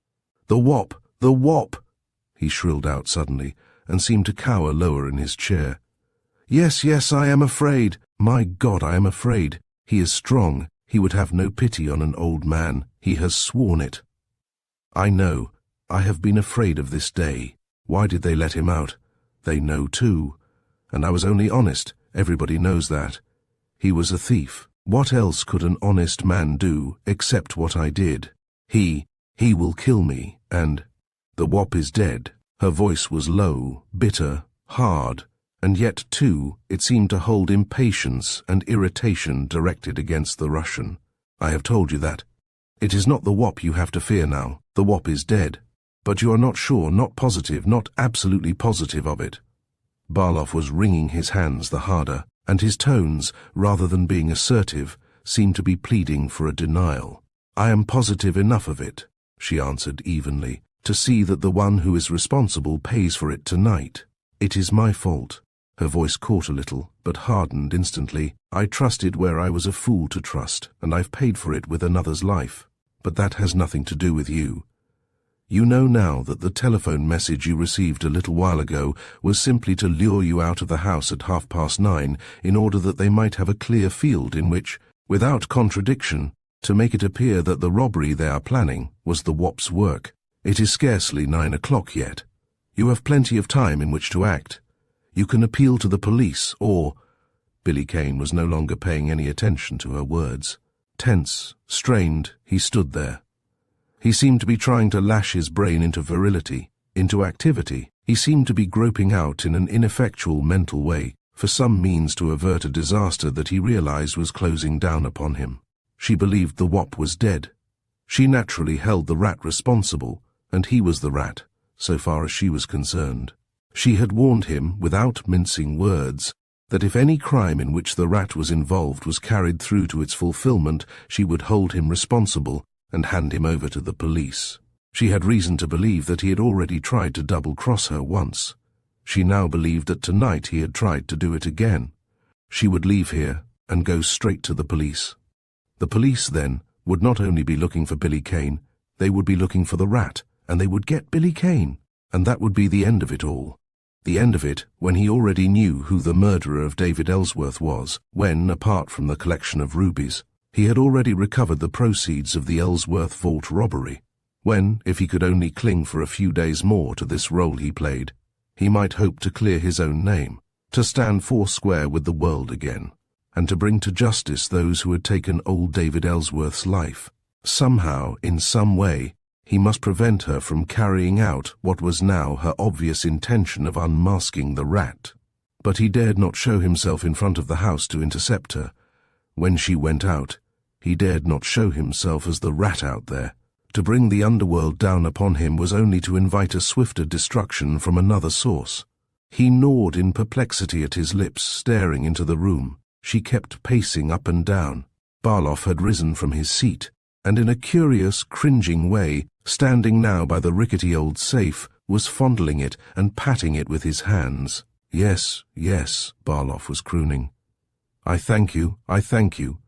"The wop! The wop!" he shrilled out suddenly, and seemed to cower lower in his chair. "Yes, yes, I am afraid. My God, I am afraid. He is strong. He would have no pity on an old man. He has sworn it." "I know. I have been afraid of this day. Why did they let him out? They know too. And I was only honest. Everybody knows that. He was a thief. What else could an honest man do except what I did? He will kill me, and the wop is dead." Her voice was low, bitter, hard, and yet, too, it seemed to hold impatience and irritation directed against the Russian. "I have told you that. It is not the wop you have to fear now. The wop is dead. But you are not sure, not positive, not absolutely positive of it." Barloff was wringing his hands the harder, and his tones, rather than being assertive, seemed to be pleading for a denial. "I am positive enough of it," she answered evenly, "to see that the one who is responsible pays for it tonight. It is my fault." Her voice caught a little, but hardened instantly. "I trusted where I was a fool to trust, and I've paid for it with another's life. But that has nothing to do with you. You know now that the telephone message you received a little while ago was simply to lure you out of the house at 9:30 in order that they might have a clear field in which, without contradiction, to make it appear that the robbery they are planning was the wop's work. It is scarcely 9 o'clock yet. You have plenty of time in which to act. You can appeal to the police, or—" Billy Kane was no longer paying any attention to her words. Tense, strained, he stood there. He seemed to be trying to lash his brain into virility, into activity. He seemed to be groping out in an ineffectual mental way for some means to avert a disaster that he realized was closing down upon him. She believed the wop was dead. She naturally held the rat responsible, and he was the rat, so far as she was concerned. She had warned him, without mincing words, that if any crime in which the rat was involved was carried through to its fulfillment, she would hold him responsible, and hand him over to the police. She had reason to believe that he had already tried to double-cross her once. She now believed that tonight he had tried to do it again. She would leave here and go straight to the police. The police, then, would not only be looking for Billy Kane, they would be looking for the rat, and they would get Billy Kane. And that would be the end of it all. The end of it when he already knew who the murderer of David Ellsworth was, when, apart from the collection of rubies, he had already recovered the proceeds of the Ellsworth vault robbery. When, if he could only cling for a few days more to this role he played, he might hope to clear his own name, to stand foursquare with the world again, and to bring to justice those who had taken old David Ellsworth's life. Somehow, in some way, he must prevent her from carrying out what was now her obvious intention of unmasking the rat. But he dared not show himself in front of the house to intercept her. When she went out, he dared not show himself as the rat out there. To bring the underworld down upon him was only to invite a swifter destruction from another source. He gnawed in perplexity at his lips, staring into the room. She kept pacing up and down. Barloff had risen from his seat, and in a curious, cringing way, standing now by the rickety old safe, was fondling it and patting it with his hands. "Yes, yes," Barloff was crooning. I thank you, I thank you.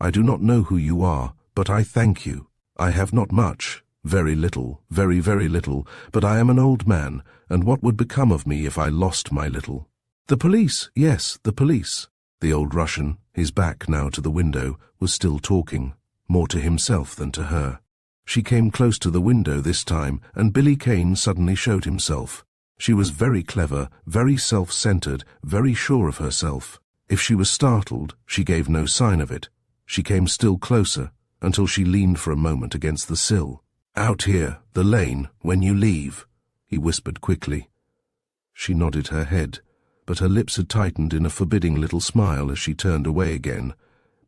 I do not know who you are, but I thank you. I have not much, very little, very, very little, but I am an old man, and what would become of me if I lost my little?" "The police, yes, the police." The old Russian, his back now to the window, was still talking, more to himself than to her. She came close to the window this time, and Billy Kane suddenly showed himself. She was very clever, very self-centered, very sure of herself. If she was startled, she gave no sign of it. She came still closer, until she leaned for a moment against the sill. "Out here, the lane, when you leave," he whispered quickly. She nodded her head, but her lips had tightened in a forbidding little smile as she turned away again.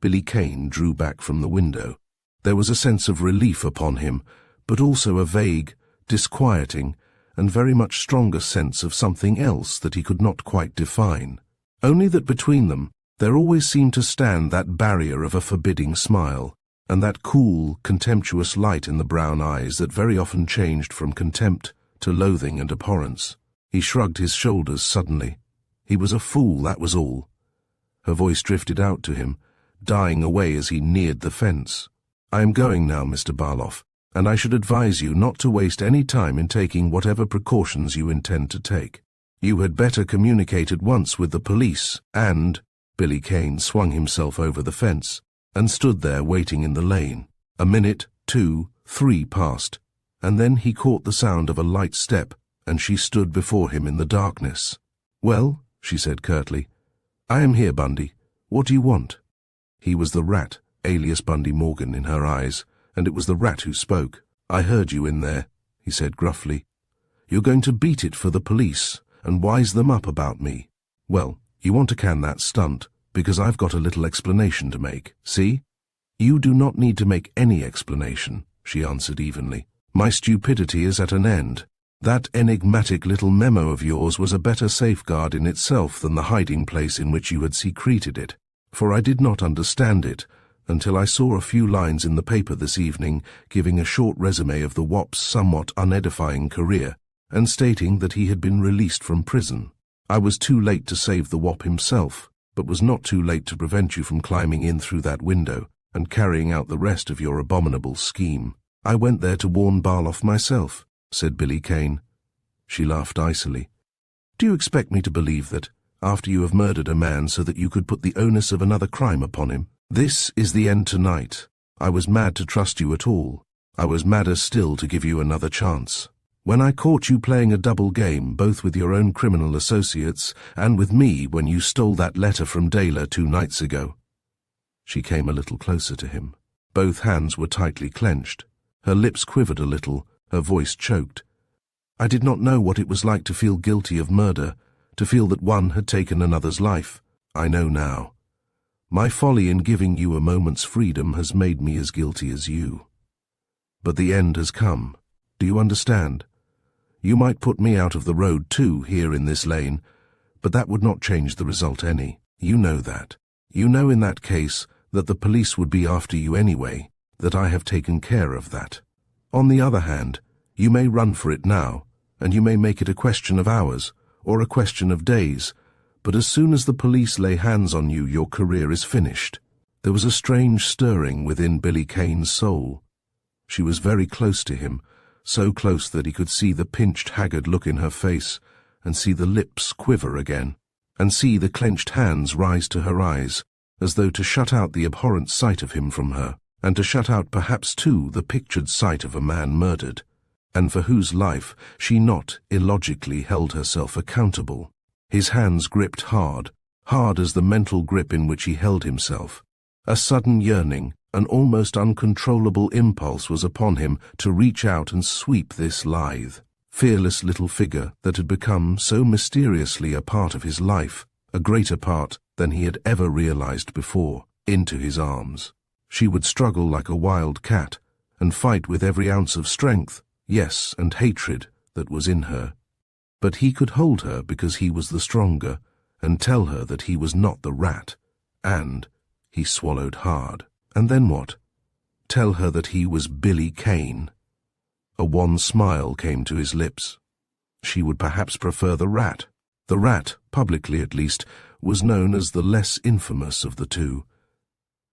Billy Kane drew back from the window. There was a sense of relief upon him, but also a vague, disquieting, and very much stronger sense of something else that he could not quite define. Only that between them there always seemed to stand that barrier of a forbidding smile, and that cool, contemptuous light in the brown eyes that very often changed from contempt to loathing and abhorrence. He shrugged his shoulders suddenly. He was a fool, that was all. Her voice drifted out to him, dying away as he neared the fence. "I am going now, Mr. Barloff, and I should advise you not to waste any time in taking whatever precautions you intend to take. You had better communicate at once with the police and—" Billy Kane swung himself over the fence and stood there waiting in the lane. A minute, 2, 3 passed, and then he caught the sound of a light step, and she stood before him in the darkness. "Well," she said curtly, "I am here, Bundy. What do you want?" He was the rat, alias Bundy Morgan, in her eyes, and it was the rat who spoke. "I heard you in there," he said gruffly. "You're going to beat it for the police and wise them up about me. Well, you want to can that stunt, because I've got a little explanation to make, see?" "You do not need to make any explanation," she answered evenly. "My stupidity is at an end. That enigmatic little memo of yours was a better safeguard in itself than the hiding place in which you had secreted it, for I did not understand it until I saw a few lines in the paper this evening giving a short resume of the Wop's somewhat unedifying career and stating that he had been released from prison. I was too late to save the Wop himself, but was not too late to prevent you from climbing in through that window and carrying out the rest of your abominable scheme. I went there to warn Barloff myself," said Billy Kane. She laughed icily. "Do you expect me to believe that, after you have murdered a man so that you could put the onus of another crime upon him? This is the end tonight. I was mad to trust you at all. I was madder still to give you another chance. When I caught you playing a double game, both with your own criminal associates and with me when you stole that letter from Dayler 2 nights ago." She came a little closer to him. Both hands were tightly clenched. Her lips quivered a little, her voice choked. "I did not know what it was like to feel guilty of murder, to feel that one had taken another's life. I know now. My folly in giving you a moment's freedom has made me as guilty as you. But the end has come. Do you understand? You might put me out of the road too, here in this lane, but that would not change the result any. You know that. You know in that case that the police would be after you anyway, that I have taken care of that. On the other hand, you may run for it now, and you may make it a question of hours, or a question of days, but as soon as the police lay hands on you, your career is finished." There was a strange stirring within Billy Kane's soul. She was very close to him, so close that he could see the pinched, haggard look in her face, and see the lips quiver again, and see the clenched hands rise to her eyes, as though to shut out the abhorrent sight of him from her, and to shut out perhaps too the pictured sight of a man murdered, and for whose life she not illogically held herself accountable. His hands gripped hard, hard as the mental grip in which he held himself. A sudden yearning, an almost uncontrollable impulse was upon him to reach out and sweep this lithe, fearless little figure that had become so mysteriously a part of his life, a greater part than he had ever realized before, into his arms. She would struggle like a wild cat, and fight with every ounce of strength, yes, and hatred that was in her. But he could hold her because he was the stronger, and tell her that he was not the rat, and he swallowed hard. And then what? Tell her that he was Billy Kane. A wan smile came to his lips. She would perhaps prefer the rat. The rat, publicly at least, was known as the less infamous of the two.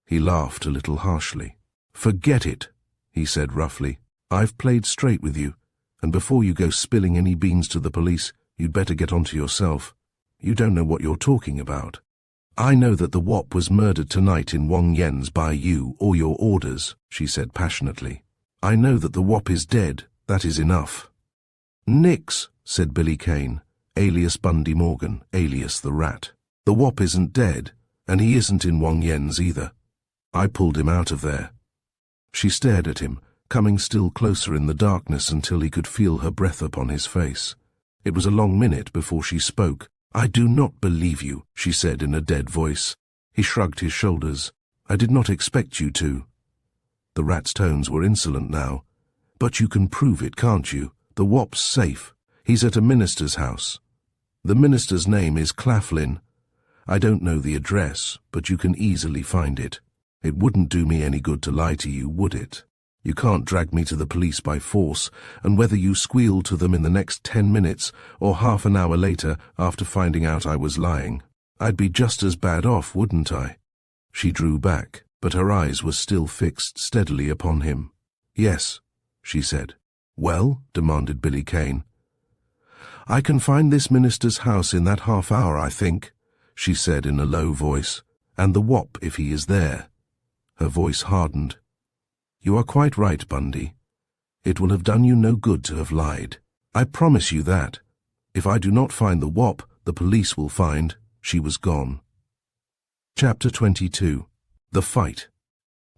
He laughed a little harshly. "Forget it," he said roughly. "I've played straight with you, and before you go spilling any beans to the police, you'd better get onto yourself. You don't know what you're talking about. I know that the Wop was murdered tonight in Wong Yen's by you or your orders," she said passionately. "I know that the Wop is dead. That is enough." "Nix," said Billy Kane, alias Bundy Morgan, alias the Rat. "The Wop isn't dead, and he isn't in Wong Yen's either. I pulled him out of there." She stared at him, coming still closer in the darkness until he could feel her breath upon his face. It was a long minute before she spoke. "I do not believe you," she said in a dead voice. He shrugged his shoulders. "I did not expect you to." The Rat's tones were insolent now. "But you can prove it, can't you? The Wop's safe. He's at a minister's house. The minister's name is Claflin. I don't know the address, but you can easily find it. It wouldn't do me any good to lie to you, would it? You can't drag me to the police by force, and whether you squeal to them in the next 10 minutes or half an hour later after finding out I was lying, I'd be just as bad off, wouldn't I?" She drew back, but her eyes were still fixed steadily upon him. "Yes," she said. "Well?" demanded Billy Kane. "I can find this minister's house in that half hour, I think," she said in a low voice, "and the Wop if he is there." Her voice hardened. "You are quite right, Bundy. It will have done you no good to have lied. I promise you that. If I do not find the Wop, the police will find." She was gone. Chapter 22. The Fight.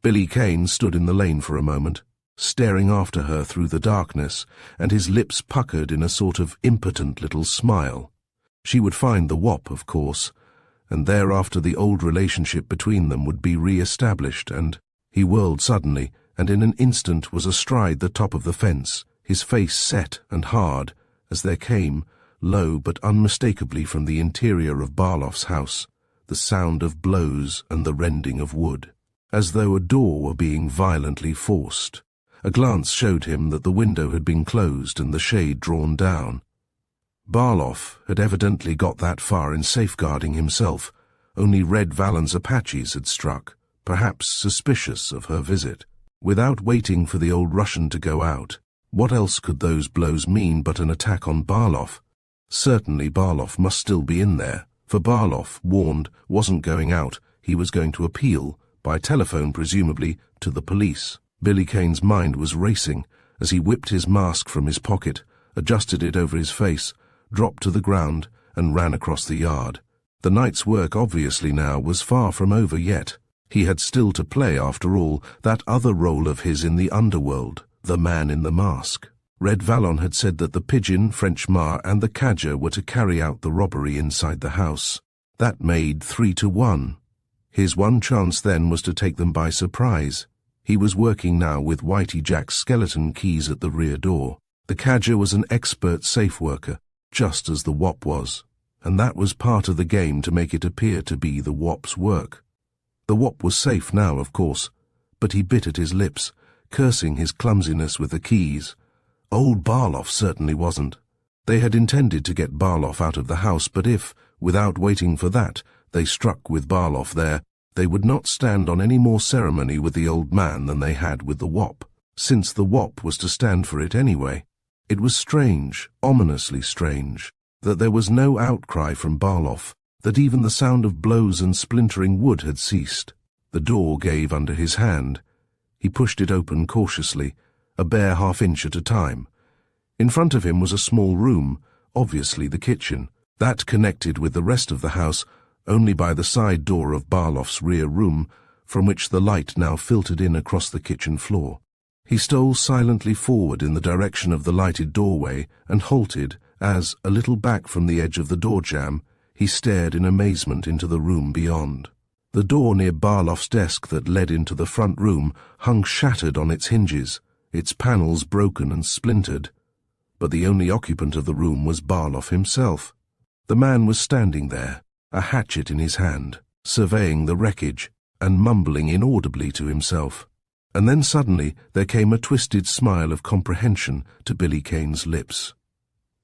Billy Kane stood in the lane for a moment, staring after her through the darkness, and his lips puckered in a sort of impotent little smile. She would find the Wop, of course, and thereafter the old relationship between them would be re-established, and he whirled suddenly, and in an instant was astride the top of the fence, his face set and hard, as there came, low but unmistakably from the interior of Barloff's house, the sound of blows and the rending of wood, as though a door were being violently forced. A glance showed him that the window had been closed and the shade drawn down. Barloff had evidently got that far in safeguarding himself. Only Red Vallon's Apaches had struck, perhaps suspicious of her visit. Without waiting for the old Russian to go out, what else could those blows mean but an attack on Barloff? Certainly Barloff must still be in there, for Barloff, warned, wasn't going out. He was going to appeal, by telephone presumably, to the police. Billy Kane's mind was racing as he whipped his mask from his pocket, adjusted it over his face, dropped to the ground, and ran across the yard. The night's work obviously now was far from over yet. He had still to play, after all, that other role of his in the underworld, the man in the mask. Red Vallon had said that the Pigeon, French Mar, and the Cadger were to carry out the robbery inside the house. That made 3-1. His one chance then was to take them by surprise. He was working now with Whitey Jack's skeleton keys at the rear door. The Cadger was an expert safe worker, just as the Wop was, and that was part of the game to make it appear to be the Wop's work. The Wop was safe now, of course, but he bit at his lips, cursing his clumsiness with the keys. Old Barloff certainly wasn't. They had intended to get Barloff out of the house, but if, without waiting for that, they struck with Barloff there, they would not stand on any more ceremony with the old man than they had with the wop, since the wop was to stand for it anyway. It was strange, ominously strange, that there was no outcry from Barloff, that even the sound of blows and splintering wood had ceased. The door gave under his hand. He pushed it open cautiously, a bare half-inch at a time. In front of him was a small room, obviously the kitchen, that connected with the rest of the house only by the side door of Barloff's rear room, from which the light now filtered in across the kitchen floor. He stole silently forward in the direction of the lighted doorway and halted as, a little back from the edge of the door jamb, he stared in amazement into the room beyond. The door near Barloff's desk that led into the front room hung shattered on its hinges, its panels broken and splintered, but the only occupant of the room was Barloff himself. The man was standing there, a hatchet in his hand, surveying the wreckage and mumbling inaudibly to himself. And then suddenly there came a twisted smile of comprehension to Billy Kane's lips.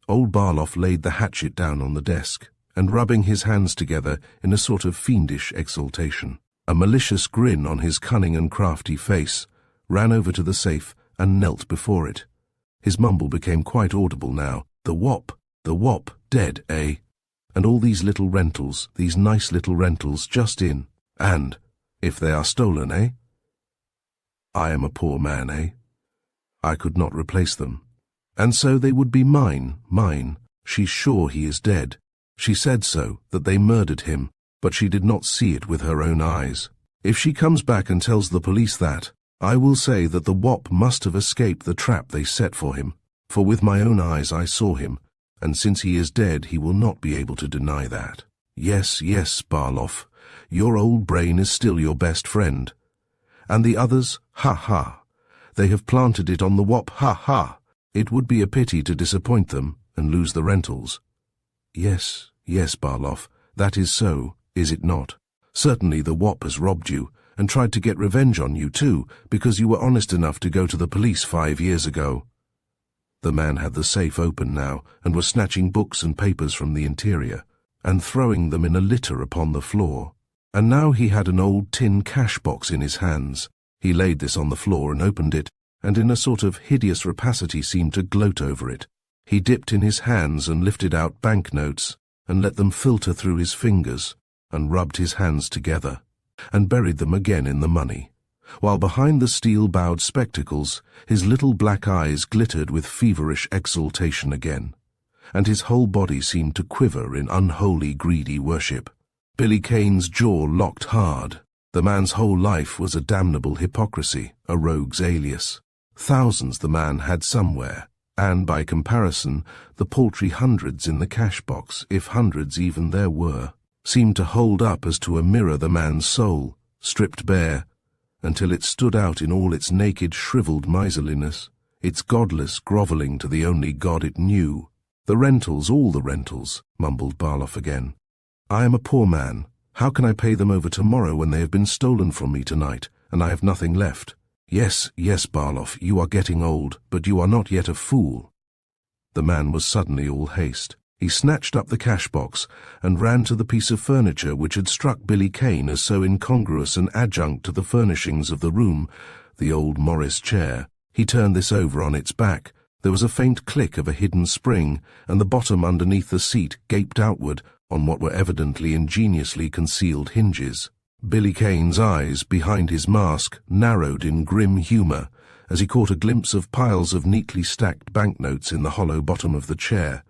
Old Barloff laid the hatchet down on the desk, and rubbing his hands together in a sort of fiendish exultation, a malicious grin on his cunning and crafty face, ran over to the safe and knelt before it. His mumble became quite audible now. The wop, dead, eh? And all these little rentals, these nice little rentals just in. And, if they are stolen, eh? I am a poor man, eh? I could not replace them. And so they would be mine. She's sure he is dead. She said so, that they murdered him, but she did not see it with her own eyes. If she comes back and tells the police that, I will say that the wop must have escaped the trap they set for him, for with my own eyes I saw him, and since he is dead he will not be able to deny that. Yes, Barloff, your old brain is still your best friend. And the others, ha, they have planted it on the wop, ha. It would be a pity to disappoint them and lose the rentals. Yes, Barloff, that is so, is it not? Certainly the wop has robbed you, and tried to get revenge on you too, because you were honest enough to go to the police 5 years ago. The man had the safe open now, and was snatching books and papers from the interior, and throwing them in a litter upon the floor. And now he had an old tin cash box in his hands. He laid this on the floor and opened it, and in a sort of hideous rapacity seemed to gloat over it. He dipped in his hands and lifted out banknotes, and let them filter through his fingers, and rubbed his hands together, and buried them again in the money, while behind the steel-bowed spectacles his little black eyes glittered with feverish exultation again, and his whole body seemed to quiver in unholy greedy worship. Billy Kane's jaw locked hard. The man's whole life was a damnable hypocrisy, a rogue's alias. Thousands the man had somewhere, and by comparison the paltry hundreds in the cash box, if hundreds even there were, seemed to hold up as to a mirror the man's soul, stripped bare, until it stood out in all its naked, shriveled miserliness, its godless grovelling to the only God it knew. The rentals, all the rentals, mumbled Barloff again. I am a poor man. How can I pay them over tomorrow when they have been stolen from me tonight, and I have nothing left? Yes, Barloff, you are getting old, but you are not yet a fool. The man was suddenly all haste. He snatched up the cash box and ran to the piece of furniture which had struck Billy Kane as so incongruous an adjunct to the furnishings of the room, the old Morris chair. He turned this over on its back. There was a faint click of a hidden spring, and the bottom underneath the seat gaped outward on what were evidently ingeniously concealed hinges. Billy Kane's eyes, behind his mask, narrowed in grim humour as he caught a glimpse of piles of neatly stacked banknotes in the hollow bottom of the chair.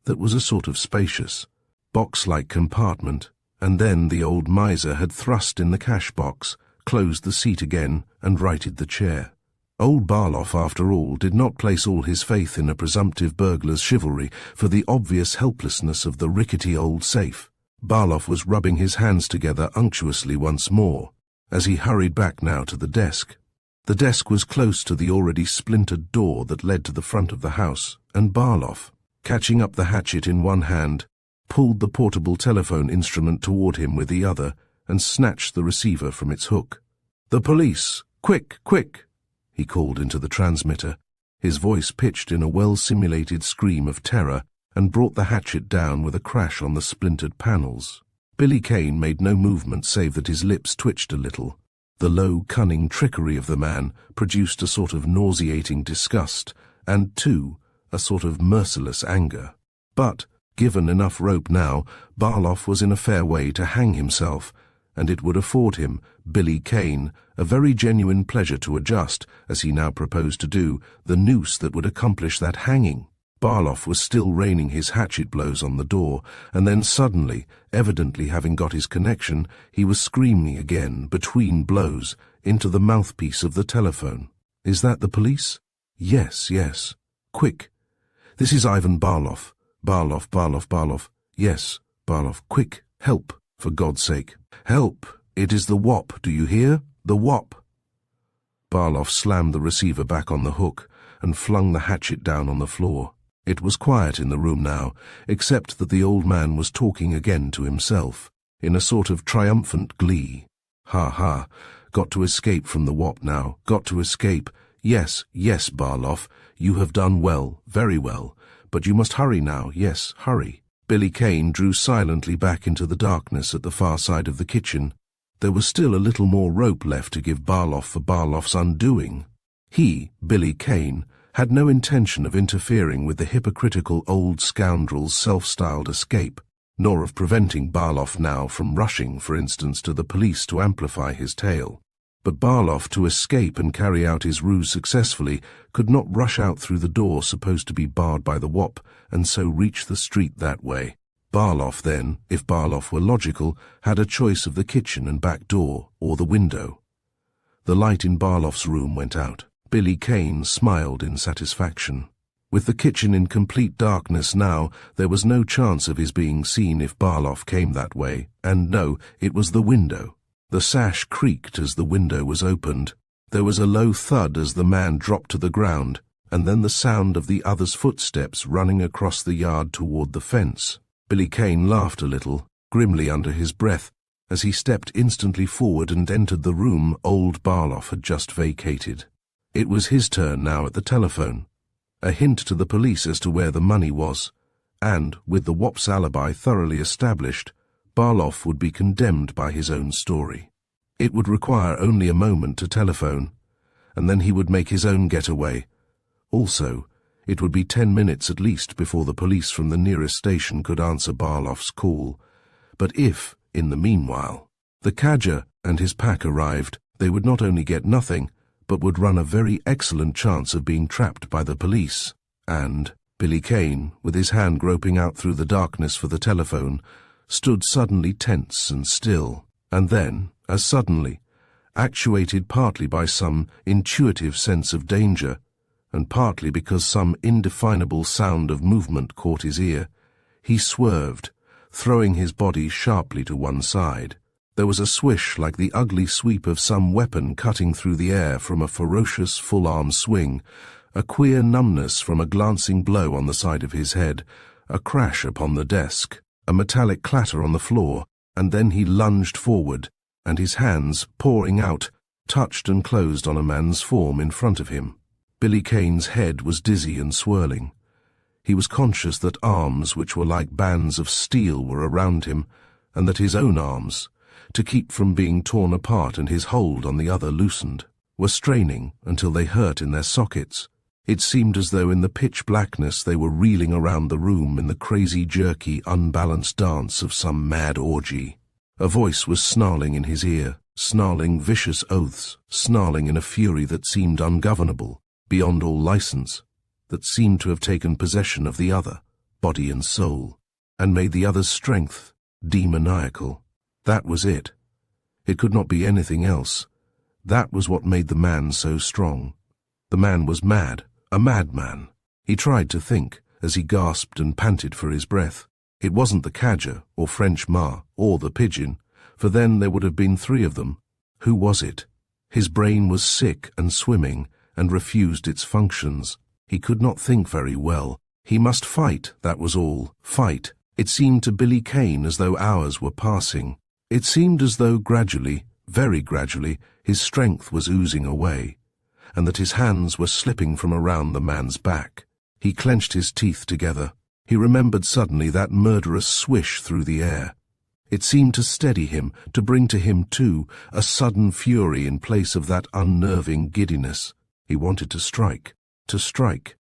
That was a sort of spacious, box-like compartment, and then the old miser had thrust in the cash box, closed the seat again, and righted the chair. Old Barloff, after all, did not place all his faith in a presumptive burglar's chivalry for the obvious helplessness of the rickety old safe. Barloff was rubbing his hands together unctuously once more, as he hurried back now to the desk. The desk was close to the already splintered door that led to the front of the house, and Barloff, catching up the hatchet in one hand, pulled the portable telephone instrument toward him with the other, and snatched the receiver from its hook. "The police," Quick, quick!" he called into the transmitter, his voice pitched in a well-simulated scream of terror, and brought the hatchet down with a crash on the splintered panels. Billy Kane made no movement save that his lips twitched a little. The low, cunning trickery of the man produced a sort of nauseating disgust, and, too, a sort of merciless anger. But, given enough rope now, Barloff was in a fair way to hang himself, and it would afford him, Billy Kane, a very genuine pleasure to adjust, as he now proposed to do, the noose that would accomplish that hanging. Barloff was still raining his hatchet blows on the door, and then suddenly, evidently having got his connection, he was screaming again, between blows, into the mouthpiece of the telephone. "Is that the police?" "Yes, yes." "Quick! This is Ivan Barloff. Barloff, Barloff, Barloff. Yes, Barloff. Quick! Help, for God's sake. Help! It is the WOP, do you hear? The WOP!" Barloff slammed the receiver back on the hook and flung the hatchet down on the floor. It was quiet in the room now, except that the old man was talking again to himself, in a sort of triumphant glee. "Ha ha! Got to escape from the WOP now, got to escape. Yes, yes, Barloff, you have done well, very well. But you must hurry now, yes, hurry." Billy Kane drew silently back into the darkness at the far side of the kitchen. There was still a little more rope left to give Barloff for Barloff's undoing. He, Billy Kane, had no intention of interfering with the hypocritical old scoundrel's self-styled escape, nor of preventing Barloff now from rushing, for instance, to the police to amplify his tale. But Barloff, to escape and carry out his ruse successfully, could not rush out through the door supposed to be barred by the WOP, and so reach the street that way. Barloff then, if Barloff were logical, had a choice of the kitchen and back door, or the window. The light in Barloff's room went out. Billy Kane smiled in satisfaction. With the kitchen in complete darkness now, there was no chance of his being seen if Barloff came that way, and no, it was the window. The sash creaked as the window was opened. There was a low thud as the man dropped to the ground, and then the sound of the other's footsteps running across the yard toward the fence. Billy Kane laughed a little, grimly under his breath, as he stepped instantly forward and entered the room old Barloff had just vacated. It was his turn now at the telephone. A hint to the police as to where the money was, and, with the WOP's alibi thoroughly established, Barloff would be condemned by his own story. It would require only a moment to telephone, and then he would make his own getaway. Also, it would be 10 minutes at least before the police from the nearest station could answer Barloff's call. But if, in the meanwhile, the cadger and his pack arrived, they would not only get nothing, but would run a very excellent chance of being trapped by the police. And Billy Kane, with his hand groping out through the darkness for the telephone, stood suddenly tense and still, and then, as suddenly, actuated partly by some intuitive sense of danger, and partly because some indefinable sound of movement caught his ear, he swerved, throwing his body sharply to one side. There was a swish like the ugly sweep of some weapon cutting through the air from a ferocious full-arm swing, a queer numbness from a glancing blow on the side of his head, a crash upon the desk, a metallic clatter on the floor, and then he lunged forward, and his hands, pouring out, touched and closed on a man's form in front of him. Billy Kane's head was dizzy and swirling. He was conscious that arms which were like bands of steel were around him, and that his own arms, to keep from being torn apart and his hold on the other loosened, were straining until they hurt in their sockets. It seemed as though in the pitch blackness they were reeling around the room in the crazy, jerky, unbalanced dance of some mad orgy. A voice was snarling in his ear, snarling vicious oaths, snarling in a fury that seemed ungovernable, beyond all license, that seemed to have taken possession of the other, body and soul, and made the other's strength demoniacal. That was it. It could not be anything else. That was what made the man so strong. The man was mad, a madman. He tried to think, as he gasped and panted for his breath. It wasn't the cadger, or French ma, or the pigeon, for then there would have been 3 of them. Who was it? His brain was sick and swimming, and refused its functions. He could not think very well. He must fight, that was all. Fight. It seemed to Billy Kane as though hours were passing. It seemed as though gradually, very gradually, his strength was oozing away, and that his hands were slipping from around the man's back. He clenched his teeth together. He remembered suddenly that murderous swish through the air. It seemed to steady him, to bring to him, too, a sudden fury in place of that unnerving giddiness. He wanted to strike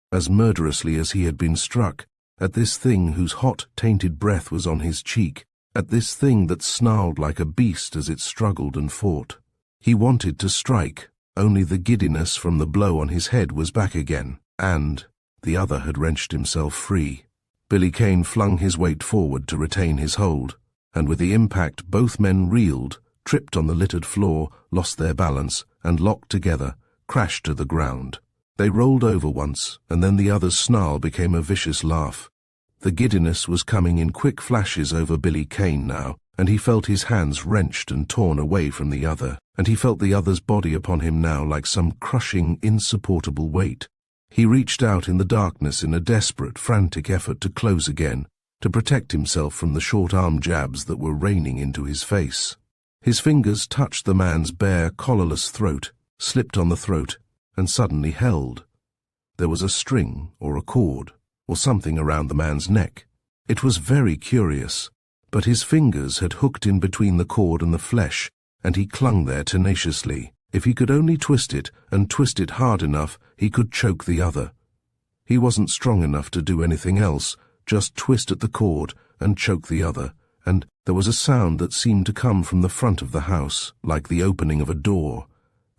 as murderously as he had been struck, at this thing whose hot, tainted breath was on his cheek, at this thing that snarled like a beast as it struggled and fought. He wanted to strike, only the giddiness from the blow on his head was back again, and the other had wrenched himself free. Billy Kane flung his weight forward to retain his hold, and with the impact both men reeled, tripped on the littered floor, lost their balance, and locked together, crashed to the ground. They rolled over once, and then the other's snarl became a vicious laugh. The giddiness was coming in quick flashes over Billy Kane now, and he felt his hands wrenched and torn away from the other, and he felt the other's body upon him now like some crushing, insupportable weight. He reached out in the darkness in a desperate, frantic effort to close again, to protect himself from the short-arm jabs that were raining into his face. His fingers touched the man's bare, collarless throat, slipped on the throat, and suddenly held. There was a string, or a cord, or something around the man's neck. It was very curious, but his fingers had hooked in between the cord and the flesh, and he clung there tenaciously. If he could only twist it, and twist it hard enough, he could choke the other. He wasn't strong enough to do anything else, just twist at the cord and choke the other, and there was a sound that seemed to come from the front of the house, like the opening of a door,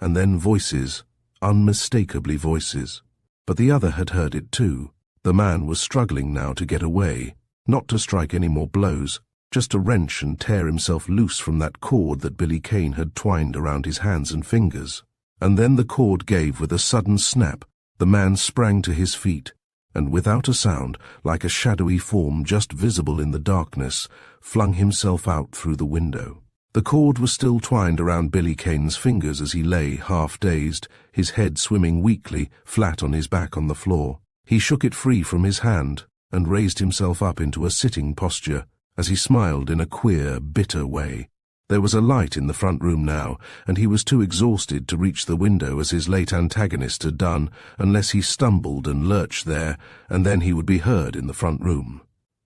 and then voices, unmistakably voices. But the other had heard it too. The man was struggling now to get away, not to strike any more blows, just to wrench and tear himself loose from that cord that Billy Kane had twined around his hands and fingers. And then the cord gave with a sudden snap. The man sprang to his feet, and without a sound, like a shadowy form just visible in the darkness, flung himself out through the window. The cord was still twined around Billy Kane's fingers as he lay, half-dazed, his head swimming weakly, flat on his back on the floor. He shook it free from his hand, and raised himself up into a sitting posture, as he smiled in a queer, bitter way. There was a light in the front room now, and he was too exhausted to reach the window as his late antagonist had done, unless he stumbled and lurched there, and then he would be heard in the front room.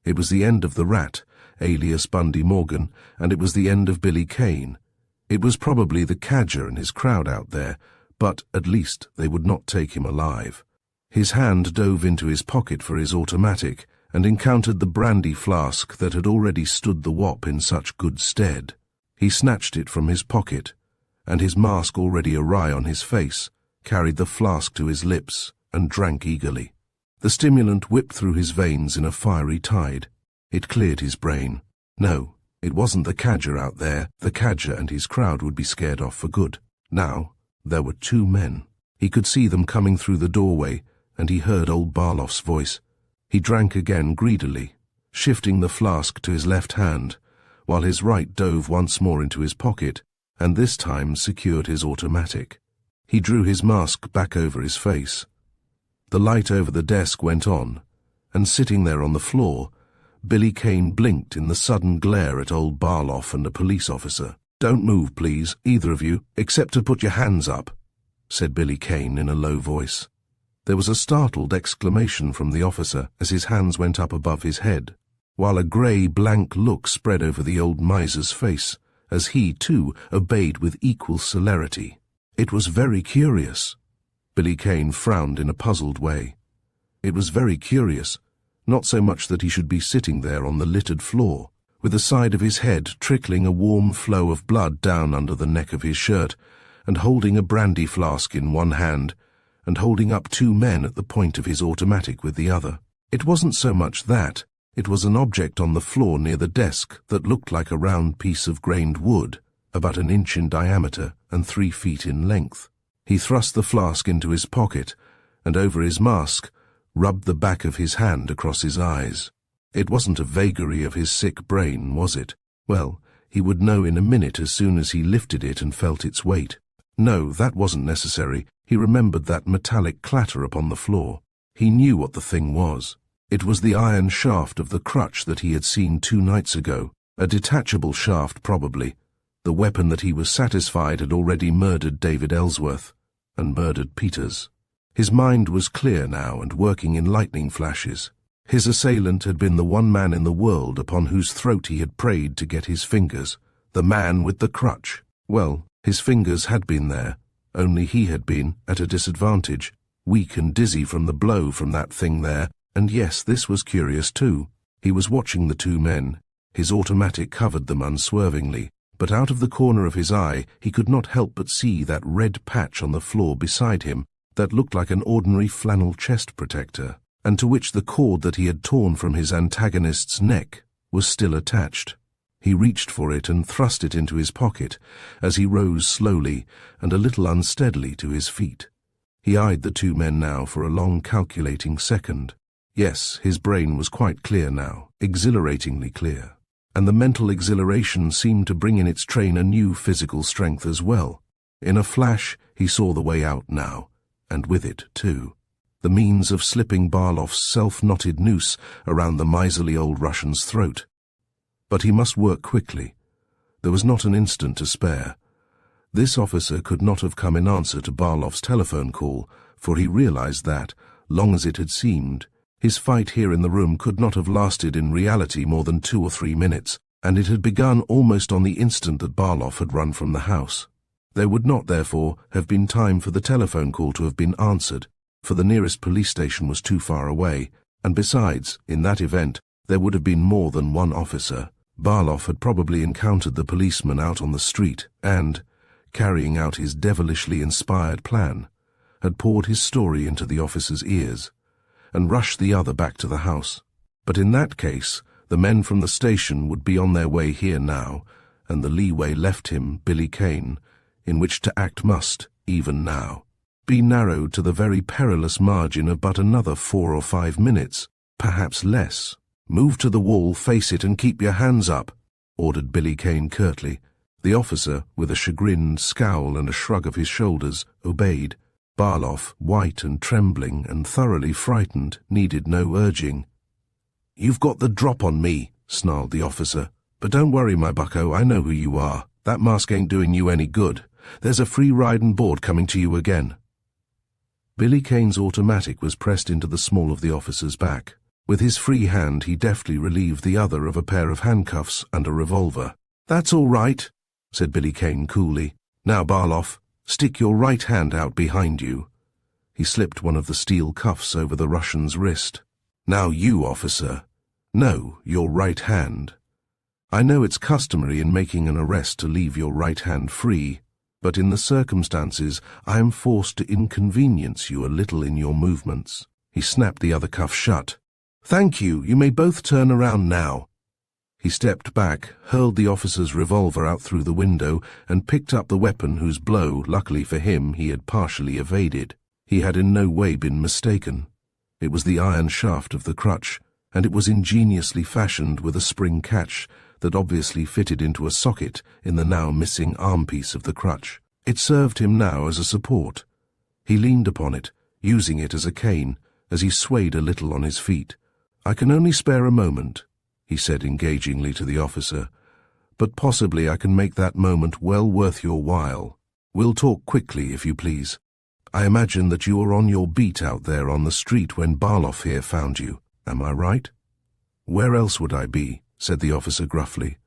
It was the end of the Rat, alias Bundy Morgan, and it was the end of Billy Kane. It was probably the cadger and his crowd out there, but at least they would not take him alive. His hand dove into his pocket for his automatic, and encountered the brandy flask that had already stood the wop in such good stead. He snatched it from his pocket, and his mask already awry on his face, carried the flask to his lips, and drank eagerly. The stimulant whipped through his veins in a fiery tide. It cleared his brain. No, it wasn't the cadger out there. The cadger and his crowd would be scared off for good. Now, there were two men. He could see them coming through the doorway, and he heard old Barloff's voice. He drank again greedily, shifting the flask to his left hand, while his right dove once more into his pocket, and this time secured his automatic. He drew his mask back over his face. The light over the desk went on, and sitting there on the floor, Billy Kane blinked in the sudden glare at old Barloff and a police officer. "Don't move, please, either of you, except to put your hands up," said Billy Kane in a low voice. There was a startled exclamation from the officer as his hands went up above his head, while a grey, blank look spread over the old miser's face, as he, too, obeyed with equal celerity. It was very curious. Billy Kane frowned in a puzzled way. It was very curious, not so much that he should be sitting there on the littered floor, with the side of his head trickling a warm flow of blood down under the neck of his shirt, and holding a brandy flask in one hand, and holding up two men at the point of his automatic with the other. It wasn't so much that. It was an object on the floor near the desk that looked like a round piece of grained wood, about 1 inch in diameter and 3 feet in length. He thrust the flask into his pocket, and over his mask, rubbed the back of his hand across his eyes. It wasn't a vagary of his sick brain, was it? Well, he would know in a minute as soon as he lifted it and felt its weight. No, that wasn't necessary. He remembered that metallic clatter upon the floor. He knew what the thing was. It was the iron shaft of the crutch that he had seen 2 nights ago, a detachable shaft probably, the weapon that he was satisfied had already murdered David Ellsworth, and murdered Peters. His mind was clear now and working in lightning flashes. His assailant had been the one man in the world upon whose throat he had prayed to get his fingers, the man with the crutch. Well, his fingers had been there, only he had been at a disadvantage, weak and dizzy from the blow from that thing there, and yes, this was curious too. He was watching the two men. His automatic covered them unswervingly, but out of the corner of his eye he could not help but see that red patch on the floor beside him that looked like an ordinary flannel chest protector, and to which the cord that he had torn from his antagonist's neck was still attached. He reached for it and thrust it into his pocket as he rose slowly and a little unsteadily to his feet. He eyed the two men now for a long calculating second. Yes, his brain was quite clear now, exhilaratingly clear. And the mental exhilaration seemed to bring in its train a new physical strength as well. In a flash, he saw the way out now, and with it, too, the means of slipping Barloff's self-knotted noose around the miserly old Russian's throat. But he must work quickly. There was not an instant to spare. This officer could not have come in answer to Barloff's telephone call, for he realized that, long as it had seemed, his fight here in the room could not have lasted in reality more than 2 or 3 minutes, and it had begun almost on the instant that Barloff had run from the house. There would not, therefore, have been time for the telephone call to have been answered, for the nearest police station was too far away, and besides, in that event, there would have been more than one officer. Barloff had probably encountered the policeman out on the street and, carrying out his devilishly inspired plan, had poured his story into the officer's ears, and rushed the other back to the house. But in that case, the men from the station would be on their way here now, and the leeway left him, Billy Kane, in which to act must, even now, be narrowed to the very perilous margin of but another 4 or 5 minutes, perhaps less. "Move to the wall, face it, and keep your hands up," ordered Billy Kane curtly. The officer, with a chagrined scowl and a shrug of his shoulders, obeyed. Barloff, white and trembling and thoroughly frightened, needed no urging. "You've got the drop on me," snarled the officer. "But don't worry, my bucko, I know who you are. That mask ain't doing you any good. There's a free ride and board coming to you again." Billy Kane's automatic was pressed into the small of the officer's back. With his free hand he deftly relieved the other of a pair of handcuffs and a revolver. "That's all right," said Billy Kane coolly. "Now, Barloff, stick your right hand out behind you." He slipped one of the steel cuffs over the Russian's wrist. "Now you, officer. No, your right hand. I know it's customary in making an arrest to leave your right hand free, but in the circumstances I am forced to inconvenience you a little in your movements." He snapped the other cuff shut. "Thank you. You may both turn around now." He stepped back, hurled the officer's revolver out through the window, and picked up the weapon whose blow, luckily for him, he had partially evaded. He had in no way been mistaken. It was the iron shaft of the crutch, and it was ingeniously fashioned with a spring catch that obviously fitted into a socket in the now missing armpiece of the crutch. It served him now as a support. He leaned upon it, using it as a cane, as he swayed a little on his feet. "I can only spare a moment," he said engagingly to the officer, "but possibly I can make that moment well worth your while. We'll talk quickly, if you please. I imagine that you were on your beat out there on the street when Barloff here found you. Am I right?" "Where else would I be?" said the officer gruffly.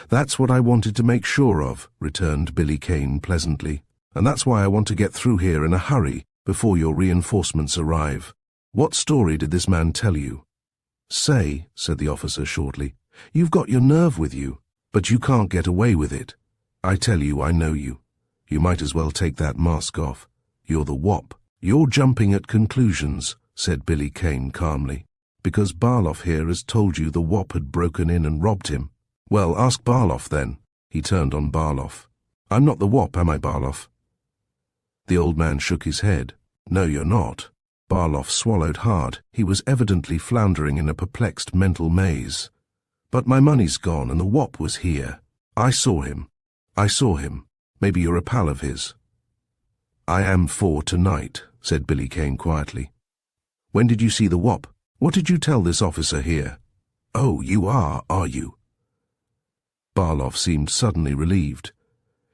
"That's what I wanted to make sure of," returned Billy Kane pleasantly. "And that's why I want to get through here in a hurry before your reinforcements arrive. What story did this man tell you?" "Say," said the officer shortly, "you've got your nerve with you, but you can't get away with it. I tell you, I know you. You might as well take that mask off. You're the wop." "You're jumping at conclusions," said Billy Kane calmly, "because Barloff here has told you the wop had broken in and robbed him. Well, ask Barloff then." He turned on Barloff. "I'm not the wop, am I, Barloff?" The old man shook his head. "No, you're not." Barloff swallowed hard. He was evidently floundering in a perplexed mental maze. "But my money's gone and the wop was here. I saw him. Maybe you're a pal of his." "I am for tonight," said Billy Kane quietly. "When did you see the wop? What did you tell this officer here?" "Oh, you are you?" Barloff seemed suddenly relieved.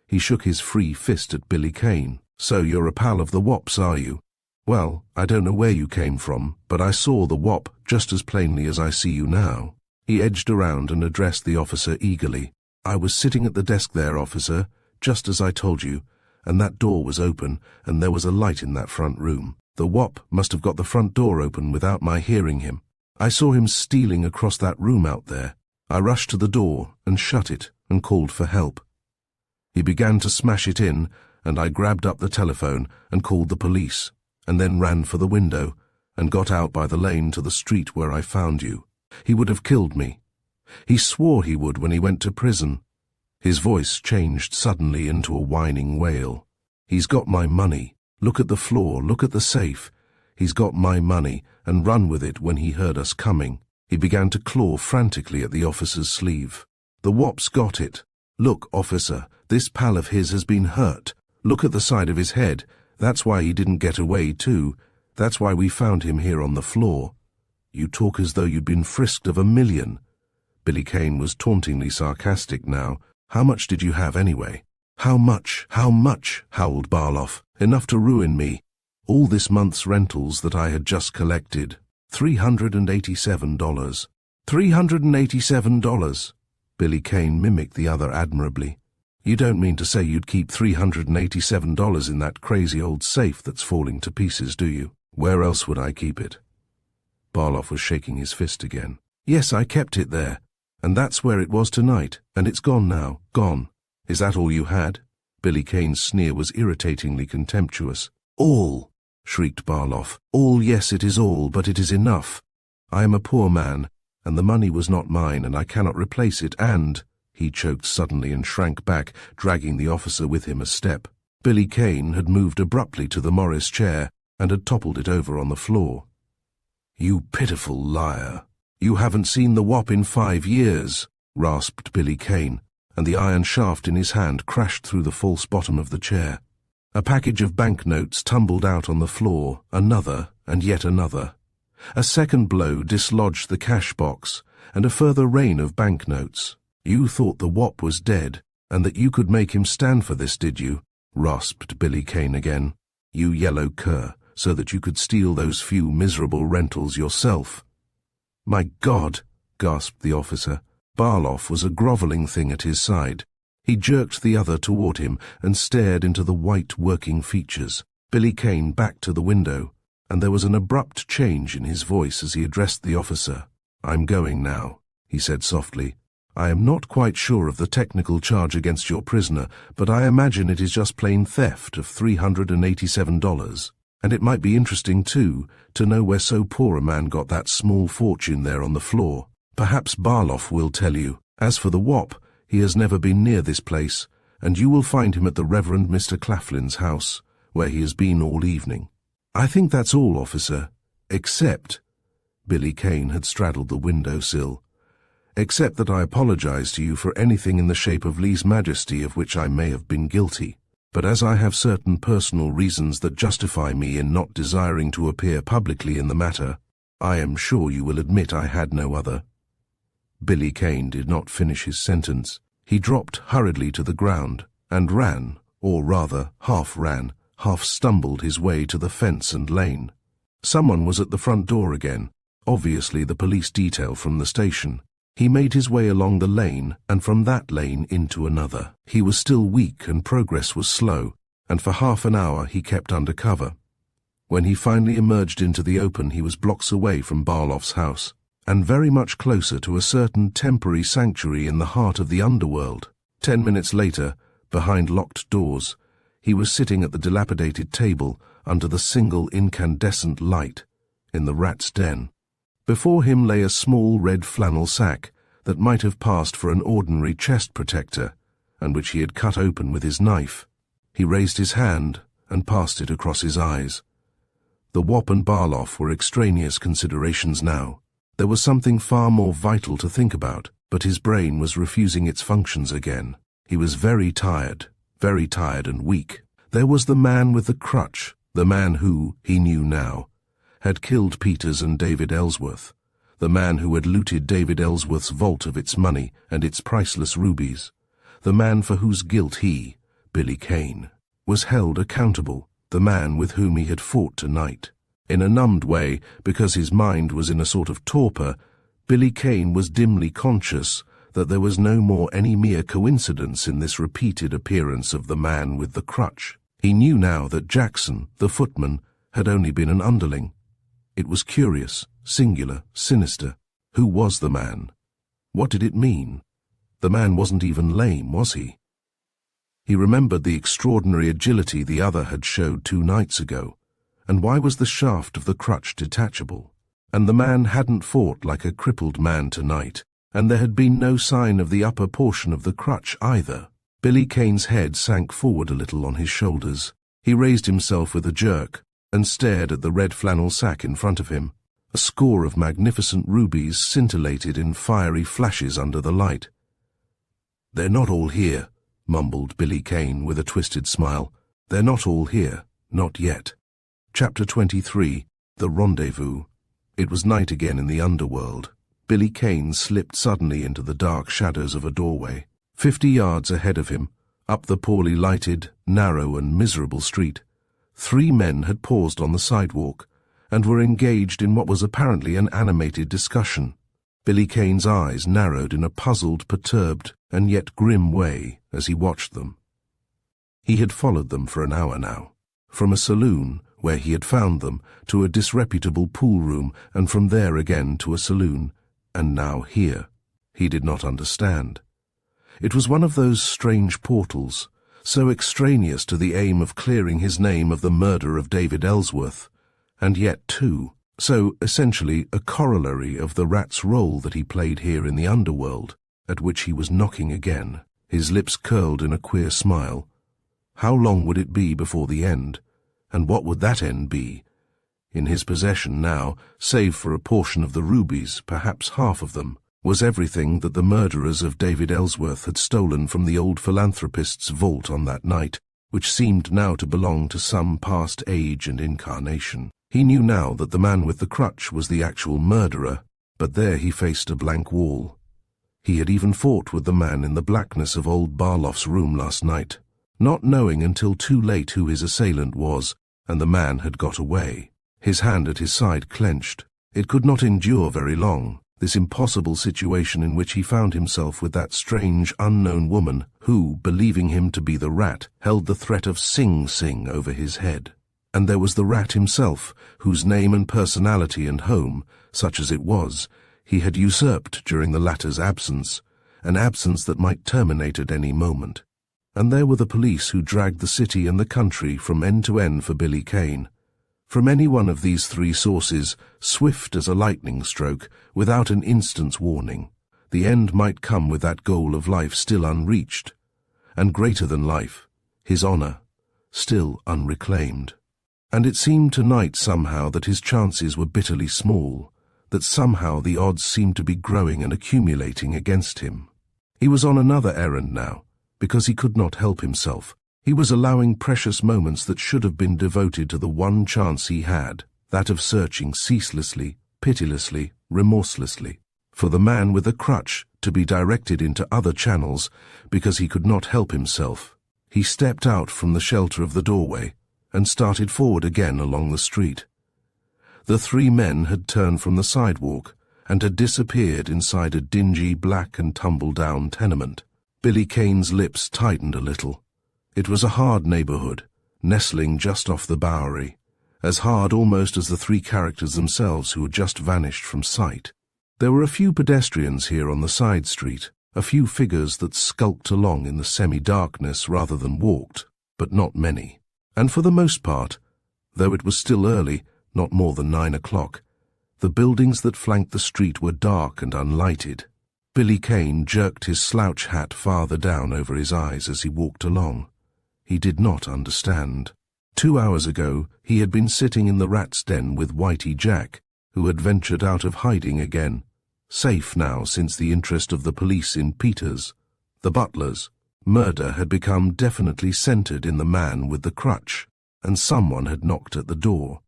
He shook his free fist at Billy Kane. "So you're a pal of the Wop's, are you? Well, I don't know where you came from, but I saw the Wop just as plainly as I see you now." He edged around and addressed the officer eagerly. "I was sitting at the desk there, officer, just as I told you, and that door was open, and there was a light in that front room. The Wop must have got the front door open without my hearing him. I saw him stealing across that room out there. I rushed to the door and shut it and called for help. He began to smash it in, and I grabbed up the telephone and called the police, and then ran for the window and got out by the lane to the street where I found you. He would have killed me. He swore he would when he went to prison." His voice changed suddenly into a whining wail. "He's got my money. Look at the floor, look at the safe. He's got my money and run with it when he heard us coming." He began to claw frantically at the officer's sleeve. "The Wop's got it. Look, officer, this pal of his has been hurt. Look at the side of his head. That's why he didn't get away too. That's why we found him here on the floor. You talk as though you'd been frisked of $1 million. Billy Kane was tauntingly sarcastic now. "How much did you have anyway?" "How much? How much?" howled Barloff. "Enough to ruin me. All this month's rentals that I had just collected. $387. $387. Billy Kane mimicked the other admirably. "You don't mean to say you'd keep $387 in that crazy old safe that's falling to pieces, do you?" "Where else would I keep it?" Barloff was shaking his fist again. "Yes, I kept it there. And that's where it was tonight, and it's gone now, gone. Is that all you had?" Billy Kane's sneer was irritatingly contemptuous. "All," shrieked Barloff. "All, yes, it is all, but it is enough. I am a poor man, and the money was not mine, and I cannot replace it, and—" He choked suddenly and shrank back, dragging the officer with him a step. Billy Kane had moved abruptly to the Morris chair and had toppled it over on the floor. "You pitiful liar. You haven't seen the Wop in 5 years, rasped Billy Kane, and the iron shaft in his hand crashed through the false bottom of the chair. A package of banknotes tumbled out on the floor, another and yet another. A second blow dislodged the cash box, and a further rain of banknotes. "You thought the Wop was dead, and that you could make him stand for this, did you?" rasped Billy Kane again. "You yellow cur, so that you could steal those few miserable rentals yourself." "My God!" gasped the officer. Barloff was a grovelling thing at his side. He jerked the other toward him and stared into the white working features. Billy Kane backed to the window, and there was an abrupt change in his voice as he addressed the officer. "I'm going now," he said softly. "I am not quite sure of the technical charge against your prisoner, but I imagine it is just plain theft of $387. And it might be interesting, too, to know where so poor a man got that small fortune there on the floor. Perhaps Barloff will tell you. As for the Wop, he has never been near this place, and you will find him at the Reverend Mr. Claflin's house, where he has been all evening." "I think that's all, officer. Except—" Billy Kane had straddled the window-sill. "Except that I apologize to you for anything in the shape of lèse majesty of which I may have been guilty. But as I have certain personal reasons that justify me in not desiring to appear publicly in the matter, I am sure you will admit I had no other." Billy Kane did not finish his sentence. He dropped hurriedly to the ground and ran, or rather half-ran, half-stumbled his way to the fence and lane. Someone was at the front door again, obviously the police detail from the station. He made his way along the lane and from that lane into another. He was still weak and progress was slow, and for half an hour he kept under cover. When he finally emerged into the open, he was blocks away from Barloff's house, and very much closer to a certain temporary sanctuary in the heart of the underworld. 10 minutes later, behind locked doors, he was sitting at the dilapidated table under the single incandescent light in the rat's den. Before him lay a small red flannel sack that might have passed for an ordinary chest protector, and which he had cut open with his knife. He raised his hand and passed it across his eyes. The Wop and Barloff were extraneous considerations now. There was something far more vital to think about, but his brain was refusing its functions again. He was very tired and weak. There was the man with the crutch, the man who, he knew now, had killed Peters and David Ellsworth, The man who had looted David Ellsworth's vault of its money and its priceless rubies. The man for whose guilt he, Billy Kane, was held accountable. The man with whom he had fought tonight. In a numbed way, because his mind was in a sort of torpor, Billy Kane was dimly conscious that there was no more any mere coincidence in this repeated appearance of the man with the crutch. He knew now that Jackson, the footman, had only been an underling. It was curious, singular, sinister. Who was the man? What did it mean? The man wasn't even lame, was he? He remembered the extraordinary agility the other had showed 2 nights ago. And why was the shaft of the crutch detachable? And the man hadn't fought like a crippled man tonight, and there had been no sign of the upper portion of the crutch either. Billy Kane's head sank forward a little on his shoulders. He raised himself with a jerk and stared at the red flannel sack in front of him. A score of magnificent rubies scintillated in fiery flashes under the light. "They're not all here," mumbled Billy Kane with a twisted smile. "They're not all here, not yet." Chapter 23, The Rendezvous. It was night again in the underworld. Billy Kane slipped suddenly into the dark shadows of a doorway. 50 yards ahead of him, up the poorly lighted, narrow and miserable street, 3 men had paused on the sidewalk and were engaged in what was apparently an animated discussion. Billy Kane's eyes narrowed in a puzzled, perturbed, and yet grim way as he watched them. He had followed them for an hour now, from a saloon, where he had found them, to a disreputable pool room, and from there again to a saloon, and now here. He did not understand. It was one of those strange portals, so extraneous to the aim of clearing his name of the murder of David Ellsworth, and yet, too, so essentially a corollary of the rat's role that he played here in the underworld, at which he was knocking again, his lips curled in a queer smile. How long would it be before the end? And what would that end be? In his possession now, save for a portion of the rubies, perhaps half of them, was everything that the murderers of David Ellsworth had stolen from the old philanthropist's vault on that night, which seemed now to belong to some past age and incarnation. He knew now that the man with the crutch was the actual murderer, but there he faced a blank wall. He had even fought with the man in the blackness of old Barloff's room last night, not knowing until too late who his assailant was, and the man had got away. His hand at his side clenched. It could not endure very long, this impossible situation in which he found himself with that strange, unknown woman who, believing him to be the rat, held the threat of Sing Sing over his head. And there was the rat himself, whose name and personality and home, such as it was, he had usurped during the latter's absence, an absence that might terminate at any moment. And there were the police who dragged the city and the country from end to end for Billy Kane. From any one of these 3 sources, swift as a lightning stroke, without an instant's warning, the end might come with that goal of life still unreached, and greater than life, his honor, still unreclaimed. And it seemed tonight somehow that his chances were bitterly small, that somehow the odds seemed to be growing and accumulating against him. He was on another errand now, because he could not help himself. He was allowing precious moments that should have been devoted to the one chance he had, that of searching ceaselessly, pitilessly, remorselessly, for the man with the crutch to be directed into other channels because he could not help himself. He stepped out from the shelter of the doorway and started forward again along the street. The 3 men had turned from the sidewalk and had disappeared inside a dingy, black and tumble-down tenement. Billy Kane's lips tightened a little. It was a hard neighborhood, nestling just off the Bowery, as hard almost as the 3 characters themselves who had just vanished from sight. There were a few pedestrians here on the side street, a few figures that skulked along in the semi-darkness rather than walked, but not many. And for the most part, though it was still early, not more than 9 o'clock, the buildings that flanked the street were dark and unlighted. Billy Kane jerked his slouch hat farther down over his eyes as he walked along. He did not understand. 2 hours ago, he had been sitting in the rat's den with Whitey Jack, who had ventured out of hiding again, safe now since the interest of the police in Peters, the butlers. Murder had become definitely centered in the man with the crutch, and someone had knocked at the door.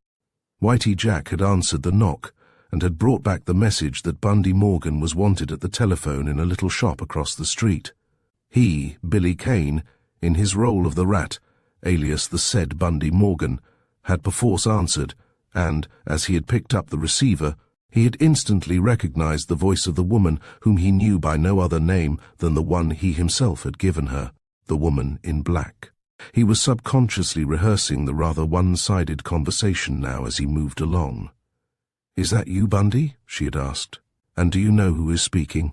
Whitey Jack had answered the knock, and had brought back the message that Bundy Morgan was wanted at the telephone in a little shop across the street. He, Billy Kane, in his role of the Rat, alias the said Bundy Morgan, had perforce answered, and, as he had picked up the receiver, he had instantly recognized the voice of the woman whom he knew by no other name than the one he himself had given her, the woman in black. He was subconsciously rehearsing the rather one-sided conversation now as he moved along. "Is that you, Bundy?" she had asked. "And do you know who is speaking?"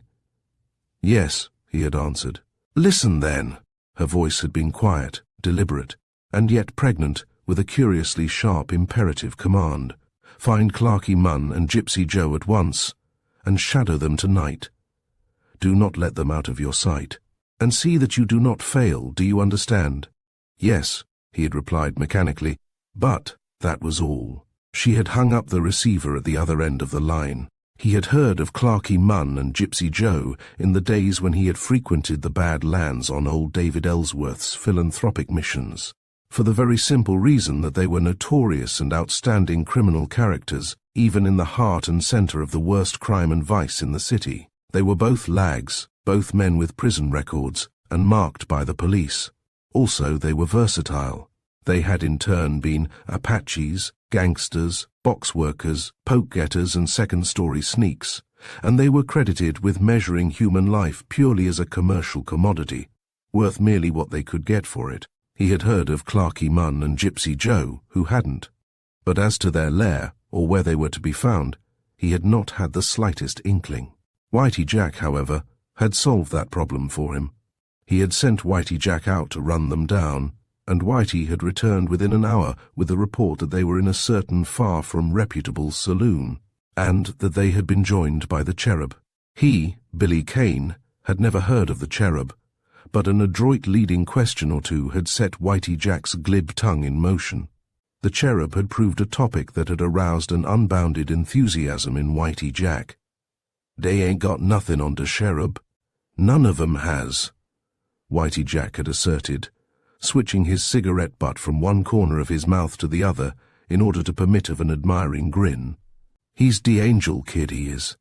"Yes," he had answered. "Listen, then." Her voice had been quiet, deliberate, and yet pregnant with a curiously sharp imperative command. "Find Clarky Munn and Gypsy Joe at once, and shadow them tonight. Do not let them out of your sight. And see that you do not fail, do you understand?" "Yes," he had replied mechanically, but that was all. She had hung up the receiver at the other end of the line. He had heard of Clarky Munn and Gypsy Joe in the days when he had frequented the bad lands on old David Ellsworth's philanthropic missions, for the very simple reason that they were notorious and outstanding criminal characters, even in the heart and center of the worst crime and vice in the city. They were both lags, both men with prison records, and marked by the police. Also, they were versatile. They had in turn been Apaches, gangsters, box workers, poke-getters and second-story sneaks, and they were credited with measuring human life purely as a commercial commodity, worth merely what they could get for it. He had heard of Clarky Munn and Gypsy Joe, who hadn't. But as to their lair, or where they were to be found, he had not had the slightest inkling. Whitey Jack, however, had solved that problem for him. He had sent Whitey Jack out to run them down, and Whitey had returned within an hour with the report that they were in a certain far from reputable saloon, and that they had been joined by the Cherub. He, Billy Kane, had never heard of the Cherub, but an adroit leading question or two had set Whitey Jack's glib tongue in motion. The Cherub had proved a topic that had aroused an unbounded enthusiasm in Whitey Jack. "They ain't got nothing on the Cherub. None of 'em has," Whitey Jack had asserted, switching his cigarette butt from one corner of his mouth to the other in order to permit of an admiring grin. "He's the angel kid, he is.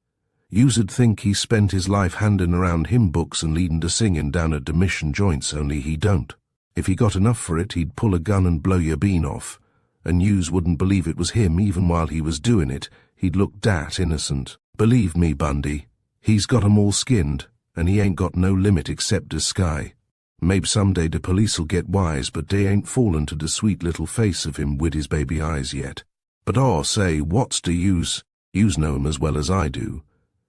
Youse'd think he spent his life handing around hymn books and leading to singing down at the mission joints, only he don't. If he got enough for it, he'd pull a gun and blow your bean off, and yous wouldn't believe it was him even while he was doing it. He'd look dat innocent. Believe me, Bundy, he's got 'em all skinned, and he ain't got no limit except the sky. Maybe someday the police'll get wise, but they ain't fallen to the sweet little face of him wid his baby eyes yet. But say, what's the use? Yous know him as well as I do.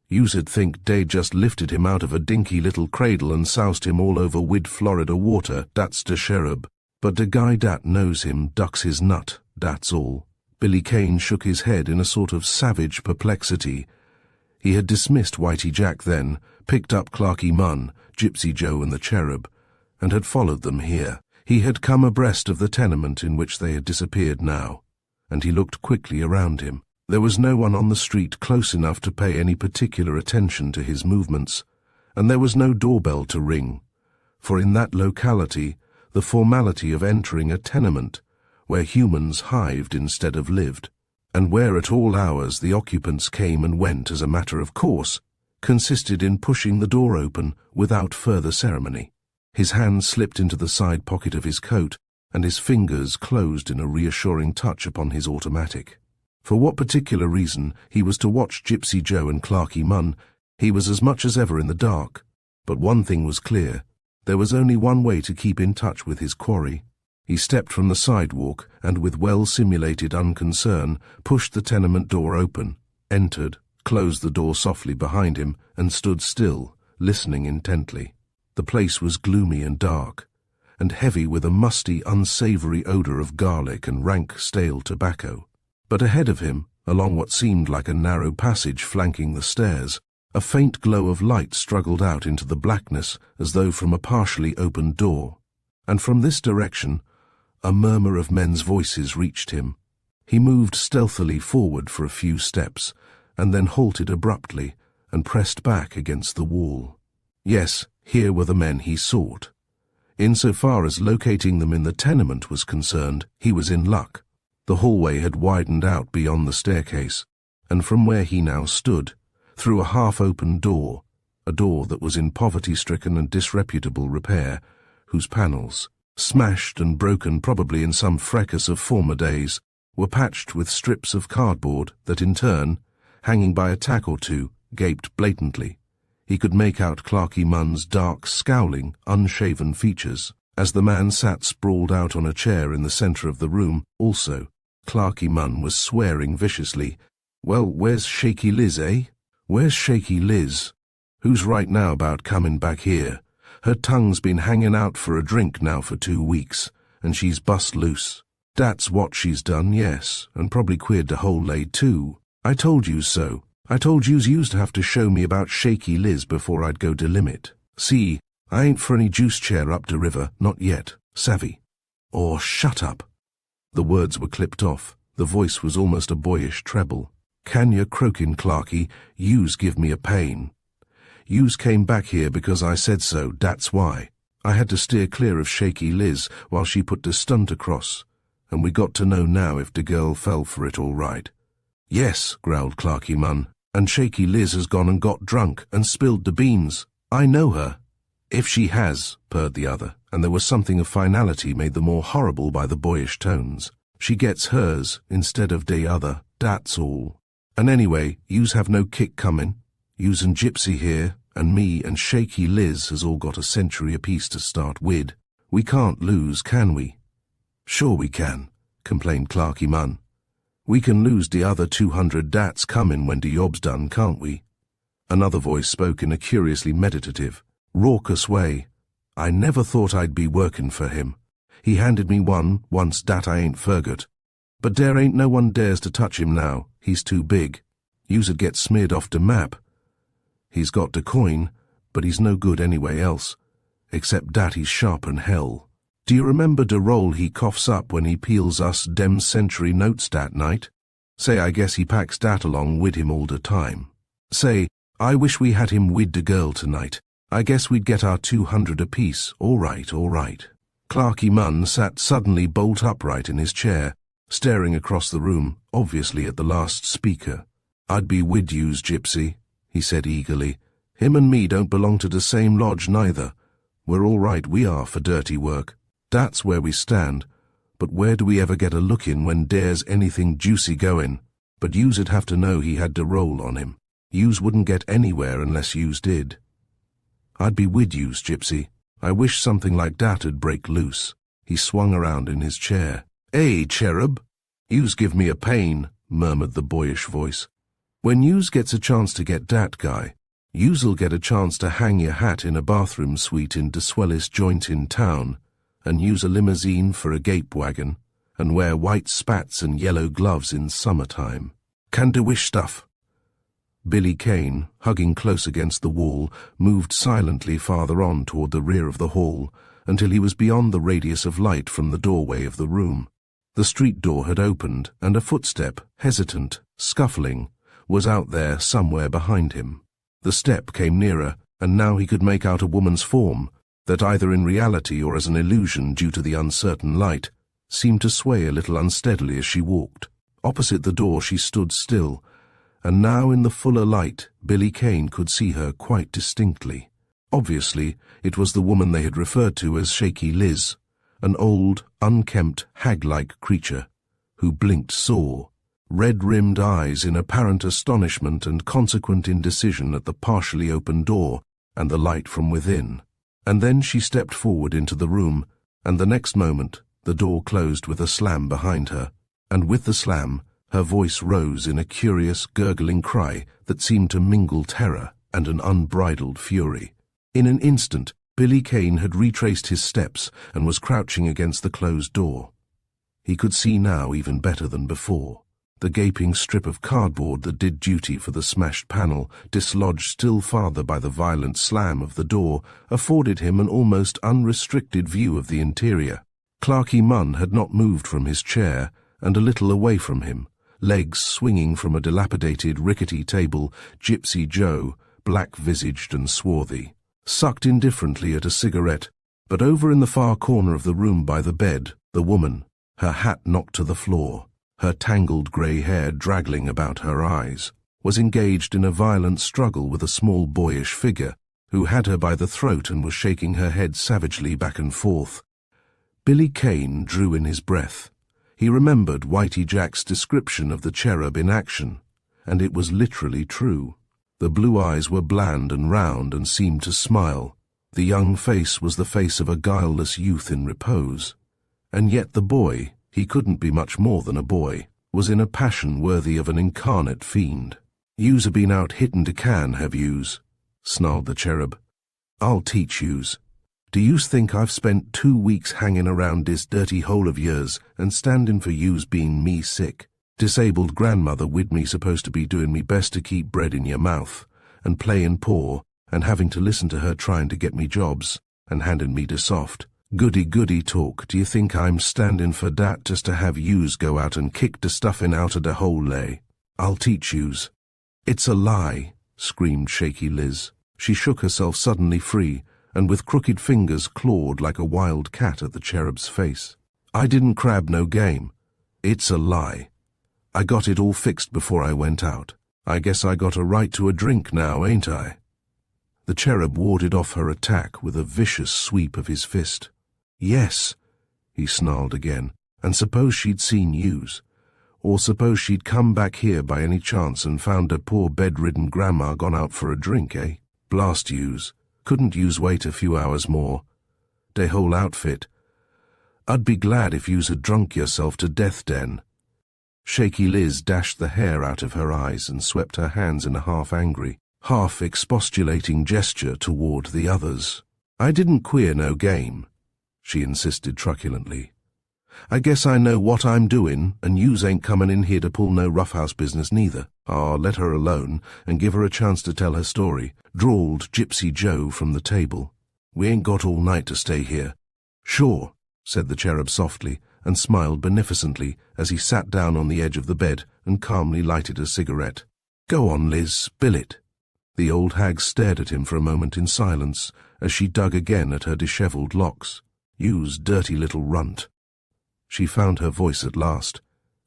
Youse'd think they'd just lifted him out of a dinky little cradle and soused him all over wid Florida water, that's the Cherub. But the guy dat knows him ducks his nut, that's all." Billy Kane shook his head in a sort of savage perplexity. He had dismissed Whitey Jack then, picked up Clarky Munn, Gypsy Joe and the Cherub, and had followed them here. He had come abreast of the tenement in which they had disappeared now, and he looked quickly around him. There was no one on the street close enough to pay any particular attention to his movements, and there was no doorbell to ring, for in that locality the formality of entering a tenement, where humans hived instead of lived, and where at all hours the occupants came and went as a matter of course, consisted in pushing the door open without further ceremony. His hand slipped into the side pocket of his coat, and his fingers closed in a reassuring touch upon his automatic. For what particular reason he was to watch Gypsy Joe and Clarky Munn, he was as much as ever in the dark. But one thing was clear. There was only one way to keep in touch with his quarry. He stepped from the sidewalk and, with well-simulated unconcern, pushed the tenement door open, entered, closed the door softly behind him, and stood still, listening intently. The place was gloomy and dark, and heavy with a musty, unsavory odor of garlic and rank, stale tobacco. But ahead of him, along what seemed like a narrow passage flanking the stairs, a faint glow of light struggled out into the blackness as though from a partially opened door, and from this direction a murmur of men's voices reached him. He moved stealthily forward for a few steps, and then halted abruptly and pressed back against the wall. Yes, here were the men he sought. Insofar as locating them in the tenement was concerned, he was in luck. The hallway had widened out beyond the staircase, and from where he now stood, through a half-open door, a door that was in poverty-stricken and disreputable repair, whose panels, smashed and broken probably in some fracas of former days, were patched with strips of cardboard that in turn, hanging by a tack or two, gaped blatantly. He could make out Clarky Munn's dark, scowling, unshaven features, as the man sat sprawled out on a chair in the center of the room. Also, Clarky Munn was swearing viciously. "Well, where's Shaky Liz, eh? Where's Shaky Liz? Who's right now about comin' back here? Her tongue's been hanging out for a drink now for 2 weeks, and she's bust loose. That's what she's done, yes, and probably queered the whole lay too. I told you so. I told you's used to have to show me about Shaky Liz before I'd go de limit. See, I ain't for any juice chair up de river, not yet, savvy? Or shut up." The words were clipped off. The voice was almost a boyish treble. "Can you croaking, Clarky? Yous give me a pain. Yous came back here because I said so, that's why. I had to steer clear of Shaky Liz while she put the stunt across, and we got to know now if the girl fell for it all right." "Yes," growled Clarky Munn, "and Shaky Liz has gone and got drunk and spilled the beans. I know her." "If she has," purred the other, and there was something of finality made the more horrible by the boyish tones. "She gets hers instead of de other, that's all. And anyway, yous have no kick comin'. Yous and Gypsy here, and me and Shaky Liz has all got a century apiece to start wid. We can't lose, can we?" "Sure we can," complained Clarky Munn. "We can lose the other 200 dats comin' when the job's done, can't we?" Another voice spoke in a curiously meditative, raucous way. "I never thought I'd be workin' for him. He handed me one once dat I ain't forgot. But there ain't no one dares to touch him now. He's too big. Youse'd get smeared off de map. He's got de coin, but he's no good anyway else, except dat he's sharp an hell. Do you remember de roll he coughs up when he peels us dem century notes dat night? Say, I guess he packs dat along wid him all de time. Say, I wish we had him wid de girl tonight. I guess we'd get our 200 apiece. All right, all right." Clarky Munn sat suddenly bolt upright in his chair, staring across the room, obviously at the last speaker. "I'd be wid yous, Gypsy," he said eagerly. "Him and me don't belong to the same lodge neither. We're all right, we are, for dirty work. That's where we stand. But where do we ever get a look in when there's anything juicy going? But yous'd have to know he had de roll on him. Yous wouldn't get anywhere unless yous did. I'd be wid yous, Gypsy. I wish something like that'd break loose." He swung around in his chair. "Hey, cherub, yous give me a pain," murmured the boyish voice. "When yous gets a chance to get dat guy, yous'll get a chance to hang your hat in a bathroom suite in de swellest joint in town, and use a limousine for a gape wagon, and wear white spats and yellow gloves in summertime. Can do wish stuff." Billy Kane, hugging close against the wall, moved silently farther on toward the rear of the hall until he was beyond the radius of light from the doorway of the room. The street door had opened, and a footstep, hesitant, scuffling, was out there somewhere behind him. The step came nearer, and now he could make out a woman's form that, either in reality or as an illusion due to the uncertain light, seemed to sway a little unsteadily as she walked. Opposite the door she stood still, and now in the fuller light Billy Kane could see her quite distinctly. Obviously, it was the woman they had referred to as Shaky Liz, an old, unkempt, hag-like creature, who blinked sore, red-rimmed eyes in apparent astonishment and consequent indecision at the partially open door and the light from within. And then she stepped forward into the room, and the next moment the door closed with a slam behind her, and with the slam her voice rose in a curious, gurgling cry that seemed to mingle terror and an unbridled fury. In an instant, Billy Kane had retraced his steps and was crouching against the closed door. He could see now even better than before. The gaping strip of cardboard that did duty for the smashed panel, dislodged still farther by the violent slam of the door, afforded him an almost unrestricted view of the interior. Clarky Munn had not moved from his chair, and a little away from him, legs swinging from a dilapidated, rickety table, Gypsy Joe, black-visaged and swarthy, sucked indifferently at a cigarette, but over in the far corner of the room by the bed, the woman, her hat knocked to the floor, her tangled grey hair draggling about her eyes, was engaged in a violent struggle with a small boyish figure who had her by the throat and was shaking her head savagely back and forth. Billy Kane drew in his breath. He remembered Whitey Jack's description of the cherub in action, and it was literally true. The blue eyes were bland and round and seemed to smile. The young face was the face of a guileless youth in repose. And yet the boy, he couldn't be much more than a boy, was in a passion worthy of an incarnate fiend. "Yous have been out hittin' de can, have yous?" snarled the cherub. "I'll teach yous. Do yous think I've spent 2 weeks hanging around dis dirty hole of yours and standing for yous being me sick? Disabled grandmother wid me supposed to be doing me best to keep bread in your mouth, and playing poor, and having to listen to her trying to get me jobs, and handing me de soft, goody-goody talk. Do you think I'm standing for dat just to have yous go out and kick de stuffing out of de hole lay? I'll teach yous." "It's a lie," screamed Shaky Liz. She shook herself suddenly free, and with crooked fingers clawed like a wild cat at the cherub's face. "I didn't crab no game. It's a lie. I got it all fixed before I went out. I guess I got a right to a drink now, ain't I?" The cherub warded off her attack with a vicious sweep of his fist. "Yes," he snarled again, "and suppose she'd seen yous? Or suppose she'd come back here by any chance and found her poor bedridden grandma gone out for a drink, eh? Blast yous. Couldn't yous wait a few hours more? De whole outfit. I'd be glad if yous had drunk yourself to death den." Shaky Liz dashed the hair out of her eyes and swept her hands in a half-angry, half-expostulating gesture toward the others. "I didn't queer no game," she insisted truculently. "I guess I know what I'm doing, and yous ain't comin' in here to pull no roughhouse business neither." "Ah, let her alone, and give her a chance to tell her story," drawled Gypsy Joe from the table. "We ain't got all night to stay here." "Sure," said the cherub softly, and smiled beneficently as he sat down on the edge of the bed and calmly lighted a cigarette. "Go on, Liz, spill it." The old hag stared at him for a moment in silence as she dug again at her dishevelled locks. "Yous dirty little runt." She found her voice at last,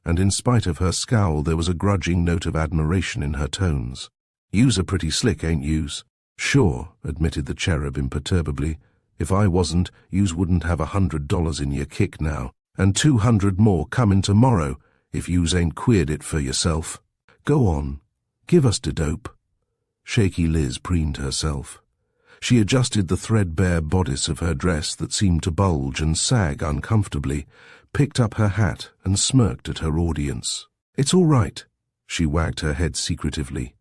and in spite of her scowl there was a grudging note of admiration in her tones. "Yous are pretty slick, ain't yous?" "Sure," admitted the cherub imperturbably. "If I wasn't, yous wouldn't have $100 in your kick now, and 200 more comin' tomorrow if yous ain't queered it for yourself. Go on, give us de dope." Shaky Liz preened herself. She adjusted the threadbare bodice of her dress that seemed to bulge and sag uncomfortably, picked up her hat and smirked at her audience. "It's all right," she wagged her head secretively.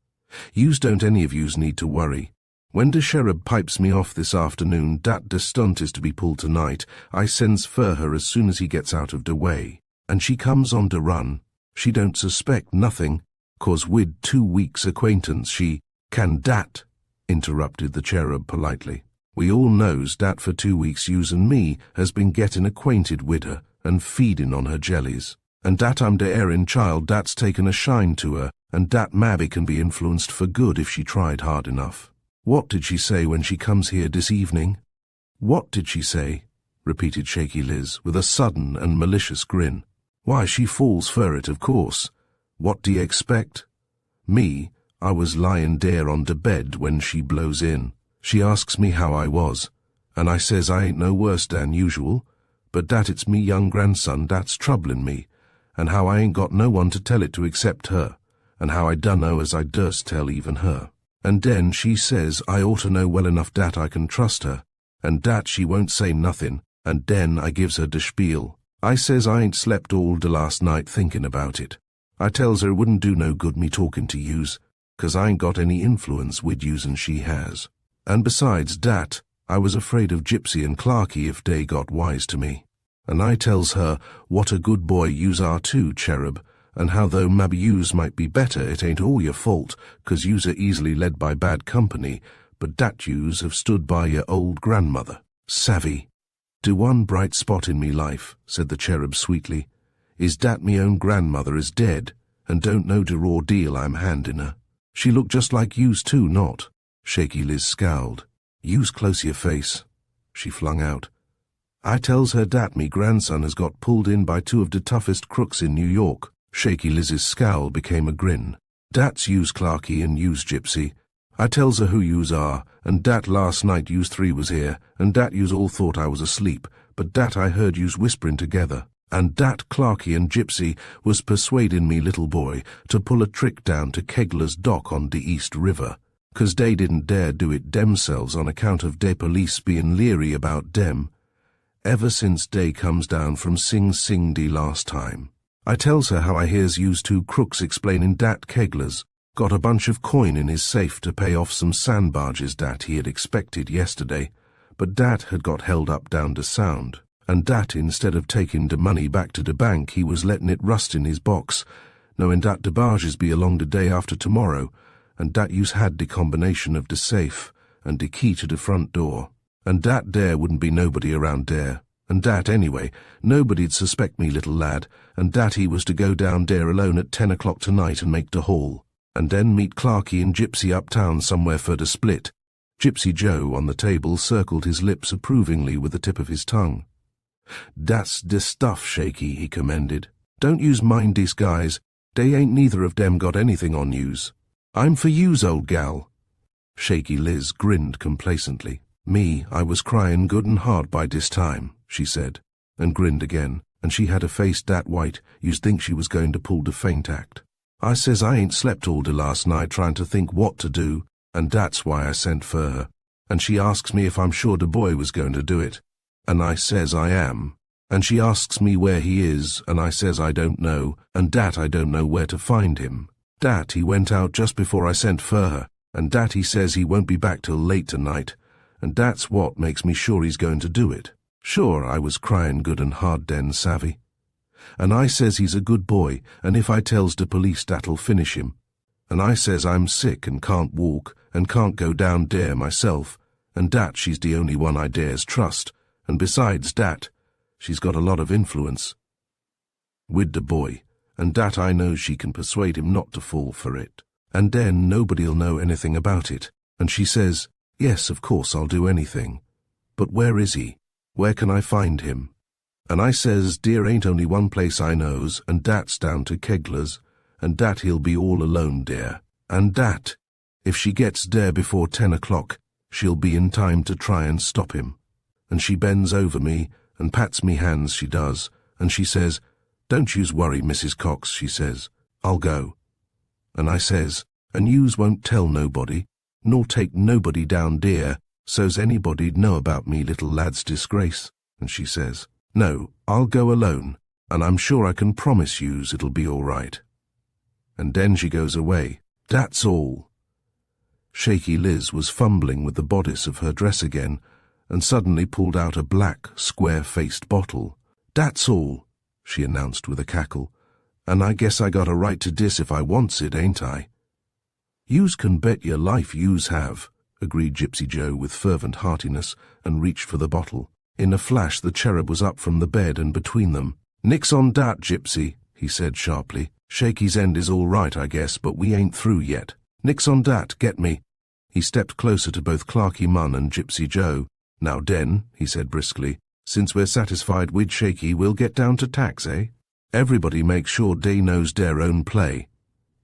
"Yous don't any of yous need to worry. When de cherub pipes me off this afternoon dat de stunt is to be pulled tonight, I sends fer her as soon as he gets out of de way. And she comes on de run. She don't suspect nothing, 'cause wid 2 weeks' acquaintance she—" "Can dat," interrupted the cherub politely. "We all knows dat for 2 weeks yous and me has been gettin' acquainted wid her and feedin' on her jellies. And dat I'm de errin' child dat's taken a shine to her, and dat mabbe can be influenced for good if she tried hard enough. What did she say when she comes here this evening?" "What did she say?" repeated Shaky Liz, with a sudden and malicious grin. "Why, she falls for it, of course. What do you expect? Me, I was lyin' there on de bed when she blows in. She asks me how I was, and I says I ain't no worse than usual, but dat it's me young grandson dat's troublin' me, and how I ain't got no one to tell it to except her, and how I dunno as I durst tell even her. And den she says I ought to know well enough dat I can trust her, and dat she won't say nothin', and den I gives her de spiel. I says I ain't slept all de last night thinkin' about it. I tells her it wouldn't do no good me talkin' to yous, 'cause I ain't got any influence wid yous and she has. And besides dat, I was afraid of Gypsy and Clarky if dey got wise to me. And I tells her what a good boy yous are too, cherub, and how though maybe yous might be better, it ain't all your fault, 'cause yous are easily led by bad company, but dat yous have stood by your old grandmother. Savvy." "De one bright spot in me life," said the cherub sweetly, "is dat me own grandmother is dead, and don't know de raw deal I'm handin' her. She looked just like yous too, not?" Shaky Liz scowled. "Yous close your face," she flung out. "I tells her dat me grandson has got pulled in by 2 of de toughest crooks in New York. Shaky Liz's scowl became a grin. "Dat's yous Clarky and yous Gypsy. I tells her who yous are, and dat last night yous three was here, and dat yous all thought I was asleep, but dat I heard yous whispering together, and dat Clarky and Gypsy was persuading me little boy to pull a trick down to Kegler's dock on de East River, 'cause dey didn't dare do it demselves on account of de police being leery about dem. Ever since dey comes down from Sing Sing de last time. I tells her how I hears yous two crooks explainin' dat Kegler's got a bunch of coin in his safe to pay off some sand barges dat he had expected yesterday, but dat had got held up down de Sound, and dat instead of taking de money back to de bank he was letting it rust in his box, knowing dat de barges be along de day after tomorrow, and dat yous had de combination of de safe and de key to de front door, and dat there wouldn't be nobody around there, and dat anyway, nobody'd suspect me little lad, and dat he was to go down there alone at 10 o'clock tonight and make de haul, and then meet Clarky and Gypsy uptown somewhere for the split." Gypsy Joe on the table circled his lips approvingly with the tip of his tongue. "Dat's de stuff, Shaky," he commended. "Don't yous mind these guys. They ain't neither of dem got anything on yous. I'm for yous, old gal." Shaky Liz grinned complacently. "Me, I was crying good and hard by dis time," she said, and grinned again, and she had a face dat white you'd think she was going to pull de faint act. "I says I ain't slept all de last night trying to think what to do, and dat's why I sent for her. And she asks me if I'm sure de boy was going to do it, and I says I am. And she asks me where he is, and I says I don't know, and dat I don't know where to find him. Dat he went out just before I sent for her, and dat he says he won't be back till late tonight, and dat's what makes me sure he's going to do it. Sure, I was crying good and hard den, savvy. And I says he's a good boy, and if I tells de police dat'll finish him. And I says I'm sick and can't walk, and can't go down dere myself, and dat she's the only one I dares trust, and besides dat, she's got a lot of influence with de boy, and dat I know she can persuade him not to fall for it. And then nobody'll know anything about it. And she says, yes, of course I'll do anything. But where is he? Where can I find him? And I says, dear ain't only one place I knows, and dat's down to Kegler's, and dat he'll be all alone dere, and dat, if she gets dere before 10 o'clock, she'll be in time to try and stop him. And she bends over me, and pats me hands, she does, and she says, don't yous worry, Mrs. Cox, she says, I'll go. And I says, and yous won't tell nobody, nor take nobody down dere, so's anybody'd know about me little lad's disgrace. And she says, no, I'll go alone, and I'm sure I can promise yous it'll be all right. And then she goes away. That's all. Shaky Liz was fumbling with the bodice of her dress again, and suddenly pulled out a black, square-faced bottle. That's all, she announced with a cackle, and I guess I got a right to dis if I wants it, ain't I? Yous can bet your life yous have, agreed Gypsy Joe with fervent heartiness, and reached for the bottle. In a flash the cherub was up from the bed and between them. Nix on dat, Gypsy, he said sharply. Shaky's end is all right, I guess, but we ain't through yet. Nix on dat, get me. He stepped closer to both Clarky Munn and Gypsy Joe. Now den, he said briskly, since we're satisfied wid Shaky, we'll get down to tax, eh? Everybody makes sure dey knows der own play,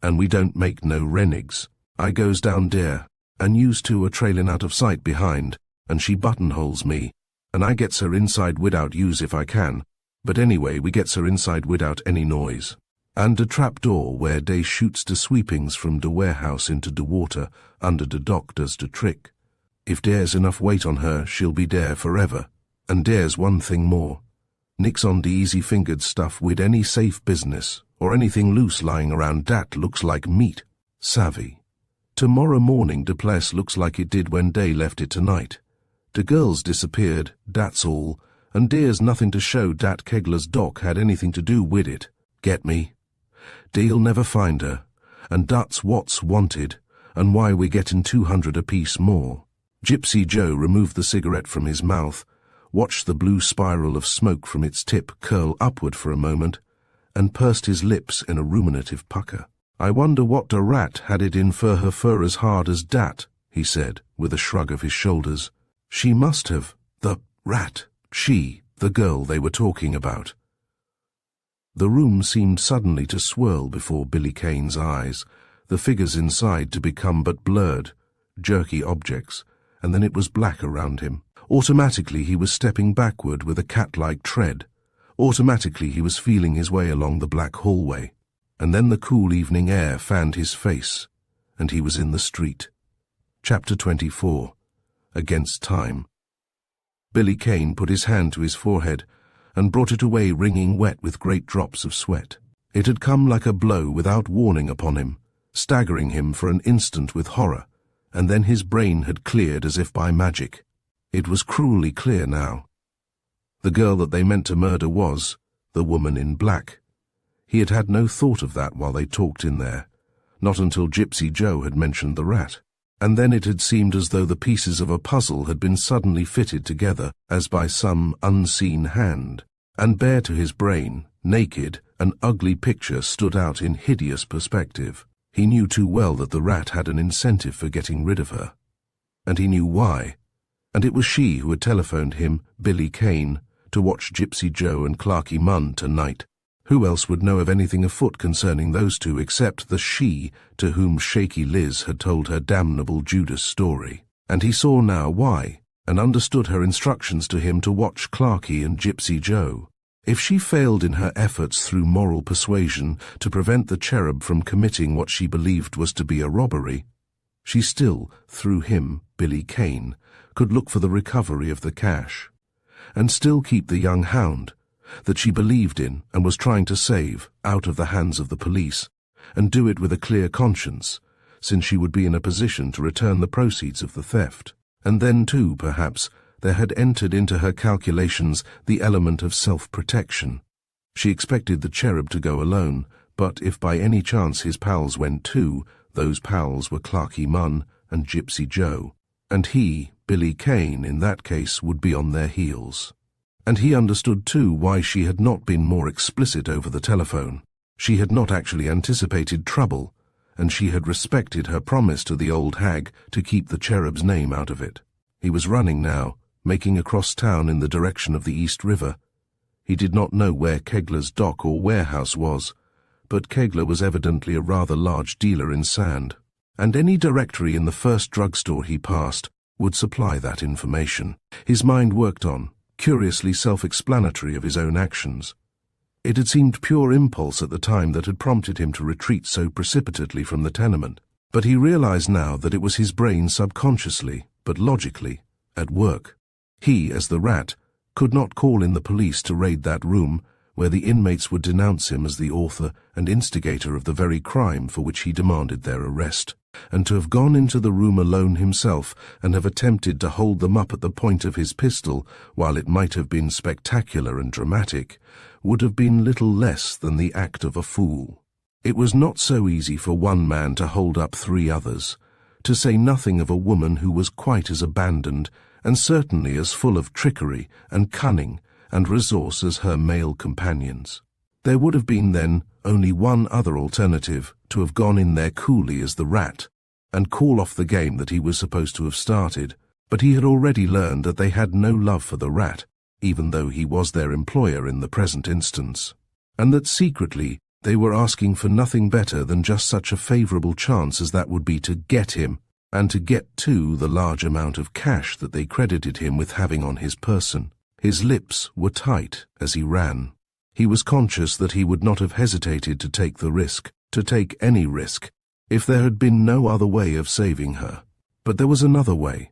and we don't make no rennigs. I goes down dere, and yous two are trailin' out of sight behind, and she buttonholes me, and I gets her inside widout yous if I can, but anyway we gets her inside widout any noise. And de trap door where dey shoots de sweepings from de warehouse into de water under de dock does de trick. If dere's enough weight on her, she'll be dere forever. And dere's one thing more. Nix on de easy-fingered stuff wid any safe business, or anything loose lying around dat looks like meat. Savvy. Tomorrow morning de place looks like it did when dey left it tonight. De girls disappeared, dat's all, and dere's nothing to show dat Kegler's dock had anything to do wid it. Get me? Dey'll never find her, and dat's what's wanted, and why we're getting 200 apiece more. Gypsy Joe removed the cigarette from his mouth, watched the blue spiral of smoke from its tip curl upward for a moment, and pursed his lips in a ruminative pucker. I wonder what the rat had it in for her fur as hard as dat, he said, with a shrug of his shoulders. She must have, the rat, she, the girl they were talking about. The room seemed suddenly to swirl before Billy Kane's eyes, the figures inside to become but blurred, jerky objects, and then it was black around him. Automatically he was stepping backward with a cat-like tread. Automatically he was feeling his way along the black hallway. And then the cool evening air fanned his face, and he was in the street. Chapter 24. Against Time. Billy Kane put his hand to his forehead and brought it away wringing wet with great drops of sweat. It had come like a blow without warning upon him, staggering him for an instant with horror, and then his brain had cleared as if by magic. It was cruelly clear now. The girl that they meant to murder was the woman in black. He had had no thought of that while they talked in there, not until Gypsy Joe had mentioned the rat. And then it had seemed as though the pieces of a puzzle had been suddenly fitted together as by some unseen hand, and bare to his brain, naked, an ugly picture stood out in hideous perspective. He knew too well that the rat had an incentive for getting rid of her. And he knew why. And it was she who had telephoned him, Billy Kane, to watch Gypsy Joe and Clarky Munn tonight. Who else would know of anything afoot concerning those two except the she to whom Shaky Liz had told her damnable Judas story? And he saw now why, and understood her instructions to him to watch Clarky and Gypsy Joe. If she failed in her efforts through moral persuasion to prevent the cherub from committing what she believed was to be a robbery, she still, through him, Billy Kane, could look for the recovery of the cash, and still keep the young hound that she believed in and was trying to save out of the hands of the police, and do it with a clear conscience, since she would be in a position to return the proceeds of the theft. And then, too, perhaps, there had entered into her calculations the element of self-protection. She expected the cherub to go alone, but if by any chance his pals went too, those pals were Clarky Munn and Gypsy Joe, and he, Billy Kane, in that case, would be on their heels. And he understood, too, why she had not been more explicit over the telephone. She had not actually anticipated trouble, and she had respected her promise to the old hag to keep the cherub's name out of it. He was running now, making across town in the direction of the East River. He did not know where Kegler's dock or warehouse was, but Kegler was evidently a rather large dealer in sand, and any directory in the first drugstore he passed would supply that information. His mind worked on, curiously self-explanatory of his own actions. It had seemed pure impulse at the time that had prompted him to retreat so precipitately from the tenement, but he realized now that it was his brain subconsciously, but logically, at work. He, as the rat, could not call in the police to raid that room where the inmates would denounce him as the author and instigator of the very crime for which he demanded their arrest. And to have gone into the room alone himself and have attempted to hold them up at the point of his pistol, while it might have been spectacular and dramatic, would have been little less than the act of a fool. It was not so easy for one man to hold up three others, to say nothing of a woman who was quite as abandoned and certainly as full of trickery and cunning and resource as her male companions. There would have been then only one other alternative, to have gone in there coolly as the rat and call off the game that he was supposed to have started, but he had already learned that they had no love for the rat, even though he was their employer in the present instance, and that secretly they were asking for nothing better than just such a favorable chance as that would be to get him, and to get, too, the large amount of cash that they credited him with having on his person. His lips were tight as he ran. He was conscious that he would not have hesitated to take the risk, to take any risk, if there had been no other way of saving her. But there was another way,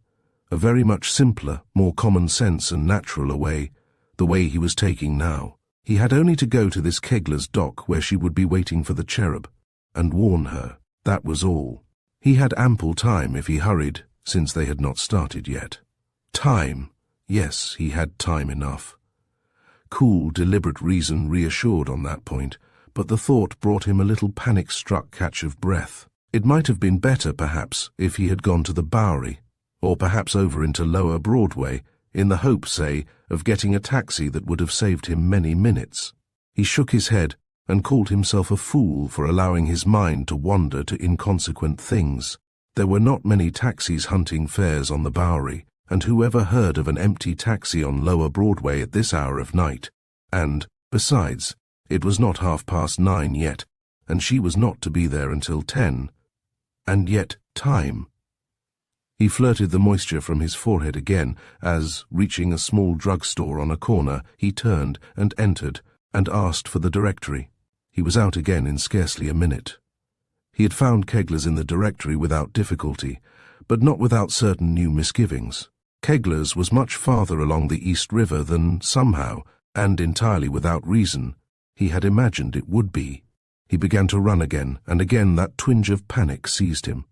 a very much simpler, more common sense and natural a way, the way he was taking now. He had only to go to this Kegler's dock where she would be waiting for the cherub, and warn her. That was all. He had ample time if he hurried, since they had not started yet. Time. Yes, he had time enough. Cool, deliberate reason reassured on that point, but the thought brought him a little panic-struck catch of breath. It might have been better, perhaps, if he had gone to the Bowery, or perhaps over into Lower Broadway, in the hope, say, of getting a taxi that would have saved him many minutes. He shook his head and called himself a fool for allowing his mind to wander to inconsequent things. There were not many taxis hunting fares on the Bowery, and whoever heard of an empty taxi on Lower Broadway at this hour of night? And, besides, It was not 9:30 yet, and she was not to be there until 10. And yet time. He flirted the moisture from his forehead again as, reaching a small drugstore on a corner, he turned and entered and asked for the directory. He was out again in scarcely a minute. He had found Kegler's in the directory without difficulty, but not without certain new misgivings. Kegler's was much farther along the East River than somehow, and entirely without reason, he had imagined it would be. He began to run again, and again that twinge of panic seized him.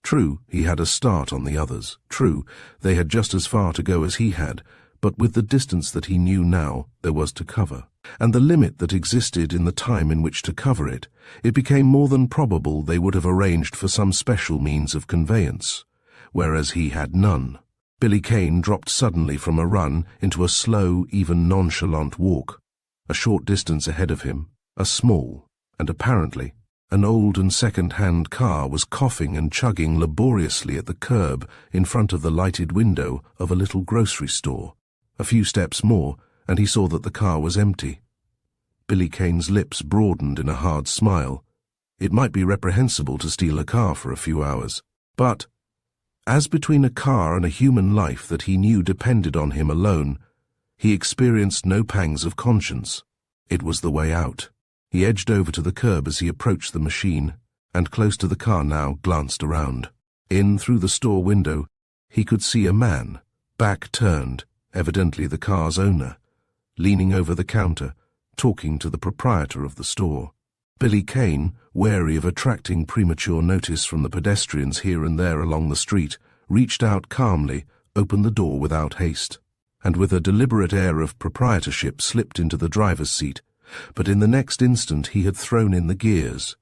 True, he had a start on the others. True, they had just as far to go as he had, but with the distance that he knew now, there was to cover, and the limit that existed in the time in which to cover it, it became more than probable they would have arranged for some special means of conveyance, whereas he had none. Billy Kane dropped suddenly from a run into a slow, even nonchalant walk. A short distance ahead of him, a small, and apparently, an old and second-hand car was coughing and chugging laboriously at the curb in front of the lighted window of a little grocery store. A few steps more, and he saw that the car was empty. Billy Kane's lips broadened in a hard smile. It might be reprehensible to steal a car for a few hours, but, as between a car and a human life that he knew depended on him alone, he experienced no pangs of conscience. It was the way out. He edged over to the curb as he approached the machine, and close to the car now glanced around. In through the store window, he could see a man, back turned, evidently the car's owner, leaning over the counter, talking to the proprietor of the store. Billy Kane, wary of attracting premature notice from the pedestrians here and there along the street, reached out calmly, opened the door without haste, and with a deliberate air of proprietorship slipped into the driver's seat. But in the next instant he had thrown in the gears,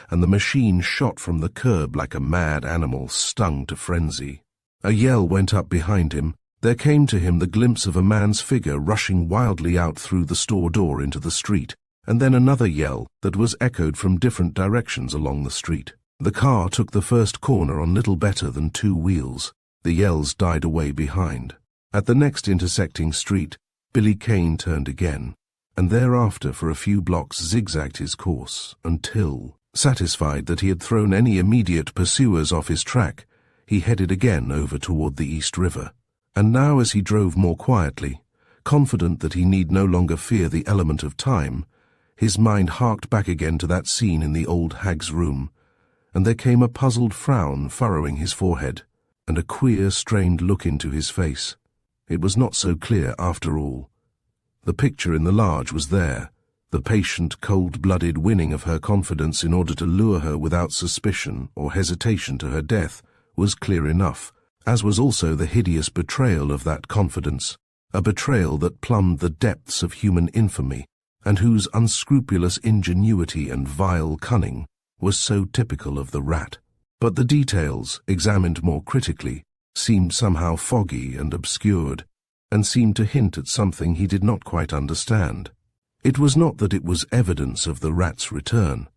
and the machine shot from the curb like a mad animal stung to frenzy. A yell went up behind him. There came to him the glimpse of a man's figure rushing wildly out through the store door into the street, and then another yell that was echoed from different directions along the street. The car took the first corner on little better than 2 wheels. The yells died away behind. At the next intersecting street, Billy Kane turned again, and thereafter for a few blocks zigzagged his course until, satisfied that he had thrown any immediate pursuers off his track, he headed again over toward the East River. And now as he drove more quietly, confident that he need no longer fear the element of time, his mind harked back again to that scene in the old hag's room, and there came a puzzled frown furrowing his forehead, and a queer, strained look into his face. It was not so clear after all. The picture in the large was there, the patient, cold-blooded winning of her confidence in order to lure her without suspicion or hesitation to her death was clear enough, as was also the hideous betrayal of that confidence, a betrayal that plumbed the depths of human infamy, and whose unscrupulous ingenuity and vile cunning was so typical of the rat. But the details, examined more critically, seemed somehow foggy and obscured, and seemed to hint at something he did not quite understand. It was not that it was evidence of the rat's return.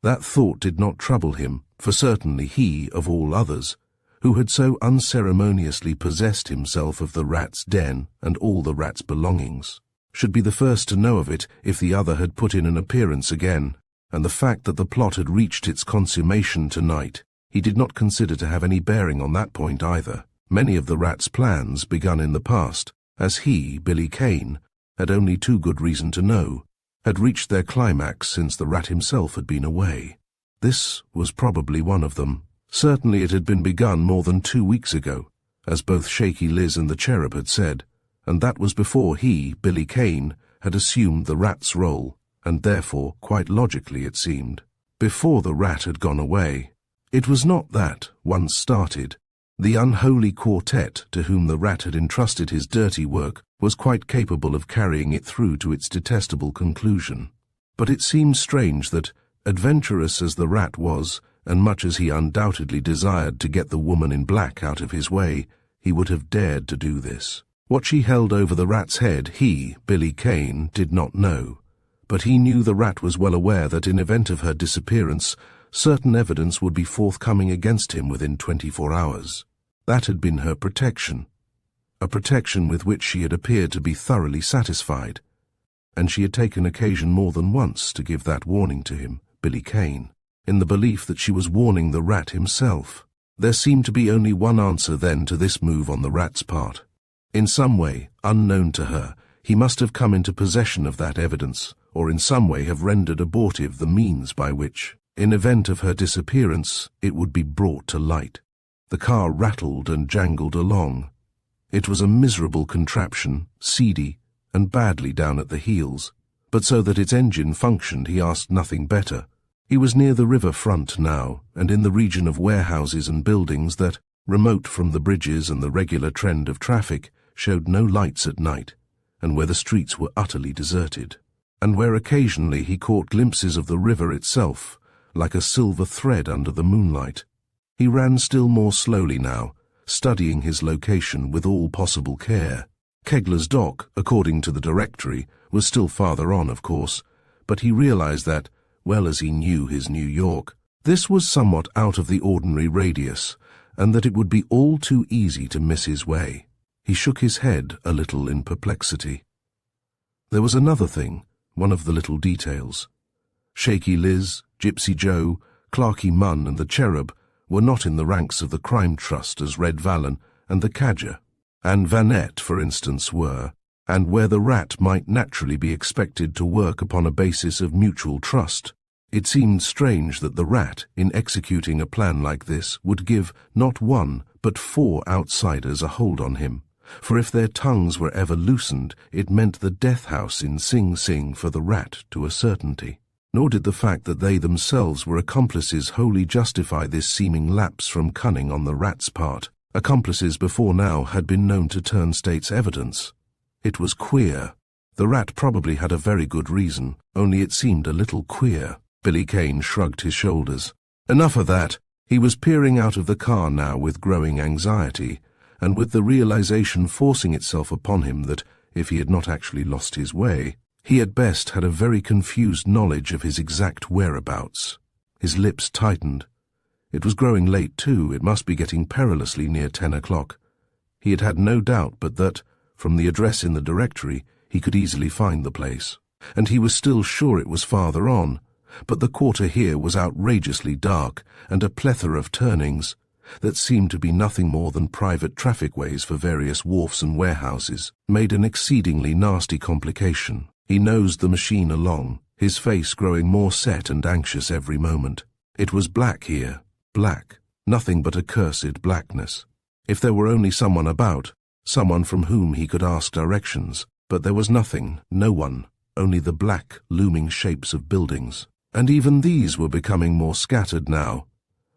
That thought did not trouble him, for certainly he, of all others, who had so unceremoniously possessed himself of the rat's den and all the rat's belongings, should be the first to know of it if the other had put in an appearance again, and the fact that the plot had reached its consummation tonight, he did not consider to have any bearing on that point either. Many of the rat's plans, begun in the past, as he, Billy Kane, had only too good reason to know, had reached their climax since the rat himself had been away. This was probably one of them. Certainly it had been begun more than 2 weeks ago, as both Shaky Liz and the Cherub had said, and that was before he, Billy Kane, had assumed the rat's role, and therefore, quite logically it seemed, before the rat had gone away. It was not that, once started, the unholy quartet to whom the rat had entrusted his dirty work was quite capable of carrying it through to its detestable conclusion. But it seemed strange that, adventurous as the rat was, and much as he undoubtedly desired to get the woman in black out of his way, he would have dared to do this. What she held over the rat's head he, Billy Kane, did not know, but he knew the rat was well aware that in event of her disappearance, certain evidence would be forthcoming against him within 24 hours. That had been her protection, a protection with which she had appeared to be thoroughly satisfied. and she had taken occasion more than once to give that warning to him, Billy Kane, in the belief that she was warning the rat himself. There seemed to be only one answer then to this move on the rat's part. In some way, unknown to her, he must have come into possession of that evidence, or in some way have rendered abortive the means by which, in event of her disappearance, it would be brought to light. The car rattled and jangled along. It was a miserable contraption, seedy, and badly down at the heels, but so that its engine functioned he asked nothing better. He was near the river front now, and in the region of warehouses and buildings that, remote from the bridges and the regular trend of traffic, showed no lights at night, and where the streets were utterly deserted, and where occasionally he caught glimpses of the river itself, like a silver thread under the moonlight. He ran still more slowly now, studying his location with all possible care. Kegler's Dock, according to the directory, was still farther on, of course, but he realized that, well as he knew his New York, this was somewhat out of the ordinary radius, and that it would be all too easy to miss his way. He shook his head a little in perplexity. There was another thing, one of the little details. Shaky Liz, Gypsy Joe, Clarky Munn and the Cherub were not in the ranks of the Crime Trust as Red Vallon and the Cadger, and Vanette, for instance, were, and where the rat might naturally be expected to work upon a basis of mutual trust. It seemed strange that the rat, in executing a plan like this, would give not one but 4 outsiders a hold on him, for if their tongues were ever loosened, it meant the death house in Sing Sing for the rat to a certainty. Nor did the fact that they themselves were accomplices wholly justify this seeming lapse from cunning on the rat's part. Accomplices before now had been known to turn state's evidence. It was queer. The rat probably had a very good reason, only it seemed a little queer. Billy Kane shrugged his shoulders. Enough of that. He was peering out of the car now with growing anxiety, and with the realization forcing itself upon him that, if he had not actually lost his way, he at best had a very confused knowledge of his exact whereabouts. His lips tightened. It was growing late, too. It must be getting perilously near 10 o'clock. He had had no doubt but that, from the address in the directory, he could easily find the place, and he was still sure it was farther on, but the quarter here was outrageously dark, and a plethora of turnings that seemed to be nothing more than private traffic-ways for various wharfs and warehouses, made an exceedingly nasty complication. He nosed the machine along, his face growing more set and anxious every moment. It was black here, black, nothing but accursed blackness. If there were only someone about, someone from whom he could ask directions, but there was nothing, no one, only the black, looming shapes of buildings. And even these were becoming more scattered now,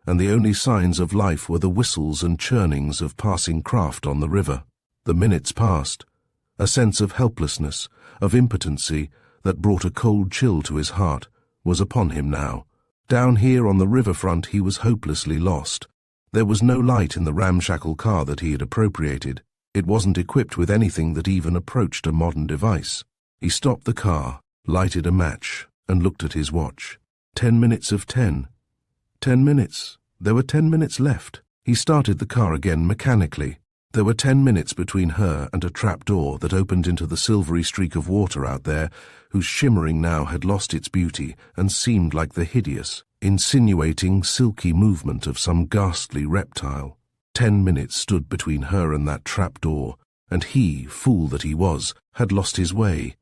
and the only signs of life were the whistles and churnings of passing craft on the river. The minutes passed. A sense of helplessness, of impotency, that brought a cold chill to his heart, was upon him now. Down here on the riverfront he was hopelessly lost. There was no light in the ramshackle car that he had appropriated. It wasn't equipped with anything that even approached a modern device. He stopped the car, lighted a match, and looked at his watch. 10 minutes of 10. 10 minutes. There were 10 minutes left. He started the car again mechanically. There were 10 minutes between her and a trapdoor that opened into the silvery streak of water out there, whose shimmering now had lost its beauty and seemed like the hideous, insinuating, silky movement of some ghastly reptile. 10 minutes stood between her and that trapdoor, and he, fool that he was, had lost his way.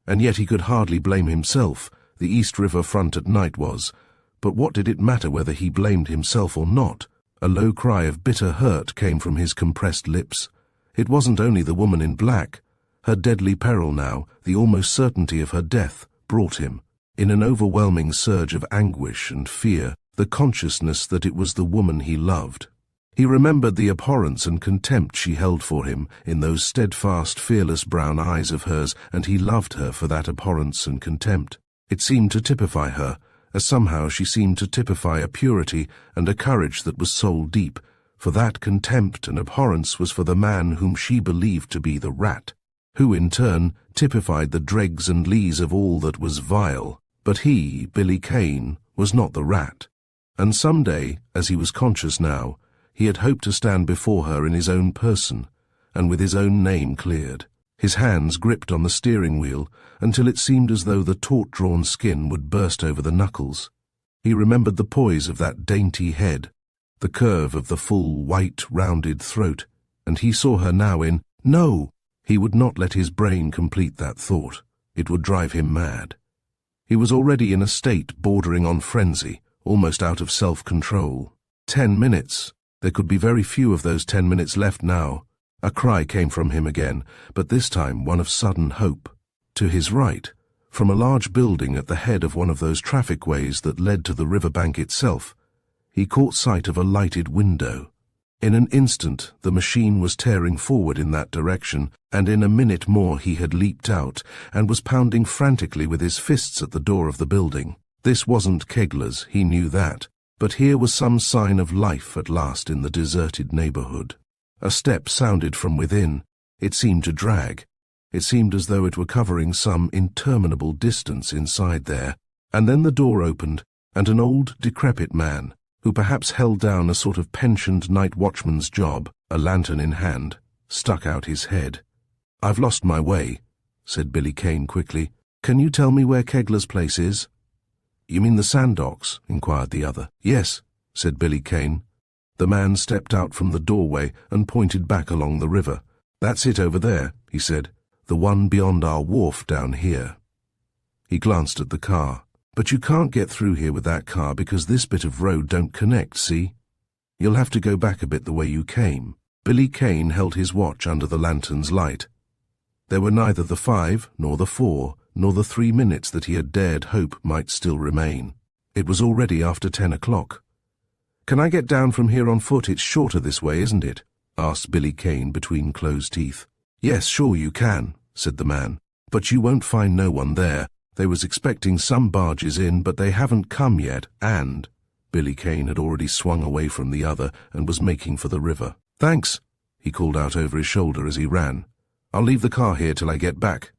And yet he could hardly blame himself. The East River front at night was, but what did it matter whether he blamed himself or not? A low cry of bitter hurt came from his compressed lips. It wasn't only the woman in black. Her deadly peril now, the almost certainty of her death, brought him, in an overwhelming surge of anguish and fear, the consciousness that it was the woman he loved. He remembered the abhorrence and contempt she held for him in those steadfast, fearless brown eyes of hers, and he loved her for that abhorrence and contempt. It seemed to typify her, as somehow she seemed to typify a purity and a courage that was soul-deep, for that contempt and abhorrence was for the man whom she believed to be the rat, who in turn typified the dregs and lees of all that was vile. But he, Billy Kane, was not the rat, and some day, as he was conscious now, he had hoped to stand before her in his own person, and with his own name cleared. His hands gripped on the steering wheel until it seemed as though the taut-drawn skin would burst over the knuckles. He remembered the poise of that dainty head, the curve of the full, white, rounded throat, and he saw her now in, no! He would not let his brain complete that thought. It would drive him mad. He was already in a state bordering on frenzy, almost out of self-control. 10 minutes. There could be very few of those 10 minutes left now. A cry came from him again, but this time one of sudden hope. To his right, from a large building at the head of one of those traffic ways that led to the riverbank itself, he caught sight of a lighted window. In an instant, the machine was tearing forward in that direction, and in a minute more he had leaped out and was pounding frantically with his fists at the door of the building. This wasn't Kegler's, he knew that, but here was some sign of life at last in the deserted neighborhood. A step sounded from within. It seemed to drag. It seemed as though it were covering some interminable distance inside there, and then the door opened, and an old, decrepit man, who perhaps held down a sort of pensioned night watchman's job, a lantern in hand, stuck out his head. "I've lost my way," said Billy Kane quickly. "Can you tell me where Kegler's place is?" "You mean the sand docks?" inquired the other. "Yes," said Billy Kane. The man stepped out from the doorway and pointed back along the river. "That's it over there," he said. "The one beyond our wharf down here." He glanced at the car. "But you can't get through here with that car because this bit of road don't connect, see? You'll have to go back a bit the way you came." Billy Kane held his watch under the lantern's light. There were neither the 5, nor the 4, nor the 3 minutes that he had dared hope might still remain. It was already after 10 o'clock. "Can I get down from here on foot? It's shorter this way, isn't it?" asked Billy Kane between closed teeth. "Yes, sure you can," said the man. "But you won't find no one there. They was expecting some barges in, but they haven't come yet, and—" Billy Kane had already swung away from the other and was making for the river. "Thanks," he called out over his shoulder as he ran. "I'll leave the car here till I get back."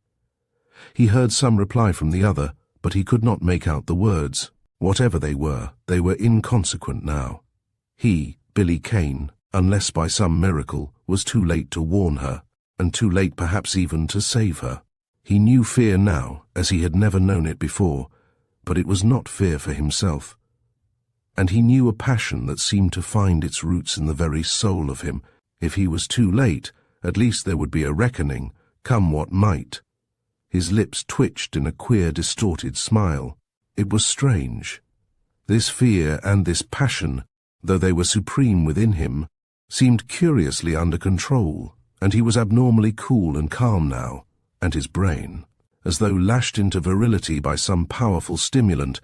He heard some reply from the other, but he could not make out the words. Whatever they were inconsequent now. He, Billy Kane, unless by some miracle, was too late to warn her, and too late perhaps even to save her. He knew fear now, as he had never known it before, but it was not fear for himself. And he knew a passion that seemed to find its roots in the very soul of him. If he was too late, at least there would be a reckoning, come what might. His lips twitched in a queer, distorted smile. It was strange. This fear and this passion, though they were supreme within him, seemed curiously under control, and he was abnormally cool and calm now. And his brain, as though lashed into virility by some powerful stimulant,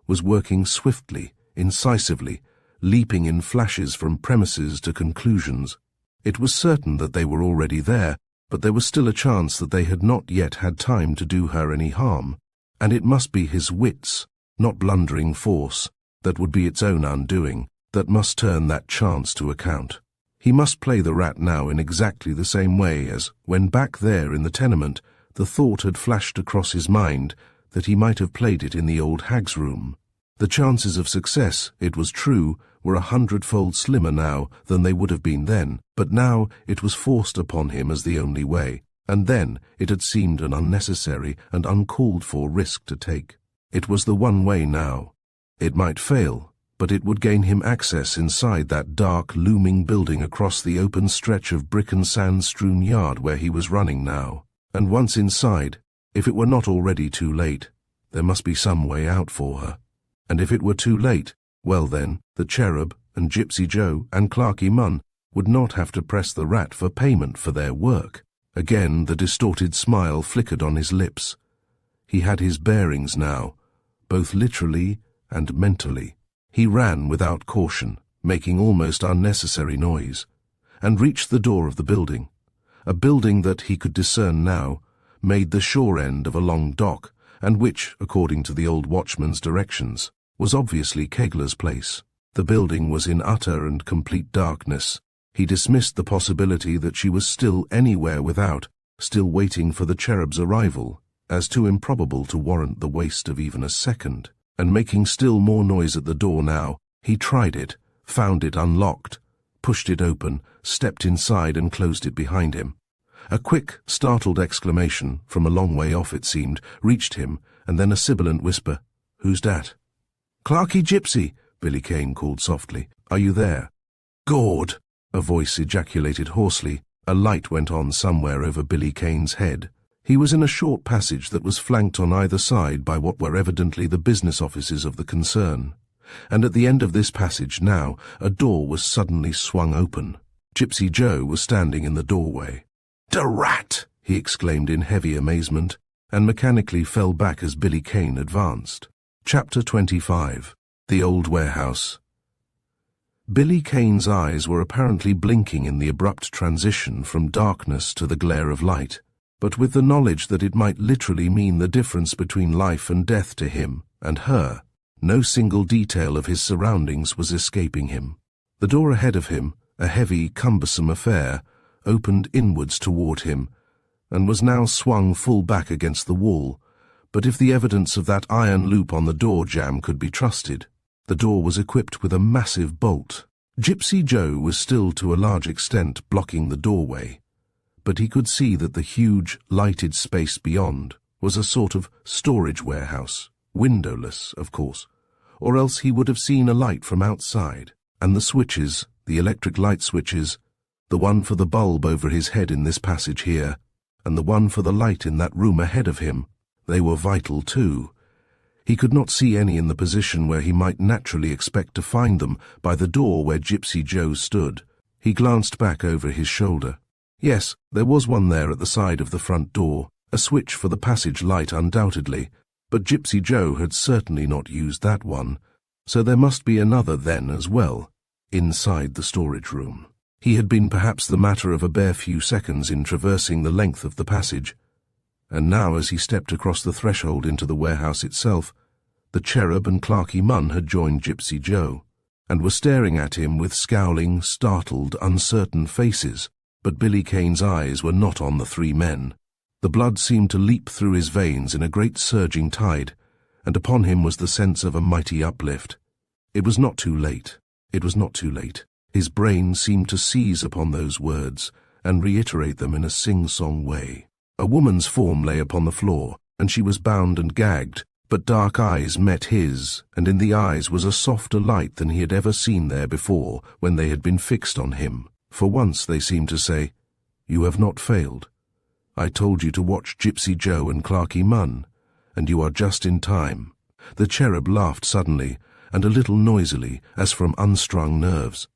was working swiftly, incisively, leaping in flashes from premises to conclusions. It was certain that they were already there, but there was still a chance that they had not yet had time to do her any harm, and it must be his wits, not blundering force, that would be its own undoing, that must turn that chance to account. He must play the rat now in exactly the same way as, when back there in the tenement, the thought had flashed across his mind that he might have played it in the old hag's room. The chances of success, it was true, were 100-fold slimmer now than they would have been then, but now it was forced upon him as the only way, and then it had seemed an unnecessary and uncalled-for risk to take. It was the one way now. It might fail, but it would gain him access inside that dark, looming building across the open stretch of brick and sand-strewn yard where he was running now. And once inside, if it were not already too late, there must be some way out for her. And if it were too late, well then, the Cherub and Gypsy Joe and Clarky Munn would not have to press the rat for payment for their work. Again the distorted smile flickered on his lips. He had his bearings now, both literally and mentally. He ran without caution, making almost unnecessary noise, and reached the door of the building, a building that he could discern now made the shore end of a long dock, and which, according to the old watchman's directions, was obviously Kegler's place. The building was in utter and complete darkness. He dismissed the possibility that she was still anywhere without, still waiting for the Cherub's arrival, as too improbable to warrant the waste of even a second. And making still more noise at the door now, he tried it, found it unlocked, pushed it open, stepped inside and closed it behind him. A quick, startled exclamation, from a long way off it seemed, reached him, and then a sibilant whisper, "Who's dat?" "Clarky Gypsy," Billy Kane called softly. "Are you there?" "Gord!" a voice ejaculated hoarsely. A light went on somewhere over Billy Kane's head. He was in a short passage that was flanked on either side by what were evidently the business offices of the concern. And at the end of this passage now, a door was suddenly swung open. Gypsy Joe was standing in the doorway. "The rat!" he exclaimed in heavy amazement, and mechanically fell back as Billy Kane advanced. Chapter 25. The Old Warehouse. Billy Kane's eyes were apparently blinking in the abrupt transition from darkness to the glare of light, but with the knowledge that it might literally mean the difference between life and death to him and her, no single detail of his surroundings was escaping him. The door ahead of him, a heavy, cumbersome affair, opened inwards toward him, and was now swung full back against the wall, but if the evidence of that iron loop on the door jamb could be trusted, the door was equipped with a massive bolt. Gypsy Joe was still to a large extent blocking the doorway, but he could see that the huge, lighted space beyond was a sort of storage warehouse, windowless, of course, or else he would have seen a light from outside, and the switches, the electric light switches, the one for the bulb over his head in this passage here, and the one for the light in that room ahead of him, they were vital too. He could not see any in the position where he might naturally expect to find them, by the door where Gypsy Joe stood. He glanced back over his shoulder. Yes, there was one there at the side of the front door, a switch for the passage light undoubtedly, but Gypsy Joe had certainly not used that one, so there must be another then as well, inside the storage room. He had been perhaps the matter of a bare few seconds in traversing the length of the passage, and now as he stepped across the threshold into the warehouse itself, the Cherub and Clarky Munn had joined Gypsy Joe, and were staring at him with scowling, startled, uncertain faces, but Billy Kane's eyes were not on the three men. The blood seemed to leap through his veins in a great surging tide, and upon him was the sense of a mighty uplift. It was not too late. It was not too late. His brain seemed to seize upon those words and reiterate them in a sing-song way. A woman's form lay upon the floor, and she was bound and gagged, but dark eyes met his, and in the eyes was a softer light than he had ever seen there before when they had been fixed on him. For once they seemed to say, "You have not failed. I told you to watch Gypsy Joe and Clarky Munn, and you are just in time." The Cherub laughed suddenly, and a little noisily, as from unstrung nerves.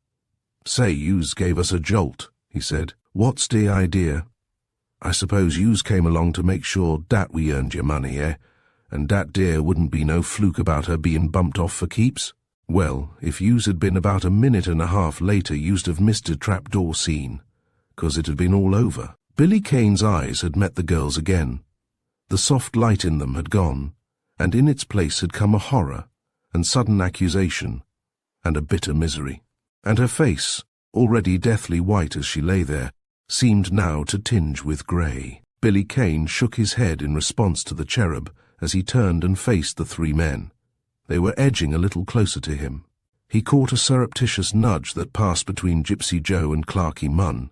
"Say, yous gave us a jolt," he said. "What's the idea? I suppose yous came along to make sure dat we earned your money, eh? And dat dear wouldn't be no fluke about her being bumped off for keeps? Well, if yous had been about a minute and a half later, you'd have missed the trapdoor scene, 'cause it had been all over." Billy Kane's eyes had met the girl's again. The soft light in them had gone, and in its place had come a horror, and sudden accusation, and a bitter misery. And her face, already deathly white as she lay there, seemed now to tinge with grey. Billy Kane shook his head in response to the Cherub as he turned and faced the three men. They were edging a little closer to him. He caught a surreptitious nudge that passed between Gypsy Joe and Clarky Munn.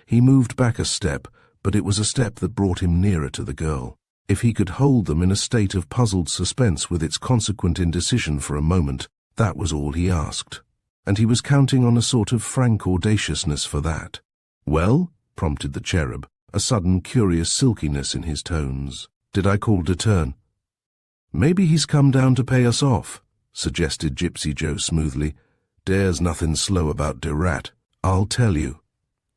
He moved back a step, but it was a step that brought him nearer to the girl. If he could hold them in a state of puzzled suspense with its consequent indecision for a moment, that was all he asked. And he was counting on a sort of frank audaciousness for that. "Well?" prompted the Cherub, a sudden curious silkiness in his tones. "Did I call to turn?" "Maybe he's come down to pay us off," suggested Gypsy Joe smoothly. "There's nothing slow about de rat. I'll tell you,"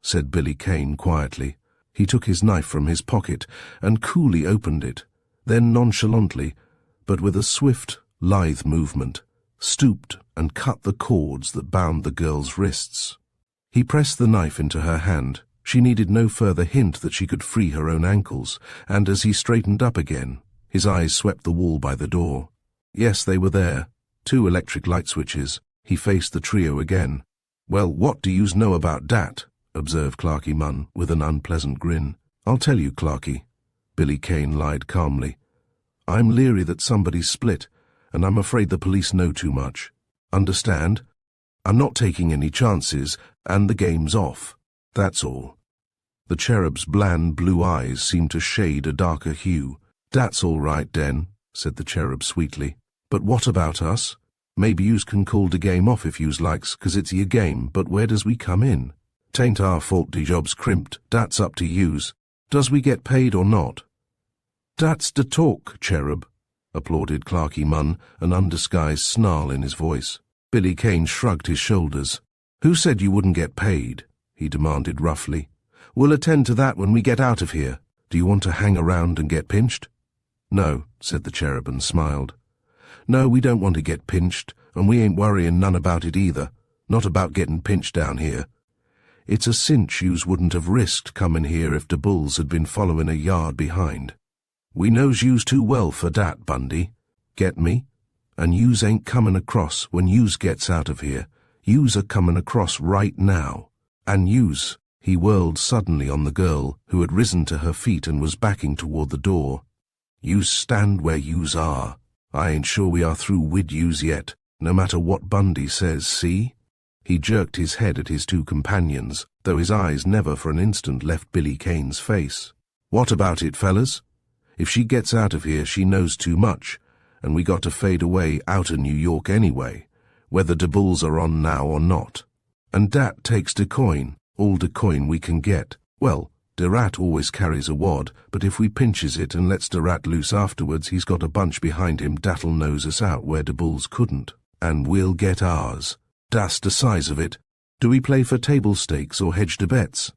said Billy Kane quietly. He took his knife from his pocket and coolly opened it, then nonchalantly, but with a swift, lithe movement, stooped and cut the cords that bound the girl's wrists. He pressed the knife into her hand. She needed no further hint that she could free her own ankles, and as he straightened up again, his eyes swept the wall by the door. Yes, they were there, 2 electric light switches. He faced the trio again. "Well, what do yous know about dat?" observed Clarky Munn with an unpleasant grin. "I'll tell you, Clarky," Billy Kane lied calmly. "I'm leery that somebody's split, and I'm afraid the police know too much. Understand? I'm not taking any chances, and the game's off. That's all." The cherub's bland blue eyes seemed to shade a darker hue. "That's all right, Den," said the cherub sweetly. "But what about us? Maybe yous can call de game off if yous likes, 'cause it's your game, but where does we come in? Tain't our fault de job's crimped, that's up to yous. Does we get paid or not?" "That's de talk, cherub," applauded Clarky Munn, an undisguised snarl in his voice. Billy Kane shrugged his shoulders. "Who said you wouldn't get paid?" he demanded roughly. "We'll attend to that when we get out of here. Do you want to hang around and get pinched?" "No," said the cherub and smiled. "No, we don't want to get pinched, and we ain't worrying none about it either. Not about getting pinched down here. It's a cinch yous wouldn't have risked comin' here if de bulls had been following a yard behind. We knows yous too well for dat, Bundy. Get me? And yous ain't comin' across when yous gets out of here. Yous are comin' across right now. And yous—" He whirled suddenly on the girl, who had risen to her feet and was backing toward the door. "Yous stand where yous are. I ain't sure we are through wid yous yet, no matter what Bundy says, see?" He jerked his head at his two companions, though his eyes never for an instant left Billy Kane's face. "What about it, fellas? If she gets out of here, she knows too much, and we got to fade away out of New York anyway, whether de bulls are on now or not. And dat takes de coin, all de coin we can get. Well, de rat always carries a wad, but if we pinches it and lets de rat loose afterwards, he's got a bunch behind him that'll nose us out where de bulls couldn't. And we'll get ours. That's the size of it. Do we play for table stakes or hedge de bets?"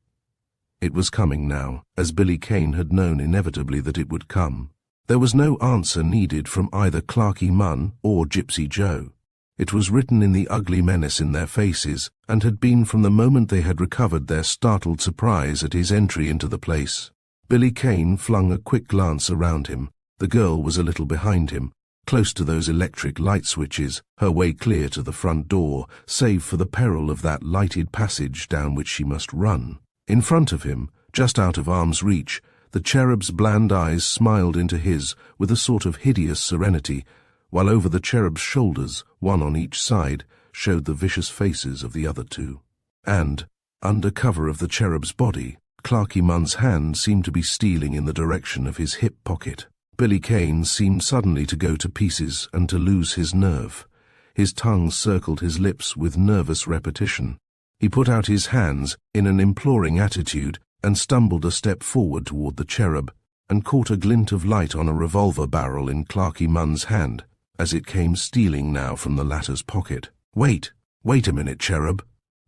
It was coming now, as Billy Kane had known inevitably that it would come. There was no answer needed from either Clarky Munn or Gypsy Joe. It was written in the ugly menace in their faces, and had been from the moment they had recovered their startled surprise at his entry into the place. Billy Kane flung a quick glance around him. The girl was a little behind him, close to those electric light switches, her way clear to the front door, save for the peril of that lighted passage down which she must run. In front of him, just out of arm's reach, the cherub's bland eyes smiled into his with a sort of hideous serenity, while over the cherub's shoulders, one on each side, showed the vicious faces of the other two. And, under cover of the cherub's body, Clarky Munn's hand seemed to be stealing in the direction of his hip pocket. Billy Kane seemed suddenly to go to pieces and to lose his nerve. His tongue circled his lips with nervous repetition. He put out his hands in an imploring attitude and stumbled a step forward toward the cherub, and caught a glint of light on a revolver barrel in Clarky Munn's hand, as it came stealing now from the latter's pocket. Wait a minute, cherub,"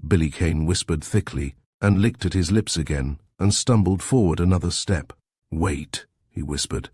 Billy Kane whispered thickly, and licked at his lips again, and stumbled forward another step. "Wait," he whispered.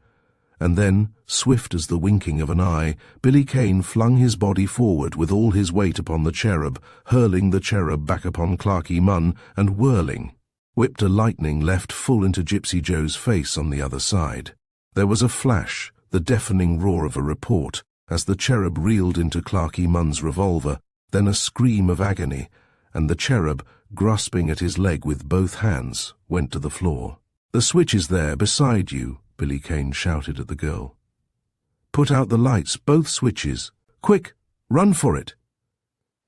And then, swift as the winking of an eye, Billy Kane flung his body forward with all his weight upon the cherub, hurling the cherub back upon Clarky Munn, and whirling, whipped a lightning left full into Gypsy Joe's face on the other side. There was a flash, the deafening roar of a report, as the cherub reeled into Clarky Munn's revolver, then a scream of agony, and the cherub, grasping at his leg with both hands, went to the floor. "The switch is there, beside you," Billy Kane shouted at the girl. "Put out the lights, both switches. Quick, run for it."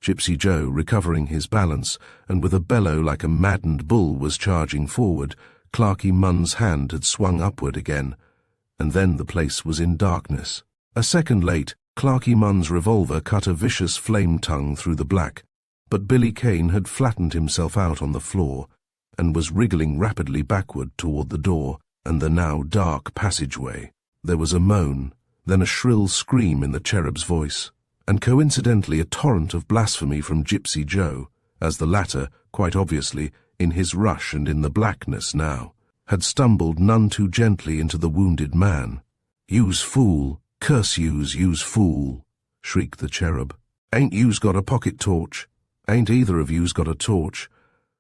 Gypsy Joe, recovering his balance, and with a bellow like a maddened bull, was charging forward. Clarky Munn's hand had swung upward again, and then the place was in darkness. A second late, Clarky Munn's revolver cut a vicious flame tongue through the black, but Billy Kane had flattened himself out on the floor, and was wriggling rapidly backward toward the door and the now dark passageway. There was a moan, then a shrill scream in the cherub's voice, and coincidentally a torrent of blasphemy from Gypsy Joe, as the latter, quite obviously, in his rush and in the blackness now, had stumbled none too gently into the wounded man. "Yous fool! Curse yous fool!" shrieked the cherub. "Ain't yous got a pocket torch? Ain't either of yous got a torch?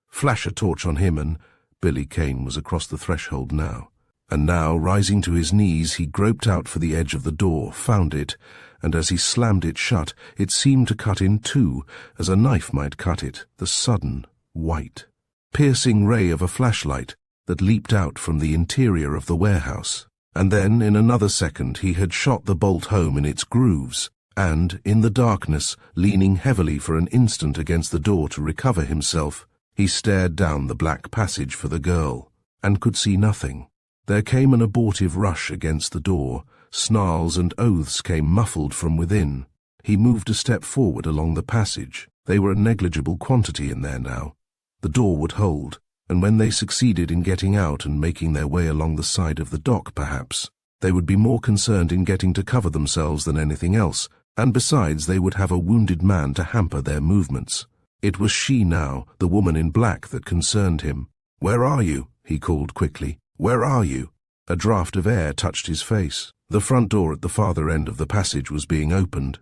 Flash a torch on him," and Billy Kane was across the threshold now. And now, rising to his knees, he groped out for the edge of the door, found it, and as he slammed it shut, it seemed to cut in two, as a knife might cut it, the sudden, white, piercing ray of a flashlight that leaped out from the interior of the warehouse. And then, in another second, he had shot the bolt home in its grooves, and, in the darkness, leaning heavily for an instant against the door to recover himself, He stared down the black passage for the girl, and could see nothing. There came an abortive rush against the door. Snarls and oaths came muffled from within. He moved a step forward along the passage. They were a negligible quantity in there now. The door would hold, and when they succeeded in getting out and making their way along the side of the dock perhaps, they would be more concerned in getting to cover themselves than anything else, and besides they would have a wounded man to hamper their movements. It was she now, the woman in black, that concerned him. "Where are you?" he called quickly. "Where are you?" A draught of air touched his face. The front door at the farther end of the passage was being opened.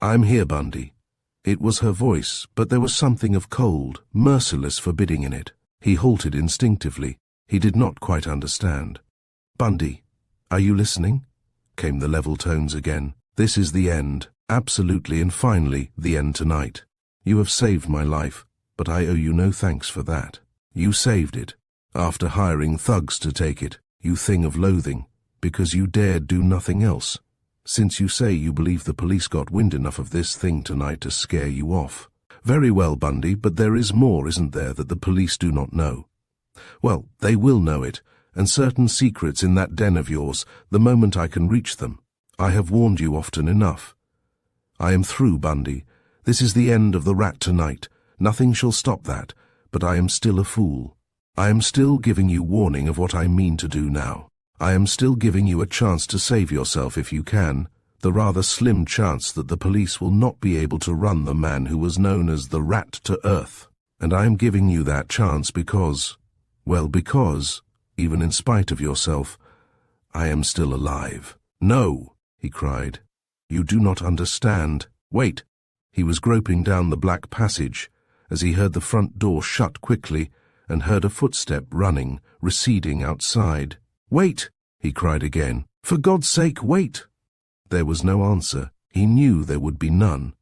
"I'm here, Bundy." It was her voice, but there was something of cold, merciless forbidding in it. He halted instinctively. He did not quite understand. "Bundy, are you listening?" came the level tones again. "This is the end, absolutely and finally the end tonight. You have saved my life, but I owe you no thanks for that. You saved it, after hiring thugs to take it, you thing of loathing, because you dared do nothing else. Since you say you believe the police got wind enough of this thing tonight to scare you off. Very well, Bundy, but there is more, isn't there, that the police do not know? Well, they will know it, and certain secrets in that den of yours, the moment I can reach them. I have warned you often enough. I am through, Bundy. This is the end of the rat tonight. Nothing shall stop that, but I am still a fool. I am still giving you warning of what I mean to do now. I am still giving you a chance to save yourself if you can, the rather slim chance that the police will not be able to run the man who was known as the Rat to earth. And I am giving you that chance because, well, because, even in spite of yourself, I am still alive." "No," he cried. "You do not understand. Wait." He was groping down the black passage as he heard the front door shut quickly and heard a footstep running, receding outside. "Wait!" he cried again. "For God's sake, wait!" There was no answer. He knew there would be none.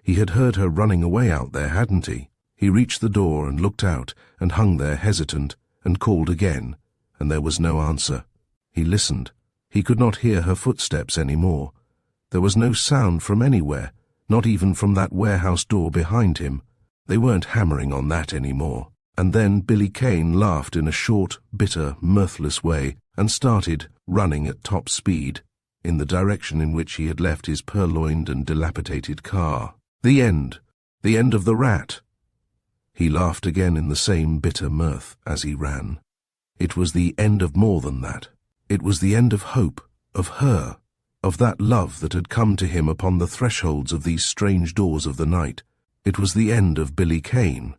He had heard her running away out there, hadn't he? He reached the door and looked out and hung there hesitant and called again, and there was no answer. He listened. He could not hear her footsteps any more. There was no sound from anywhere, not even from that warehouse door behind him. They weren't hammering on that any more. And then Billy Kane laughed in a short, bitter, mirthless way and started, running at top speed, in the direction in which he had left his purloined and dilapidated car. The end of the rat. He laughed again in the same bitter mirth as he ran. It was the end of more than that. It was the end of hope, of her, of that love that had come to him upon the thresholds of these strange doors of the night. It was the end of Billy Kane.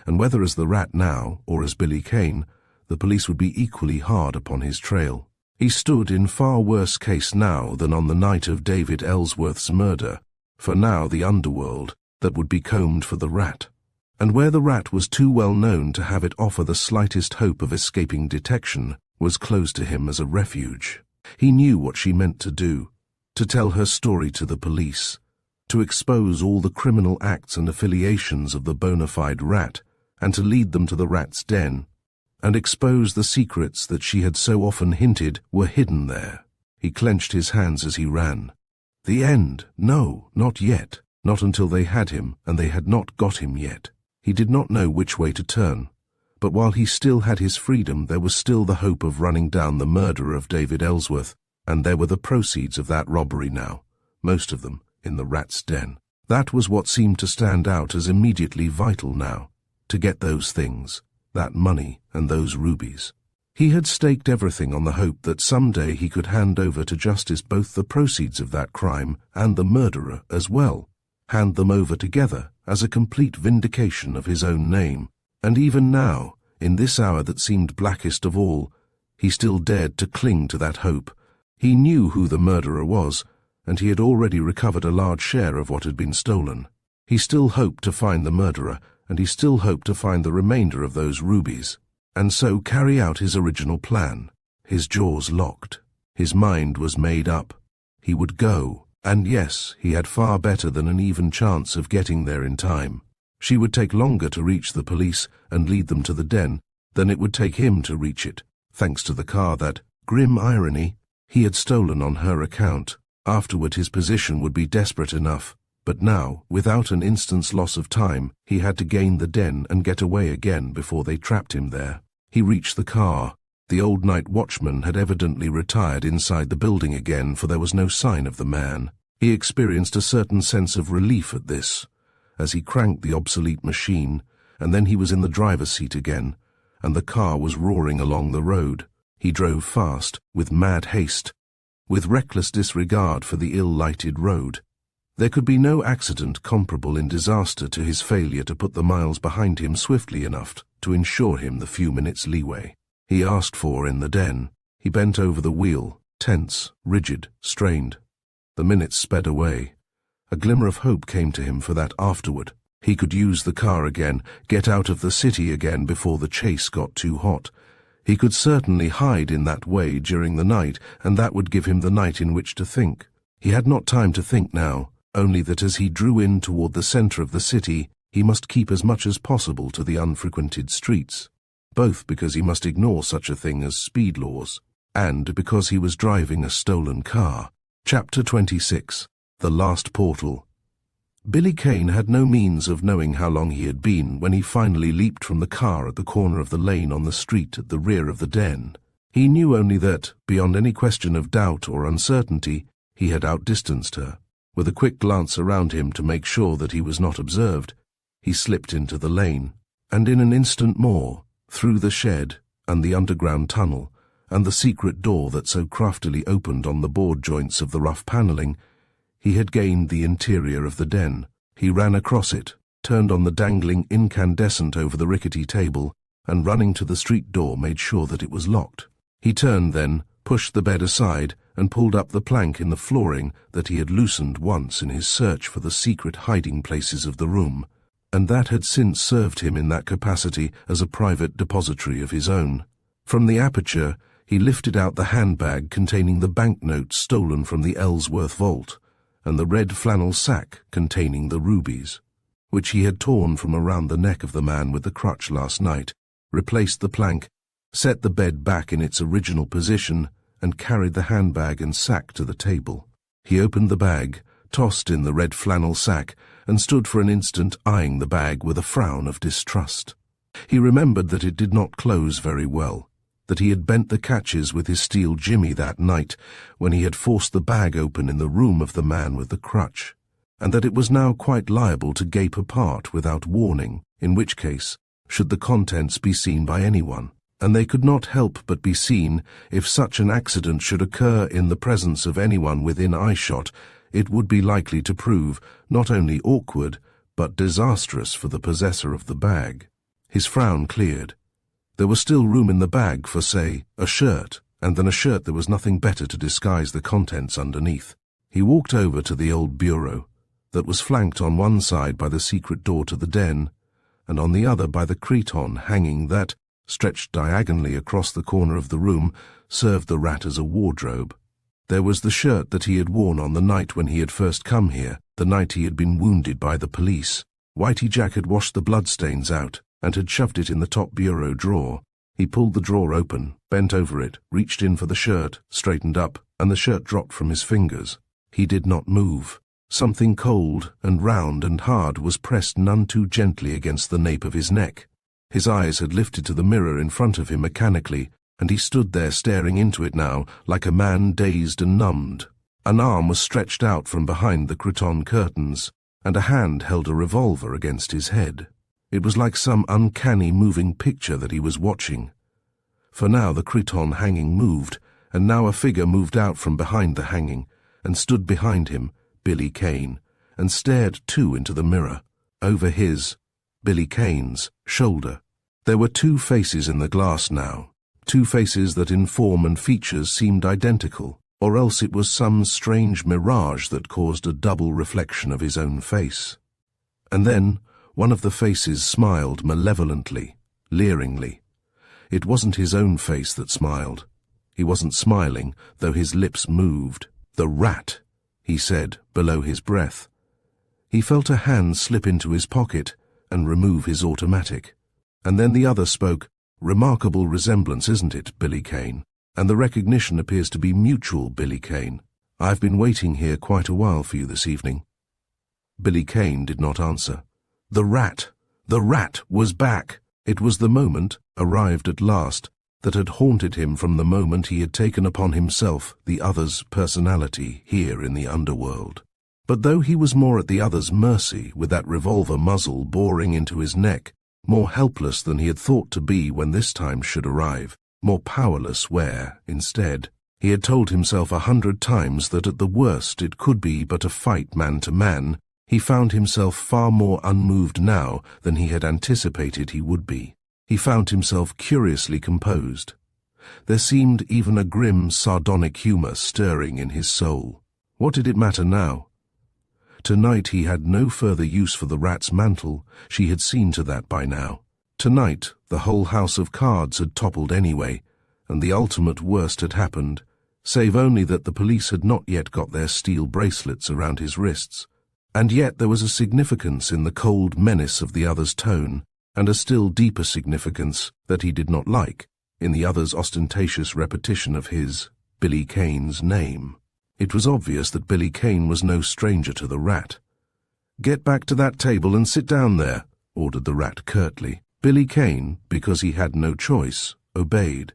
And whether as the rat now, or as Billy Kane, the police would be equally hard upon his trail. He stood in far worse case now than on the night of David Ellsworth's murder, for now the underworld, that would be combed for the rat. And where the rat was too well known to have it offer the slightest hope of escaping detection, was closed to him as a refuge. He knew what she meant to do, to tell her story to the police, to expose all the criminal acts and affiliations of the bona fide rat, and to lead them to the rat's den, and expose the secrets that she had so often hinted were hidden there. He clenched his hands as he ran. The end? No, not yet. Not until they had him, and they had not got him yet. He did not know which way to turn. But while he still had his freedom, there was still the hope of running down the murderer of David Ellsworth, and there were the proceeds of that robbery now, most of them in the rat's den. That was what seemed to stand out as immediately vital now, to get those things, that money and those rubies. He had staked everything on the hope that someday he could hand over to justice both the proceeds of that crime and the murderer as well, hand them over together as a complete vindication of his own name. And even now, in this hour that seemed blackest of all, he still dared to cling to that hope. He knew who the murderer was, and he had already recovered a large share of what had been stolen. He still hoped to find the murderer, and he still hoped to find the remainder of those rubies, and so carry out his original plan. His jaws locked. His mind was made up. He would go, and yes, he had far better than an even chance of getting there in time. She would take longer to reach the police and lead them to the den than it would take him to reach it, thanks to the car that, grim irony, he had stolen on her account. Afterward his position would be desperate enough, But now, without an instant's loss of time, he had to gain the den and get away again before they trapped him there. He reached the car. The old night watchman had evidently retired inside the building again, for there was no sign of the man. He experienced a certain sense of relief at this, as he cranked the obsolete machine, and then he was in the driver's seat again, and the car was roaring along the road. He drove fast, with mad haste, with reckless disregard for the ill-lighted road. There could be no accident comparable in disaster to his failure to put the miles behind him swiftly enough to ensure him the few minutes leeway he asked for in the den. He bent over the wheel, tense, rigid, strained. The minutes sped away. A glimmer of hope came to him for that afterward. He could use the car again, get out of the city again before the chase got too hot. He could certainly hide in that way during the night, and that would give him the night in which to think. He had not time to think now, only that as he drew in toward the center of the city, he must keep as much as possible to the unfrequented streets, both because he must ignore such a thing as speed laws, and because he was driving a stolen car. Chapter 26. The Last Portal. Billy Kane had no means of knowing how long he had been when he finally leaped from the car at the corner of the lane on the street at the rear of the den. He knew only that, beyond any question of doubt or uncertainty, he had outdistanced her. With a quick glance around him to make sure that he was not observed, he slipped into the lane, and in an instant more, through the shed and the underground tunnel and the secret door that so craftily opened on the board joints of the rough paneling, he had gained the interior of the den. He ran across it, turned on the dangling incandescent over the rickety table, and running to the street door made sure that it was locked. He turned then, pushed the bed aside, and pulled up the plank in the flooring that he had loosened once in his search for the secret hiding places of the room, and that had since served him in that capacity as a private depository of his own. From the aperture, he lifted out the handbag containing the banknotes stolen from the Ellsworth vault, and the red flannel sack containing the rubies, which he had torn from around the neck of the man with the crutch last night, replaced the plank, set the bed back in its original position, and carried the handbag and sack to the table. He opened the bag, tossed in the red flannel sack, and stood for an instant eyeing the bag with a frown of distrust. He remembered that it did not close very well, that he had bent the catches with his steel jimmy that night when he had forced the bag open in the room of the man with the crutch, and that it was now quite liable to gape apart without warning, in which case, should the contents be seen by anyone, and they could not help but be seen, if such an accident should occur in the presence of anyone within eyeshot, it would be likely to prove not only awkward, but disastrous for the possessor of the bag. His frown cleared. There was still room in the bag for, say, a shirt, and than a shirt there was nothing better to disguise the contents underneath. He walked over to the old bureau, that was flanked on one side by the secret door to the den, and on the other by the cretonne hanging that, stretched diagonally across the corner of the room, served the rat as a wardrobe. There was the shirt that he had worn on the night when he had first come here, the night he had been wounded by the police. Whitey Jack had washed the bloodstains out, and had shoved it in the top bureau drawer. He pulled the drawer open, bent over it, reached in for the shirt, straightened up, and the shirt dropped from his fingers. He did not move. Something cold and round and hard was pressed none too gently against the nape of his neck. His eyes had lifted to the mirror in front of him mechanically, and he stood there staring into it now, like a man dazed and numbed. An arm was stretched out from behind the cretonne curtains, and a hand held a revolver against his head. It was like some uncanny moving picture that he was watching. For now the cretonne hanging moved, and now a figure moved out from behind the hanging, and stood behind him, Billy Kane, and stared too into the mirror, over his, Billy Kane's, shoulder. There were two faces in the glass now, two faces that in form and features seemed identical, or else it was some strange mirage that caused a double reflection of his own face. And then one of the faces smiled malevolently, leeringly. It wasn't his own face that smiled. He wasn't smiling, though his lips moved. "The rat," he said, below his breath. He felt a hand slip into his pocket and remove his automatic. And then the other spoke. "Remarkable resemblance, isn't it, Billy Kane? And the recognition appears to be mutual, Billy Kane. I've been waiting here quite a while for you this evening." Billy Kane did not answer. The rat! The rat was back! It was the moment, arrived at last, that had haunted him from the moment he had taken upon himself the other's personality here in the underworld. But though he was more at the other's mercy, with that revolver muzzle boring into his neck, more helpless than he had thought to be when this time should arrive, more powerless where, instead, he had told himself 100 times that at the worst it could be but a fight man to man, he found himself far more unmoved now than he had anticipated he would be. He found himself curiously composed. There seemed even a grim, sardonic humor stirring in his soul. What did it matter now? Tonight he had no further use for the rat's mantle. She had seen to that by now. Tonight the whole house of cards had toppled anyway, and the ultimate worst had happened, save only that the police had not yet got their steel bracelets around his wrists. And yet there was a significance in the cold menace of the other's tone, and a still deeper significance that he did not like in the other's ostentatious repetition of his, Billy Kane's, name. It was obvious that Billy Kane was no stranger to the rat. "Get back to that table and sit down there," ordered the rat curtly. Billy Kane, because he had no choice, obeyed.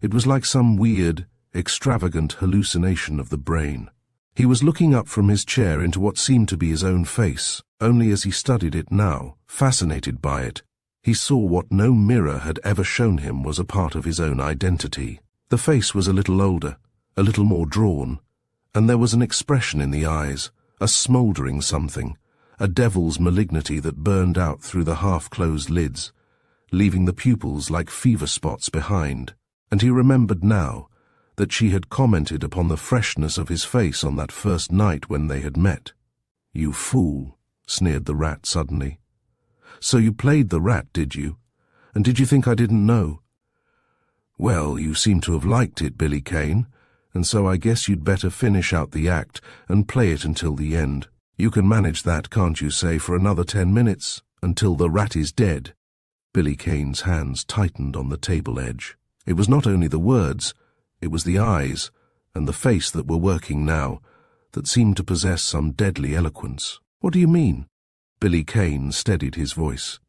It was like some weird, extravagant hallucination of the brain. He was looking up from his chair into what seemed to be his own face, only as he studied it now, fascinated by it, he saw what no mirror had ever shown him was a part of his own identity. The face was a little older, a little more drawn, and there was an expression in the eyes, a smouldering something, a devil's malignity that burned out through the half-closed lids, leaving the pupils like fever spots behind. And he remembered now that she had commented upon the freshness of his face on that first night when they had met. "You fool," sneered the rat suddenly. "So you played the rat, did you? And did you think I didn't know? Well, you seem to have liked it, Billy Kane, and so I guess you'd better finish out the act and play it until the end. You can manage that, can't you, say, for another 10 minutes, until the rat is dead?" Billy Kane's hands tightened on the table edge. It was not only the words, it was the eyes and the face that were working now, that seemed to possess some deadly eloquence. "What do you mean?" Billy Kane steadied his voice.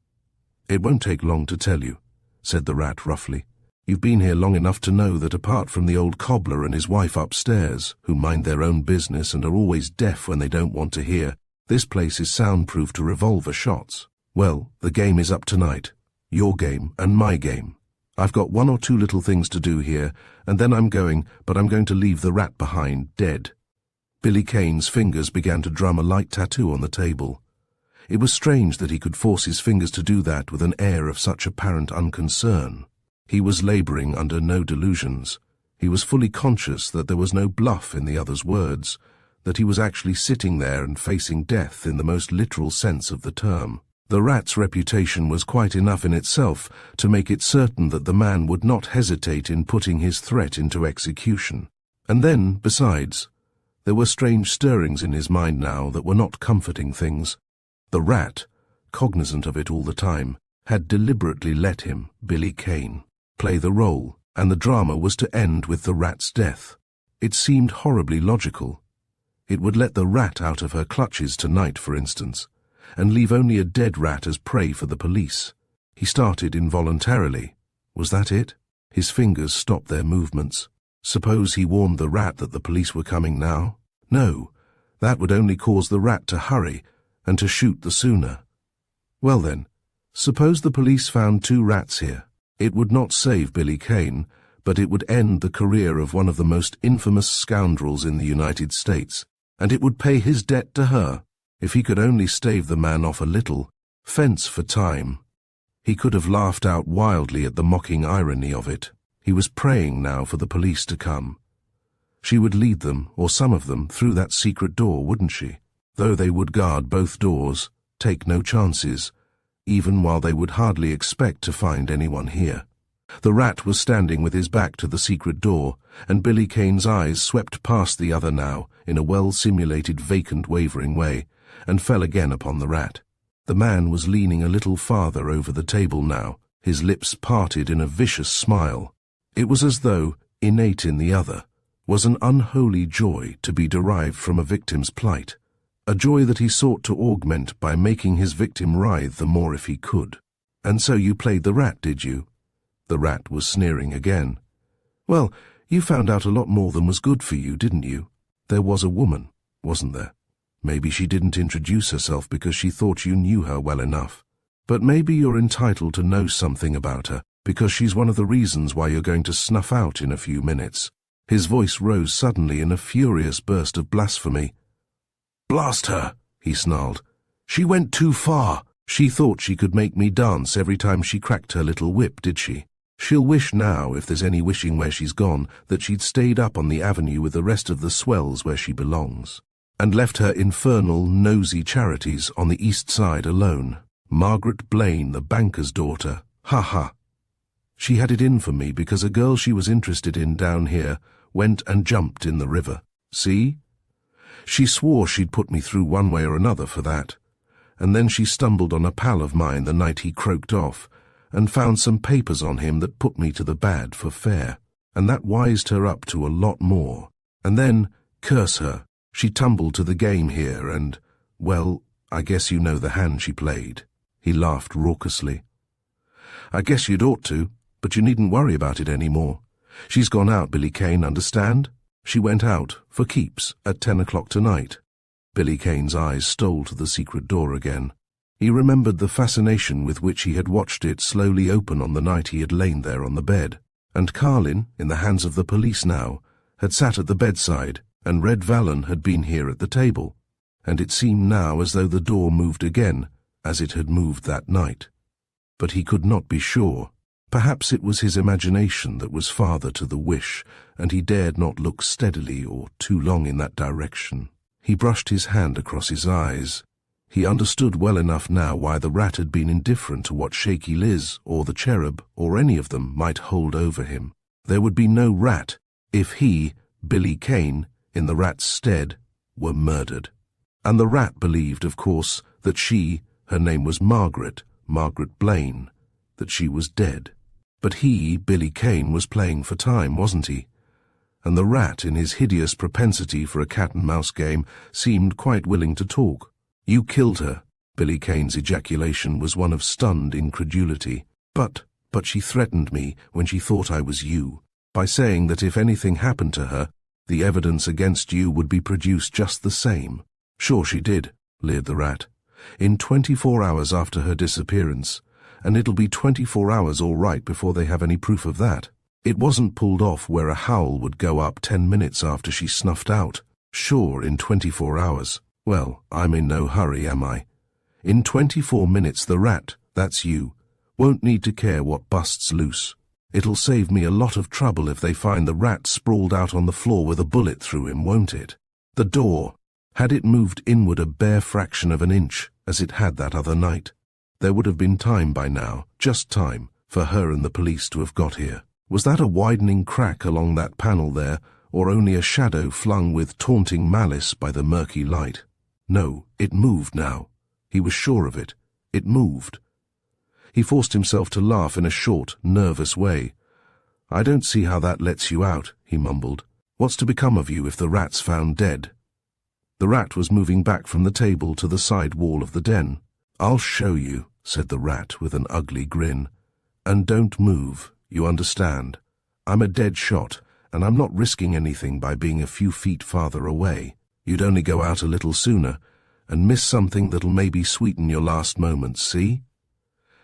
"It won't take long to tell you," said the rat roughly. "You've been here long enough to know that apart from the old cobbler and his wife upstairs, who mind their own business and are always deaf when they don't want to hear, this place is soundproof to revolver shots. Well, the game is up tonight. Your game and my game. I've got 1 or 2 little things to do here, and then I'm going, but I'm going to leave the rat behind, dead." Billy Kane's fingers began to drum a light tattoo on the table. It was strange that he could force his fingers to do that with an air of such apparent unconcern. He was laboring under no delusions. He was fully conscious that there was no bluff in the other's words, that he was actually sitting there and facing death in the most literal sense of the term. The rat's reputation was quite enough in itself to make it certain that the man would not hesitate in putting his threat into execution. And then, besides, there were strange stirrings in his mind now that were not comforting things. The rat, cognizant of it all the time, had deliberately let him, Billy Kane, play the role, and the drama was to end with the rat's death. It seemed horribly logical. It would let the rat out of her clutches tonight, for instance, and leave only a dead rat as prey for the police. He started involuntarily. Was that it? His fingers stopped their movements. Suppose he warned the rat that the police were coming now? No, that would only cause the rat to hurry, and to shoot the sooner. Well then, suppose the police found 2 rats here. It would not save Billy Kane, but it would end the career of one of the most infamous scoundrels in the United States, and it would pay his debt to her. If he could only stave the man off a little, fence for time. He could have laughed out wildly at the mocking irony of it. He was praying now for the police to come. She would lead them, or some of them, through that secret door, wouldn't she? Though they would guard both doors, take no chances, even while they would hardly expect to find anyone here. The rat was standing with his back to the secret door, and Billy Kane's eyes swept past the other now, in a well-simulated vacant wavering way, and fell again upon the rat. The man was leaning a little farther over the table now, his lips parted in a vicious smile. It was as though, innate in the other, was an unholy joy to be derived from a victim's plight, a joy that he sought to augment by making his victim writhe the more if he could. "And so you played the rat, did you?" The rat was sneering again. "Well, you found out a lot more than was good for you, didn't you? There was a woman, wasn't there? Maybe she didn't introduce herself because she thought you knew her well enough. But maybe you're entitled to know something about her, because she's one of the reasons why you're going to snuff out in a few minutes." His voice rose suddenly in a furious burst of blasphemy. "Blast her," he snarled. "She went too far. She thought she could make me dance every time she cracked her little whip, did she? She'll wish now, if there's any wishing where she's gone, that she'd stayed up on the avenue with the rest of the swells where she belongs, and left her infernal, nosy charities on the east side alone. Margaret Blaine, the banker's daughter. Ha ha. She had it in for me because a girl she was interested in down here went and jumped in the river. See? She swore she'd put me through one way or another for that. And then she stumbled on a pal of mine the night he croaked off, and found some papers on him that put me to the bad for fair, and that wised her up to a lot more. And then, curse her, she tumbled to the game here and, well, I guess you know the hand she played." He laughed raucously. "I guess you'd ought to, but you needn't worry about it any more. She's gone out, Billy Kane, understand? She went out, for keeps, at 10 o'clock tonight." Billy Kane's eyes stole to the secret door again. He remembered the fascination with which he had watched it slowly open on the night he had lain there on the bed. And Carlin, in the hands of the police now, had sat at the bedside, and Red Vallon had been here at the table. And it seemed now as though the door moved again, as it had moved that night. But he could not be sure. Perhaps it was his imagination that was father to the wish, and he dared not look steadily or too long in that direction. He brushed his hand across his eyes. He understood well enough now why the rat had been indifferent to what Shaky Liz, or the cherub, or any of them might hold over him. There would be no rat if he, Billy Kane, in the rat's stead, were murdered. And the rat believed, of course, that she, her name was Margaret Blaine, that she was dead. But he, Billy Kane, was playing for time, wasn't he? And the rat, in his hideous propensity for a cat-and-mouse game, seemed quite willing to talk. "You killed her." Billy Kane's ejaculation was one of stunned incredulity. But she threatened me when she thought I was you, by saying that if anything happened to her, the evidence against you would be produced just the same." "Sure she did," leered the rat. "In 24 hours after her disappearance, and it'll be 24 hours all right before they have any proof of that. It wasn't pulled off where a howl would go up 10 minutes after she snuffed out. Sure, in 24 hours. Well, I'm in no hurry, am I? In 24 minutes the rat, that's you, won't need to care what busts loose. It'll save me a lot of trouble if they find the rat sprawled out on the floor with a bullet through him, won't it? The door, had it moved inward a bare fraction of an inch, as it had that other night, there would have been time by now, just time, for her and the police to have got here. Was that a widening crack along that panel there, or only a shadow flung with taunting malice by the murky light? No, it moved now. He was sure of it. It moved. He forced himself to laugh in a short, nervous way. "I don't see how that lets you out," he mumbled. "What's to become of you if the rat's found dead?" The rat was moving back from the table to the side wall of the den. "I'll show you," said the rat with an ugly grin. "And don't move, you understand? I'm a dead shot, and I'm not risking anything by being a few feet farther away. You'd only go out a little sooner, and miss something that'll maybe sweeten your last moments, see?"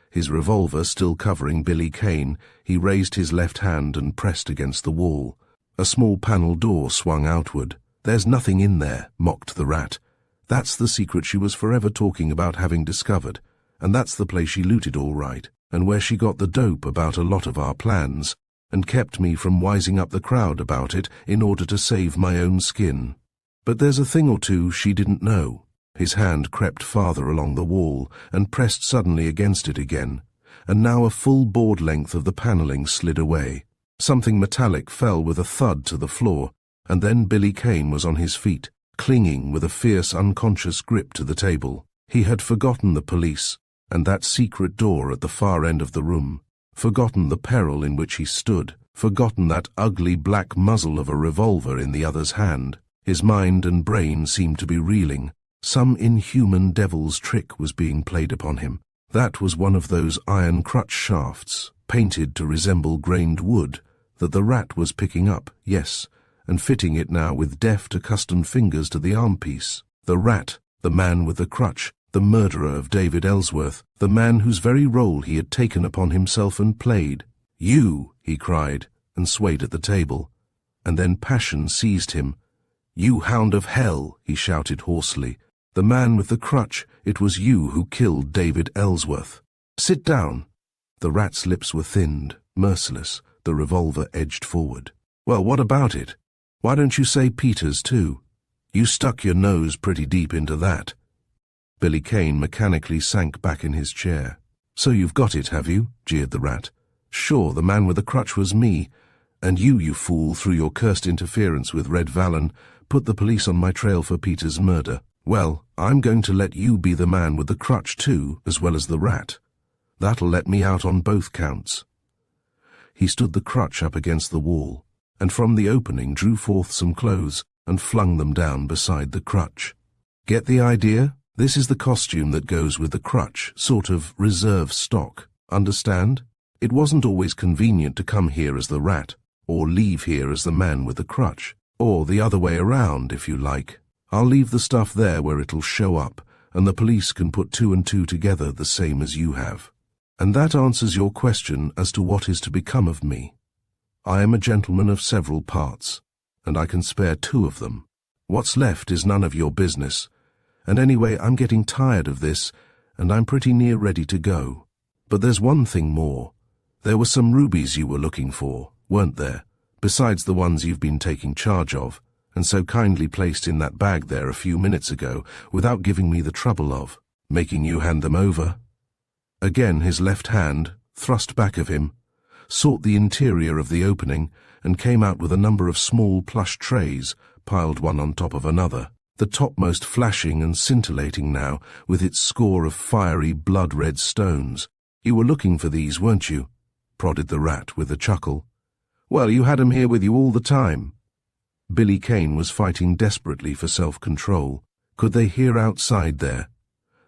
His revolver still covering Billy Kane, he raised his left hand and pressed against the wall. A small panel door swung outward. "There's nothing in there," mocked the rat. "That's the secret she was forever talking about having discovered, and that's the place she looted all right, and where she got the dope about a lot of our plans, and kept me from wising up the crowd about it in order to save my own skin. But there's a thing or two she didn't know." His hand crept farther along the wall and pressed suddenly against it again, and now a full board length of the panelling slid away. Something metallic fell with a thud to the floor, and then Billy Kane was on his feet, clinging with a fierce unconscious grip to the table. He had forgotten the police, and that secret door at the far end of the room, forgotten the peril in which he stood, forgotten that ugly black muzzle of a revolver in the other's hand. His mind and brain seemed to be reeling, Some inhuman devil's trick was being played upon him. That was one of those iron crutch shafts, painted to resemble grained wood, that the rat was picking up, yes, and fitting it now with deft, accustomed fingers to the armpiece. The rat, the man with the crutch, the murderer of David Ellsworth, the man whose very role he had taken upon himself and played. "You!" he cried, and swayed at the table. And then passion seized him. "You hound of hell!" he shouted hoarsely. "The man with the crutch, it was you who killed David Ellsworth. Sit down." The rat's lips were thinned, merciless, the revolver edged forward. "Well, what about it? Why don't you say Peter's too? You stuck your nose pretty deep into that." Billy Kane mechanically sank back in his chair. "So you've got it, have you?" jeered the rat. "Sure, the man with the crutch was me. And you fool, through your cursed interference with Red Vallon, put the police on my trail for Peter's murder. Well, I'm going to let you be the man with the crutch too, as well as the rat. That'll let me out on both counts." He stood the crutch up against the wall, and from the opening drew forth some clothes and flung them down beside the crutch. "Get the idea? This is the costume that goes with the crutch, sort of reserve stock. Understand? It wasn't always convenient to come here as the rat, or leave here as the man with the crutch, or the other way around, if you like. I'll leave the stuff there where it'll show up, and the police can put two and two together the same as you have. And that answers your question as to what is to become of me. I am a gentleman of several parts, and I can spare two of them. What's left is none of your business, and anyway, I'm getting tired of this, and I'm pretty near ready to go. But there's one thing more. There were some rubies you were looking for, weren't there, besides the ones you've been taking charge of, and so kindly placed in that bag there a few minutes ago, without giving me the trouble of making you hand them over?" Again his left hand, thrust back of him, sought the interior of the opening, and came out with a number of small plush trays, piled one on top of another, the topmost flashing and scintillating now, with its score of fiery blood-red stones. "You were looking for these, weren't you?" prodded the rat with a chuckle. "Well, you had 'em here with you all the time." Billy Kane was fighting desperately for self-control. Could they hear outside there?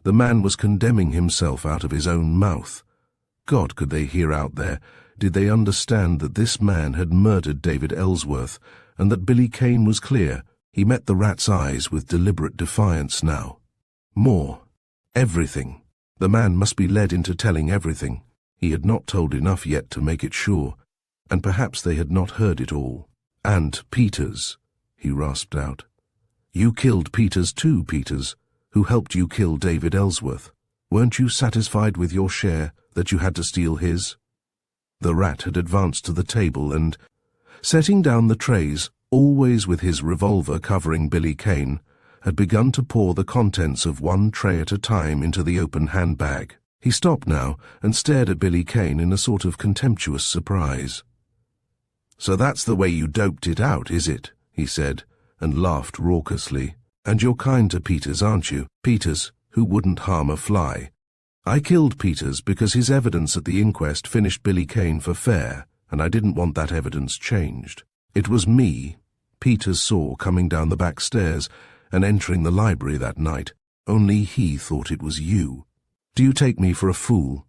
The man was condemning himself out of his own mouth. God, could they hear out there? Did they understand that this man had murdered David Ellsworth, and that Billy Kane was clear? He met the rat's eyes with deliberate defiance now. More. Everything. The man must be led into telling everything. He had not told enough yet to make it sure, and perhaps they had not heard it all. "And Peters," he rasped out. "You killed Peters too, Peters, who helped you kill David Ellsworth. Weren't you satisfied with your share, that you had to steal his?" The rat had advanced to the table and, setting down the trays, always with his revolver covering Billy Kane, had begun to pour the contents of one tray at a time into the open handbag. He stopped now and stared at Billy Kane in a sort of contemptuous surprise. "So that's the way you doped it out, is it?" he said, and laughed raucously. "And you're kind to Peters, aren't you? Peters, who wouldn't harm a fly. I killed Peters because his evidence at the inquest finished Billy Kane for fair, and I didn't want that evidence changed. It was me Peters saw coming down the back stairs and entering the library that night. Only he thought it was you. Do you take me for a fool?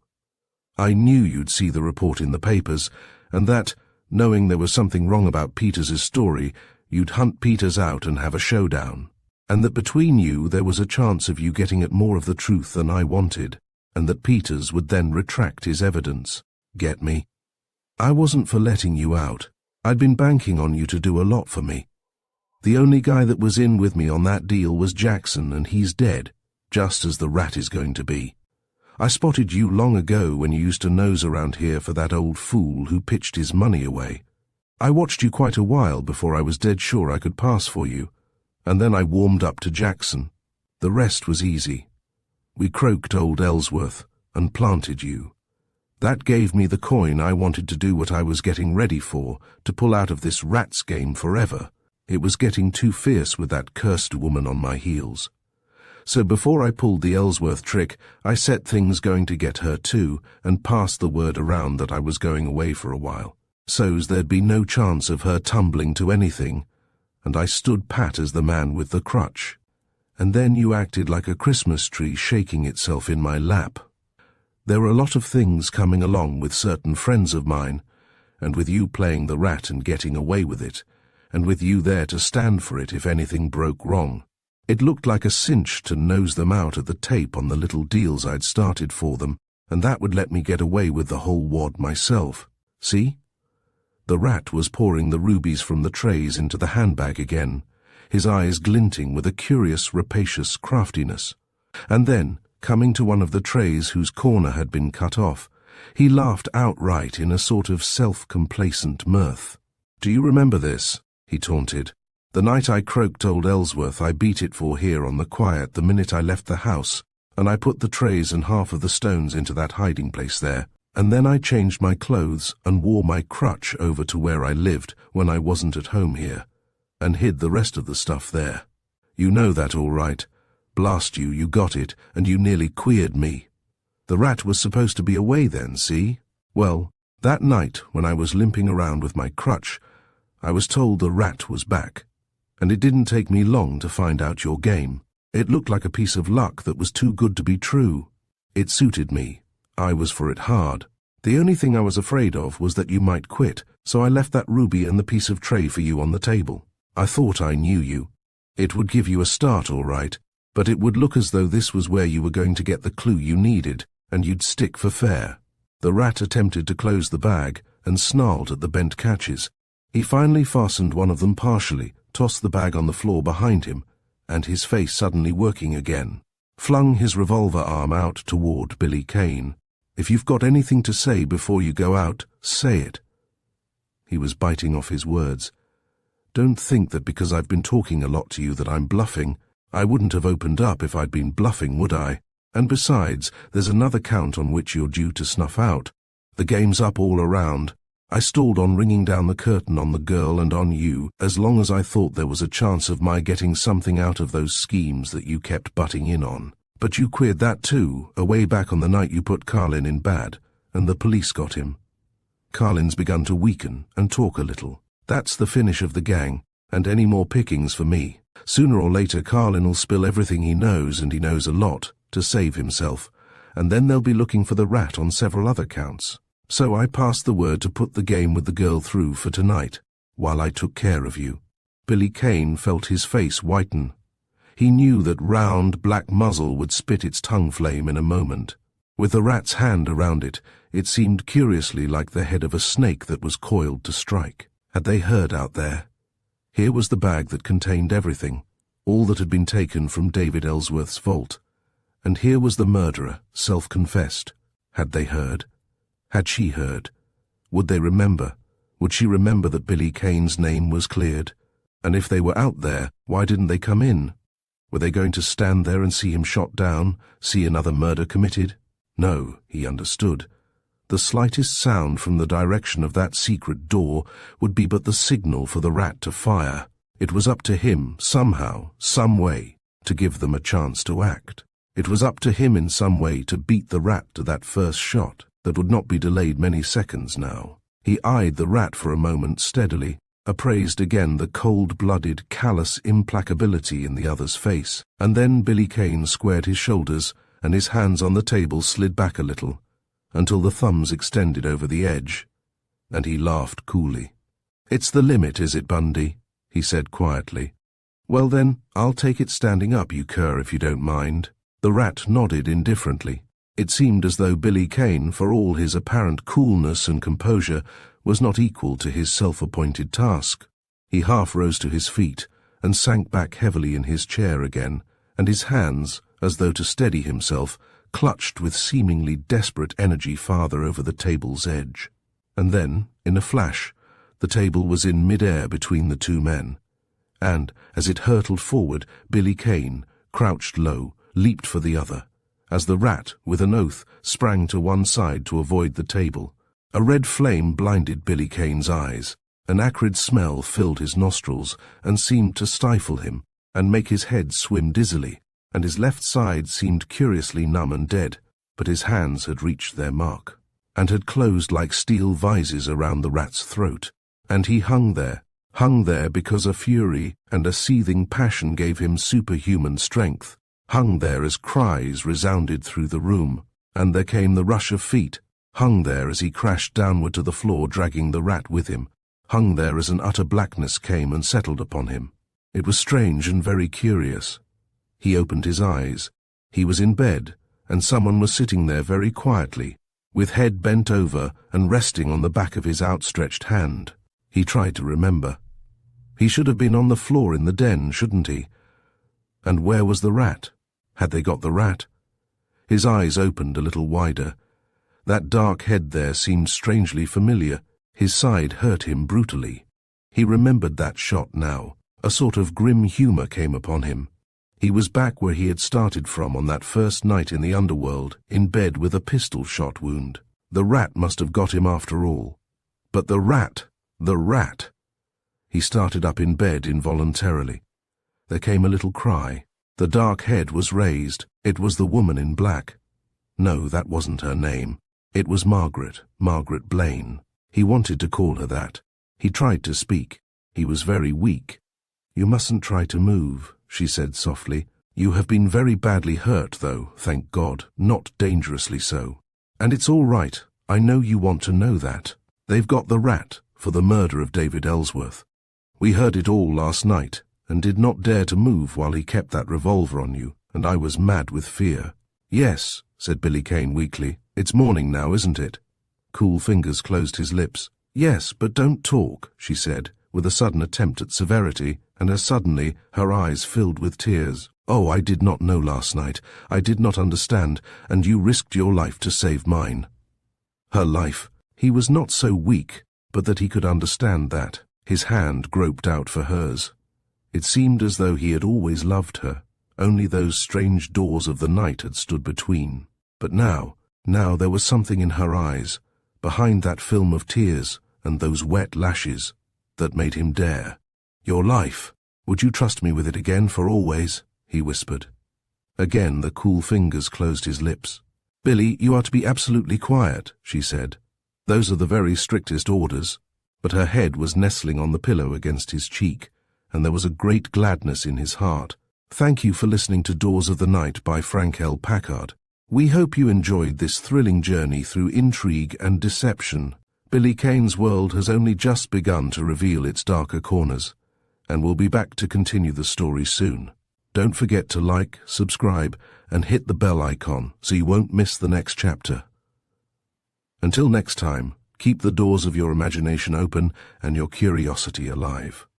I knew you'd see the report in the papers, and that, knowing there was something wrong about Peters's story, you'd hunt Peters out and have a showdown, and that between you there was a chance of you getting at more of the truth than I wanted, and that Peters would then retract his evidence. Get me? I wasn't for letting you out. I'd been banking on you to do a lot for me. The only guy that was in with me on that deal was Jackson, and he's dead, just as the rat is going to be. I spotted you long ago when you used to nose around here for that old fool who pitched his money away. I watched you quite a while before I was dead sure I could pass for you, and then I warmed up to Jackson. The rest was easy. We croaked old Ellsworth and planted you. That gave me the coin I wanted to do what I was getting ready for, to pull out of this rat's game forever. It was getting too fierce with that cursed woman on my heels. So before I pulled the Ellsworth trick, I set things going to get her too, and passed the word around that I was going away for a while, so's there'd be no chance of her tumbling to anything, and I stood pat as the man with the crutch. and then you acted like a Christmas tree shaking itself in my lap. There were a lot of things coming along with certain friends of mine, and with you playing the rat and getting away with it, and with you there to stand for it if anything broke wrong. It looked like a cinch to nose them out at the tape on the little deals I'd started for them, and that would let me get away with the whole wad myself. See? The rat was pouring the rubies from the trays into the handbag again, his eyes glinting with a curious, rapacious craftiness. And then, coming to one of the trays whose corner had been cut off, he laughed outright in a sort of self-complacent mirth. "Do you remember this?" he taunted. "The night I croaked old Ellsworth I beat it for here on the quiet the minute I left the house, and I put the trays and half of the stones into that hiding place there. And then I changed my clothes and wore my crutch over to where I lived when I wasn't at home here, and hid the rest of the stuff there. You know that all right. Blast you, you got it, and you nearly queered me. The rat was supposed to be away then, see? Well, that night when I was limping around with my crutch, I was told the rat was back, and it didn't take me long to find out your game. It looked like a piece of luck that was too good to be true. It suited me. I was for it hard. The only thing I was afraid of was that you might quit, so I left that ruby and the piece of tray for you on the table. I thought I knew you. It would give you a start, all right, but it would look as though this was where you were going to get the clue you needed, and you'd stick for fair." The rat attempted to close the bag and snarled at the bent catches. He finally fastened one of them partially, tossed the bag on the floor behind him, and his face suddenly working again, flung his revolver arm out toward Billy Kane. "If you've got anything to say before you go out, say it." He was biting off his words. "Don't think that because I've been talking a lot to you that I'm bluffing. I wouldn't have opened up if I'd been bluffing, would I? And besides, there's another count on which you're due to snuff out. The game's up all around. I stalled on ringing down the curtain on the girl and on you as long as I thought there was a chance of my getting something out of those schemes that you kept butting in on. But you queered that too, away back on the night you put Carlin in bad, and the police got him. Carlin's begun to weaken and talk a little. That's the finish of the gang, and any more pickings for me. Sooner or later Carlin will spill everything he knows, and he knows a lot, to save himself, and then they'll be looking for the rat on several other counts. So I passed the word to put the game with the girl through for tonight, while I took care of you." Billy Kane felt his face whiten. He knew that round, black muzzle would spit its tongue flame in a moment. With the rat's hand around it, it seemed curiously like the head of a snake that was coiled to strike. Had they heard out there? Here was the bag that contained everything, all that had been taken from David Ellsworth's vault. And here was the murderer, self-confessed. Had they heard? Had she heard? Would they remember? Would she remember that Billy Kane's name was cleared? And if they were out there, why didn't they come in? Were they going to stand there and see him shot down, see another murder committed? No, he understood. The slightest sound from the direction of that secret door would be but the signal for the rat to fire. It was up to him, somehow, some way, to give them a chance to act. It was up to him in some way to beat the rat to that first shot that would not be delayed many seconds now. He eyed the rat for a moment steadily, appraised again the cold-blooded, callous implacability in the other's face, and then Billy Kane squared his shoulders and his hands on the table slid back a little, until the thumbs extended over the edge, and he laughed coolly. "It's the limit, is it, Bundy?" he said quietly. "Well then, I'll take it standing up, you cur, if you don't mind." The rat nodded indifferently. It seemed as though Billy Kane, for all his apparent coolness and composure, was not equal to his self-appointed task. He half rose to his feet and sank back heavily in his chair again, and his hands, as though to steady himself, clutched with seemingly desperate energy farther over the table's edge. And then, in a flash, the table was in mid-air between the two men, and, as it hurtled forward, Billy Kane, crouched low, leaped for the other, as the rat, with an oath, sprang to one side to avoid the table. A red flame blinded Billy Kane's eyes. An acrid smell filled his nostrils and seemed to stifle him and make his head swim dizzily, and his left side seemed curiously numb and dead, but his hands had reached their mark, and had closed like steel vises around the rat's throat, and he hung there, hung there because a fury and a seething passion gave him superhuman strength, hung there as cries resounded through the room, and there came the rush of feet, hung there as he crashed downward to the floor dragging the rat with him, hung there as an utter blackness came and settled upon him. It was strange and very curious. He opened his eyes. He was in bed, and someone was sitting there very quietly, with head bent over and resting on the back of his outstretched hand. He tried to remember. He should have been on the floor in the den, shouldn't he? And where was the rat? Had they got the rat? His eyes opened a little wider. That dark head there seemed strangely familiar. His side hurt him brutally. He remembered that shot now. A sort of grim humor came upon him. He was back where he had started from on that first night in the underworld, in bed with a pistol shot wound. The rat must have got him after all. But the rat! The rat! He started up in bed involuntarily. There came a little cry. The dark head was raised. It was the woman in black. No, that wasn't her name. It was Margaret Blaine. He wanted to call her that. He tried to speak. He was very weak. "You mustn't try to move," she said softly. "You have been very badly hurt, though, thank God, not dangerously so. And it's all right. I know you want to know that. They've got the rat for the murder of David Ellsworth. We heard it all last night, and did not dare to move while he kept that revolver on you, and I was mad with fear." "Yes," said Billy Kane weakly. "It's morning now, isn't it?" Cool fingers closed his lips. "Yes, but don't talk," she said, with a sudden attempt at severity, and as suddenly her eyes filled with tears. "Oh, I did not know last night. I did not understand, and you risked your life to save mine." Her life. He was not so weak, but that he could understand that. His hand groped out for hers. It seemed as though he had always loved her. Only those strange doors of the night had stood between. But now there was something in her eyes, behind that film of tears and those wet lashes, that made him dare. "Your life. Would you trust me with it again for always?" he whispered. Again the cool fingers closed his lips. "Billy, you are to be absolutely quiet," she said. "Those are the very strictest orders." But her head was nestling on the pillow against his cheek, and there was a great gladness in his heart. Thank you for listening to Doors of the Night by Frank L. Packard. We hope you enjoyed this thrilling journey through intrigue and deception. Billy Kane's world has only just begun to reveal its darker corners, and we'll be back to continue the story soon. Don't forget to like, subscribe, and hit the bell icon so you won't miss the next chapter. Until next time, keep the doors of your imagination open and your curiosity alive.